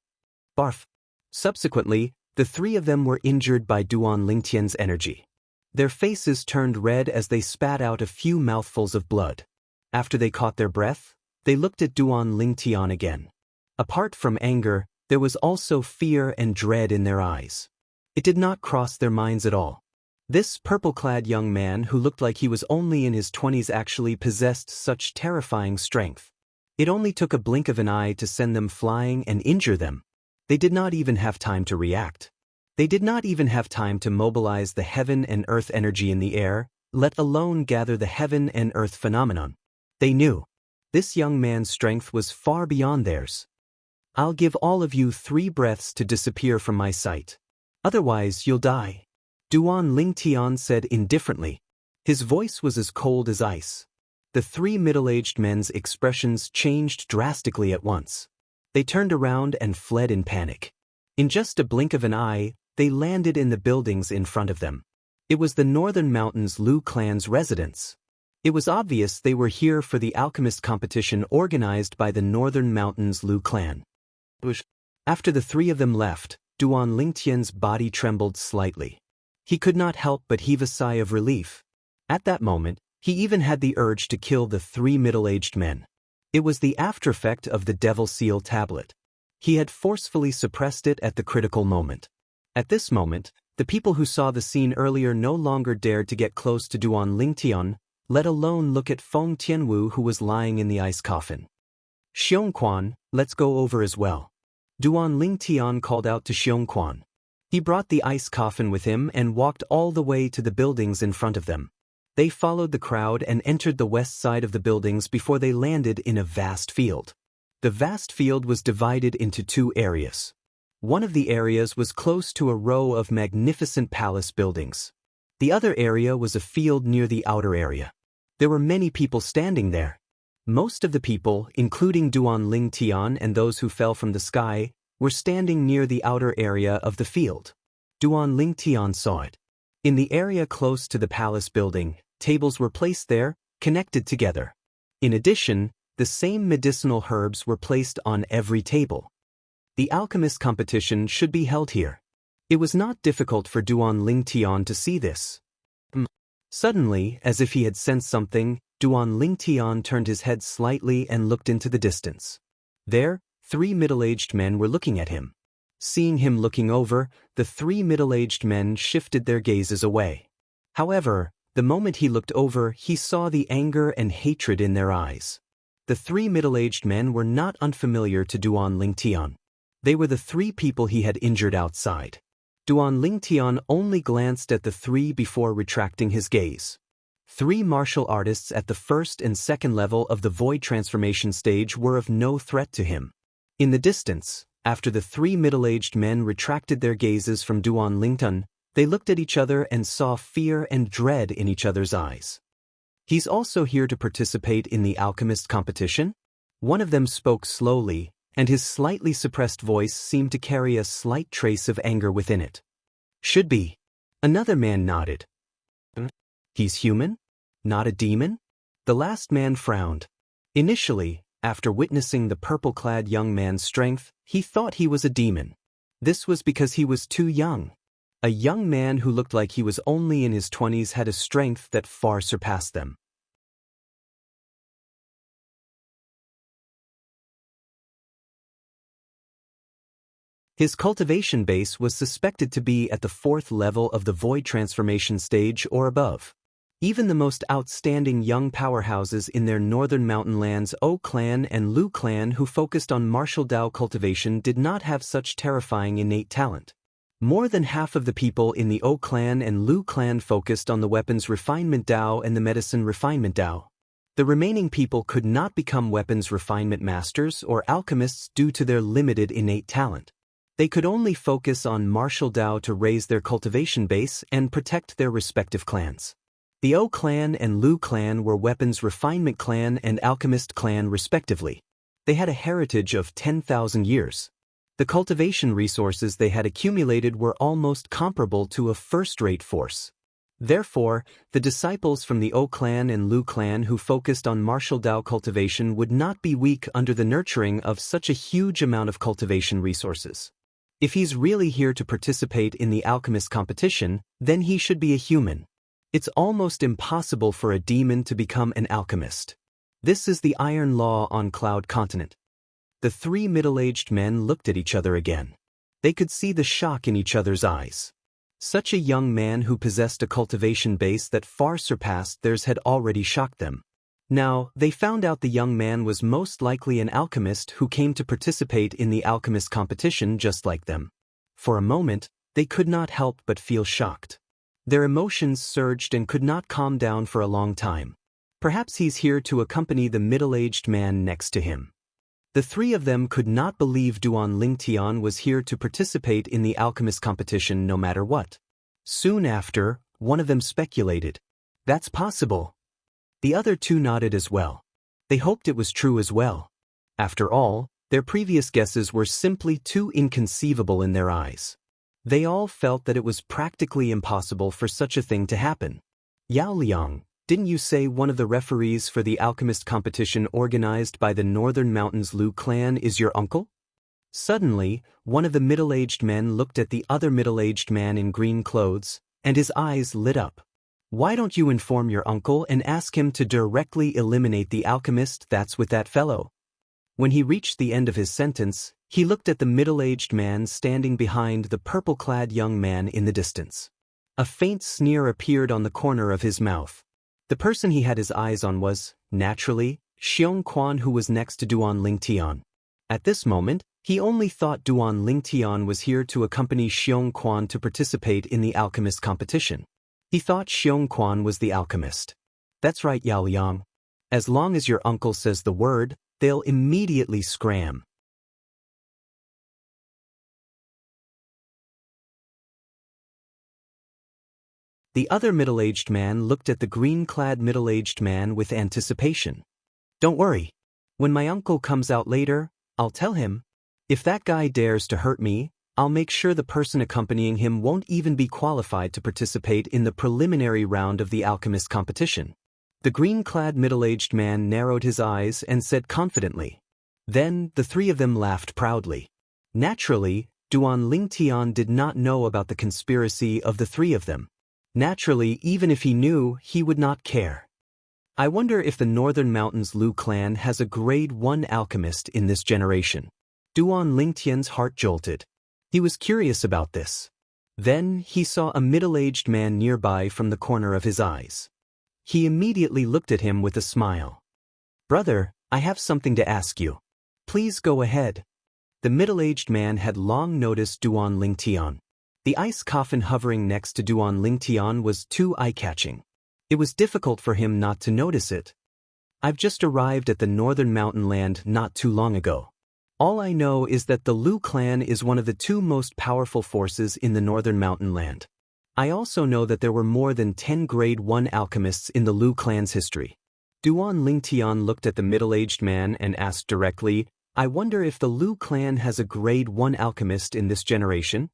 Barf! Subsequently, the three of them were injured by Duan Lingtian's energy. Their faces turned red as they spat out a few mouthfuls of blood. After they caught their breath, they looked at Duan Lingtian again. Apart from anger, there was also fear and dread in their eyes. It did not cross their minds at all. This purple-clad young man who looked like he was only in his 20s actually possessed such terrifying strength. It only took a blink of an eye to send them flying and injure them. They did not even have time to react. They did not even have time to mobilize the heaven and earth energy in the air, let alone gather the heaven and earth phenomenon. They knew. This young man's strength was far beyond theirs. I'll give all of you 3 breaths to disappear from my sight. Otherwise you'll die. Duan Lingtian said indifferently. His voice was as cold as ice. The 3 middle-aged men's expressions changed drastically at once. They turned around and fled in panic. In just a blink of an eye, they landed in the buildings in front of them. It was the Northern Mountains Lu clan's residence. It was obvious they were here for the alchemist competition organized by the Northern Mountains Lu clan. After the 3 of them left, Duan Lingtian's body trembled slightly. He could not help but heave a sigh of relief. At that moment, he even had the urge to kill the 3 middle-aged men. It was the aftereffect of the Devil Seal tablet. He had forcefully suppressed it at the critical moment. At this moment, the people who saw the scene earlier no longer dared to get close to Duan Lingtian, let alone look at Feng Tianwu who was lying in the ice coffin. Xianxia, let's go over as well. Duan Lingtian called out to Xianxia. He brought the ice coffin with him and walked all the way to the buildings in front of them. They followed the crowd and entered the west side of the buildings before they landed in a vast field. The vast field was divided into two areas. One of the areas was close to a row of magnificent palace buildings. The other area was a field near the outer area. There were many people standing there. Most of the people, including Duan Ling Tian and those who fell from the sky, were standing near the outer area of the field. Duan Ling Tian saw it. In the area close to the palace building, tables were placed there, connected together. In addition, the same medicinal herbs were placed on every table. The alchemist competition should be held here. It was not difficult for Duan Ling Tian to see this. Suddenly, as if he had sensed something, Duan Ling Tian turned his head slightly and looked into the distance. There, 3 middle-aged men were looking at him. Seeing him looking over, the 3 middle-aged men shifted their gazes away. However, the moment he looked over, he saw the anger and hatred in their eyes. The 3 middle-aged men were not unfamiliar to Duan Ling Tian. They were the 3 people he had injured outside. Duan Ling Tian only glanced at the 3 before retracting his gaze. 3 martial artists at the first and second level of the void transformation stage were of no threat to him. In the distance, after the 3 middle-aged men retracted their gazes from Duan Ling Tian, they looked at each other and saw fear and dread in each other's eyes. He's also here to participate in the alchemist competition? One of them spoke slowly, and his slightly suppressed voice seemed to carry a slight trace of anger within it. Should be. Another man nodded. He's human? Not a demon? The last man frowned. Initially, after witnessing the purple-clad young man's strength, he thought he was a demon. This was because he was too young. A young man who looked like he was only in his 20s had a strength that far surpassed them. His cultivation base was suspected to be at the 4th level of the void transformation stage or above. Even the most outstanding young powerhouses in their northern mountain lands, O clan and Lu clan, who focused on martial Dao cultivation, did not have such terrifying innate talent. More than half of the people in the O clan and Lu clan focused on the weapons refinement Dao and the medicine refinement Dao. The remaining people could not become weapons refinement masters or alchemists due to their limited innate talent. They could only focus on martial Dao to raise their cultivation base and protect their respective clans. The O clan and Lu clan were weapons refinement clan and alchemist clan respectively. They had a heritage of 10,000 years. The cultivation resources they had accumulated were almost comparable to a first-rate force. Therefore, the disciples from the O clan and Lu clan who focused on martial Dao cultivation would not be weak under the nurturing of such a huge amount of cultivation resources. If he's really here to participate in the alchemist competition, then he should be a human. It's almost impossible for a demon to become an alchemist. This is the iron law on Cloud Continent. The 3 middle-aged men looked at each other again. They could see the shock in each other's eyes. Such a young man who possessed a cultivation base that far surpassed theirs had already shocked them. Now, they found out the young man was most likely an alchemist who came to participate in the alchemist competition just like them. For a moment, they could not help but feel shocked. Their emotions surged and could not calm down for a long time. Perhaps he's here to accompany the middle-aged man next to him. The 3 of them could not believe Duan Ling Tian was here to participate in the alchemist competition no matter what. Soon after, one of them speculated, "That's possible." The other 2 nodded as well. They hoped it was true as well. After all, their previous guesses were simply too inconceivable in their eyes. They all felt that it was practically impossible for such a thing to happen. Yao Liang, didn't you say one of the referees for the alchemist competition organized by the Northern Mountains Lu clan is your uncle? Suddenly, one of the middle-aged men looked at the other middle-aged man in green clothes, and his eyes lit up. Why don't you inform your uncle and ask him to directly eliminate the alchemist that's with that fellow? When he reached the end of his sentence, he looked at the middle-aged man standing behind the purple-clad young man in the distance. A faint sneer appeared on the corner of his mouth. The person he had his eyes on was, naturally, Xianxia, who was next to Duan Ling Tian. At this moment, he only thought Duan Ling Tian was here to accompany Xianxia to participate in the alchemist competition. He thought Xianxia was the alchemist. That's right, Yao Liang. As long as your uncle says the word, they'll immediately scram. The other middle-aged man looked at the green-clad middle-aged man with anticipation. Don't worry. When my uncle comes out later, I'll tell him. If that guy dares to hurt me, I'll make sure the person accompanying him won't even be qualified to participate in the preliminary round of the alchemist competition. The green-clad middle-aged man narrowed his eyes and said confidently. Then, the three of them laughed proudly. Naturally, Duan Lingtian did not know about the conspiracy of the three of them. Naturally, even if he knew, he would not care. I wonder if the Northern Mountains Lu clan has a grade 1 alchemist in this generation. Duan Lingtian's heart jolted. He was curious about this. Then, he saw a middle-aged man nearby from the corner of his eyes. He immediately looked at him with a smile. Brother, I have something to ask you. Please go ahead. The middle-aged man had long noticed Duan Lingtian. The ice coffin hovering next to Duan Lingtian was too eye-catching. It was difficult for him not to notice it. I've just arrived at the Northern Mountain Land not too long ago. All I know is that the Lu clan is one of the two most powerful forces in the Northern Mountain Land. I also know that there were more than 10 grade 1 alchemists in the Lu clan's history. Duan Lingtian looked at the middle-aged man and asked directly, I wonder if the Lu clan has a grade 1 alchemist in this generation?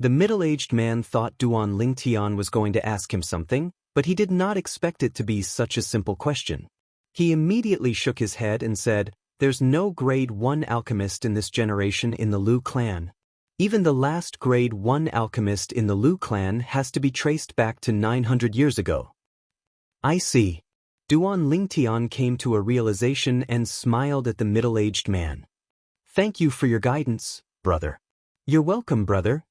The middle-aged man thought Duan Lingtian was going to ask him something, but he did not expect it to be such a simple question. He immediately shook his head and said, There's no grade 1 alchemist in this generation in the Lu clan. Even the last grade 1 alchemist in the Lu clan has to be traced back to 900 years ago. I see. Duan Lingtian came to a realization and smiled at the middle-aged man. Thank you for your guidance, brother. You're welcome, brother.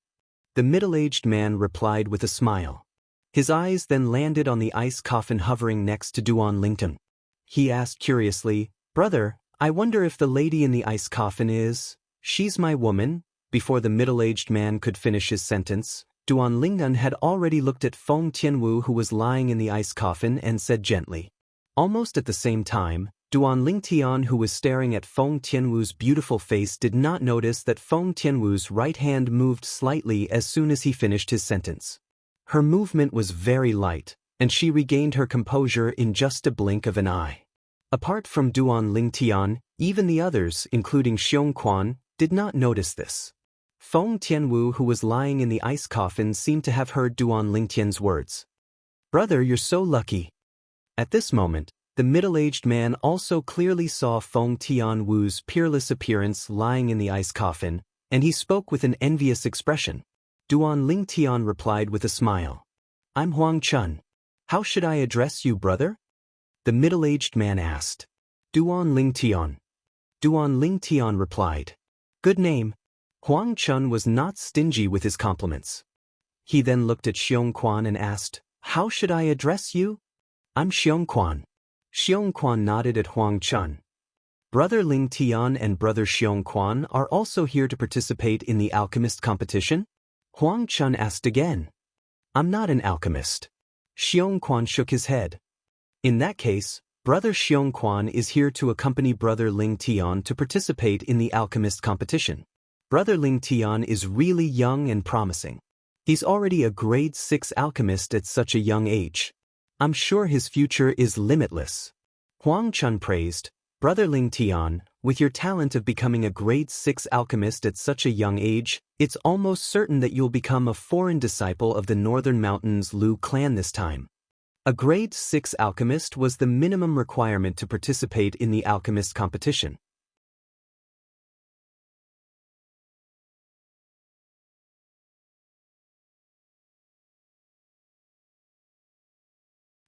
The middle-aged man replied with a smile. His eyes then landed on the ice coffin hovering next to Duan Lingtian. He asked curiously, Brother, I wonder if the lady in the ice coffin is... She's my woman? Before the middle-aged man could finish his sentence, Duan Lingtian had already looked at Feng Tianwu who was lying in the ice coffin and said gently. Almost at the same time, Duan Lingtian who was staring at Feng Tianwu's beautiful face did not notice that Feng Tianwu's right hand moved slightly as soon as he finished his sentence. Her movement was very light, and she regained her composure in just a blink of an eye. Apart from Duan Lingtian, even the others, including Xianxia, did not notice this. Feng Tianwu who was lying in the ice coffin seemed to have heard Duan Lingtian's words. Brother, you're so lucky. At this moment, the middle-aged man also clearly saw Feng Tianwu's peerless appearance lying in the ice coffin, and he spoke with an envious expression. Duan Lingtian replied with a smile. I'm Huang Chun. How should I address you, brother? The middle-aged man asked. Duan Lingtian. Duan Lingtian replied. Good name. Huang Chun was not stingy with his compliments. He then looked at Xianxia and asked, How should I address you? I'm Xianxia. Xianxia nodded at Huang Chun. Brother Lingtian and Brother Xianxia are also here to participate in the alchemist competition? Huang Chun asked again. I'm not an alchemist. Xianxia shook his head. In that case, Brother Xianxia is here to accompany Brother Lingtian to participate in the alchemist competition. Brother Lingtian is really young and promising. He's already a grade 6 alchemist at such a young age. I'm sure his future is limitless. Huang Chun praised, Brother Lingtian, with your talent of becoming a grade 6 alchemist at such a young age, it's almost certain that you'll become a foreign disciple of the Northern Mountains Lu clan this time. A grade 6 alchemist was the minimum requirement to participate in the alchemist competition.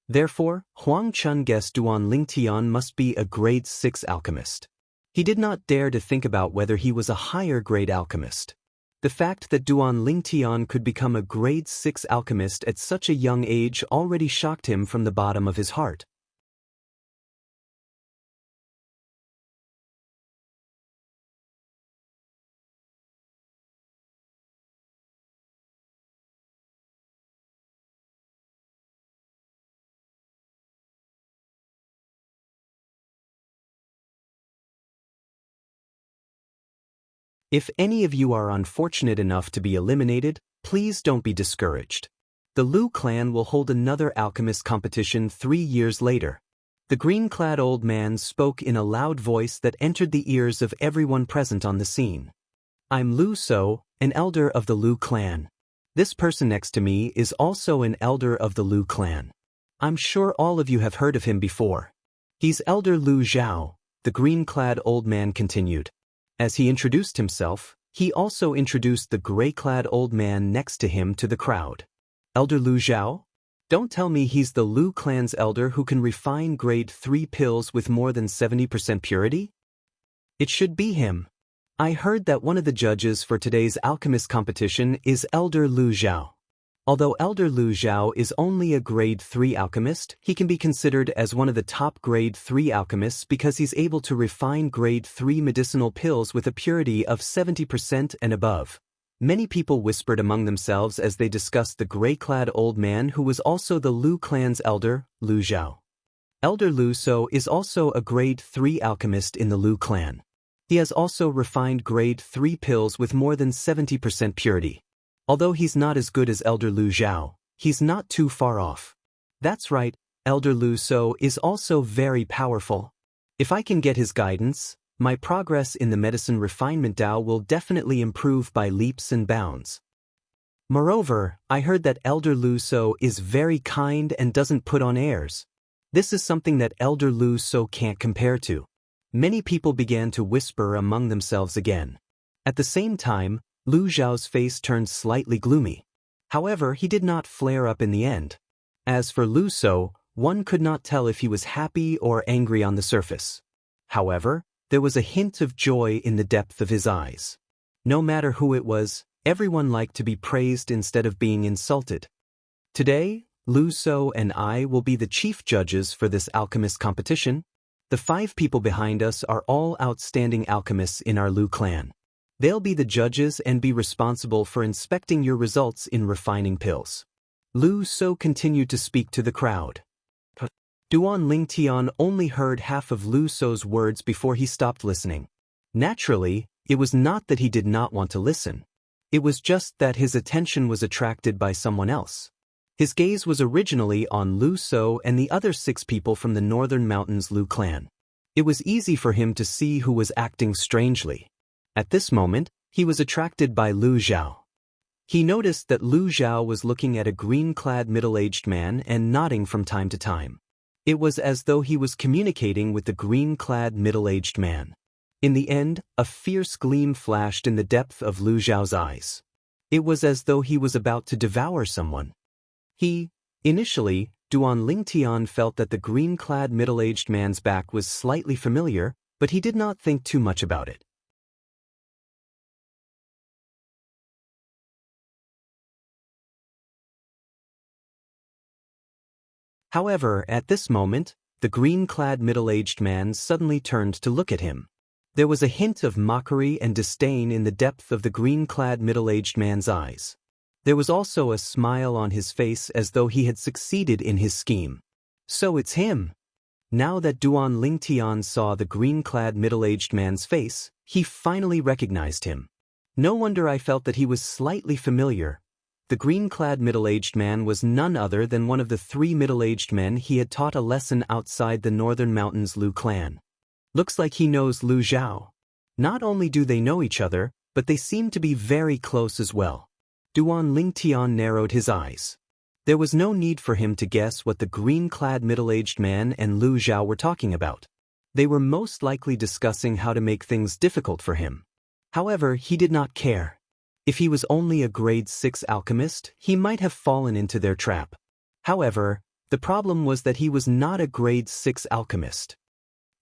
Therefore, Huang Chun guessed Duan Lingtian must be a grade 6 alchemist. He did not dare to think about whether he was a higher grade alchemist. The fact that Duan Lingtian could become a grade 6 alchemist at such a young age already shocked him from the bottom of his heart. If any of you are unfortunate enough to be eliminated, please don't be discouraged. The Lu clan will hold another alchemist competition 3 years later. The green-clad old man spoke in a loud voice that entered the ears of everyone present on the scene. I'm Lu So, an elder of the Lu clan. This person next to me is also an elder of the Lu clan. I'm sure all of you have heard of him before. He's Elder Lu Zhao, the green-clad old man continued. As he introduced himself, he also introduced the gray-clad old man next to him to the crowd. Elder Lu Zhao? Don't tell me he's the Lu clan's elder who can refine grade 3 pills with more than 70% purity? It should be him. I heard that one of the judges for today's alchemist competition is Elder Lu Zhao. Although Elder Lu Zhao is only a grade 3 alchemist, he can be considered as one of the top grade 3 alchemists because he's able to refine grade 3 medicinal pills with a purity of 70% and above. Many people whispered among themselves as they discussed the gray-clad old man who was also the Lu clan's elder, Lu Zhao. Elder Lu So is also a grade 3 alchemist in the Lu clan. He has also refined grade 3 pills with more than 70% purity. Although he's not as good as Elder Lu Zhao, he's not too far off. That's right, Elder Lu So is also very powerful. If I can get his guidance, my progress in the medicine refinement Dao will definitely improve by leaps and bounds. Moreover, I heard that Elder Lu So is very kind and doesn't put on airs. This is something that Elder Lu So can't compare to. Many people began to whisper among themselves again. At the same time, Lu Zhao's face turned slightly gloomy. However, he did not flare up in the end. As for Lu So, one could not tell if he was happy or angry on the surface. However, there was a hint of joy in the depth of his eyes. No matter who it was, everyone liked to be praised instead of being insulted. Today, Lu So and I will be the chief judges for this alchemist competition. The 5 people behind us are all outstanding alchemists in our Lu clan. They'll be the judges and be responsible for inspecting your results in refining pills. Lu So continued to speak to the crowd. Duan Lingtian only heard half of Lu So's words before he stopped listening. Naturally, it was not that he did not want to listen. It was just that his attention was attracted by someone else. His gaze was originally on Lu So and the other 6 people from the Northern Mountains Lu clan. It was easy for him to see who was acting strangely. At this moment, he was attracted by Lu Zhao. He noticed that Lu Zhao was looking at a green-clad middle-aged man and nodding from time to time. It was as though he was communicating with the green-clad middle-aged man. In the end, a fierce gleam flashed in the depth of Lu Zhao's eyes. It was as though he was about to devour someone. Initially, Duan Lingtian felt that the green-clad middle-aged man's back was slightly familiar, but he did not think too much about it. However, at this moment, the green-clad middle-aged man suddenly turned to look at him. There was a hint of mockery and disdain in the depth of the green-clad middle-aged man's eyes. There was also a smile on his face as though he had succeeded in his scheme. So it's him. Now that Duan Lingtian saw the green-clad middle-aged man's face, he finally recognized him. No wonder I felt that he was slightly familiar. The green-clad middle-aged man was none other than one of the 3 middle-aged men he had taught a lesson outside the Northern Mountains Lu clan. Looks like he knows Lu Zhao. Not only do they know each other, but they seem to be very close as well. Duan Lingtian narrowed his eyes. There was no need for him to guess what the green-clad middle-aged man and Lu Zhao were talking about. They were most likely discussing how to make things difficult for him. However, he did not care. If he was only a grade 6 alchemist, he might have fallen into their trap. However, the problem was that he was not a grade 6 alchemist.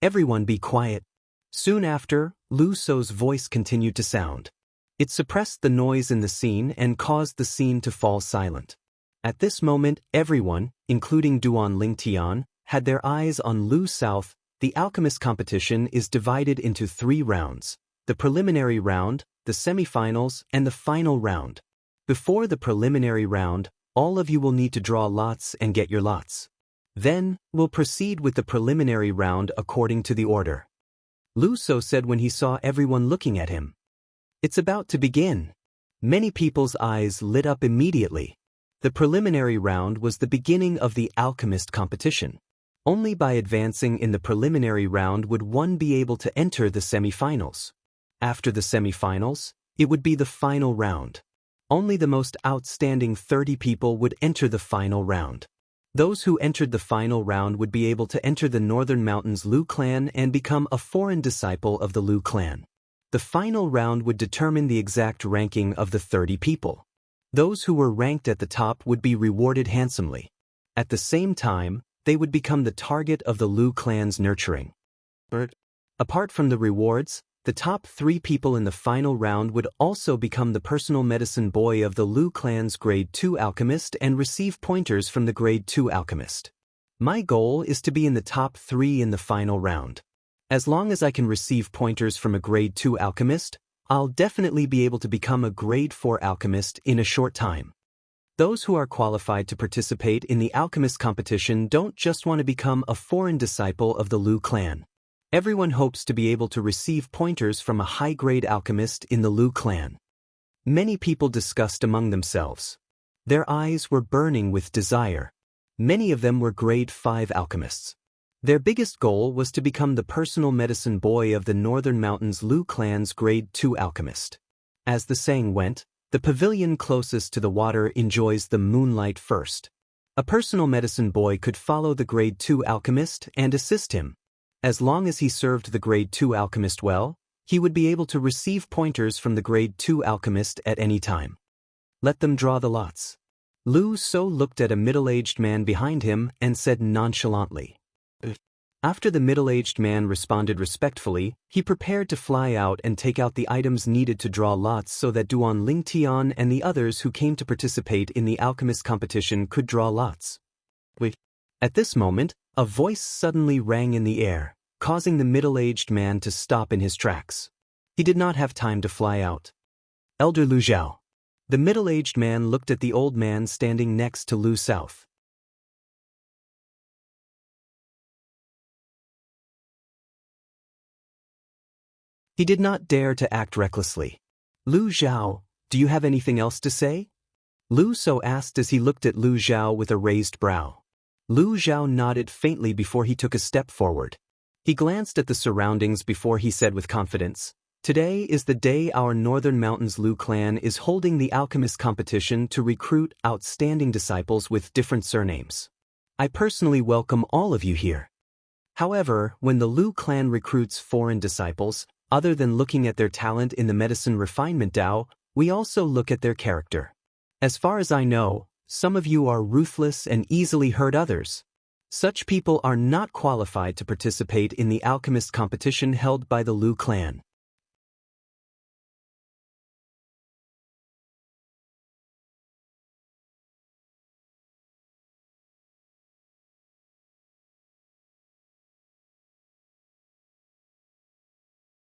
Everyone be quiet. Soon after, Lu So's voice continued to sound. It suppressed the noise in the scene and caused the scene to fall silent. At this moment, everyone, including Duan Lingtian, had their eyes on Lu South. The alchemist competition is divided into 3 rounds: the preliminary round, the semifinals, and the final round. Before the preliminary round, all of you will need to draw lots and get your lots. Then, we'll proceed with the preliminary round according to the order. Lu So said when he saw everyone looking at him. It's about to begin. Many people's eyes lit up immediately. The preliminary round was the beginning of the alchemist competition. Only by advancing in the preliminary round would one be able to enter the semifinals. After the semifinals, it would be the final round. Only the most outstanding 30 people would enter the final round. Those who entered the final round would be able to enter the Northern Mountains Lu clan and become a foreign disciple of the Lu clan. The final round would determine the exact ranking of the 30 people. Those who were ranked at the top would be rewarded handsomely. At the same time, they would become the target of the Lu clan's nurturing. Apart from the rewards, the top 3 people in the final round would also become the personal medicine boy of the Lu clan's Grade 2 alchemist and receive pointers from the Grade 2 alchemist. My goal is to be in the top 3 in the final round. As long as I can receive pointers from a Grade 2 alchemist, I'll definitely be able to become a Grade 4 alchemist in a short time. Those who are qualified to participate in the alchemist competition don't just want to become a foreign disciple of the Lu clan. Everyone hopes to be able to receive pointers from a high-grade alchemist in the Lu clan. Many people discussed among themselves. Their eyes were burning with desire. Many of them were Grade 5 alchemists. Their biggest goal was to become the personal medicine boy of the Northern Mountains Lu clan's Grade 2 alchemist. As the saying went, the pavilion closest to the water enjoys the moonlight first. A personal medicine boy could follow the Grade 2 alchemist and assist him. As long as he served the Grade 2 alchemist well, he would be able to receive pointers from the Grade 2 alchemist at any time. Let them draw the lots. Lu So looked at a middle-aged man behind him and said nonchalantly. After the middle-aged man responded respectfully, he prepared to fly out and take out the items needed to draw lots so that Duan Lingtian and the others who came to participate in the alchemist competition could draw lots. At this moment, a voice suddenly rang in the air, causing the middle-aged man to stop in his tracks. He did not have time to fly out. Elder Lu Zhao. The middle-aged man looked at the old man standing next to Lu South. He did not dare to act recklessly. Lu Zhao, do you have anything else to say? Lu So asked as he looked at Lu Zhao with a raised brow. Lu Zhao nodded faintly before he took a step forward. He glanced at the surroundings before he said with confidence, "Today is the day our Northern Mountains Lu clan is holding the alchemist competition to recruit outstanding disciples with different surnames. I personally welcome all of you here. However, when the Lu clan recruits foreign disciples, other than looking at their talent in the medicine refinement Dao, we also look at their character. As far as I know, some of you are ruthless and easily hurt others. Such people are not qualified to participate in the alchemist competition held by the Lu clan."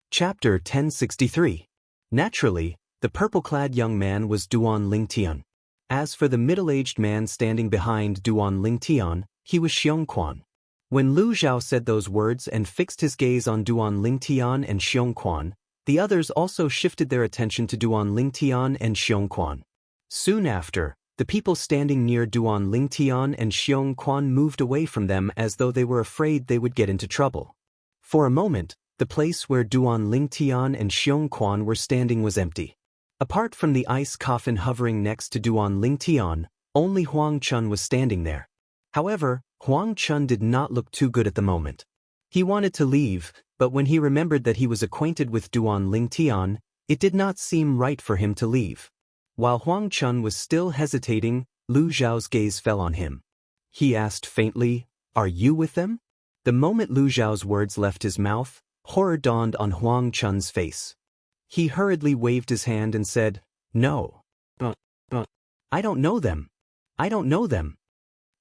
Chapter 1063. Naturally, the purple-clad young man was Duan Lingtian. As for the middle-aged man standing behind Duan Lingtian, he was Xianxia. When Lu Zhao said those words and fixed his gaze on Duan Lingtian and Xianxia, the others also shifted their attention to Duan Lingtian and Xianxia. Soon after, the people standing near Duan Lingtian and Xianxia moved away from them as though they were afraid they would get into trouble. For a moment, the place where Duan Lingtian and Xianxia were standing was empty. Apart from the ice coffin hovering next to Duan Lingtian, only Huang Chun was standing there. However, Huang Chun did not look too good at the moment. He wanted to leave, but when he remembered that he was acquainted with Duan Lingtian, it did not seem right for him to leave. While Huang Chun was still hesitating, Lu Zhao's gaze fell on him. He asked faintly, "Are you with them?" The moment Lu Zhao's words left his mouth, horror dawned on Huang Chun's face. He hurriedly waved his hand and said, "No. I don't know them. I don't know them."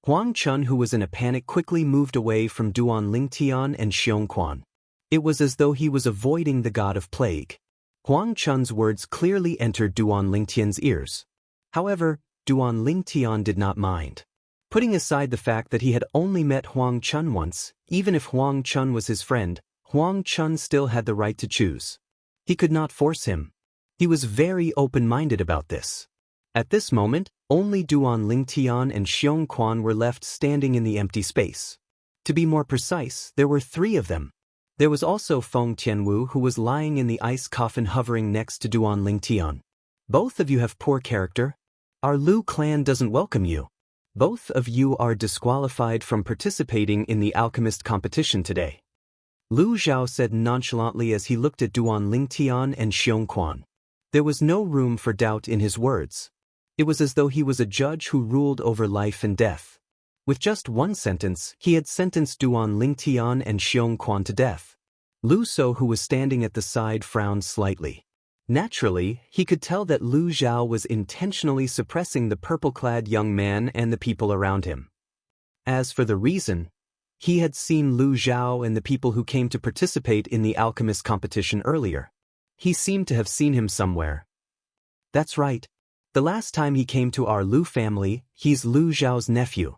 Huang Chun, who was in a panic, quickly moved away from Duan Lingtian and Xianxia. It was as though he was avoiding the god of plague. Huang Chun's words clearly entered Duan Lingtian's ears. However, Duan Lingtian did not mind. Putting aside the fact that he had only met Huang Chun once, even if Huang Chun was his friend, Huang Chun still had the right to choose. He could not force him. He was very open-minded about this. At this moment, only Duan Lingtian and Xiong Quan were left standing in the empty space. To be more precise, there were 3 of them. There was also Feng Tianwu, who was lying in the ice coffin hovering next to Duan Lingtian. Both of you have poor character. Our Lu clan doesn't welcome you. Both of you are disqualified from participating in the alchemist competition today. Lu Zhao said nonchalantly as he looked at Duan Lingtian and Xiong Quan. There was no room for doubt in his words. It was as though he was a judge who ruled over life and death. With just one sentence, he had sentenced Duan Lingtian and Xiong Quan to death. Lu So, who was standing at the side, frowned slightly. Naturally, he could tell that Lu Zhao was intentionally suppressing the purple-clad young man and the people around him. As for the reason, he had seen Lu Zhao and the people who came to participate in the alchemist competition earlier. He seemed to have seen him somewhere. That's right. The last time he came to our Lu family, he's Lu Zhao's nephew.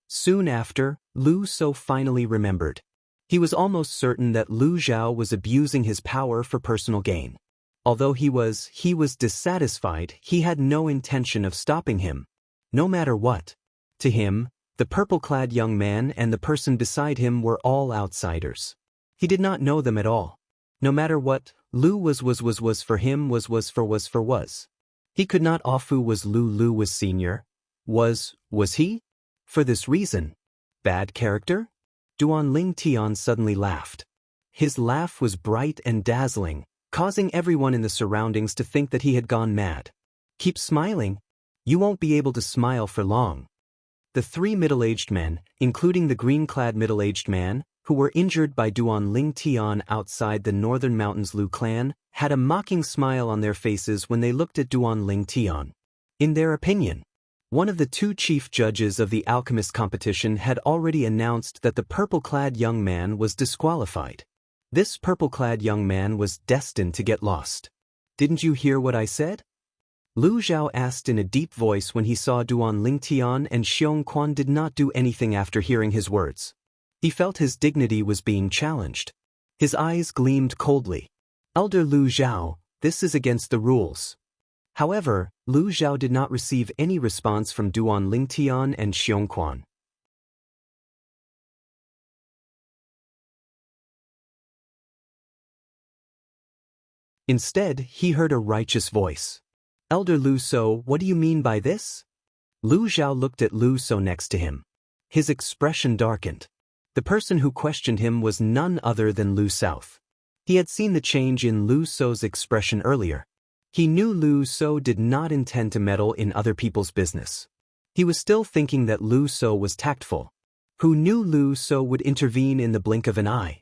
Soon after, Lu So finally remembered. He was almost certain that Lu Zhao was abusing his power for personal gain. Although he was dissatisfied, he had no intention of stopping him. No matter what. To him, the purple-clad young man and the person beside him were all outsiders. He did not know them at all. No matter what, Lu was for him was. He could not offer was Lu was senior. Was he? For this reason. Bad character? Duan Lingtian suddenly laughed. His laugh was bright and dazzling, causing everyone in the surroundings to think that he had gone mad. Keep smiling. You won't be able to smile for long. The 3 middle-aged men, including the green-clad middle-aged man, who were injured by Duan Lingtian outside the Northern Mountains Lu clan, had a mocking smile on their faces when they looked at Duan Lingtian. In their opinion, one of the 2 chief judges of the alchemist competition had already announced that the purple-clad young man was disqualified. This purple-clad young man was destined to get lost. Didn't you hear what I said? Lu Zhao asked in a deep voice when he saw Duan Lingtian and Xiong Quan did not do anything after hearing his words. He felt his dignity was being challenged. His eyes gleamed coldly. Elder Lu Zhao, this is against the rules. However, Lu Zhao did not receive any response from Duan Lingtian and Xiong Quan. Instead, he heard a righteous voice. Elder Lu So, what do you mean by this? Lu Zhao looked at Lu So next to him. His expression darkened. The person who questioned him was none other than Lu South. He had seen the change in Lu So's expression earlier. He knew Lu So did not intend to meddle in other people's business. He was still thinking that Lu So was tactful. Who knew Lu So would intervene in the blink of an eye?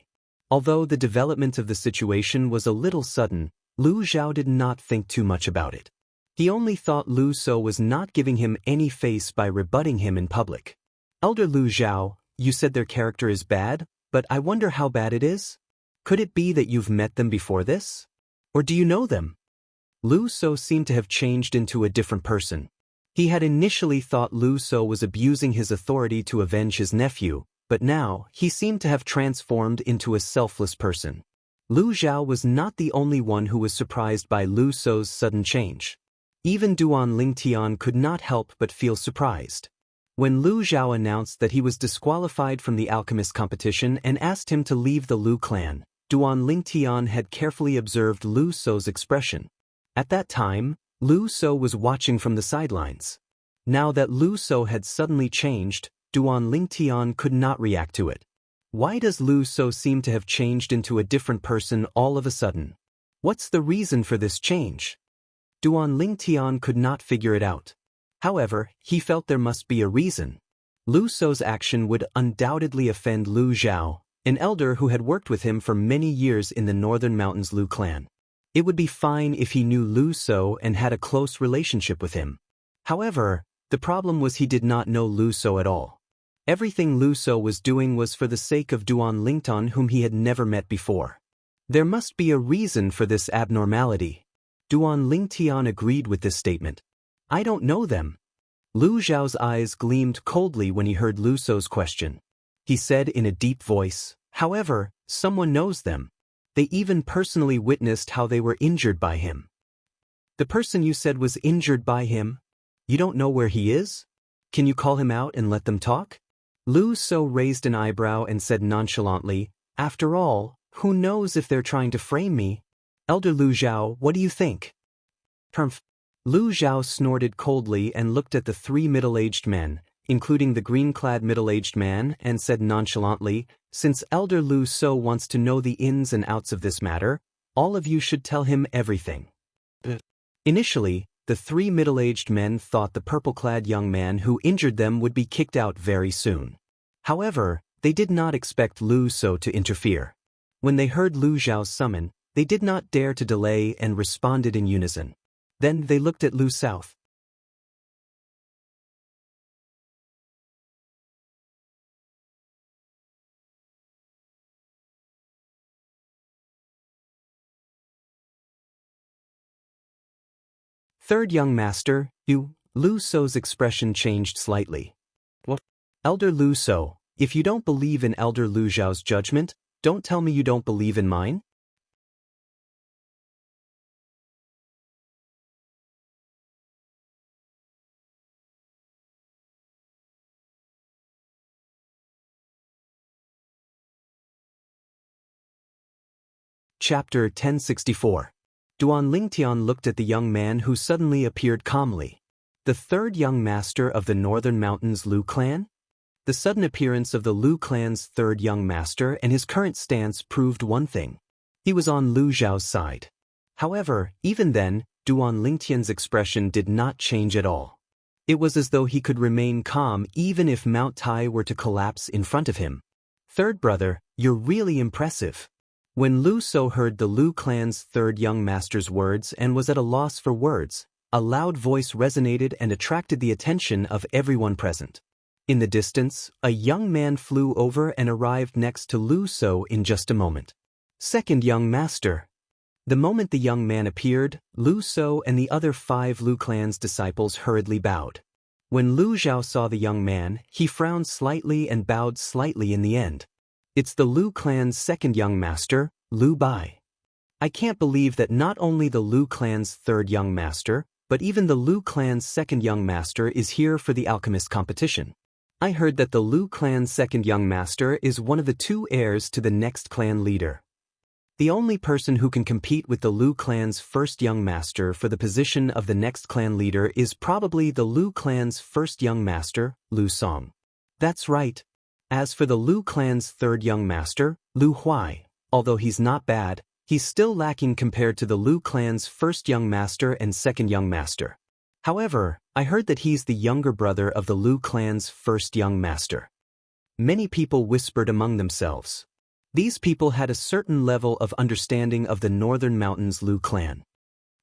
Although the development of the situation was a little sudden, Lu Zhao did not think too much about it. He only thought Lu So was not giving him any face by rebutting him in public. Elder Lu Zhao, you said their character is bad, but I wonder how bad it is? Could it be that you've met them before this? Or do you know them? Lu So seemed to have changed into a different person. He had initially thought Lu So was abusing his authority to avenge his nephew, but now he seemed to have transformed into a selfless person. Lu Zhao was not the only one who was surprised by Lu So's sudden change. Even Duan Lingtian could not help but feel surprised. When Lu Zhao announced that he was disqualified from the alchemist competition and asked him to leave the Lu clan, Duan Lingtian had carefully observed Lu So's expression. At that time, Lu So was watching from the sidelines. Now that Lu So had suddenly changed, Duan Lingtian could not react to it. Why does Lu So seem to have changed into a different person all of a sudden? What's the reason for this change? Duan Lingtian could not figure it out. However, he felt there must be a reason. Lu So's action would undoubtedly offend Lu Zhao, an elder who had worked with him for many years in the Northern Mountains Lu clan. It would be fine if he knew Lu So and had a close relationship with him. However, the problem was he did not know Lu So at all. Everything Lu So was doing was for the sake of Duan Lingtian, whom he had never met before. There must be a reason for this abnormality. Duan Lingtian agreed with this statement. I don't know them. Lu Zhao's eyes gleamed coldly when he heard Lu So's question. He said in a deep voice, however, someone knows them. They even personally witnessed how they were injured by him. The person you said was injured by him? You don't know where he is? Can you call him out and let them talk? Lu So raised an eyebrow and said nonchalantly, After all, who knows if they're trying to frame me? Elder Lu Zhao, what do you think? Humph. Lu Zhao snorted coldly and looked at the three middle-aged men, including the green-clad middle-aged man, and said nonchalantly, Since Elder Lu So wants to know the ins and outs of this matter, all of you should tell him everything. Initially, the three middle-aged men thought the purple-clad young man who injured them would be kicked out very soon. However, they did not expect Lu So to interfere. When they heard Lu Zhao's summon, they did not dare to delay and responded in unison. Then they looked at Lu South. Third young master, you. Lu So's expression changed slightly. What? Elder Lu So, if you don't believe in Elder Lu Zhao's judgment, don't tell me you don't believe in mine? Chapter 1064. Duan Lingtian looked at the young man who suddenly appeared calmly. The third young master of the Northern Mountains Lu clan? The sudden appearance of the Lu clan's third young master and his current stance proved one thing. He was on Lu Zhao's side. However, even then, Duan Lingtian's expression did not change at all. It was as though he could remain calm even if Mount Tai were to collapse in front of him. Third brother, you're really impressive. When Lu So heard the Lu clan's third young master's words and was at a loss for words, a loud voice resonated and attracted the attention of everyone present. In the distance, a young man flew over and arrived next to Lu So in just a moment. Second young master. The moment the young man appeared, Lu So and the other 5 Lu clan's disciples hurriedly bowed. When Lu Zhao saw the young man, he frowned slightly and bowed slightly in the end. It's the Lu clan's second young master, Lu Bai. I can't believe that not only the Lu clan's third young master, but even the Lu clan's second young master is here for the alchemist competition. I heard that the Lu clan's second young master is one of the 2 heirs to the next clan leader. The only person who can compete with the Lu clan's first young master for the position of the next clan leader is probably the Lu clan's first young master, Lu Song. That's right. As for the Lu clan's third young master, Lu Huai, although he's not bad, he's still lacking compared to the Lu clan's first young master and second young master. However, I heard that he's the younger brother of the Lu clan's first young master. Many people whispered among themselves. These people had a certain level of understanding of the Northern Mountains Lu clan.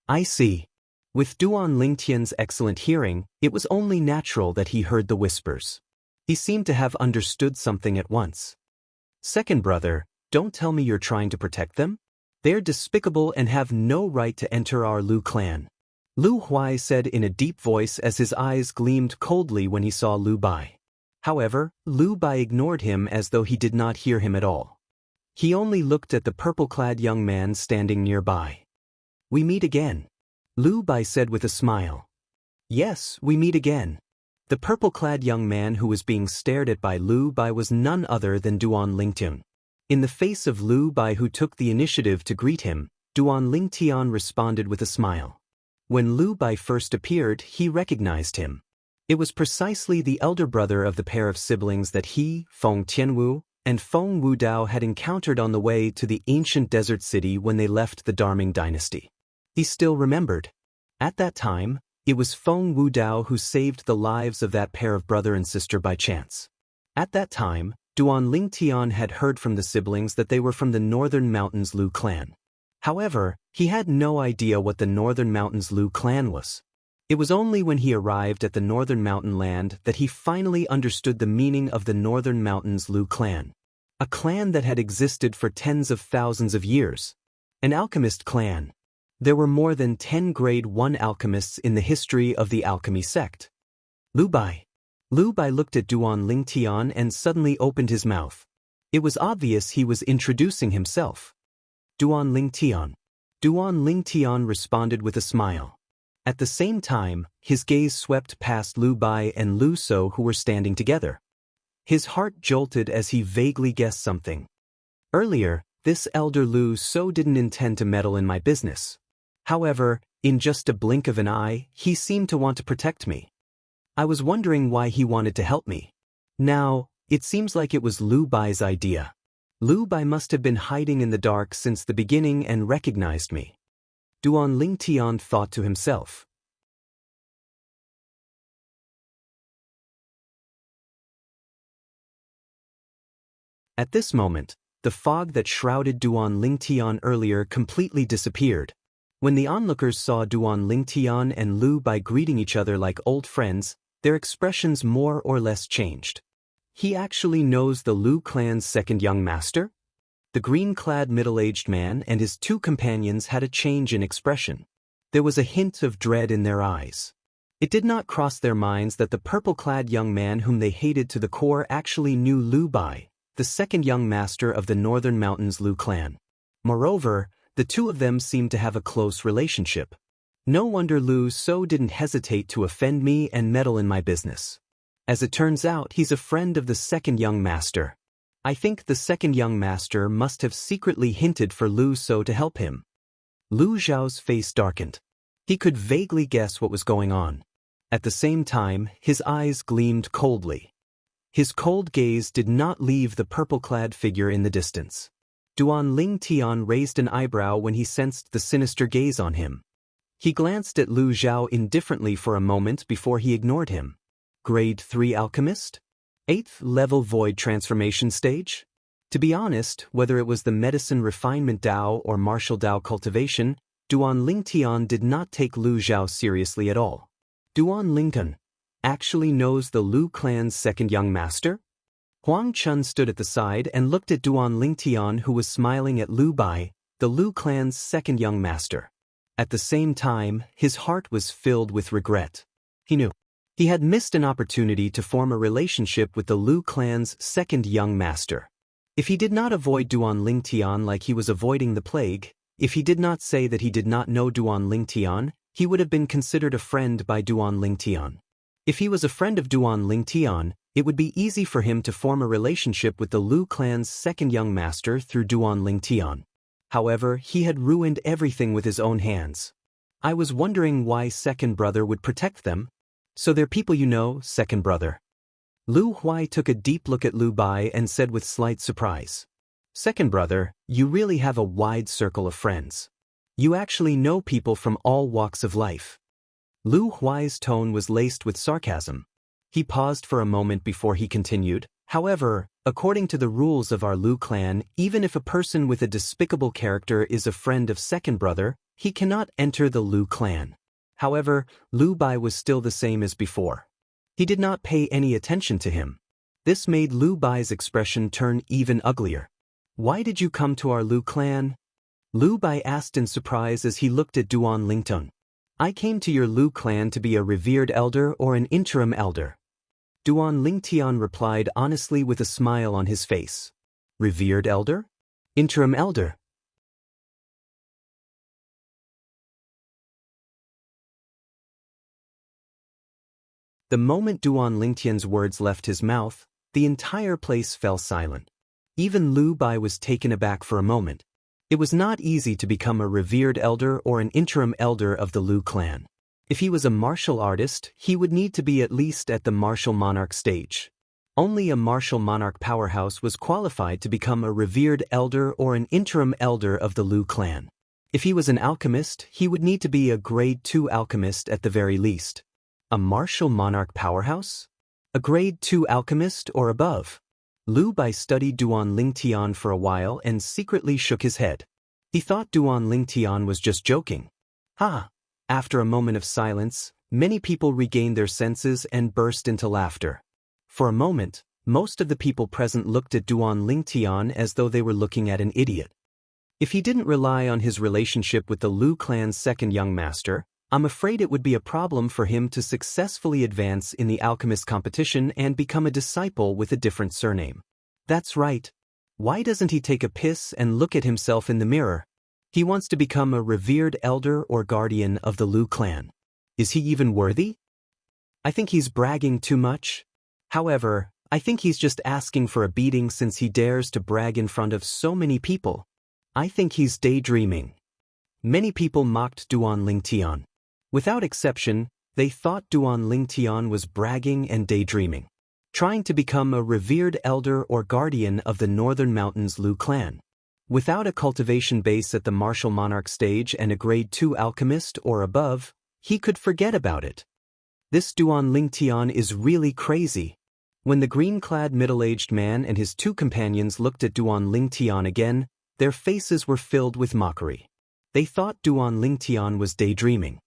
I see. With Duan Lingtian's excellent hearing, it was only natural that he heard the whispers. He seemed to have understood something at once. Second brother, don't tell me you're trying to protect them? They're despicable and have no right to enter our Lu clan. Lu Huai said in a deep voice as his eyes gleamed coldly when he saw Lu Bai. However, Lu Bai ignored him as though he did not hear him at all. He only looked at the purple-clad young man standing nearby. We meet again, Lu Bai said with a smile. Yes, we meet again. The purple-clad young man who was being stared at by Lu Bai was none other than Duan Lingtian. In the face of Lu Bai, who took the initiative to greet him, Duan Lingtian responded with a smile. When Lu Bai first appeared, he recognized him. It was precisely the elder brother of the pair of siblings that he, Feng Tianwu, and Feng Wudao had encountered on the way to the ancient desert city when they left the Darming dynasty. He still remembered. At that time, it was Feng Wudao who saved the lives of that pair of brother and sister by chance. At that time, Duan Lingtian had heard from the siblings that they were from the Northern Mountains Lu clan. However, he had no idea what the Northern Mountains Lu clan was. It was only when he arrived at the Northern Mountain land that he finally understood the meaning of the Northern Mountains Lu clan. A clan that had existed for tens of thousands of years. An alchemist clan. There were more than 10 grade 1 alchemists in the history of the alchemy sect. Lu Bai. Lu Bai looked at Duan Lingtian and suddenly opened his mouth. It was obvious he was introducing himself. Duan Lingtian. Duan Lingtian responded with a smile. At the same time, his gaze swept past Lu Bai and Lu So who were standing together. His heart jolted as he vaguely guessed something. Earlier, this elder Lu So didn't intend to meddle in my business. However, in just a blink of an eye, he seemed to want to protect me. I was wondering why he wanted to help me. Now, it seems like it was Lu Bai's idea. Lu Bai must have been hiding in the dark since the beginning and recognized me. Duan Lingtian thought to himself. At this moment, the fog that shrouded Duan Lingtian earlier completely disappeared. When the onlookers saw Duan Lingtian and Lu Bai greeting each other like old friends, their expressions more or less changed. He actually knows the Lu clan's second young master? The green-clad middle-aged man and his two companions had a change in expression. There was a hint of dread in their eyes. It did not cross their minds that the purple-clad young man whom they hated to the core actually knew Lu Bai, the second young master of the Northern Mountains Lu clan. Moreover, the two of them seemed to have a close relationship. No wonder Lu So didn't hesitate to offend me and meddle in my business. As it turns out, he's a friend of the second young master. I think the second young master must have secretly hinted for Lu So to help him. Lu Zhao's face darkened. He could vaguely guess what was going on. At the same time, his eyes gleamed coldly. His cold gaze did not leave the purple-clad figure in the distance. Duan Lingtian raised an eyebrow when he sensed the sinister gaze on him. He glanced at Lu Zhao indifferently for a moment before he ignored him. Grade 3 Alchemist? 8th level Void Transformation Stage? To be honest, whether it was the Medicine Refinement Dao or Martial Dao Cultivation, Duan Lingtian did not take Lu Zhao seriously at all. Duan Lingtian actually knows the Lu clan's second young master? Huang Chun stood at the side and looked at Duan Lingtian, who was smiling at Lu Bai, the Lu clan's second young master. At the same time, his heart was filled with regret. He knew he had missed an opportunity to form a relationship with the Lu clan's second young master. If he did not avoid Duan Lingtian like he was avoiding the plague, if he did not say that he did not know Duan Lingtian, he would have been considered a friend by Duan Lingtian. If he was a friend of Duan Lingtian, it would be easy for him to form a relationship with the Lu clan's second young master through Duan Lingtian. However, he had ruined everything with his own hands. I was wondering why second brother would protect them. So they're people you know, second brother. Lu Huai took a deep look at Lu Bai and said with slight surprise. Second brother, you really have a wide circle of friends. You actually know people from all walks of life. Lu Huai's tone was laced with sarcasm. He paused for a moment before he continued. However, according to the rules of our Lu clan, even if a person with a despicable character is a friend of second brother, he cannot enter the Lu clan. However, Lu Bai was still the same as before. He did not pay any attention to him. This made Lu Bai's expression turn even uglier. Why did you come to our Lu clan? Lu Bai asked in surprise as he looked at Duan Lingtian. I came to your Lu clan to be a revered elder or an interim elder. Duan Lingtian replied honestly with a smile on his face. Revered elder? Interim elder? The moment Duan Lingtian's words left his mouth, the entire place fell silent. Even Lu Bai was taken aback for a moment. It was not easy to become a revered elder or an interim elder of the Lu clan. If he was a martial artist, he would need to be at least at the martial monarch stage. Only a martial monarch powerhouse was qualified to become a revered elder or an interim elder of the Lu clan. If he was an alchemist, he would need to be a grade 2 alchemist at the very least. A martial monarch powerhouse? A grade 2 alchemist or above? Lu Bai studied Duan Lingtian for a while and secretly shook his head. He thought Duan Lingtian was just joking. Ha! After a moment of silence, many people regained their senses and burst into laughter. For a moment, most of the people present looked at Duan Lingtian as though they were looking at an idiot. If he didn't rely on his relationship with the Lu clan's second young master, I'm afraid it would be a problem for him to successfully advance in the alchemist competition and become a disciple with a different surname. That's right. Why doesn't he take a piss and look at himself in the mirror? He wants to become a revered elder or guardian of the Lu clan. Is he even worthy? I think he's bragging too much. However, I think he's just asking for a beating since he dares to brag in front of so many people. I think he's daydreaming. Many people mocked Duan Lingtian. Without exception, they thought Duan Lingtian was bragging and daydreaming, trying to become a revered elder or guardian of the Northern Mountains Lu clan. Without a cultivation base at the martial monarch stage and a grade 2 alchemist or above, he could forget about it. This Duan Lingtian is really crazy. When the green-clad middle-aged man and his two companions looked at Duan Lingtian again, their faces were filled with mockery. They thought Duan Lingtian was daydreaming.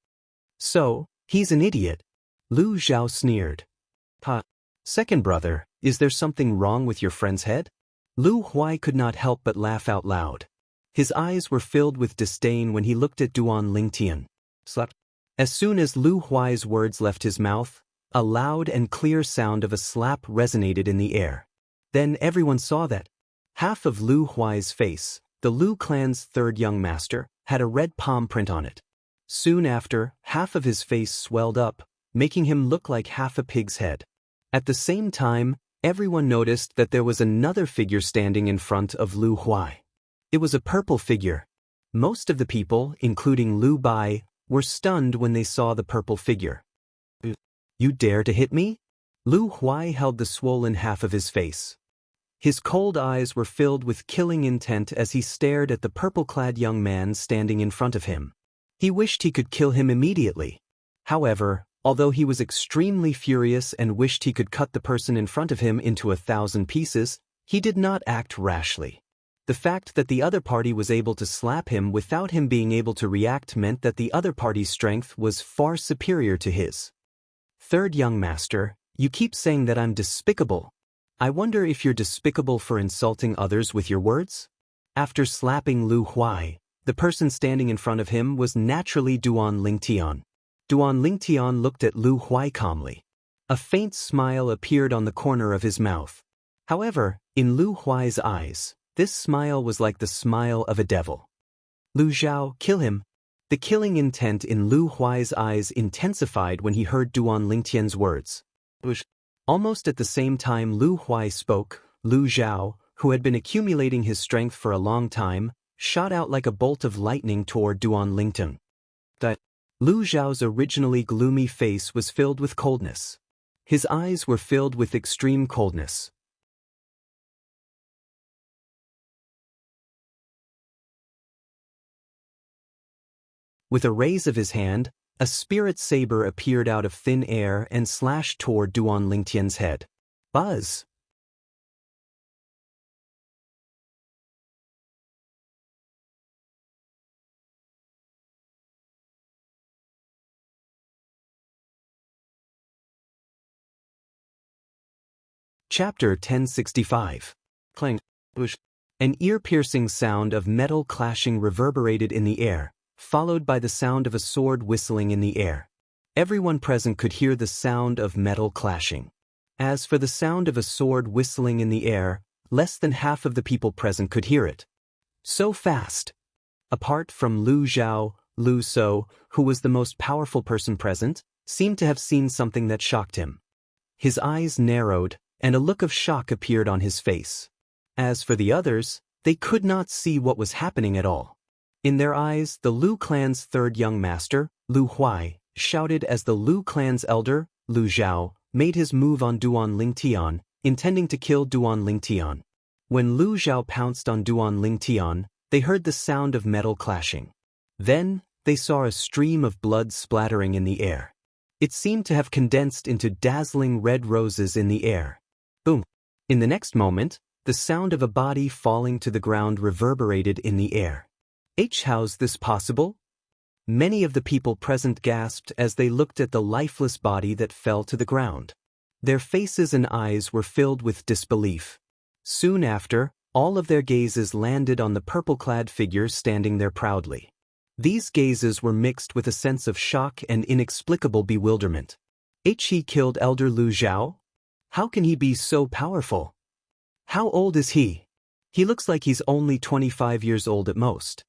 So, he's an idiot. Lu Zhao sneered. Second brother, is there something wrong with your friend's head? Lu Huai could not help but laugh out loud. His eyes were filled with disdain when he looked at Duan Lingtian. As soon as Lu Huai's words left his mouth, a loud and clear sound of a slap resonated in the air. Then everyone saw that half of Lu Huai's face, the Lu clan's third young master, had a red palm print on it. Soon after, half of his face swelled up, making him look like half a pig's head. At the same time, everyone noticed that there was another figure standing in front of Lu Huai. It was a purple figure. Most of the people, including Lu Bai, were stunned when they saw the purple figure. You dare to hit me? Lu Huai held the swollen half of his face. His cold eyes were filled with killing intent as he stared at the purple-clad young man standing in front of him. He wished he could kill him immediately. However, although he was extremely furious and wished he could cut the person in front of him into 1,000 pieces, he did not act rashly. The fact that the other party was able to slap him without him being able to react meant that the other party's strength was far superior to his. Third young master, you keep saying that I'm despicable. I wonder if you're despicable for insulting others with your words? After slapping Lu Huai, the person standing in front of him was naturally Duan Lingtian. Duan Lingtian looked at Lu Huai calmly. A faint smile appeared on the corner of his mouth. However, in Lu Huai's eyes, this smile was like the smile of a devil. Lu Zhao, kill him. The killing intent in Lu Huai's eyes intensified when he heard Duan Lingtian's words. Almost at the same time Lu Huai spoke, Lu Zhao, who had been accumulating his strength for a long time, shot out like a bolt of lightning toward Duan Lingtian. Lu Zhao's originally gloomy face was filled with coldness. His eyes were filled with extreme coldness. With a raise of his hand, a spirit saber appeared out of thin air and slashed toward Duan Lingtian's head. Buzz! Chapter 1065. Clang. Bush. An ear-piercing sound of metal clashing reverberated in the air, followed by the sound of a sword whistling in the air. Everyone present could hear the sound of metal clashing. As for the sound of a sword whistling in the air, less than half of the people present could hear it. So fast! Apart from Lu Zhao, Lu So, who was the most powerful person present, seemed to have seen something that shocked him. His eyes narrowed, and a look of shock appeared on his face. As for the others, they could not see what was happening at all. In their eyes, the Lu clan's third young master, Lu Huai, shouted as the Lu clan's elder, Lu Zhao, made his move on Duan Lingtian, intending to kill Duan Lingtian. When Lu Zhao pounced on Duan Lingtian, they heard the sound of metal clashing. Then, they saw a stream of blood splattering in the air. It seemed to have condensed into dazzling red roses in the air. Boom! In the next moment, the sound of a body falling to the ground reverberated in the air. How's this possible? Many of the people present gasped as they looked at the lifeless body that fell to the ground. Their faces and eyes were filled with disbelief. Soon after, all of their gazes landed on the purple-clad figure standing there proudly. These gazes were mixed with a sense of shock and inexplicable bewilderment. He killed Elder Lu Zhao? How can he be so powerful? How old is he? He looks like he's only 25 years old at most.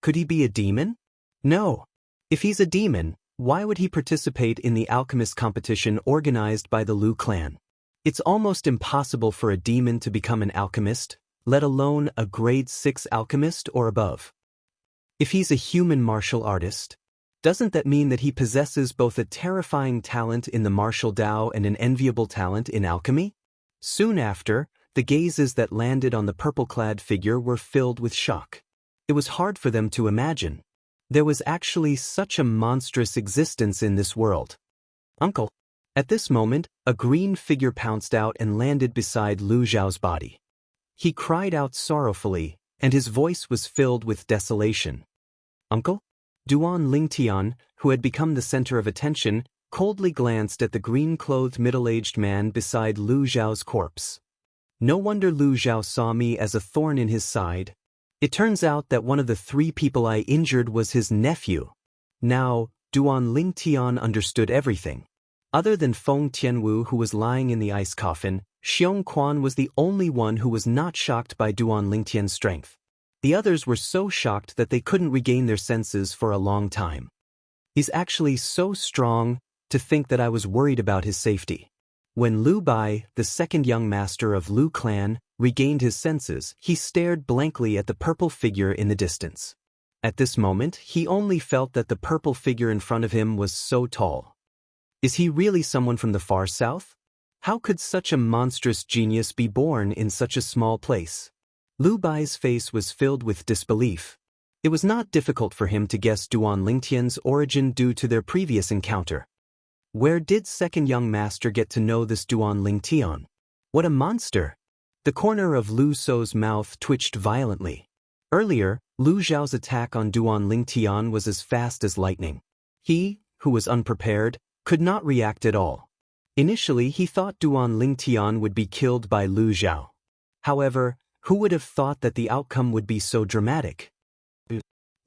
Could he be a demon? No. If he's a demon, Why would he participate in the alchemist competition organized by the Lu clan? It's almost impossible for a demon to become an alchemist, let alone a grade 6 alchemist or above. If he's a human martial artist, doesn't that mean that he possesses both a terrifying talent in the martial Tao and an enviable talent in alchemy? Soon after, the gazes that landed on the purple-clad figure were filled with shock. It was hard for them to imagine. There was actually such a monstrous existence in this world. Uncle. At this moment, a green figure pounced out and landed beside Lu Zhao's body. He cried out sorrowfully, and his voice was filled with desolation. Uncle? Duan Lingtian, who had become the center of attention, coldly glanced at the green-clothed middle-aged man beside Lu Zhao's corpse. No wonder Lu Zhao saw me as a thorn in his side. It turns out that one of the 3 people I injured was his nephew. Now, Duan Lingtian understood everything. Other than Feng Tianwu, who was lying in the ice coffin, Xiong Quan was the only one who was not shocked by Duan Lingtian's strength. The others were so shocked that they couldn't regain their senses for a long time. He's actually so strong, to think that I was worried about his safety. When Lu Bai, the second young master of Lu clan, regained his senses, he stared blankly at the purple figure in the distance. At this moment, he only felt that the purple figure in front of him was so tall. Is he really someone from the far south? How could such a monstrous genius be born in such a small place? Lu Bai's face was filled with disbelief. It was not difficult for him to guess Duan Lingtian's origin due to their previous encounter. Where did second young master get to know this Duan Lingtian? What a monster! The corner of Lu Sou's mouth twitched violently. Earlier, Lu Zhao's attack on Duan Lingtian was as fast as lightning. He, who was unprepared, could not react at all. Initially, he thought Duan Lingtian would be killed by Lu Zhao. However, who would have thought that the outcome would be so dramatic?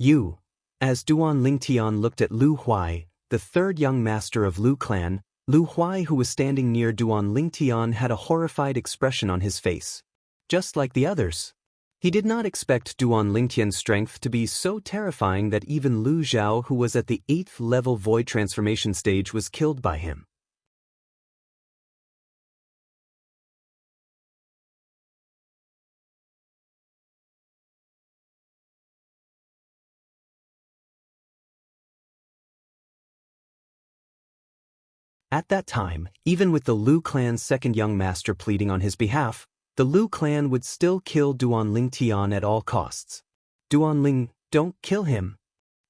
You. As Duan Lingtian looked at Lu Huai, the third young master of Lu clan, Lu Huai, who was standing near Duan Lingtian, had a horrified expression on his face. Just like the others. He did not expect Duan Lingtian's strength to be so terrifying that even Lu Zhao, who was at the 8th level void transformation stage, was killed by him. At that time, even with the Lu clan's second young master pleading on his behalf, the Lu clan would still kill Duan Lingtian at all costs. Duan Ling, don't kill him.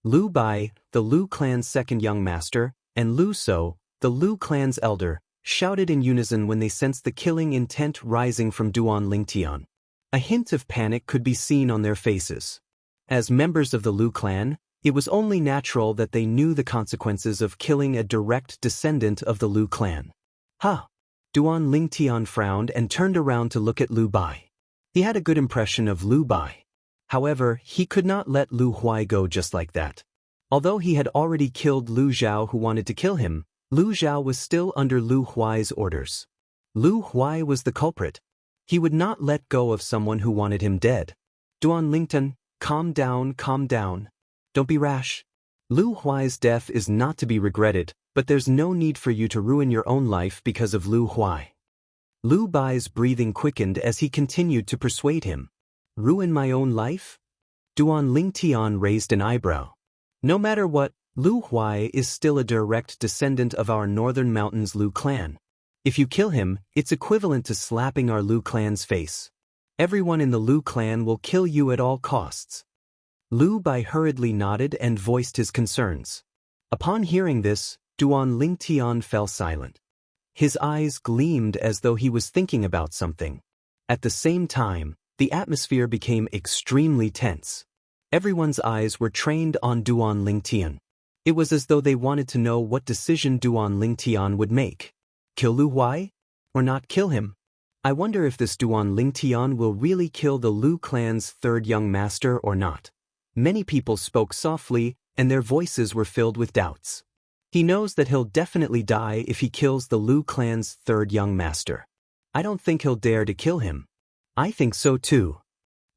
Lu Bai, the Lu clan's second young master, and Lu Sou, the Lu clan's elder, shouted in unison when they sensed the killing intent rising from Duan Lingtian. A hint of panic could be seen on their faces. As members of the Lu clan, it was only natural that they knew the consequences of killing a direct descendant of the Lu clan. Ha! Duan Lingtian frowned and turned around to look at Lu Bai. He had a good impression of Lu Bai. However, he could not let Lu Huai go just like that. Although he had already killed Lu Zhao, who wanted to kill him, Lu Zhao was still under Lu Huai's orders. Lu Huai was the culprit. He would not let go of someone who wanted him dead. Duan Lingtian, calm down, calm down. Don't be rash. Lu Huai's death is not to be regretted, but there's no need for you to ruin your own life because of Lu Huai. Lu Bai's breathing quickened as he continued to persuade him. Ruin my own life? Duan Lingtian raised an eyebrow. No matter what, Lu Huai is still a direct descendant of our northern mountains Lu clan. If you kill him, it's equivalent to slapping our Lu clan's face. Everyone in the Lu clan will kill you at all costs. Lu Bai hurriedly nodded and voiced his concerns. Upon hearing this, Duan Lingtian fell silent. His eyes gleamed as though he was thinking about something. At the same time, the atmosphere became extremely tense. Everyone's eyes were trained on Duan Lingtian. It was as though they wanted to know what decision Duan Lingtian would make. Kill Lu Huai? Or not kill him? I wonder if this Duan Lingtian will really kill the Lu clan's third young master or not. Many people spoke softly, and their voices were filled with doubts. He knows that he'll definitely die if he kills the Lu clan's third young master. I don't think he'll dare to kill him. I think so too.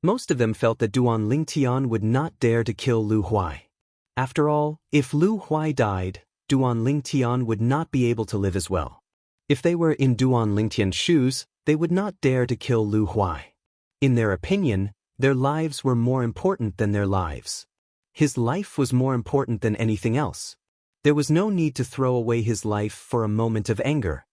Most of them felt that Duan Lingtian would not dare to kill Lu Huai. After all, if Lu Huai died, Duan Lingtian would not be able to live as well. If they were in Duan Lingtian's shoes, they would not dare to kill Lu Huai. In their opinion, their lives were more important than their lives. His life was more important than anything else. There was no need to throw away his life for a moment of anger.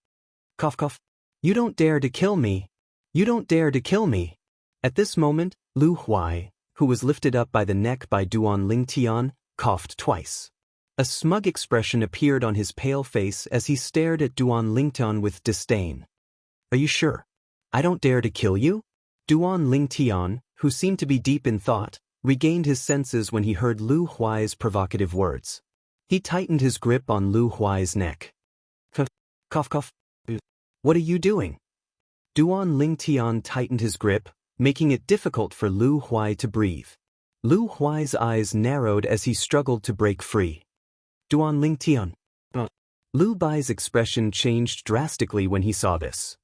Cough cough. You don't dare to kill me. You don't dare to kill me. At this moment, Lu Huai, who was lifted up by the neck by Duan Lingtian, coughed twice. A smug expression appeared on his pale face as he stared at Duan Lingtian with disdain. Are you sure? I don't dare to kill you? Duan Lingtian, who seemed to be deep in thought, regained his senses when he heard Lu Huai's provocative words. He tightened his grip on Lu Huai's neck. Cough cough. What are you doing? Duan Lingtian tightened his grip, making it difficult for Lu Huai to breathe. Lu Huai's eyes narrowed as he struggled to break free. Duan Lingtian. Lu Bai's expression changed drastically when he saw this.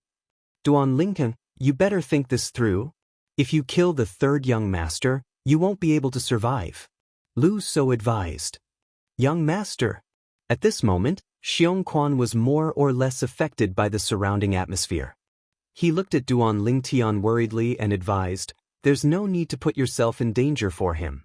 Duan Lingtian, you better think this through. If you kill the third young master, you won't be able to survive. Lu so advised. Young master. At this moment, Xianxia was more or less affected by the surrounding atmosphere. He looked at Duan Lingtian worriedly and advised, there's no need to put yourself in danger for him.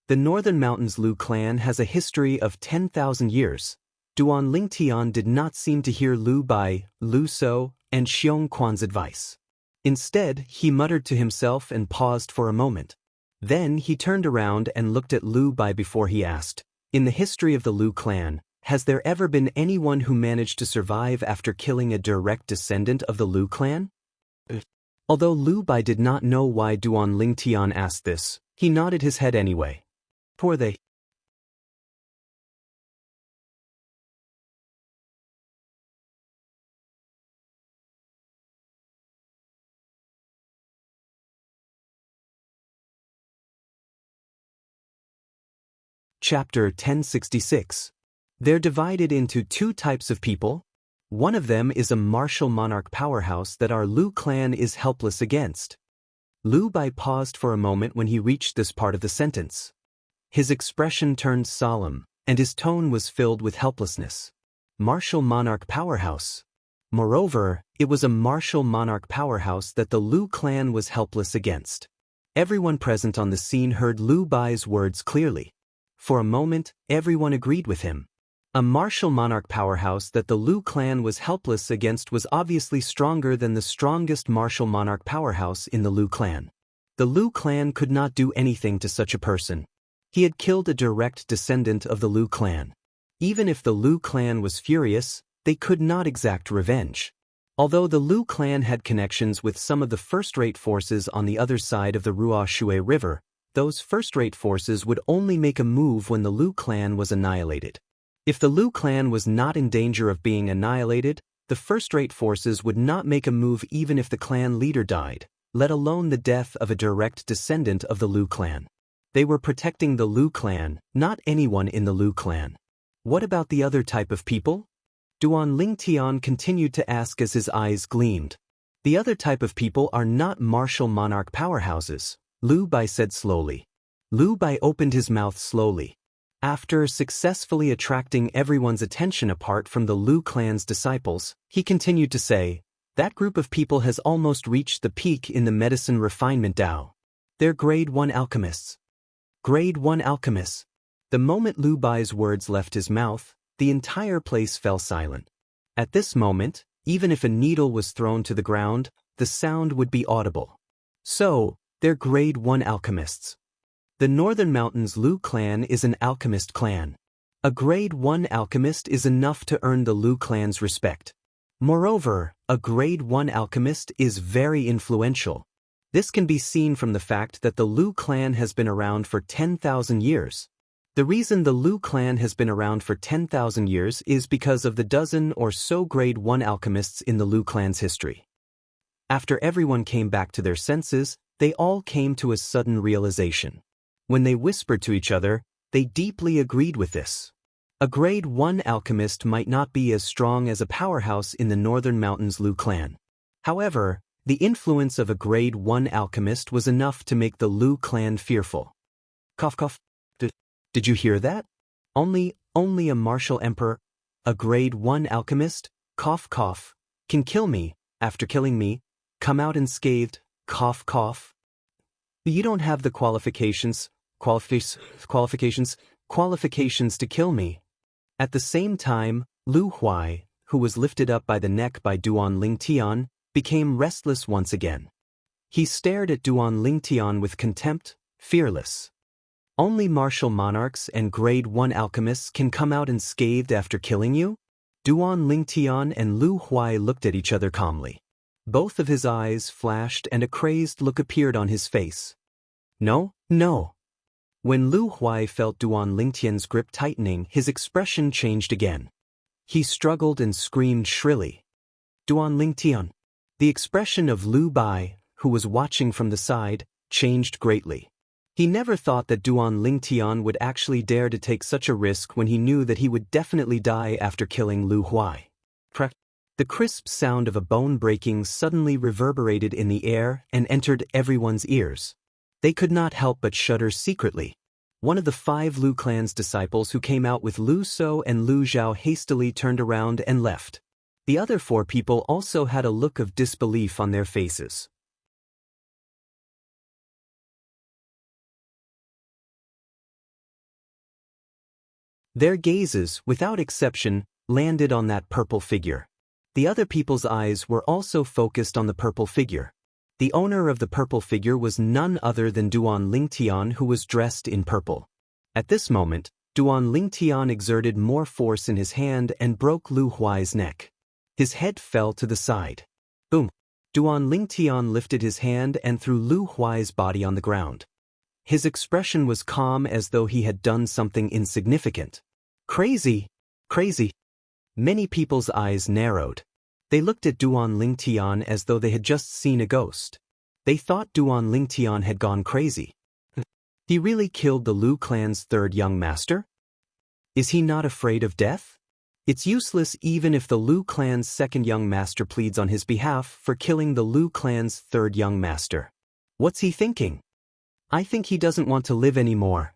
The Northern Mountains Lu clan has a history of 10,000 years. Duan Lingtian did not seem to hear Lu Bai, Lu So, and Xianxia's advice. Instead, he muttered to himself and paused for a moment. Then he turned around and looked at Lu Bai before he asked, in the history of the Lu clan, has there ever been anyone who managed to survive after killing a direct descendant of the Lu clan? Although Lu Bai did not know why Duan Lingtian asked this, he nodded his head anyway. Poor they. Chapter 1066. They're divided into two types of people. One of them is a martial monarch powerhouse that our Lu clan is helpless against. Lu Bai paused for a moment when he reached this part of the sentence. His expression turned solemn, and his tone was filled with helplessness. Martial monarch powerhouse. Moreover, it was a martial monarch powerhouse that the Lu clan was helpless against. Everyone present on the scene heard Lu Bai's words clearly. For a moment, everyone agreed with him. A martial monarch powerhouse that the Lu clan was helpless against was obviously stronger than the strongest martial monarch powerhouse in the Lu clan. The Lu clan could not do anything to such a person. He had killed a direct descendant of the Lu clan. Even if the Lu clan was furious, they could not exact revenge. Although the Lu clan had connections with some of the first-rate forces on the other side of the Ruoshui River, those first-rate forces would only make a move when the Lu clan was annihilated. If the Lu clan was not in danger of being annihilated, the first-rate forces would not make a move even if the clan leader died, let alone the death of a direct descendant of the Lu clan. They were protecting the Lu clan, not anyone in the Lu clan. What about the other type of people? Duan Lingtian continued to ask as his eyes gleamed. The other type of people are not martial monarch powerhouses, Lu Bai said slowly. Lu Bai opened his mouth slowly. After successfully attracting everyone's attention apart from the Lu clan's disciples, he continued to say, that group of people has almost reached the peak in the medicine refinement Tao. They're grade 1 alchemists. Grade 1 alchemists. The moment Lu Bai's words left his mouth, the entire place fell silent. At this moment, even if a needle was thrown to the ground, the sound would be audible. So, they're grade 1 alchemists. The Northern Mountains Lu clan is an alchemist clan. A grade 1 alchemist is enough to earn the Lu clan's respect. Moreover, a grade 1 alchemist is very influential. This can be seen from the fact that the Lu clan has been around for 10,000 years. The reason the Lu clan has been around for 10,000 years is because of the dozen or so grade 1 alchemists in the Lu clan's history. After everyone came back to their senses, they all came to a sudden realization. When they whispered to each other, they deeply agreed with this. A grade 1 alchemist might not be as strong as a powerhouse in the Northern Mountains Lu clan. However, the influence of a grade 1 alchemist was enough to make the Lu clan fearful. Cough cough. Did you hear that? Only Only a martial emperor, a grade 1 alchemist, cough cough, can kill me, after killing me, come out unscathed, cough cough. You don't have the qualifications to kill me. At the same time, Lu Huai, who was lifted up by the neck by Duan Lingtian, became restless once again. He stared at Duan Lingtian with contempt, fearless. Only martial monarchs and grade 1 alchemists can come out unscathed after killing you? Duan Lingtian and Lu Huai looked at each other calmly. Both of his eyes flashed and a crazed look appeared on his face. No, no. When Lu Huai felt Duan Lingtian's grip tightening, his expression changed again. He struggled and screamed shrilly. Duan Lingtian. The expression of Lu Bai, who was watching from the side, changed greatly. He never thought that Duan Lingtian would actually dare to take such a risk when he knew that he would definitely die after killing Lu Huai. The crisp sound of a bone breaking suddenly reverberated in the air and entered everyone's ears. They could not help but shudder secretly. One of the 5 Lu clan's disciples who came out with Lu So and Lu Zhao hastily turned around and left. The other 4 people also had a look of disbelief on their faces. Their gazes, without exception, landed on that purple figure. The other people's eyes were also focused on the purple figure. The owner of the purple figure was none other than Duan Lingtian, who was dressed in purple. At this moment, Duan Lingtian exerted more force in his hand and broke Lu Huai's neck. His head fell to the side. Boom! Duan Lingtian lifted his hand and threw Lu Huai's body on the ground. His expression was calm as though he had done something insignificant. Crazy! Crazy! Many people's eyes narrowed. They looked at Duan Lingtian as though they had just seen a ghost. They thought Duan Lingtian had gone crazy. He really killed the Lu clan's 3rd young master? Is he not afraid of death? It's useless even if the Lu clan's 2nd young master pleads on his behalf for killing the Lu clan's 3rd young master. What's he thinking? I think he doesn't want to live anymore.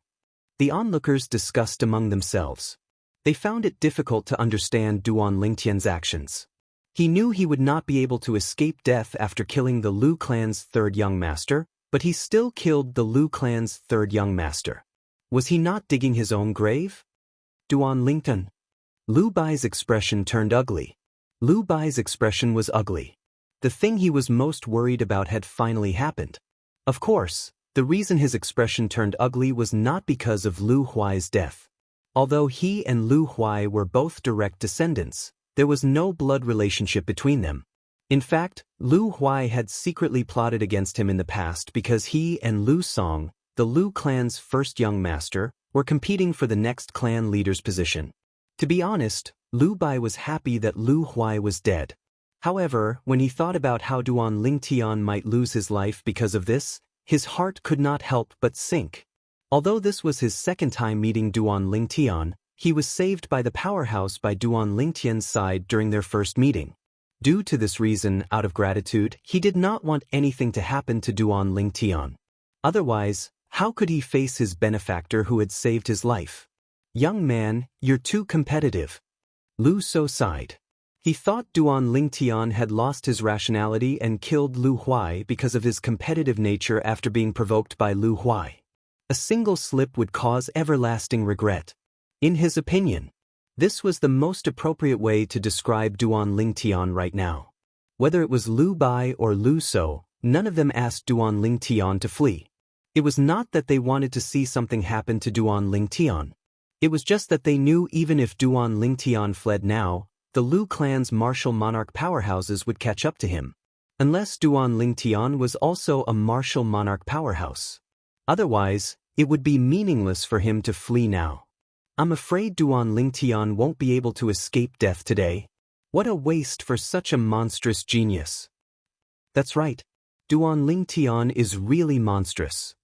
The onlookers discussed among themselves. They found it difficult to understand Duan Lingtian's actions. He knew he would not be able to escape death after killing the Lu clan's 3rd young master, but he still killed the Lu clan's 3rd young master. Was he not digging his own grave? Duan Lingtian. Lu Bai's expression turned ugly. Lu Bai's expression was ugly. The thing he was most worried about had finally happened. Of course, the reason his expression turned ugly was not because of Lu Huai's death. Although he and Lu Huai were both direct descendants, there was no blood relationship between them. In fact, Lu Huai had secretly plotted against him in the past because he and Lu Song, the Lu clan's 1st young master, were competing for the next clan leader's position. To be honest, Lu Bai was happy that Lu Huai was dead. However, when he thought about how Duan Lingtian might lose his life because of this, his heart could not help but sink. Although this was his 2nd time meeting Duan Lingtian, he was saved by the powerhouse by Duan Lingtian's side during their first meeting. Due to this reason, out of gratitude, he did not want anything to happen to Duan Lingtian. Otherwise, how could he face his benefactor who had saved his life? Young man, you're too competitive. Lu So sighed. He thought Duan Lingtian had lost his rationality and killed Lu Huai because of his competitive nature after being provoked by Lu Huai. A single slip would cause everlasting regret. In his opinion, this was the most appropriate way to describe Duan Lingtian right now. Whether it was Lu Bai or Lu So, none of them asked Duan Lingtian to flee. It was not that they wanted to see something happen to Duan Lingtian. It was just that they knew even if Duan Lingtian fled now, the Lu clan's martial monarch powerhouses would catch up to him. Unless Duan Lingtian was also a martial monarch powerhouse. Otherwise, it would be meaningless for him to flee now. I'm afraid Duan Lingtian won't be able to escape death today. What a waste for such a monstrous genius. That's right. Duan Lingtian is really monstrous.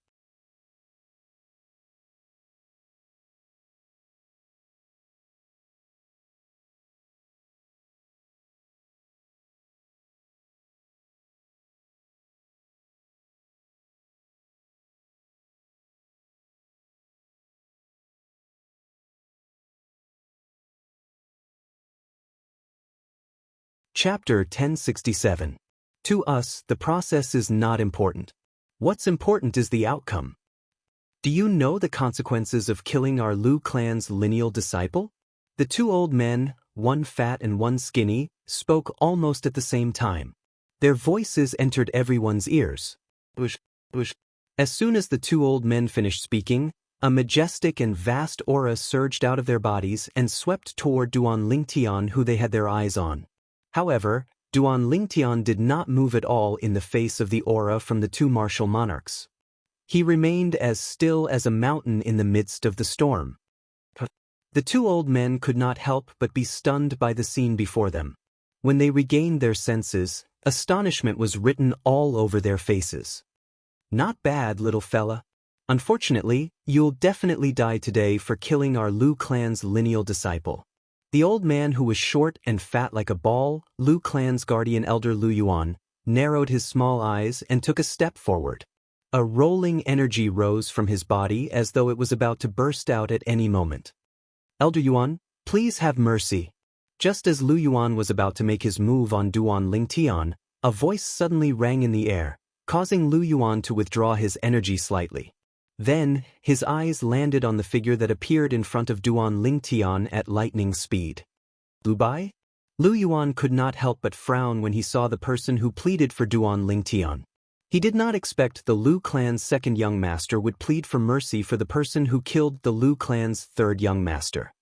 Chapter 1067. To us, the process is not important. What's important is the outcome. Do you know the consequences of killing our Lu clan's lineal disciple? The two old men, one fat and one skinny, spoke almost at the same time. Their voices entered everyone's ears. Bush, bush. As soon as the two old men finished speaking, a majestic and vast aura surged out of their bodies and swept toward Duan Lingtian, who they had their eyes on. However, Duan Lingtian did not move at all in the face of the aura from the two martial monarchs. He remained as still as a mountain in the midst of the storm. The two old men could not help but be stunned by the scene before them. When they regained their senses, astonishment was written all over their faces. Not bad, little fella. Unfortunately, you'll definitely die today for killing our Lu clan's lineal disciple. The old man, who was short and fat like a ball, Lu clan's guardian elder Lu Yuan, narrowed his small eyes and took a step forward. A rolling energy rose from his body as though it was about to burst out at any moment. Elder Yuan, please have mercy. Just as Lu Yuan was about to make his move on Duan Lingtian, a voice suddenly rang in the air, causing Lu Yuan to withdraw his energy slightly. Then, his eyes landed on the figure that appeared in front of Duan Lingtian at lightning speed. Lu Bai? Lu Yuan could not help but frown when he saw the person who pleaded for Duan Lingtian. He did not expect the Lu clan's second young master would plead for mercy for the person who killed the Lu clan's third young master.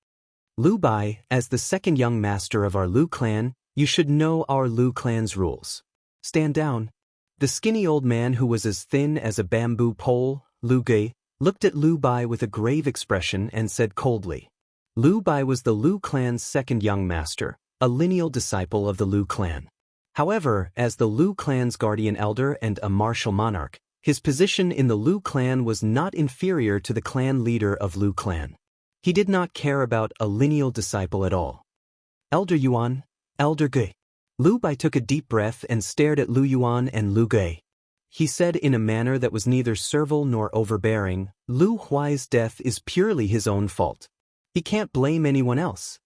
Lu Bai, as the second young master of our Lu clan, you should know our Lu clan's rules. Stand down. The skinny old man, who was as thin as a bamboo pole, Lu Gui, looked at Lu Bai with a grave expression and said coldly. Lu Bai was the Lu clan's second young master, a lineal disciple of the Lu clan. However, as the Lu clan's guardian elder and a martial monarch, his position in the Lu clan was not inferior to the clan leader of Lu clan. He did not care about a lineal disciple at all. Elder Yuan, Elder Gui. Lu Bai took a deep breath and stared at Lu Yuan and Lu Gui. He said in a manner that was neither servile nor overbearing, Lu Huai's death is purely his own fault. He can't blame anyone else.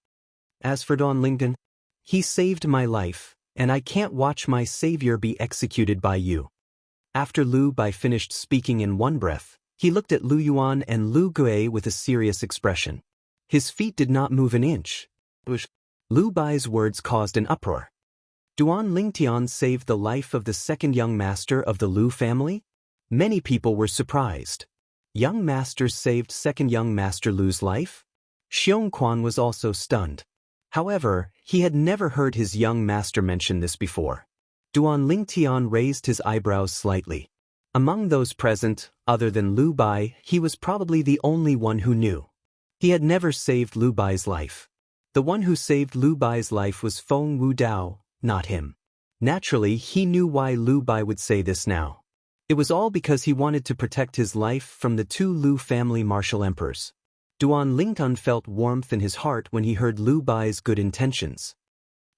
As for Duan Lingtian, he saved my life, and I can't watch my savior be executed by you. After Lu Bai finished speaking in one breath, he looked at Lu Yuan and Lu Gui with a serious expression. His feet did not move an inch. Lu Bai's words caused an uproar. Duan Lingtian saved the life of the second young master of the Lu family? Many people were surprised. Young masters saved second young master Lu's life? Xianxia was also stunned. However, he had never heard his young master mention this before. Duan Lingtian raised his eyebrows slightly. Among those present, other than Lu Bai, he was probably the only one who knew. He had never saved Lu Bai's life. The one who saved Lu Bai's life was Feng Wu Dao, not him. Naturally, he knew why Lu Bai would say this now. It was all because he wanted to protect his life from the two Lu family martial emperors. Duan Lingtian felt warmth in his heart when he heard Lu Bai's good intentions.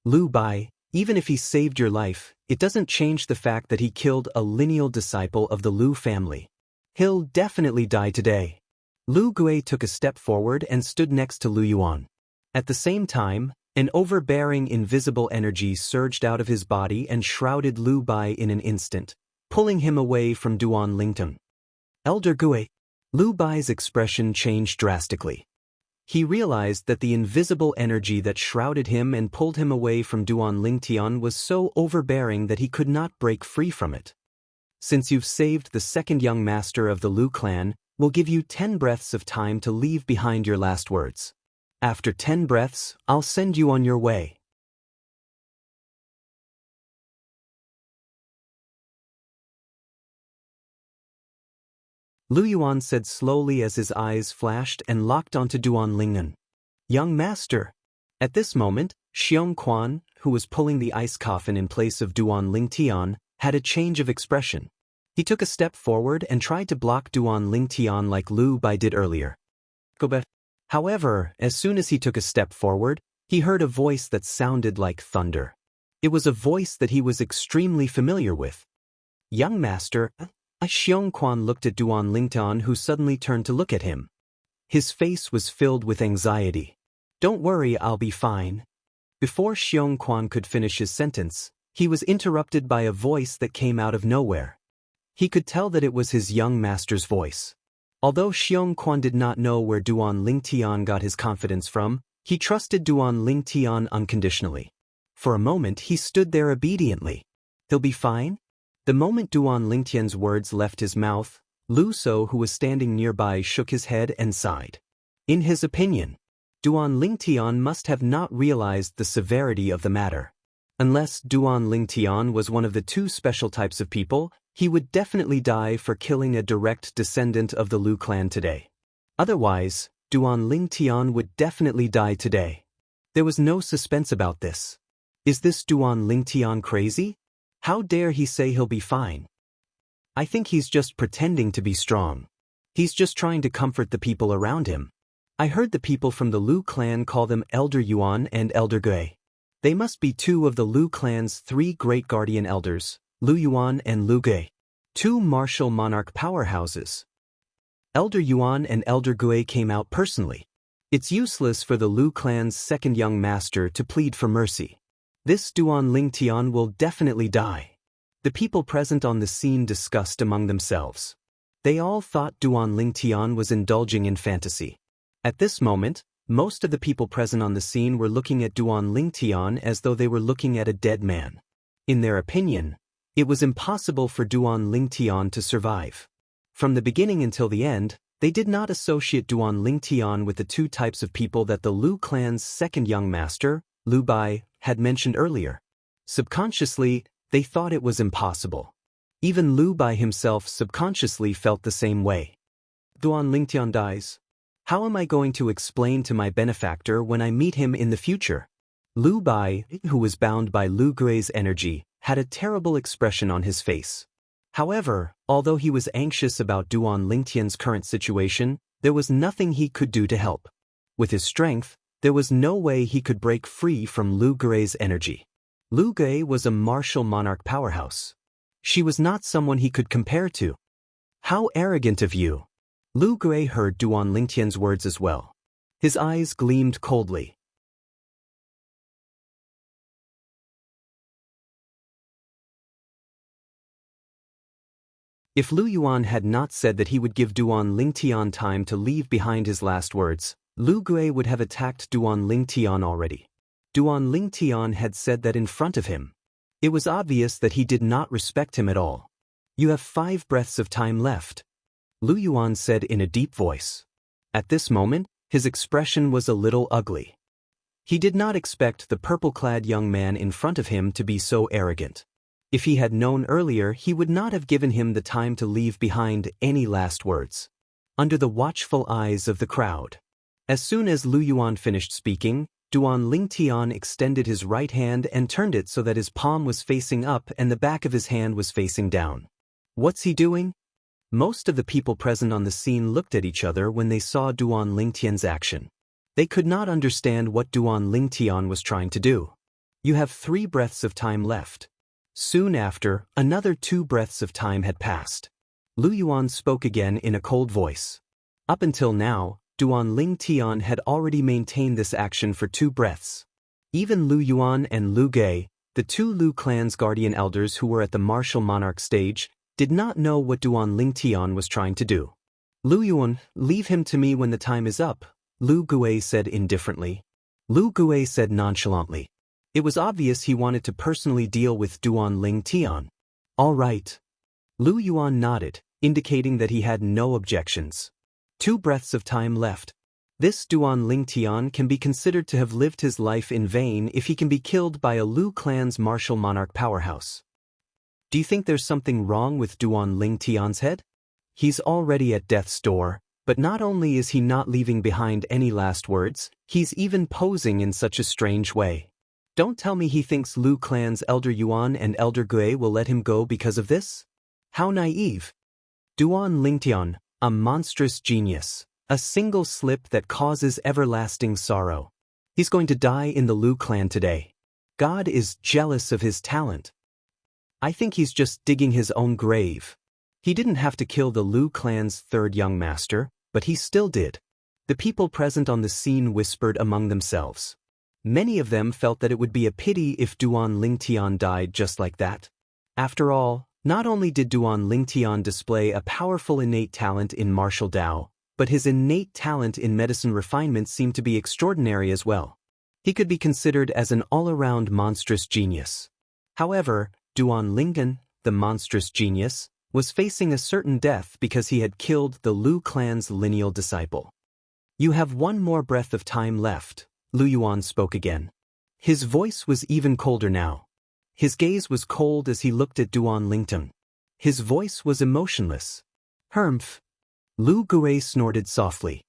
Lu Bai, even if he saved your life, it doesn't change the fact that he killed a lineal disciple of the Lu family. He'll definitely die today. Lu Gui took a step forward and stood next to Lu Yuan. At the same time, an overbearing invisible energy surged out of his body and shrouded Lu Bai in an instant, pulling him away from Duan Lingtian. Elder Gui. Lu Bai's expression changed drastically. He realized that the invisible energy that shrouded him and pulled him away from Duan Lingtian was so overbearing that he could not break free from it. Since you've saved the second young master of the Lu clan, we'll give you 10 breaths of time to leave behind your last words. After 10 breaths, I'll send you on your way. Lu Yuan said slowly as his eyes flashed and locked onto Duan Lingtian. Young master. At this moment, Xianxia, who was pulling the ice coffin in place of Duan Lingtian, had a change of expression. He took a step forward and tried to block Duan Lingtian like Lu Bai did earlier. Go back. However, as soon as he took a step forward, he heard a voice that sounded like thunder. It was a voice that he was extremely familiar with. Young master. Xianxia looked at Duan Lingtian, who suddenly turned to look at him. His face was filled with anxiety. Don't worry, I'll be fine. Before Xianxia could finish his sentence, he was interrupted by a voice that came out of nowhere. He could tell that it was his young master's voice. Although Xianxia did not know where Duan Lingtian got his confidence from, he trusted Duan Lingtian unconditionally. For a moment he stood there obediently. He'll be fine? The moment Duan Lingtian's words left his mouth, Lu So, who was standing nearby, shook his head and sighed. In his opinion, Duan Lingtian must have not realized the severity of the matter. Unless Duan Lingtian was one of the two special types of people, he would definitely die for killing a direct descendant of the Lu clan today. Otherwise, Duan Lingtian would definitely die today. There was no suspense about this. Is this Duan Lingtian crazy? How dare he say he'll be fine? I think he's just pretending to be strong. He's just trying to comfort the people around him. I heard the people from the Lu clan call them Elder Yuan and Elder Gui. They must be two of the Lu clan's three great guardian elders, Lu Yuan and Lu Gui. Two martial monarch powerhouses. Elder Yuan and Elder Gui came out personally. It's useless for the Lu clan's second young master to plead for mercy. This Duan Lingtian will definitely die. The people present on the scene discussed among themselves. They all thought Duan Lingtian was indulging in fantasy. At this moment, most of the people present on the scene were looking at Duan Lingtian as though they were looking at a dead man. In their opinion, it was impossible for Duan Lingtian to survive. From the beginning until the end, they did not associate Duan Lingtian with the two types of people that the Lu clan's second young master, Lu Bai, had mentioned earlier. Subconsciously, they thought it was impossible. Even Lu Bai himself subconsciously felt the same way. Duan Lingtian dies. How am I going to explain to my benefactor when I meet him in the future? Lu Bai, who was bound by Lu Gui's energy, had a terrible expression on his face. However, although he was anxious about Duan Lingtian's current situation, there was nothing he could do to help. With his strength, there was no way he could break free from Lu Gui's energy. Lu Gui was a martial monarch powerhouse. She was not someone he could compare to. How arrogant of you! Lu Gui heard Duan Lingtian's words as well. His eyes gleamed coldly. If Lu Yuan had not said that he would give Duan Lingtian time to leave behind his last words, Lu Gui would have attacked Duan Lingtian already. Duan Lingtian had said that in front of him. It was obvious that he did not respect him at all. You have 5 breaths of time left, Lu Yuan said in a deep voice. At this moment, his expression was a little ugly. He did not expect the purple-clad young man in front of him to be so arrogant. If he had known earlier, he would not have given him the time to leave behind any last words. Under the watchful eyes of the crowd. As soon as Lu Yuan finished speaking, Duan Lingtian extended his right hand and turned it so that his palm was facing up and the back of his hand was facing down. What's he doing? Most of the people present on the scene looked at each other when they saw Duan Lingtian's action. They could not understand what Duan Lingtian was trying to do. You have 3 breaths of time left. Soon after, another 2 breaths of time had passed. Lu Yuan spoke again in a cold voice. Up until now, Duan Lingtian had already maintained this action for 2 breaths. Even Lu Yuan and Lu Gui, the 2 Lu clan's guardian elders who were at the martial monarch stage, did not know what Duan Lingtian was trying to do. Lu Yuan, leave him to me when the time is up, Lu Gui said indifferently. Lu Gui said nonchalantly. It was obvious he wanted to personally deal with Duan Lingtian. All right. Lu Yuan nodded, indicating that he had no objections. 2 breaths of time left. This Duan Lingtian can be considered to have lived his life in vain if he can be killed by a Lu clan's martial monarch powerhouse. Do you think there's something wrong with Duan Lingtian's head? He's already at death's door, but not only is he not leaving behind any last words, he's even posing in such a strange way. Don't tell me he thinks Lu clan's Elder Yuan and Elder Gui will let him go because of this? How naive. Duan Lingtian, a monstrous genius, a single slip that causes everlasting sorrow. He's going to die in the Lu clan today. God is jealous of his talent. I think he's just digging his own grave. He didn't have to kill the Lu clan's 3rd young master, but he still did. The people present on the scene whispered among themselves. Many of them felt that it would be a pity if Duan Lingtian died just like that. After all, not only did Duan Lingtian display a powerful innate talent in martial Dao, but his innate talent in medicine refinement seemed to be extraordinary as well. He could be considered as an all-around monstrous genius. However, Duan Lingtian, the monstrous genius, was facing a certain death because he had killed the Lu clan's lineal disciple. "You have one more breath of time left," Lu Yuan spoke again. His voice was even colder now. His gaze was cold as he looked at Duan Lingtian. His voice was emotionless. "Humph." Lu Gui snorted softly.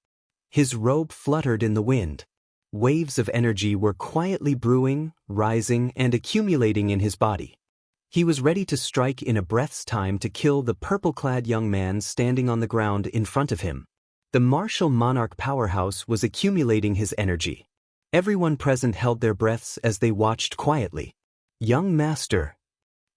His robe fluttered in the wind. Waves of energy were quietly brewing, rising, and accumulating in his body. He was ready to strike in a breath's time to kill the purple-clad young man standing on the ground in front of him. The martial monarch powerhouse was accumulating his energy. Everyone present held their breaths as they watched quietly. "Young master."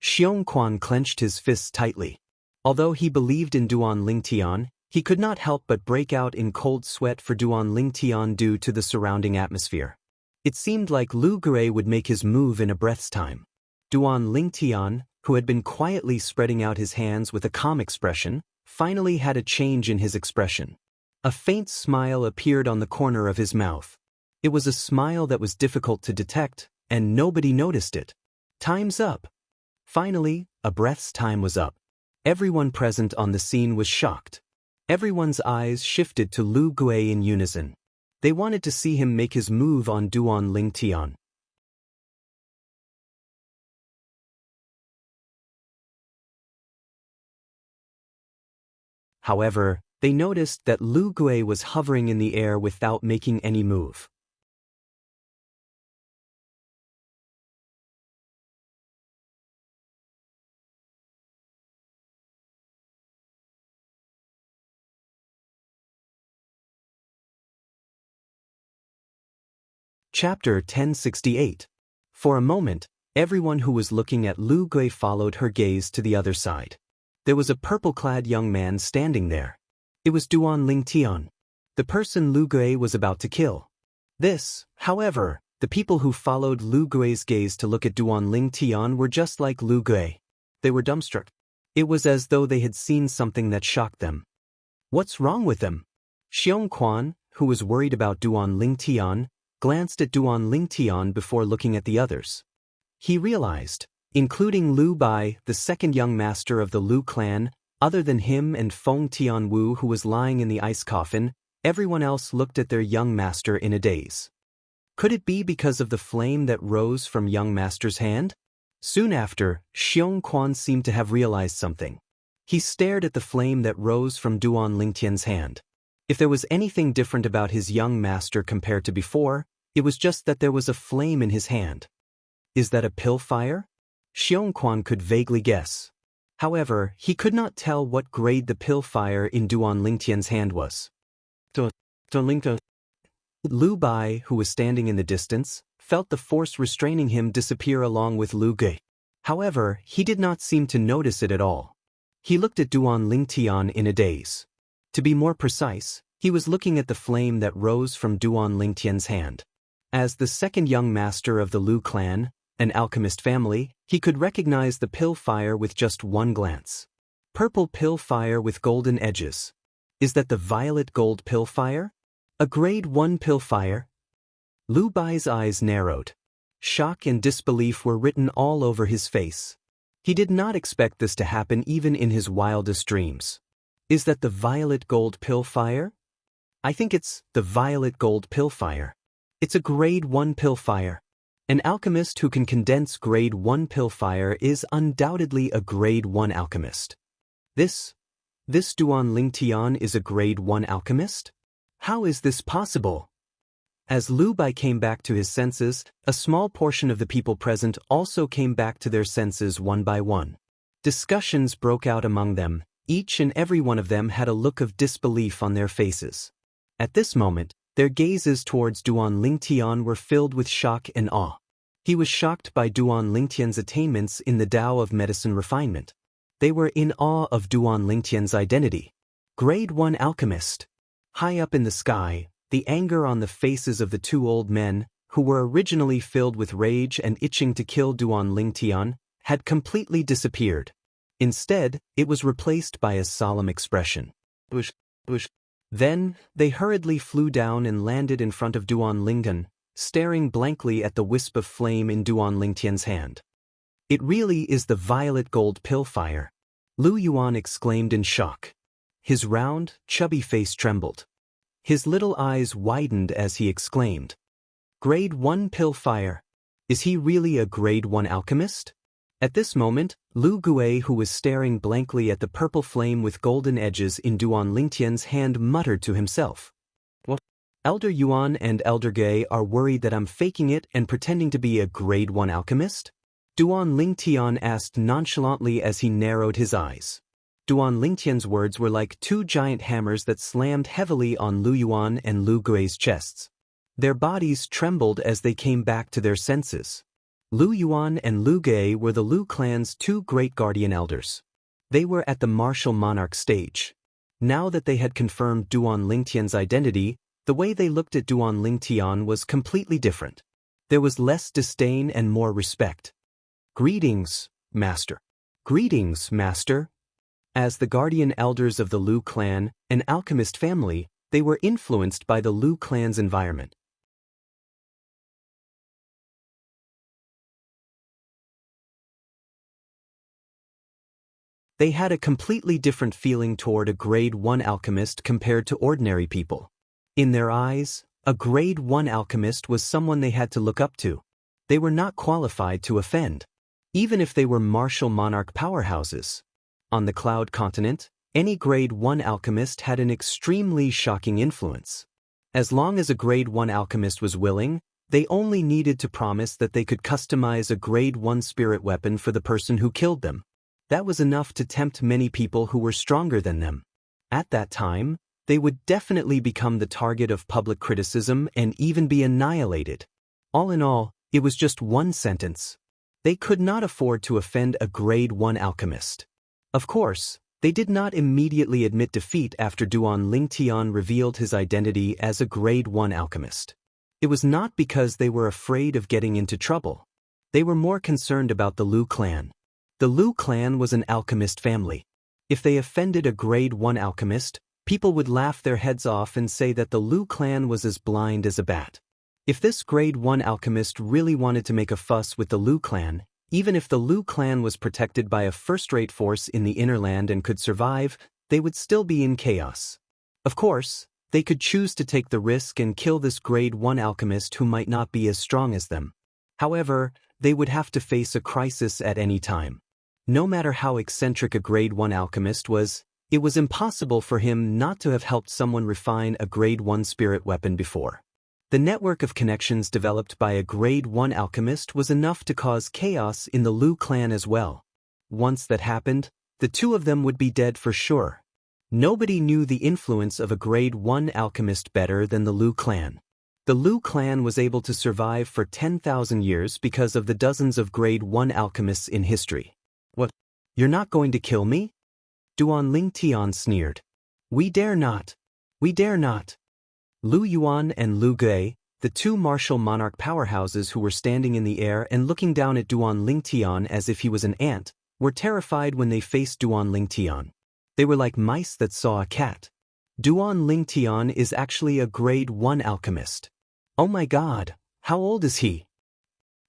Xianxia clenched his fists tightly. Although he believed in Duan Lingtian, he could not help but break out in cold sweat for Duan Lingtian due to the surrounding atmosphere. It seemed like Lu Gui would make his move in a breath's time. Duan Lingtian, who had been quietly spreading out his hands with a calm expression, finally had a change in his expression. A faint smile appeared on the corner of his mouth. It was a smile that was difficult to detect, and nobody noticed it. "Time's up." Finally, a breath's time was up. Everyone present on the scene was shocked. Everyone's eyes shifted to Lu Gui in unison. They wanted to see him make his move on Duan Lingtian. However, they noticed that Lu Gui was hovering in the air without making any move. Chapter 1068. For a moment, everyone who was looking at Lu Gui followed her gaze to the other side. There was a purple-clad young man standing there. It was Duan Lingtian, the person Lu Gui was about to kill. However, the people who followed Lu Gui's gaze to look at Duan Lingtian were just like Lu Gui. They were dumbstruck. It was as though they had seen something that shocked them. "What's wrong with them?" Xianxia, who was worried about Duan Lingtian, glanced at Duan Lingtian before looking at the others. He realized, including Lu Bai, the second young master of the Lu clan, other than him and Feng Tianwu who was lying in the ice coffin, everyone else looked at their young master in a daze. Could it be because of the flame that rose from young master's hand? Soon after, Xianxia seemed to have realized something. He stared at the flame that rose from Duan Lingtian's hand. If there was anything different about his young master compared to before, it was just that there was a flame in his hand. Is that a pill fire? Xianxia could vaguely guess. However, he could not tell what grade the pill fire in Duan Lingtian's hand was. Lu Bai, who was standing in the distance, felt the force restraining him disappear along with Lu Gui. However, he did not seem to notice it at all. He looked at Duan Lingtian in a daze. To be more precise, he was looking at the flame that rose from Duan Lingtian's hand. As the second young master of the Lu clan, an alchemist family, he could recognize the pill fire with just one glance. Purple pill fire with golden edges. Is that the violet gold pill fire? A grade 1 pill fire? Lu Bai's eyes narrowed. Shock and disbelief were written all over his face. He did not expect this to happen even in his wildest dreams. Is that the violet gold pill fire? I think it's the violet gold pill fire. It's a grade 1 pill fire. An alchemist who can condense grade 1 pill fire is undoubtedly a grade 1 alchemist. This Duan Lingtian is a grade 1 alchemist? How is this possible? As Lu Bai came back to his senses, a small portion of the people present also came back to their senses one by one. Discussions broke out among them. Each and every one of them had a look of disbelief on their faces. At this moment, their gazes towards Duan Lingtian were filled with shock and awe. He was shocked by Duan Lingtian's attainments in the Tao of medicine refinement. They were in awe of Duan Lingtian's identity. Grade 1 alchemist. High up in the sky, the anger on the faces of the two old men, who were originally filled with rage and itching to kill Duan Lingtian, had completely disappeared. Instead, it was replaced by a solemn expression. Bush, bush. Then, they hurriedly flew down and landed in front of Duan Lingtian, staring blankly at the wisp of flame in Duan Lingtian's hand. It really is the violet gold pill fire, Lu Yuan exclaimed in shock. His round, chubby face trembled. His little eyes widened as he exclaimed. Grade 1 pill fire. Is he really a Grade 1 alchemist? At this moment, Lu Gui, who was staring blankly at the purple flame with golden edges in Duan Lingtian's hand, muttered to himself. What? Elder Yuan and Elder Gui are worried that I'm faking it and pretending to be a Grade 1 alchemist? Duan Lingtian asked nonchalantly as he narrowed his eyes. Duan Lingtian's words were like two giant hammers that slammed heavily on Lu Yuan and Lu Gui's chests. Their bodies trembled as they came back to their senses. Lu Yuan and Lu Gui were the Lu clan's two great guardian elders. They were at the martial monarch stage. Now that they had confirmed Duan Lingtian's identity, the way they looked at Duan Lingtian was completely different. There was less disdain and more respect. Greetings, Master. Greetings, Master. As the guardian elders of the Lu clan, an alchemist family, they were influenced by the Lu clan's environment. They had a completely different feeling toward a Grade 1 alchemist compared to ordinary people. In their eyes, a Grade 1 alchemist was someone they had to look up to. They were not qualified to offend, even if they were martial monarch powerhouses. On the Cloud Continent, any Grade 1 alchemist had an extremely shocking influence. As long as a Grade 1 alchemist was willing, they only needed to promise that they could customize a Grade 1 spirit weapon for the person who killed them. That was enough to tempt many people who were stronger than them. At that time, they would definitely become the target of public criticism and even be annihilated. All in all, it was just one sentence. They could not afford to offend a Grade 1 alchemist. Of course, they did not immediately admit defeat after Duan Lingtian revealed his identity as a Grade 1 alchemist. It was not because they were afraid of getting into trouble. They were more concerned about the Lu clan. The Lu clan was an alchemist family. If they offended a Grade 1 alchemist, people would laugh their heads off and say that the Lu clan was as blind as a bat. If this Grade 1 alchemist really wanted to make a fuss with the Lu clan, even if the Lu clan was protected by a first-rate force in the inner land and could survive, they would still be in chaos. Of course, they could choose to take the risk and kill this Grade 1 alchemist who might not be as strong as them. However, they would have to face a crisis at any time. No matter how eccentric a Grade 1 alchemist was, it was impossible for him not to have helped someone refine a Grade 1 spirit weapon before. The network of connections developed by a Grade 1 alchemist was enough to cause chaos in the Lu clan as well. Once that happened, the two of them would be dead for sure. Nobody knew the influence of a Grade 1 alchemist better than the Lu clan. The Lu clan was able to survive for 10,000 years because of the dozens of Grade 1 alchemists in history. What? You're not going to kill me? Duan Lingtian sneered. We dare not. We dare not. Lu Yuan and Lu Gui, the two martial monarch powerhouses who were standing in the air and looking down at Duan Lingtian as if he was an ant, were terrified when they faced Duan Lingtian. They were like mice that saw a cat. Duan Lingtian is actually a Grade 1 alchemist. Oh my god, how old is he?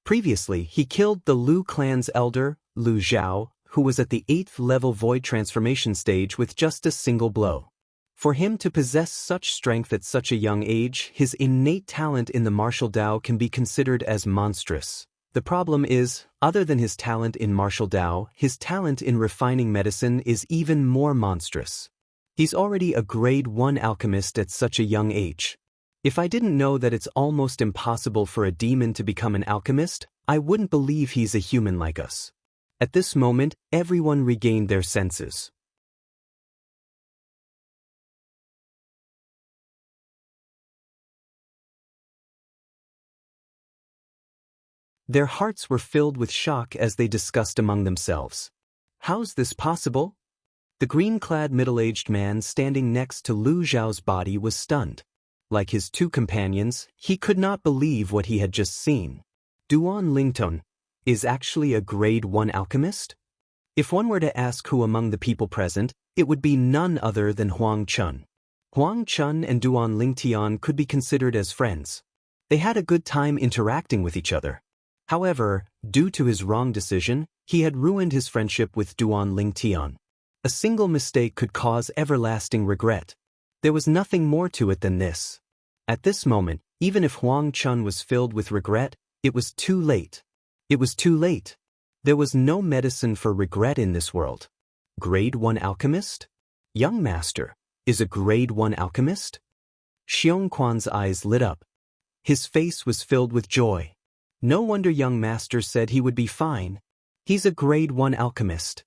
Previously, he killed the Lu clan's elder, Lu Zhao, who was at the 8th level void transformation stage with just a single blow. For him to possess such strength at such a young age, his innate talent in the martial Dao can be considered as monstrous. The problem is, other than his talent in martial Dao, his talent in refining medicine is even more monstrous. He's already a Grade 1 alchemist at such a young age. If I didn't know that it's almost impossible for a demon to become an alchemist, I wouldn't believe he's a human like us. At this moment, everyone regained their senses. Their hearts were filled with shock as they discussed among themselves. How's this possible? The green-clad middle-aged man standing next to Lu Zhao's body was stunned. Like his two companions, he could not believe what he had just seen. Duan Lington is actually a grade 1 alchemist? If one were to ask who among the people present, it would be none other than Huang Chun. Huang Chun and Duan Lingtian could be considered as friends. They had a good time interacting with each other. However, due to his wrong decision, he had ruined his friendship with Duan Lingtian. A single mistake could cause everlasting regret. There was nothing more to it than this. At this moment, even if Huang Chun was filled with regret, it was too late. It was too late. There was no medicine for regret in this world. Grade 1 alchemist? Young master, is a grade 1 alchemist? Xiongquan's eyes lit up. His face was filled with joy. No wonder young master said he would be fine. He's a grade 1 alchemist.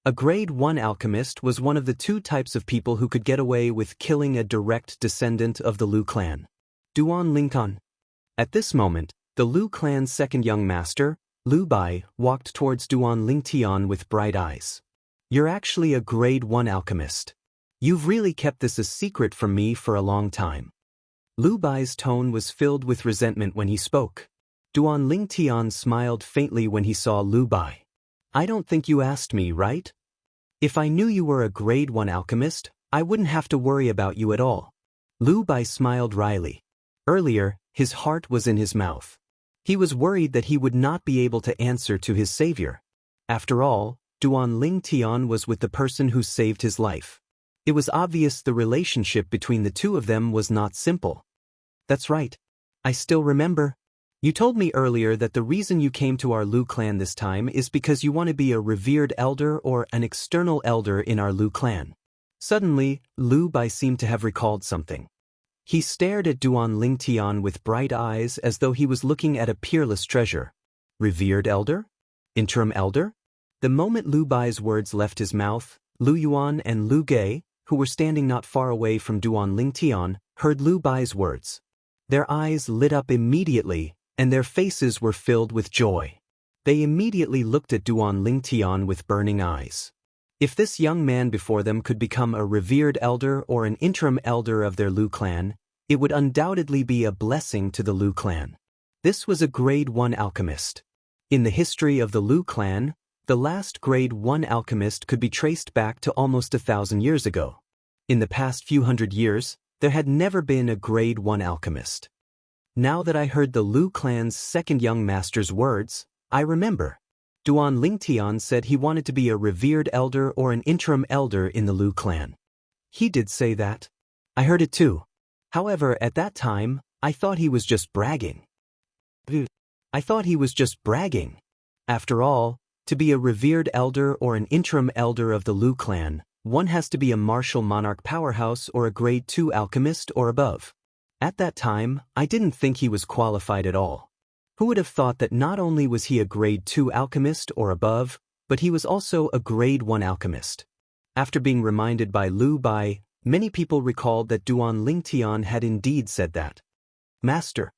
A grade 1 alchemist was one of the two types of people who could get away with killing a direct descendant of the Lu clan. Duan Lingtan. At this moment, the Lu clan's second young master, Lu Bai, walked towards Duan Lingtian with bright eyes. You're actually a grade 1 alchemist. You've really kept this a secret from me for a long time. Lu Bai's tone was filled with resentment when he spoke. Duan Lingtian smiled faintly when he saw Lu Bai. I don't think you asked me, right? If I knew you were a grade 1 alchemist, I wouldn't have to worry about you at all. Lu Bai smiled wryly. Earlier, his heart was in his mouth. He was worried that he would not be able to answer to his savior. After all, Duan Lingtian was with the person who saved his life. It was obvious the relationship between the two of them was not simple. That's right. I still remember. You told me earlier that the reason you came to our Lu clan this time is because you want to be a revered elder or an external elder in our Lu clan. Suddenly, Lu Bai seemed to have recalled something. He stared at Duan Lingtian with bright eyes as though he was looking at a peerless treasure. Revered elder? Interim elder? The moment Lu Bai's words left his mouth, Lu Yuan and Lu Gei, who were standing not far away from Duan Lingtian, heard Lu Bai's words. Their eyes lit up immediately, and their faces were filled with joy. They immediately looked at Duan Lingtian with burning eyes. If this young man before them could become a revered elder or an interim elder of their Lu clan, it would undoubtedly be a blessing to the Lu clan. This was a grade 1 alchemist. In the history of the Lu clan, the last grade 1 alchemist could be traced back to almost 1,000 years ago. In the past few hundred years, there had never been a grade 1 alchemist. Now that I heard the Lu clan's second young master's words, I remember. Duan Lingtian said he wanted to be a revered elder or an interim elder in the Lu clan. He did say that. I heard it too. However, at that time, I thought he was just bragging. After all, to be a revered elder or an interim elder of the Lu clan, one has to be a martial monarch powerhouse or a grade 2 alchemist or above. At that time, I didn't think he was qualified at all. Who would have thought that not only was he a grade 2 alchemist or above, but he was also a grade 1 alchemist? After being reminded by Lu Bai, many people recalled that Duan Lingtian had indeed said that. Master.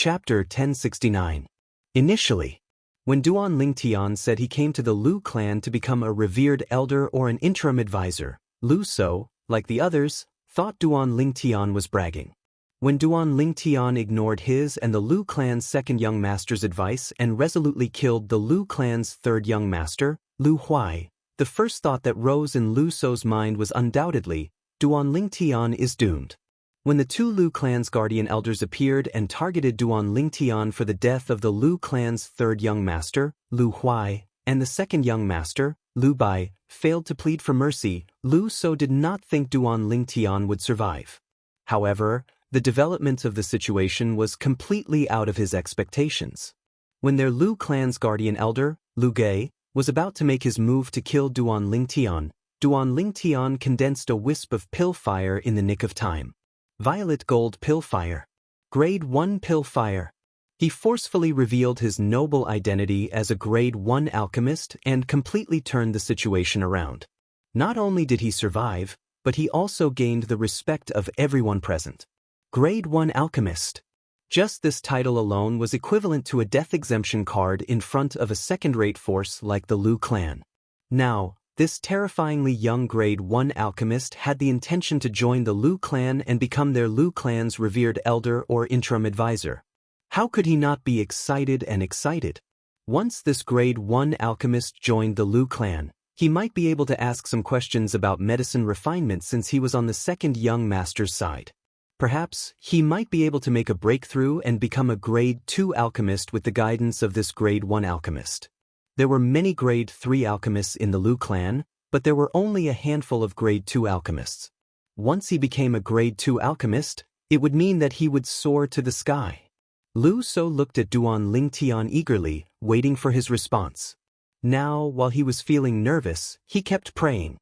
Chapter 1069. Initially, when Duan Lingtian said he came to the Lu clan to become a revered elder or an interim advisor, Lu So, like the others, thought Duan Lingtian was bragging. When Duan Lingtian ignored his and the Lu clan's second young master's advice and resolutely killed the Lu clan's third young master, Lu Huai, the first thought that rose in Lu So's mind was undoubtedly, Duan Lingtian is doomed. When the two Lu clan's guardian elders appeared and targeted Duan Lingtian for the death of the Lu clan's third young master, Lu Huai, and the second young master, Lu Bai, failed to plead for mercy, Lu So did not think Duan Lingtian would survive. However, the development of the situation was completely out of his expectations. When their Lu clan's guardian elder, Lu Gei, was about to make his move to kill Duan Lingtian condensed a wisp of pill fire in the nick of time. Violet gold pill fire. Grade 1 pill fire. He forcefully revealed his noble identity as a grade 1 alchemist and completely turned the situation around. Not only did he survive, but he also gained the respect of everyone present. Grade 1 Alchemist. Just this title alone was equivalent to a death exemption card in front of a second-rate force like the Lu clan. Now, this terrifyingly young Grade 1 alchemist had the intention to join the Lu clan and become their Lu clan's revered elder or interim advisor. How could he not be excited and excited? Once this Grade 1 alchemist joined the Lu clan, he might be able to ask some questions about medicine refinement since he was on the second young master's side. Perhaps he might be able to make a breakthrough and become a Grade 2 alchemist with the guidance of this Grade 1 alchemist. There were many Grade 3 alchemists in the Lu clan, but there were only a handful of Grade 2 alchemists. Once he became a Grade 2 alchemist, it would mean that he would soar to the sky. Lu So looked at Duan Lingtian eagerly, waiting for his response. Now, while he was feeling nervous, he kept praying.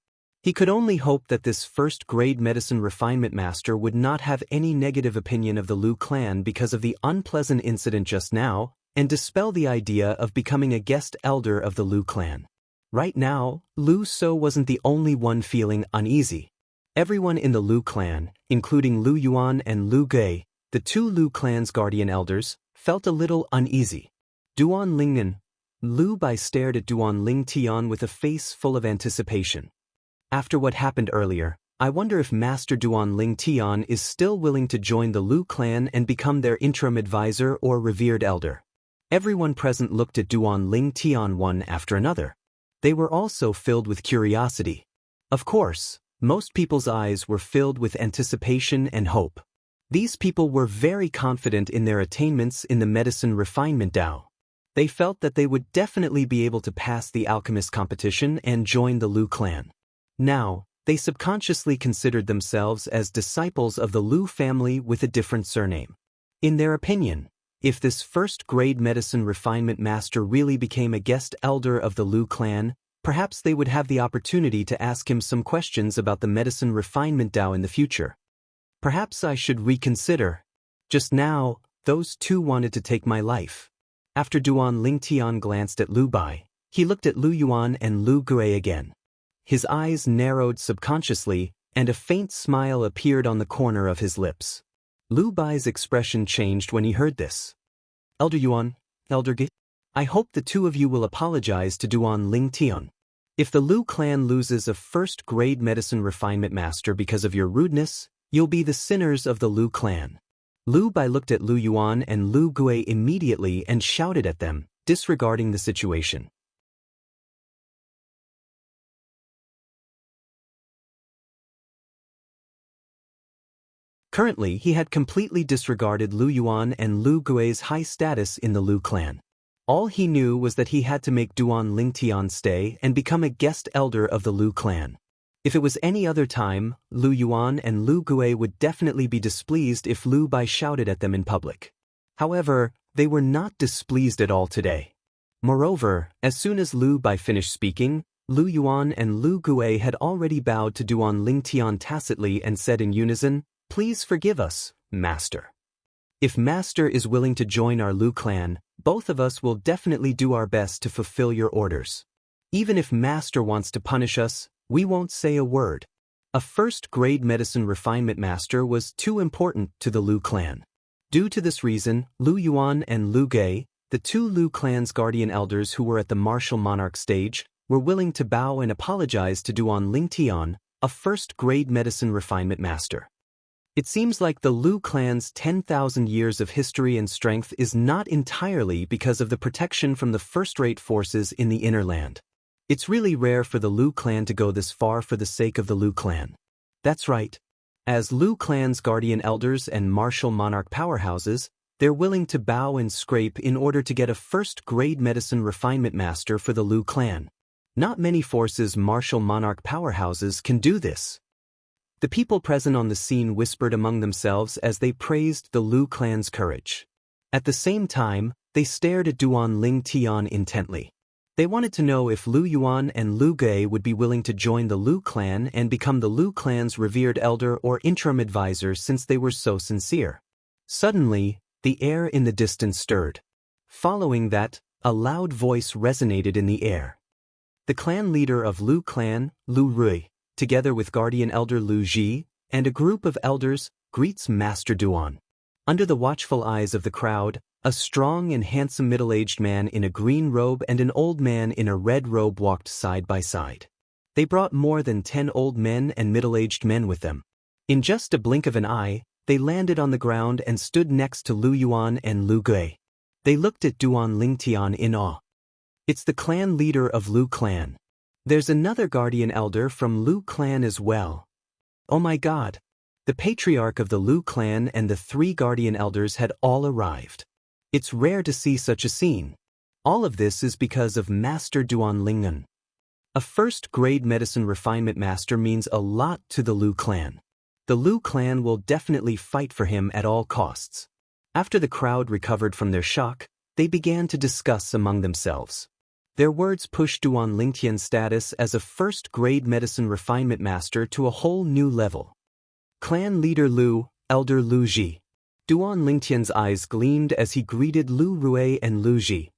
He could only hope that this first-grade medicine refinement master would not have any negative opinion of the Lu clan because of the unpleasant incident just now, and dispel the idea of becoming a guest elder of the Lu clan. Right now, Lu So wasn't the only one feeling uneasy. Everyone in the Lu clan, including Lu Yuan and Lu Gui, the two Lu clan's guardian elders, felt a little uneasy. Duan Lingnan. Lu Bai stared at Duan Lingtian with a face full of anticipation. After what happened earlier, I wonder if Master Duan Lingtian is still willing to join the Lu clan and become their interim advisor or revered elder. Everyone present looked at Duan Lingtian one after another. They were also filled with curiosity. Of course, most people's eyes were filled with anticipation and hope. These people were very confident in their attainments in the medicine refinement Dao. They felt that they would definitely be able to pass the alchemist competition and join the Lu clan. Now, they subconsciously considered themselves as disciples of the Lu family with a different surname. In their opinion, if this first-grade medicine refinement master really became a guest elder of the Lu clan, perhaps they would have the opportunity to ask him some questions about the medicine refinement Dao in the future. Perhaps I should reconsider. Just now, those two wanted to take my life. After Duan Lingtian glanced at Lu Bai, he looked at Lu Yuan and Lu Gui again. His eyes narrowed subconsciously, and a faint smile appeared on the corner of his lips. Lu Bai's expression changed when he heard this. Elder Yuan, Elder Gui, I hope the two of you will apologize to Duan Lingtian. If the Lu clan loses a first-grade medicine refinement master because of your rudeness, you'll be the sinners of the Lu clan. Lu Bai looked at Lu Yuan and Lu Gui immediately and shouted at them, disregarding the situation. Currently, he had completely disregarded Lu Yuan and Lu Gui's high status in the Lu clan. All he knew was that he had to make Duan Lingtian stay and become a guest elder of the Lu clan. If it was any other time, Lu Yuan and Lu Gui would definitely be displeased if Lu Bai shouted at them in public. However, they were not displeased at all today. Moreover, as soon as Lu Bai finished speaking, Lu Yuan and Lu Gui had already bowed to Duan Lingtian tacitly and said in unison, "Please forgive us, Master. If Master is willing to join our Lu clan, both of us will definitely do our best to fulfill your orders. Even if Master wants to punish us, we won't say a word." A first-grade medicine refinement master was too important to the Lu clan. Due to this reason, Lu Yuan and Lu Gui, the two Lu clan's guardian elders who were at the martial monarch stage, were willing to bow and apologize to Duan Lingtian, a first-grade medicine refinement master. It seems like the Lu clan's 10,000 years of history and strength is not entirely because of the protection from the first-rate forces in the inner land. It's really rare for the Lu clan to go this far for the sake of the Lu clan. That's right. As Lu clan's guardian elders and martial monarch powerhouses, they're willing to bow and scrape in order to get a first-grade medicine refinement master for the Lu clan. Not many forces martial monarch powerhouses can do this. The people present on the scene whispered among themselves as they praised the Lu clan's courage. At the same time, they stared at Duan Lingtian intently. They wanted to know if Lu Yuan and Lu Gui would be willing to join the Lu clan and become the Lu clan's revered elder or interim advisor since they were so sincere. Suddenly, the air in the distance stirred. Following that, a loud voice resonated in the air. The clan leader of Lu clan, Lu Rui, together with guardian elder Lu Ji, and a group of elders, greets Master Duan. Under the watchful eyes of the crowd, a strong and handsome middle-aged man in a green robe and an old man in a red robe walked side by side. They brought more than 10 old men and middle-aged men with them. In just a blink of an eye, they landed on the ground and stood next to Lu Yuan and Lu Gui. They looked at Duan Lingtian in awe. It's the clan leader of Lu clan. There's another guardian elder from Lu clan as well. Oh my god! The patriarch of the Lu clan and the 3 guardian elders had all arrived. It's rare to see such a scene. All of this is because of Master Duan Lingnan. A first-grade medicine refinement master means a lot to the Lu clan. The Lu clan will definitely fight for him at all costs. After the crowd recovered from their shock, they began to discuss among themselves. Their words pushed Duan Lingtian's status as a first-grade medicine refinement master to a whole new level. Clan leader Lu, Elder Lu Ji. Duan Lingtian's eyes gleamed as he greeted Lu Rui and Lu Ji.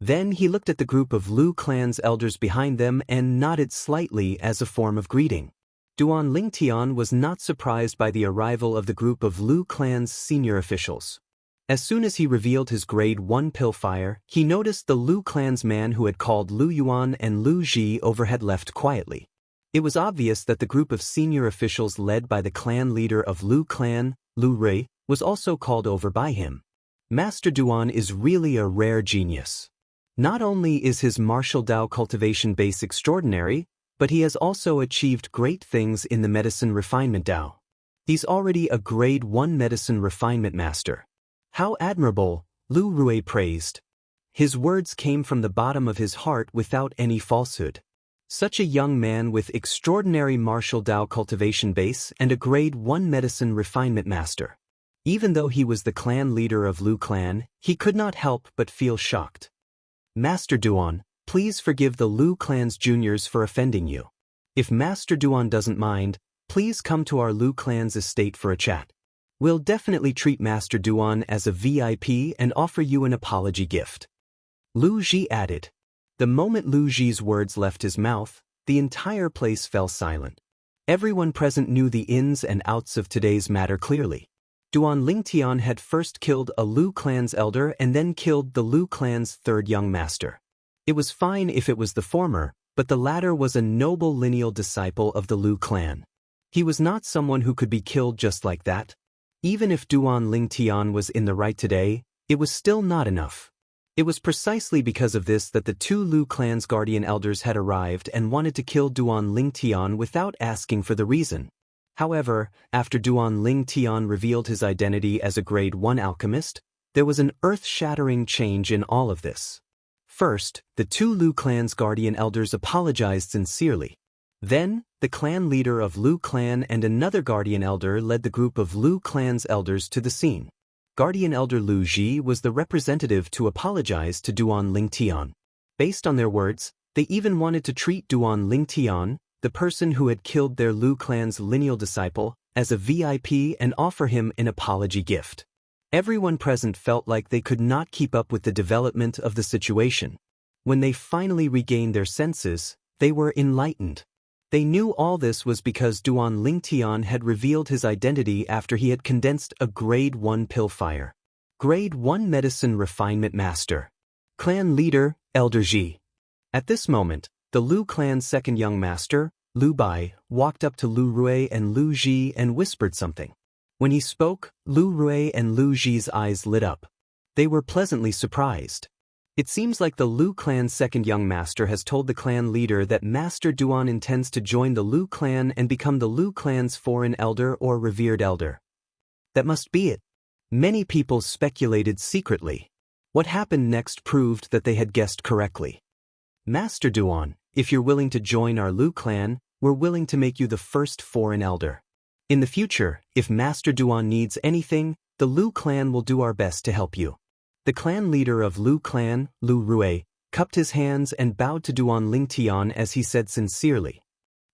Then he looked at the group of Lu clan's elders behind them and nodded slightly as a form of greeting. Duan Lingtian was not surprised by the arrival of the group of Lu clan's senior officials. As soon as he revealed his grade 1 Pillfire, he noticed the Lu clan's man who had called Lu Yuan and Lu Ji over had left quietly. It was obvious that the group of senior officials led by the clan leader of Lu clan, Lu Rui, was also called over by him. Master Duan is really a rare genius. Not only is his martial Dao cultivation base extraordinary, but he has also achieved great things in the medicine refinement Dao. He's already a grade 1 medicine refinement master. How admirable, Lu Rui praised. His words came from the bottom of his heart without any falsehood. Such a young man with extraordinary martial Dao cultivation base and a grade 1 medicine refinement master. Even though he was the clan leader of Lu clan, he could not help but feel shocked. Master Duan, please forgive the Lu clan's juniors for offending you. If Master Duan doesn't mind, please come to our Lu clan's estate for a chat. We'll definitely treat Master Duan as a VIP and offer you an apology gift. Lu Ji added. The moment Lu Ji's words left his mouth, the entire place fell silent. Everyone present knew the ins and outs of today's matter clearly. Duan Lingtian had first killed a Lu clan's elder and then killed the Lu clan's 3rd young master. It was fine if it was the former, but the latter was a noble lineal disciple of the Lu clan. He was not someone who could be killed just like that. Even if Duan Lingtian was in the right today, it was still not enough. It was precisely because of this that the 2 Lu clan's guardian elders had arrived and wanted to kill Duan Lingtian without asking for the reason. However, after Duan Lingtian revealed his identity as a grade 1 alchemist, there was an earth-shattering change in all of this. First, the 2 Lu clan's guardian elders apologized sincerely. Then, the clan leader of Lu clan and another guardian elder led the group of Lu clan's elders to the scene. Guardian elder Lu Ji was the representative to apologize to Duan Lingtian. Based on their words, they even wanted to treat Duan Lingtian, the person who had killed their Lu clan's lineal disciple, as a VIP and offer him an apology gift. Everyone present felt like they could not keep up with the development of the situation. When they finally regained their senses, they were enlightened. They knew all this was because Duan Lingtian had revealed his identity after he had condensed a grade 1 Pillfire. Grade 1 medicine refinement master. Clan leader, Elder Ji. At this moment, the Lu clan's 2nd young master, Lu Bai, walked up to Lu Rui and Lu Ji and whispered something. When he spoke, Lu Rui and Lu Ji's eyes lit up. They were pleasantly surprised. It seems like the Lu clan's 2nd young master has told the clan leader that Master Duan intends to join the Lu clan and become the Lu clan's foreign elder or revered elder. That must be it. Many people speculated secretly. What happened next proved that they had guessed correctly. Master Duan, if you're willing to join our Lu clan, we're willing to make you the first foreign elder. In the future, if Master Duan needs anything, the Lu clan will do our best to help you. The clan leader of Lu clan, Lu Rui, cupped his hands and bowed to Duan Lingtian as he said sincerely,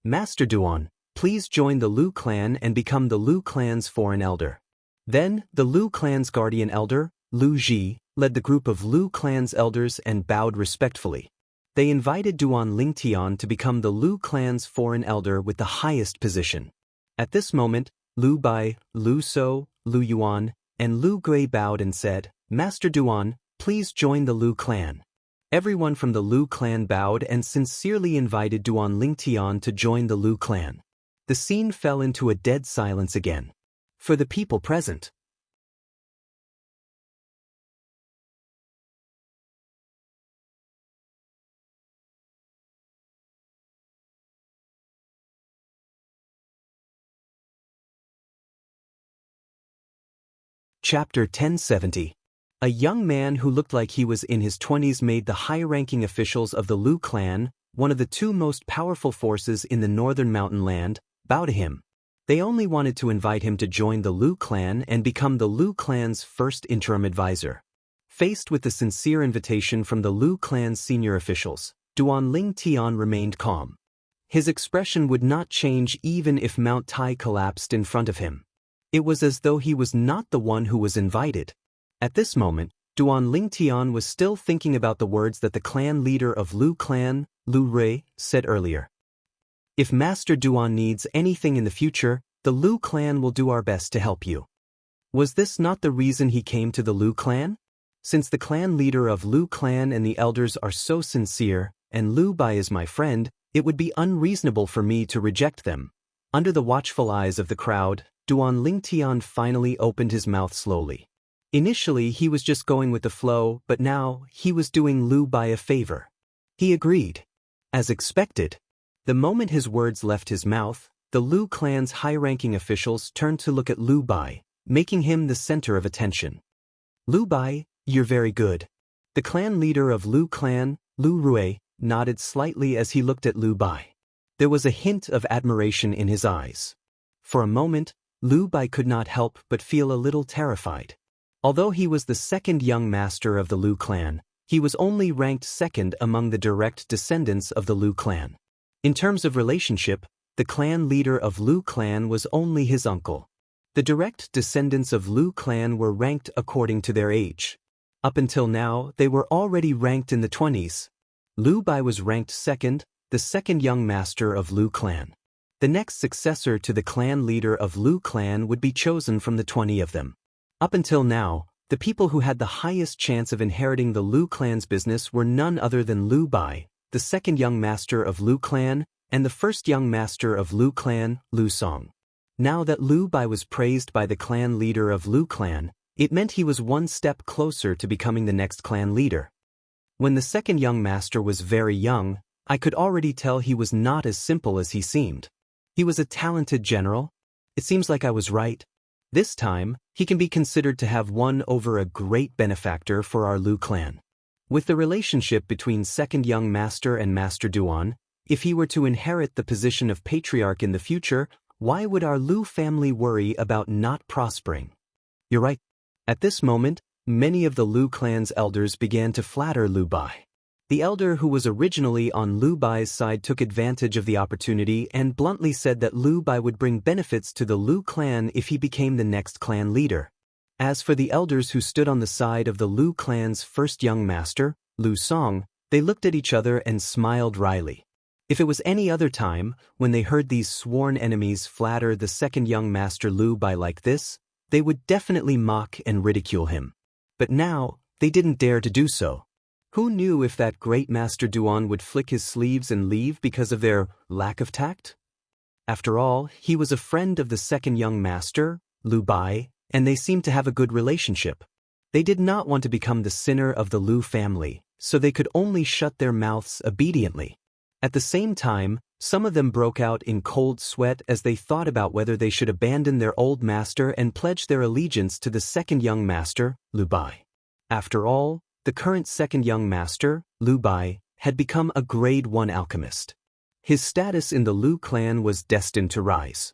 Master Duan, please join the Lu clan and become the Lu clan's foreign elder. Then, the Lu clan's guardian elder, Lu Ji, led the group of Lu clan's elders and bowed respectfully. They invited Duan Lingtian to become the Lu clan's foreign elder with the highest position. At this moment, Lu Bai, Lu So, Lu Yuan, and Lu Gui bowed and said, "Master Duan, please join the Lu clan." Everyone from the Lu clan bowed and sincerely invited Duan Lingtian to join the Lu clan. The scene fell into a dead silence again. For the people present. Chapter 1070. A young man who looked like he was in his 20s made the high-ranking officials of the Lu clan, one of the two most powerful forces in the northern mountain land, bow to him. They only wanted to invite him to join the Lu clan and become the Lu clan's first interim advisor. Faced with the sincere invitation from the Lu clan's senior officials, Duan Lingtian remained calm. His expression would not change even if Mount Tai collapsed in front of him. It was as though he was not the one who was invited. At this moment, Duan Lingtian was still thinking about the words that the clan leader of Lu clan, Lu Rui, said earlier. If Master Duan needs anything in the future, the Lu clan will do our best to help you. Was this not the reason he came to the Lu clan? Since the clan leader of Lu clan and the elders are so sincere, and Lu Bai is my friend, it would be unreasonable for me to reject them. Under the watchful eyes of the crowd, Duan Lingtian finally opened his mouth slowly. Initially he was just going with the flow, but now he was doing Lu Bai a favor. He agreed. As expected. The moment his words left his mouth, the Lu clan's high-ranking officials turned to look at Lu Bai, making him the center of attention. Lu Bai, you're very good. The clan leader of Lu clan, Lu Rui, nodded slightly as he looked at Lu Bai. There was a hint of admiration in his eyes. For a moment, Lu Bai could not help but feel a little terrified. Although he was the second young master of the Lu clan, he was only ranked second among the direct descendants of the Lu clan. In terms of relationship, the clan leader of Lu clan was only his uncle. The direct descendants of Lu clan were ranked according to their age. Up until now, they were already ranked in the 20s. Lu Bai was ranked second, the second young master of Lu clan. The next successor to the clan leader of Lu clan would be chosen from the 20 of them. Up until now, the people who had the highest chance of inheriting the Lu clan's business were none other than Lu Bai, the second young master of Lu clan, and the first young master of Lu clan, Lu Song. Now that Lu Bai was praised by the clan leader of Lu clan, it meant he was one step closer to becoming the next clan leader. When the second young master was very young, I could already tell he was not as simple as he seemed. He was a talented general. It seems like I was right. This time, he can be considered to have won over a great benefactor for our Lu clan. With the relationship between second young master and Master Duan, if he were to inherit the position of patriarch in the future, why would our Lu family worry about not prospering? You're right. At this moment, many of the Lu clan's elders began to flatter Lu Bai. The elder who was originally on Lu Bai's side took advantage of the opportunity and bluntly said that Lu Bai would bring benefits to the Lu clan if he became the next clan leader. As for the elders who stood on the side of the Lu clan's first young master, Lu Song, they looked at each other and smiled wryly. If it was any other time, when they heard these sworn enemies flatter the second young master Lu Bai like this, they would definitely mock and ridicule him. But now, they didn't dare to do so. Who knew if that great Master Duan would flick his sleeves and leave because of their lack of tact? After all, he was a friend of the second young master, Lu Bai, and they seemed to have a good relationship. They did not want to become the sinner of the Lu family, so they could only shut their mouths obediently. At the same time, some of them broke out in cold sweat as they thought about whether they should abandon their old master and pledge their allegiance to the second young master, Lu Bai. After all, the current second young master, Lu Bai, had become a grade 1 alchemist. His status in the Lu clan was destined to rise.